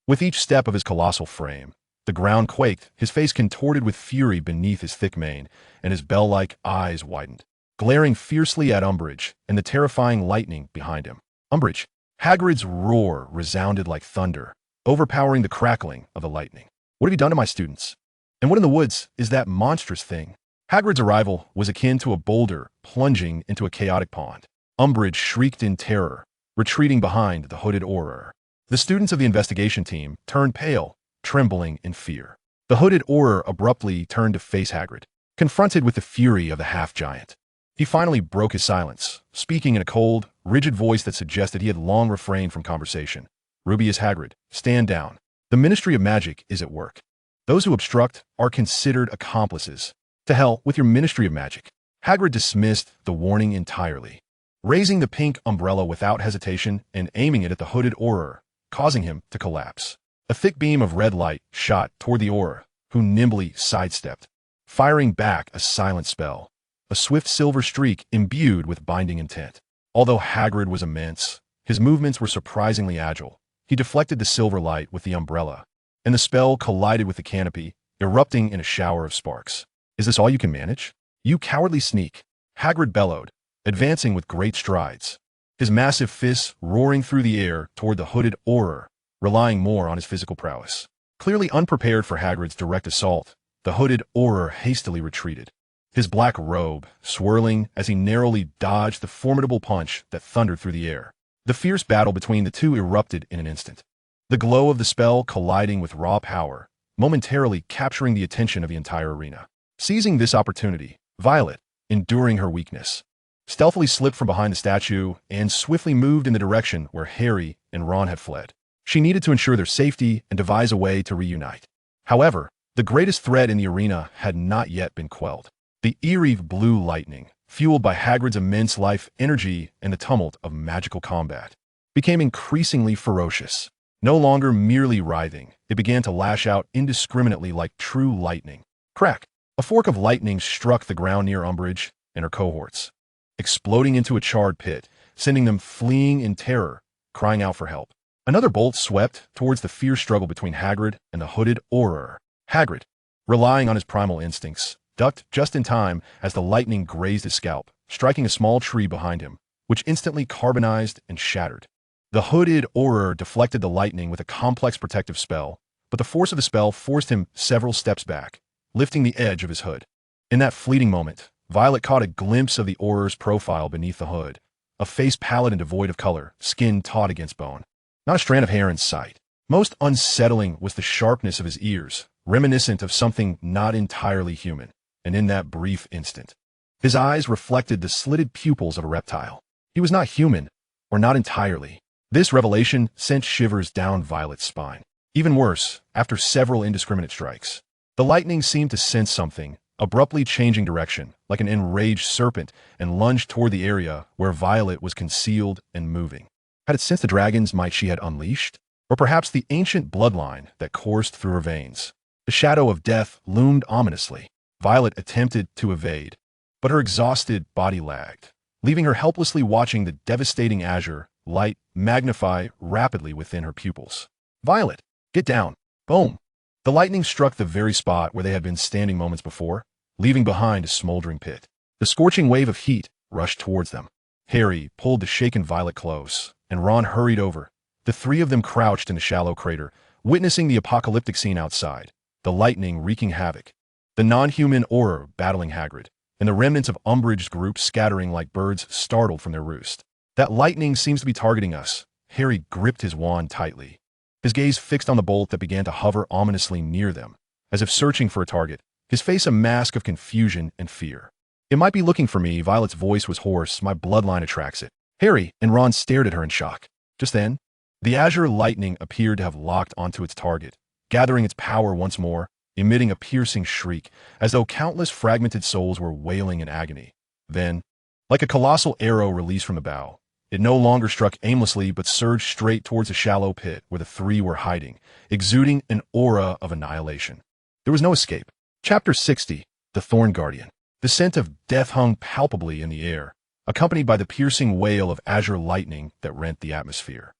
With each step of his colossal frame, The ground quaked, his face contorted with fury beneath his thick mane, and his bell-like eyes widened, glaring fiercely at Umbridge and the terrifying lightning behind him. Umbridge! Hagrid's roar resounded like thunder, overpowering the crackling of the lightning. What have you done to my students? And what in the woods is that monstrous thing? Hagrid's arrival was akin to a boulder plunging into a chaotic pond. Umbridge shrieked in terror, retreating behind the hooded Auror. The students of the investigation team turned pale, trembling in fear. The hooded Auror abruptly turned to face Hagrid, confronted with the fury of the half-giant. He finally broke his silence, speaking in a cold, rigid voice that suggested he had long refrained from conversation. Rubius Hagrid, stand down. The Ministry of Magic is at work. Those who obstruct are considered accomplices. To hell with your Ministry of Magic. Hagrid dismissed the warning entirely, raising the pink umbrella without hesitation and aiming it at the hooded Auror, causing him to collapse. A thick beam of red light shot toward the Auror, who nimbly sidestepped, firing back a silent spell, a swift silver streak imbued with binding intent. Although Hagrid was immense, his movements were surprisingly agile. He deflected the silver light with the umbrella, and the spell collided with the canopy, erupting in a shower of sparks. Is this all you can manage? You cowardly sneak! Hagrid bellowed, advancing with great strides, his massive fists roaring through the air toward the hooded Auror, relying more on his physical prowess. Clearly unprepared for Hagrid's direct assault, the hooded Auror hastily retreated, his black robe swirling as he narrowly dodged the formidable punch that thundered through the air. The fierce battle between the two erupted in an instant, the glow of the spell colliding with raw power, momentarily capturing the attention of the entire arena. Seizing this opportunity, Violet, enduring her weakness, stealthily slipped from behind the statue and swiftly moved in the direction where Harry and Ron had fled. She needed to ensure their safety and devise a way to reunite. However, the greatest threat in the arena had not yet been quelled. The eerie blue lightning, fueled by Hagrid's immense life energy and the tumult of magical combat, became increasingly ferocious. No longer merely writhing, it began to lash out indiscriminately like true lightning. Crack! A fork of lightning struck the ground near Umbridge and her cohorts, exploding into a charred pit, sending them fleeing in terror, crying out for help. Another bolt swept towards the fierce struggle between Hagrid and the hooded Auror. Hagrid, relying on his primal instincts, ducked just in time as the lightning grazed his scalp, striking a small tree behind him, which instantly carbonized and shattered. The hooded Auror deflected the lightning with a complex protective spell, but the force of the spell forced him several steps back, lifting the edge of his hood. In that fleeting moment, Violet caught a glimpse of the Auror's profile beneath the hood, a face pallid and devoid of color, skin taut against bone. Not a strand of hair in sight. Most unsettling was the sharpness of his ears, reminiscent of something not entirely human, and in that brief instant, his eyes reflected the slitted pupils of a reptile. He was not human, or not entirely. This revelation sent shivers down Violet's spine. Even worse, after several indiscriminate strikes, the lightning seemed to sense something, abruptly changing direction, like an enraged serpent, and lunged toward the area where Violet was concealed and moving. Had it sensed the dragons might she had unleashed? Or perhaps the ancient bloodline that coursed through her veins? The shadow of death loomed ominously. Violet attempted to evade, but her exhausted body lagged, leaving her helplessly watching the devastating azure light magnify rapidly within her pupils. Violet, get down. Boom. The lightning struck the very spot where they had been standing moments before, leaving behind a smoldering pit. The scorching wave of heat rushed towards them. Harry pulled the shaken Violet close, and Ron hurried over. The three of them crouched in the shallow crater, witnessing the apocalyptic scene outside, the lightning wreaking havoc, the non-human Auror battling Hagrid, and the remnants of Umbridge's group scattering like birds startled from their roost. That lightning seems to be targeting us. Harry gripped his wand tightly, his gaze fixed on the bolt that began to hover ominously near them, as if searching for a target, his face a mask of confusion and fear. It might be looking for me. Violet's voice was hoarse. My bloodline attracts it. Harry and Ron stared at her in shock. Just then, the azure lightning appeared to have locked onto its target, gathering its power once more, emitting a piercing shriek, as though countless fragmented souls were wailing in agony. Then, like a colossal arrow released from the bow, it no longer struck aimlessly but surged straight towards the shallow pit where the three were hiding, exuding an aura of annihilation. There was no escape. Chapter 60, The Thorne Guardian. The scent of death hung palpably in the air, accompanied by the piercing wail of azure lightning that rent the atmosphere.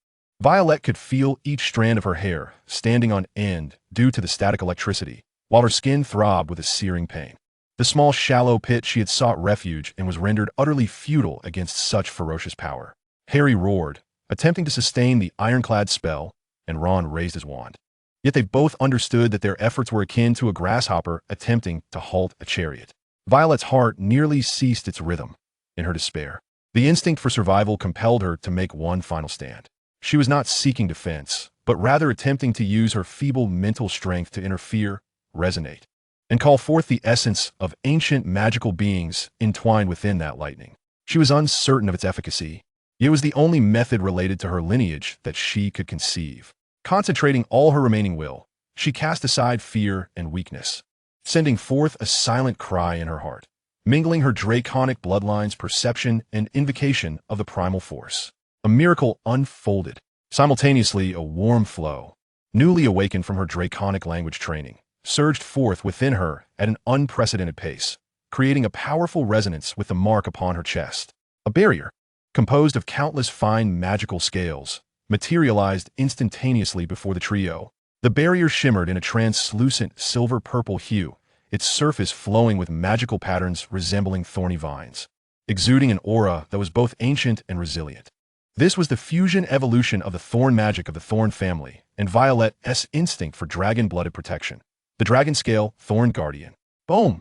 Violet could feel each strand of her hair standing on end due to the static electricity, while her skin throbbed with a searing pain. The small, shallow pit she had sought refuge in was rendered utterly futile against such ferocious power. Harry roared, attempting to sustain the ironclad spell, and Ron raised his wand. Yet they both understood that their efforts were akin to a grasshopper attempting to halt a chariot. Violet's heart nearly ceased its rhythm in her despair. The instinct for survival compelled her to make one final stand. She was not seeking defense, but rather attempting to use her feeble mental strength to interfere, resonate, and call forth the essence of ancient magical beings entwined within that lightning. She was uncertain of its efficacy. It was the only method related to her lineage that she could conceive. Concentrating all her remaining will, she cast aside fear and weakness, sending forth a silent cry in her heart, mingling her draconic bloodline's perception and invocation of the primal force. A miracle unfolded. Simultaneously, a warm flow, newly awakened from her draconic language training, surged forth within her at an unprecedented pace, creating a powerful resonance with the mark upon her chest. A barrier, composed of countless fine magical scales, materialized instantaneously before the trio. The barrier shimmered in a translucent silver-purple hue, its surface flowing with magical patterns resembling thorny vines, exuding an aura that was both ancient and resilient. This was the fusion evolution of the Thorne magic of the Thorne family and Violet's instinct for dragon-blooded protection. The dragon scale, Thorne Guardian. Boom!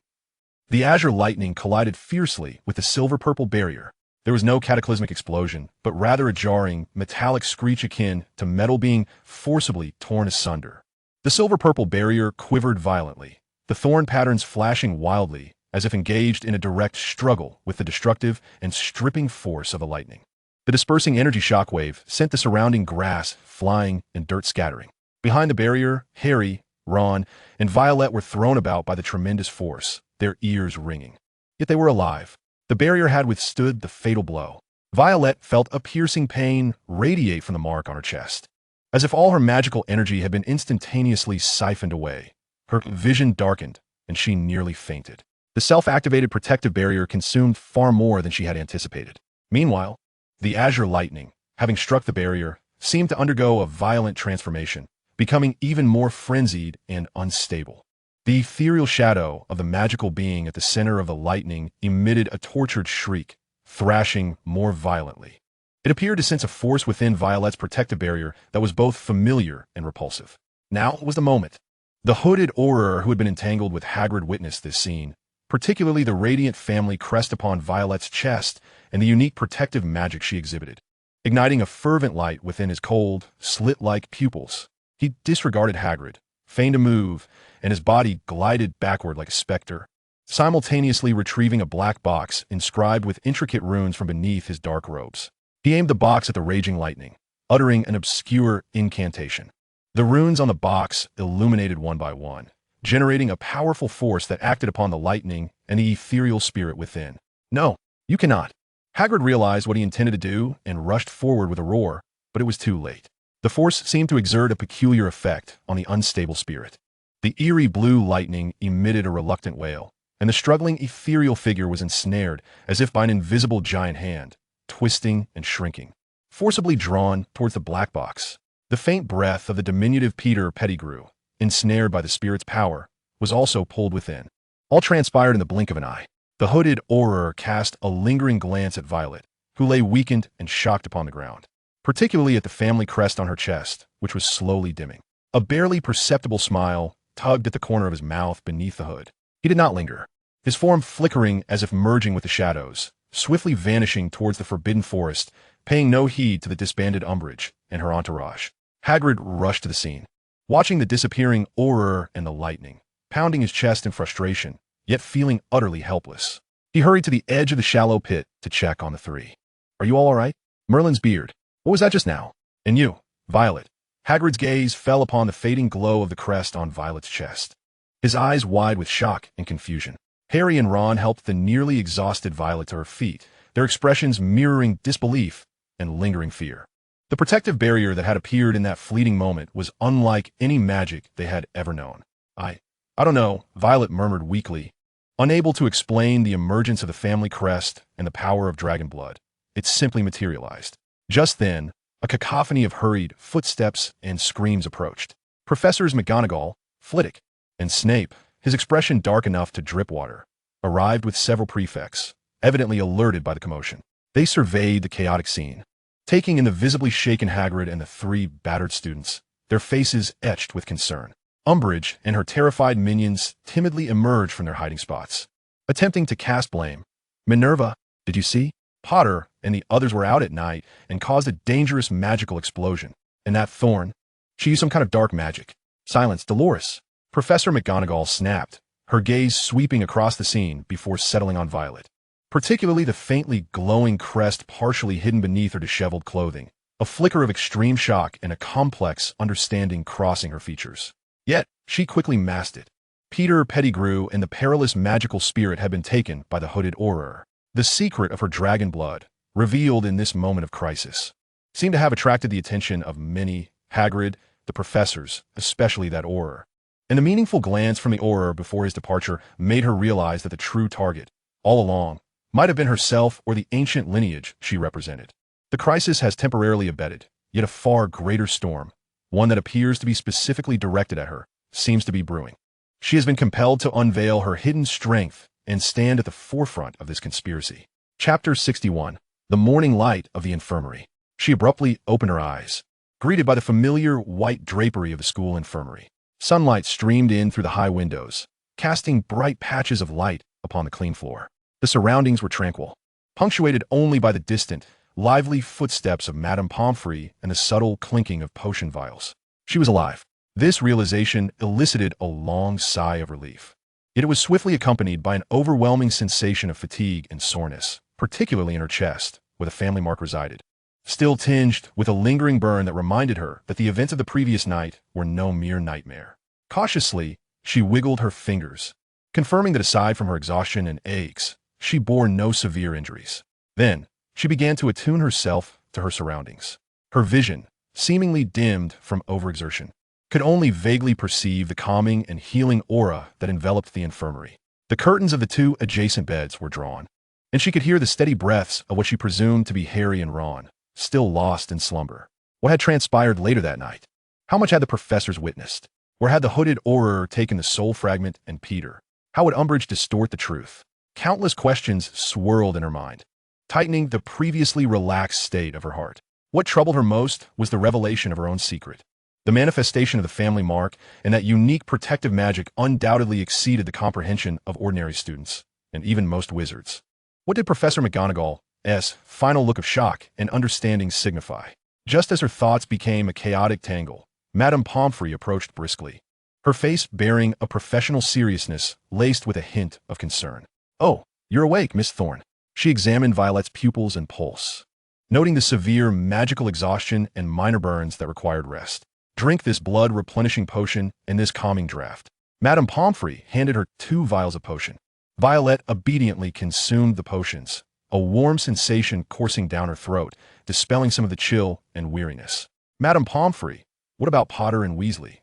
The azure lightning collided fiercely with the silver-purple barrier. There was no cataclysmic explosion, but rather a jarring, metallic screech akin to metal being forcibly torn asunder. The silver-purple barrier quivered violently, the thorn patterns flashing wildly, as if engaged in a direct struggle with the destructive and stripping force of the lightning. The dispersing energy shockwave sent the surrounding grass flying and dirt scattering. Behind the barrier, Harry, Ron, and Violet were thrown about by the tremendous force, their ears ringing. Yet they were alive. The barrier had withstood the fatal blow. Violet felt a piercing pain radiate from the mark on her chest, as if all her magical energy had been instantaneously siphoned away. Her vision darkened, and she nearly fainted. The self-activated protective barrier consumed far more than she had anticipated. Meanwhile, the azure lightning, having struck the barrier, seemed to undergo a violent transformation, becoming even more frenzied and unstable. The ethereal shadow of the magical being at the center of the lightning emitted a tortured shriek, thrashing more violently. It appeared to sense a force within Violet's protective barrier that was both familiar and repulsive. Now was the moment. The hooded Auror who had been entangled with Hagrid witnessed this scene, particularly the radiant family crest upon Violet's chest and the unique protective magic she exhibited. Igniting a fervent light within his cold, slit-like pupils, he disregarded Hagrid, feigned a move, and his body glided backward like a specter, simultaneously retrieving a black box inscribed with intricate runes from beneath his dark robes. He aimed the box at the raging lightning, uttering an obscure incantation. The runes on the box illuminated one by one, generating a powerful force that acted upon the lightning and the ethereal spirit within. No, you cannot. Hagrid realized what he intended to do and rushed forward with a roar, but it was too late. The force seemed to exert a peculiar effect on the unstable spirit. The eerie blue lightning emitted a reluctant wail, and the struggling ethereal figure was ensnared as if by an invisible giant hand, twisting and shrinking, forcibly drawn towards the black box. The faint breath of the diminutive Peter Pettigrew, ensnared by the spirit's power, was also pulled within. All transpired in the blink of an eye. The hooded Auror cast a lingering glance at Violet, who lay weakened and shocked upon the ground, particularly at the family crest on her chest, which was slowly dimming. A barely perceptible smile tugged at the corner of his mouth beneath the hood. He did not linger, his form flickering as if merging with the shadows, swiftly vanishing towards the forbidden forest, paying no heed to the disbanded Umbridge and her entourage. Hagrid rushed to the scene, watching the disappearing Auror and the lightning, pounding his chest in frustration, yet feeling utterly helpless. He hurried to the edge of the shallow pit to check on the three. "Are you all right?" Merlin's beard. "What was that just now?" "And you, Violet." Hagrid's gaze fell upon the fading glow of the crest on Violet's chest, his eyes wide with shock and confusion. Harry and Ron helped the nearly exhausted Violet to her feet, their expressions mirroring disbelief and lingering fear. The protective barrier that had appeared in that fleeting moment was unlike any magic they had ever known. I don't know," Violet murmured weakly, unable to explain the emergence of the family crest and the power of dragon blood. It simply materialized. Just then, A cacophony of hurried footsteps and screams approached. Professors McGonagall, Flitwick, and Snape, his expression dark enough to drip water, arrived with several prefects, evidently alerted by the commotion. They surveyed the chaotic scene, taking in the visibly shaken Hagrid and the three battered students, their faces etched with concern. Umbridge and her terrified minions timidly emerged from their hiding spots, attempting to cast blame. Minerva, did you see? Potter and the others were out at night and caused a dangerous magical explosion. And that Thorne, she used some kind of dark magic. Silence, Dolores. Professor McGonagall snapped, her gaze sweeping across the scene before settling on Violet, particularly the faintly glowing crest partially hidden beneath her disheveled clothing, a flicker of extreme shock and a complex understanding crossing her features. Yet, she quickly masked it. Peter Pettigrew and the perilous magical spirit had been taken by the hooded Auror. The secret of her dragon blood, revealed in this moment of crisis, seemed to have attracted the attention of many, Hagrid, the professors, especially that Auror. And the meaningful glance from the Auror before his departure made her realize that the true target, all along, might have been herself or the ancient lineage she represented. The crisis has temporarily abated, yet a far greater storm, one that appears to be specifically directed at her, seems to be brewing. She has been compelled to unveil her hidden strength and stand at the forefront of this conspiracy. Chapter 61. The Morning Light of the Infirmary. She abruptly opened her eyes, greeted by the familiar white drapery of the school infirmary. Sunlight streamed in through the high windows, casting bright patches of light upon the clean floor. The surroundings were tranquil, punctuated only by the distant, lively footsteps of Madame Pomfrey and the subtle clinking of potion vials. She was alive. This realization elicited a long sigh of relief. Yet it was swiftly accompanied by an overwhelming sensation of fatigue and soreness, particularly in her chest, where the family mark resided, still tinged with a lingering burn that reminded her that the events of the previous night were no mere nightmare. Cautiously, she wiggled her fingers, confirming that aside from her exhaustion and aches, she bore no severe injuries. Then, she began to attune herself to her surroundings. Her vision, seemingly dimmed from overexertion, could only vaguely perceive the calming and healing aura that enveloped the infirmary. The curtains of the two adjacent beds were drawn, and she could hear the steady breaths of what she presumed to be Harry and Ron, still lost in slumber. What had transpired later that night? How much had the professors witnessed? Where had the hooded Auror taken the soul fragment and Peter? How would Umbridge distort the truth? Countless questions swirled in her mind, tightening the previously relaxed state of her heart. What troubled her most was the revelation of her own secret. The manifestation of the family mark and that unique protective magic undoubtedly exceeded the comprehension of ordinary students, and even most wizards. What did Professor McGonagall's final look of shock and understanding signify? Just as her thoughts became a chaotic tangle, Madame Pomfrey approached briskly, her face bearing a professional seriousness laced with a hint of concern. "Oh, you're awake, Miss Thorne." She examined Violet's pupils and pulse, noting the severe magical exhaustion and minor burns that required rest. "Drink this blood-replenishing potion and this calming draught." Madame Pomfrey handed her 2 vials of potion. Violet obediently consumed the potions, a warm sensation coursing down her throat, dispelling some of the chill and weariness. "Madame Pomfrey, what about Potter and Weasley?"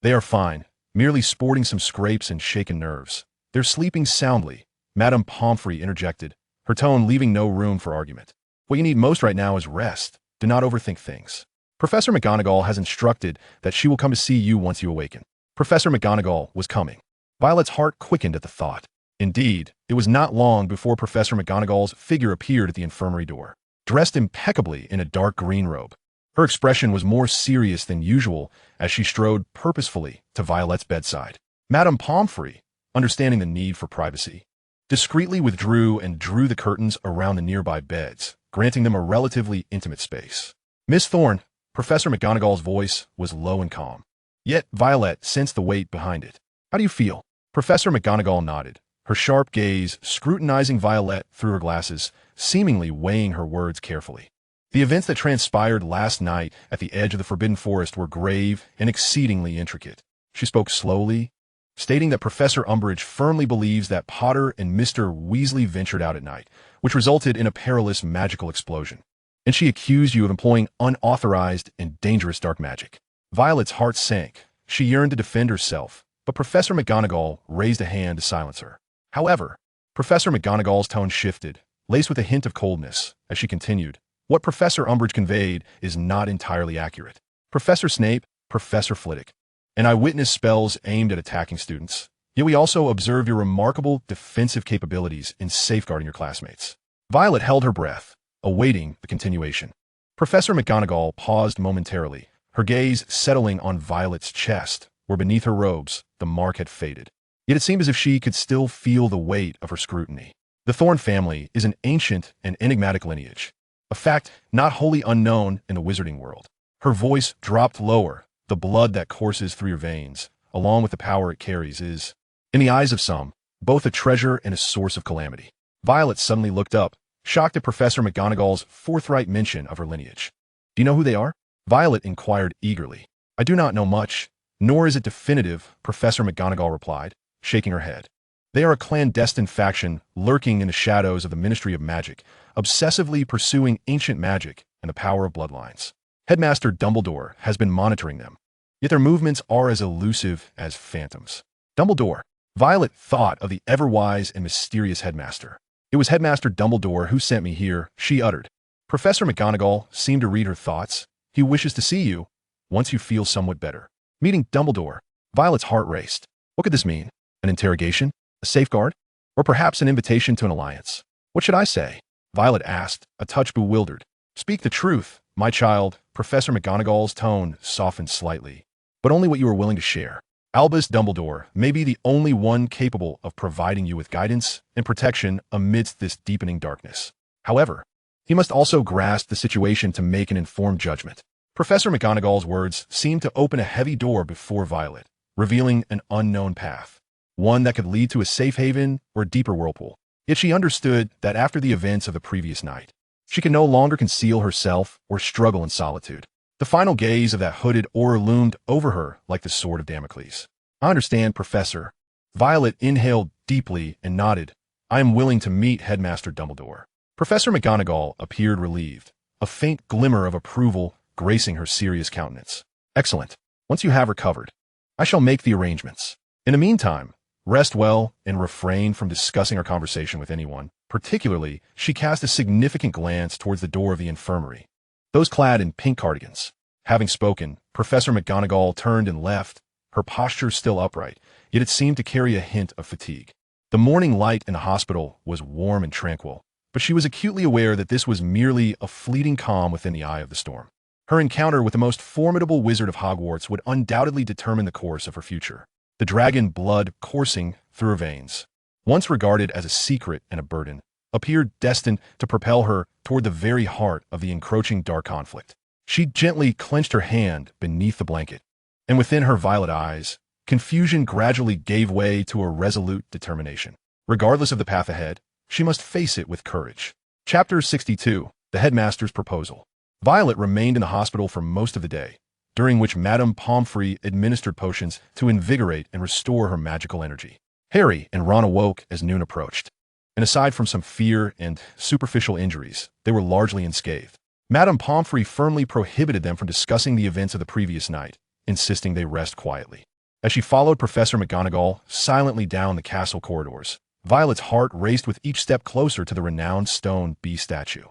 "They are fine, merely sporting some scrapes and shaken nerves. They're sleeping soundly," Madame Pomfrey interjected, her tone leaving no room for argument. "What you need most right now is rest. Do not overthink things. Professor McGonagall has instructed that she will come to see you once you awaken." Professor McGonagall was coming. Violet's heart quickened at the thought. Indeed, it was not long before Professor McGonagall's figure appeared at the infirmary door, dressed impeccably in a dark green robe. Her expression was more serious than usual as she strode purposefully to Violet's bedside. Madame Pomfrey, understanding the need for privacy, discreetly withdrew and drew the curtains around the nearby beds, granting them a relatively intimate space. "Miss Thorne," Professor McGonagall's voice was low and calm. Yet Violet sensed the weight behind it. "How do you feel?" Professor McGonagall nodded, her sharp gaze scrutinizing Violet through her glasses, seemingly weighing her words carefully. The events that transpired last night at the edge of the Forbidden Forest were grave and exceedingly intricate. She spoke slowly, stating that Professor Umbridge firmly believes that Potter and Mr. Weasley ventured out at night, which resulted in a perilous magical explosion. And she accused you of employing unauthorized and dangerous dark magic. Violet's heart sank. She yearned to defend herself, but Professor McGonagall raised a hand to silence her. However, Professor McGonagall's tone shifted, laced with a hint of coldness, as she continued, What Professor Umbridge conveyed is not entirely accurate. Professor Snape, Professor Flitwick, and I witness spells aimed at attacking students. Yet we also observe your remarkable defensive capabilities in safeguarding your classmates. Violet held her breath, awaiting the continuation. Professor McGonagall paused momentarily, her gaze settling on Violet's chest, where beneath her robes the mark had faded. Yet it seemed as if she could still feel the weight of her scrutiny. The Thorne family is an ancient and enigmatic lineage, a fact not wholly unknown in the wizarding world. Her voice dropped lower. The blood that courses through your veins, along with the power it carries, is, in the eyes of some, both a treasure and a source of calamity. Violet suddenly looked up, shocked at Professor McGonagall's forthright mention of her lineage. Do you know who they are? Violet inquired eagerly. I do not know much, nor is it definitive, Professor McGonagall replied, shaking her head. They are a clandestine faction lurking in the shadows of the Ministry of Magic, obsessively pursuing ancient magic and the power of bloodlines. Headmaster Dumbledore has been monitoring them, yet their movements are as elusive as phantoms. Dumbledore. Violet thought of the ever-wise and mysterious headmaster. It was Headmaster Dumbledore who sent me here, she uttered. Professor McGonagall seemed to read her thoughts. He wishes to see you, once you feel somewhat better. Meeting Dumbledore. Violet's heart raced. What could this mean? An interrogation? A safeguard? Or perhaps an invitation to an alliance? What should I say? Violet asked, a touch bewildered. Speak the truth, my child. Professor McGonagall's tone softened slightly, but only what you are willing to share. Albus Dumbledore may be the only one capable of providing you with guidance and protection amidst this deepening darkness. However, he must also grasp the situation to make an informed judgment. Professor McGonagall's words seemed to open a heavy door before Violet, revealing an unknown path, one that could lead to a safe haven or a deeper whirlpool. Yet she understood that after the events of the previous night, she could no longer conceal herself or struggle in solitude. The final gaze of that hooded aura loomed over her like the sword of Damocles. I understand, Professor. Violet inhaled deeply and nodded. I am willing to meet Headmaster Dumbledore. Professor McGonagall appeared relieved, a faint glimmer of approval gracing her serious countenance. Excellent. Once you have recovered, I shall make the arrangements. In the meantime, rest well and refrain from discussing our conversation with anyone. Particularly, she cast a significant glance towards the door of the infirmary. Those clad in pink cardigans. Having spoken, Professor McGonagall turned and left, her posture still upright, yet it seemed to carry a hint of fatigue. The morning light in the hospital was warm and tranquil, but she was acutely aware that this was merely a fleeting calm within the eye of the storm. Her encounter with the most formidable wizard of Hogwarts would undoubtedly determine the course of her future. The dragon blood coursing through her veins, once regarded as a secret and a burden, appeared destined to propel her toward the very heart of the encroaching dark conflict. She gently clenched her hand beneath the blanket, and within her violet eyes, confusion gradually gave way to a resolute determination. Regardless of the path ahead, she must face it with courage. Chapter 62. The Headmaster's Proposal. Violet remained in the hospital for most of the day, during which Madame Pomfrey administered potions to invigorate and restore her magical energy. Harry and Ron awoke as noon approached, and aside from some fear and superficial injuries, they were largely unscathed. Madame Pomfrey firmly prohibited them from discussing the events of the previous night, insisting they rest quietly. As she followed Professor McGonagall silently down the castle corridors, Violet's heart raced with each step closer to the renowned stone bee statue.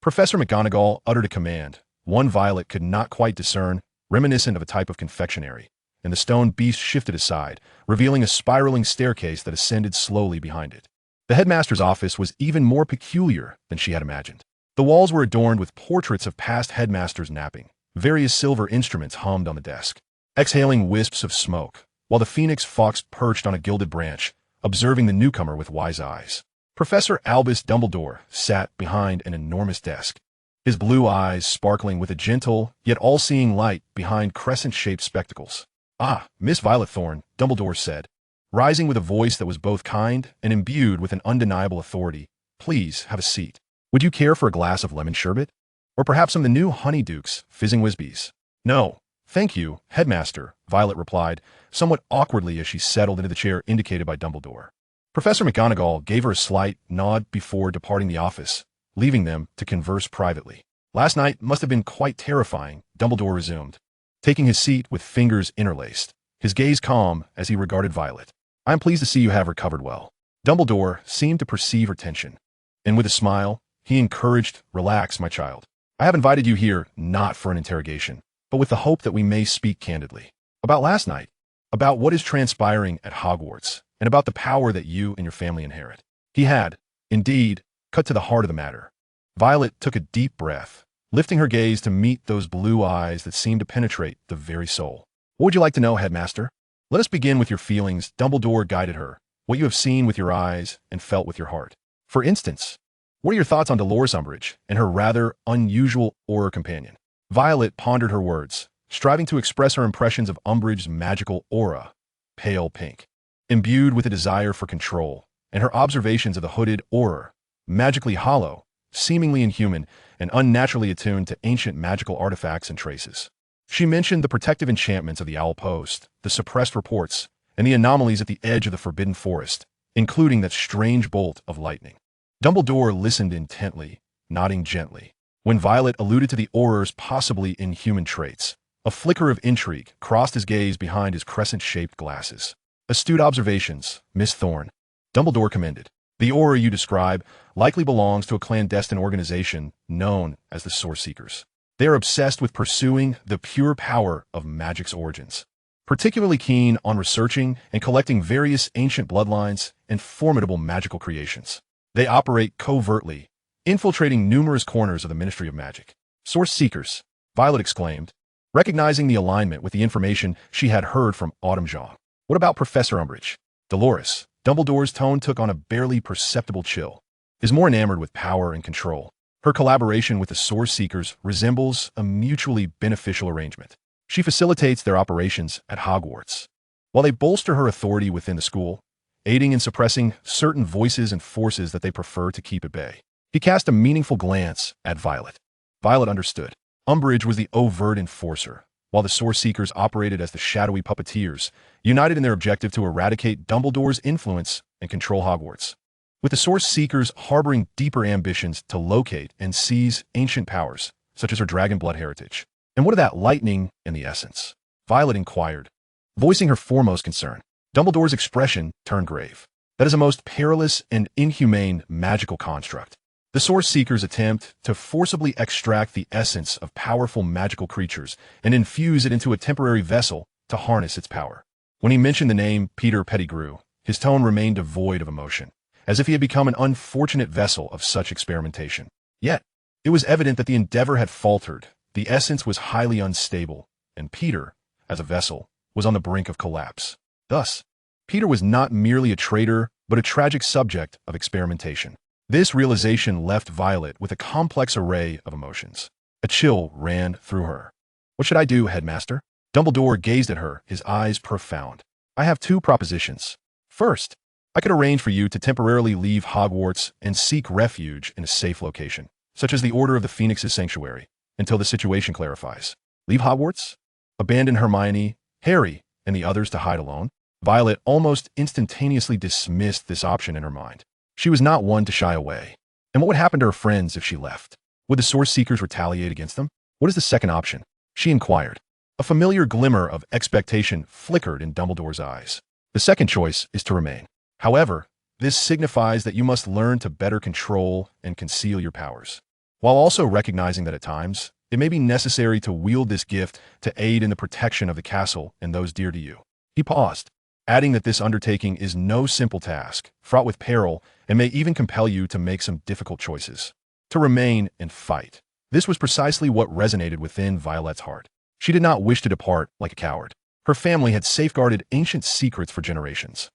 Professor McGonagall uttered a command, one Violet could not quite discern, reminiscent of a type of confectionery, and the stone beast shifted aside, revealing a spiraling staircase that ascended slowly behind it. The headmaster's office was even more peculiar than she had imagined. The walls were adorned with portraits of past headmasters napping. Various silver instruments hummed on the desk, exhaling wisps of smoke, while the phoenix fox perched on a gilded branch, observing the newcomer with wise eyes. Professor Albus Dumbledore sat behind an enormous desk, his blue eyes sparkling with a gentle yet all-seeing light behind crescent-shaped spectacles. Ah, Miss Violet Thorne, Dumbledore said, rising with a voice that was both kind and imbued with an undeniable authority. Please have a seat. Would you care for a glass of lemon sherbet? Or perhaps some of the new Honeydukes, fizzing Whizbees? No, thank you, Headmaster, Violet replied, somewhat awkwardly as she settled into the chair indicated by Dumbledore. Professor McGonagall gave her a slight nod before departing the office, leaving them to converse privately. Last night must have been quite terrifying, Dumbledore resumed, taking his seat with fingers interlaced, his gaze calm as he regarded Violet. I am pleased to see you have recovered well. Dumbledore seemed to perceive her tension, and with a smile, he encouraged, relax, my child. I have invited you here not for an interrogation, but with the hope that we may speak candidly. About last night, about what is transpiring at Hogwarts, and about the power that you and your family inherit. He had, indeed, cut to the heart of the matter. Violet took a deep breath, lifting her gaze to meet those blue eyes that seemed to penetrate the very soul. What would you like to know, Headmaster? Let us begin with your feelings. Dumbledore guided her. What you have seen with your eyes and felt with your heart. For instance, what are your thoughts on Dolores Umbridge and her rather unusual aura companion? Violet pondered her words, striving to express her impressions of Umbridge's magical aura, pale pink, imbued with a desire for control, and her observations of the hooded aura, magically hollow, seemingly inhuman, and unnaturally attuned to ancient magical artifacts and traces. She mentioned the protective enchantments of the Owl Post, the suppressed reports, and the anomalies at the edge of the Forbidden Forest, including that strange bolt of lightning. Dumbledore listened intently, nodding gently. When Violet alluded to the aura's possibly inhuman traits, a flicker of intrigue crossed his gaze behind his crescent-shaped glasses. Astute observations, Miss Thorne. Dumbledore commended. The aura you describe likely belongs to a clandestine organization known as the Source Seekers. They are obsessed with pursuing the pure power of magic's origins, particularly keen on researching and collecting various ancient bloodlines and formidable magical creations. They operate covertly, infiltrating numerous corners of the Ministry of Magic. Source Seekers, Violet exclaimed, recognizing the alignment with the information she had heard from Autumn Jaw. What about Professor Umbridge? Dolores, Dumbledore's tone took on a barely perceptible chill, is more enamored with power and control. Her collaboration with the Source Seekers resembles a mutually beneficial arrangement. She facilitates their operations at Hogwarts, while they bolster her authority within the school, aiding in suppressing certain voices and forces that they prefer to keep at bay. He cast a meaningful glance at Violet. Violet understood. Umbridge was the overt enforcer, while the Source Seekers operated as the shadowy puppeteers, united in their objective to eradicate Dumbledore's influence and control Hogwarts. With the Source Seekers harboring deeper ambitions to locate and seize ancient powers, such as her dragon blood heritage. And what of that lightning and the essence? Violet inquired, voicing her foremost concern. Dumbledore's expression turned grave. That is a most perilous and inhumane magical construct. The Source Seekers attempt to forcibly extract the essence of powerful magical creatures and infuse it into a temporary vessel to harness its power. When he mentioned the name Peter Pettigrew, his tone remained devoid of emotion, as if he had become an unfortunate vessel of such experimentation. Yet, it was evident that the endeavor had faltered, the essence was highly unstable, and Peter, as a vessel, was on the brink of collapse. Thus, Peter was not merely a traitor, but a tragic subject of experimentation. This realization left Violet with a complex array of emotions. A chill ran through her. What should I do, Headmaster? Dumbledore gazed at her, his eyes profound. I have two propositions. First, I could arrange for you to temporarily leave Hogwarts and seek refuge in a safe location, such as the Order of the Phoenix's Sanctuary, until the situation clarifies. Leave Hogwarts? Abandon Hermione, Harry, and the others to hide alone? Violet almost instantaneously dismissed this option in her mind. She was not one to shy away. And what would happen to her friends if she left? Would the Source Seekers retaliate against them? What is the second option? She inquired. A familiar glimmer of expectation flickered in Dumbledore's eyes. The second choice is to remain. However, this signifies that you must learn to better control and conceal your powers, while also recognizing that at times, it may be necessary to wield this gift to aid in the protection of the castle and those dear to you. He paused, adding that this undertaking is no simple task, fraught with peril, and may even compel you to make some difficult choices. To remain and fight. This was precisely what resonated within Violet's heart. She did not wish to depart like a coward. Her family had safeguarded ancient secrets for generations.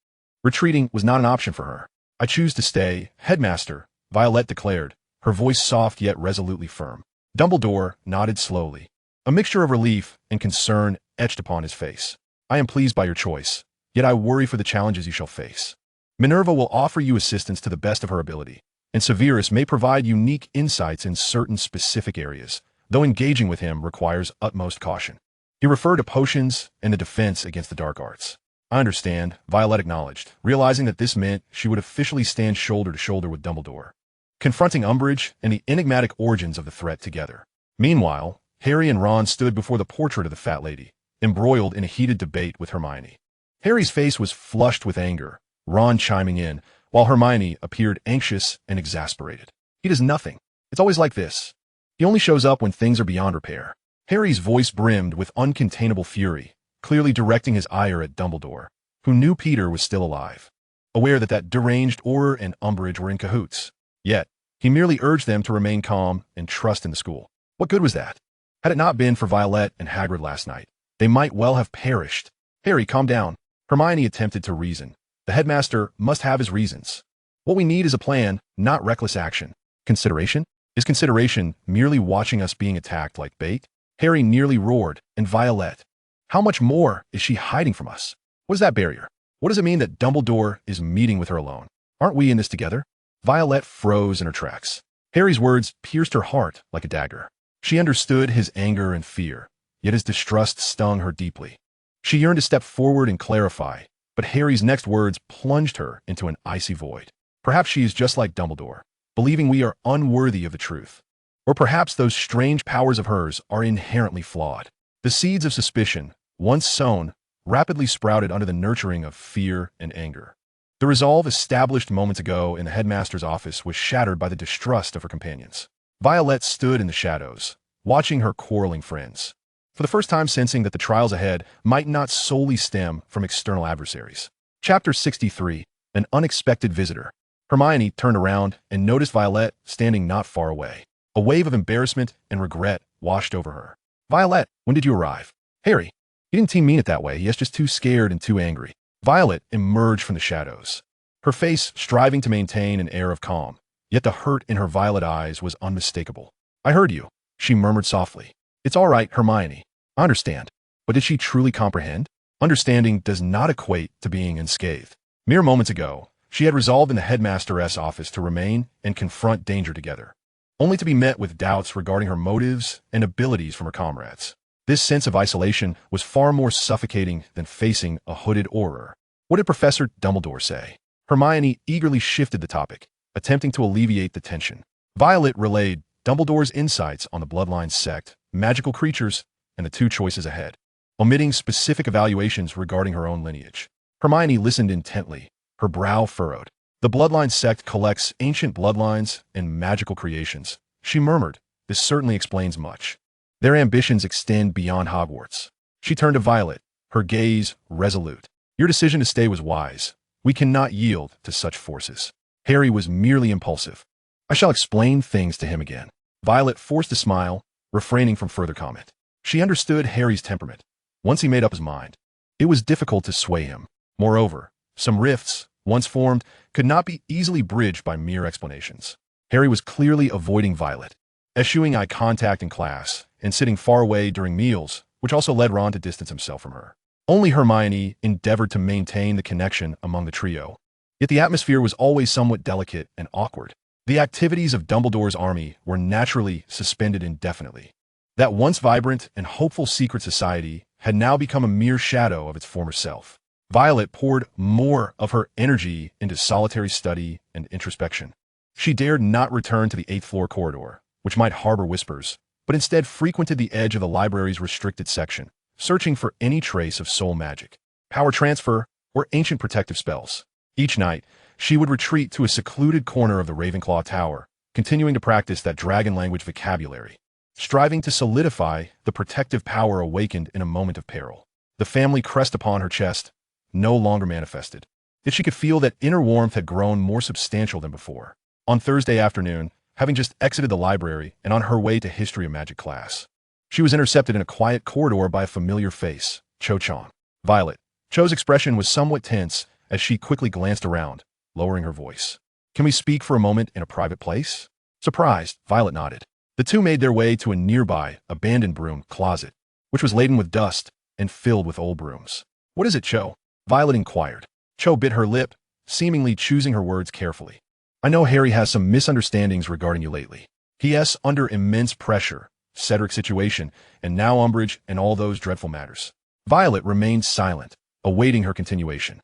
Retreating was not an option for her. I choose to stay, Headmaster, Violet declared, her voice soft yet resolutely firm. Dumbledore nodded slowly. A mixture of relief and concern etched upon his face. I am pleased by your choice, yet I worry for the challenges you shall face. Minerva will offer you assistance to the best of her ability, and Severus may provide unique insights in certain specific areas, though engaging with him requires utmost caution. He referred to potions and the defense against the dark arts. I understand, Violet acknowledged, realizing that this meant she would officially stand shoulder to shoulder with Dumbledore, confronting Umbridge and the enigmatic origins of the threat together. Meanwhile, Harry and Ron stood before the portrait of the fat lady, embroiled in a heated debate with Hermione. Harry's face was flushed with anger, Ron chiming in, while Hermione appeared anxious and exasperated. He does nothing. It's always like this. He only shows up when things are beyond repair. Harry's voice brimmed with uncontainable fury, clearly directing his ire at Dumbledore, who knew Peter was still alive. Aware that deranged Auror and Umbridge were in cahoots. Yet, he merely urged them to remain calm and trust in the school. What good was that? Had it not been for Violet and Hagrid last night, they might well have perished. Harry, calm down. Hermione attempted to reason. The headmaster must have his reasons. What we need is a plan, not reckless action. Consideration? Is consideration merely watching us being attacked like bait? Harry nearly roared, and Violet. How much more is she hiding from us? What is that barrier? What does it mean that Dumbledore is meeting with her alone? Aren't we in this together? Violet froze in her tracks. Harry's words pierced her heart like a dagger. She understood his anger and fear, yet his distrust stung her deeply. She yearned to step forward and clarify, but Harry's next words plunged her into an icy void. Perhaps she is just like Dumbledore, believing we are unworthy of the truth. Or perhaps those strange powers of hers are inherently flawed. The seeds of suspicion, once sown, rapidly sprouted under the nurturing of fear and anger. The resolve established moments ago in the headmaster's office was shattered by the distrust of her companions. Violet stood in the shadows, watching her quarreling friends, for the first time sensing that the trials ahead might not solely stem from external adversaries. Chapter 63, An Unexpected Visitor. Hermione turned around and noticed Violet standing not far away. A wave of embarrassment and regret washed over her. Violet, when did you arrive? Harry, he didn't mean it that way. He is just too scared and too angry. Violet emerged from the shadows, her face striving to maintain an air of calm, yet the hurt in her violet eyes was unmistakable. I heard you, she murmured softly. It's all right, Hermione. I understand. But did she truly comprehend? Understanding does not equate to being unscathed. Mere moments ago, she had resolved in the headmaster's office to remain and confront danger together, only to be met with doubts regarding her motives and abilities from her comrades. This sense of isolation was far more suffocating than facing a hooded Auror. What did Professor Dumbledore say? Hermione eagerly shifted the topic, attempting to alleviate the tension. Violet relayed Dumbledore's insights on the bloodline sect, magical creatures, and the two choices ahead, omitting specific evaluations regarding her own lineage. Hermione listened intently, her brow furrowed. The bloodline sect collects ancient bloodlines and magical creations. She murmured, this certainly explains much. Their ambitions extend beyond Hogwarts. She turned to Violet, her gaze resolute. Your decision to stay was wise. We cannot yield to such forces. Harry was merely impulsive. I shall explain things to him again. Violet forced a smile, refraining from further comment. She understood Harry's temperament. Once he made up his mind, it was difficult to sway him. Moreover, some rifts, once formed, could not be easily bridged by mere explanations. Harry was clearly avoiding Violet, eschewing eye contact in class, and sitting far away during meals, which also led Ron to distance himself from her. Only Hermione endeavored to maintain the connection among the trio. Yet the atmosphere was always somewhat delicate and awkward. The activities of Dumbledore's army were naturally suspended indefinitely. That once vibrant and hopeful secret society had now become a mere shadow of its former self. Violet poured more of her energy into solitary study and introspection. She dared not return to the 8th floor corridor, which might harbor whispers, but instead frequented the edge of the library's restricted section, searching for any trace of soul magic, power transfer, or ancient protective spells. Each night, she would retreat to a secluded corner of the Ravenclaw Tower, continuing to practice that dragon language vocabulary, striving to solidify the protective power awakened in a moment of peril. The family crest upon her chest no longer manifested, yet she could feel that inner warmth had grown more substantial than before. On Thursday afternoon, having just exited the library and on her way to History of Magic class, she was intercepted in a quiet corridor by a familiar face, Cho Chang. Violet. Cho's expression was somewhat tense as she quickly glanced around, lowering her voice. Can we speak for a moment in a private place? Surprised, Violet nodded. The two made their way to a nearby, abandoned broom closet, which was laden with dust and filled with old brooms. What is it, Cho? Violet inquired. Cho bit her lip, seemingly choosing her words carefully. I know Harry has some misunderstandings regarding you lately. P.S. under immense pressure, Cedric's situation, and now Umbridge and all those dreadful matters. Violet remained silent, awaiting her continuation.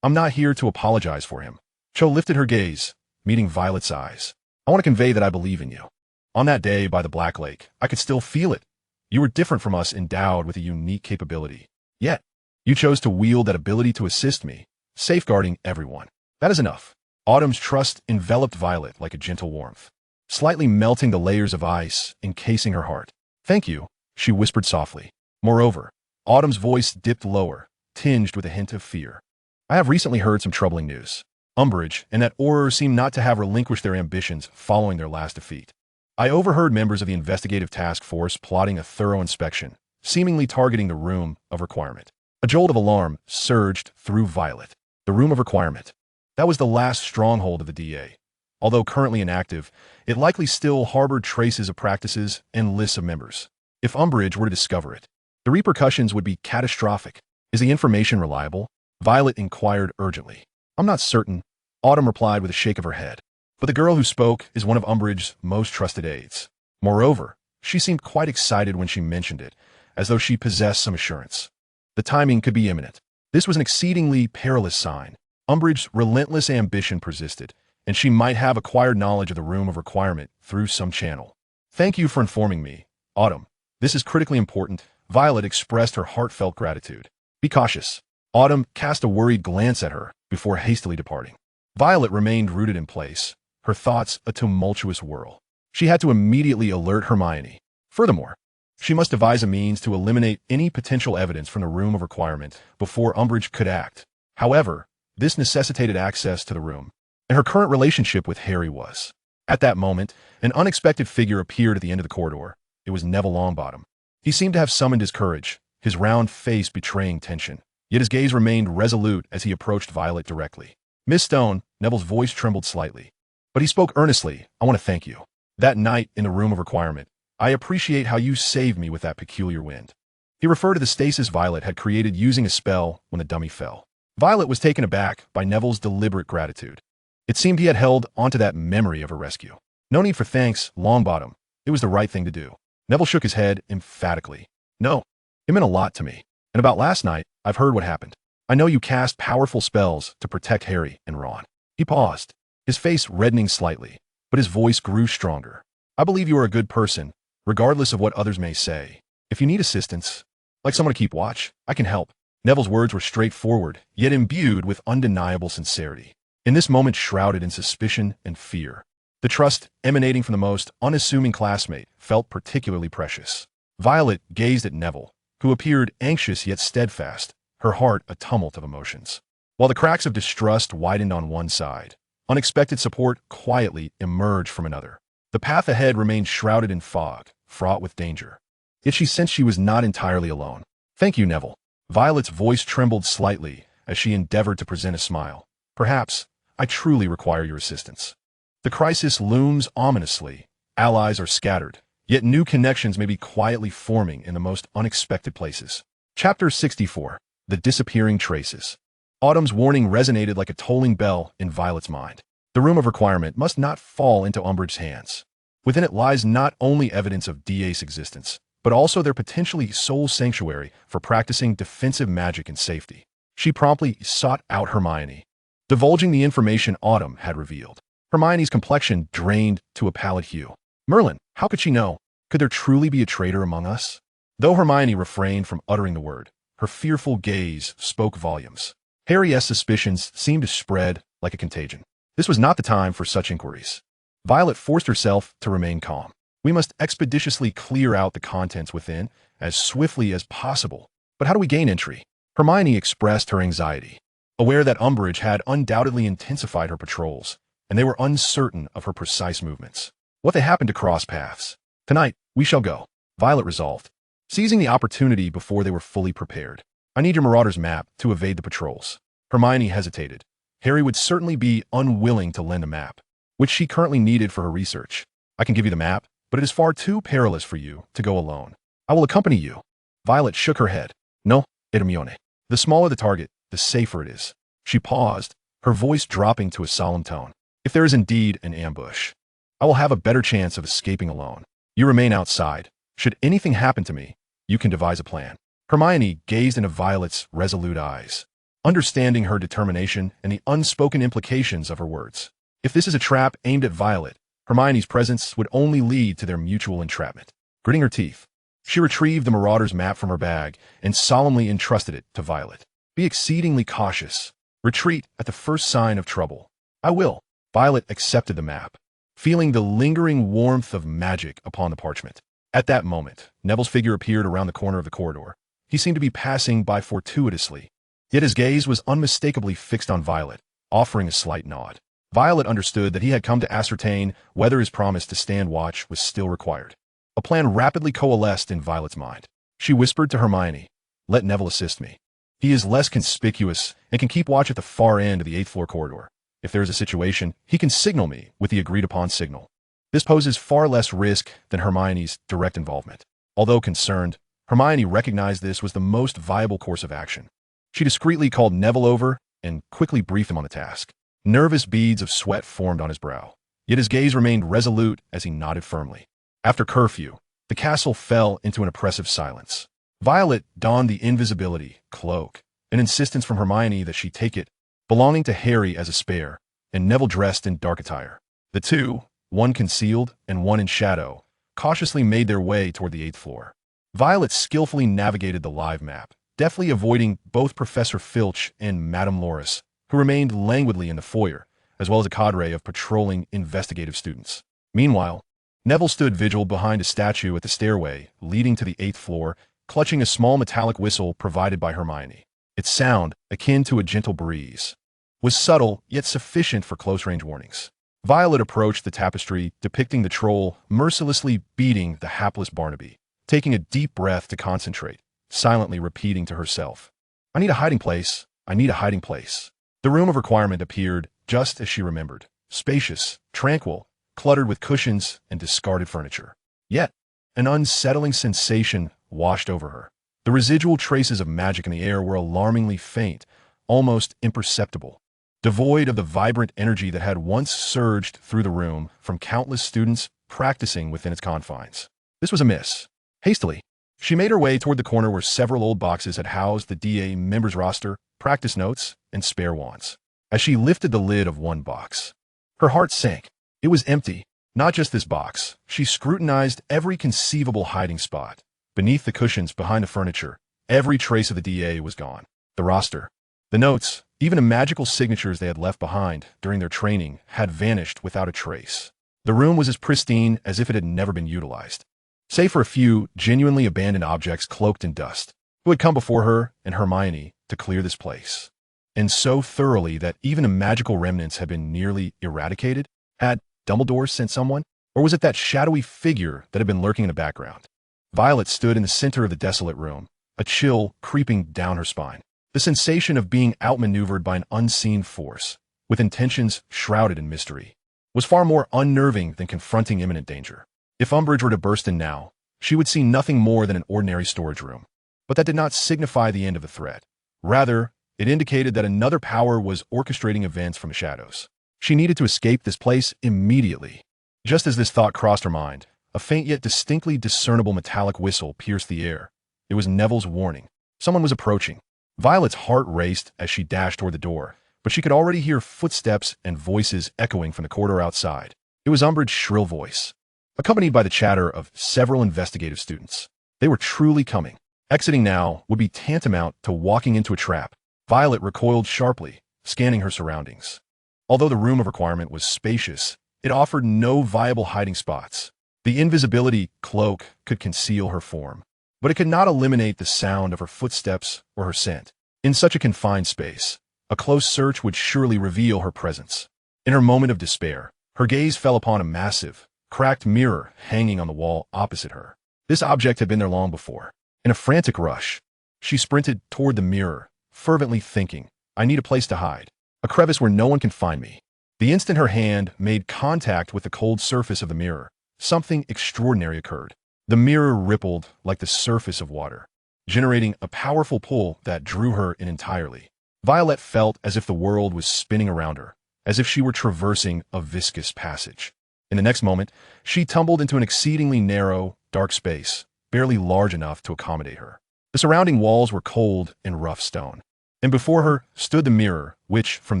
I'm not here to apologize for him. Cho lifted her gaze, meeting Violet's eyes. I want to convey that I believe in you. On that day by the Black Lake, I could still feel it. You were different from us, endowed with a unique capability. Yet, you chose to wield that ability to assist me, safeguarding everyone. That is enough. Autumn's trust enveloped Violet like a gentle warmth. slightly melting the layers of ice encasing her heart. "Thank you," she whispered softly. Moreover, Autumn's voice dipped lower, tinged with a hint of fear. "I have recently heard some troubling news. Umbridge and that Auror seem not to have relinquished their ambitions following their last defeat. I overheard members of the investigative task force plotting a thorough inspection, seemingly targeting the Room of Requirement." A jolt of alarm surged through Violet. The Room of Requirement. That was the last stronghold of the DA. Although currently inactive, it likely still harbored traces of practices and lists of members. If Umbridge were to discover it, the repercussions would be catastrophic. "Is the information reliable?" Violet inquired urgently. "I'm not certain," Autumn replied with a shake of her head. "But the girl who spoke is one of Umbridge's most trusted aides. Moreover, she seemed quite excited when she mentioned it, as though she possessed some assurance. The timing could be imminent. This was an exceedingly perilous sign. Umbridge's relentless ambition persisted, and she might have acquired knowledge of the Room of Requirement through some channel. "Thank you for informing me, Autumn. This is critically important." Violet expressed her heartfelt gratitude. "Be cautious." Autumn cast a worried glance at her before hastily departing. Violet remained rooted in place, her thoughts a tumultuous whirl. She had to immediately alert Hermione. Furthermore, she must devise a means to eliminate any potential evidence from the Room of Requirement before Umbridge could act. However, this necessitated access to the room, and her current relationship with Harry was. At that moment, an unexpected figure appeared at the end of the corridor. It was Neville Longbottom. He seemed to have summoned his courage, his round face betraying tension. Yet his gaze remained resolute as he approached Violet directly. "Miss Stone," Neville's voice trembled slightly, but he spoke earnestly. "I want to thank you. That night in the Room of Requirement, I appreciate how you saved me with that peculiar wind." He referred to the stasis Violet had created using a spell when the dummy fell. Violet was taken aback by Neville's deliberate gratitude. It seemed he had held onto that memory of her rescue. "No need for thanks, Longbottom. It was the right thing to do." Neville shook his head emphatically. "No, it meant a lot to me. And about last night, I've heard what happened. I know you cast powerful spells to protect Harry and Ron." He paused, his face reddening slightly, but his voice grew stronger. "I believe you are a good person, regardless of what others may say. If you need assistance, like someone to keep watch, I can help." Neville's words were straightforward, yet imbued with undeniable sincerity. In this moment shrouded in suspicion and fear, the trust emanating from the most unassuming classmate felt particularly precious. Violet gazed at Neville, who appeared anxious yet steadfast, her heart a tumult of emotions. While the cracks of distrust widened on one side, unexpected support quietly emerged from another. The path ahead remained shrouded in fog, fraught with danger. Yet she sensed she was not entirely alone. "Thank you, Neville." Violet's voice trembled slightly as she endeavored to present a smile. "Perhaps I truly require your assistance. The crisis looms ominously. Allies are scattered, yet new connections may be quietly forming in the most unexpected places." Chapter 64. The Disappearing Traces. Autumn's warning resonated like a tolling bell in Violet's mind. The Room of Requirement must not fall into Umbridge's hands. Within it lies not only evidence of DA's existence, but also their potentially sole sanctuary for practicing defensive magic in safety. She promptly sought out Hermione, divulging the information Autumn had revealed. Hermione's complexion drained to a pallid hue. "Merlin, how could she know? Could there truly be a traitor among us?" Though Hermione refrained from uttering the word, her fearful gaze spoke volumes. Harry's suspicions seemed to spread like a contagion. This was not the time for such inquiries. Violet forced herself to remain calm. "We must expeditiously clear out the contents within as swiftly as possible. But how do we gain entry?" Hermione expressed her anxiety, aware that Umbridge had undoubtedly intensified her patrols, and they were uncertain of her precise movements. What they happened to cross paths? "Tonight, we shall go," Violet resolved, seizing the opportunity before they were fully prepared. "I need your Marauder's map to evade the patrols." Hermione hesitated. Harry would certainly be unwilling to lend a map, which she currently needed for her research. "I can give you the map, but it is far too perilous for you to go alone. I will accompany you." Violet shook her head. "No, Hermione. The smaller the target, the safer it is." She paused, her voice dropping to a solemn tone. "If there is indeed an ambush, I will have a better chance of escaping alone. You remain outside. Should anything happen to me, you can devise a plan." Hermione gazed into Violet's resolute eyes, understanding her determination and the unspoken implications of her words. If this is a trap aimed at Violet, Hermione's presence would only lead to their mutual entrapment. Gritting her teeth, she retrieved the Marauder's map from her bag and solemnly entrusted it to Violet. "Be exceedingly cautious. Retreat at the first sign of trouble." "I will." Violet accepted the map, feeling the lingering warmth of magic upon the parchment. At that moment, Neville's figure appeared around the corner of the corridor. He seemed to be passing by fortuitously, yet his gaze was unmistakably fixed on Violet, offering a slight nod. Violet understood that he had come to ascertain whether his promise to stand watch was still required. A plan rapidly coalesced in Violet's mind. She whispered to Hermione, "Let Neville assist me. He is less conspicuous and can keep watch at the far end of the 8th floor corridor. If there is a situation, he can signal me with the agreed-upon signal." This poses far less risk than Hermione's direct involvement. Although concerned, Hermione recognized this was the most viable course of action. She discreetly called Neville over and quickly briefed him on the task. Nervous beads of sweat formed on his brow, yet his gaze remained resolute as he nodded firmly. After curfew, the castle fell into an oppressive silence. Violet donned the invisibility cloak, an insistence from Hermione that she take it, belonging to Harry as a spare, and Neville dressed in dark attire. The two, one concealed and one in shadow, cautiously made their way toward the 8th floor. Violet skillfully navigated the live map, deftly avoiding both Professor Filch and Madame Loris, who remained languidly in the foyer, as well as a cadre of patrolling investigative students. Meanwhile, Neville stood vigil behind a statue at the stairway leading to the 8th floor, clutching a small metallic whistle provided by Hermione. Its sound, akin to a gentle breeze, was subtle yet sufficient for close-range warnings. Violet approached the tapestry depicting the troll mercilessly beating the hapless Barnaby, taking a deep breath to concentrate, silently repeating to herself, "I need a hiding place. I need a hiding place." The room of requirement appeared just as she remembered, spacious, tranquil, cluttered with cushions and discarded furniture. Yet, an unsettling sensation washed over her. The residual traces of magic in the air were alarmingly faint, almost imperceptible, devoid of the vibrant energy that had once surged through the room from countless students practicing within its confines. This was amiss. Hastily, she made her way toward the corner where several old boxes had housed the DA members' roster, practice notes, and spare wands. As she lifted the lid of one box, her heart sank. It was empty. Not just this box. She scrutinized every conceivable hiding spot. Beneath the cushions, behind the furniture, every trace of the DA was gone. The roster, the notes, even the magical signatures they had left behind during their training had vanished without a trace. The room was as pristine as if it had never been utilized, save for a few genuinely abandoned objects cloaked in dust, who had come before her and Hermione to clear this place. And so thoroughly that even the magical remnants had been nearly eradicated. Had Dumbledore sent someone? Or was it that shadowy figure that had been lurking in the background? Violet stood in the center of the desolate room, a chill creeping down her spine. The sensation of being outmaneuvered by an unseen force, with intentions shrouded in mystery, was far more unnerving than confronting imminent danger. If Umbridge were to burst in now, she would see nothing more than an ordinary storage room. But that did not signify the end of the threat. Rather, it indicated that another power was orchestrating events from the shadows. She needed to escape this place immediately. Just as this thought crossed her mind, a faint yet distinctly discernible metallic whistle pierced the air. It was Neville's warning. Someone was approaching. Violet's heart raced as she dashed toward the door, but she could already hear footsteps and voices echoing from the corridor outside. It was Umbridge's shrill voice, accompanied by the chatter of several investigative students. They were truly coming. Exiting now would be tantamount to walking into a trap. Violet recoiled sharply, scanning her surroundings. Although the room of requirement was spacious, it offered no viable hiding spots. The invisibility cloak could conceal her form, but it could not eliminate the sound of her footsteps or her scent. In such a confined space, a close search would surely reveal her presence. In her moment of despair, her gaze fell upon a massive, cracked mirror hanging on the wall opposite her. This object had been there long before. In a frantic rush, she sprinted toward the mirror, fervently thinking, "I need a place to hide. A crevice where no one can find me." The instant her hand made contact with the cold surface of the mirror, something extraordinary occurred. The mirror rippled like the surface of water, generating a powerful pull that drew her in entirely. Violet felt as if the world was spinning around her, as if she were traversing a viscous passage. In the next moment, she tumbled into an exceedingly narrow, dark space, barely large enough to accommodate her. The surrounding walls were cold and rough stone, and before her stood the mirror, which, from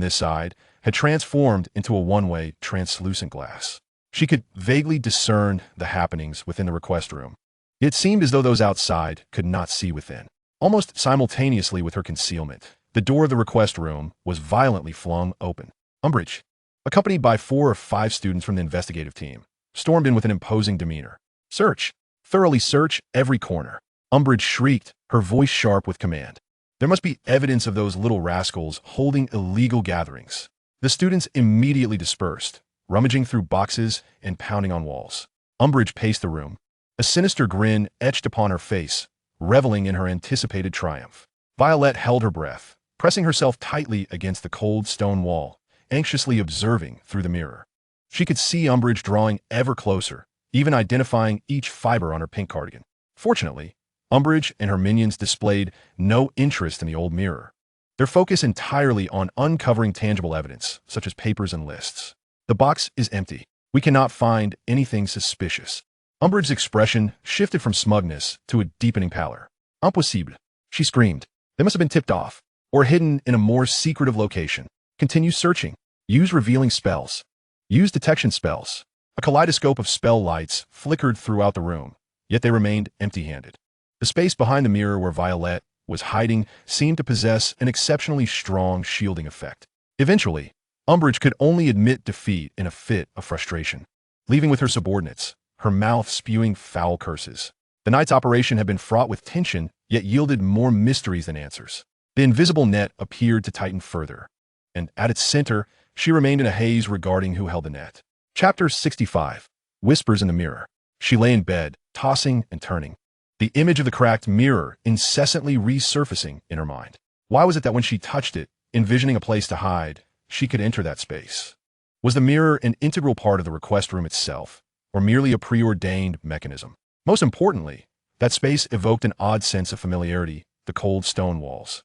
this side, had transformed into a one-way, translucent glass. She could vaguely discern the happenings within the request room. It seemed as though those outside could not see within. Almost simultaneously with her concealment, the door of the request room was violently flung open. "Umbridge, accompanied by 4 or 5 students from the investigative team, stormed in with an imposing demeanor. Search! Thoroughly search every corner. Umbridge shrieked, her voice sharp with command. There must be evidence of those little rascals holding illegal gatherings. The students immediately dispersed, rummaging through boxes and pounding on walls. Umbridge paced the room, a sinister grin etched upon her face, reveling in her anticipated triumph. Violet held her breath, pressing herself tightly against the cold stone wall, anxiously observing through the mirror. She could see Umbridge drawing ever closer, even identifying each fiber on her pink cardigan. Fortunately, Umbridge and her minions displayed no interest in the old mirror, their focus entirely on uncovering tangible evidence, such as papers and lists. The box is empty. We cannot find anything suspicious. Umbridge's expression shifted from smugness to a deepening pallor. Impossible, she screamed. They must have been tipped off, or hidden in a more secretive location. Continue searching. Use revealing spells. Use detection spells. A kaleidoscope of spell lights flickered throughout the room, yet they remained empty-handed. The space behind the mirror where Violet was hiding seemed to possess an exceptionally strong shielding effect. Eventually, Umbridge could only admit defeat in a fit of frustration, leaving with her subordinates, her mouth spewing foul curses. The night's operation had been fraught with tension, yet yielded more mysteries than answers. The invisible net appeared to tighten further, and at its center, she remained in a haze regarding who held the net. Chapter 65. Whispers in the Mirror. She lay in bed, tossing and turning, the image of the cracked mirror incessantly resurfacing in her mind. Why was it that when she touched it, envisioning a place to hide, she could enter that space? Was the mirror an integral part of the request room itself, or merely a preordained mechanism? Most importantly, that space evoked an odd sense of familiarity, the cold stone walls,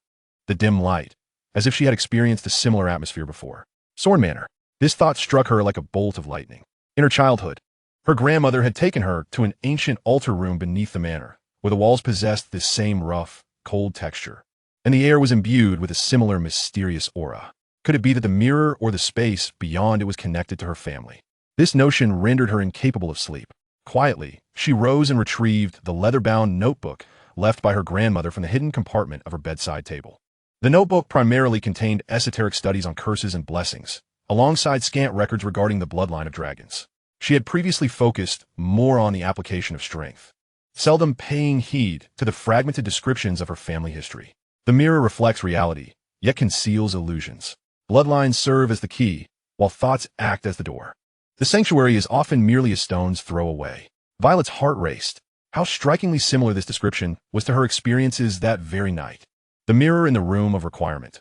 the dim light, as if she had experienced a similar atmosphere before. Thorne Manor. This thought struck her like a bolt of lightning. In her childhood, her grandmother had taken her to an ancient altar room beneath the manor, where the walls possessed this same rough, cold texture, and the air was imbued with a similar mysterious aura. Could it be that the mirror or the space beyond it was connected to her family? This notion rendered her incapable of sleep. Quietly, she rose and retrieved the leather-bound notebook left by her grandmother from the hidden compartment of her bedside table. The notebook primarily contained esoteric studies on curses and blessings, alongside scant records regarding the bloodline of dragons. She had previously focused more on the application of strength, seldom paying heed to the fragmented descriptions of her family history. The mirror reflects reality, yet conceals illusions. Bloodlines serve as the key, while thoughts act as the door. The sanctuary is often merely a stone's throw away. Violet's heart raced. How strikingly similar this description was to her experiences that very night. The mirror in the room of requirement,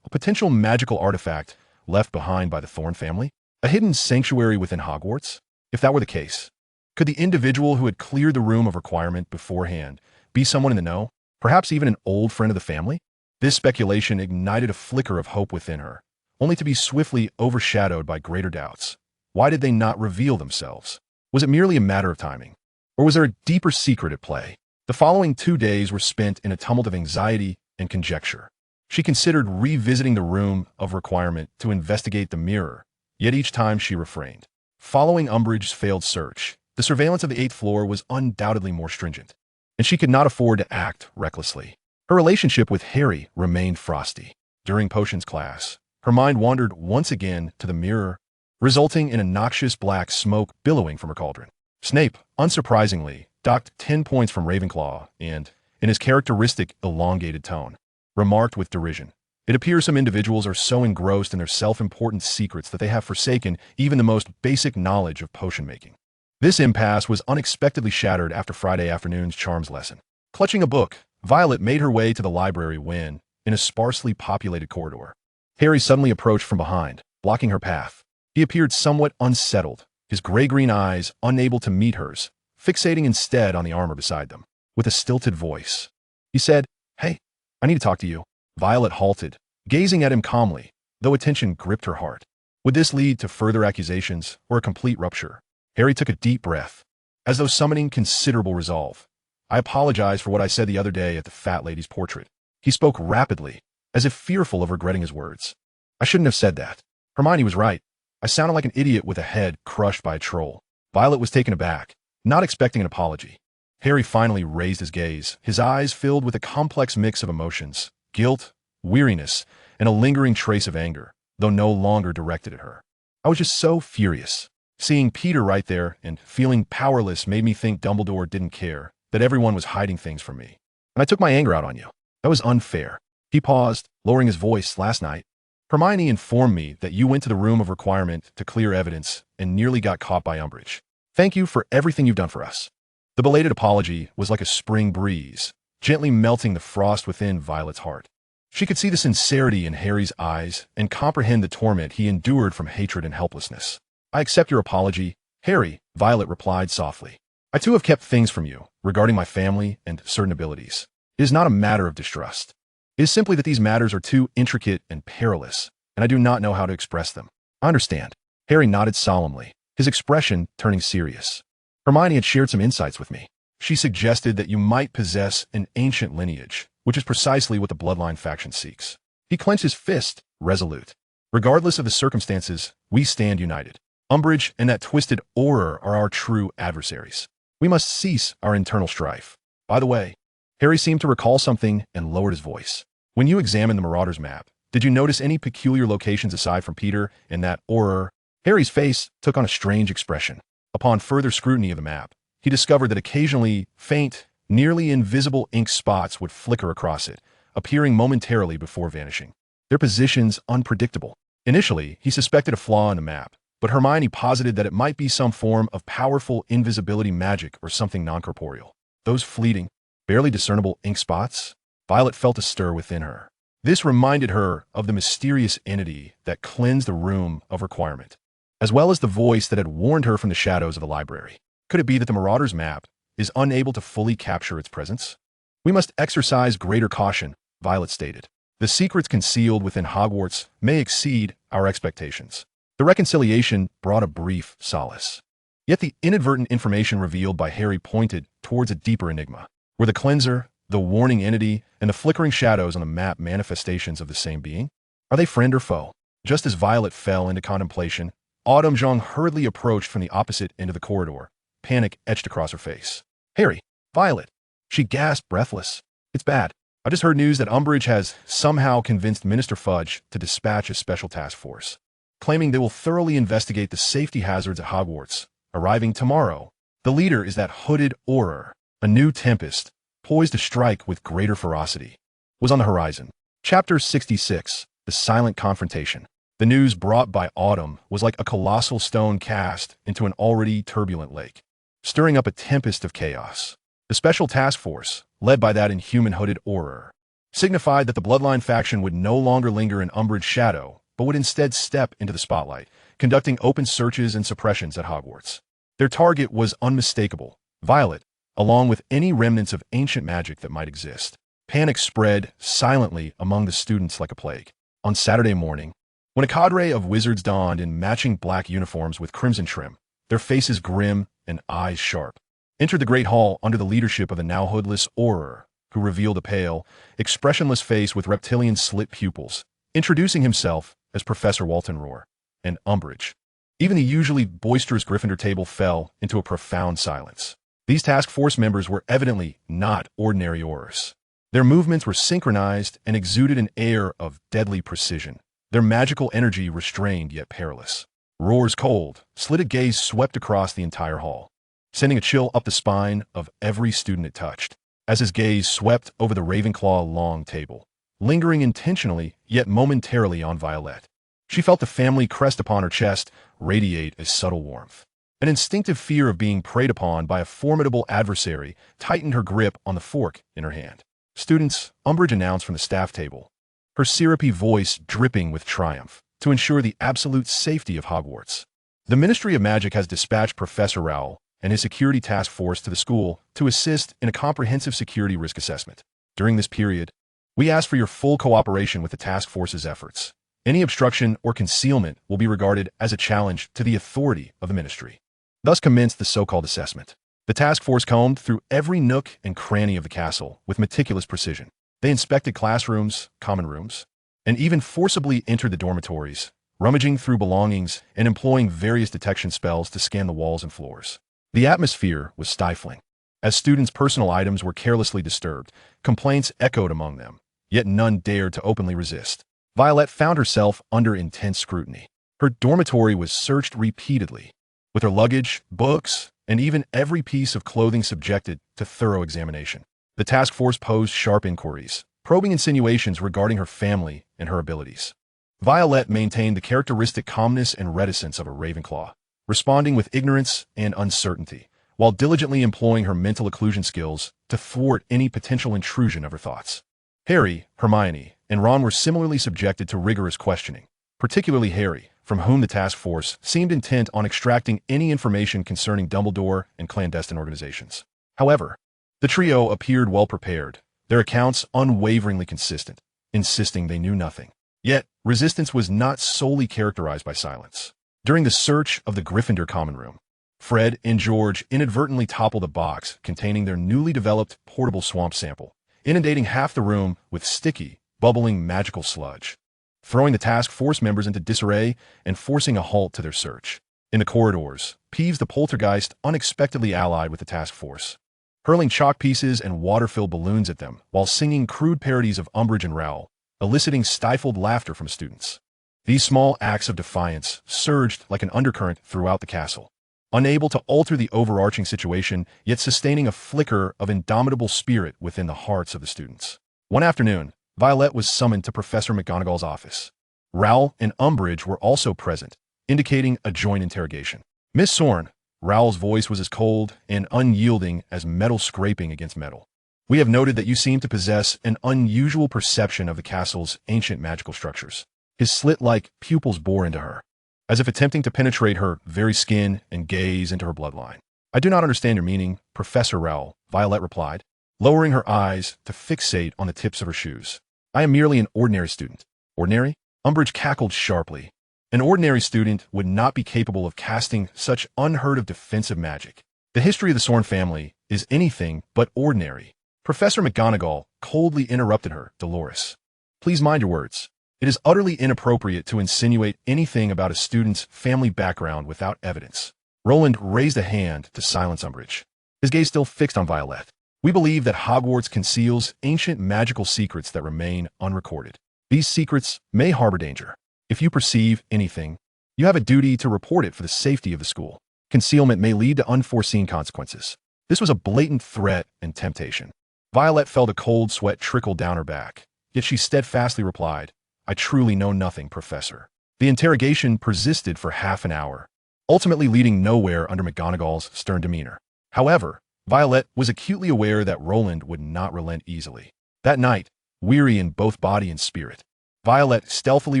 a potential magical artifact left behind by the Thorne family, a hidden sanctuary within Hogwarts. If that were the case, could the individual who had cleared the room of requirement beforehand be someone in the know, perhaps even an old friend of the family? This speculation ignited a flicker of hope within her, only to be swiftly overshadowed by greater doubts. Why did they not reveal themselves? Was it merely a matter of timing? Or was there a deeper secret at play? The following 2 days were spent in a tumult of anxiety and conjecture. She considered revisiting the room of requirement to investigate the mirror, yet each time she refrained. Following Umbridge's failed search, the surveillance of the 8th floor was undoubtedly more stringent, and she could not afford to act recklessly. Her relationship with Harry remained frosty. During potions class, her mind wandered once again to the mirror, resulting in a noxious black smoke billowing from her cauldron. Snape, unsurprisingly, docked 10 points from Ravenclaw and, in his characteristic elongated tone, remarked with derision, "It appears some individuals are so engrossed in their self-important secrets that they have forsaken even the most basic knowledge of potion making." This impasse was unexpectedly shattered after Friday afternoon's charms lesson. Clutching a book, Violet made her way to the library when, in a sparsely populated corridor, Harry suddenly approached from behind, blocking her path. He appeared somewhat unsettled, his gray-green eyes unable to meet hers, fixating instead on the armor beside them. With a stilted voice, he said, "Hey, I need to talk to you." Violet halted, gazing at him calmly, though attention gripped her heart. Would this lead to further accusations or a complete rupture? Harry took a deep breath, as though summoning considerable resolve. "I apologize for what I said the other day at the fat lady's portrait." He spoke rapidly, as if fearful of regretting his words. "I shouldn't have said that. Hermione was right. I sounded like an idiot with a head crushed by a troll." Violet was taken aback, not expecting an apology. Harry finally raised his gaze, his eyes filled with a complex mix of emotions, guilt, weariness, and a lingering trace of anger, though no longer directed at her. I was just so furious. Seeing Peter right there and feeling powerless made me think Dumbledore didn't care, that everyone was hiding things from me. And I took my anger out on you. That was unfair. He paused, lowering his voice. Last night, Hermione informed me that you went to the room of requirement to clear evidence and nearly got caught by Umbridge. Thank you for everything you've done for us. The belated apology was like a spring breeze, gently melting the frost within Violet's heart. She could see the sincerity in Harry's eyes and comprehend the torment he endured from hatred and helplessness. I accept your apology, Harry, Violet replied softly. I too have kept things from you, regarding my family and certain abilities. It is not a matter of distrust. It is simply that these matters are too intricate and perilous, and I do not know how to express them. I understand. Harry nodded solemnly, his expression turning serious. Hermione had shared some insights with me. She suggested that you might possess an ancient lineage, which is precisely what the bloodline faction seeks. He clenched his fist, resolute. Regardless of the circumstances, we stand united. Umbridge and that twisted Auror are our true adversaries. We must cease our internal strife. By the way, Harry seemed to recall something and lowered his voice. When you examined the Marauders map, did you notice any peculiar locations aside from Peter and that Auror? Harry's face took on a strange expression. Upon further scrutiny of the map, he discovered that occasionally faint, nearly invisible ink spots would flicker across it, appearing momentarily before vanishing. Their positions unpredictable. Initially, he suspected a flaw in the map, but Hermione posited that it might be some form of powerful invisibility magic or something non-corporeal. Those fleeting, barely discernible ink spots? Violet felt a stir within her. This reminded her of the mysterious entity that cleansed the room of requirement, as well as the voice that had warned her from the shadows of the library. Could it be that the Marauders map is unable to fully capture its presence? We must exercise greater caution, Violet stated. The secrets concealed within Hogwarts may exceed our expectations. The reconciliation brought a brief solace. Yet the inadvertent information revealed by Harry pointed towards a deeper enigma. Were the cleanser, the warning entity, and the flickering shadows on the map manifestations of the same being? Are they friend or foe? Just as Violet fell into contemplation, Autumn Jong hurriedly approached from the opposite end of the corridor, panic etched across her face. Harry, Violet, she gasped, breathless. It's bad. I just heard news that Umbridge has somehow convinced Minister Fudge to dispatch a special task force, claiming they will thoroughly investigate the safety hazards at Hogwarts, arriving tomorrow. The leader is that hooded Auror. A new tempest, poised to strike with greater ferocity, was on the horizon. Chapter 66, The Silent Confrontation. The news brought by Autumn was like a colossal stone cast into an already turbulent lake, stirring up a tempest of chaos. The special task force, led by that inhuman hooded Auror, signified that the bloodline faction would no longer linger in Umbridge's shadow, but would instead step into the spotlight, conducting open searches and suppressions at Hogwarts. Their target was unmistakable: Violet, along with any remnants of ancient magic that might exist. Panic spread silently among the students like a plague. On Saturday morning, when a cadre of wizards donned in matching black uniforms with crimson trim, their faces grim and eyes sharp, entered the great hall under the leadership of the now hoodless Auror, who revealed a pale, expressionless face with reptilian slit pupils, introducing himself as Professor Walton Rohr and Umbridge. Even the usually boisterous Gryffindor table fell into a profound silence. These task force members were evidently not ordinary Aurors. Their movements were synchronized and exuded an air of deadly precision, their magical energy restrained yet perilous. Rohr's cold, slitted gaze swept across the entire hall, sending a chill up the spine of every student it touched, as his gaze swept over the Ravenclaw long table, lingering intentionally yet momentarily on Violet. She felt the family crest upon her chest radiate a subtle warmth. An instinctive fear of being preyed upon by a formidable adversary tightened her grip on the fork in her hand. Students, Umbridge announced from the staff table, her syrupy voice dripping with triumph, to ensure the absolute safety of Hogwarts. The Ministry of Magic has dispatched Professor Rowell and his security task force to the school to assist in a comprehensive security risk assessment. During this period, we ask for your full cooperation with the task force's efforts. Any obstruction or concealment will be regarded as a challenge to the authority of the ministry. Thus commenced the so-called assessment. The task force combed through every nook and cranny of the castle with meticulous precision. They inspected classrooms, common rooms, and even forcibly entered the dormitories, rummaging through belongings and employing various detection spells to scan the walls and floors. The atmosphere was stifling. As students' personal items were carelessly disturbed, complaints echoed among them, yet none dared to openly resist. Violet found herself under intense scrutiny. Her dormitory was searched repeatedly, with her luggage, books, and even every piece of clothing subjected to thorough examination. The task force posed sharp inquiries, probing insinuations regarding her family and her abilities. Violet maintained the characteristic calmness and reticence of a Ravenclaw, responding with ignorance and uncertainty, while diligently employing her mental occlusion skills to thwart any potential intrusion of her thoughts. Harry, Hermione, and Ron were similarly subjected to rigorous questioning, particularly Harry, from whom the task force seemed intent on extracting any information concerning Dumbledore and clandestine organizations. However, the trio appeared well prepared, their accounts unwaveringly consistent, insisting they knew nothing. Yet, resistance was not solely characterized by silence. During the search of the Gryffindor common room, Fred and George inadvertently toppled a box containing their newly developed portable swamp sample, inundating half the room with sticky, bubbling magical sludge, throwing the task force members into disarray and forcing a halt to their search. In the corridors, Peeves the poltergeist unexpectedly allied with the task force, hurling chalk pieces and water-filled balloons at them while singing crude parodies of Umbridge and Rowell, eliciting stifled laughter from students. These small acts of defiance surged like an undercurrent throughout the castle, unable to alter the overarching situation, yet sustaining a flicker of indomitable spirit within the hearts of the students. One afternoon, Violet was summoned to Professor McGonagall's office. Rowell and Umbridge were also present, indicating a joint interrogation. Miss Thorne, Rowell's voice was as cold and unyielding as metal scraping against metal. We have noted that you seem to possess an unusual perception of the castle's ancient magical structures. His slit-like pupils bore into her, as if attempting to penetrate her very skin and gaze into her bloodline. I do not understand your meaning, Professor Rowell, Violet replied, lowering her eyes to fixate on the tips of her shoes. I am merely an ordinary student. Ordinary? Umbridge cackled sharply. An ordinary student would not be capable of casting such unheard-of defensive magic. The history of the Thorne family is anything but ordinary. Professor McGonagall coldly interrupted her, Dolores. Please mind your words. It is utterly inappropriate to insinuate anything about a student's family background without evidence. Roland raised a hand to silence Umbridge, his gaze still fixed on Violet. We believe that Hogwarts conceals ancient magical secrets that remain unrecorded. These secrets may harbor danger. If you perceive anything, you have a duty to report it for the safety of the school. Concealment may lead to unforeseen consequences. This was a blatant threat and temptation. Violet felt a cold sweat trickle down her back, yet she steadfastly replied, I truly know nothing, Professor. The interrogation persisted for half an hour, ultimately leading nowhere under McGonagall's stern demeanor. However, Violet was acutely aware that Roland would not relent easily. That night, weary in both body and spirit, Violet stealthily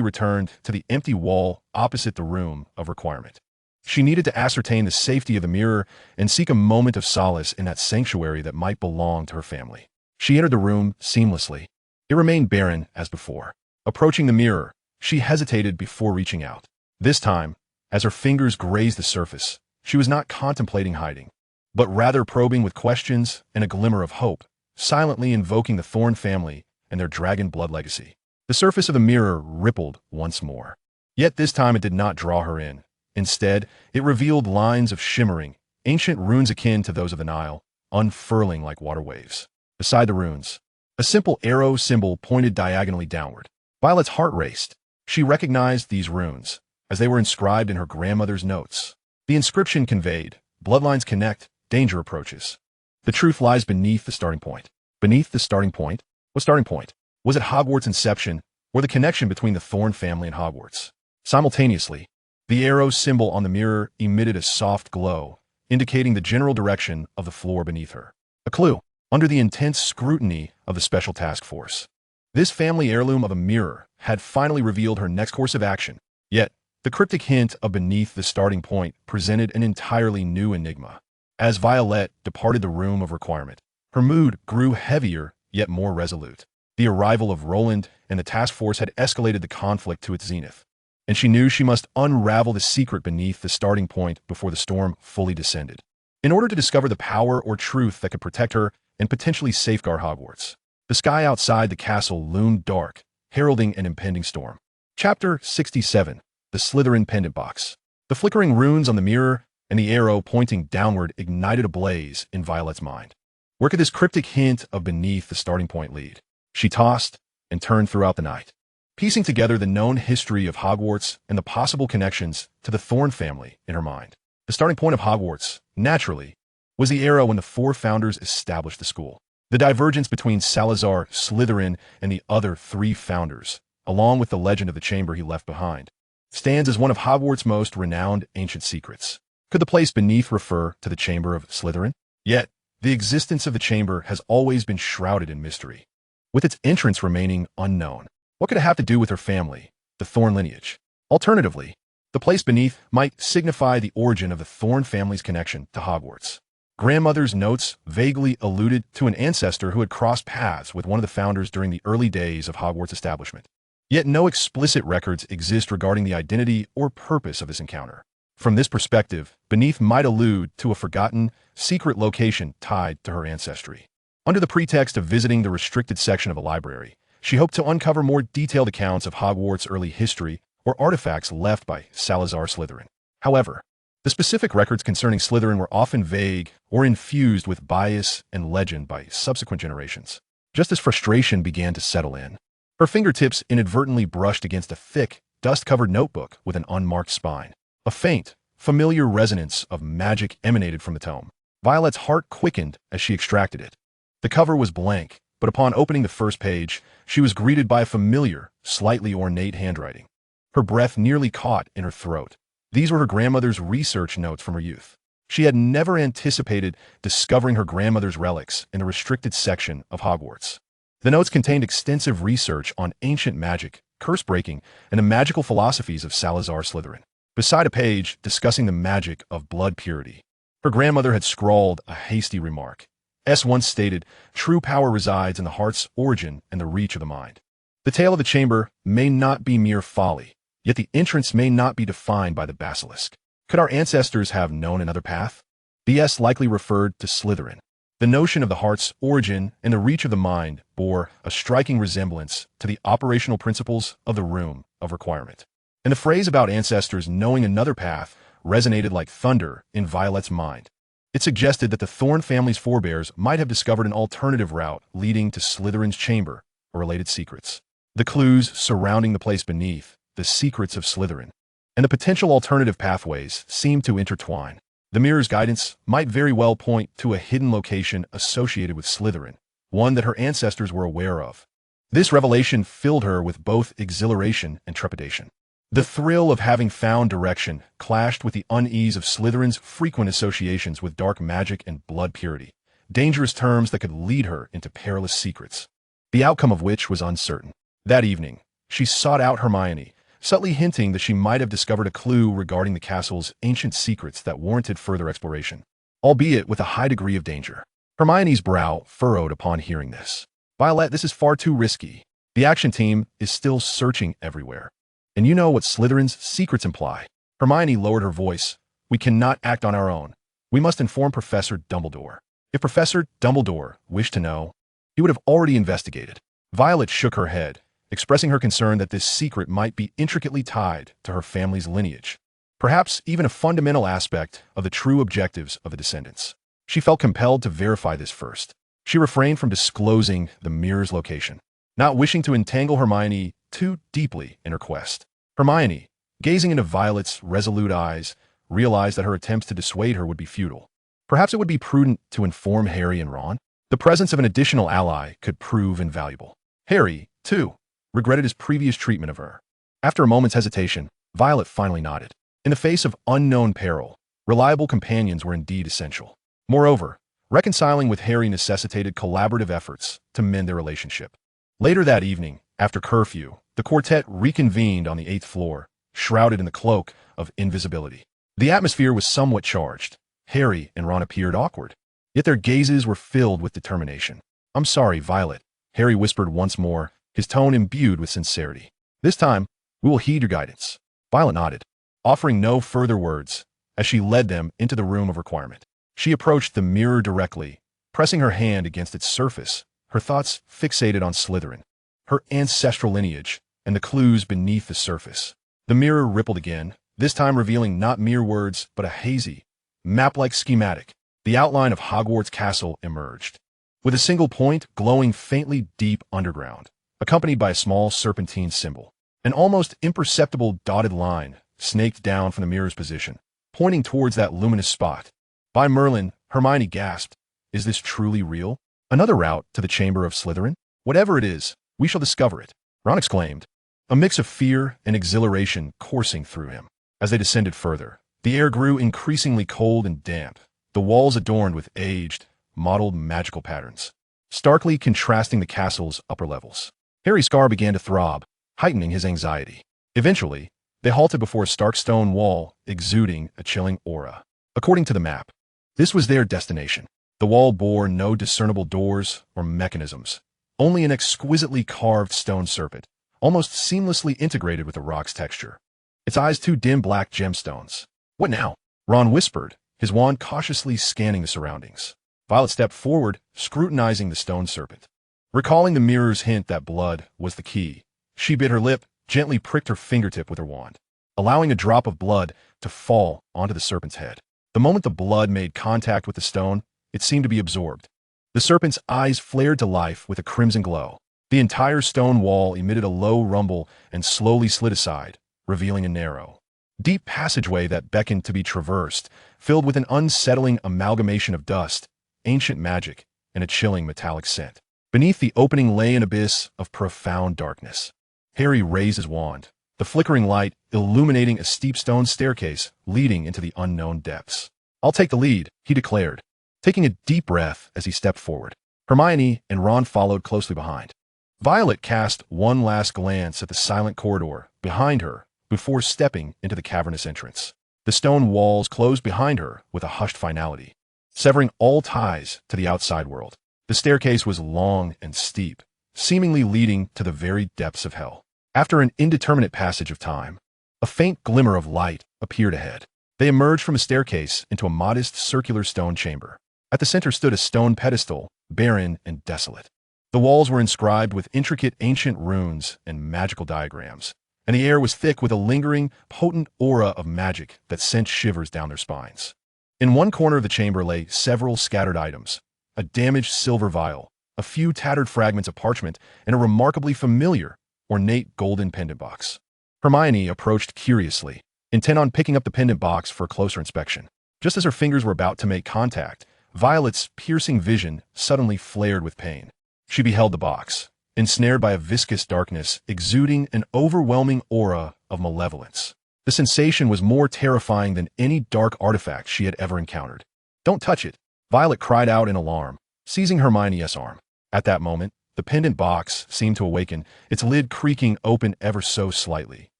returned to the empty wall opposite the room of requirement. She needed to ascertain the safety of the mirror and seek a moment of solace in that sanctuary that might belong to her family. She entered the room seamlessly. It remained barren as before. Approaching the mirror, she hesitated before reaching out. This time, as her fingers grazed the surface, she was not contemplating hiding, but rather probing with questions and a glimmer of hope, silently invoking the Thorne family and their dragon blood legacy. The surface of the mirror rippled once more. Yet this time it did not draw her in. Instead, it revealed lines of shimmering, ancient runes akin to those of the Nile, unfurling like water waves. Beside the runes, a simple arrow symbol pointed diagonally downward. Violet's heart raced. She recognized these runes, as they were inscribed in her grandmother's notes. The inscription conveyed, bloodlines connect, danger approaches. The truth lies beneath the starting point. Beneath the starting point? What starting point? Was it Hogwarts' inception, or the connection between the Thorne family and Hogwarts? Simultaneously, the arrow symbol on the mirror emitted a soft glow, indicating the general direction of the floor beneath her. A clue, under the intense scrutiny of the Special Task Force. This family heirloom of a mirror had finally revealed her next course of action, yet the cryptic hint of beneath the starting point presented an entirely new enigma. As Violet departed the room of requirement, her mood grew heavier yet more resolute. The arrival of Roland and the task force had escalated the conflict to its zenith, and she knew she must unravel the secret beneath the starting point before the storm fully descended, in order to discover the power or truth that could protect her and potentially safeguard Hogwarts. The sky outside the castle loomed dark, heralding an impending storm. Chapter 67. The Slytherin Pendant Box. The flickering runes on the mirror and the arrow pointing downward ignited a blaze in Violet's mind. Where could this cryptic hint of beneath the starting point lead? She tossed and turned throughout the night, piecing together the known history of Hogwarts and the possible connections to the Thorne family in her mind. The starting point of Hogwarts, naturally, was the era when the four founders established the school. The divergence between Salazar Slytherin and the other three founders, along with the legend of the chamber he left behind, stands as one of Hogwarts' most renowned ancient secrets. Could the place beneath refer to the chamber of Slytherin? Yet, the existence of the chamber has always been shrouded in mystery, with its entrance remaining unknown. What could it have to do with her family, the Thorne lineage? Alternatively, the place beneath might signify the origin of the Thorne family's connection to Hogwarts. Grandmother's notes vaguely alluded to an ancestor who had crossed paths with one of the founders during the early days of Hogwarts' establishment. Yet no explicit records exist regarding the identity or purpose of this encounter. From this perspective, beneath might allude to a forgotten, secret location tied to her ancestry. Under the pretext of visiting the restricted section of a library, she hoped to uncover more detailed accounts of Hogwarts' early history or artifacts left by Salazar Slytherin. However, the specific records concerning Slytherin were often vague or infused with bias and legend by subsequent generations. Just as frustration began to settle in, her fingertips inadvertently brushed against a thick, dust-covered notebook with an unmarked spine. A faint, familiar resonance of magic emanated from the tome. Violet's heart quickened as she extracted it. The cover was blank, but upon opening the first page, she was greeted by a familiar, slightly ornate handwriting. Her breath nearly caught in her throat. These were her grandmother's research notes from her youth. She had never anticipated discovering her grandmother's relics in the restricted section of Hogwarts. The notes contained extensive research on ancient magic, curse-breaking, and the magical philosophies of Salazar Slytherin. Beside a page discussing the magic of blood purity, her grandmother had scrawled a hasty remark. S once stated, "True power resides in the heart's origin and the reach of the mind." The tale of the chamber may not be mere folly, yet the entrance may not be defined by the basilisk. Could our ancestors have known another path? The S likely referred to Slytherin. The notion of the heart's origin and the reach of the mind bore a striking resemblance to the operational principles of the Room of Requirement. And the phrase about ancestors knowing another path resonated like thunder in Violet's mind. It suggested that the Thorne family's forebears might have discovered an alternative route leading to Slytherin's chamber or related secrets. The clues surrounding the place beneath, the secrets of Slytherin, and the potential alternative pathways seemed to intertwine. The mirror's guidance might very well point to a hidden location associated with Slytherin, one that her ancestors were aware of. This revelation filled her with both exhilaration and trepidation. The thrill of having found direction clashed with the unease of Slytherin's frequent associations with dark magic and blood purity, dangerous terms that could lead her into perilous secrets, the outcome of which was uncertain. That evening, she sought out Hermione, subtly hinting that she might have discovered a clue regarding the castle's ancient secrets that warranted further exploration, albeit with a high degree of danger. Hermione's brow furrowed upon hearing this. "Violet, this is far too risky. The action team is still searching everywhere. And you know what Slytherin's secrets imply." Hermione lowered her voice. "We cannot act on our own. We must inform Professor Dumbledore. If Professor Dumbledore wished to know, he would have already investigated." Violet shook her head, expressing her concern that this secret might be intricately tied to her family's lineage, perhaps even a fundamental aspect of the true objectives of the descendants. She felt compelled to verify this first. She refrained from disclosing the mirror's location, not wishing to entangle Hermione too deeply in her quest. Hermione, gazing into Violet's resolute eyes, realized that her attempts to dissuade her would be futile. Perhaps it would be prudent to inform Harry and Ron. The presence of an additional ally could prove invaluable. Harry, too, regretted his previous treatment of her. After a moment's hesitation, Violet finally nodded. In the face of unknown peril, reliable companions were indeed essential. Moreover, reconciling with Harry necessitated collaborative efforts to mend their relationship. Later that evening, after curfew, the quartet reconvened on the 8th floor, shrouded in the cloak of invisibility. The atmosphere was somewhat charged. Harry and Ron appeared awkward, yet their gazes were filled with determination. "I'm sorry, Violet," Harry whispered once more, his tone imbued with sincerity. "This time, we will heed your guidance." Violet nodded, offering no further words, as she led them into the Room of Requirement. She approached the mirror directly, pressing her hand against its surface, her thoughts fixated on Slytherin, her ancestral lineage, and the clues beneath the surface. The mirror rippled again, this time revealing not mere words, but a hazy, map-like schematic. The outline of Hogwarts Castle emerged, with a single point glowing faintly deep underground. accompanied by a small serpentine symbol. An almost imperceptible dotted line snaked down from the mirror's position, pointing towards that luminous spot. By Merlin, Hermione gasped. Is this truly real? Another route to the chamber of Slytherin? Whatever it is, we shall discover it, Ron exclaimed, a mix of fear and exhilaration coursing through him. As they descended further, the air grew increasingly cold and damp, the walls adorned with aged, mottled magical patterns, starkly contrasting the castle's upper levels. Harry's scar began to throb, heightening his anxiety. Eventually, they halted before a stark stone wall exuding a chilling aura. According to the map, this was their destination. The wall bore no discernible doors or mechanisms, only an exquisitely carved stone serpent, almost seamlessly integrated with the rock's texture. Its eyes two dim black gemstones. What now? Ron whispered, his wand cautiously scanning the surroundings. Violet stepped forward, scrutinizing the stone serpent. Recalling the mirror's hint that blood was the key, she bit her lip, gently pricked her fingertip with her wand, allowing a drop of blood to fall onto the serpent's head. The moment the blood made contact with the stone, it seemed to be absorbed. The serpent's eyes flared to life with a crimson glow. The entire stone wall emitted a low rumble and slowly slid aside, revealing a narrow, deep passageway that beckoned to be traversed, filled with an unsettling amalgamation of dust, ancient magic, and a chilling metallic scent. Beneath the opening lay an abyss of profound darkness. Harry raised his wand, the flickering light illuminating a steep stone staircase leading into the unknown depths. I'll take the lead, he declared, taking a deep breath as he stepped forward. Hermione and Ron followed closely behind. Violet cast one last glance at the silent corridor behind her before stepping into the cavernous entrance. The stone walls closed behind her with a hushed finality, severing all ties to the outside world. The staircase was long and steep, seemingly leading to the very depths of hell. After an indeterminate passage of time, a faint glimmer of light appeared ahead. They emerged from a staircase into a modest circular stone chamber. At the center stood a stone pedestal, barren and desolate. The walls were inscribed with intricate ancient runes and magical diagrams, and the air was thick with a lingering, potent aura of magic that sent shivers down their spines. In one corner of the chamber lay several scattered items, a damaged silver vial, a few tattered fragments of parchment, and a remarkably familiar, ornate golden pendant box. Hermione approached curiously, intent on picking up the pendant box for a closer inspection. Just as her fingers were about to make contact, Violet's piercing vision suddenly flared with pain. She beheld the box, ensnared by a viscous darkness exuding an overwhelming aura of malevolence. The sensation was more terrifying than any dark artifact she had ever encountered. Don't touch it, Violet cried out in alarm, seizing Hermione's arm. At that moment, the pendant box seemed to awaken, its lid creaking open ever so slightly,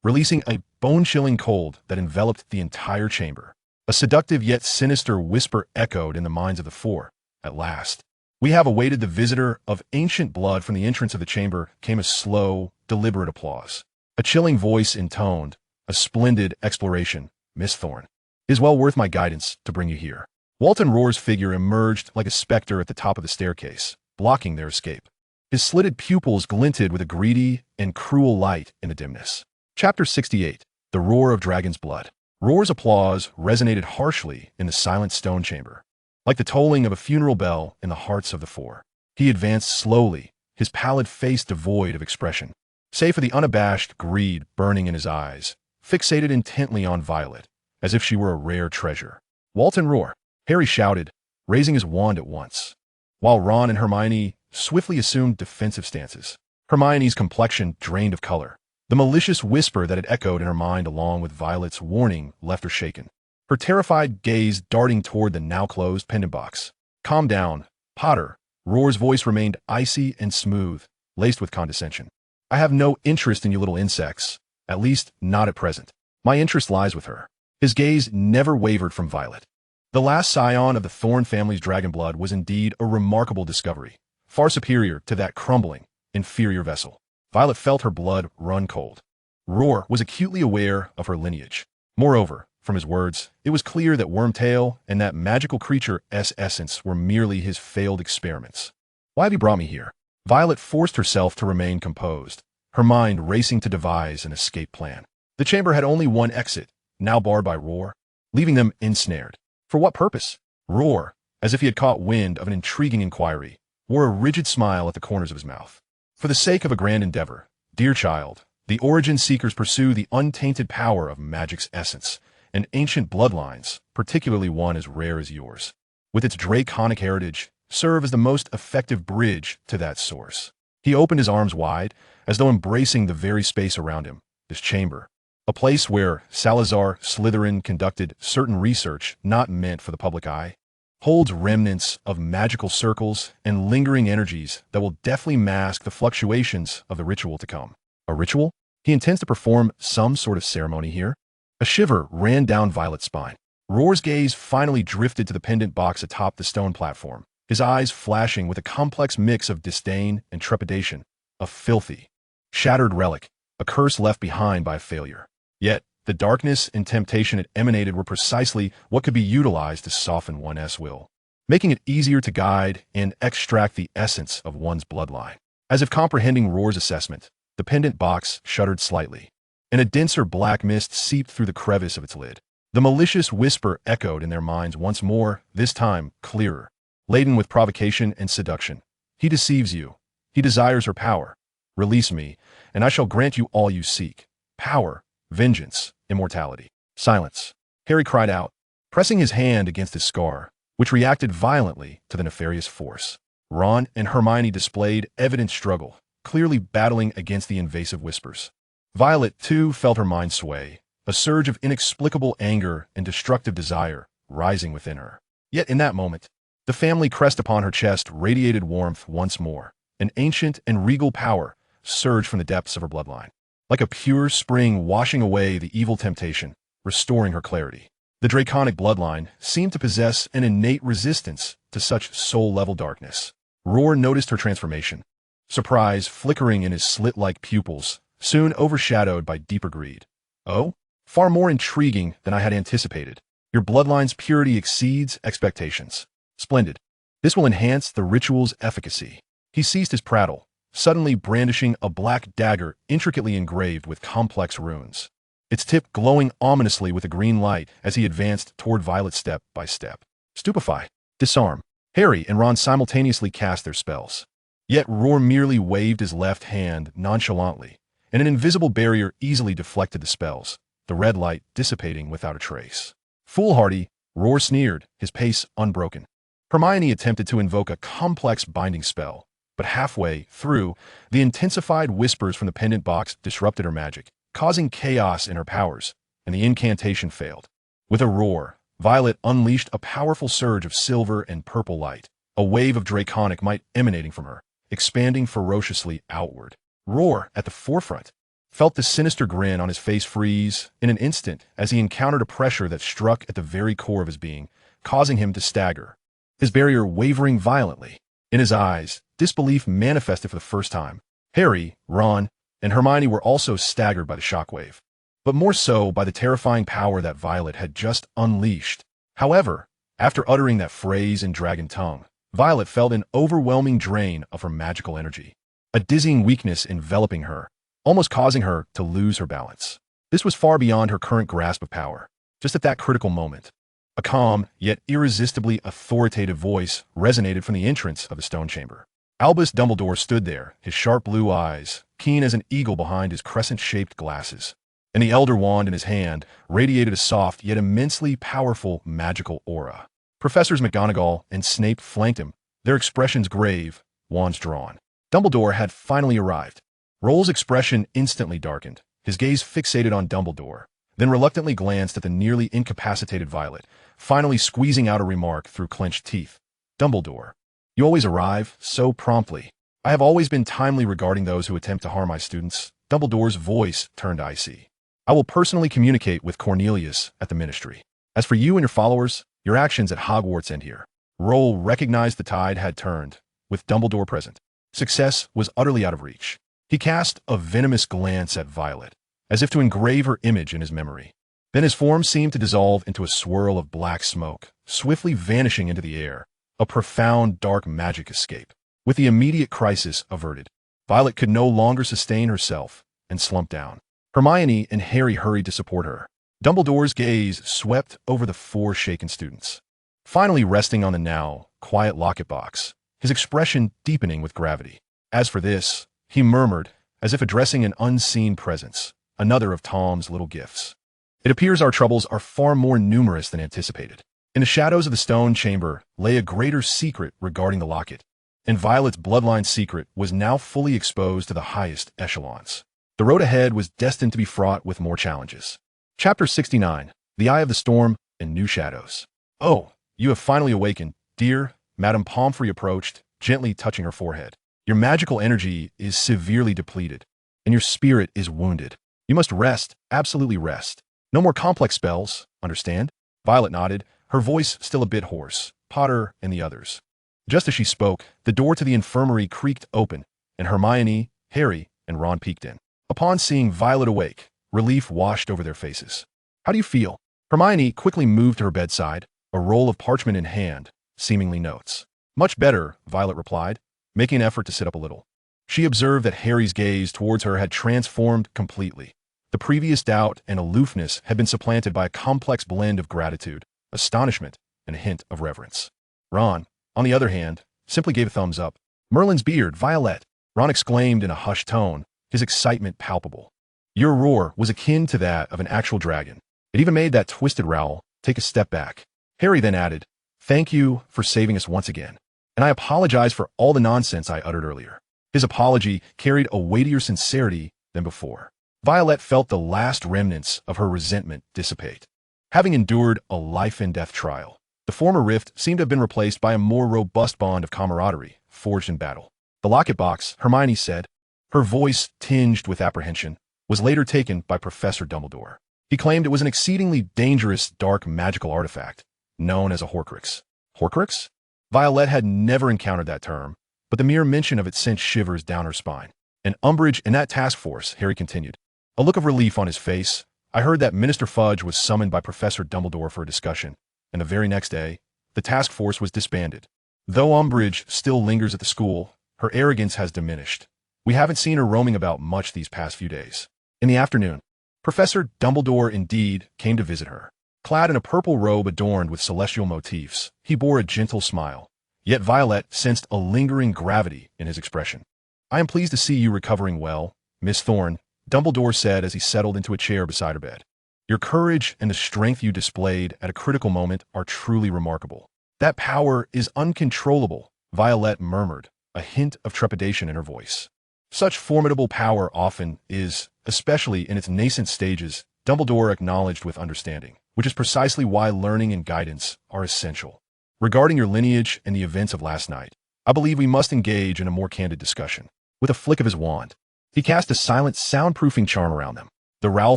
releasing a bone-chilling cold that enveloped the entire chamber. A seductive yet sinister whisper echoed in the minds of the four. At last, we have awaited the visitor of ancient blood. From the entrance of the chamber came a slow, deliberate applause. A chilling voice intoned, a splendid exploration, Miss Thorne. It is well worth my guidance to bring you here. Walton Roar's figure emerged like a specter at the top of the staircase, blocking their escape. His slitted pupils glinted with a greedy and cruel light in the dimness. Chapter 68. The Roar of Dragon's Blood. Roar's applause resonated harshly in the silent stone chamber, like the tolling of a funeral bell in the hearts of the four. He advanced slowly, his pallid face devoid of expression, save for the unabashed greed burning in his eyes, fixated intently on Violet, as if she were a rare treasure. Walton Roar, Harry shouted, raising his wand at once, while Ron and Hermione swiftly assumed defensive stances. Hermione's complexion drained of color. The malicious whisper that had echoed in her mind along with Violet's warning left her shaken, her terrified gaze darting toward the now-closed pendant box. Calm down, Potter. Roar's voice remained icy and smooth, laced with condescension. I have no interest in you little insects, at least not at present. My interest lies with her. His gaze never wavered from Violet. The last scion of the Thorne family's dragon blood was indeed a remarkable discovery, far superior to that crumbling, inferior vessel. Violet felt her blood run cold. Roar was acutely aware of her lineage. Moreover, from his words, it was clear that Wormtail and that magical creature's essence were merely his failed experiments. Why have you brought me here? Violet forced herself to remain composed, her mind racing to devise an escape plan. The chamber had only one exit, now barred by Roar, leaving them ensnared. For what purpose? Roar, as if he had caught wind of an intriguing inquiry, wore a rigid smile at the corners of his mouth. For the sake of a grand endeavor, dear child, the origin seekers pursue the untainted power of magic's essence, and ancient bloodlines, particularly one as rare as yours, with its draconic heritage, serve as the most effective bridge to that source. He opened his arms wide, as though embracing the very space around him, this chamber, a place where Salazar Slytherin conducted certain research not meant for the public eye, holds remnants of magical circles and lingering energies that will deftly mask the fluctuations of the ritual to come. A ritual? He intends to perform some sort of ceremony here? A shiver ran down Violet's spine. Roar's gaze finally drifted to the pendant box atop the stone platform, his eyes flashing with a complex mix of disdain and trepidation. A filthy, shattered relic, a curse left behind by a failure. Yet, the darkness and temptation it emanated were precisely what could be utilized to soften one's will, making it easier to guide and extract the essence of one's bloodline. As if comprehending Roar's assessment, the pendant box shuddered slightly, and a denser black mist seeped through the crevice of its lid. The malicious whisper echoed in their minds once more, this time clearer, laden with provocation and seduction. He deceives you. He desires her power. Release me, and I shall grant you all you seek. Power, vengeance, immortality. Silence. Harry cried out, pressing his hand against his scar, which reacted violently to the nefarious force. Ron and Hermione displayed evident struggle, clearly battling against the invasive whispers. Violet, too, felt her mind sway, a surge of inexplicable anger and destructive desire rising within her. Yet in that moment, the family crest upon her chest radiated warmth once more. An ancient and regal power surged from the depths of her bloodline, like a pure spring washing away the evil temptation, restoring her clarity. The draconic bloodline seemed to possess an innate resistance to such soul-level darkness. Roar noticed her transformation, surprise flickering in his slit-like pupils, soon overshadowed by deeper greed. Oh, far more intriguing than I had anticipated. Your bloodline's purity exceeds expectations. Splendid. This will enhance the ritual's efficacy. He ceased his prattle, suddenly brandishing a black dagger intricately engraved with complex runes, its tip glowing ominously with a green light as he advanced toward Violet step by step. Stupefy. Disarm. Harry and Ron simultaneously cast their spells. Yet Roar merely waved his left hand nonchalantly, and an invisible barrier easily deflected the spells, the red light dissipating without a trace. Foolhardy, Roar sneered, his pace unbroken. Hermione attempted to invoke a complex binding spell, but halfway through, the intensified whispers from the pendant box disrupted her magic, causing chaos in her powers, and the incantation failed. With a roar, Violet unleashed a powerful surge of silver and purple light, a wave of draconic might emanating from her, expanding ferociously outward. Roar, at the forefront, felt the sinister grin on his face freeze in an instant as he encountered a pressure that struck at the very core of his being, causing him to stagger, his barrier wavering violently. In his eyes, disbelief manifested for the first time. Harry, Ron, and Hermione were also staggered by the shockwave, but more so by the terrifying power that Violet had just unleashed. However, after uttering that phrase in dragon tongue, Violet felt an overwhelming drain of her magical energy, a dizzying weakness enveloping her, almost causing her to lose her balance. This was far beyond her current grasp of power. Just at that critical moment, a calm, yet irresistibly authoritative voice resonated from the entrance of the stone chamber. Albus Dumbledore stood there, his sharp blue eyes, keen as an eagle behind his crescent-shaped glasses, and the Elder Wand in his hand radiated a soft yet immensely powerful magical aura. Professors McGonagall and Snape flanked him, their expressions grave, wands drawn. Dumbledore had finally arrived. Roll's expression instantly darkened, his gaze fixated on Dumbledore, then reluctantly glanced at the nearly incapacitated Violet, finally squeezing out a remark through clenched teeth. Dumbledore, you always arrive so promptly. I have always been timely regarding those who attempt to harm my students. Dumbledore's voice turned icy. I will personally communicate with Cornelius at the Ministry. As for you and your followers, your actions at Hogwarts end here. Roll recognized the tide had turned, with Dumbledore present. Success was utterly out of reach. He cast a venomous glance at Violet, as if to engrave her image in his memory. Then his form seemed to dissolve into a swirl of black smoke, swiftly vanishing into the air, a profound dark magic escape. With the immediate crisis averted, Violet could no longer sustain herself and slumped down. Hermione and Harry hurried to support her. Dumbledore's gaze swept over the four shaken students, finally resting on the now quiet locket box, his expression deepening with gravity. As for this, he murmured, as if addressing an unseen presence, another of Tom's little gifts. It appears our troubles are far more numerous than anticipated. In the shadows of the stone chamber lay a greater secret regarding the locket, and Violet's bloodline secret was now fully exposed to the highest echelons. The road ahead was destined to be fraught with more challenges. Chapter 69, The Eye of the Storm and New Shadows. "Oh, you have finally awakened, dear," Madame Pomfrey approached, gently touching her forehead. "Your magical energy is severely depleted, and your spirit is wounded. You must rest, absolutely rest. No more complex spells, understand?" Violet nodded, her voice still a bit hoarse. Potter and the others. Just as she spoke, the door to the infirmary creaked open, and Hermione, Harry, and Ron peeked in. Upon seeing Violet awake, relief washed over their faces. "How do you feel?" Hermione quickly moved to her bedside, a roll of parchment in hand, seemingly notes. "Much better," Violet replied, making an effort to sit up a little. She observed that Harry's gaze towards her had transformed completely. The previous doubt and aloofness had been supplanted by a complex blend of gratitude, astonishment, and a hint of reverence. Ron, on the other hand, simply gave a thumbs up. "Merlin's beard, Violet!" Ron exclaimed in a hushed tone, his excitement palpable. Your roar was akin to that of an actual dragon. It even made that twisted Rowell take a step back. Harry then added, "Thank you for saving us once again. And I apologize for all the nonsense I uttered earlier." His apology carried a weightier sincerity than before. Violet felt the last remnants of her resentment dissipate. Having endured a life-and-death trial, the former rift seemed to have been replaced by a more robust bond of camaraderie, forged in battle. "The locket box," Hermione said, her voice tinged with apprehension, was later taken by Professor Dumbledore. He claimed it was an exceedingly dangerous dark magical artifact, known as a Horcrux. Horcrux? Violet had never encountered that term, but the mere mention of it sent shivers down her spine. "An Umbridge in that task force," Harry continued, a look of relief on his face. "I heard that Minister Fudge was summoned by Professor Dumbledore for a discussion, and the very next day, the task force was disbanded. Though Umbridge still lingers at the school, her arrogance has diminished. We haven't seen her roaming about much these past few days." In the afternoon, Professor Dumbledore indeed came to visit her. Clad in a purple robe adorned with celestial motifs, he bore a gentle smile, yet Violet sensed a lingering gravity in his expression. "I am pleased to see you recovering well, Miss Thorne," Dumbledore said as he settled into a chair beside her bed. "Your courage and the strength you displayed at a critical moment are truly remarkable." "That power is uncontrollable," Violet murmured, a hint of trepidation in her voice. "Such formidable power often is, especially in its nascent stages," Dumbledore acknowledged with understanding, "which is precisely why learning and guidance are essential. Regarding your lineage and the events of last night, I believe we must engage in a more candid discussion." With a flick of his wand, he cast a silent soundproofing charm around them. "The Rowell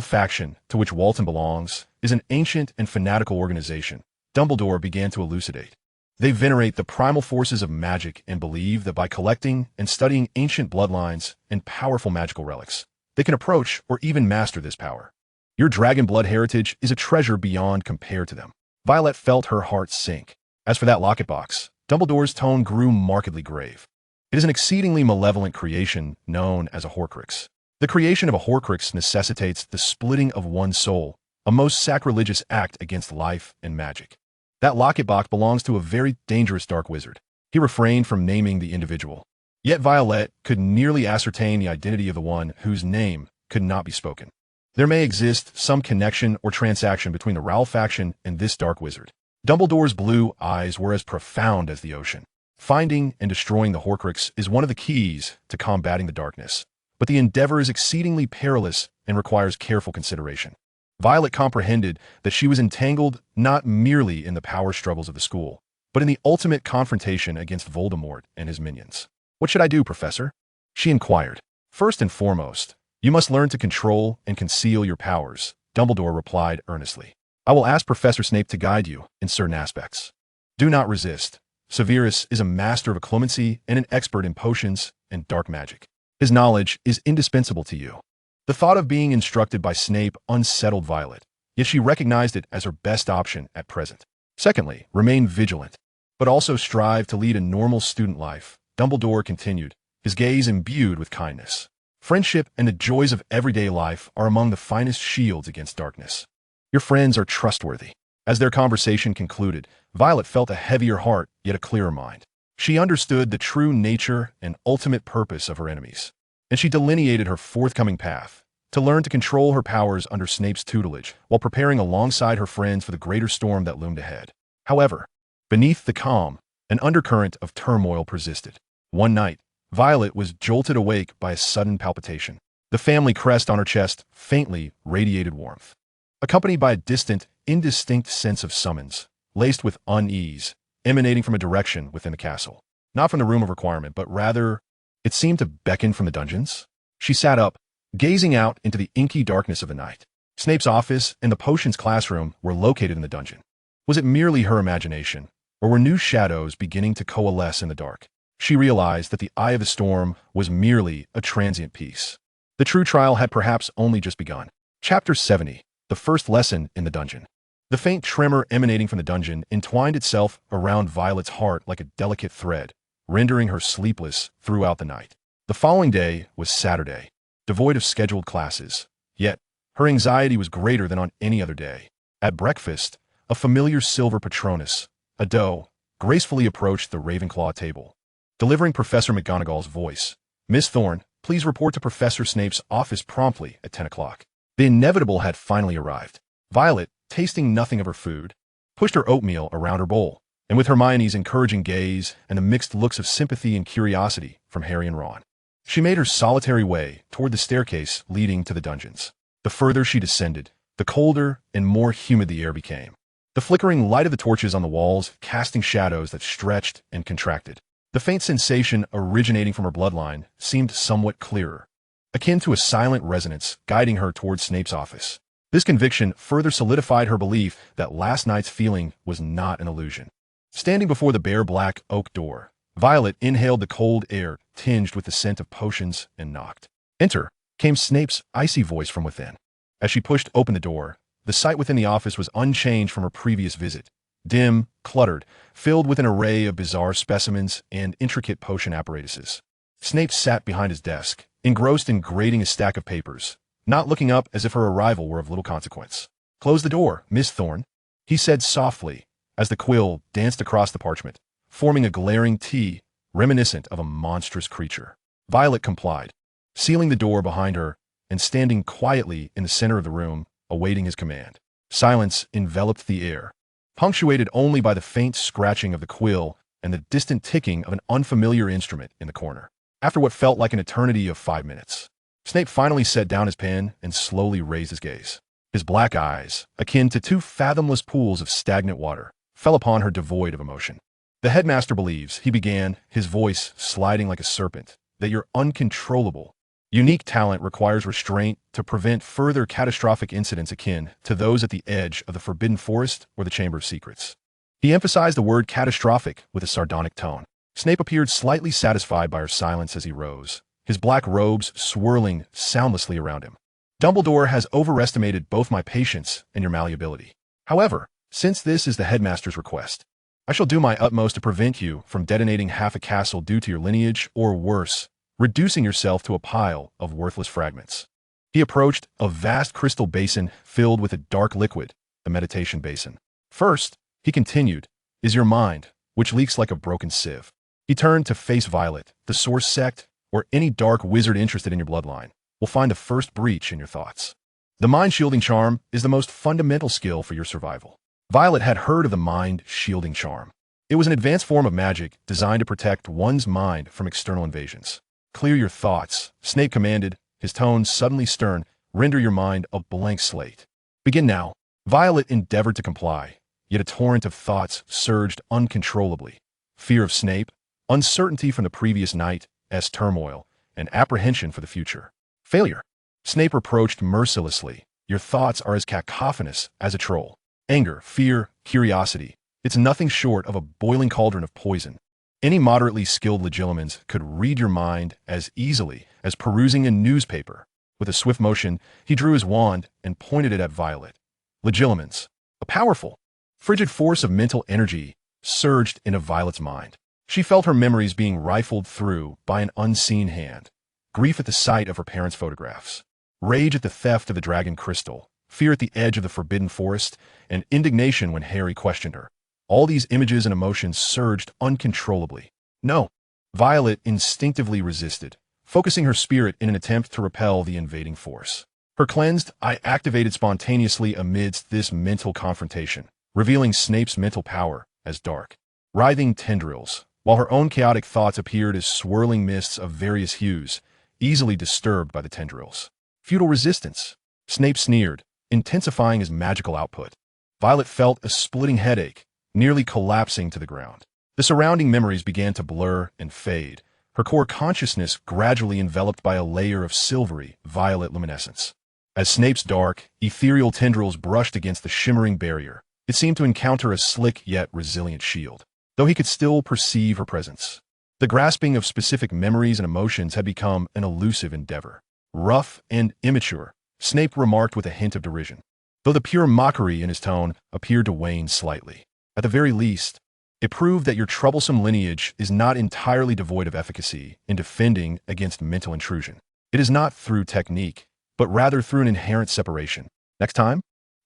faction, to which Walton belongs, is an ancient and fanatical organization," Dumbledore began to elucidate. "They venerate the primal forces of magic and believe that by collecting and studying ancient bloodlines and powerful magical relics, they can approach or even master this power. Your dragon blood heritage is a treasure beyond compare to them." Violet felt her heart sink. As for that locket box, Dumbledore's tone grew markedly grave. "It is an exceedingly malevolent creation known as a Horcrux. The creation of a Horcrux necessitates the splitting of one's soul, a most sacrilegious act against life and magic. That locket box belongs to a very dangerous dark wizard." He refrained from naming the individual. Yet Violet could nearly ascertain the identity of the one whose name could not be spoken. There may exist some connection or transaction between the Rowell faction and this dark wizard. Dumbledore's blue eyes were as profound as the ocean. Finding and destroying the Horcrux is one of the keys to combating the darkness, but the endeavor is exceedingly perilous and requires careful consideration. Violet comprehended that she was entangled not merely in the power struggles of the school, but in the ultimate confrontation against Voldemort and his minions. "What should I do, Professor?" she inquired. "First and foremost, you must learn to control and conceal your powers," Dumbledore replied earnestly. "I will ask Professor Snape to guide you in certain aspects. Do not resist. Severus is a master of occlumency and an expert in potions and dark magic. His knowledge is indispensable to you." The thought of being instructed by Snape unsettled Violet, yet she recognized it as her best option at present. "Secondly, remain vigilant, but also strive to lead a normal student life," Dumbledore continued, his gaze imbued with kindness. "Friendship and the joys of everyday life are among the finest shields against darkness. Your friends are trustworthy." As their conversation concluded, Violet felt a heavier heart, yet a clearer mind. She understood the true nature and ultimate purpose of her enemies. and she delineated her forthcoming path to learn to control her powers under Snape's tutelage while preparing alongside her friends for the greater storm that loomed ahead. However, beneath the calm, an undercurrent of turmoil persisted. One night, Violet was jolted awake by a sudden palpitation. The family crest on her chest faintly radiated warmth, accompanied by a distant, indistinct sense of summons, laced with unease, emanating from a direction within the castle. Not from the room of requirement, but rather, it seemed to beckon from the dungeons. She sat up, gazing out into the inky darkness of the night. Snape's office and the potions classroom were located in the dungeon. Was it merely her imagination, or were new shadows beginning to coalesce in the dark? She realized that the eye of the storm was merely a transient piece. The true trial had perhaps only just begun. Chapter 70, the first lesson in the dungeon. The faint tremor emanating from the dungeon entwined itself around Violet's heart like a delicate thread, rendering her sleepless throughout the night. The following day was Saturday, devoid of scheduled classes, yet her anxiety was greater than on any other day. At breakfast, a familiar silver Patronus, a doe, gracefully approached the Ravenclaw table. Delivering Professor McGonagall's voice, "Miss Thorne, please report to Professor Snape's office promptly at 10 o'clock. The inevitable had finally arrived. Violet, tasting nothing of her food, pushed her oatmeal around her bowl, and with Hermione's encouraging gaze and the mixed looks of sympathy and curiosity from Harry and Ron, she made her solitary way toward the staircase leading to the dungeons. The further she descended, the colder and more humid the air became, the flickering light of the torches on the walls casting shadows that stretched and contracted. The faint sensation originating from her bloodline seemed somewhat clearer, akin to a silent resonance guiding her towards Snape's office. This conviction further solidified her belief that last night's feeling was not an illusion. Standing before the bare black oak door, Violet inhaled the cold air tinged with the scent of potions and knocked. "Enter," came Snape's icy voice from within. As she pushed open the door, the sight within the office was unchanged from her previous visit. Dim, cluttered, filled with an array of bizarre specimens and intricate potion apparatuses. Snape sat behind his desk, engrossed in grading a stack of papers, not looking up as if her arrival were of little consequence. "Close the door, Miss Thorne," he said softly, as the quill danced across the parchment, forming a glaring T reminiscent of a monstrous creature. Violet complied, sealing the door behind her and standing quietly in the center of the room, awaiting his command. Silence enveloped the air, punctuated only by the faint scratching of the quill and the distant ticking of an unfamiliar instrument in the corner. After what felt like an eternity of 5 minutes, Snape finally set down his pen and slowly raised his gaze. His black eyes, akin to two fathomless pools of stagnant water, fell upon her devoid of emotion. "The headmaster believes," he began, his voice sliding like a serpent, "that your uncontrollable, unique talent requires restraint to prevent further catastrophic incidents akin to those at the edge of the Forbidden Forest or the Chamber of Secrets." He emphasized the word catastrophic with a sardonic tone. Snape appeared slightly satisfied by her silence as he rose, his black robes swirling soundlessly around him. "Dumbledore has overestimated both my patience and your malleability. However, since this is the headmaster's request, I shall do my utmost to prevent you from detonating half a castle due to your lineage, or worse, reducing yourself to a pile of worthless fragments." He approached a vast crystal basin filled with a dark liquid, the meditation basin. "First," he continued, "is your mind, which leaks like a broken sieve." He turned to face Violet. "The Source sect, or any dark wizard interested in your bloodline, will find the first breach in your thoughts. The mind-shielding charm is the most fundamental skill for your survival." Violet had heard of the mind-shielding charm. It was an advanced form of magic designed to protect one's mind from external invasions. "Clear your thoughts," Snape commanded, his tone suddenly stern. "Render your mind a blank slate. Begin now." Violet endeavored to comply, yet a torrent of thoughts surged uncontrollably. Fear of Snape, uncertainty from the previous night's turmoil, and apprehension for the future. Failure. Snape reproached mercilessly. "Your thoughts are as cacophonous as a troll. Anger, fear, curiosity. It's nothing short of a boiling cauldron of poison. Any moderately skilled legilimens could read your mind as easily as perusing a newspaper." With a swift motion, he drew his wand and pointed it at Violet. Legilimens, a powerful, frigid force of mental energy, surged into Violet's mind. She felt her memories being rifled through by an unseen hand. Grief at the sight of her parents' photographs, rage at the theft of the dragon crystal, fear at the edge of the Forbidden Forest, and indignation when Harry questioned her. All these images and emotions surged uncontrollably. "No." Violet instinctively resisted, focusing her spirit in an attempt to repel the invading force. Her cleansed eye activated spontaneously amidst this mental confrontation, revealing Snape's mental power as dark, writhing tendrils, while her own chaotic thoughts appeared as swirling mists of various hues, easily disturbed by the tendrils. Futile resistance, Snape sneered, intensifying his magical output. Violet felt a splitting headache, nearly collapsing to the ground. The surrounding memories began to blur and fade, her core consciousness gradually enveloped by a layer of silvery, violet luminescence. As Snape's dark, ethereal tendrils brushed against the shimmering barrier, it seemed to encounter a slick yet resilient shield, though he could still perceive her presence. The grasping of specific memories and emotions had become an elusive endeavor. Rough and immature, Snape remarked with a hint of derision, though the pure mockery in his tone appeared to wane slightly. At the very least, it proved that your troublesome lineage is not entirely devoid of efficacy in defending against mental intrusion. It is not through technique, but rather through an inherent separation. Next time,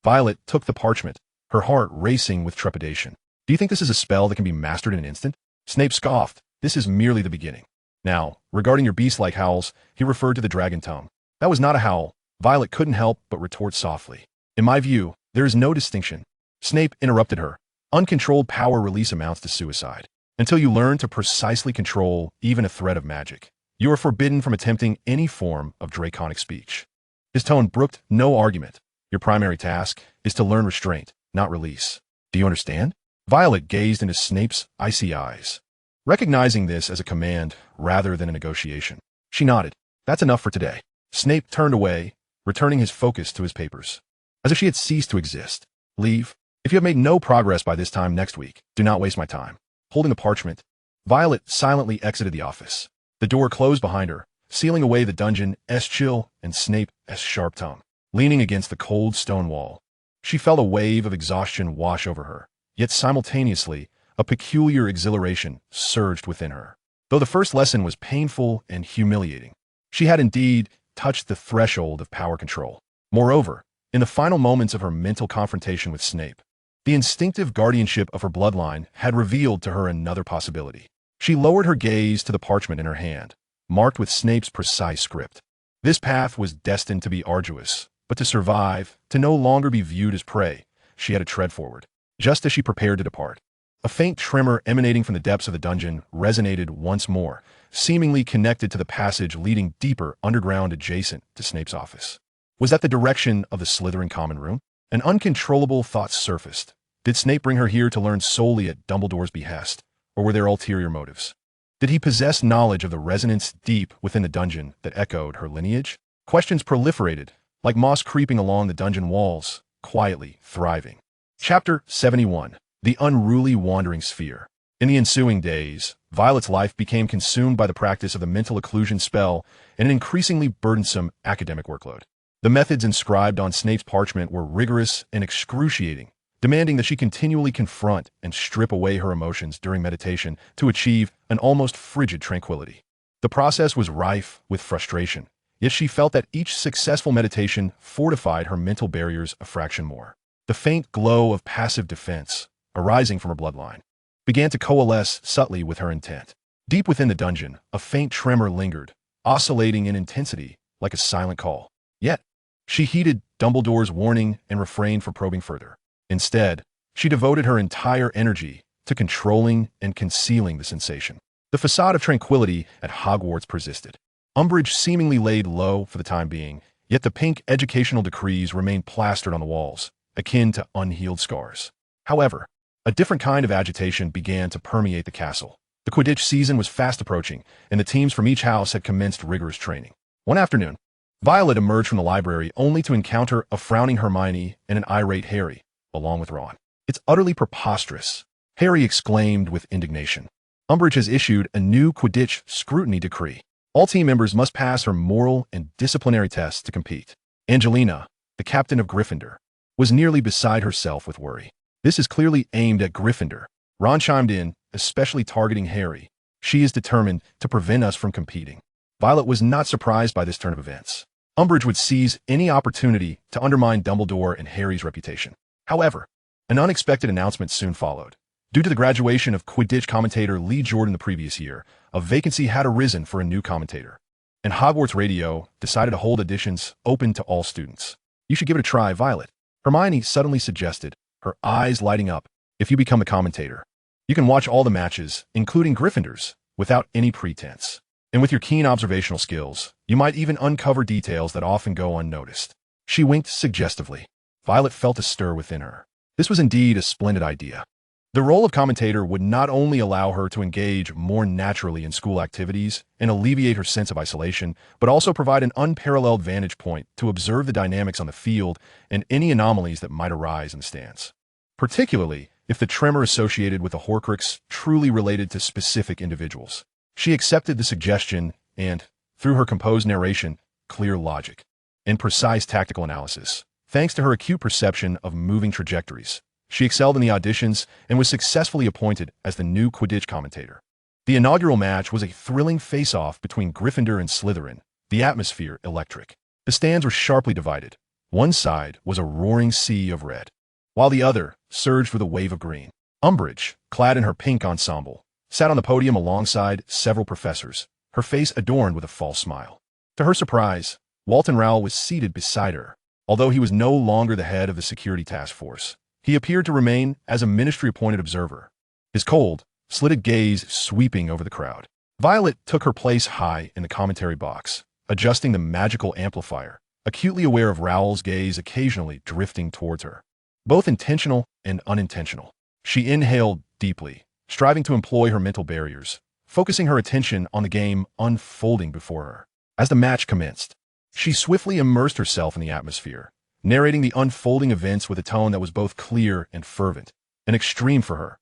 Violet took the parchment, her heart racing with trepidation. Do you think this is a spell that can be mastered in an instant? Snape scoffed. This is merely the beginning. Now, regarding your beast-like howls, he referred to the dragon tongue. That was not a howl. Violet couldn't help but retort softly. In my view, there is no distinction. Snape interrupted her. Uncontrolled power release amounts to suicide. Until you learn to precisely control even a thread of magic, you are forbidden from attempting any form of draconic speech. His tone brooked no argument. Your primary task is to learn restraint, not release. Do you understand? Violet gazed into Snape's icy eyes, recognizing this as a command rather than a negotiation. She nodded. That's enough for today. Snape turned away, returning his focus to his papers, as if she had ceased to exist. Leave. If you have made no progress by this time next week, do not waste my time. Holding the parchment, Violet silently exited the office. The door closed behind her, sealing away the dungeon's chill and Snape's sharp tongue. Leaning against the cold stone wall, she felt a wave of exhaustion wash over her, yet simultaneously, a peculiar exhilaration surged within her. Though the first lesson was painful and humiliating, she had indeed touched the threshold of power control. Moreover, in the final moments of her mental confrontation with Snape, the instinctive guardianship of her bloodline had revealed to her another possibility. She lowered her gaze to the parchment in her hand, marked with Snape's precise script. This path was destined to be arduous, but to survive, to no longer be viewed as prey, she had to tread forward. Just as she prepared to depart, a faint tremor emanating from the depths of the dungeon resonated once more, seemingly connected to the passage leading deeper underground adjacent to Snape's office. Was that the direction of the Slytherin common room? An uncontrollable thought surfaced. Did Snape bring her here to learn solely at Dumbledore's behest, or were there ulterior motives? Did he possess knowledge of the resonance deep within the dungeon that echoed her lineage? Questions proliferated, like moss creeping along the dungeon walls, quietly thriving. Chapter 71. The Unruly Wandering Sphere. In the ensuing days, Violet's life became consumed by the practice of the mental occlusion spell and an increasingly burdensome academic workload. The methods inscribed on Snape's parchment were rigorous and excruciating, demanding that she continually confront and strip away her emotions during meditation to achieve an almost frigid tranquility. The process was rife with frustration, yet she felt that each successful meditation fortified her mental barriers a fraction more. The faint glow of passive defense, arising from her bloodline, began to coalesce subtly with her intent. Deep within the dungeon, a faint tremor lingered, oscillating in intensity like a silent call. Yet, she heeded Dumbledore's warning and refrained from probing further. Instead, she devoted her entire energy to controlling and concealing the sensation. The facade of tranquility at Hogwarts persisted. Umbridge seemingly laid low for the time being, yet the pink educational decrees remained plastered on the walls, akin to unhealed scars. However, a different kind of agitation began to permeate the castle. The Quidditch season was fast approaching, and the teams from each house had commenced rigorous training. One afternoon, Violet emerged from the library only to encounter a frowning Hermione and an irate Harry, along with Ron. "It's utterly preposterous," Harry exclaimed with indignation. "Umbridge has issued a new Quidditch scrutiny decree. All team members must pass her moral and disciplinary tests to compete." Angelina, the captain of Gryffindor, was nearly beside herself with worry. "This is clearly aimed at Gryffindor," Ron chimed in, especially targeting Harry. "She is determined to prevent us from competing." Violet was not surprised by this turn of events. Umbridge would seize any opportunity to undermine Dumbledore and Harry's reputation. However, an unexpected announcement soon followed. Due to the graduation of Quidditch commentator Lee Jordan the previous year, a vacancy had arisen for a new commentator. and Hogwarts Radio decided to hold auditions open to all students. You should give it a try, Violet. Hermione suddenly suggested, her eyes lighting up. If you become a commentator, you can watch all the matches, including Gryffindor's, without any pretense. And with your keen observational skills, you might even uncover details that often go unnoticed. She winked suggestively. Violet felt a stir within her. This was indeed a splendid idea. The role of commentator would not only allow her to engage more naturally in school activities and alleviate her sense of isolation, but also provide an unparalleled vantage point to observe the dynamics on the field and any anomalies that might arise in the stands. Particularly if the tremor associated with the Horcrux truly related to specific individuals. She accepted the suggestion and, through her composed narration, clear logic, and precise tactical analysis, thanks to her acute perception of moving trajectories, she excelled in the auditions and was successfully appointed as the new Quidditch commentator. The inaugural match was a thrilling face-off between Gryffindor and Slytherin, the atmosphere electric. The stands were sharply divided. One side was a roaring sea of red, while the other surged with a wave of green. Umbridge, clad in her pink ensemble, sat on the podium alongside several professors, her face adorned with a false smile. To her surprise, Walton Rowell was seated beside her. Although he was no longer the head of the security task force, he appeared to remain as a ministry-appointed observer, his cold, slitted gaze sweeping over the crowd. Violet took her place high in the commentary box, adjusting the magical amplifier, acutely aware of Rowell's gaze occasionally drifting towards her. Both intentional and unintentional. She inhaled deeply, striving to employ her mental barriers, focusing her attention on the game unfolding before her. As the match commenced, she swiftly immersed herself in the atmosphere, narrating the unfolding events with a tone that was both clear and fervent, an extreme for her.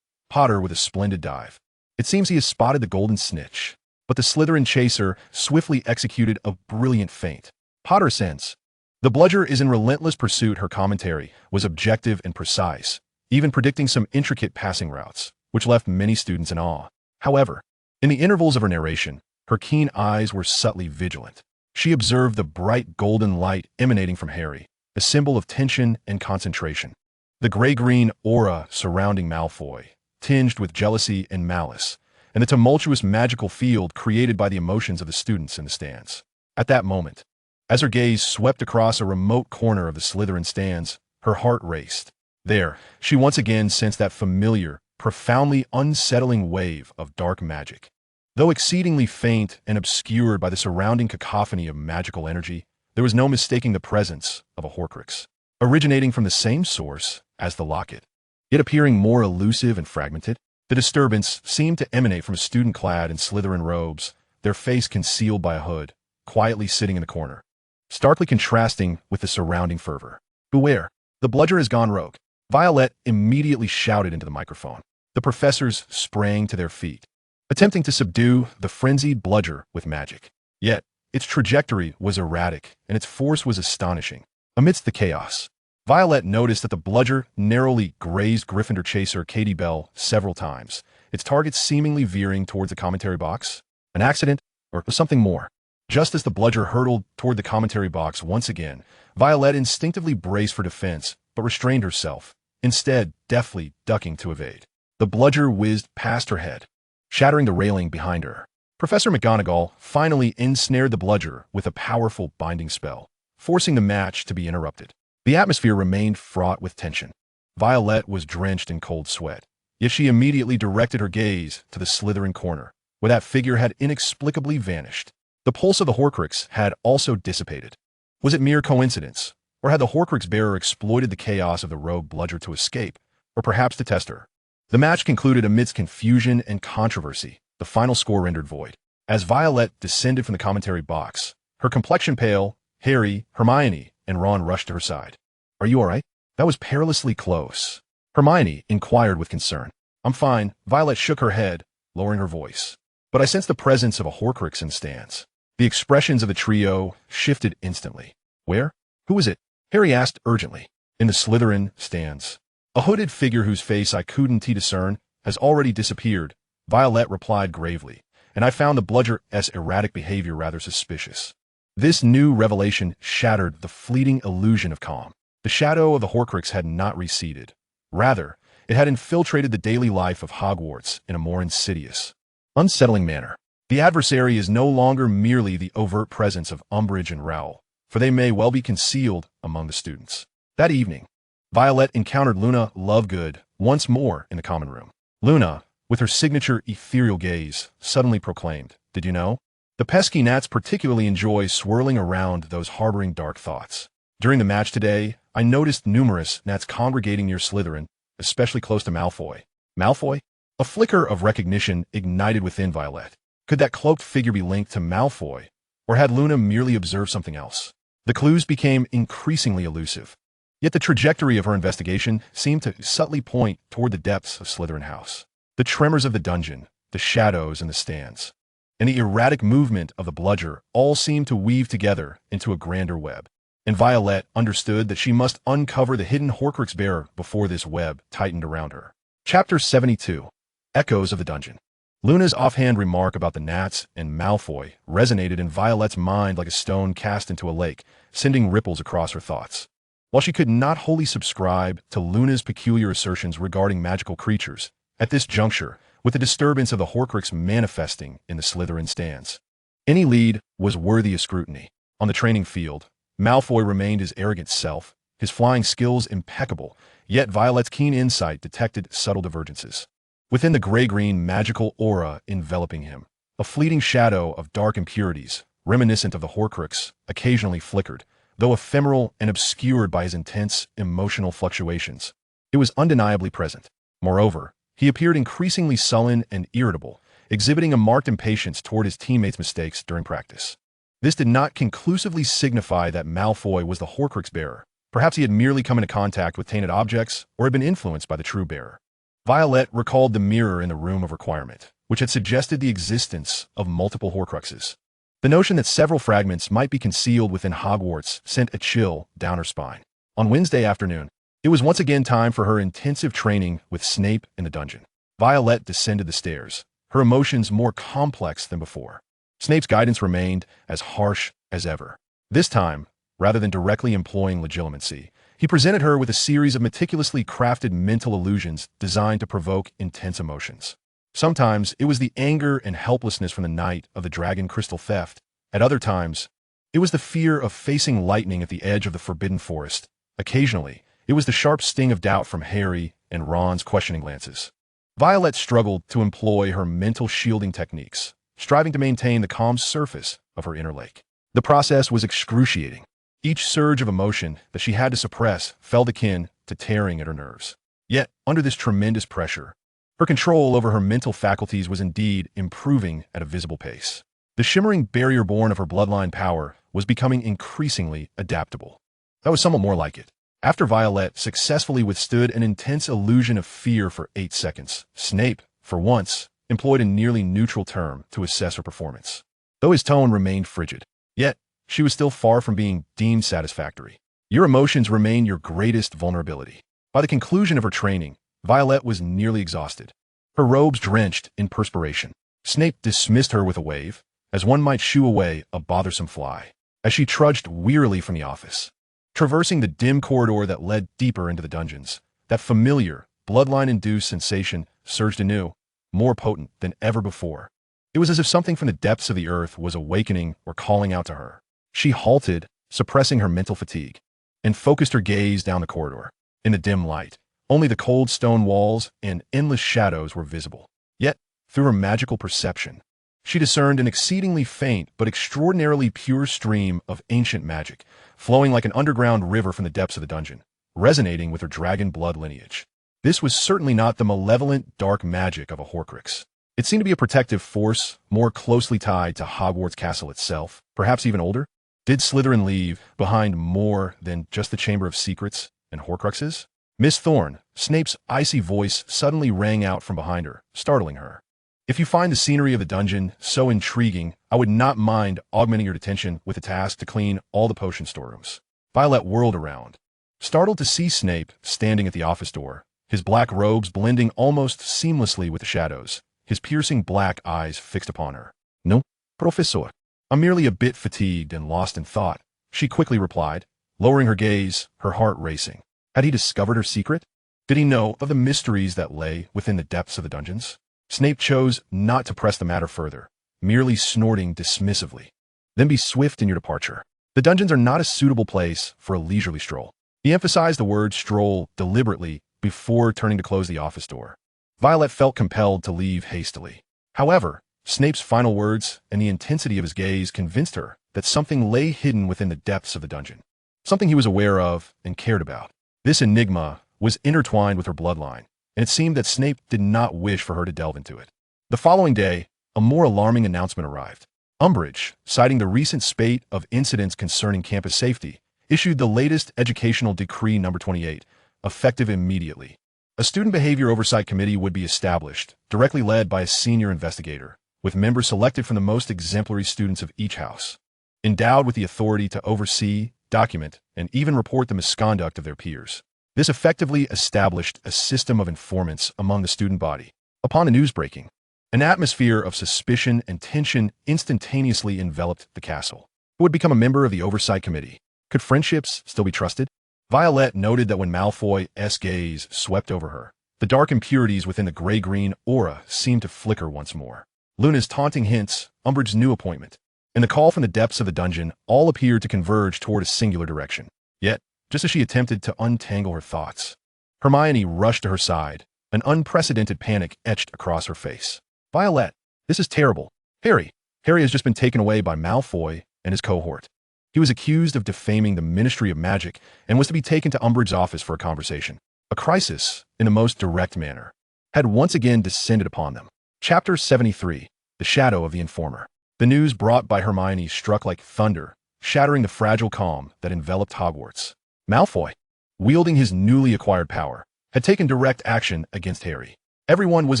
Potter with a splendid dive. It seems he has spotted the golden snitch, but the Slytherin chaser swiftly executed a brilliant feint. Potter sends. The bludger is in relentless pursuit. Her commentary was objective and precise, even predicting some intricate passing routes, which left many students in awe. However, in the intervals of her narration, her keen eyes were subtly vigilant. She observed the bright golden light emanating from Harry, a symbol of tension and concentration. The gray-green aura surrounding Malfoy, tinged with jealousy and malice, and the tumultuous magical field created by the emotions of the students in the stands. At that moment, as her gaze swept across a remote corner of the Slytherin stands, her heart raced. There, she once again sensed that familiar, profoundly unsettling wave of dark magic. Though exceedingly faint and obscured by the surrounding cacophony of magical energy, there was no mistaking the presence of a Horcrux, originating from the same source as the locket. Yet appearing more elusive and fragmented, the disturbance seemed to emanate from a student clad in Slytherin robes, their face concealed by a hood, quietly sitting in the corner, starkly contrasting with the surrounding fervor. Beware, the bludger has gone rogue. Violet immediately shouted into the microphone. The professors sprang to their feet, attempting to subdue the frenzied bludger with magic. Yet, its trajectory was erratic, and its force was astonishing. Amidst the chaos, Violet noticed that the bludger narrowly grazed Gryffindor chaser Katie Bell several times, its target seemingly veering towards the commentary box. An accident, or something more? Just as the bludger hurtled toward the commentary box once again, Violet instinctively braced for defense, but restrained herself, instead deftly ducking to evade. The bludger whizzed past her head, shattering the railing behind her. Professor McGonagall finally ensnared the bludger with a powerful binding spell, forcing the match to be interrupted. The atmosphere remained fraught with tension. Violet was drenched in cold sweat, yet she immediately directed her gaze to the Slytherin corner, where that figure had inexplicably vanished. The pulse of the Horcrux had also dissipated. Was it mere coincidence, or had the Horcrux bearer exploited the chaos of the rogue bludger to escape, or perhaps to test her? The match concluded amidst confusion and controversy, the final score rendered void. As Violet descended from the commentary box, her complexion pale, Harry, Hermione, and Ron rushed to her side. "Are you all right? That was perilously close." Hermione inquired with concern. "I'm fine." Violet shook her head, lowering her voice. "But I sense the presence of a Horcrux in the stands." The expressions of the trio shifted instantly. "Where? Who is it?" Harry asked urgently. "In the Slytherin stands. A hooded figure whose face I couldn't discern has already disappeared," Violet replied gravely, "and I found the bludger's erratic behavior rather suspicious." This new revelation shattered the fleeting illusion of calm. The shadow of the Horcrux had not receded. Rather, it had infiltrated the daily life of Hogwarts in a more insidious, unsettling manner. The adversary is no longer merely the overt presence of Umbridge and Rowell, for they may well be concealed among the students. That evening, Violet encountered Luna Lovegood once more in the common room. Luna, with her signature ethereal gaze, suddenly proclaimed, "Did you know? The pesky gnats particularly enjoy swirling around those harboring dark thoughts. During the match today, I noticed numerous gnats congregating near Slytherin, especially close to Malfoy." Malfoy? A flicker of recognition ignited within Violet. Could that cloaked figure be linked to Malfoy, or had Luna merely observed something else? The clues became increasingly elusive. Yet the trajectory of her investigation seemed to subtly point toward the depths of Slytherin House. The tremors of the dungeon, the shadows in the stands, and the erratic movement of the bludger all seemed to weave together into a grander web. And Violet understood that she must uncover the hidden Horcrux bearer before this web tightened around her. Chapter 72. Echoes of the Dungeon. Luna's offhand remark about the gnats and Malfoy resonated in Violet's mind like a stone cast into a lake, sending ripples across her thoughts. While she could not wholly subscribe to Luna's peculiar assertions regarding magical creatures, at this juncture, with the disturbance of the Horcrux manifesting in the Slytherin stands, any lead was worthy of scrutiny. On the training field, Malfoy remained his arrogant self, his flying skills impeccable, yet Violet's keen insight detected subtle divergences. Within the gray-green magical aura enveloping him, a fleeting shadow of dark impurities, reminiscent of the Horcrux, occasionally flickered, though ephemeral and obscured by his intense emotional fluctuations. It was undeniably present. Moreover, he appeared increasingly sullen and irritable, exhibiting a marked impatience toward his teammates' mistakes during practice. This did not conclusively signify that Malfoy was the Horcrux bearer. Perhaps he had merely come into contact with tainted objects or had been influenced by the true bearer. Violet recalled the mirror in the room of requirement, which had suggested the existence of multiple Horcruxes. The notion that several fragments might be concealed within Hogwarts sent a chill down her spine. On Wednesday afternoon, it was once again time for her intensive training with Snape in the dungeon. Violet descended the stairs, her emotions more complex than before. Snape's guidance remained as harsh as ever. This time, rather than directly employing legilimency, he presented her with a series of meticulously crafted mental illusions designed to provoke intense emotions. Sometimes it was the anger and helplessness from the night of the dragon crystal theft. At other times, it was the fear of facing lightning at the edge of the forbidden forest. Occasionally, it was the sharp sting of doubt from Harry and Ron's questioning glances. Violet struggled to employ her mental shielding techniques, striving to maintain the calm surface of her inner lake. The process was excruciating. Each surge of emotion that she had to suppress felt akin to tearing at her nerves. Yet, under this tremendous pressure, her control over her mental faculties was indeed improving at a visible pace. The shimmering barrier born of her bloodline power was becoming increasingly adaptable. That was somewhat more like it. After Violet successfully withstood an intense illusion of fear for 8 seconds, Snape, for once, employed a nearly neutral term to assess her performance. Though his tone remained frigid, yet she was still far from being deemed satisfactory. Your emotions remain your greatest vulnerability. By the conclusion of her training, Violet was nearly exhausted, her robes drenched in perspiration. Snape dismissed her with a wave, as one might shoo away a bothersome fly, as she trudged wearily from the office. Traversing the dim corridor that led deeper into the dungeons, that familiar, bloodline-induced sensation surged anew, more potent than ever before. It was as if something from the depths of the earth was awakening or calling out to her. She halted, suppressing her mental fatigue, and focused her gaze down the corridor. In the dim light, only the cold stone walls and endless shadows were visible. Yet, through her magical perception, she discerned an exceedingly faint but extraordinarily pure stream of ancient magic, flowing like an underground river from the depths of the dungeon, resonating with her dragon blood lineage. This was certainly not the malevolent, dark magic of a Horcrux. It seemed to be a protective force, more closely tied to Hogwarts Castle itself, perhaps even older. Did Slytherin leave behind more than just the Chamber of Secrets and Horcruxes? Miss Thorne, Snape's icy voice suddenly rang out from behind her, startling her. If you find the scenery of the dungeon so intriguing, I would not mind augmenting your detention with a task to clean all the potion storerooms. Violet whirled around, startled to see Snape standing at the office door, his black robes blending almost seamlessly with the shadows, his piercing black eyes fixed upon her. No, professor. I'm merely a bit fatigued and lost in thought, she quickly replied, lowering her gaze, her heart racing. Had he discovered her secret? Did he know of the mysteries that lay within the depths of the dungeons? Snape chose not to press the matter further, merely snorting dismissively. Then be swift in your departure. The dungeons are not a suitable place for a leisurely stroll. He emphasized the word stroll deliberately before turning to close the office door. Violet felt compelled to leave hastily. However, Snape's final words and the intensity of his gaze convinced her that something lay hidden within the depths of the dungeon. Something he was aware of and cared about. This enigma was intertwined with her bloodline, and it seemed that Snape did not wish for her to delve into it. The following day, a more alarming announcement arrived. Umbridge, citing the recent spate of incidents concerning campus safety, issued the latest educational decree number 28, effective immediately. A student behavior oversight committee would be established, directly led by a senior investigator, with members selected from the most exemplary students of each house, endowed with the authority to oversee, document, and even report the misconduct of their peers. This effectively established a system of informants among the student body. Upon the news breaking, an atmosphere of suspicion and tension instantaneously enveloped the castle. Who would become a member of the oversight committee? Could friendships still be trusted? Violet noted that when Malfoy's gaze swept over her, the dark impurities within the gray-green aura seemed to flicker once more. Luna's taunting hints, Umbridge's new appointment, and the call from the depths of the dungeon all appeared to converge toward a singular direction. Yet, just as she attempted to untangle her thoughts, Hermione rushed to her side. An unprecedented panic etched across her face. Violet, this is terrible. Harry has just been taken away by Malfoy and his cohort. He was accused of defaming the Ministry of Magic and was to be taken to Umbridge's office for a conversation. A crisis, in the most direct manner, had once again descended upon them. Chapter 73, The Shadow of the Informer. The news brought by Hermione struck like thunder, shattering the fragile calm that enveloped Hogwarts. Malfoy, wielding his newly acquired power, had taken direct action against Harry. Everyone was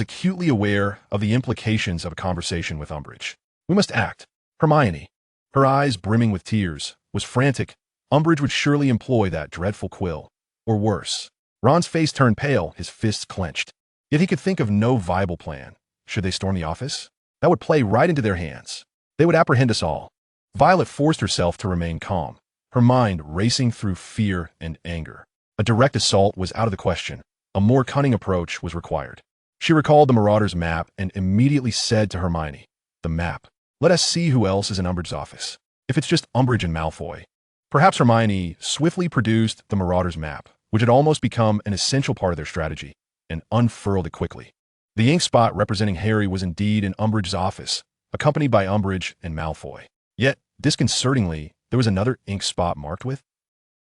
acutely aware of the implications of a conversation with Umbridge. We must act. Hermione, her eyes brimming with tears, was frantic. Umbridge would surely employ that dreadful quill. Or worse. Ron's face turned pale, his fists clenched. Yet he could think of no viable plan. Should they storm the office? That would play right into their hands. They would apprehend us all. Violet forced herself to remain calm, her mind racing through fear and anger. A direct assault was out of the question. A more cunning approach was required. She recalled the Marauder's map and immediately said to Hermione, "The map. Let us see who else is in Umbridge's office. If it's just Umbridge and Malfoy." Perhaps Hermione swiftly produced the Marauder's map, which had almost become an essential part of their strategy, and unfurled it quickly. The ink spot representing Harry was indeed in Umbridge's office, accompanied by Umbridge and Malfoy. Yet, disconcertingly, there was another ink spot marked with,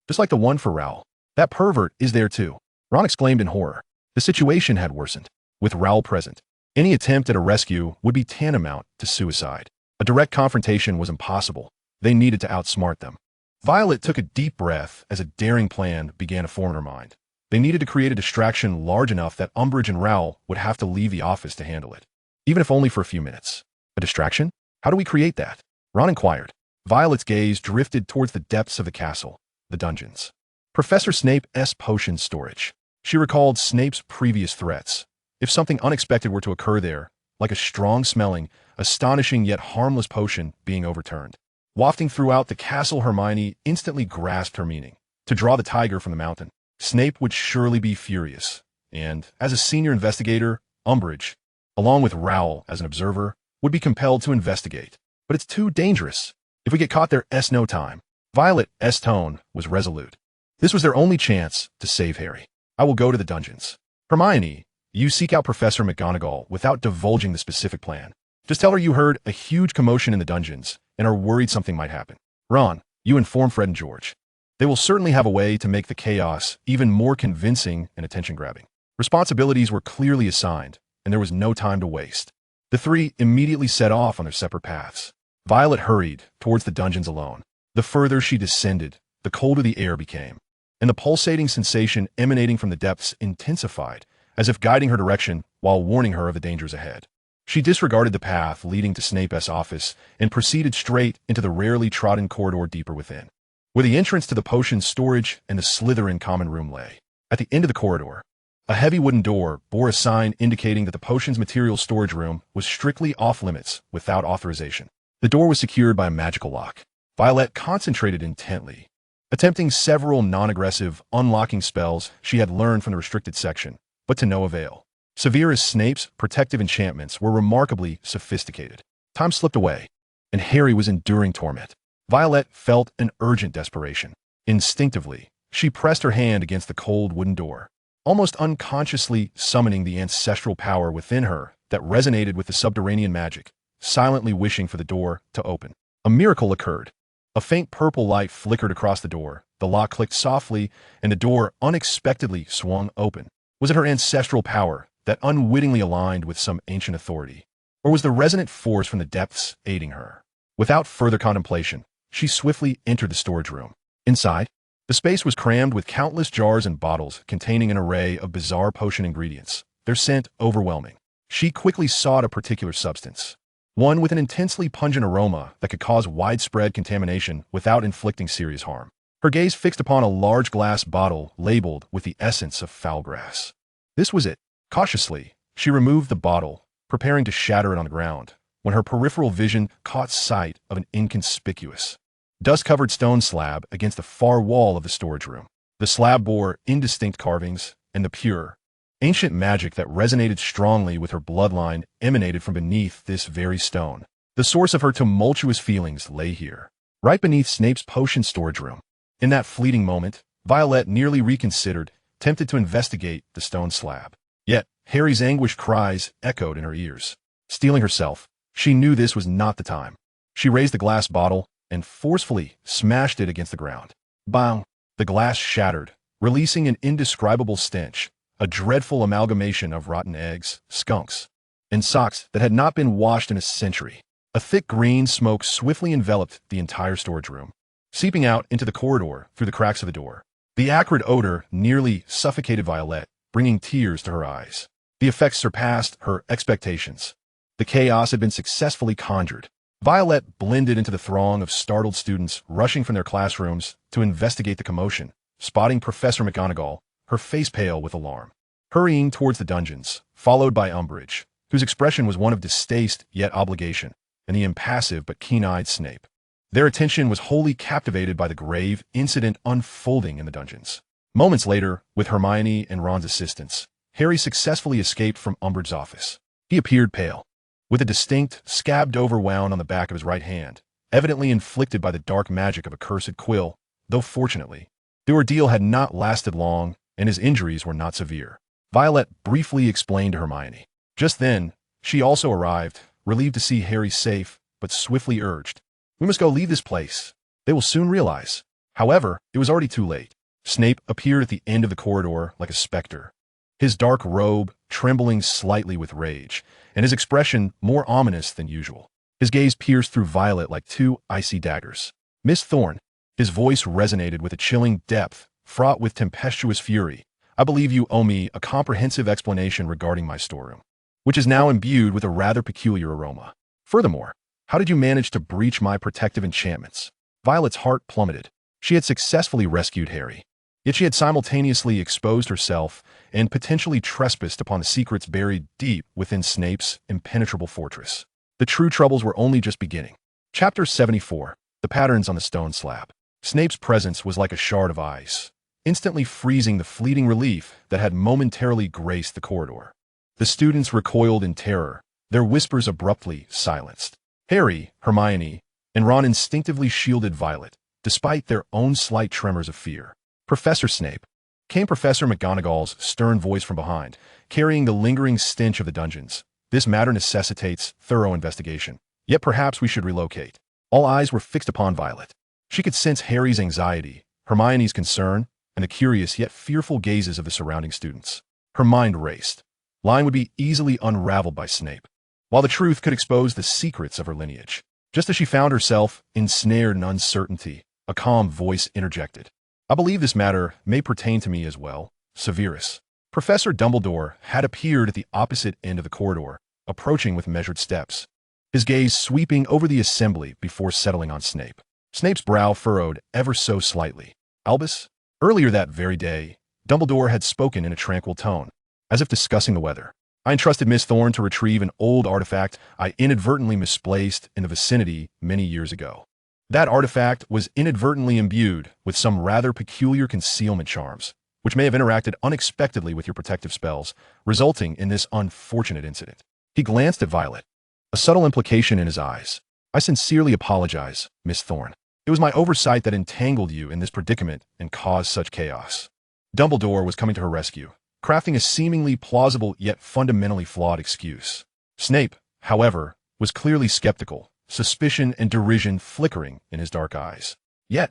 just like the one for Raoul. That pervert is there too. Ron exclaimed in horror. The situation had worsened. With Raoul present, any attempt at a rescue would be tantamount to suicide. A direct confrontation was impossible. They needed to outsmart them. Violet took a deep breath as a daring plan began to form in her mind. They needed to create a distraction large enough that Umbridge and Raoul would have to leave the office to handle it, even if only for a few minutes. A distraction? How do we create that? Ron inquired. Violet's gaze drifted towards the depths of the castle, the dungeons. Professor Snape's potion storage. She recalled Snape's previous threats. If something unexpected were to occur there, like a strong-smelling, astonishing yet harmless potion being overturned. Wafting throughout the castle, Hermione instantly grasped her meaning. To draw the tiger from the mountain. Snape would surely be furious. And, as a senior investigator, Umbridge, along with Raoul as an observer, would be compelled to investigate. But it's too dangerous. If we get caught there's no time. Violet's tone was resolute. This was their only chance to save Harry. I will go to the dungeons. Hermione, you seek out Professor McGonagall without divulging the specific plan. Just tell her you heard a huge commotion in the dungeons and are worried something might happen. Ron, you inform Fred and George. They will certainly have a way to make the chaos even more convincing and attention-grabbing. Responsibilities were clearly assigned, and there was no time to waste. The three immediately set off on their separate paths. Violet hurried towards the dungeons alone. The further she descended, the colder the air became, and the pulsating sensation emanating from the depths intensified, as if guiding her direction while warning her of the dangers ahead. She disregarded the path leading to Snape's office and proceeded straight into the rarely trodden corridor deeper within, where the entrance to the potion storage and the Slytherin common room lay. At the end of the corridor, a heavy wooden door bore a sign indicating that the potion's material storage room was strictly off-limits without authorization. The door was secured by a magical lock. Violet concentrated intently, attempting several non-aggressive, unlocking spells she had learned from the restricted section, but to no avail. Severe as Snape's protective enchantments were remarkably sophisticated. Time slipped away, and Harry was enduring torment. Violet felt an urgent desperation. Instinctively, she pressed her hand against the cold wooden door, almost unconsciously summoning the ancestral power within her that resonated with the subterranean magic, silently wishing for the door to open. A miracle occurred. A faint purple light flickered across the door, the lock clicked softly, and the door unexpectedly swung open. Was it her ancestral power that unwittingly aligned with some ancient authority? Or was the resonant force from the depths aiding her? Without further contemplation, she swiftly entered the storage room. Inside, the space was crammed with countless jars and bottles containing an array of bizarre potion ingredients, their scent overwhelming. She quickly sought a particular substance, one with an intensely pungent aroma that could cause widespread contamination without inflicting serious harm. Her gaze fixed upon a large glass bottle labeled with the essence of foulgrass. This was it. Cautiously, she removed the bottle, preparing to shatter it on the ground, when her peripheral vision caught sight of an inconspicuous, dust-covered stone slab against the far wall of the storage room. The slab bore indistinct carvings, and the pure, ancient magic that resonated strongly with her bloodline emanated from beneath this very stone. The source of her tumultuous feelings lay here, right beneath Snape's potion storage room. In that fleeting moment, Violet nearly reconsidered, tempted to investigate the stone slab. Yet, Harry's anguished cries echoed in her ears. Steeling herself, she knew this was not the time. She raised the glass bottle and forcefully smashed it against the ground. Bang! The glass shattered, releasing an indescribable stench, a dreadful amalgamation of rotten eggs, skunks, and socks that had not been washed in a century. A thick green smoke swiftly enveloped the entire storage room, seeping out into the corridor through the cracks of the door. The acrid odor nearly suffocated Violet, bringing tears to her eyes. The effects surpassed her expectations. The chaos had been successfully conjured. Violet blended into the throng of startled students rushing from their classrooms to investigate the commotion, spotting Professor McGonagall, her face pale with alarm, hurrying towards the dungeons, followed by Umbridge, whose expression was one of distaste yet obligation, and the impassive but keen-eyed Snape. Their attention was wholly captivated by the grave incident unfolding in the dungeons. Moments later, with Hermione and Ron's assistance, Harry successfully escaped from Umbridge's office. He appeared pale, with a distinct, scabbed-over wound on the back of his right hand, evidently inflicted by the dark magic of a cursed quill, though fortunately, the ordeal had not lasted long, and his injuries were not severe. Violet briefly explained to Hermione. Just then, she also arrived, relieved to see Harry safe, but swiftly urged, "We must go leave this place. They will soon realize." However, it was already too late. Snape appeared at the end of the corridor like a specter, his dark robe trembling slightly with rage, and his expression more ominous than usual. His gaze pierced through Violet like two icy daggers. "Miss Thorne," his voice resonated with a chilling depth, fraught with tempestuous fury. "I believe you owe me a comprehensive explanation regarding my storeroom, which is now imbued with a rather peculiar aroma. Furthermore, how did you manage to breach my protective enchantments?" Violet's heart plummeted. She had successfully rescued Harry, yet she had simultaneously exposed herself and potentially trespassed upon the secrets buried deep within Snape's impenetrable fortress. The true troubles were only just beginning. Chapter 74. The Patterns on the Stone Slab. Snape's presence was like a shard of ice, instantly freezing the fleeting relief that had momentarily graced the corridor. The students recoiled in terror, their whispers abruptly silenced. Harry, Hermione, and Ron instinctively shielded Violet, despite their own slight tremors of fear. "Professor Snape," came Professor McGonagall's stern voice from behind, carrying the lingering stench of the dungeons. "This matter necessitates thorough investigation. Yet perhaps we should relocate." All eyes were fixed upon Violet. She could sense Harry's anxiety, Hermione's concern, and the curious yet fearful gazes of the surrounding students. Her mind raced. Line would be easily unraveled by Snape, while the truth could expose the secrets of her lineage. Just as she found herself ensnared in uncertainty, a calm voice interjected. "I believe this matter may pertain to me as well, Severus." Professor Dumbledore had appeared at the opposite end of the corridor, approaching with measured steps, his gaze sweeping over the assembly before settling on Snape. Snape's brow furrowed ever so slightly. "Albus?" Earlier that very day, Dumbledore had spoken in a tranquil tone, as if discussing the weather. "I entrusted Miss Thorne to retrieve an old artifact I inadvertently misplaced in the vicinity many years ago. That artifact was inadvertently imbued with some rather peculiar concealment charms, which may have interacted unexpectedly with your protective spells, resulting in this unfortunate incident." He glanced at Violet, a subtle implication in his eyes. I sincerely apologize, Miss Thorne. It was my oversight that entangled you in this predicament and caused such chaos. Dumbledore was coming to her rescue, crafting a seemingly plausible yet fundamentally flawed excuse. Snape, however, was clearly skeptical, suspicion and derision flickering in his dark eyes. Yet,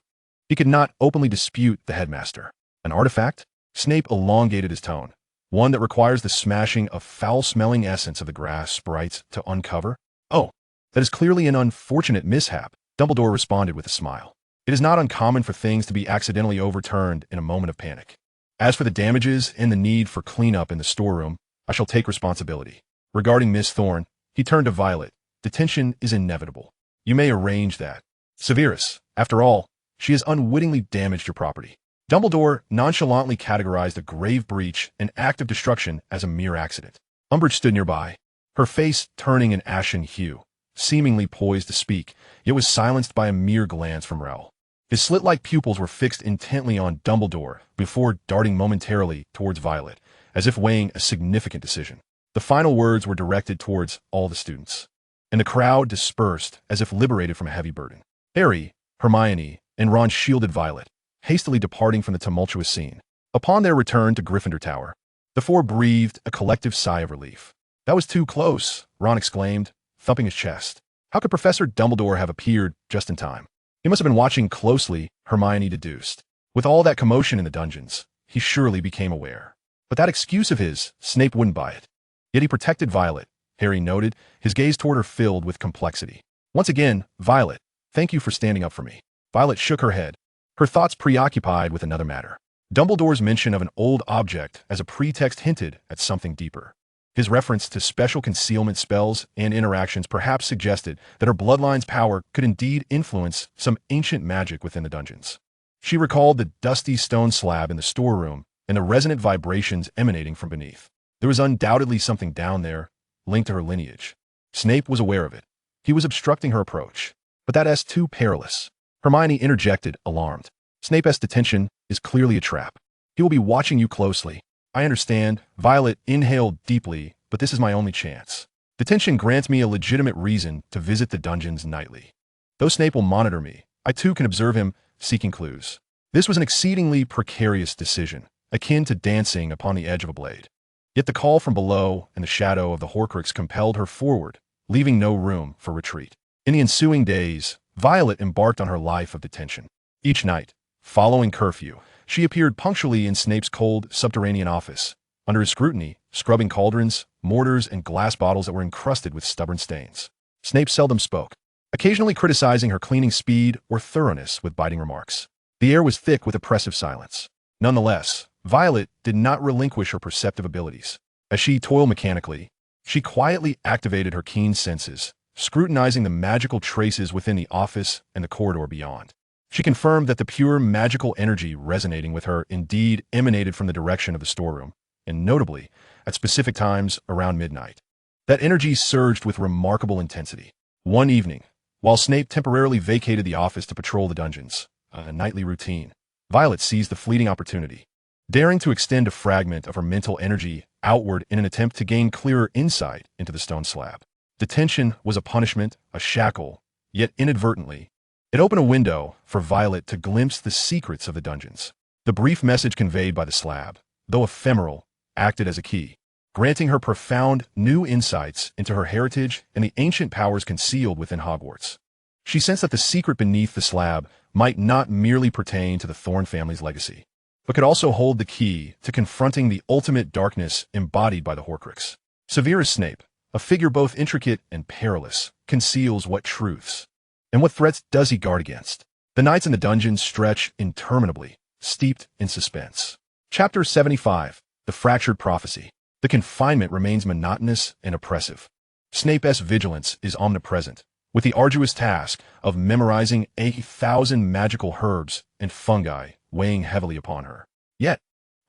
he could not openly dispute the headmaster. An artifact? Snape elongated his tone. One that requires the smashing of foul-smelling essence of the grass sprites to uncover? Oh, that is clearly an unfortunate mishap, Dumbledore responded with a smile. It is not uncommon for things to be accidentally overturned in a moment of panic. As for the damages and the need for cleanup in the storeroom, I shall take responsibility. Regarding Miss Thorne, he turned to Violet. Detention is inevitable. You may arrange that. Severus, after all, she has unwittingly damaged your property. Dumbledore nonchalantly categorized a grave breach and act of destruction as a mere accident. Umbridge stood nearby, her face turning an ashen hue, seemingly poised to speak, yet was silenced by a mere glance from Rel. His slit-like pupils were fixed intently on Dumbledore before darting momentarily towards Violet, as if weighing a significant decision. The final words were directed towards all the students, and the crowd dispersed as if liberated from a heavy burden. Harry, Hermione, and Ron shielded Violet, hastily departing from the tumultuous scene. Upon their return to Gryffindor Tower, the four breathed a collective sigh of relief. That was too close, Ron exclaimed, thumping his chest. How could Professor Dumbledore have appeared just in time? He must have been watching closely, Hermione deduced. With all that commotion in the dungeons, he surely became aware. But that excuse of his, Snape wouldn't buy it. Yet he protected Violet, Harry noted, his gaze toward her filled with complexity. Once again, Violet, thank you for standing up for me. Violet shook her head, her thoughts preoccupied with another matter. Dumbledore's mention of an old object as a pretext hinted at something deeper. His reference to special concealment spells and interactions perhaps suggested that her bloodline's power could indeed influence some ancient magic within the dungeons. She recalled the dusty stone slab in the storeroom and the resonant vibrations emanating from beneath. There was undoubtedly something down there, linked to her lineage. Snape was aware of it. He was obstructing her approach. But that is too perilous. Hermione interjected, alarmed. Snape's detention is clearly a trap. He will be watching you closely. I understand. Violet inhaled deeply, but this is my only chance. Detention grants me a legitimate reason to visit the dungeons nightly. Though Snape will monitor me, I too can observe him, seeking clues. This was an exceedingly precarious decision, akin to dancing upon the edge of a blade. Yet the call from below and the shadow of the Horcrux compelled her forward, leaving no room for retreat. In the ensuing days, Violet embarked on her life of detention. Each night, following curfew, she appeared punctually in Snape's cold, subterranean office, under his scrutiny, scrubbing cauldrons, mortars, and glass bottles that were encrusted with stubborn stains. Snape seldom spoke, occasionally criticizing her cleaning speed or thoroughness with biting remarks. The air was thick with oppressive silence. Nonetheless, Violet did not relinquish her perceptive abilities. As she toiled mechanically, she quietly activated her keen senses, scrutinizing the magical traces within the office and the corridor beyond. She confirmed that the pure magical energy resonating with her indeed emanated from the direction of the storeroom, and notably, at specific times around midnight. That energy surged with remarkable intensity. One evening, while Snape temporarily vacated the office to patrol the dungeons, a nightly routine, Violet seized the fleeting opportunity, daring to extend a fragment of her mental energy outward in an attempt to gain clearer insight into the stone slab. Detention was a punishment, a shackle, yet inadvertently, it opened a window for Violet to glimpse the secrets of the dungeons. The brief message conveyed by the slab, though ephemeral, acted as a key, granting her profound new insights into her heritage and the ancient powers concealed within Hogwarts. She sensed that the secret beneath the slab might not merely pertain to the Thorne family's legacy, but could also hold the key to confronting the ultimate darkness embodied by the Horcrux. Severus Snape, a figure both intricate and perilous, conceals what truths, and what threats does he guard against? The nights in the dungeons stretch interminably, steeped in suspense. Chapter 75, The Fractured Prophecy. The confinement remains monotonous and oppressive. Snape's vigilance is omnipresent, with the arduous task of memorizing 1,000 magical herbs and fungi weighing heavily upon her. Yet,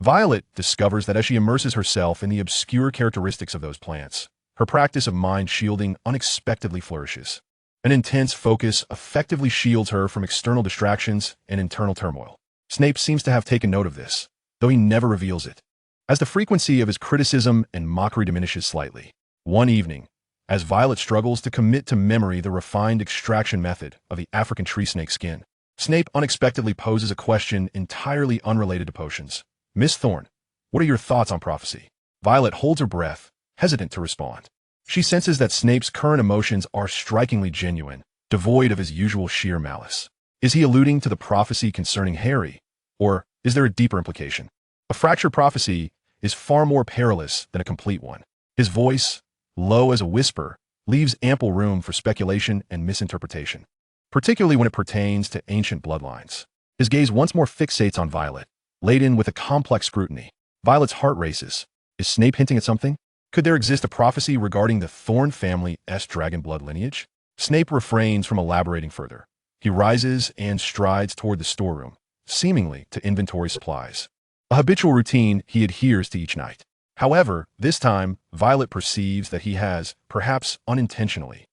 Violet discovers that as she immerses herself in the obscure characteristics of those plants, her practice of mind shielding unexpectedly flourishes. An intense focus effectively shields her from external distractions and internal turmoil. Snape seems to have taken note of this, though he never reveals it. As the frequency of his criticism and mockery diminishes slightly, one evening, as Violet struggles to commit to memory the refined extraction method of the African tree snake skin. Snape unexpectedly poses a question entirely unrelated to potions. Miss Thorne, what are your thoughts on prophecy? Violet holds her breath, hesitant to respond. She senses that Snape's current emotions are strikingly genuine, devoid of his usual sheer malice. Is he alluding to the prophecy concerning Harry, or is there a deeper implication? A fractured prophecy is far more perilous than a complete one. His voice, low as a whisper, leaves ample room for speculation and misinterpretation, particularly when it pertains to ancient bloodlines. His gaze once more fixates on Violet, laden with a complex scrutiny. Violet's heart races. Is Snape hinting at something? Could there exist a prophecy regarding the Thorne family's dragon blood lineage? Snape refrains from elaborating further. He rises and strides toward the storeroom, seemingly to inventory supplies. A habitual routine he adheres to each night. However, this time, Violet perceives that he has, perhaps unintentionally,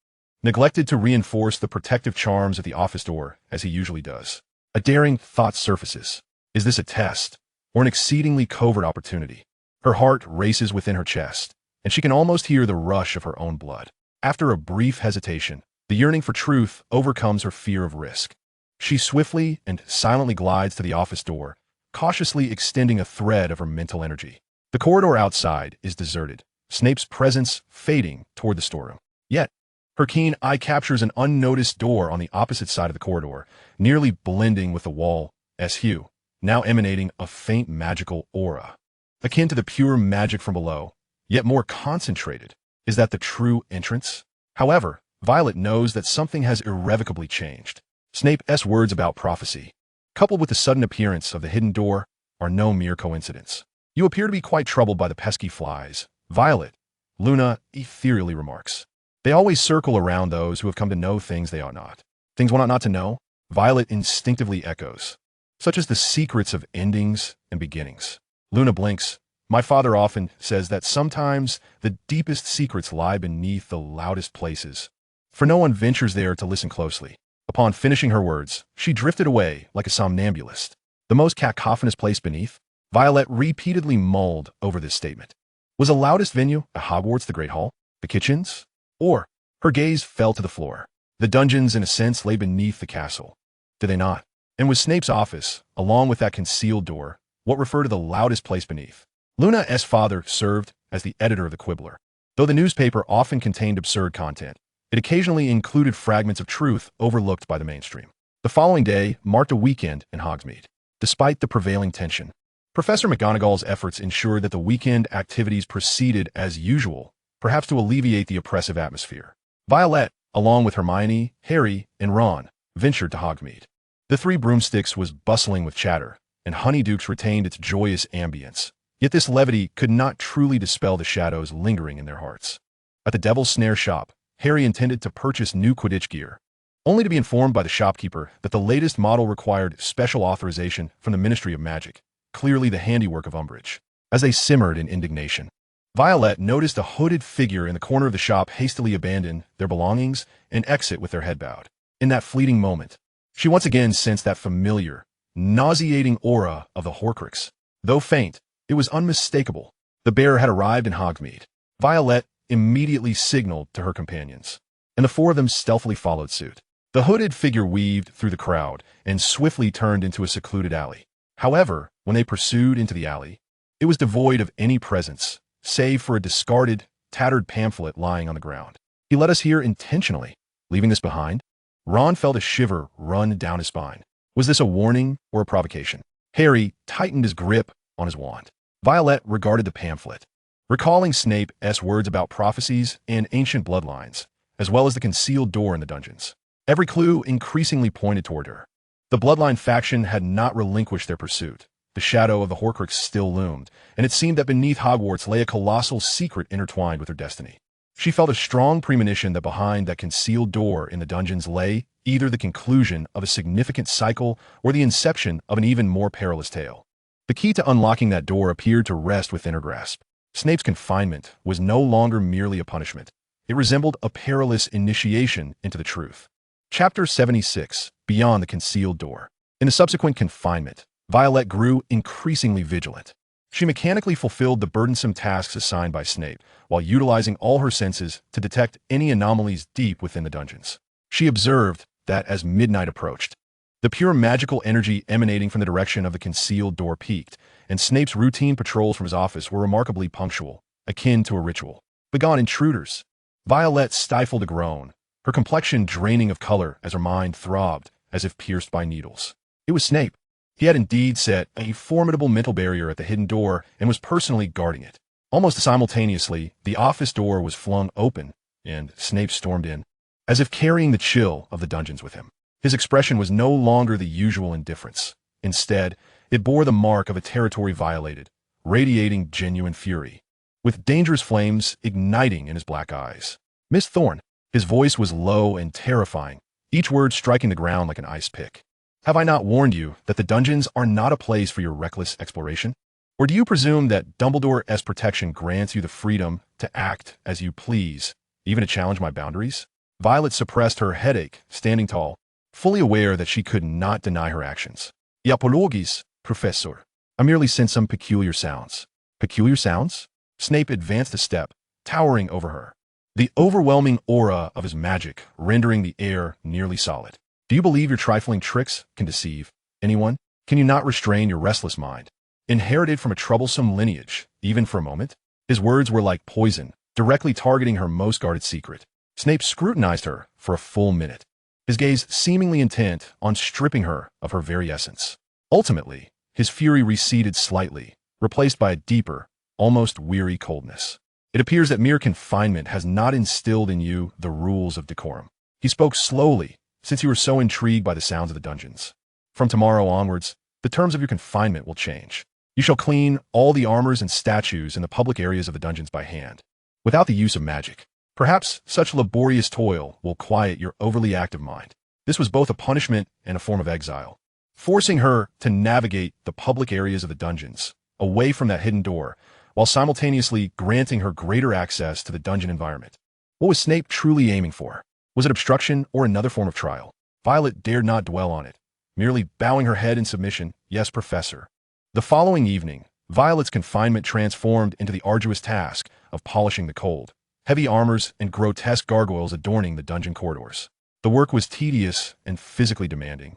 neglected to reinforce the protective charms at the office door as he usually does. A daring thought surfaces. Is this a test, or an exceedingly covert opportunity? Her heart races within her chest, and she can almost hear the rush of her own blood. After a brief hesitation, the yearning for truth overcomes her fear of risk. She swiftly and silently glides to the office door, cautiously extending a thread of her mental energy. The corridor outside is deserted, Snape's presence fading toward the storeroom. Yet, her keen eye captures an unnoticed door on the opposite side of the corridor, nearly blending with the wall's hue, now emanating a faint magical aura, akin to the pure magic from below, yet more concentrated. Is that the true entrance? However, Violet knows that something has irrevocably changed. Snape's words about prophecy, coupled with the sudden appearance of the hidden door, are no mere coincidence. You appear to be quite troubled by the pesky flies, Violet, Luna ethereally remarks. They always circle around those who have come to know things they ought not. Things one ought not to know, Violet instinctively echoes, such as the secrets of endings and beginnings. Luna blinks. My father often says that sometimes the deepest secrets lie beneath the loudest places, for no one ventures there to listen closely. Upon finishing her words, she drifted away like a somnambulist. The most cacophonous place beneath? Violet repeatedly mulled over this statement. Was the loudest venue at Hogwarts the Great Hall? The kitchens? Or, her gaze fell to the floor. The dungeons, in a sense, lay beneath the castle. Did they not? And was Snape's office, along with that concealed door, what referred to the loudest place beneath? Luna's father served as the editor of the Quibbler. Though the newspaper often contained absurd content, it occasionally included fragments of truth overlooked by the mainstream. The following day marked a weekend in Hogsmeade. Despite the prevailing tension, Professor McGonagall's efforts ensured that the weekend activities proceeded as usual, perhaps to alleviate the oppressive atmosphere. Violet, along with Hermione, Harry, and Ron, ventured to Hogsmeade. The Three Broomsticks was bustling with chatter, and Honeydukes retained its joyous ambience. Yet this levity could not truly dispel the shadows lingering in their hearts. At the Devil's Snare shop, Harry intended to purchase new Quidditch gear, only to be informed by the shopkeeper that the latest model required special authorization from the Ministry of Magic, clearly the handiwork of Umbridge. As they simmered in indignation, Violet noticed a hooded figure in the corner of the shop hastily abandon their belongings and exit with their head bowed. In that fleeting moment, she once again sensed that familiar, nauseating aura of the Horcrux. Though faint, it was unmistakable. The bearer had arrived in Hogsmeade. Violet immediately signaled to her companions, and the four of them stealthily followed suit. The hooded figure weaved through the crowd and swiftly turned into a secluded alley. However, when they pursued into the alley, it was devoid of any presence, save for a discarded, tattered pamphlet lying on the ground. He led us here intentionally, leaving this behind? Ron felt a shiver run down his spine. Was this a warning or a provocation? Harry tightened his grip on his wand. Violet regarded the pamphlet, recalling Snape's words about prophecies and ancient bloodlines, as well as the concealed door in the dungeons. Every clue increasingly pointed toward her. The bloodline faction had not relinquished their pursuit. The shadow of the Horcrux still loomed, and it seemed that beneath Hogwarts lay a colossal secret intertwined with her destiny. She felt a strong premonition that behind that concealed door in the dungeons lay either the conclusion of a significant cycle or the inception of an even more perilous tale. The key to unlocking that door appeared to rest within her grasp. Snape's confinement was no longer merely a punishment. It resembled a perilous initiation into the truth. Chapter 76, Beyond the Concealed Door. In the subsequent confinement, Violet grew increasingly vigilant. She mechanically fulfilled the burdensome tasks assigned by Snape, while utilizing all her senses to detect any anomalies deep within the dungeons. She observed that as midnight approached, the pure magical energy emanating from the direction of the concealed door peaked, and Snape's routine patrols from his office were remarkably punctual, akin to a ritual. "Begone, intruders!" Violet stifled a groan, her complexion draining of color as her mind throbbed as if pierced by needles. It was Snape. He had indeed set a formidable mental barrier at the hidden door and was personally guarding it. Almost simultaneously, the office door was flung open, and Snape stormed in, as if carrying the chill of the dungeons with him. His expression was no longer the usual indifference. Instead, it bore the mark of a territory violated, radiating genuine fury, with dangerous flames igniting in his black eyes. "Miss Thorne." His voice was low and terrifying, each word striking the ground like an ice pick. "Have I not warned you that the dungeons are not a place for your reckless exploration? Or do you presume that Dumbledore's protection grants you the freedom to act as you please, even to challenge my boundaries?" Violet suppressed her headache, standing tall, fully aware that she could not deny her actions. "Apologies, Professor. I merely sense some peculiar sounds." "Peculiar sounds?" Snape advanced a step, towering over her, the overwhelming aura of his magic rendering the air nearly solid. "Do you believe your trifling tricks can deceive anyone? Can you not restrain your restless mind, inherited from a troublesome lineage, even for a moment?" His words were like poison, directly targeting her most guarded secret. Snape scrutinized her for a full minute, his gaze seemingly intent on stripping her of her very essence. Ultimately, his fury receded slightly, replaced by a deeper, almost weary coldness. "It appears that mere confinement has not instilled in you the rules of decorum." He spoke slowly, since you were so intrigued by the sounds of the dungeons. "From tomorrow onwards, the terms of your confinement will change. You shall clean all the armors and statues in the public areas of the dungeons by hand, without the use of magic. Perhaps such laborious toil will quiet your overly active mind." This was both a punishment and a form of exile, forcing her to navigate the public areas of the dungeons, away from that hidden door, while simultaneously granting her greater access to the dungeon environment. What was Snape truly aiming for? Was it obstruction or another form of trial? Violet dared not dwell on it, merely bowing her head in submission. "Yes, Professor." The following evening, Violet's confinement transformed into the arduous task of polishing the cold, heavy armors and grotesque gargoyles adorning the dungeon corridors. The work was tedious and physically demanding,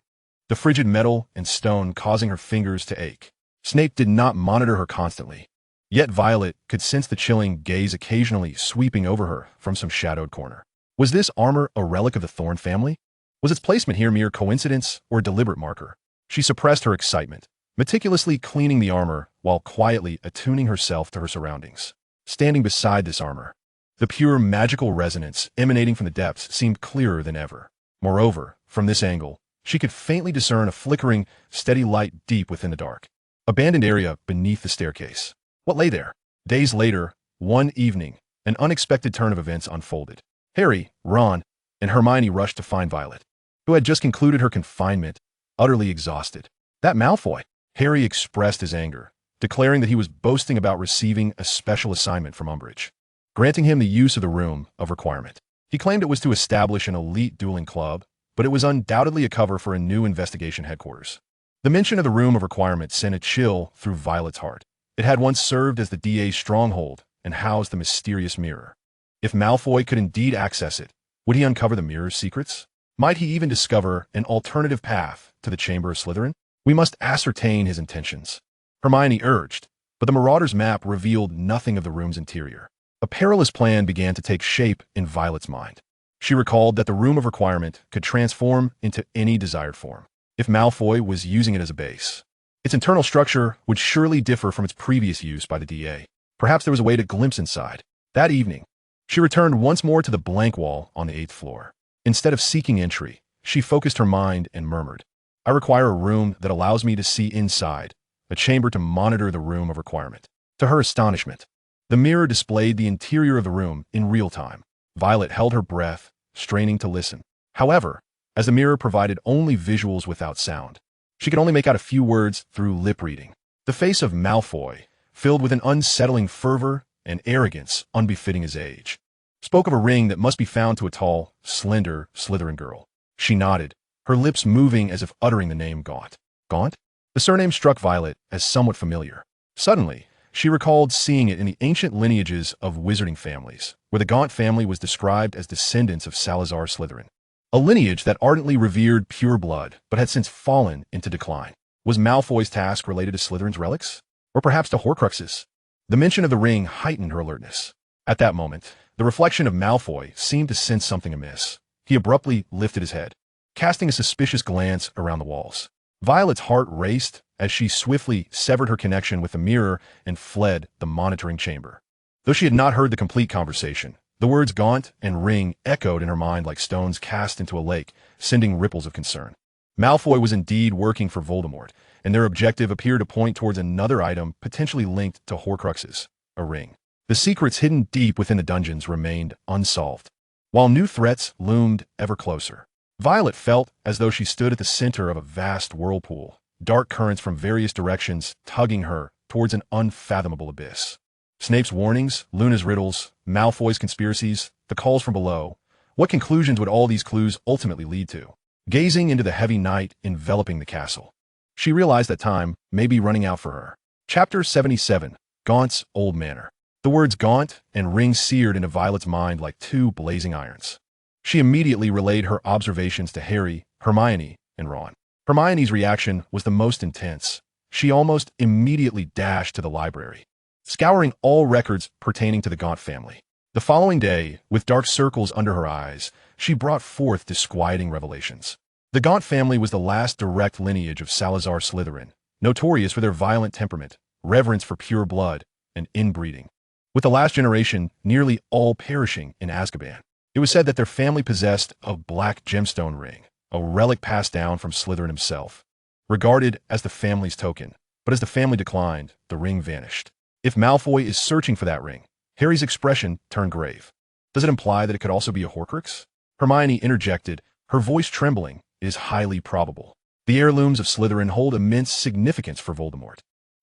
the frigid metal and stone causing her fingers to ache. Snape did not monitor her constantly, yet Violet could sense the chilling gaze occasionally sweeping over her from some shadowed corner. Was this armor a relic of the Thorne family? Was its placement here mere coincidence or a deliberate marker? She suppressed her excitement, meticulously cleaning the armor while quietly attuning herself to her surroundings. Standing beside this armor, the pure magical resonance emanating from the depths seemed clearer than ever. Moreover, from this angle, she could faintly discern a flickering, steady light deep within the dark, abandoned area beneath the staircase. What lay there? Days later, one evening, an unexpected turn of events unfolded. Harry, Ron, and Hermione rushed to find Violet, who had just concluded her confinement, utterly exhausted. "That Malfoy!" Harry expressed his anger, declaring that he was boasting about receiving a special assignment from Umbridge, granting him the use of the Room of Requirement. He claimed it was to establish an elite dueling club, but it was undoubtedly a cover for a new investigation headquarters. The mention of the Room of Requirement sent a chill through Violet's heart. It had once served as the DA's stronghold and housed the mysterious mirror. If Malfoy could indeed access it, would he uncover the mirror's secrets? Might he even discover an alternative path to the Chamber of Slytherin? "We must ascertain his intentions," Hermione urged, but the Marauder's map revealed nothing of the room's interior. A perilous plan began to take shape in Violet's mind. She recalled that the Room of Requirement could transform into any desired form, if Malfoy was using it as a base. Its internal structure would surely differ from its previous use by the DA. Perhaps there was a way to glimpse inside. That evening, she returned once more to the blank wall on the 8th floor. Instead of seeking entry, she focused her mind and murmured, "I require a room that allows me to see inside, a chamber to monitor the Room of Requirement." To her astonishment, the mirror displayed the interior of the room in real time. Violet held her breath, straining to listen. However, as the mirror provided only visuals without sound, she could only make out a few words through lip reading. The face of Malfoy, filled with an unsettling fervor and arrogance unbefitting his age, spoke of a ring that must be found to a tall, slender Slytherin girl. She nodded, her lips moving as if uttering the name Gaunt. Gaunt? The surname struck Violet as somewhat familiar. Suddenly, she recalled seeing it in the ancient lineages of wizarding families, where the Gaunt family was described as descendants of Salazar Slytherin, a lineage that ardently revered pure blood but had since fallen into decline. Was Malfoy's task related to Slytherin's relics? Or perhaps to Horcruxes? The mention of the ring heightened her alertness. At that moment, the reflection of Malfoy seemed to sense something amiss. He abruptly lifted his head, casting a suspicious glance around the walls. Violet's heart raced as she swiftly severed her connection with the mirror and fled the monitoring chamber. Though she had not heard the complete conversation, the words gaunt and ring echoed in her mind like stones cast into a lake, sending ripples of concern. Malfoy was indeed working for Voldemort, and their objective appeared to point towards another item potentially linked to Horcruxes, a ring. The secrets hidden deep within the dungeons remained unsolved, while new threats loomed ever closer. Violet felt as though she stood at the center of a vast whirlpool, dark currents from various directions tugging her towards an unfathomable abyss. Snape's warnings, Luna's riddles, Malfoy's conspiracies, the calls from below. What conclusions would all these clues ultimately lead to? Gazing into the heavy night enveloping the castle, she realized that time may be running out for her. Chapter 77, Gaunt's Old Manor. The words gaunt and ring seared into Violet's mind like two blazing irons. She immediately relayed her observations to Harry, Hermione, and Ron. Hermione's reaction was the most intense. She almost immediately dashed to the library, scouring all records pertaining to the Gaunt family. The following day, with dark circles under her eyes, she brought forth disquieting revelations. The Gaunt family was the last direct lineage of Salazar Slytherin, notorious for their violent temperament, reverence for pure blood, and inbreeding, with the last generation nearly all perishing in Azkaban. It was said that their family possessed a black gemstone ring, a relic passed down from Slytherin himself, regarded as the family's token. But as the family declined, the ring vanished. If Malfoy is searching for that ring, Harry's expression turned grave. Does it imply that it could also be a Horcrux? Hermione interjected, her voice trembling. It is highly probable. The heirlooms of Slytherin hold immense significance for Voldemort.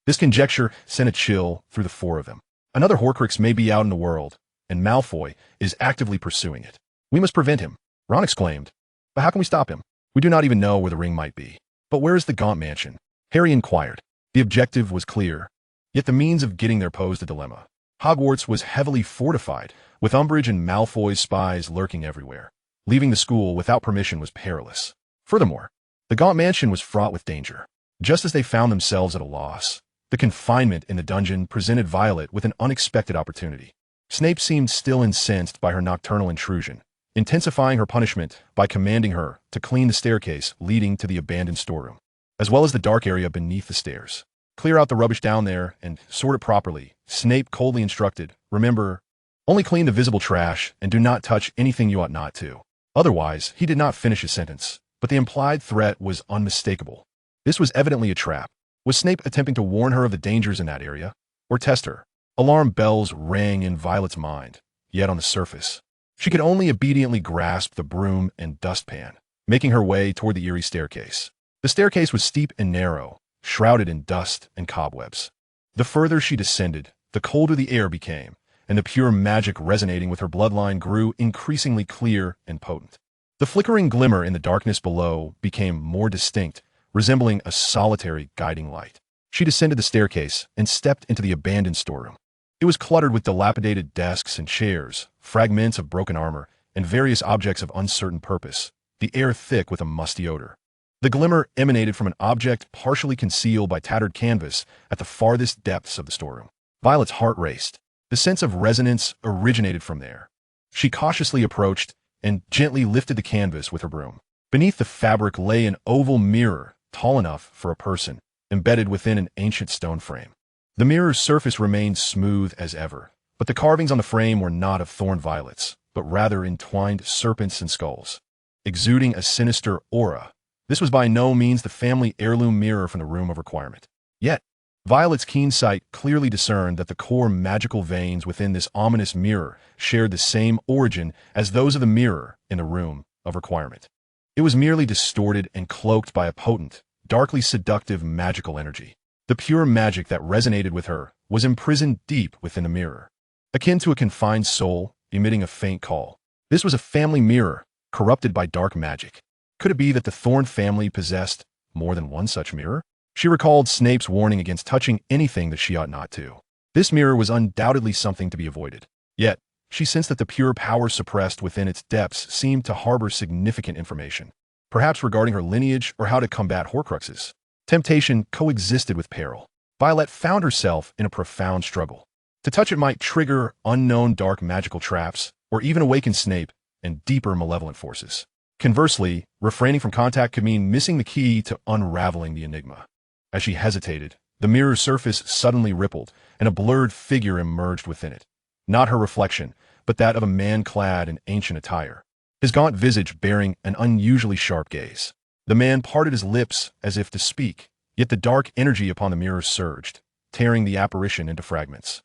This conjecture sent a chill through the four of them. Another Horcrux may be out in the world, and Malfoy is actively pursuing it. We must prevent him, Ron exclaimed. But how can we stop him? We do not even know where the ring might be. But where is the Gaunt mansion? Harry inquired. The objective was clear, yet the means of getting there posed a dilemma. Hogwarts was heavily fortified, with Umbridge and Malfoy's spies lurking everywhere. Leaving the school without permission was perilous. Furthermore, the Gaunt mansion was fraught with danger. Just as they found themselves at a loss, the confinement in the dungeon presented Violet with an unexpected opportunity. Snape seemed still incensed by her nocturnal intrusion, intensifying her punishment by commanding her to clean the staircase leading to the abandoned storeroom, as well as the dark area beneath the stairs. Clear out the rubbish down there and sort it properly, Snape coldly instructed. Remember, only clean the visible trash and do not touch anything you ought not to. Otherwise, he did not finish his sentence, but the implied threat was unmistakable. This was evidently a trap. Was Snape attempting to warn her of the dangers in that area, or test her? Alarm bells rang in Violet's mind, yet on the surface, she could only obediently grasp the broom and dustpan, making her way toward the eerie staircase. The staircase was steep and narrow, shrouded in dust and cobwebs. The further she descended, the colder the air became, and the pure magic resonating with her bloodline grew increasingly clear and potent. The flickering glimmer in the darkness below became more distinct, resembling a solitary guiding light. She descended the staircase and stepped into the abandoned storeroom. It was cluttered with dilapidated desks and chairs, fragments of broken armor, and various objects of uncertain purpose, the air thick with a musty odor. The glimmer emanated from an object partially concealed by tattered canvas at the farthest depths of the storeroom. Violet's heart raced. The sense of resonance originated from there. She cautiously approached and gently lifted the canvas with her broom. Beneath the fabric lay an oval mirror, tall enough for a person, embedded within an ancient stone frame. The mirror's surface remained smooth as ever, but the carvings on the frame were not of thorn violets, but rather entwined serpents and skulls, exuding a sinister aura. This was by no means the family heirloom mirror from the Room of Requirement. Yet, Violet's keen sight clearly discerned that the core magical veins within this ominous mirror shared the same origin as those of the mirror in the Room of Requirement. It was merely distorted and cloaked by a potent, darkly seductive magical energy. The pure magic that resonated with her was imprisoned deep within the mirror, akin to a confined soul emitting a faint call. This was a family mirror, corrupted by dark magic. Could it be that the Thorne family possessed more than one such mirror? She recalled Snape's warning against touching anything that she ought not to. This mirror was undoubtedly something to be avoided. Yet, she sensed that the pure power suppressed within its depths seemed to harbor significant information, perhaps regarding her lineage or how to combat Horcruxes. Temptation coexisted with peril. Violet found herself in a profound struggle. To touch it might trigger unknown dark magical traps, or even awaken Snape and deeper malevolent forces. Conversely, refraining from contact could mean missing the key to unraveling the enigma. As she hesitated, the mirror's surface suddenly rippled, and a blurred figure emerged within it. Not her reflection, but that of a man clad in ancient attire, his gaunt visage bearing an unusually sharp gaze. The man parted his lips as if to speak, yet the dark energy upon the mirror surged, tearing the apparition into fragments,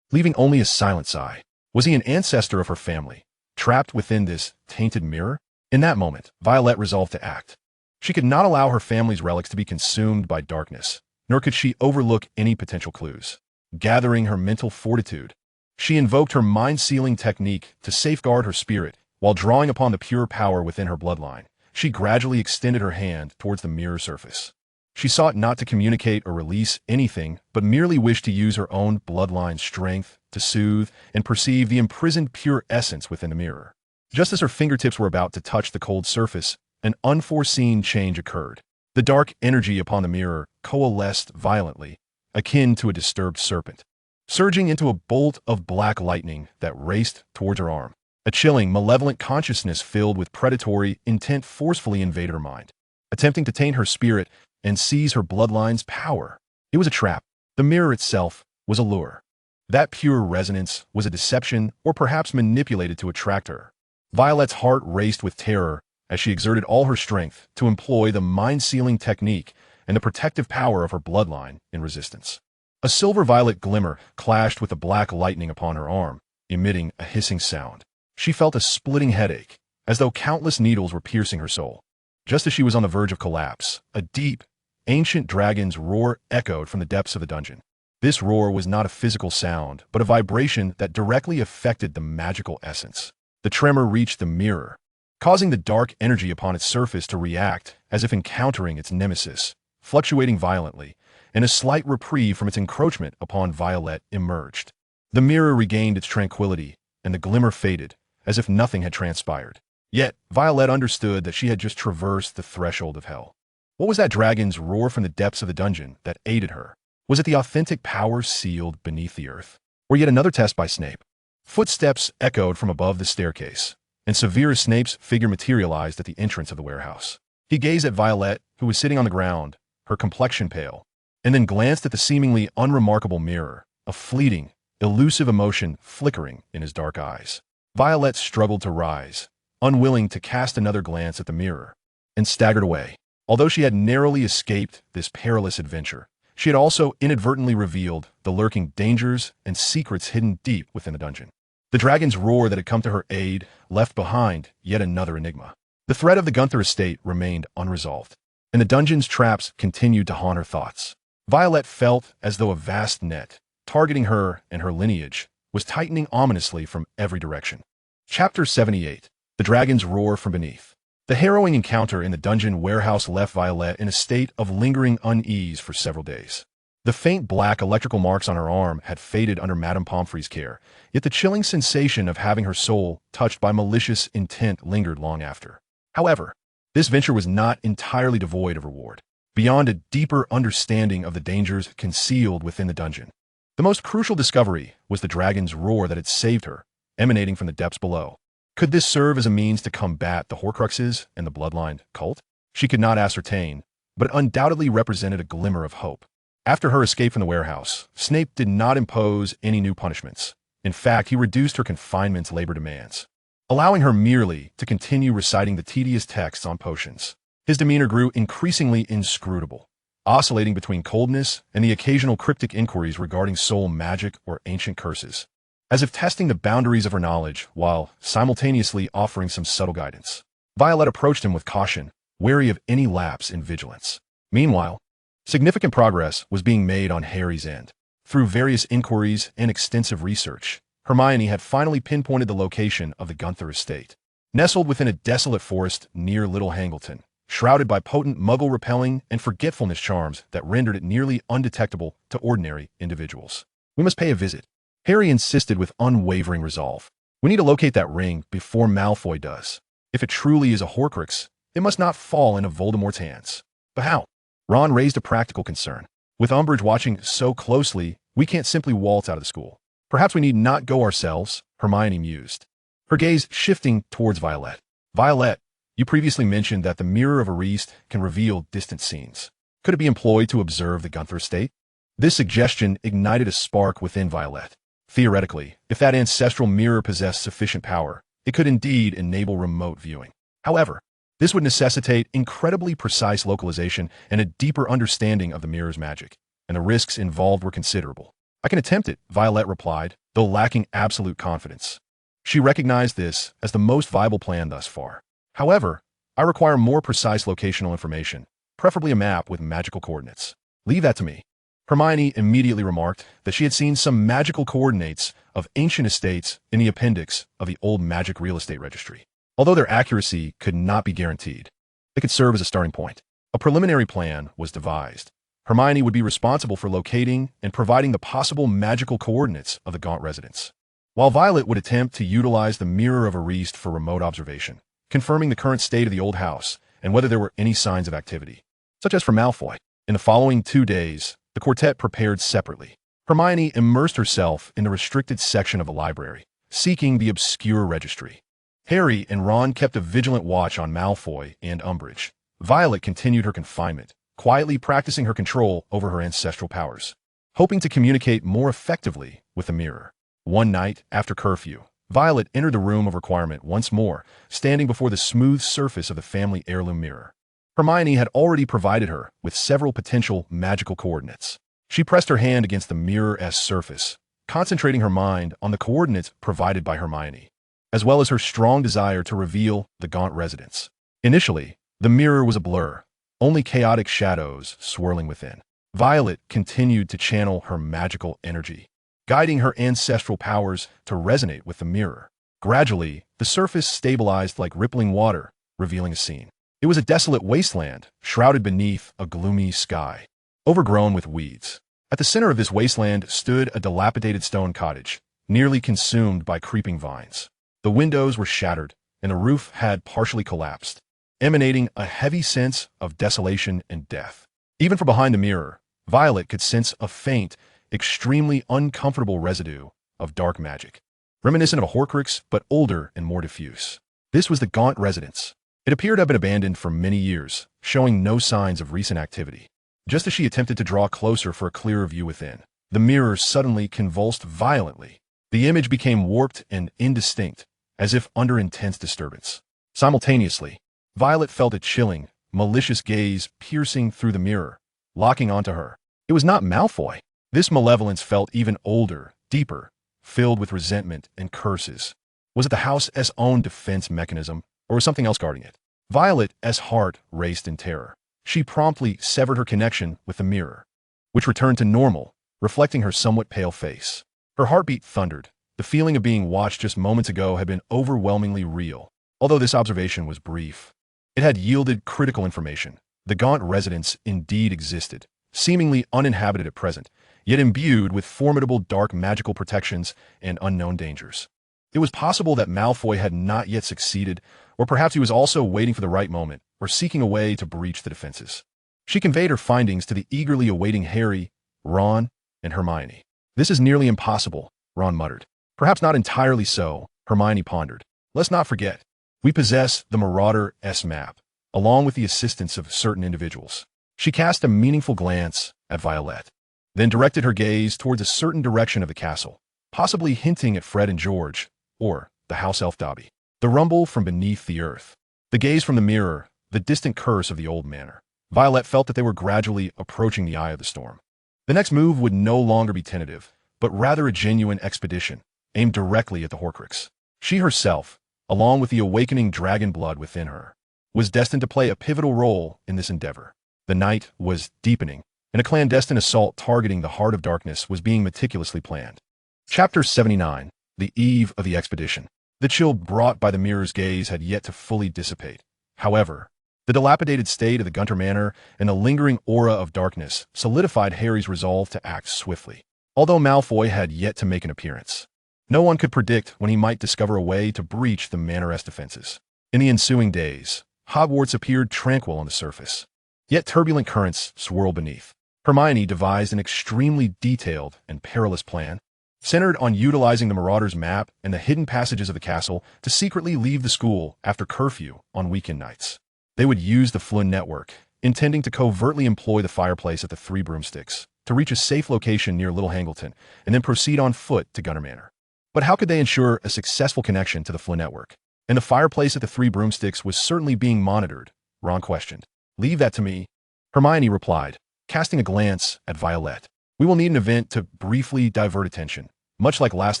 leaving only a silent sigh. Was he an ancestor of her family, trapped within this tainted mirror? In that moment, Violet resolved to act. She could not allow her family's relics to be consumed by darkness, nor could she overlook any potential clues. Gathering her mental fortitude, she invoked her mind-sealing technique to safeguard her spirit. While drawing upon the pure power within her bloodline, she gradually extended her hand towards the mirror surface. She sought not to communicate or release anything, but merely wished to use her own bloodline strength to soothe and perceive the imprisoned pure essence within the mirror. Just as her fingertips were about to touch the cold surface, an unforeseen change occurred. The dark energy upon the mirror coalesced violently, akin to a disturbed serpent, surging into a bolt of black lightning that raced towards her arm. A chilling, malevolent consciousness filled with predatory intent forcefully invaded her mind, attempting to taint her spirit and seize her bloodline's power. It was a trap. The mirror itself was a lure. That pure resonance was a deception, or perhaps manipulated to attract her. Violet's heart raced with terror as she exerted all her strength to employ the mind-sealing technique and the protective power of her bloodline in resistance. A silver-violet glimmer clashed with the black lightning upon her arm, emitting a hissing sound. She felt a splitting headache, as though countless needles were piercing her soul. Just as she was on the verge of collapse, a deep, ancient dragon's roar echoed from the depths of the dungeon. This roar was not a physical sound, but a vibration that directly affected the magical essence. The tremor reached the mirror, causing the dark energy upon its surface to react as if encountering its nemesis, fluctuating violently, and a slight reprieve from its encroachment upon Violet emerged. The mirror regained its tranquility, and the glimmer faded, as if nothing had transpired. Yet, Violet understood that she had just traversed the threshold of hell. What was that dragon's roar from the depths of the dungeon that aided her? Was it the authentic power sealed beneath the earth? Or yet another test by Snape? Footsteps echoed from above the staircase, and Severus Snape's figure materialized at the entrance of the warehouse. He gazed at Violet, who was sitting on the ground, her complexion pale, and then glanced at the seemingly unremarkable mirror, a fleeting, elusive emotion flickering in his dark eyes. Violet struggled to rise, unwilling to cast another glance at the mirror, and staggered away. Although she had narrowly escaped this perilous adventure, she had also inadvertently revealed the lurking dangers and secrets hidden deep within the dungeon. The dragon's roar that had come to her aid left behind yet another enigma. The threat of the Gunther estate remained unresolved, and the dungeon's traps continued to haunt her thoughts. Violet felt as though a vast net, targeting her and her lineage, was tightening ominously from every direction. Chapter 78. The Dragon's Roar from Beneath. The harrowing encounter in the dungeon warehouse left Violet in a state of lingering unease for several days. The faint black electrical marks on her arm had faded under Madame Pomfrey's care, yet the chilling sensation of having her soul touched by malicious intent lingered long after. However, this venture was not entirely devoid of reward. Beyond a deeper understanding of the dangers concealed within the dungeon, the most crucial discovery was the dragon's roar that had saved her, emanating from the depths below. Could this serve as a means to combat the Horcruxes and the bloodline cult? She could not ascertain, but it undoubtedly represented a glimmer of hope. After her escape from the warehouse, Snape did not impose any new punishments. In fact, he reduced her confinement's labor demands, allowing her merely to continue reciting the tedious texts on potions. His demeanor grew increasingly inscrutable, oscillating between coldness and the occasional cryptic inquiries regarding soul magic or ancient curses, as if testing the boundaries of her knowledge while simultaneously offering some subtle guidance. Violet approached him with caution, wary of any lapse in vigilance. Meanwhile, significant progress was being made on Harry's end. Through various inquiries and extensive research, Hermione had finally pinpointed the location of the Gunther estate. Nestled within a desolate forest near Little Hangleton, shrouded by potent muggle-repelling and forgetfulness charms that rendered it nearly undetectable to ordinary individuals. We must pay a visit. Harry insisted with unwavering resolve. We need to locate that ring before Malfoy does. If it truly is a Horcrux, it must not fall into Voldemort's hands. But how? Ron raised a practical concern. With Umbridge watching so closely, we can't simply waltz out of the school. Perhaps we need not go ourselves, Hermione mused, her gaze shifting towards Violet. Violet, you previously mentioned that the Mirror of Ariste can reveal distant scenes. Could it be employed to observe the Gunther estate? This suggestion ignited a spark within Violet. Theoretically, if that ancestral mirror possessed sufficient power, it could indeed enable remote viewing. However, this would necessitate incredibly precise localization and a deeper understanding of the mirror's magic, and the risks involved were considerable. I can attempt it, Violet replied, though lacking absolute confidence. She recognized this as the most viable plan thus far. However, I require more precise locational information, preferably a map with magical coordinates. Leave that to me. Hermione immediately remarked that she had seen some magical coordinates of ancient estates in the appendix of the old magic real estate registry. Although their accuracy could not be guaranteed, they could serve as a starting point. A preliminary plan was devised. Hermione would be responsible for locating and providing the possible magical coordinates of the Gaunt residence, while Violet would attempt to utilize the Mirror of Ariste for remote observation, confirming the current state of the old house and whether there were any signs of activity, such as for Malfoy. In the following 2 days, the quartet prepared separately. Hermione immersed herself in the restricted section of the library, seeking the obscure registry. Harry and Ron kept a vigilant watch on Malfoy and Umbridge. Violet continued her confinement, quietly practicing her control over her ancestral powers, hoping to communicate more effectively with the mirror. One night, after curfew, Violet entered the room of requirement once more, standing before the smooth surface of the family heirloom mirror. Hermione had already provided her with several potential magical coordinates. She pressed her hand against the mirror's surface, concentrating her mind on the coordinates provided by Hermione, as well as her strong desire to reveal the Gaunt residence. Initially, the mirror was a blur, only chaotic shadows swirling within. Violet continued to channel her magical energy, guiding her ancestral powers to resonate with the mirror. Gradually, the surface stabilized like rippling water, revealing a scene. It was a desolate wasteland, shrouded beneath a gloomy sky, overgrown with weeds. At the center of this wasteland stood a dilapidated stone cottage, nearly consumed by creeping vines. The windows were shattered, and the roof had partially collapsed, emanating a heavy sense of desolation and death. Even from behind the mirror, Violet could sense a faint, extremely uncomfortable residue of dark magic, reminiscent of a Horcrux but older and more diffuse. This was the Gaunt residence. It appeared to have been abandoned for many years, showing no signs of recent activity. Just as she attempted to draw closer for a clearer view within, the mirror suddenly convulsed violently. The image became warped and indistinct, as if under intense disturbance. Simultaneously, Violet felt a chilling, malicious gaze piercing through the mirror, locking onto her. It was not Malfoy. This malevolence felt even older, deeper, filled with resentment and curses. Was it the house's own defense mechanism, or was something else guarding it? Violet's heart raced in terror. She promptly severed her connection with the mirror, which returned to normal, reflecting her somewhat pale face. Her heartbeat thundered. The feeling of being watched just moments ago had been overwhelmingly real. Although this observation was brief, it had yielded critical information. The Gaunt residence indeed existed, seemingly uninhabited at present, yet imbued with formidable dark magical protections and unknown dangers. It was possible that Malfoy had not yet succeeded, or perhaps he was also waiting for the right moment, or seeking a way to breach the defenses. She conveyed her findings to the eagerly awaiting Harry, Ron, and Hermione. "This is nearly impossible," Ron muttered. "Perhaps not entirely so," Hermione pondered. "Let's not forget, we possess the Marauder's map, along with the assistance of certain individuals." She cast a meaningful glance at Violet, then directed her gaze towards a certain direction of the castle, possibly hinting at Fred and George, or the house elf Dobby. The rumble from beneath the earth, the gaze from the mirror, the distant curse of the old manor. Violet felt that they were gradually approaching the eye of the storm. The next move would no longer be tentative, but rather a genuine expedition, aimed directly at the Horcrux. She herself, along with the awakening dragon blood within her, was destined to play a pivotal role in this endeavor. The night was deepening, and a clandestine assault targeting the Heart of Darkness was being meticulously planned. Chapter 79. The eve of the expedition. The chill brought by the mirror's gaze had yet to fully dissipate. However, The dilapidated state of the Gunter Manor and the lingering aura of darkness solidified Harry's resolve to act swiftly. Although Malfoy had yet to make an appearance, no one could predict when he might discover a way to breach the Manor's defenses. In the ensuing days, Hogwarts appeared tranquil on the surface, yet turbulent currents swirled beneath. Hermione devised an extremely detailed and perilous plan, centered on utilizing the Marauder's map and the hidden passages of the castle to secretly leave the school after curfew on weekend nights. They would use the Flynn network, intending to covertly employ the fireplace at the Three Broomsticks to reach a safe location near Little Hangleton and then proceed on foot to Gunter Manor. But how could they ensure a successful connection to the Flynn network? And the fireplace at the Three Broomsticks was certainly being monitored, Ron questioned. Leave that to me, Hermione replied, casting a glance at Violet. We will need an event to briefly divert attention, much like last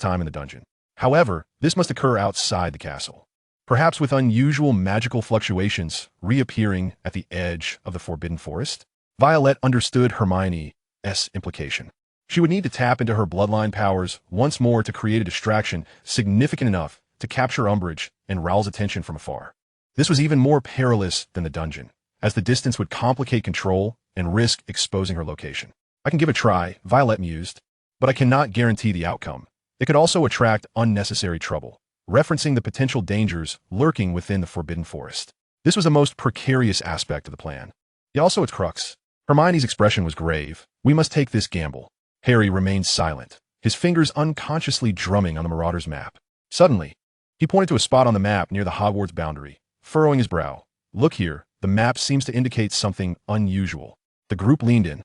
time in the dungeon. However, this must occur outside the castle, perhaps with unusual magical fluctuations reappearing at the edge of the Forbidden Forest. Violet understood Hermione's implication. She would need to tap into her bloodline powers once more to create a distraction significant enough to capture Umbridge and rouse attention from afar. This was even more perilous than the dungeon, as the distance would complicate control and risk exposing her location. I can give a try, Violet mused, but I cannot guarantee the outcome. It could also attract unnecessary trouble, referencing the potential dangers lurking within the Forbidden Forest. This was a most precarious aspect of the plan. Yet also its crux. Hermione's expression was grave. We must take this gamble. Harry remained silent, his fingers unconsciously drumming on the Marauder's map. Suddenly, he pointed to a spot on the map near the Hogwarts boundary, furrowing his brow. Look here, the map seems to indicate something unusual. The group leaned in.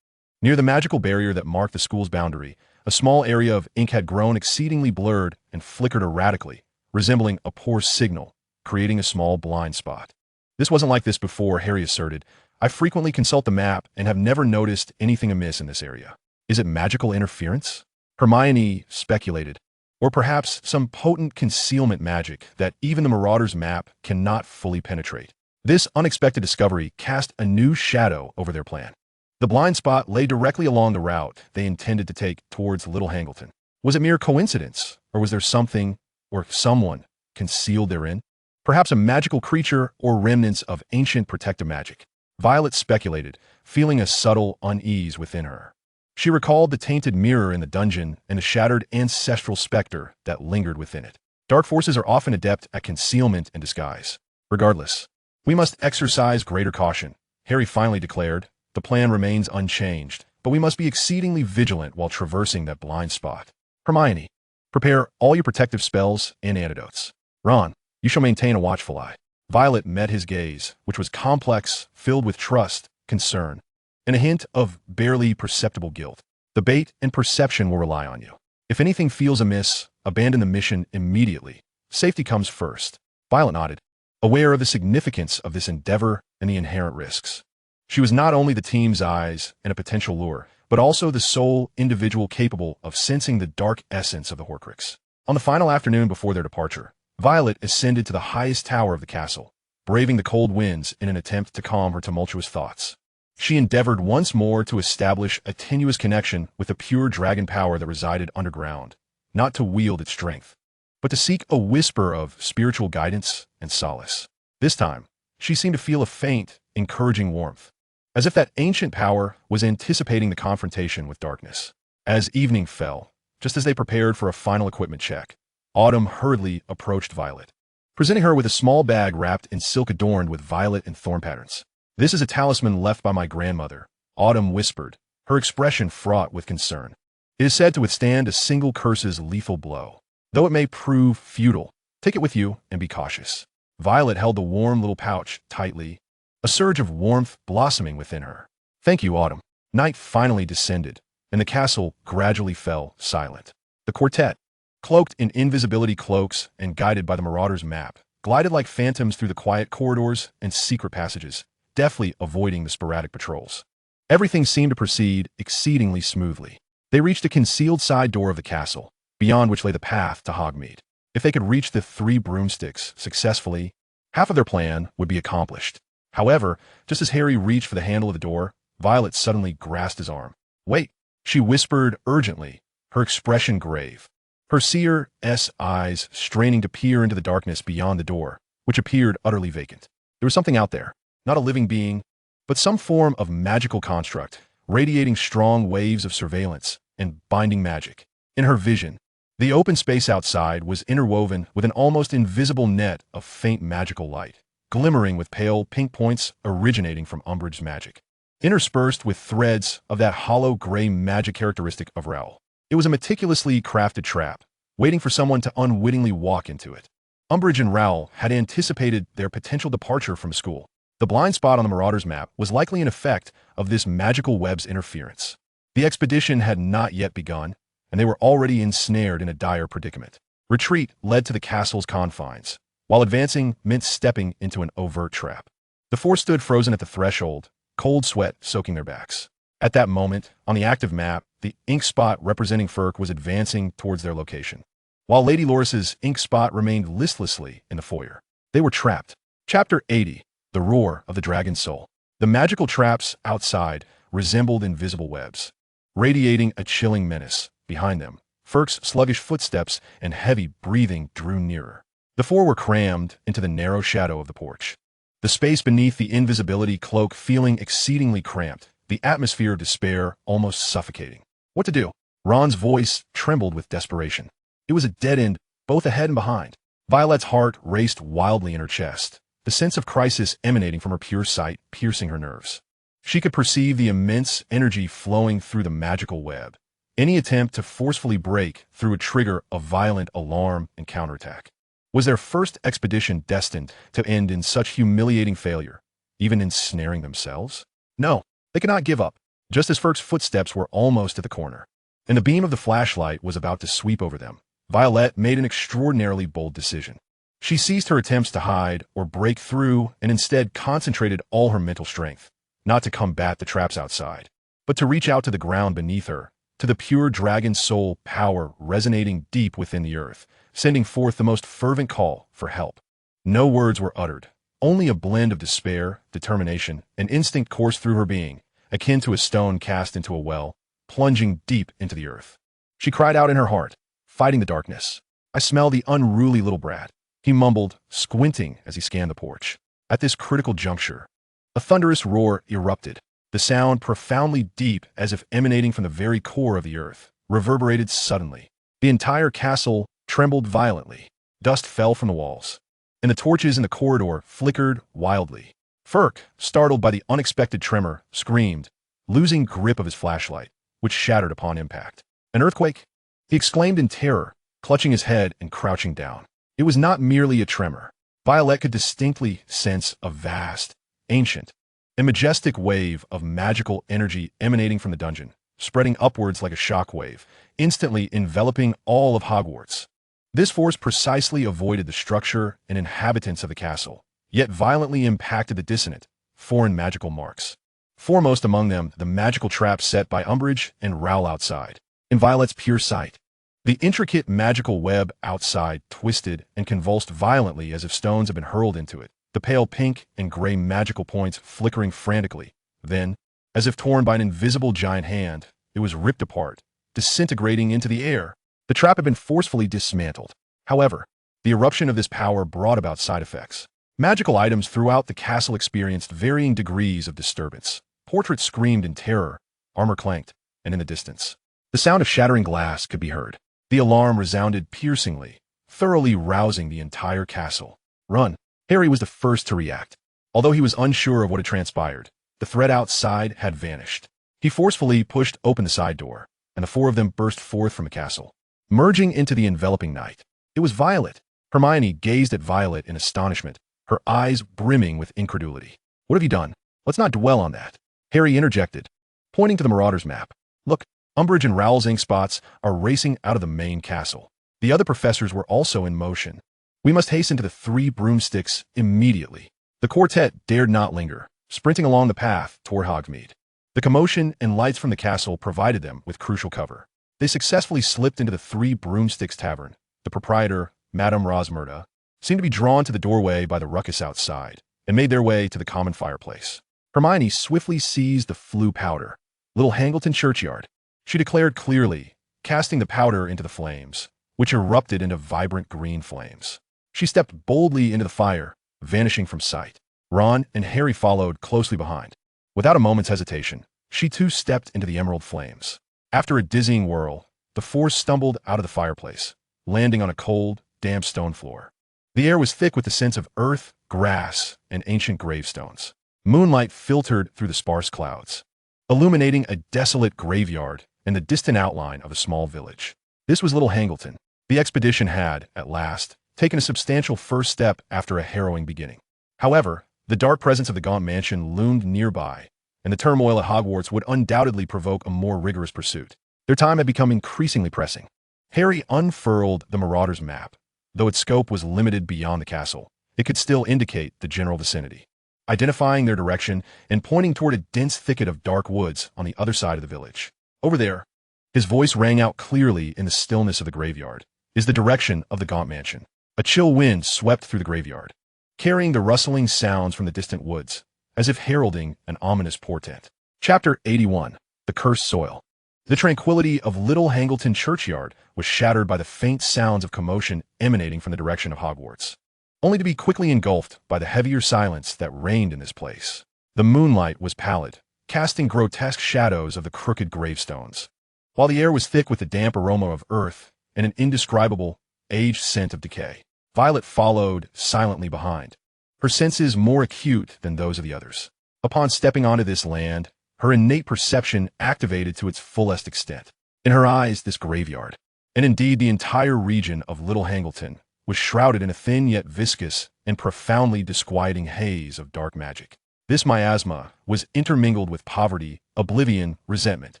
Near the magical barrier that marked the school's boundary, a small area of ink had grown exceedingly blurred and flickered erratically, resembling a poor signal, creating a small blind spot. This wasn't like this before, Harry asserted. I frequently consult the map and have never noticed anything amiss in this area. Is it magical interference? Hermione speculated. Or perhaps some potent concealment magic that even the Marauder's map cannot fully penetrate. This unexpected discovery cast a new shadow over their plan. The blind spot lay directly along the route they intended to take towards Little Hangleton. Was it mere coincidence, or was there something, or someone, concealed therein? Perhaps a magical creature or remnants of ancient protective magic. Violet speculated, feeling a subtle unease within her. She recalled the tainted mirror in the dungeon and the shattered ancestral specter that lingered within it. Dark forces are often adept at concealment and disguise. Regardless, we must exercise greater caution, Harry finally declared. The plan remains unchanged, but we must be exceedingly vigilant while traversing that blind spot. Hermione, prepare all your protective spells and antidotes. Ron, you shall maintain a watchful eye. Violet met his gaze, which was complex, filled with trust, concern, and a hint of barely perceptible guilt. The bait and perception will rely on you. If anything feels amiss, abandon the mission immediately. Safety comes first. Violet nodded, aware of the significance of this endeavor and the inherent risks. She was not only the team's eyes and a potential lure, but also the sole individual capable of sensing the dark essence of the Horcrux. On the final afternoon before their departure, Violet ascended to the highest tower of the castle, braving the cold winds in an attempt to calm her tumultuous thoughts. She endeavored once more to establish a tenuous connection with the pure dragon power that resided underground, not to wield its strength, but to seek a whisper of spiritual guidance and solace. This time, she seemed to feel a faint, encouraging warmth, as if that ancient power was anticipating the confrontation with darkness. As evening fell, just as they prepared for a final equipment check, Autumn hurriedly approached Violet, presenting her with a small bag wrapped in silk adorned with violet and thorn patterns. This is a talisman left by my grandmother, Autumn whispered, her expression fraught with concern. It is said to withstand a single curse's lethal blow. Though it may prove futile, take it with you and be cautious. Violet held the warm little pouch tightly, a surge of warmth blossoming within her. Thank you, Autumn. Night finally descended, and the castle gradually fell silent. The quartet, cloaked in invisibility cloaks and guided by the Marauder's map, glided like phantoms through the quiet corridors and secret passages, deftly avoiding the sporadic patrols. Everything seemed to proceed exceedingly smoothly. They reached a concealed side door of the castle, beyond which lay the path to Hogsmeade. If they could reach the Three Broomsticks successfully, half of their plan would be accomplished. However, just as Harry reached for the handle of the door, Violet suddenly grasped his arm. Wait, she whispered urgently, her expression grave, her seer's eyes straining to peer into the darkness beyond the door, which appeared utterly vacant. There was something out there, not a living being, but some form of magical construct, radiating strong waves of surveillance and binding magic. In her vision, the open space outside was interwoven with an almost invisible net of faint magical light, glimmering with pale pink points originating from Umbridge's magic, interspersed with threads of that hollow gray magic characteristic of Rowell. It was a meticulously crafted trap, waiting for someone to unwittingly walk into it. Umbridge and Rowell had anticipated their potential departure from school. The blind spot on the Marauder's map was likely an effect of this magical web's interference. The expedition had not yet begun, and they were already ensnared in a dire predicament. Retreat led to the castle's confines, while advancing meant stepping into an overt trap. The four stood frozen at the threshold, cold sweat soaking their backs. At that moment, on the active map, the ink spot representing Firk was advancing towards their location, while Lady Loris's ink spot remained listlessly in the foyer. They were trapped. Chapter 80. The Roar of the Dragon's Soul. The magical traps outside resembled invisible webs, radiating a chilling menace. Behind them, Firk's sluggish footsteps and heavy breathing drew nearer. The four were crammed into the narrow shadow of the porch, the space beneath the invisibility cloak feeling exceedingly cramped, the atmosphere of despair almost suffocating. What to do? Ron's voice trembled with desperation. It was a dead end, both ahead and behind. Violet's heart raced wildly in her chest, the sense of crisis emanating from her pure sight piercing her nerves. She could perceive the immense energy flowing through the magical web. Any attempt to forcefully break through would trigger a violent alarm and counterattack. Was their first expedition destined to end in such humiliating failure, even ensnaring themselves? No, they could not give up, just as Firk's footsteps were almost at the corner, and the beam of the flashlight was about to sweep over them. Violet made an extraordinarily bold decision. She ceased her attempts to hide or break through and instead concentrated all her mental strength, not to combat the traps outside, but to reach out to the ground beneath her, to the pure dragon soul power resonating deep within the earth, sending forth the most fervent call for help. No words were uttered, only a blend of despair, determination, and instinct coursed through her being, akin to a stone cast into a well, plunging deep into the earth. She cried out in her heart, fighting the darkness. "I smell the unruly little brat," he mumbled, squinting as he scanned the porch. At this critical juncture, a thunderous roar erupted. The sound, profoundly deep as if emanating from the very core of the earth, reverberated suddenly. The entire castle trembled violently. Dust fell from the walls, and the torches in the corridor flickered wildly. Firk, startled by the unexpected tremor, screamed, losing grip of his flashlight, which shattered upon impact. "An earthquake?" he exclaimed in terror, clutching his head and crouching down. It was not merely a tremor. Violet could distinctly sense a vast, ancient, and majestic wave of magical energy emanating from the dungeon, spreading upwards like a shock wave, instantly enveloping all of Hogwarts. This force precisely avoided the structure and inhabitants of the castle, yet violently impacted the dissonant, foreign magical marks. Foremost among them, the magical trap set by Umbridge and Rowell outside. In Violet's pure sight, the intricate magical web outside twisted and convulsed violently as if stones had been hurled into it, the pale pink and gray magical points flickering frantically. Then, as if torn by an invisible giant hand, it was ripped apart, disintegrating into the air. The trap had been forcefully dismantled. However, the eruption of this power brought about side effects. Magical items throughout the castle experienced varying degrees of disturbance. Portraits screamed in terror, armor clanked, and in the distance, the sound of shattering glass could be heard. The alarm resounded piercingly, thoroughly rousing the entire castle. "Run!" Harry was the first to react. Although he was unsure of what had transpired, the threat outside had vanished. He forcefully pushed open the side door, and the four of them burst forth from the castle, merging into the enveloping night. It was Violet. Hermione gazed at Violet in astonishment, her eyes brimming with incredulity. "What have you done?" "Let's not dwell on that," Harry interjected, pointing to the Marauder's map. "Look, Umbridge and Rowell's ink spots are racing out of the main castle. The other professors were also in motion. We must hasten to the 3 broomsticks immediately." The quartet dared not linger, sprinting along the path toward Hogsmeade. The commotion and lights from the castle provided them with crucial cover. They successfully slipped into the 3 Broomsticks Tavern. The proprietor, Madame Rosmerta, seemed to be drawn to the doorway by the ruckus outside, and made their way to the common fireplace. Hermione swiftly seized the flue powder. "Little Hangleton churchyard," she declared clearly, casting the powder into the flames, which erupted into vibrant green flames. She stepped boldly into the fire, vanishing from sight. Ron and Harry followed closely behind. Without a moment's hesitation, she too stepped into the emerald flames. After a dizzying whirl, the four stumbled out of the fireplace, landing on a cold, damp stone floor. The air was thick with the scents of earth, grass, and ancient gravestones. Moonlight filtered through the sparse clouds, illuminating a desolate graveyard and the distant outline of a small village. This was Little Hangleton. The expedition had, at last, taken a substantial first step after a harrowing beginning. However, the dark presence of the Gaunt Mansion loomed nearby, and the turmoil at Hogwarts would undoubtedly provoke a more rigorous pursuit. Their time had become increasingly pressing. Harry unfurled the Marauder's map. Though its scope was limited beyond the castle, it could still indicate the general vicinity, identifying their direction and pointing toward a dense thicket of dark woods on the other side of the village. Over there, his voice rang out clearly in the stillness of the graveyard, is the direction of the Gaunt Mansion. A chill wind swept through the graveyard, carrying the rustling sounds from the distant woods, as if heralding an ominous portent. Chapter 81. The Cursed Soil. The tranquility of Little Hangleton churchyard was shattered by the faint sounds of commotion emanating from the direction of Hogwarts, only to be quickly engulfed by the heavier silence that reigned in this place. The moonlight was pallid, casting grotesque shadows of the crooked gravestones, while the air was thick with the damp aroma of earth and an indescribable, aged scent of decay. Violet followed silently behind, her senses more acute than those of the others. Upon stepping onto this land, her innate perception activated to its fullest extent. In her eyes, this graveyard, and indeed the entire region of Little Hangleton, was shrouded in a thin yet viscous and profoundly disquieting haze of dark magic. This miasma was intermingled with poverty, oblivion, resentment,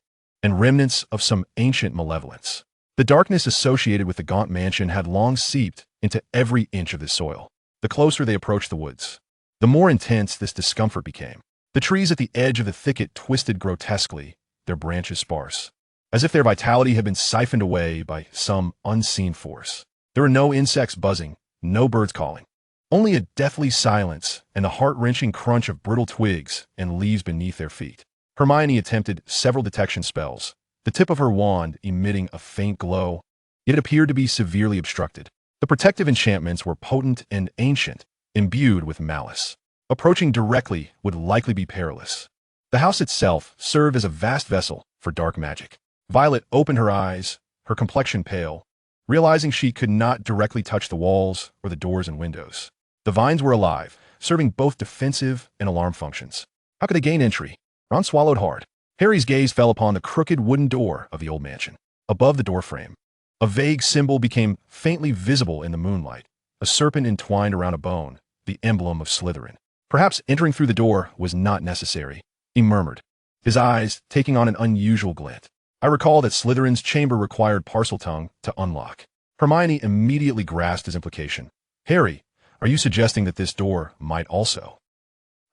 and remnants of some ancient malevolence. The darkness associated with the Gaunt Mansion had long seeped into every inch of the soil. The closer they approached the woods, the more intense this discomfort became. The trees at the edge of the thicket twisted grotesquely, their branches sparse, as if their vitality had been siphoned away by some unseen force. There were no insects buzzing, no birds calling, only a deathly silence and the heart-wrenching crunch of brittle twigs and leaves beneath their feet. Hermione attempted several detection spells, the tip of her wand emitting a faint glow, yet it appeared to be severely obstructed. The protective enchantments were potent and ancient, imbued with malice. Approaching directly would likely be perilous. The house itself served as a vast vessel for dark magic. Violet opened her eyes, her complexion pale, realizing she could not directly touch the walls or the doors and windows. The vines were alive, serving both defensive and alarm functions. How could they gain entry? Ron swallowed hard. Harry's gaze fell upon the crooked wooden door of the old mansion. Above the doorframe, a vague symbol became faintly visible in the moonlight, a serpent entwined around a bone, the emblem of Slytherin. Perhaps entering through the door was not necessary, he murmured, his eyes taking on an unusual glint. I recall that Slytherin's chamber required Parseltongue to unlock. Hermione immediately grasped his implication. Harry, are you suggesting that this door might also?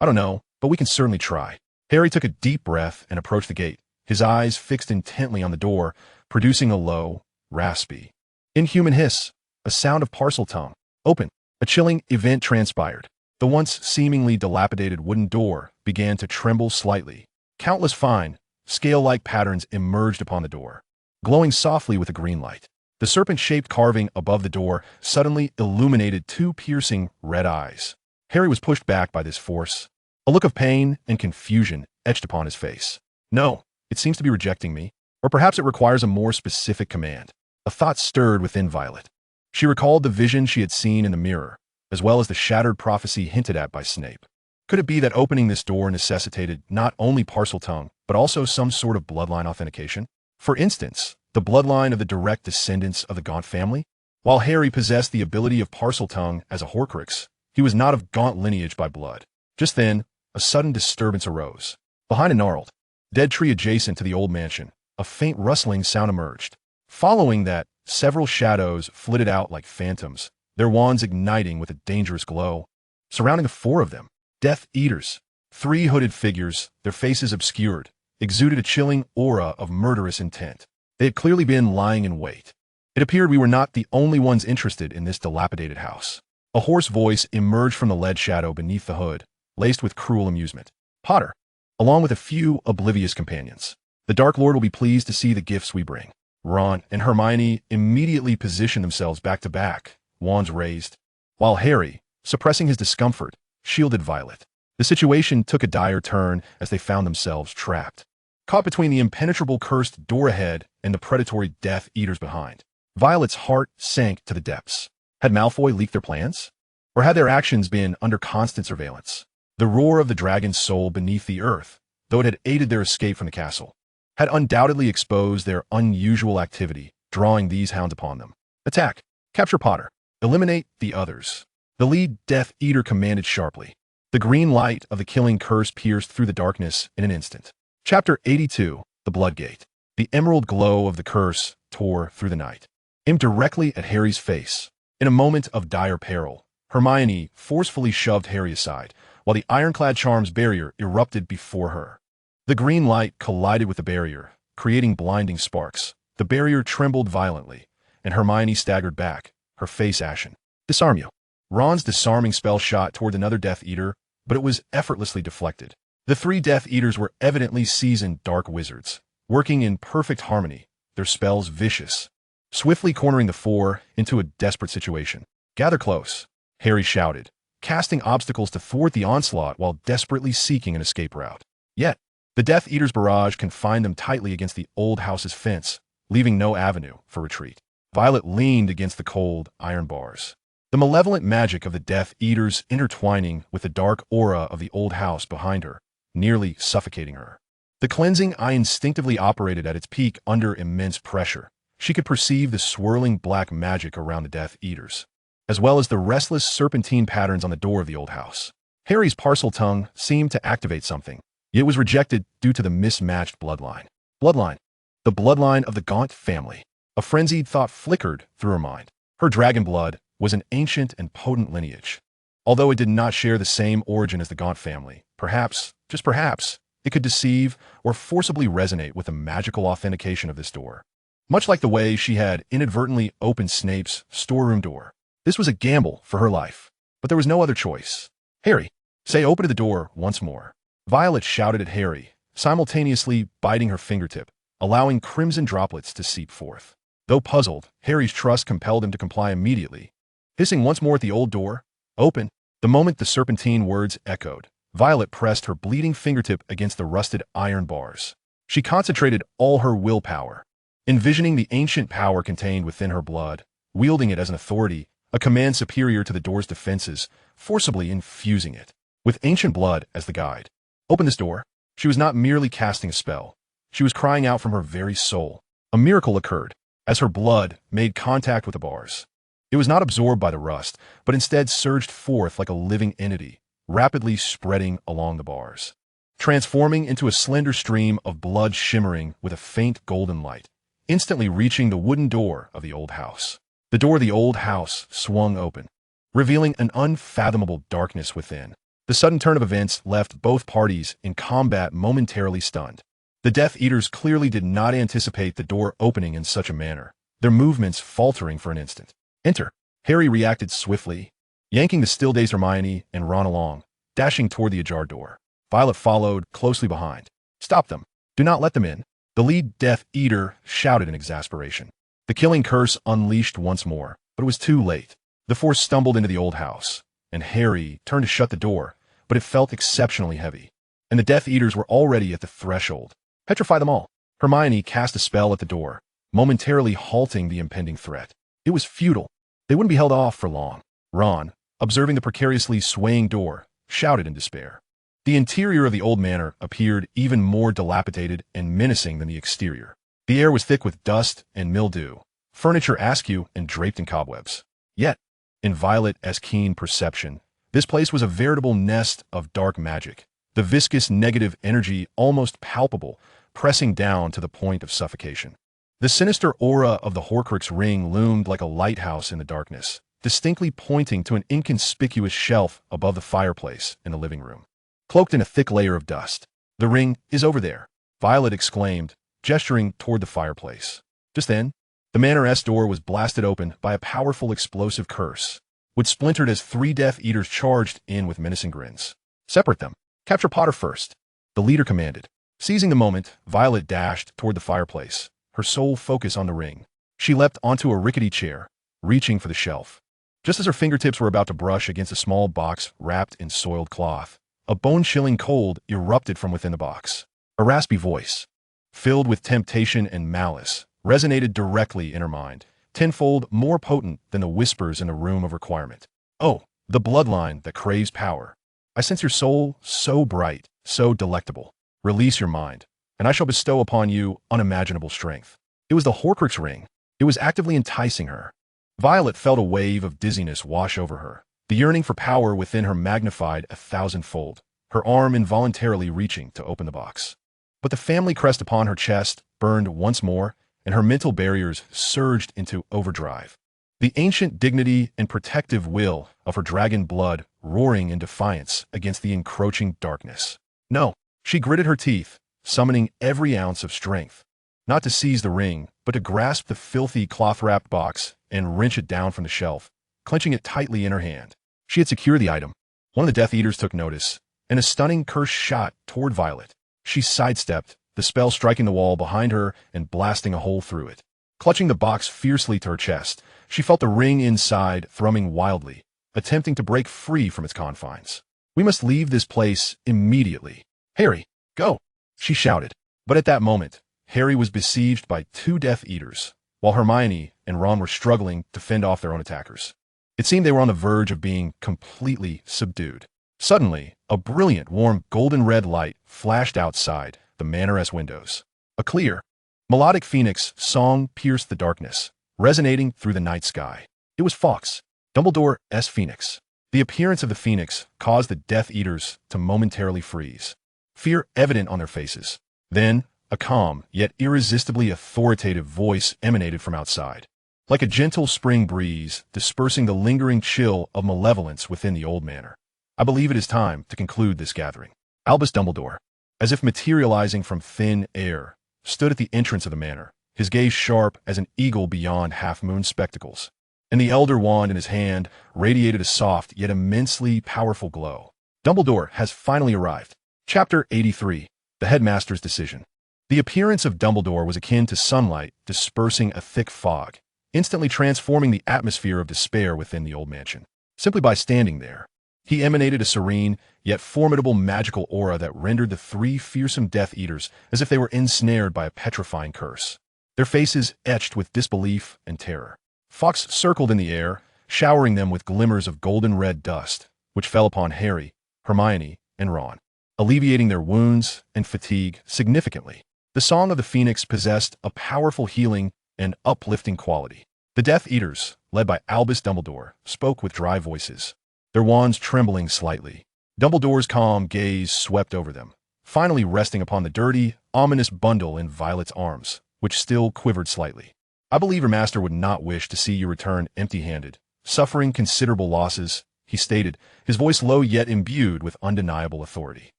I don't know, but we can certainly try. Harry took a deep breath and approached the gate, his eyes fixed intently on the door, producing a low, raspy, inhuman hiss, a sound of Parseltongue. Open. A chilling event transpired. The once seemingly dilapidated wooden door began to tremble slightly. Countless fine, scale-like patterns emerged upon the door, glowing softly with a green light. The serpent-shaped carving above the door suddenly illuminated two piercing red eyes. Harry was pushed back by this force. A look of pain and confusion etched upon his face. No, it seems to be rejecting me. Or perhaps it requires a more specific command. A thought stirred within Violet. She recalled the vision she had seen in the mirror, as well as the shattered prophecy hinted at by Snape. Could it be that opening this door necessitated not only Parseltongue, but also some sort of bloodline authentication? For instance, the bloodline of the direct descendants of the Gaunt family? While Harry possessed the ability of Parseltongue as a Horcrux, he was not of Gaunt lineage by blood. Just then, a sudden disturbance arose. Behind a gnarled, dead tree adjacent to the old mansion, a faint rustling sound emerged. Following that, several shadows flitted out like phantoms, their wands igniting with a dangerous glow. Surrounding the four of them, Death Eaters, three hooded figures, their faces obscured, exuded a chilling aura of murderous intent. They had clearly been lying in wait. It appeared we were not the only ones interested in this dilapidated house. A hoarse voice emerged from the lead shadow beneath the hood, laced with cruel amusement. Potter, along with a few oblivious companions. The Dark Lord will be pleased to see the gifts we bring. Ron and Hermione immediately positioned themselves back to back, wands raised, while Harry, suppressing his discomfort, shielded Violet. The situation took a dire turn as they found themselves trapped, caught between the impenetrable cursed door ahead and the predatory Death Eaters behind. Violet's heart sank to the depths. Had Malfoy leaked their plans? Or had their actions been under constant surveillance? The roar of the dragon's soul beneath the earth, though it had aided their escape from the castle, had undoubtedly exposed their unusual activity, drawing these hounds upon them. Attack. Capture Potter. Eliminate the others. The lead Death Eater commanded sharply. The green light of the killing curse pierced through the darkness in an instant. Chapter 82. The Bloodgate. The emerald glow of the curse tore through the night, aimed directly at Harry's face. In a moment of dire peril, Hermione forcefully shoved Harry aside, while the ironclad charm's barrier erupted before her. The green light collided with the barrier, creating blinding sparks. The barrier trembled violently, and Hermione staggered back, her face ashen. Disarm you. Ron's disarming spell shot toward another Death Eater, but it was effortlessly deflected. The three Death Eaters were evidently seasoned dark wizards, working in perfect harmony, their spells vicious, swiftly cornering the four into a desperate situation. Gather close, Harry shouted, casting obstacles to thwart the onslaught while desperately seeking an escape route. Yet, the Death Eaters' barrage confined them tightly against the old house's fence, leaving no avenue for retreat. Violet leaned against the cold iron bars, the malevolent magic of the Death Eaters intertwining with the dark aura of the old house behind her, nearly suffocating her. The cleansing eye instinctively operated at its peak under immense pressure. She could perceive the swirling black magic around the Death Eaters, as well as the restless serpentine patterns on the door of the old house. Harry's parcel tongue seemed to activate something. It was rejected due to the mismatched bloodline. Bloodline. The bloodline of the Gaunt family. A frenzied thought flickered through her mind. Her dragon blood was an ancient and potent lineage. Although it did not share the same origin as the Gaunt family, perhaps, just perhaps, it could deceive or forcibly resonate with the magical authentication of this door. Much like the way she had inadvertently opened Snape's storeroom door. This was a gamble for her life, but there was no other choice. Harry, say open to the door once more. Violet shouted at Harry, simultaneously biting her fingertip, allowing crimson droplets to seep forth. Though puzzled, Harry's trust compelled him to comply immediately. Hissing once more at the old door, open. The moment the serpentine words echoed, Violet pressed her bleeding fingertip against the rusted iron bars. She concentrated all her willpower, envisioning the ancient power contained within her blood, wielding it as an authority, a command superior to the door's defenses, forcibly infusing it with ancient blood as the guide. Open this door. She was not merely casting a spell. She was crying out from her very soul. A miracle occurred as her blood made contact with the bars. It was not absorbed by the rust, but instead surged forth like a living entity, rapidly spreading along the bars, transforming into a slender stream of blood shimmering with a faint golden light, instantly reaching the wooden door of the old house. The door of the old house swung open, revealing an unfathomable darkness within. The sudden turn of events left both parties in combat momentarily stunned. The Death Eaters clearly did not anticipate the door opening in such a manner, their movements faltering for an instant. Enter. Harry reacted swiftly, yanking the still-dazed Hermione and Ron along, dashing toward the ajar door. Violet followed closely behind. Stop them. Do not let them in. The lead Death Eater shouted in exasperation. The killing curse unleashed once more, but it was too late. The four stumbled into the old house, and Harry turned to shut the door, but it felt exceptionally heavy, and the Death Eaters were already at the threshold. Petrify them all. Hermione cast a spell at the door, momentarily halting the impending threat. It was futile. They wouldn't be held off for long. Ron, observing the precariously swaying door, shouted in despair. The interior of the old manor appeared even more dilapidated and menacing than the exterior. The air was thick with dust and mildew, furniture askew and draped in cobwebs. Yet, in Violet's keen perception, this place was a veritable nest of dark magic, the viscous negative energy almost palpable, pressing down to the point of suffocation. The sinister aura of the Horcrux ring loomed like a lighthouse in the darkness, distinctly pointing to an inconspicuous shelf above the fireplace in the living room, cloaked in a thick layer of dust. The ring is over there, Violet exclaimed, gesturing toward the fireplace. Just then, the Manor's door was blasted open by a powerful explosive curse, which splintered as three Death Eaters charged in with menacing grins. Separate them. Capture Potter first, the leader commanded. Seizing the moment, Violet dashed toward the fireplace, her sole focus on the ring. She leapt onto a rickety chair, reaching for the shelf. Just as her fingertips were about to brush against a small box wrapped in soiled cloth, a bone-chilling cold erupted from within the box. A raspy voice, filled with temptation and malice, resonated directly in her mind, tenfold more potent than the whispers in the room of requirement. Oh, the bloodline that craves power. I sense your soul so bright, so delectable. Release your mind, and I shall bestow upon you unimaginable strength. It was the Horcrux ring. It was actively enticing her. Violet felt a wave of dizziness wash over her, the yearning for power within her magnified 1,000-fold, her arm involuntarily reaching to open the box. But the family crest upon her chest burned once more, and her mental barriers surged into overdrive. The ancient dignity and protective will of her dragon blood roaring in defiance against the encroaching darkness. No, she gritted her teeth, summoning every ounce of strength, not to seize the ring, but to grasp the filthy cloth-wrapped box and wrench it down from the shelf, clenching it tightly in her hand. She had secured the item. One of the Death Eaters took notice, and a stunning curse shot toward Violet. She sidestepped, the spell striking the wall behind her and blasting a hole through it. Clutching the box fiercely to her chest, she felt the ring inside thrumming wildly, attempting to break free from its confines. "We must leave this place immediately. Harry, go!" she shouted. But at that moment, Harry was besieged by 2 Death Eaters, while Hermione and Ron were struggling to fend off their own attackers. It seemed they were on the verge of being completely subdued. Suddenly, a brilliant, warm, golden-red light flashed outside the Manor's windows. A clear, melodic phoenix song pierced the darkness, resonating through the night sky. It was Fawkes, Dumbledore's phoenix. The appearance of the phoenix caused the Death Eaters to momentarily freeze, fear evident on their faces. Then, a calm, yet irresistibly authoritative voice emanated from outside, like a gentle spring breeze dispersing the lingering chill of malevolence within the old manor. "I believe it is time to conclude this gathering." Albus Dumbledore, as if materializing from thin air, stood at the entrance of the manor, his gaze sharp as an eagle beyond half-moon spectacles, and the Elder Wand in his hand radiated a soft yet immensely powerful glow. Dumbledore has finally arrived. Chapter 83. The Headmaster's Decision. The appearance of Dumbledore was akin to sunlight dispersing a thick fog, instantly transforming the atmosphere of despair within the old mansion. Simply by standing there, he emanated a serene, yet formidable magical aura that rendered the 3 fearsome Death Eaters as if they were ensnared by a petrifying curse, their faces etched with disbelief and terror. Fawkes circled in the air, showering them with glimmers of golden-red dust, which fell upon Harry, Hermione, and Ron, alleviating their wounds and fatigue significantly. The Song of the Phoenix possessed a powerful healing and uplifting quality. The Death Eaters, led by Albus Dumbledore, spoke with dry voices, their wands trembling slightly. Dumbledore's calm gaze swept over them, finally resting upon the dirty, ominous bundle in Violet's arms, which still quivered slightly. "I believe your master would not wish to see you return empty-handed, suffering considerable losses," he stated, his voice low yet imbued with undeniable authority.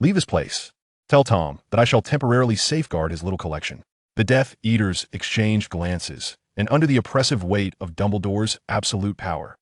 "Leave this place. Tell Tom that I shall temporarily safeguard his little collection." The Death Eaters exchanged glances, and under the oppressive weight of Dumbledore's absolute power,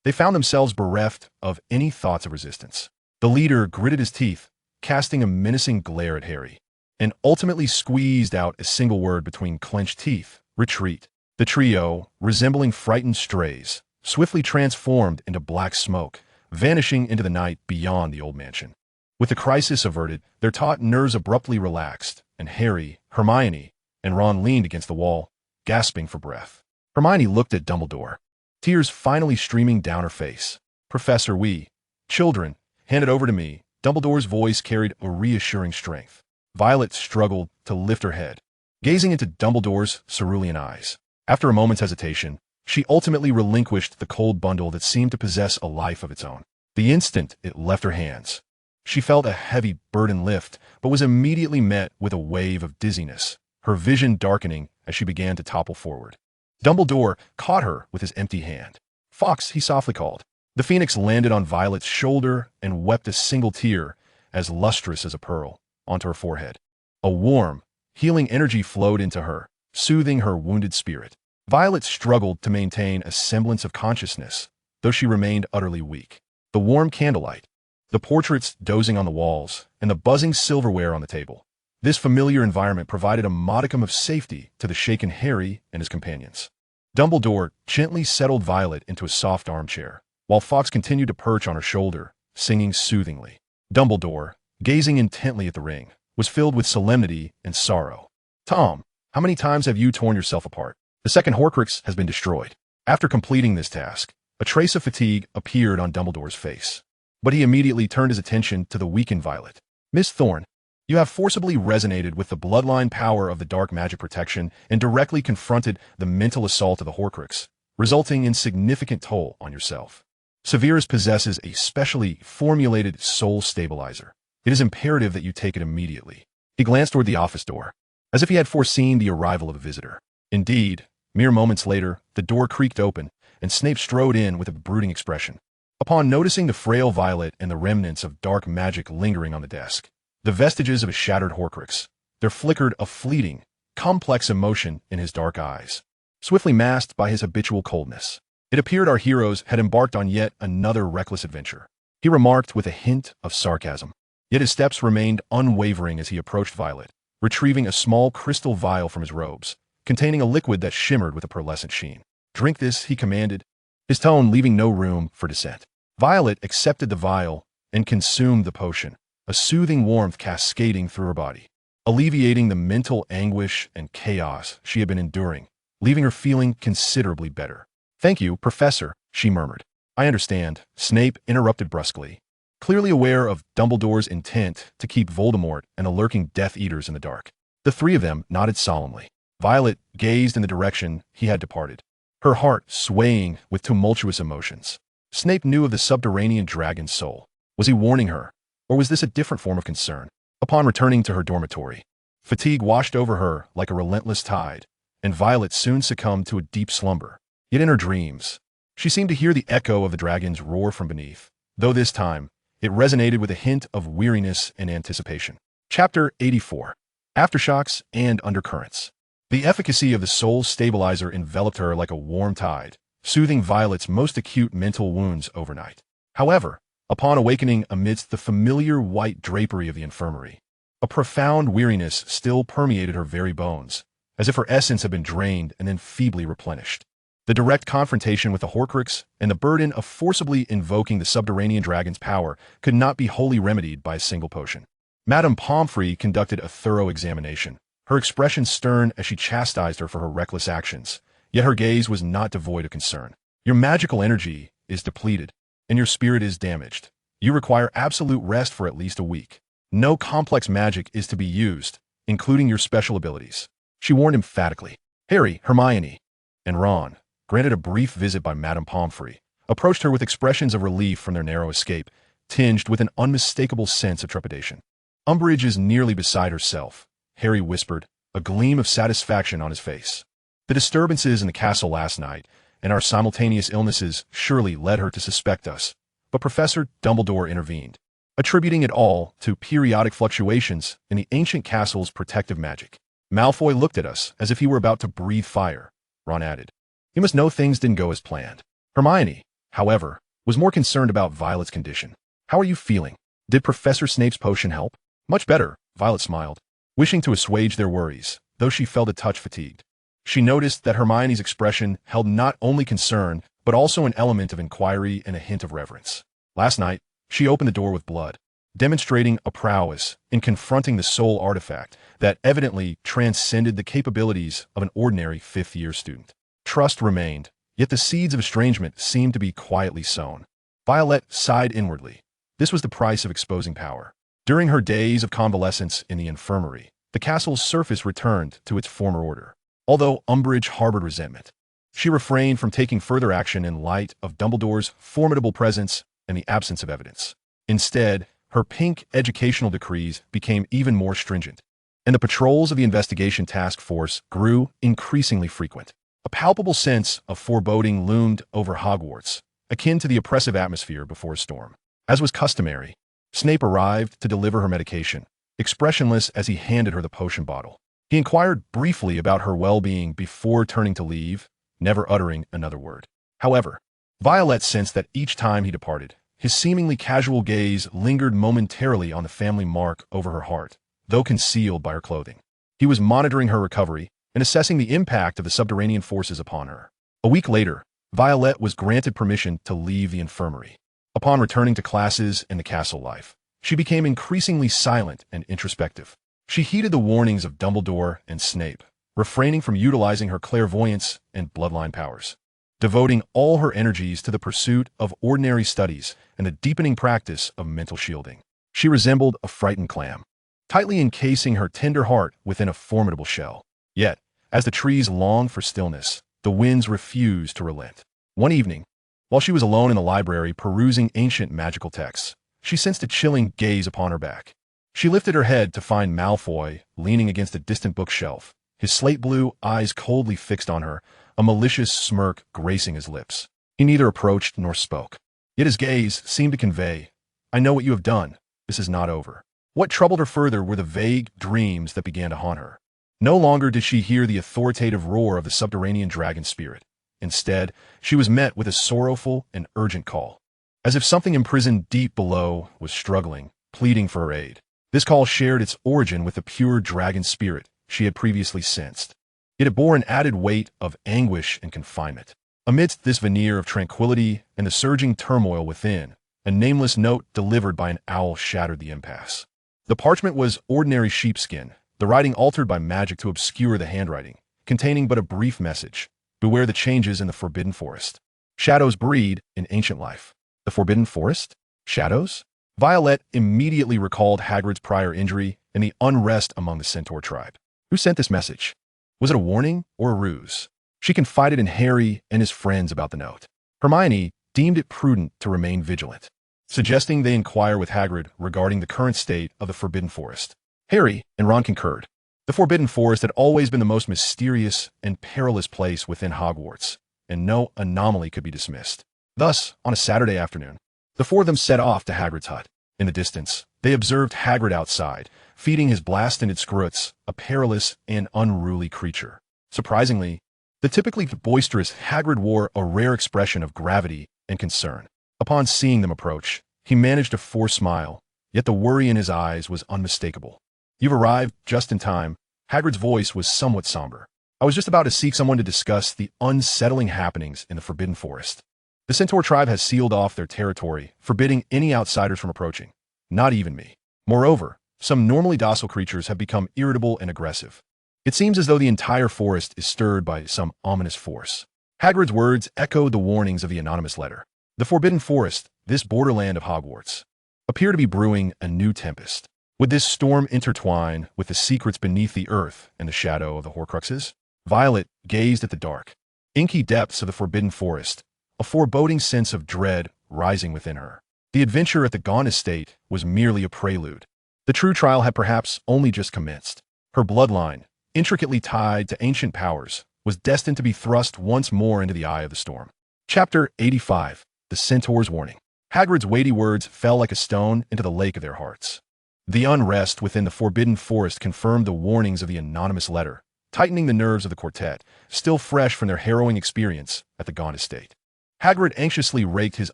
they found themselves bereft of any thoughts of resistance. The leader gritted his teeth, casting a menacing glare at Harry, and ultimately squeezed out a single word between clenched teeth: "Retreat." The trio, resembling frightened strays, swiftly transformed into black smoke, vanishing into the night beyond the old mansion. With the crisis averted, their taut nerves abruptly relaxed, and Harry, Hermione, and Ron leaned against the wall, gasping for breath. Hermione looked at Dumbledore, tears finally streaming down her face. "Professor, we, children, hand it over to me." Dumbledore's voice carried a reassuring strength. Violet struggled to lift her head, gazing into Dumbledore's cerulean eyes. After a moment's hesitation, she ultimately relinquished the cold bundle that seemed to possess a life of its own. The instant it left her hands, she felt a heavy burden lift, but was immediately met with a wave of dizziness, her vision darkening as she began to topple forward. Dumbledore caught her with his empty hand. "Fawkes," he softly called. The phoenix landed on Violet's shoulder and wept a single tear, as lustrous as a pearl, onto her forehead. A warm, healing energy flowed into her, soothing her wounded spirit. Violet struggled to maintain a semblance of consciousness, though she remained utterly weak. The warm candlelight, the portraits dozing on the walls, and the buzzing silverware on the table. This familiar environment provided a modicum of safety to the shaken Harry and his companions. Dumbledore gently settled Violet into a soft armchair, while Fawkes continued to perch on her shoulder, singing soothingly. Dumbledore, gazing intently at the ring, was filled with solemnity and sorrow. Tom, how many times have you torn yourself apart? The second Horcrux has been destroyed. After completing this task, a trace of fatigue appeared on Dumbledore's face. But he immediately turned his attention to the weakened Violet. Miss Thorne, you have forcibly resonated with the bloodline power of the dark magic protection and directly confronted the mental assault of the Horcrux, resulting in significant toll on yourself. Severus possesses a specially formulated soul stabilizer. It is imperative that you take it immediately. He glanced toward the office door, as if he had foreseen the arrival of a visitor. Indeed, mere moments later, the door creaked open, and Snape strode in with a brooding expression. Upon noticing the frail Violet and the remnants of dark magic lingering on the desk, the vestiges of a shattered Horcrux, there flickered a fleeting, complex emotion in his dark eyes, swiftly masked by his habitual coldness. It appeared our heroes had embarked on yet another reckless adventure. He remarked with a hint of sarcasm. Yet his steps remained unwavering as he approached Violet, retrieving a small crystal vial from his robes, containing a liquid that shimmered with a pearlescent sheen. Drink this, he commanded, his tone leaving no room for dissent. Violet accepted the vial and consumed the potion, a soothing warmth cascading through her body, alleviating the mental anguish and chaos she had been enduring, leaving her feeling considerably better. Thank you, Professor, she murmured. I understand, Snape interrupted brusquely, clearly aware of Dumbledore's intent to keep Voldemort and the lurking Death Eaters in the dark. The three of them nodded solemnly. Violet gazed in the direction he had departed, her heart swaying with tumultuous emotions. Snape knew of the subterranean dragon's soul. Was he warning her, or was this a different form of concern? Upon returning to her dormitory, fatigue washed over her like a relentless tide, and Violet soon succumbed to a deep slumber. Yet in her dreams, she seemed to hear the echo of the dragon's roar from beneath, though this time, it resonated with a hint of weariness and anticipation. Chapter 84. Aftershocks and Undercurrents. The efficacy of the soul stabilizer enveloped her like a warm tide, soothing Violet's most acute mental wounds overnight. However, upon awakening amidst the familiar white drapery of the infirmary, a profound weariness still permeated her very bones, as if her essence had been drained and then feebly replenished. The direct confrontation with the Horcrux and the burden of forcibly invoking the subterranean dragon's power could not be wholly remedied by a single potion. Madame Pomfrey conducted a thorough examination, her expression stern as she chastised her for her reckless actions, yet her gaze was not devoid of concern. Your magical energy is depleted, and your spirit is damaged. You require absolute rest for at least a week. No complex magic is to be used, including your special abilities, she warned emphatically. Harry, Hermione, and Ron, granted a brief visit by Madame Pomfrey, approached her with expressions of relief from their narrow escape, tinged with an unmistakable sense of trepidation. Umbridge is nearly beside herself, Harry whispered, a gleam of satisfaction on his face. The disturbances in the castle last night and our simultaneous illnesses surely led her to suspect us, but Professor Dumbledore intervened, attributing it all to periodic fluctuations in the ancient castle's protective magic. Malfoy looked at us as if he were about to breathe fire, Ron added. You must know things didn't go as planned. Hermione, however, was more concerned about Violet's condition. How are you feeling? Did Professor Snape's potion help? Much better, Violet smiled, wishing to assuage their worries, though she felt a touch fatigued. She noticed that Hermione's expression held not only concern, but also an element of inquiry and a hint of reverence. Last night, she opened the door with blood, demonstrating a prowess in confronting the soul artifact that evidently transcended the capabilities of an ordinary fifth-year student. Trust remained, yet the seeds of estrangement seemed to be quietly sown. Violet sighed inwardly. This was the price of exposing power. During her days of convalescence in the infirmary, the castle's surface returned to its former order. Although Umbridge harbored resentment, she refrained from taking further action in light of Dumbledore's formidable presence and the absence of evidence. Instead, her pink educational decrees became even more stringent, and the patrols of the investigation task force grew increasingly frequent. A palpable sense of foreboding loomed over Hogwarts, akin to the oppressive atmosphere before a storm. As was customary, Snape arrived to deliver her medication, expressionless as he handed her the potion bottle. He inquired briefly about her well-being before turning to leave, never uttering another word. However, Violet sensed that each time he departed, his seemingly casual gaze lingered momentarily on the family mark over her heart, though concealed by her clothing. He was monitoring her recovery and assessing the impact of the subterranean forces upon her. A week later, Violet was granted permission to leave the infirmary. Upon returning to classes and the castle life, she became increasingly silent and introspective. She heeded the warnings of Dumbledore and Snape, refraining from utilizing her clairvoyance and bloodline powers, devoting all her energies to the pursuit of ordinary studies and the deepening practice of mental shielding. She resembled a frightened clam, tightly encasing her tender heart within a formidable shell. Yet, as the trees longed for stillness, the winds refused to relent. One evening, while she was alone in the library perusing ancient magical texts, she sensed a chilling gaze upon her back. She lifted her head to find Malfoy leaning against a distant bookshelf, his slate-blue eyes coldly fixed on her, a malicious smirk gracing his lips. He neither approached nor spoke. Yet his gaze seemed to convey, "I know what you have done. This is not over." What troubled her further were the vague dreams that began to haunt her. No longer did she hear the authoritative roar of the subterranean dragon spirit. Instead, she was met with a sorrowful and urgent call, as if something imprisoned deep below was struggling, pleading for her aid. This call shared its origin with the pure dragon spirit she had previously sensed. Yet it bore an added weight of anguish and confinement. Amidst this veneer of tranquility and the surging turmoil within, a nameless note delivered by an owl shattered the impasse. The parchment was ordinary sheepskin, the writing altered by magic to obscure the handwriting, containing but a brief message: beware the changes in the Forbidden Forest. Shadows breed in ancient life. The Forbidden Forest? Shadows? Violet immediately recalled Hagrid's prior injury and the unrest among the Centaur tribe. Who sent this message? Was it a warning or a ruse? She confided in Harry and his friends about the note. Hermione deemed it prudent to remain vigilant, suggesting they inquire with Hagrid regarding the current state of the Forbidden Forest. Harry and Ron concurred. The Forbidden Forest had always been the most mysterious and perilous place within Hogwarts, and no anomaly could be dismissed. Thus, on a Saturday afternoon, the four of them set off to Hagrid's hut. In the distance, they observed Hagrid outside, feeding his blast-ended Scroots, a perilous and unruly creature. Surprisingly, the typically boisterous Hagrid wore a rare expression of gravity and concern. Upon seeing them approach, he managed a forced smile, yet the worry in his eyes was unmistakable. "You've arrived just in time." Hagrid's voice was somewhat somber. "I was just about to seek someone to discuss the unsettling happenings in the Forbidden Forest. The Centaur tribe has sealed off their territory, forbidding any outsiders from approaching, not even me. Moreover, some normally docile creatures have become irritable and aggressive. It seems as though the entire forest is stirred by some ominous force." Hagrid's words echoed the warnings of the anonymous letter. The Forbidden Forest, this borderland of Hogwarts, appeared to be brewing a new tempest. Would this storm intertwine with the secrets beneath the earth and the shadow of the Horcruxes? Violet gazed at the dark, inky depths of the Forbidden Forest, a foreboding sense of dread rising within her. The adventure at the Gaunt Estate was merely a prelude. The true trial had perhaps only just commenced. Her bloodline, intricately tied to ancient powers, was destined to be thrust once more into the eye of the storm. Chapter 85. The Centaur's Warning. Hagrid's weighty words fell like a stone into the lake of their hearts. The unrest within the Forbidden Forest confirmed the warnings of the anonymous letter, tightening the nerves of the quartet, still fresh from their harrowing experience at the Gaunt Estate. Hagrid anxiously raked his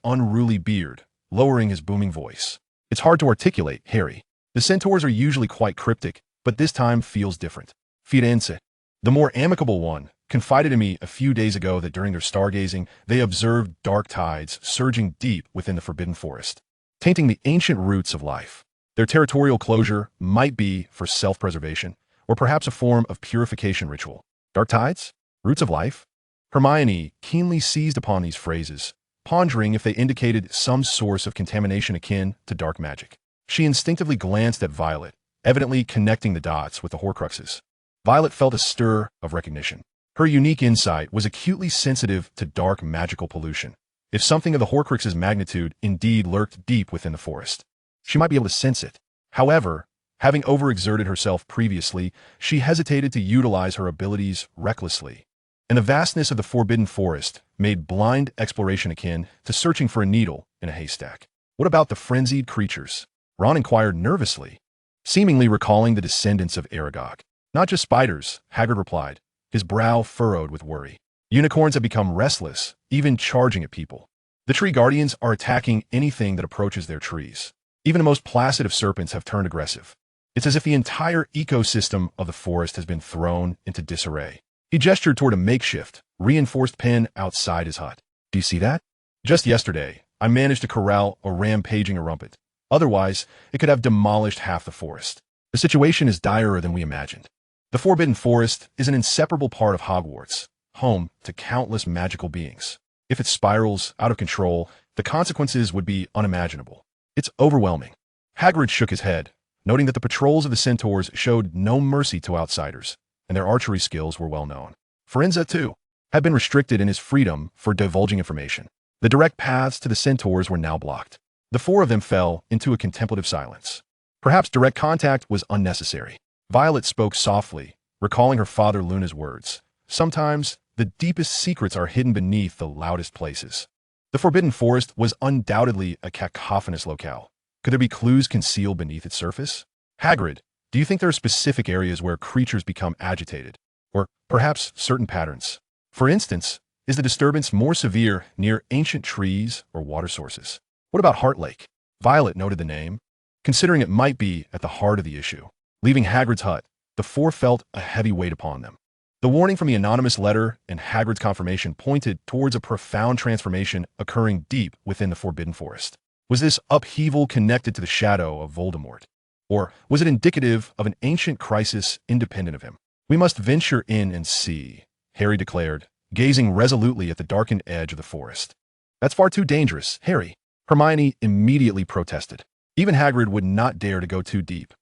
unruly beard, lowering his booming voice. "It's hard to articulate, Harry. The centaurs are usually quite cryptic, but this time feels different. Firenze, the more amicable one, confided to me a few days ago that during their stargazing, they observed dark tides surging deep within the Forbidden Forest, tainting the ancient roots of life. Their territorial closure might be for self-preservation, or perhaps a form of purification ritual. Dark tides? Roots of life?" Hermione keenly seized upon these phrases, pondering if they indicated some source of contamination akin to dark magic. She instinctively glanced at Violet, evidently connecting the dots with the Horcruxes. Violet felt a stir of recognition. Her unique insight was acutely sensitive to dark magical pollution. If something of the Horcruxes' magnitude indeed lurked deep within the forest, she might be able to sense it. However, having overexerted herself previously, she hesitated to utilize her abilities recklessly. And the vastness of the Forbidden Forest made blind exploration akin to searching for a needle in a haystack. "What about the frenzied creatures?" Ron inquired nervously, seemingly recalling the descendants of Aragog. "Not just spiders," Hagrid replied, his brow furrowed with worry. "Unicorns have become restless, even charging at people. The tree guardians are attacking anything that approaches their trees. Even the most placid of serpents have turned aggressive. It's as if the entire ecosystem of the forest has been thrown into disarray." He gestured toward a makeshift, reinforced pen outside his hut. Do you see that? Just yesterday, I managed to corral a rampaging rumpet. Otherwise, it could have demolished half the forest. The situation is direr than we imagined. The Forbidden Forest is an inseparable part of Hogwarts, home to countless magical beings. If it spirals out of control, the consequences would be unimaginable. It's overwhelming. Hagrid shook his head, noting that the patrols of the centaurs showed no mercy to outsiders, and their archery skills were well known. Firenze, too, had been restricted in his freedom for divulging information. The direct paths to the centaurs were now blocked. The four of them fell into a contemplative silence. Perhaps direct contact was unnecessary. Violet spoke softly, recalling her father Luna's words. Sometimes, the deepest secrets are hidden beneath the loudest places. The Forbidden Forest was undoubtedly a cacophonous locale. Could there be clues concealed beneath its surface? Hagrid, do you think there are specific areas where creatures become agitated? Or perhaps certain patterns? For instance, is the disturbance more severe near ancient trees or water sources? What about Heart Lake? Violet noted the name, considering it might be at the heart of the issue. Leaving Hagrid's hut, the four felt a heavy weight upon them. The warning from the anonymous letter and Hagrid's confirmation pointed towards a profound transformation occurring deep within the Forbidden Forest. Was this upheaval connected to the shadow of Voldemort? Or was it indicative of an ancient crisis independent of him? We must venture in and see, Harry declared, gazing resolutely at the darkened edge of the forest. That's far too dangerous, Harry. Hermione immediately protested. Even Hagrid would not dare to go too deep.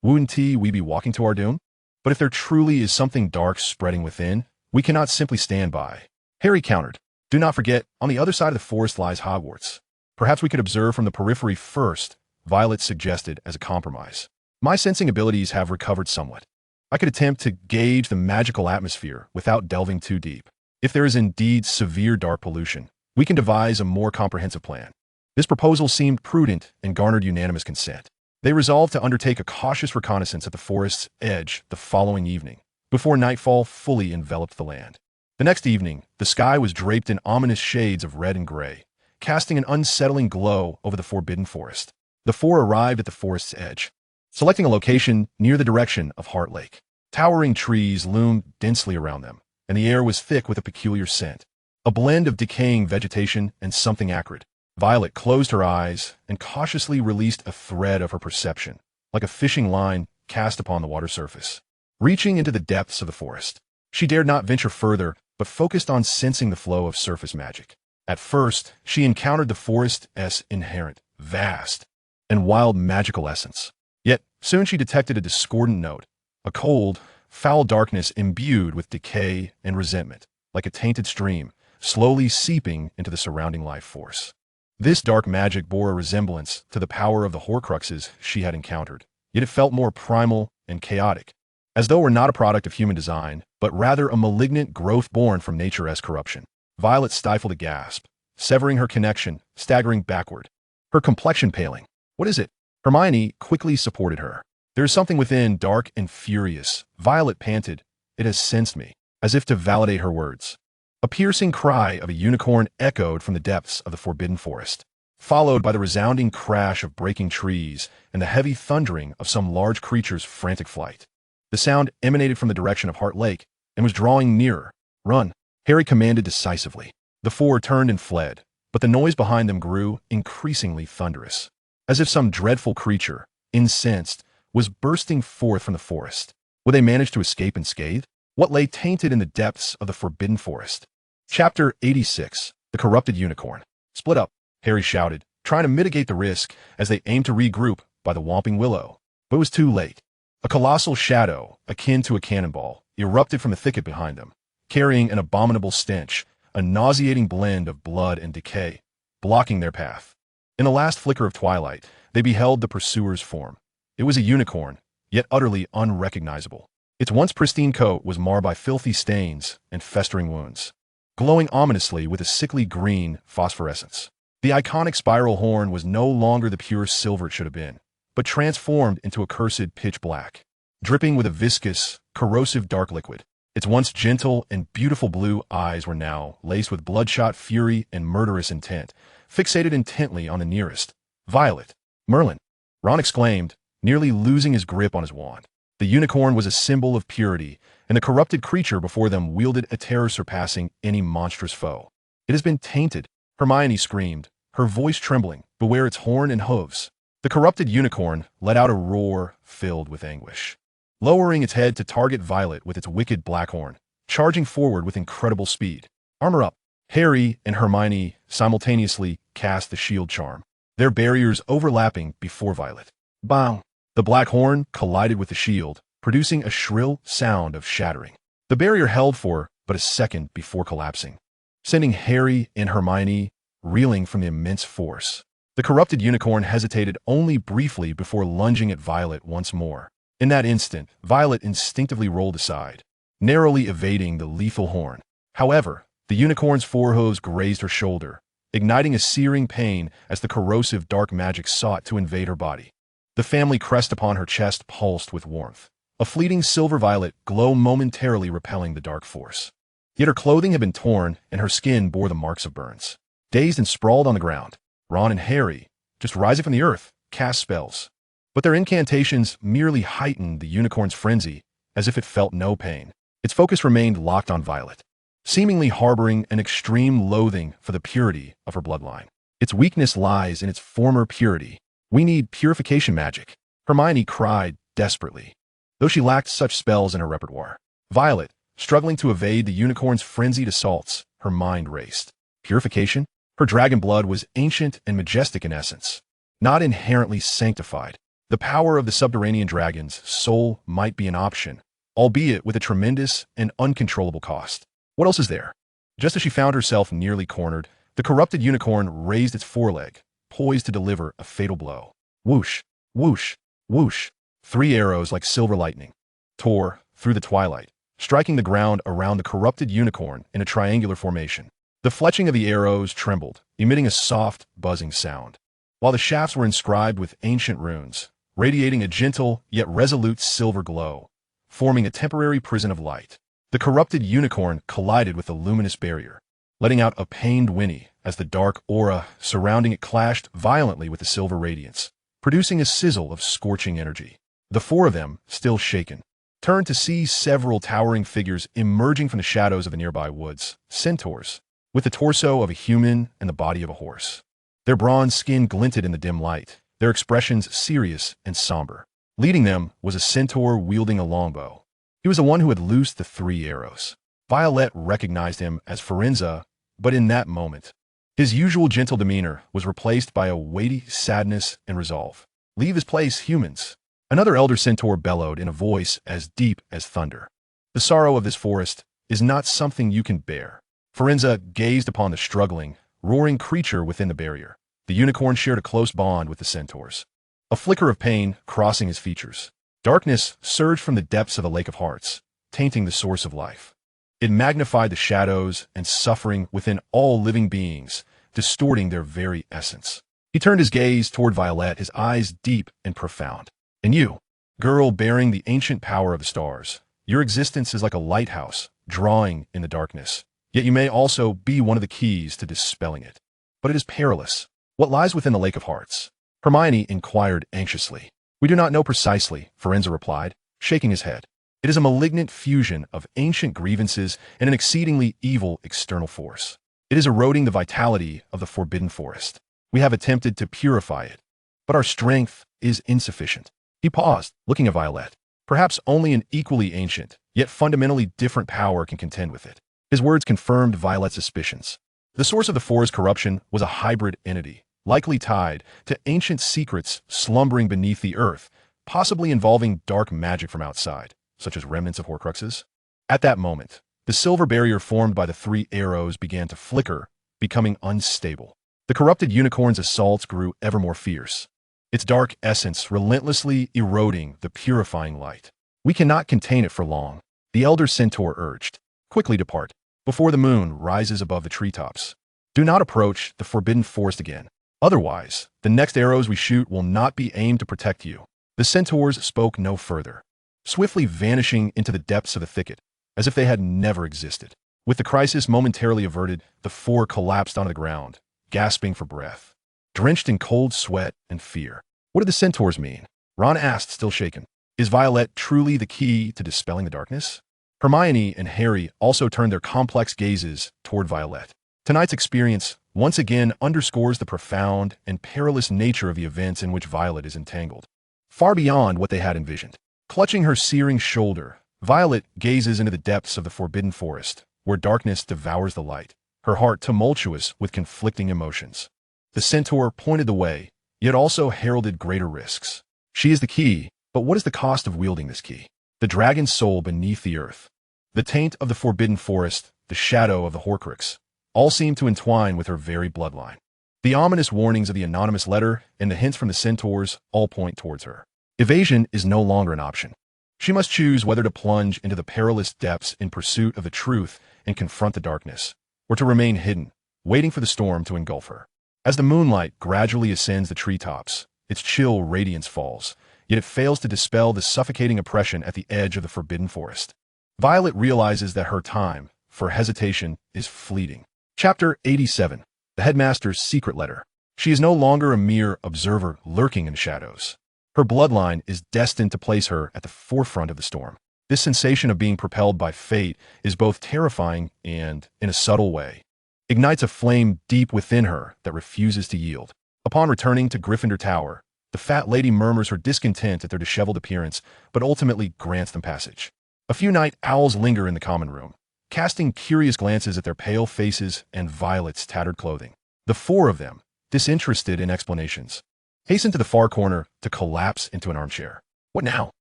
Wouldn't we be walking to our doom? But if there truly is something dark spreading within, we cannot simply stand by. Harry countered. Do not forget, on the other side of the forest lies Hogwarts. Perhaps we could observe from the periphery first, Violet suggested as a compromise. My sensing abilities have recovered somewhat. I could attempt to gauge the magical atmosphere without delving too deep. If there is indeed severe dark pollution, we can devise a more comprehensive plan. This proposal seemed prudent and garnered unanimous consent. They resolved to undertake a cautious reconnaissance at the forest's edge the following evening, before nightfall fully enveloped the land. The next evening, the sky was draped in ominous shades of red and gray, casting an unsettling glow over the Forbidden Forest. The four arrived at the forest's edge, selecting a location near the direction of Heart Lake. Towering trees loomed densely around them, and the air was thick with a peculiar scent, a blend of decaying vegetation and something acrid. Violet closed her eyes and cautiously released a thread of her perception, like a fishing line cast upon the water surface. Reaching into the depths of the forest, she dared not venture further, but focused on sensing the flow of surface magic. At first, she encountered the forest's inherent, vast, and wild magical essence. Yet, soon she detected a discordant note, a cold, foul darkness imbued with decay and resentment, like a tainted stream, slowly seeping into the surrounding life force. This dark magic bore a resemblance to the power of the Horcruxes she had encountered, yet it felt more primal and chaotic, as though it were not a product of human design, but rather a malignant growth born from nature's corruption. Violet stifled a gasp, severing her connection, staggering backward, her complexion paling. What is it? Hermione quickly supported her. There is something within, dark and furious. Violet panted. It has sensed me, as if to validate her words. A piercing cry of a unicorn echoed from the depths of the Forbidden Forest, followed by the resounding crash of breaking trees and the heavy thundering of some large creature's frantic flight. The sound emanated from the direction of Heart Lake and was drawing nearer. Run, Harry commanded decisively. The four turned and fled, but the noise behind them grew increasingly thunderous, as if some dreadful creature, incensed, was bursting forth from the forest. Would they manage to escape unscathed? What lay tainted in the depths of the Forbidden Forest? Chapter 86, The Corrupted Unicorn. Split up, Harry shouted, trying to mitigate the risk as they aimed to regroup by the Whomping Willow. But it was too late. A colossal shadow, akin to a cannonball, erupted from the thicket behind them, carrying an abominable stench, a nauseating blend of blood and decay, blocking their path. In the last flicker of twilight, they beheld the pursuer's form. It was a unicorn, yet utterly unrecognizable. Its once pristine coat was marred by filthy stains and festering wounds, glowing ominously with a sickly green phosphorescence. The iconic spiral horn was no longer the pure silver it should have been, but transformed into a cursed pitch black, dripping with a viscous, corrosive dark liquid. Its once gentle and beautiful blue eyes were now laced with bloodshot fury and murderous intent, fixated intently on the nearest. Violet! Merlin! Ron exclaimed, nearly losing his grip on his wand. The unicorn was a symbol of purity, and the corrupted creature before them wielded a terror surpassing any monstrous foe. It has been tainted, Hermione screamed, her voice trembling. Beware its horn and hooves. The corrupted unicorn let out a roar filled with anguish, lowering its head to target Violet with its wicked black horn, charging forward with incredible speed. Armor up. Harry and Hermione simultaneously cast the shield charm, their barriers overlapping before Violet. Bang! The black horn collided with the shield, producing a shrill sound of shattering. The barrier held for but a second before collapsing, sending Harry and Hermione reeling from the immense force. The corrupted unicorn hesitated only briefly before lunging at Violet once more. In that instant, Violet instinctively rolled aside, narrowly evading the lethal horn. However, the unicorn's forehooves grazed her shoulder, igniting a searing pain as the corrosive dark magic sought to invade her body. The family crest upon her chest pulsed with warmth, a fleeting silver violet glow momentarily repelling the dark force. Yet her clothing had been torn and her skin bore the marks of burns. Dazed and sprawled on the ground, Ron and Harry, just rising from the earth, cast spells. But their incantations merely heightened the unicorn's frenzy, as if it felt no pain. Its focus remained locked on Violet, seemingly harboring an extreme loathing for the purity of her bloodline. Its weakness lies in its former purity. We need purification magic, Hermione cried desperately, though she lacked such spells in her repertoire. Violet, struggling to evade the unicorn's frenzied assaults, her mind raced. Purification? Her dragon blood was ancient and majestic in essence, not inherently sanctified. The power of the subterranean dragon's soul might be an option, albeit with a tremendous and uncontrollable cost. What else is there? Just as she found herself nearly cornered, the corrupted unicorn raised its foreleg, poised to deliver a fatal blow. Whoosh, whoosh, whoosh. 3 arrows like silver lightning tore through the twilight, striking the ground around the corrupted unicorn in a triangular formation. The fletching of the arrows trembled, emitting a soft, buzzing sound, while the shafts were inscribed with ancient runes, radiating a gentle yet resolute silver glow, forming a temporary prison of light. The corrupted unicorn collided with the luminous barrier, letting out a pained whinny as the dark aura surrounding it clashed violently with the silver radiance, producing a sizzle of scorching energy. The 4 of them, still shaken, turned to see several towering figures emerging from the shadows of the nearby woods, centaurs, with the torso of a human and the body of a horse. Their bronze skin glinted in the dim light, their expressions serious and somber. Leading them was a centaur wielding a longbow. He was the one who had loosed the 3 arrows. Violet recognized him as Firenze, but in that moment, his usual gentle demeanor was replaced by a weighty sadness and resolve. Leave his place, humans. Another elder centaur bellowed in a voice as deep as thunder. The sorrow of this forest is not something you can bear. Firenze gazed upon the struggling, roaring creature within the barrier. The unicorn shared a close bond with the centaurs, a flicker of pain crossing his features. Darkness surged from the depths of the Lake of Hearts, tainting the source of life. It magnified the shadows and suffering within all living beings, distorting their very essence. He turned his gaze toward Violet, his eyes deep and profound. And you, girl bearing the ancient power of the stars, your existence is like a lighthouse, drawing in the darkness. Yet you may also be one of the keys to dispelling it. But it is perilous. What lies within the Lake of Hearts? Hermione inquired anxiously. We do not know precisely, Firenze replied, shaking his head. It is a malignant fusion of ancient grievances and an exceedingly evil external force. It is eroding the vitality of the forbidden forest. We have attempted to purify it, but our strength is insufficient. He paused, looking at Violet. Perhaps only an equally ancient, yet fundamentally different power can contend with it. His words confirmed Violet's suspicions. The source of the forest's corruption was a hybrid entity, likely tied to ancient secrets slumbering beneath the earth, possibly involving dark magic from outside, such as remnants of Horcruxes. At that moment, the silver barrier formed by the 3 arrows began to flicker, becoming unstable. The corrupted unicorn's assaults grew ever more fierce, its dark essence relentlessly eroding the purifying light. We cannot contain it for long, the elder centaur urged. Quickly depart, before the moon rises above the treetops. Do not approach the forbidden forest again. Otherwise, the next arrows we shoot will not be aimed to protect you. The centaurs spoke no further, swiftly vanishing into the depths of the thicket, as if they had never existed. With the crisis momentarily averted, the 4 collapsed onto the ground, gasping for breath, drenched in cold sweat and fear. What did the centaurs mean? Ron asked, still shaken. Is Violet truly the key to dispelling the darkness? Hermione and Harry also turned their complex gazes toward Violet. Tonight's experience once again underscores the profound and perilous nature of the events in which Violet is entangled, far beyond what they had envisioned. Clutching her searing shoulder, Violet gazes into the depths of the Forbidden Forest, where darkness devours the light, her heart tumultuous with conflicting emotions. The centaur pointed the way, yet also heralded greater risks. She is the key, but what is the cost of wielding this key? The dragon's soul beneath the earth, the taint of the Forbidden Forest, the shadow of the Horcrux, all seem to entwine with her very bloodline. The ominous warnings of the anonymous letter and the hints from the centaurs all point towards her. Evasion is no longer an option. She must choose whether to plunge into the perilous depths in pursuit of the truth and confront the darkness, or to remain hidden, waiting for the storm to engulf her. As the moonlight gradually ascends the treetops, its chill radiance falls, yet it fails to dispel the suffocating oppression at the edge of the Forbidden Forest. Violet realizes that her time for hesitation is fleeting. Chapter 87. The Headmaster's Secret Letter. She is no longer a mere observer lurking in the shadows. Her bloodline is destined to place her at the forefront of the storm. This sensation of being propelled by fate is both terrifying and, in a subtle way, ignites a flame deep within her that refuses to yield. Upon returning to Gryffindor Tower, the fat lady murmurs her discontent at their disheveled appearance, but ultimately grants them passage. A few night owls linger in the common room, casting curious glances at their pale faces and Violet's tattered clothing. The four of them, disinterested in explanations, hasten to the far corner to collapse into an armchair. What now?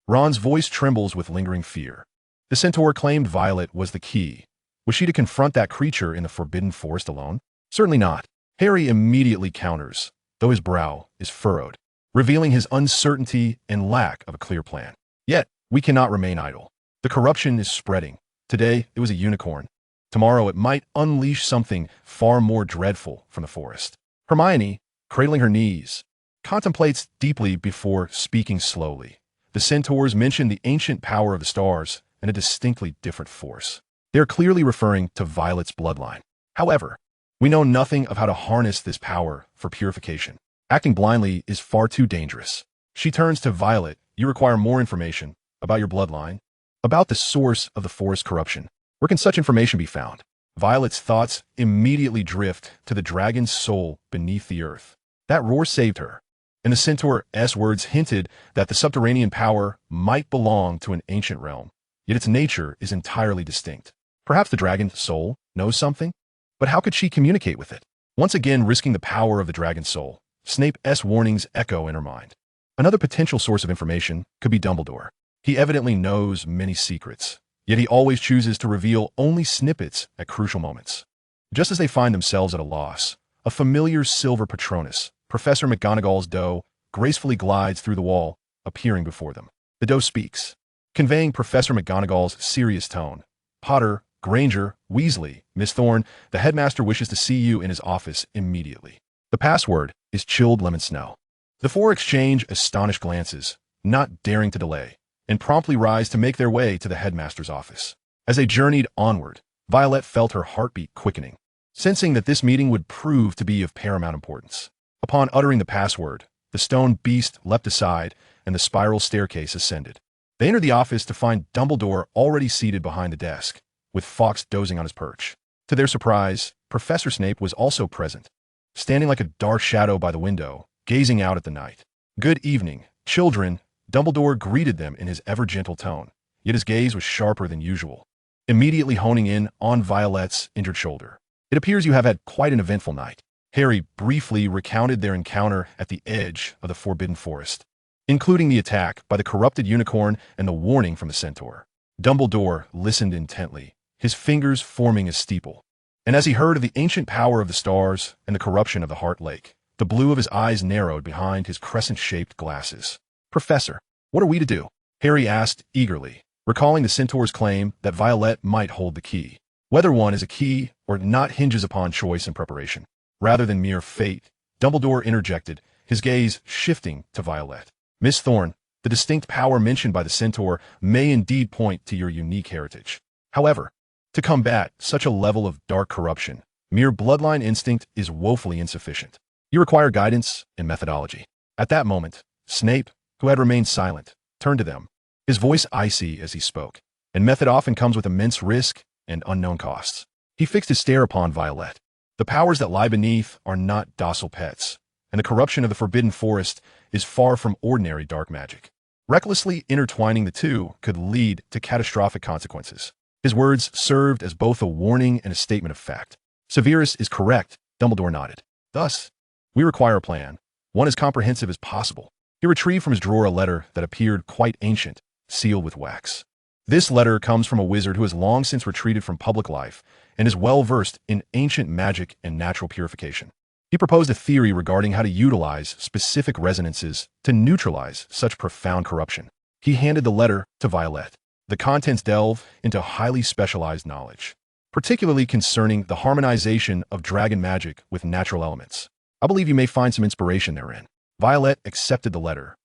Ron's voice trembles with lingering fear. The centaur claimed Violet was the key. Was she to confront that creature in the Forbidden Forest alone? Certainly not. Harry immediately counters, though his brow is furrowed, revealing his uncertainty and lack of a clear plan. Yet, we cannot remain idle. The corruption is spreading. Today, it was a unicorn. Tomorrow, it might unleash something far more dreadful from the forest. Hermione, cradling her knees, contemplates deeply before speaking slowly. The centaurs mention the ancient power of the stars and a distinctly different force. They are clearly referring to Violet's bloodline. However, we know nothing of how to harness this power for purification. Acting blindly is far too dangerous. She turns to Violet. You require more information about your bloodline, about the source of the forest corruption. Where can such information be found? Violet's thoughts immediately drift to the dragon's soul beneath the earth. That roar saved her, and the centaur's words hinted that the subterranean power might belong to an ancient realm, yet its nature is entirely distinct. Perhaps the dragon's soul knows something? But how could she communicate with it? Once again risking the power of the dragon's soul, Snape's warnings echo in her mind. Another potential source of information could be Dumbledore. He evidently knows many secrets, yet he always chooses to reveal only snippets at crucial moments. Just as they find themselves at a loss, a familiar silver Patronus, Professor McGonagall's doe, gracefully glides through the wall, appearing before them. The doe speaks, conveying Professor McGonagall's serious tone. Potter, Granger, Weasley, Miss Thorne, the headmaster wishes to see you in his office immediately. The password is chilled lemon snow. The four exchange astonished glances, not daring to delay, and promptly rise to make their way to the headmaster's office. As they journeyed onward, Violet felt her heartbeat quickening, sensing that this meeting would prove to be of paramount importance. Upon uttering the password, the stone beast leapt aside, and the spiral staircase ascended. They entered the office to find Dumbledore already seated behind the desk, with Fawkes dozing on his perch. To their surprise, Professor Snape was also present, standing like a dark shadow by the window, gazing out at the night. "Good evening, children," Dumbledore greeted them in his ever-gentle tone, yet his gaze was sharper than usual, immediately honing in on Violet's injured shoulder. "It appears you have had quite an eventful night." Harry briefly recounted their encounter at the edge of the Forbidden Forest, including the attack by the corrupted unicorn and the warning from the centaur. Dumbledore listened intently, his fingers forming a steeple. And as he heard of the ancient power of the stars and the corruption of the Heart Lake, the blue of his eyes narrowed behind his crescent-shaped glasses. "Professor, what are we to do?" Harry asked eagerly, recalling the centaur's claim that Violet might hold the key. Whether one is a key or not hinges upon choice and preparation, rather than mere fate. Dumbledore interjected, his gaze shifting to Violet. "Miss Thorne, the distinct power mentioned by the centaur may indeed point to your unique heritage. However, to combat such a level of dark corruption, mere bloodline instinct is woefully insufficient. You require guidance and methodology." At that moment, Snape, who had remained silent, turned to them, his voice icy as he spoke. And method often comes with immense risk and unknown costs. He fixed his stare upon Violet. The powers that lie beneath are not docile pets, and the corruption of the Forbidden Forest is far from ordinary dark magic. Recklessly intertwining the two could lead to catastrophic consequences. His words served as both a warning and a statement of fact. Severus is correct, Dumbledore nodded. Thus, we require a plan, one as comprehensive as possible. He retrieved from his drawer a letter that appeared quite ancient, sealed with wax. This letter comes from a wizard who has long since retreated from public life and is well versed in ancient magic and natural purification. He proposed a theory regarding how to utilize specific resonances to neutralize such profound corruption. He handed the letter to Violet. The contents delve into highly specialized knowledge, particularly concerning the harmonization of dragon magic with natural elements. I believe you may find some inspiration therein. Violet accepted the letter,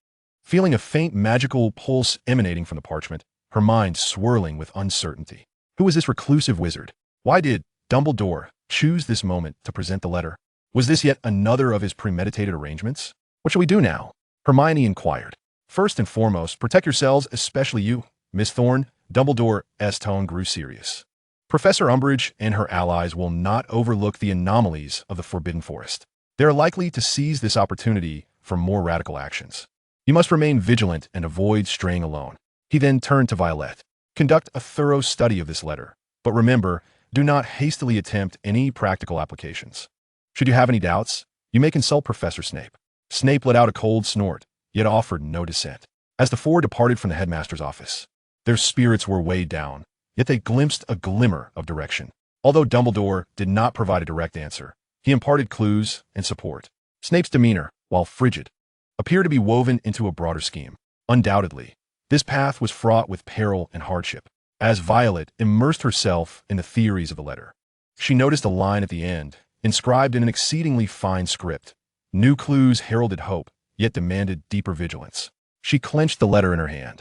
feeling a faint magical pulse emanating from the parchment, her mind swirling with uncertainty. Who was this reclusive wizard? Why did Dumbledore choose this moment to present the letter? Was this yet another of his premeditated arrangements? What shall we do now? Hermione inquired. First and foremost, protect yourselves, especially you, Miss Thorne. Dumbledore's tone grew serious. Professor Umbridge and her allies will not overlook the anomalies of the Forbidden Forest. They are likely to seize this opportunity for more radical actions. You must remain vigilant and avoid straying alone. He then turned to Violet. Conduct a thorough study of this letter, but remember, do not hastily attempt any practical applications. Should you have any doubts, you may consult Professor Snape. Snape let out a cold snort, yet offered no dissent. As the four departed from the headmaster's office, their spirits were weighed down, yet they glimpsed a glimmer of direction. Although Dumbledore did not provide a direct answer, he imparted clues and support. Snape's demeanor, while frigid, appeared to be woven into a broader scheme. Undoubtedly, this path was fraught with peril and hardship. As Violet immersed herself in the theories of the letter, she noticed a line at the end, inscribed in an exceedingly fine script. New clues heralded hope, yet demanded deeper vigilance. She clenched the letter in her hand,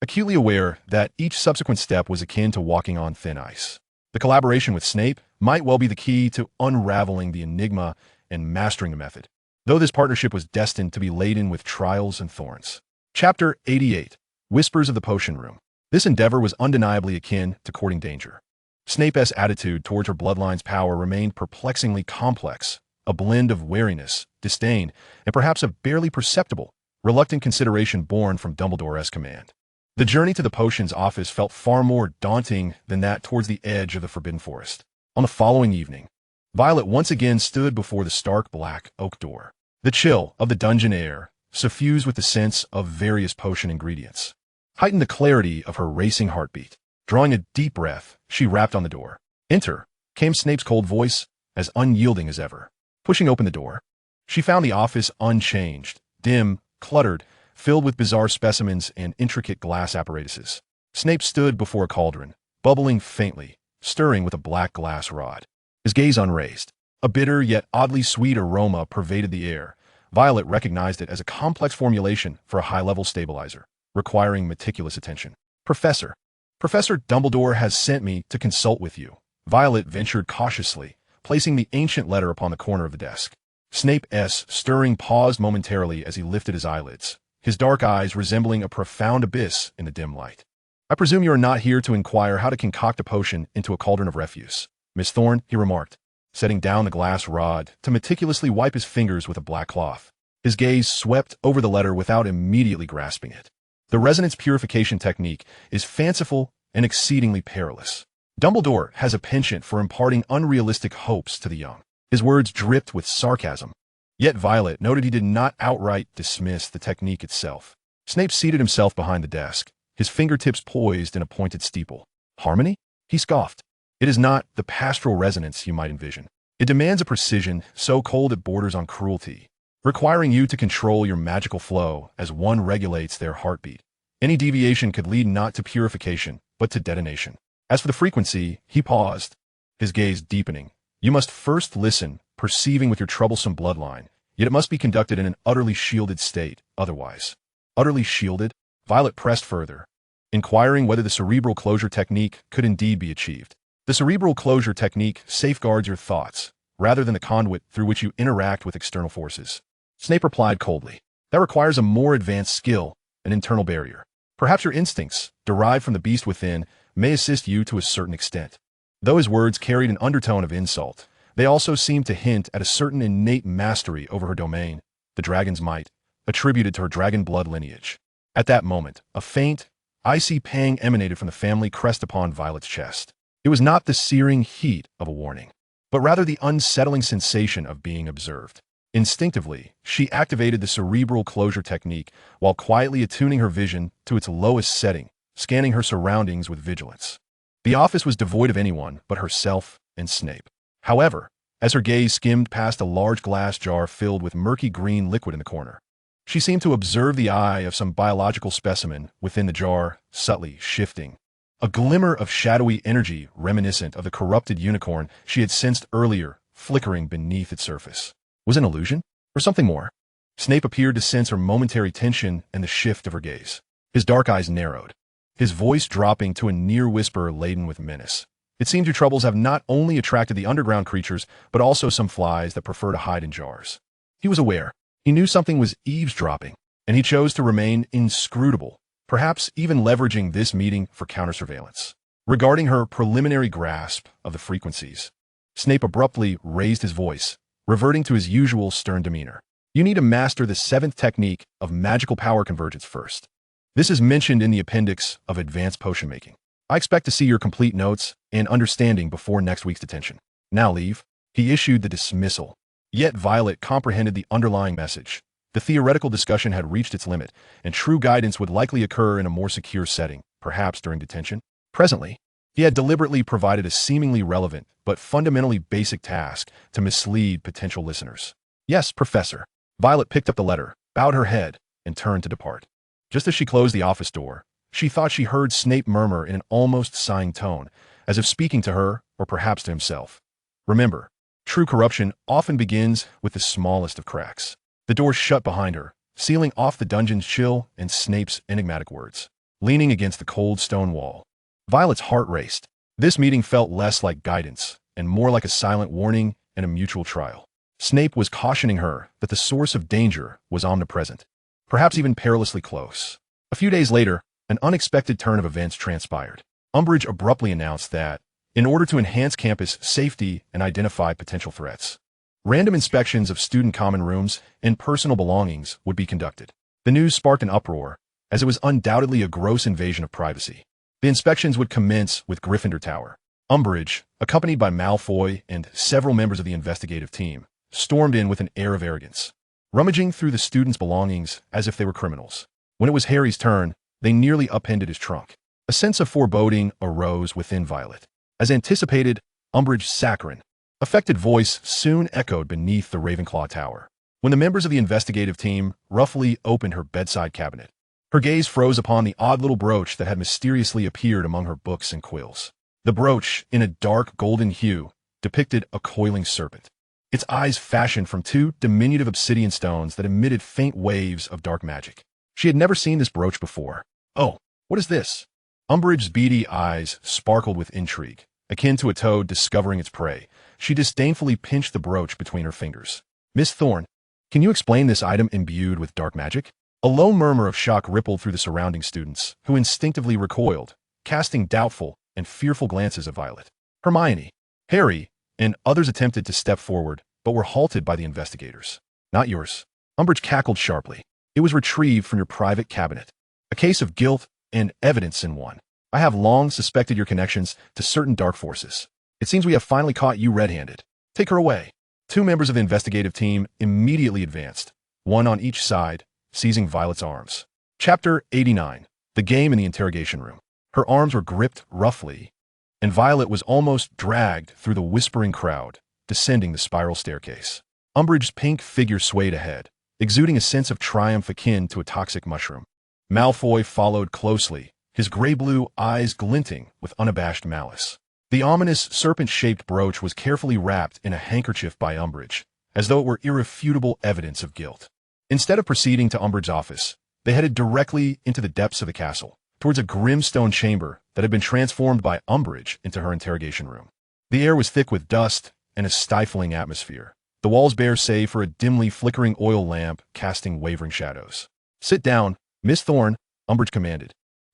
acutely aware that each subsequent step was akin to walking on thin ice. The collaboration with Snape might well be the key to unraveling the enigma and mastering the method, though this partnership was destined to be laden with trials and thorns. Chapter 88. Whispers of the Potion Room. This endeavor was undeniably akin to courting danger. Snape's attitude towards her bloodline's power remained perplexingly complex, a blend of wariness, disdain, and perhaps a barely perceptible, reluctant consideration born from Dumbledore's command. The journey to the potions office felt far more daunting than that towards the edge of the Forbidden Forest. On the following evening, Violet once again stood before the stark black oak door. The chill of the dungeon air, suffused with the sense of various potion ingredients, heightened the clarity of her racing heartbeat. Drawing a deep breath, she rapped on the door. Enter, came Snape's cold voice, as unyielding as ever. Pushing open the door, she found the office unchanged, dim, cluttered, filled with bizarre specimens and intricate glass apparatuses. Snape stood before a cauldron, bubbling faintly, stirring with a black glass rod. His gaze unraised. A bitter yet oddly sweet aroma pervaded the air. Violet recognized it as a complex formulation for a high-level stabilizer, requiring meticulous attention. Professor Dumbledore has sent me to consult with you. Violet ventured cautiously, placing the ancient letter upon the corner of the desk. Snape's stirring paused momentarily as he lifted his eyelids, his dark eyes resembling a profound abyss in the dim light. I presume you are not here to inquire how to concoct a potion into a cauldron of refuse, Miss Thorne, he remarked, setting down the glass rod to meticulously wipe his fingers with a black cloth. His gaze swept over the letter without immediately grasping it. The resonance purification technique is fanciful and exceedingly perilous. Dumbledore has a penchant for imparting unrealistic hopes to the young. His words dripped with sarcasm. Yet Violet noted he did not outright dismiss the technique itself. Snape seated himself behind the desk, his fingertips poised in a pointed steeple. Harmony? He scoffed. It is not the pastoral resonance you might envision. It demands a precision so cold it borders on cruelty, requiring you to control your magical flow as one regulates their heartbeat. Any deviation could lead not to purification, but to detonation. As for the frequency, he paused, his gaze deepening. You must first listen, perceiving with your troublesome bloodline, yet it must be conducted in an utterly shielded state, otherwise. Utterly shielded? Violet pressed further, inquiring whether the cerebral closure technique could indeed be achieved. The cerebral closure technique safeguards your thoughts, rather than the conduit through which you interact with external forces. Snape replied coldly. That requires a more advanced skill, an internal barrier. Perhaps your instincts, derived from the beast within, may assist you to a certain extent. Though his words carried an undertone of insult, they also seemed to hint at a certain innate mastery over her domain, the dragon's might, attributed to her dragon blood lineage. At that moment, a faint, icy pang emanated from the family crest upon Violet's chest. It was not the searing heat of a warning, but rather the unsettling sensation of being observed. Instinctively, she activated the cerebral closure technique while quietly attuning her vision to its lowest setting, scanning her surroundings with vigilance. The office was devoid of anyone but herself and Snape. However, as her gaze skimmed past a large glass jar filled with murky green liquid in the corner, she seemed to observe the eye of some biological specimen within the jar, subtly shifting. A glimmer of shadowy energy reminiscent of the corrupted unicorn she had sensed earlier flickering beneath its surface. Was it an illusion? Or something more? Snape appeared to sense her momentary tension and the shift of her gaze. His dark eyes narrowed, his voice dropping to a near whisper laden with menace. It seemed your troubles have not only attracted the underground creatures, but also some flies that prefer to hide in jars. He was aware. He knew something was eavesdropping, and he chose to remain inscrutable, perhaps even leveraging this meeting for counter-surveillance. Regarding her preliminary grasp of the frequencies, Snape abruptly raised his voice, reverting to his usual stern demeanor. You need to master the 7th technique of magical power convergence first. This is mentioned in the appendix of advanced potion making. I expect to see your complete notes and understanding before next week's detention. Now leave. He issued the dismissal. Yet Violet comprehended the underlying message. The theoretical discussion had reached its limit, and true guidance would likely occur in a more secure setting, perhaps during detention. Presently, he had deliberately provided a seemingly relevant but fundamentally basic task to mislead potential listeners. Yes, Professor. Violet picked up the letter, bowed her head, and turned to depart. Just as she closed the office door, she thought she heard Snape murmur in an almost sighing tone, as if speaking to her or perhaps to himself. Remember, true corruption often begins with the smallest of cracks. The door shut behind her, sealing off the dungeon's chill and Snape's enigmatic words. Leaning against the cold stone wall, Violet's heart raced. This meeting felt less like guidance and more like a silent warning and a mutual trial. Snape was cautioning her that the source of danger was omnipresent, perhaps even perilously close. A few days later, an unexpected turn of events transpired. Umbridge abruptly announced that, in order to enhance campus safety and identify potential threats, random inspections of student common rooms and personal belongings would be conducted. The news sparked an uproar, as it was undoubtedly a gross invasion of privacy. The inspections would commence with Gryffindor Tower. Umbridge, accompanied by Malfoy and several members of the investigative team, stormed in with an air of arrogance, rummaging through the students' belongings as if they were criminals. When it was Harry's turn, they nearly upended his trunk. A sense of foreboding arose within Violet. As anticipated, Umbridge's saccharine, affected voice soon echoed beneath the Ravenclaw Tower. When the members of the investigative team roughly opened her bedside cabinet, her gaze froze upon the odd little brooch that had mysteriously appeared among her books and quills. The brooch, in a dark golden hue, depicted a coiling serpent, its eyes fashioned from 2 diminutive obsidian stones that emitted faint waves of dark magic. She had never seen this brooch before. Oh, what is this? Umbridge's beady eyes sparkled with intrigue. Akin to a toad discovering its prey, she disdainfully pinched the brooch between her fingers. Miss Thorne, can you explain this item imbued with dark magic? A low murmur of shock rippled through the surrounding students, who instinctively recoiled, casting doubtful and fearful glances at Violet. Hermione, Harry, and others attempted to step forward, but were halted by the investigators. Not yours. Umbridge cackled sharply. It was retrieved from your private cabinet. A case of guilt and evidence in one. I have long suspected your connections to certain dark forces. It seems we have finally caught you red-handed. Take her away. 2 members of the investigative team immediately advanced, one on each side, seizing Violet's arms. Chapter 89. The Game in the Interrogation Room. Her arms were gripped roughly, and Violet was almost dragged through the whispering crowd, descending the spiral staircase. Umbridge's pink figure swayed ahead, exuding a sense of triumph akin to a toxic mushroom. Malfoy followed closely, his gray-blue eyes glinting with unabashed malice. The ominous serpent-shaped brooch was carefully wrapped in a handkerchief by Umbridge, as though it were irrefutable evidence of guilt. Instead of proceeding to Umbridge's office, they headed directly into the depths of the castle, towards a grim stone chamber that had been transformed by Umbridge into her interrogation room. The air was thick with dust and a stifling atmosphere, the walls bare save for a dimly flickering oil lamp casting wavering shadows. Sit down, Miss Thorne, Umbridge commanded,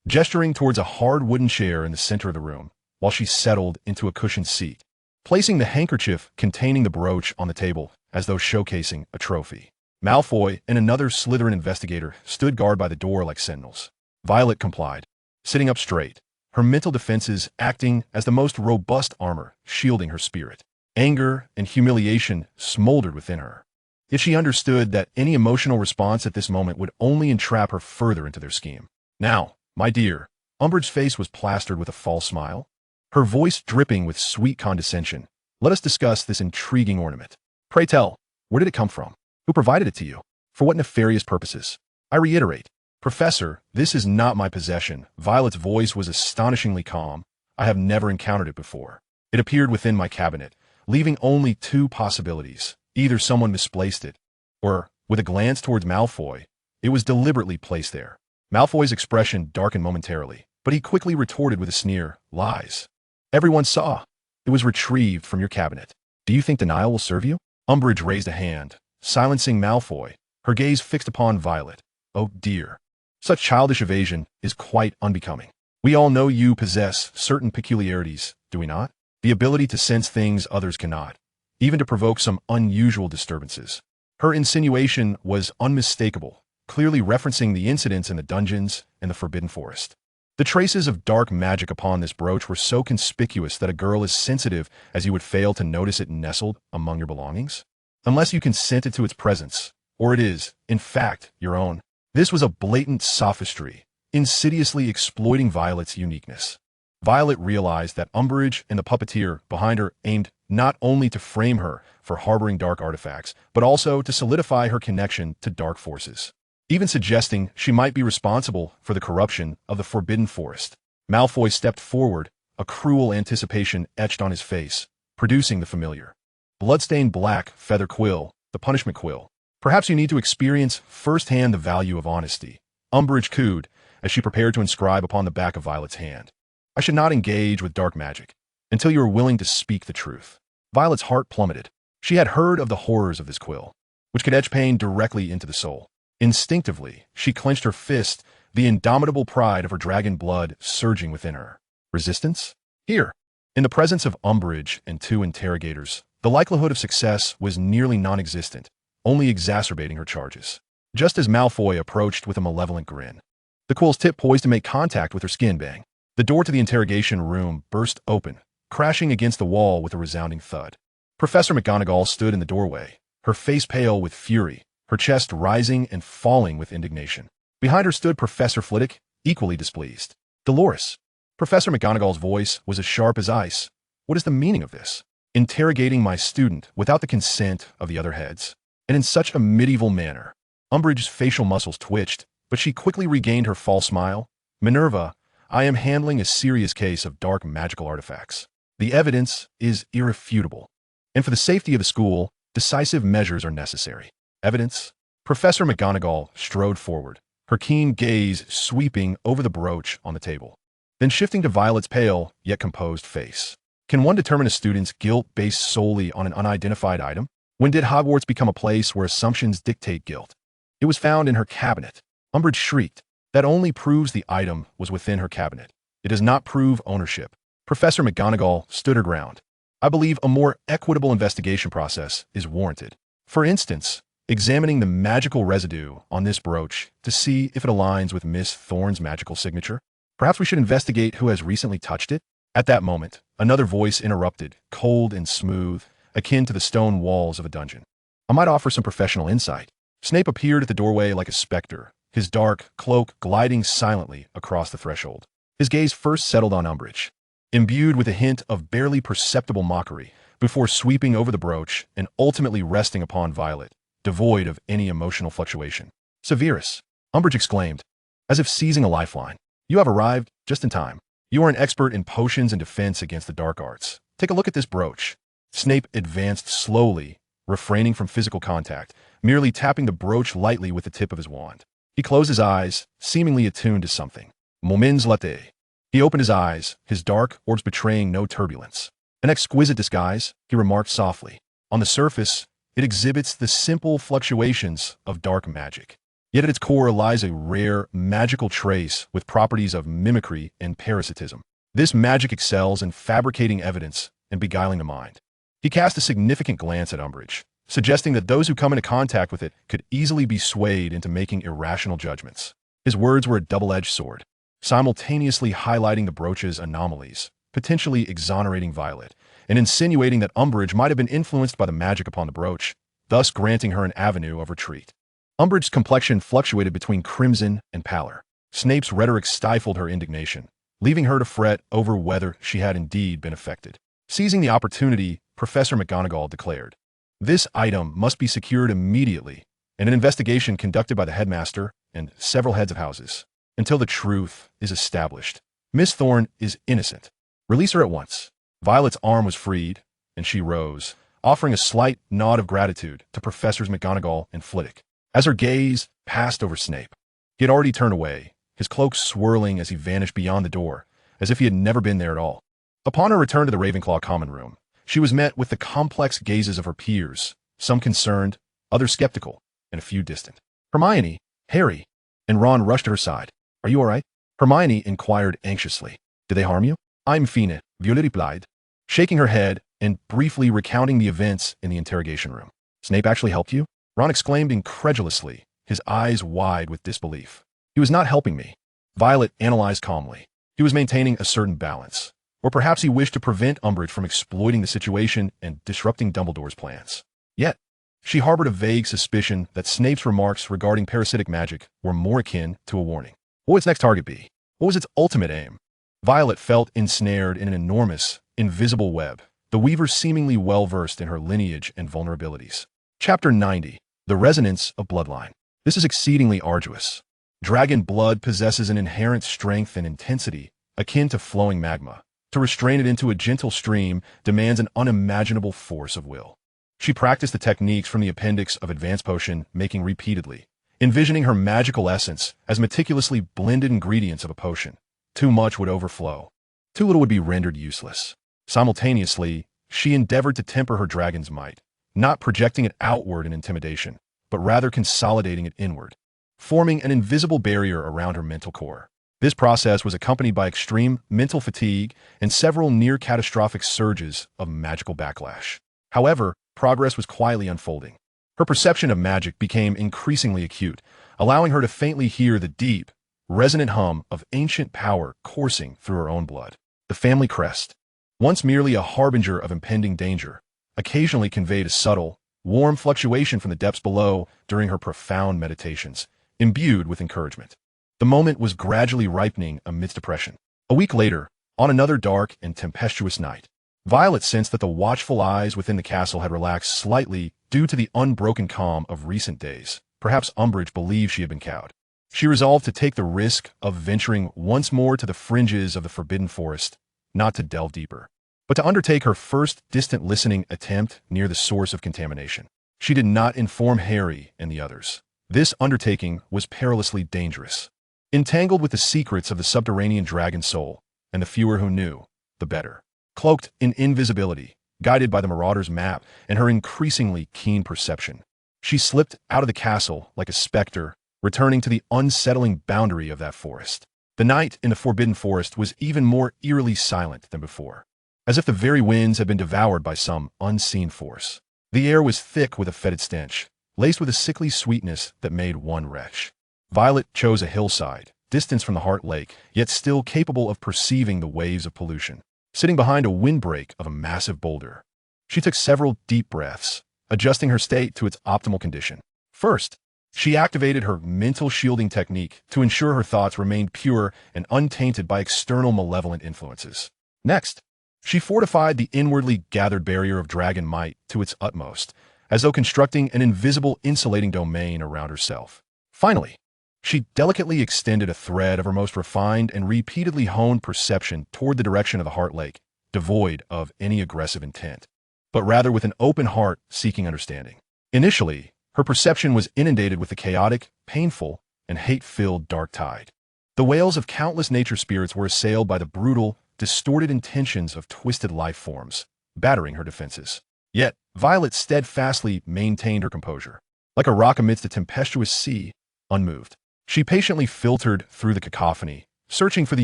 gesturing towards a hard wooden chair in the center of the room, while she settled into a cushioned seat, placing the handkerchief containing the brooch on the table as though showcasing a trophy. Malfoy and another Slytherin investigator stood guard by the door like sentinels. Violet complied, sitting up straight, her mental defenses acting as the most robust armor shielding her spirit. Anger and humiliation smoldered within her. Yet she understood that any emotional response at this moment would only entrap her further into their scheme. Now, my dear, Umbridge's face was plastered with a false smile, her voice dripping with sweet condescension. Let us discuss this intriguing ornament. Pray tell, where did it come from? Who provided it to you? For what nefarious purposes? I reiterate, Professor, this is not my possession. Violet's voice was astonishingly calm. I have never encountered it before. It appeared within my cabinet, leaving only two possibilities. Either someone misplaced it, or, with a glance towards Malfoy, it was deliberately placed there. Malfoy's expression darkened momentarily, but he quickly retorted with a sneer, lies. Everyone saw. It was retrieved from your cabinet. Do you think denial will serve you? Umbridge raised a hand, silencing Malfoy, her gaze fixed upon Violet. Oh dear. Such childish evasion is quite unbecoming. We all know you possess certain peculiarities, do we not? The ability to sense things others cannot, even to provoke some unusual disturbances. Her insinuation was unmistakable, clearly referencing the incidents in the dungeons and the Forbidden Forest. The traces of dark magic upon this brooch were so conspicuous that a girl as sensitive as you would fail to notice it nestled among your belongings, unless you consented to its presence, or it is, in fact, your own. This was a blatant sophistry, insidiously exploiting Violet's uniqueness. Violet realized that Umbridge and the puppeteer behind her aimed not only to frame her for harboring dark artifacts, but also to solidify her connection to dark forces, even suggesting she might be responsible for the corruption of the Forbidden Forest. Malfoy stepped forward, a cruel anticipation etched on his face, producing the familiar bloodstained black feather quill, the punishment quill. Perhaps you need to experience firsthand the value of honesty, Umbridge cooed as she prepared to inscribe upon the back of Violet's hand. I should not engage with dark magic until you are willing to speak the truth. Violet's heart plummeted. She had heard of the horrors of this quill, which could etch pain directly into the soul. Instinctively, she clenched her fist, the indomitable pride of her dragon blood surging within her. Resistance? Here. In the presence of Umbridge and two interrogators, the likelihood of success was nearly non-existent, only exacerbating her charges. Just as Malfoy approached with a malevolent grin, the quill's tip poised to make contact with her skin. Bang. The door to the interrogation room burst open, crashing against the wall with a resounding thud. Professor McGonagall stood in the doorway, her face pale with fury, her chest rising and falling with indignation. Behind her stood Professor Flitwick, equally displeased. Dolores. Professor McGonagall's voice was as sharp as ice. What is the meaning of this? Interrogating my student without the consent of the other heads, and in such a medieval manner. Umbridge's facial muscles twitched, but she quickly regained her false smile. Minerva, I am handling a serious case of dark magical artifacts. The evidence is irrefutable, and for the safety of the school, decisive measures are necessary. Evidence? Professor McGonagall strode forward, her keen gaze sweeping over the brooch on the table, then shifting to Violet's pale, yet composed face. Can one determine a student's guilt based solely on an unidentified item? When did Hogwarts become a place where assumptions dictate guilt? It was found in her cabinet. Umbridge shrieked. That only proves the item was within her cabinet. It does not prove ownership. Professor McGonagall stood her ground. I believe a more equitable investigation process is warranted. For instance, examining the magical residue on this brooch to see if it aligns with Miss Thorne's magical signature. Perhaps we should investigate who has recently touched it. At that moment, another voice interrupted, cold and smooth, akin to the stone walls of a dungeon. I might offer some professional insight. Snape appeared at the doorway like a specter, his dark cloak gliding silently across the threshold. His gaze first settled on Umbridge, imbued with a hint of barely perceptible mockery, before sweeping over the brooch and ultimately resting upon Violet, devoid of any emotional fluctuation. Severus, Umbridge exclaimed, as if seizing a lifeline. You have arrived just in time. You are an expert in potions and defense against the dark arts. Take a look at this brooch. Snape advanced slowly, refraining from physical contact, merely tapping the brooch lightly with the tip of his wand. He closed his eyes, seemingly attuned to something. Moments latte. He opened his eyes, his dark orbs betraying no turbulence. An exquisite disguise, he remarked softly. On the surface, it exhibits the simple fluctuations of dark magic. Yet at its core lies a rare, magical trace with properties of mimicry and parasitism. This magic excels in fabricating evidence and beguiling the mind. He cast a significant glance at Umbridge, suggesting that those who come into contact with it could easily be swayed into making irrational judgments. His words were a double-edged sword, simultaneously highlighting the brooch's anomalies, potentially exonerating Violet, and insinuating that Umbridge might have been influenced by the magic upon the brooch, thus granting her an avenue of retreat. Umbridge's complexion fluctuated between crimson and pallor. Snape's rhetoric stifled her indignation, leaving her to fret over whether she had indeed been affected. Seizing the opportunity, Professor McGonagall declared, "This item must be secured immediately, and an investigation conducted by the headmaster and several heads of houses, until the truth is established. Miss Thorne is innocent. Release her at once." Violet's arm was freed, and she rose, offering a slight nod of gratitude to Professors McGonagall and Flitwick. As her gaze passed over Snape, he had already turned away, his cloak swirling as he vanished beyond the door, as if he had never been there at all. Upon her return to the Ravenclaw common room, she was met with the complex gazes of her peers, some concerned, others skeptical, and a few distant. Hermione, Harry, and Ron rushed to her side. "Are you all right?" Hermione inquired anxiously. "Did they harm you?" "I'm fine," Violet replied, shaking her head and briefly recounting the events in the interrogation room. "Snape actually helped you?" Ron exclaimed incredulously, his eyes wide with disbelief. "He was not helping me," Violet analyzed calmly. "He was maintaining a certain balance. Or perhaps he wished to prevent Umbridge from exploiting the situation and disrupting Dumbledore's plans." Yet, she harbored a vague suspicion that Snape's remarks regarding parasitic magic were more akin to a warning. What would its next target be? What was its ultimate aim? Violet felt ensnared in an enormous, invisible web, the weaver seemingly well-versed in her lineage and vulnerabilities. Chapter 90. The Resonance of Bloodline. This is exceedingly arduous. Dragon blood possesses an inherent strength and intensity, akin to flowing magma. To restrain it into a gentle stream demands an unimaginable force of will. She practiced the techniques from the appendix of Advanced Potion making repeatedly, envisioning her magical essence as meticulously blended ingredients of a potion. Too much would overflow. Too little would be rendered useless. Simultaneously, she endeavored to temper her dragon's might, not projecting it outward in intimidation, but rather consolidating it inward, forming an invisible barrier around her mental core. This process was accompanied by extreme mental fatigue and several near-catastrophic surges of magical backlash. However, progress was quietly unfolding. Her perception of magic became increasingly acute, allowing her to faintly hear the deep, resonant hum of ancient power coursing through her own blood. The family crest, once merely a harbinger of impending danger, occasionally conveyed a subtle, warm fluctuation from the depths below during her profound meditations, imbued with encouragement. The moment was gradually ripening amidst oppression. A week later, on another dark and tempestuous night, Violet sensed that the watchful eyes within the castle had relaxed slightly due to the unbroken calm of recent days. Perhaps Umbridge believed she had been cowed. She resolved to take the risk of venturing once more to the fringes of the Forbidden Forest, not to delve deeper, but to undertake her first distant listening attempt near the source of contamination. She did not inform Harry and the others. This undertaking was perilously dangerous. Entangled with the secrets of the subterranean dragon soul, and the fewer who knew, the better. Cloaked in invisibility, guided by the marauder's map and her increasingly keen perception, she slipped out of the castle like a specter, returning to the unsettling boundary of that forest. The night in the Forbidden Forest was even more eerily silent than before, as if the very winds had been devoured by some unseen force. The air was thick with a fetid stench, laced with a sickly sweetness that made one retch. Violet chose a hillside, distant from the Heart Lake, yet still capable of perceiving the waves of pollution. Sitting behind a windbreak of a massive boulder, she took several deep breaths, adjusting her state to its optimal condition. First, she activated her mental shielding technique to ensure her thoughts remained pure and untainted by external malevolent influences. Next, she fortified the inwardly gathered barrier of dragon might to its utmost, as though constructing an invisible insulating domain around herself. Finally, she delicately extended a thread of her most refined and repeatedly honed perception toward the direction of the Heart Lake, devoid of any aggressive intent, but rather with an open heart seeking understanding. Initially, her perception was inundated with the chaotic, painful, and hate-filled dark tide. The wails of countless nature spirits were assailed by the brutal, distorted intentions of twisted life forms, battering her defenses. Yet, Violet steadfastly maintained her composure. Like a rock amidst a tempestuous sea, unmoved. She patiently filtered through the cacophony, searching for the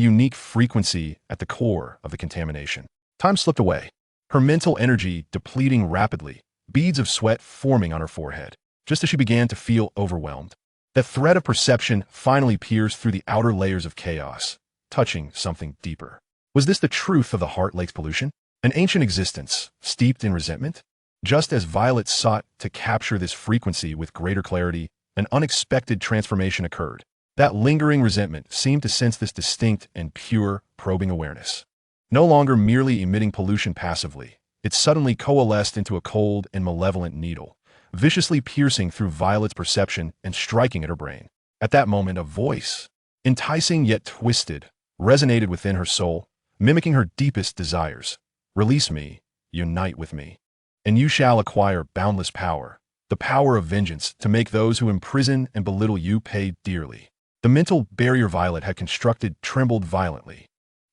unique frequency at the core of the contamination. Time slipped away, her mental energy depleting rapidly, beads of sweat forming on her forehead, just as she began to feel overwhelmed. The thread of perception finally pierced through the outer layers of chaos, touching something deeper. Was this the truth of the Heart Lake's pollution? An ancient existence, steeped in resentment? Just as Violet sought to capture this frequency with greater clarity, an unexpected transformation occurred. That lingering resentment seemed to sense this distinct and pure, probing awareness. No longer merely emitting pollution passively, it suddenly coalesced into a cold and malevolent needle, viciously piercing through Violet's perception and striking at her brain. At that moment, a voice, enticing yet twisted, resonated within her soul, mimicking her deepest desires. Release me, unite with me, and you shall acquire boundless power, the power of vengeance to make those who imprison and belittle you pay dearly. The mental barrier Violet had constructed trembled violently,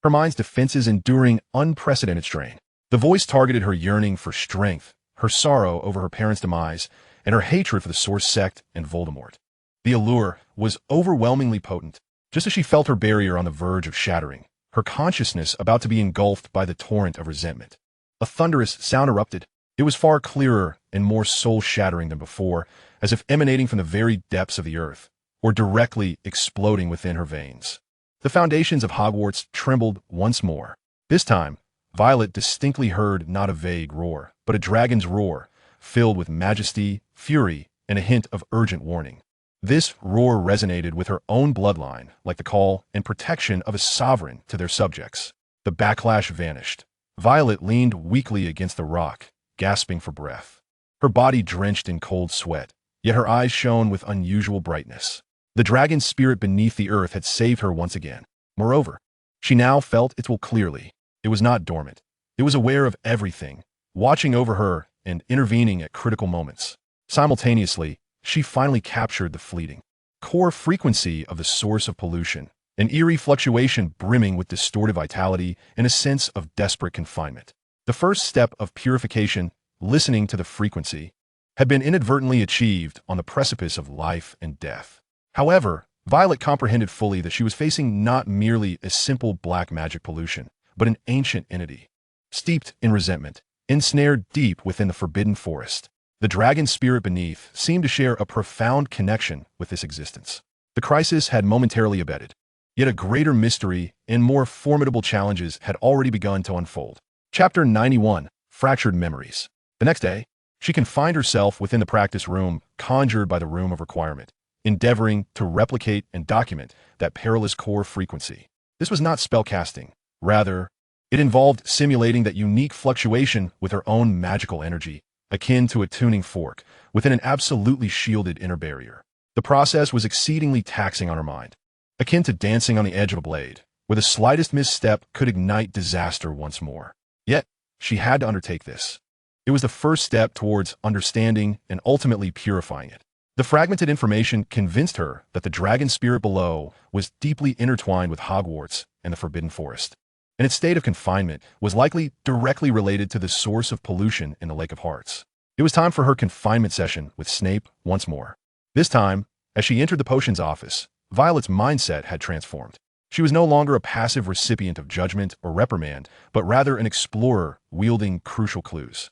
her mind's defenses enduring unprecedented strain. The voice targeted her yearning for strength, her sorrow over her parents' demise, and her hatred for the Source sect and Voldemort. The allure was overwhelmingly potent. Just as she felt her barrier on the verge of shattering, her consciousness about to be engulfed by the torrent of resentment, a thunderous sound erupted. It was far clearer and more soul-shattering than before, as if emanating from the very depths of the earth, or directly exploding within her veins. The foundations of Hogwarts trembled once more. This time, Violet distinctly heard not a vague roar, but a dragon's roar, filled with majesty, fury, and a hint of urgent warning. This roar resonated with her own bloodline, like the call and protection of a sovereign to their subjects. The backlash vanished. Violet leaned weakly against the rock, gasping for breath. Her body drenched in cold sweat, yet her eyes shone with unusual brightness. The dragon spirit beneath the earth had saved her once again. Moreover, she now felt its will clearly. It was not dormant. It was aware of everything, watching over her and intervening at critical moments. Simultaneously, she finally captured the fleeting core frequency of the source of pollution, an eerie fluctuation brimming with distorted vitality and a sense of desperate confinement. The first step of purification, listening to the frequency, had been inadvertently achieved on the precipice of life and death. However, Violet comprehended fully that she was facing not merely a simple black magic pollution, but an ancient entity, steeped in resentment, ensnared deep within the forbidden forest. The dragon spirit beneath seemed to share a profound connection with this existence. The crisis had momentarily abated, yet a greater mystery and more formidable challenges had already begun to unfold. Chapter 91, Fractured Memories. The next day, she confined herself within the practice room conjured by the Room of Requirement, endeavoring to replicate and document that perilous core frequency. This was not spellcasting. Rather, it involved simulating that unique fluctuation with her own magical energy, akin to a tuning fork, within an absolutely shielded inner barrier. The process was exceedingly taxing on her mind, akin to dancing on the edge of a blade, where the slightest misstep could ignite disaster once more. Yet, she had to undertake this. It was the first step towards understanding and ultimately purifying it. The fragmented information convinced her that the dragon spirit below was deeply intertwined with Hogwarts and the Forbidden Forest, and its state of confinement was likely directly related to the source of pollution in the Lake of Hearts. It was time for her confinement session with Snape once more. This time, as she entered the potions office, Violet's mindset had transformed. She was no longer a passive recipient of judgment or reprimand, but rather an explorer wielding crucial clues.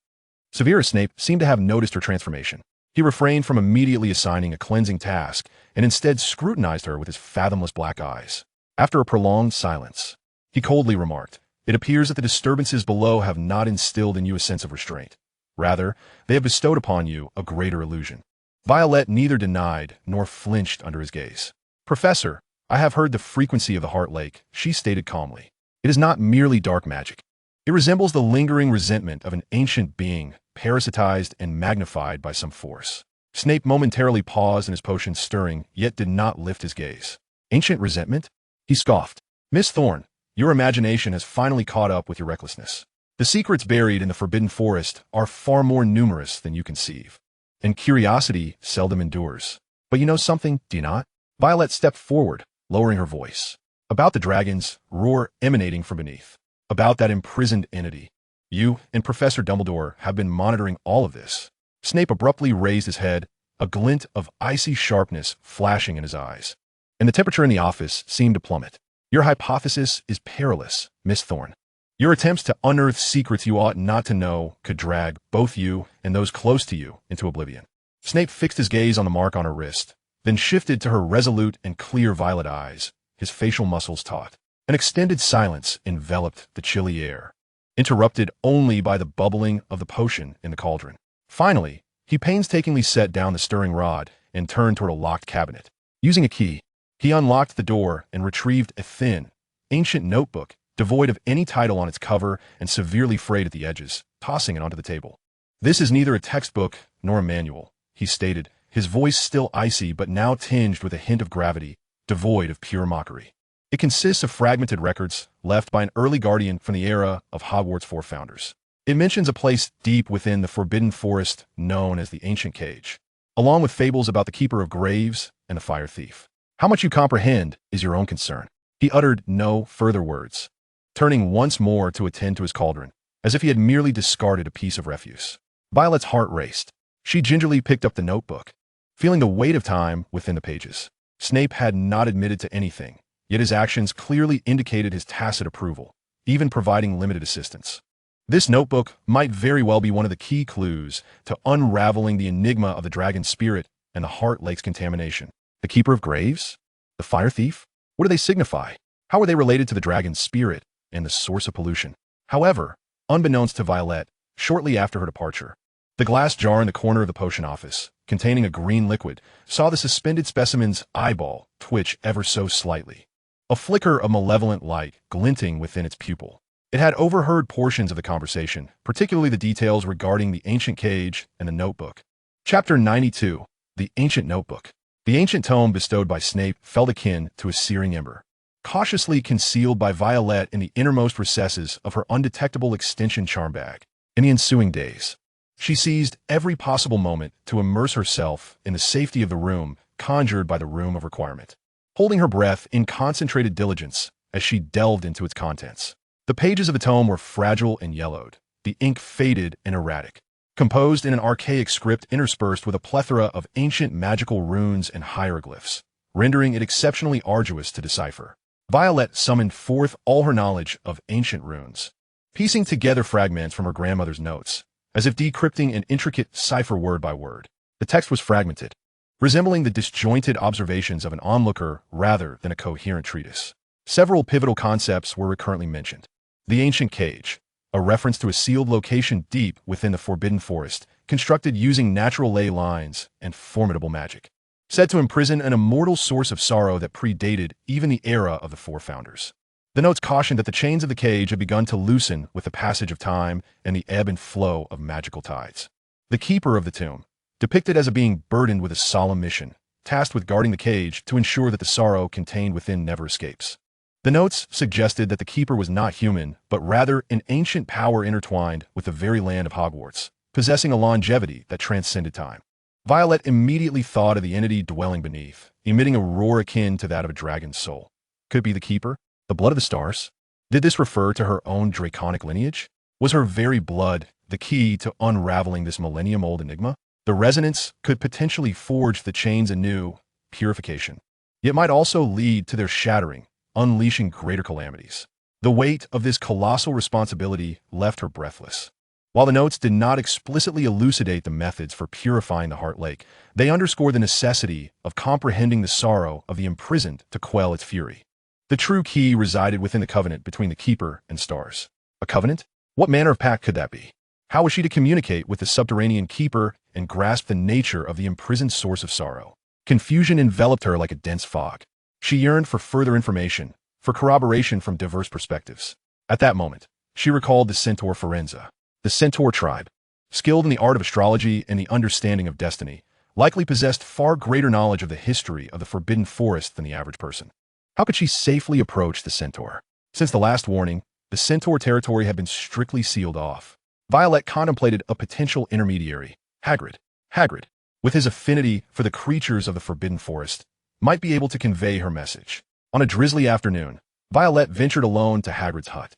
Severus Snape seemed to have noticed her transformation. He refrained from immediately assigning a cleansing task and instead scrutinized her with his fathomless black eyes. After a prolonged silence, he coldly remarked, "It appears that the disturbances below have not instilled in you a sense of restraint. Rather, they have bestowed upon you a greater illusion." Violet neither denied nor flinched under his gaze. "Professor, I have heard the frequency of the Heart Lake," she stated calmly. "It is not merely dark magic. It resembles the lingering resentment of an ancient being, parasitized and magnified by some force." Snape momentarily paused in his potion stirring, yet did not lift his gaze. "Ancient resentment?" He scoffed. "Miss Thorne, your imagination has finally caught up with your recklessness. The secrets buried in the Forbidden Forest are far more numerous than you conceive, and curiosity seldom endures. But you know something, do you not?" Violet stepped forward, lowering her voice. "About the dragon's roar emanating from beneath. About that imprisoned entity. You and Professor Dumbledore have been monitoring all of this." Snape abruptly raised his head, a glint of icy sharpness flashing in his eyes. And the temperature in the office seemed to plummet. Your hypothesis is perilous, Miss Thorne. Your attempts to unearth secrets you ought not to know could drag both you and those close to you into oblivion. Snape fixed his gaze on the mark on her wrist, then shifted to her resolute and clear violet eyes, his facial muscles taut. An extended silence enveloped the chilly air, interrupted only by the bubbling of the potion in the cauldron. Finally, he painstakingly set down the stirring rod and turned toward a locked cabinet. Using a key, he unlocked the door and retrieved a thin, ancient notebook, devoid of any title on its cover and severely frayed at the edges, tossing it onto the table. "This is neither a textbook nor a manual," he stated, his voice still icy but now tinged with a hint of gravity, devoid of pure mockery. "It consists of fragmented records left by an early guardian from the era of Hogwarts' four founders. It mentions a place deep within the forbidden forest known as the Ancient Cage, along with fables about the Keeper of Graves and the Fire Thief. How much you comprehend is your own concern." He uttered no further words, turning once more to attend to his cauldron, as if he had merely discarded a piece of refuse. Violet's heart raced. She gingerly picked up the notebook, feeling the weight of time within the pages. Snape had not admitted to anything, yet his actions clearly indicated his tacit approval, even providing limited assistance. This notebook might very well be one of the key clues to unraveling the enigma of the dragon's spirit and the Heart Lake's contamination. The Keeper of Graves? The Fire Thief? What do they signify? How are they related to the dragon's spirit and the source of pollution? However, unbeknownst to Violet, shortly after her departure, the glass jar in the corner of the potion office, containing a green liquid, saw the suspended specimen's eyeball twitch ever so slightly, a flicker of malevolent light glinting within its pupil. It had overheard portions of the conversation, particularly the details regarding the ancient cage and the notebook. Chapter 92. The Ancient Notebook. The ancient tome bestowed by Snape felt akin to a searing ember, cautiously concealed by Violet in the innermost recesses of her undetectable extension charm bag. In the ensuing days, she seized every possible moment to immerse herself in the safety of the room conjured by the Room of Requirement, holding her breath in concentrated diligence as she delved into its contents. The pages of the tome were fragile and yellowed, the ink faded and erratic, composed in an archaic script interspersed with a plethora of ancient magical runes and hieroglyphs, rendering it exceptionally arduous to decipher. Violet summoned forth all her knowledge of ancient runes, piecing together fragments from her grandmother's notes, as if decrypting an intricate cipher word by word. The text was fragmented, resembling the disjointed observations of an onlooker rather than a coherent treatise. Several pivotal concepts were recurrently mentioned. The ancient cage, a reference to a sealed location deep within the Forbidden Forest, constructed using natural ley lines and formidable magic, said to imprison an immortal source of sorrow that predated even the era of the Four Founders. The notes cautioned that the chains of the cage had begun to loosen with the passage of time and the ebb and flow of magical tides. The keeper of the tomb, depicted as a being burdened with a solemn mission, tasked with guarding the cage to ensure that the sorrow contained within never escapes. The notes suggested that the keeper was not human, but rather an ancient power intertwined with the very land of Hogwarts, possessing a longevity that transcended time. Violet immediately thought of the entity dwelling beneath, emitting a roar akin to that of a dragon's soul. Could it be the keeper? The blood of the stars? Did this refer to her own draconic lineage? Was her very blood the key to unraveling this millennium-old enigma? The resonance could potentially forge the chains anew, purification, yet might also lead to their shattering, unleashing greater calamities. The weight of this colossal responsibility left her breathless. While the notes did not explicitly elucidate the methods for purifying the Heart Lake, they underscore the necessity of comprehending the sorrow of the imprisoned to quell its fury. The true key resided within the covenant between the Keeper and stars. A covenant? What manner of pact could that be? How was she to communicate with the subterranean Keeper and grasp the nature of the imprisoned source of sorrow? Confusion enveloped her like a dense fog. She yearned for further information, for corroboration from diverse perspectives. At that moment, she recalled the Centaur Forenza. The Centaur tribe, skilled in the art of astrology and the understanding of destiny, likely possessed far greater knowledge of the history of the Forbidden Forest than the average person. How could she safely approach the Centaur? Since the last warning, the Centaur territory had been strictly sealed off. Violet contemplated a potential intermediary, Hagrid. Hagrid, with his affinity for the creatures of the Forbidden Forest, might be able to convey her message. On a drizzly afternoon, Violet ventured alone to Hagrid's hut.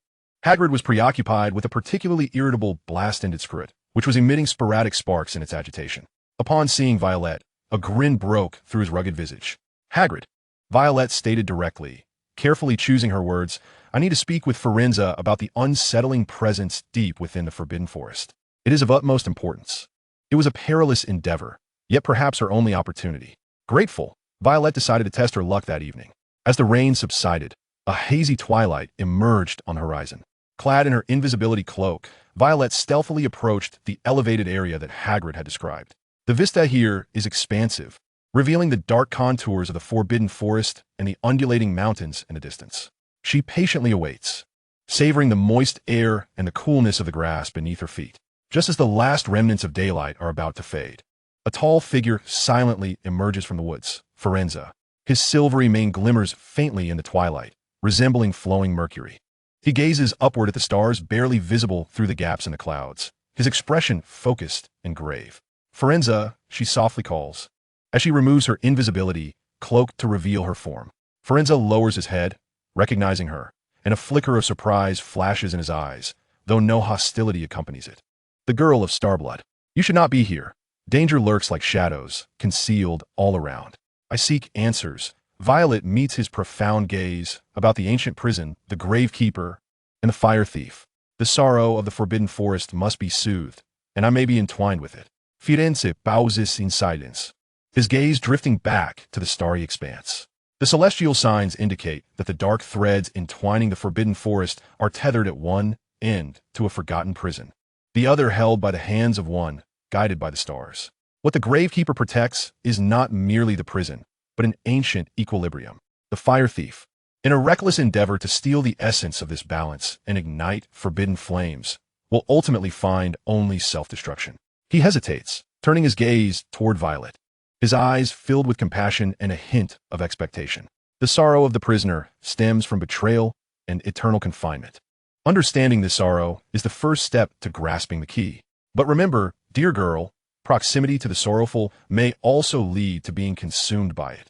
Hagrid was preoccupied with a particularly irritable blast-ended script, which was emitting sporadic sparks in its agitation. Upon seeing Violet, a grin broke through his rugged visage. Hagrid, Violet stated directly, carefully choosing her words, I need to speak with Firenze about the unsettling presence deep within the Forbidden Forest. It is of utmost importance. It was a perilous endeavor, yet perhaps her only opportunity. Grateful, Violet decided to test her luck that evening. As the rain subsided, a hazy twilight emerged on the horizon. Clad in her invisibility cloak, Violet stealthily approached the elevated area that Hagrid had described. The vista here is expansive, revealing the dark contours of the Forbidden Forest and the undulating mountains in the distance. She patiently awaits, savoring the moist air and the coolness of the grass beneath her feet. Just as the last remnants of daylight are about to fade, a tall figure silently emerges from the woods, Firenze. His silvery mane glimmers faintly in the twilight, resembling flowing mercury. He gazes upward at the stars barely visible through the gaps in the clouds, his expression focused and grave. Firenze, she softly calls, as she removes her invisibility cloak to reveal her form. Firenze lowers his head, recognizing her, and a flicker of surprise flashes in his eyes, though no hostility accompanies it. The girl of Starblood. You should not be here. Danger lurks like shadows, concealed all around. I seek answers. Violet meets his profound gaze about the ancient prison, the gravekeeper, and the fire thief. The sorrow of the Forbidden Forest must be soothed, and I may be entwined with it. Firenze pauses in silence, his gaze drifting back to the starry expanse. The celestial signs indicate that the dark threads entwining the Forbidden Forest are tethered at one end to a forgotten prison, the other held by the hands of one, guided by the stars. What the gravekeeper protects is not merely the prison, but an ancient equilibrium. The fire thief, in a reckless endeavor to steal the essence of this balance and ignite forbidden flames, will ultimately find only self-destruction. He hesitates, turning his gaze toward Violet, his eyes filled with compassion and a hint of expectation. The sorrow of the prisoner stems from betrayal and eternal confinement. Understanding this sorrow is the first step to grasping the key. But remember, dear girl, proximity to the sorrowful may also lead to being consumed by it.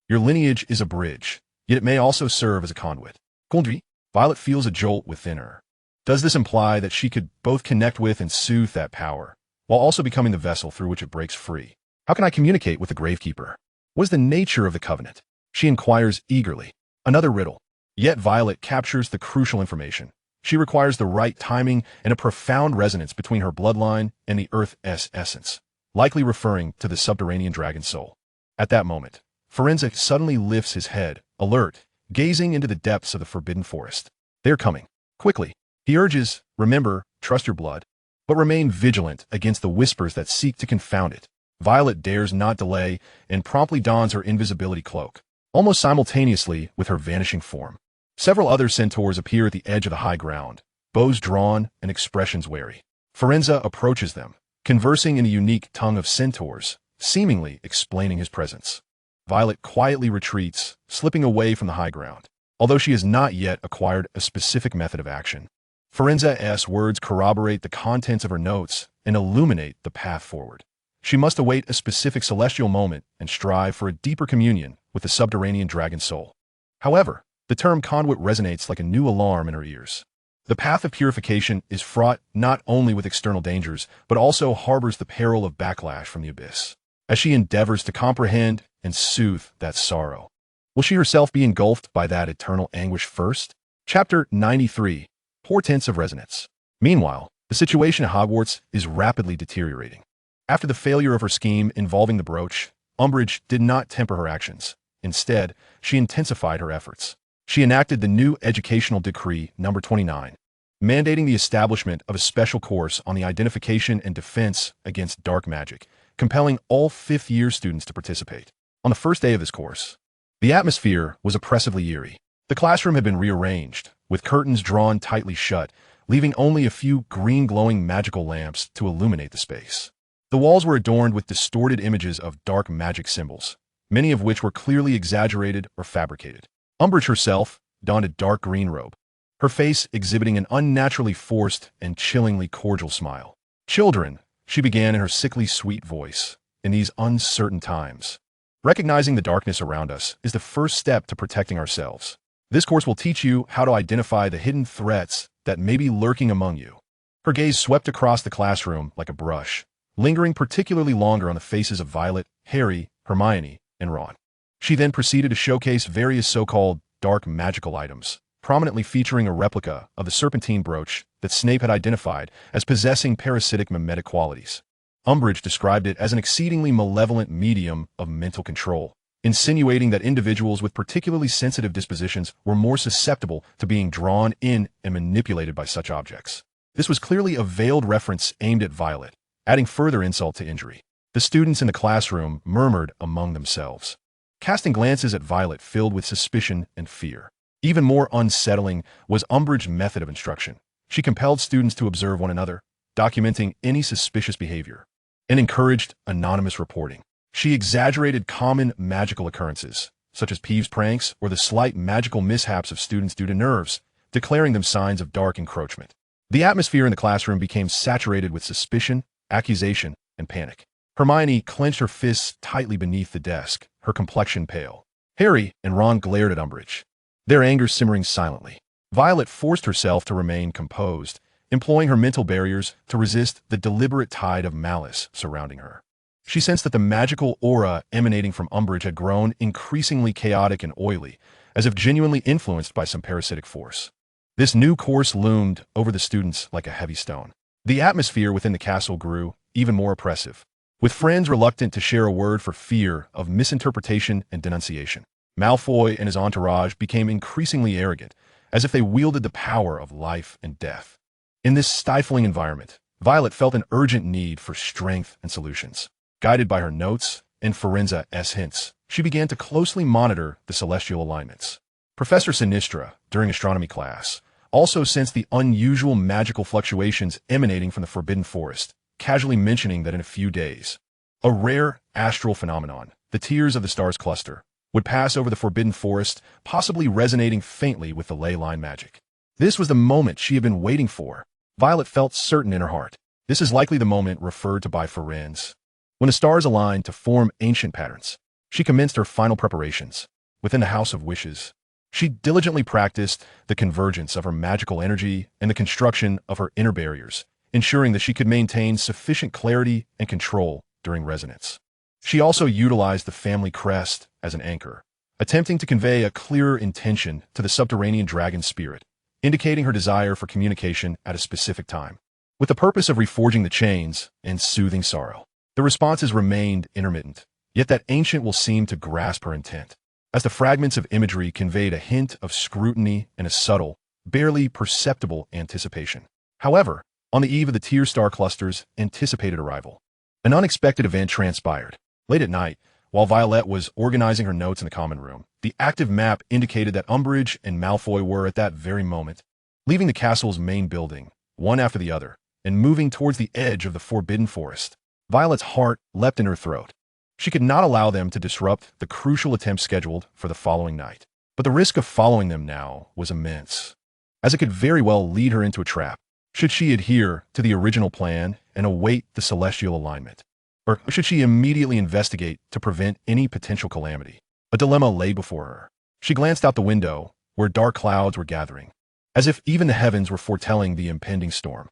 Your lineage is a bridge, yet it may also serve as a conduit. Conduit? Violet feels a jolt within her. Does this imply that she could both connect with and soothe that power, while also becoming the vessel through which it breaks free? How can I communicate with the gravekeeper? What is the nature of the covenant? She inquires eagerly. Another riddle. Yet Violet captures the crucial information. She requires the right timing and a profound resonance between her bloodline and the Earth's essence, likely referring to the subterranean dragon soul. At that moment, Firenze suddenly lifts his head, alert, gazing into the depths of the Forbidden Forest. They're coming. Quickly, he urges, remember, trust your blood, but remain vigilant against the whispers that seek to confound it. Violet dares not delay and promptly dons her invisibility cloak, almost simultaneously with her vanishing form. Several other centaurs appear at the edge of the high ground, bows drawn and expressions wary. Firenze approaches them, conversing in a unique tongue of centaurs, seemingly explaining his presence. Violet quietly retreats, slipping away from the high ground, although she has not yet acquired a specific method of action. Firenze's words corroborate the contents of her notes and illuminate the path forward. She must await a specific celestial moment and strive for a deeper communion with the subterranean dragon soul. However, the term conduit resonates like a new alarm in her ears. The path of purification is fraught not only with external dangers, but also harbors the peril of backlash from the abyss. As she endeavors to comprehend and soothe that sorrow, will she herself be engulfed by that eternal anguish first? Chapter 93. Portents of Resonance. Meanwhile, the situation at Hogwarts is rapidly deteriorating. After the failure of her scheme involving the brooch, Umbridge did not temper her actions. Instead, she intensified her efforts. She enacted the new Educational Decree No. 29, mandating the establishment of a special course on the identification and defense against dark magic, compelling all fifth-year students to participate. On the first day of this course, the atmosphere was oppressively eerie. The classroom had been rearranged, with curtains drawn tightly shut, leaving only a few green glowing magical lamps to illuminate the space. The walls were adorned with distorted images of dark magic symbols, many of which were clearly exaggerated or fabricated. Umbridge herself donned a dark green robe, her face exhibiting an unnaturally forced and chillingly cordial smile. Children, she began in her sickly sweet voice, in these uncertain times, recognizing the darkness around us is the first step to protecting ourselves. This course will teach you how to identify the hidden threats that may be lurking among you. Her gaze swept across the classroom like a brush, lingering particularly longer on the faces of Violet, Harry, Hermione, and Ron. She then proceeded to showcase various so-called dark magical items, prominently featuring a replica of the serpentine brooch that Snape had identified as possessing parasitic mimetic qualities. Umbridge described it as an exceedingly malevolent medium of mental control, insinuating that individuals with particularly sensitive dispositions were more susceptible to being drawn in and manipulated by such objects. This was clearly a veiled reference aimed at Violet, adding further insult to injury. The students in the classroom murmured among themselves, casting glances at Violet filled with suspicion and fear. Even more unsettling was Umbridge's method of instruction. She compelled students to observe one another, documenting any suspicious behavior, and encouraged anonymous reporting. She exaggerated common magical occurrences, such as Peeves' pranks or the slight magical mishaps of students due to nerves, declaring them signs of dark encroachment. The atmosphere in the classroom became saturated with suspicion, accusation, and panic. Hermione clenched her fists tightly beneath the desk, her complexion pale. Harry and Ron glared at Umbridge, their anger simmering silently. Violet forced herself to remain composed, employing her mental barriers to resist the deliberate tide of malice surrounding her. She sensed that the magical aura emanating from Umbridge had grown increasingly chaotic and oily, as if genuinely influenced by some parasitic force. This new course loomed over the students like a heavy stone. The atmosphere within the castle grew even more oppressive, with friends reluctant to share a word for fear of misinterpretation and denunciation. Malfoy and his entourage became increasingly arrogant, as if they wielded the power of life and death. In this stifling environment, Violet felt an urgent need for strength and solutions. Guided by her notes and Firenze's hints, she began to closely monitor the celestial alignments. Professor Sinistra, during astronomy class, also sensed the unusual magical fluctuations emanating from the Forbidden Forest, casually mentioning that in a few days, a rare astral phenomenon, the Tears of the Stars cluster, would pass over the Forbidden Forest, possibly resonating faintly with the ley line magic. This was the moment she had been waiting for. Violet felt certain in her heart. This is likely the moment referred to by Firenze. When the stars aligned to form ancient patterns, she commenced her final preparations. Within the House of Wishes, she diligently practiced the convergence of her magical energy and the construction of her inner barriers, ensuring that she could maintain sufficient clarity and control during resonance. She also utilized the family crest as an anchor, attempting to convey a clearer intention to the subterranean dragon spirit, indicating her desire for communication at a specific time, with the purpose of reforging the chains and soothing sorrow. The responses remained intermittent, yet that ancient will seemed to grasp her intent, as the fragments of imagery conveyed a hint of scrutiny and a subtle, barely perceptible anticipation. However, on the eve of the Tear Star Cluster's anticipated arrival, an unexpected event transpired. Late at night, while Violet was organizing her notes in the common room, the active map indicated that Umbridge and Malfoy were, at that very moment, leaving the castle's main building, one after the other, and moving towards the edge of the Forbidden Forest. Violet's heart leapt in her throat. She could not allow them to disrupt the crucial attempt scheduled for the following night. But the risk of following them now was immense, as it could very well lead her into a trap. Should she adhere to the original plan and await the celestial alignment? Or should she immediately investigate to prevent any potential calamity? A dilemma lay before her. She glanced out the window, where dark clouds were gathering, as if even the heavens were foretelling the impending storm.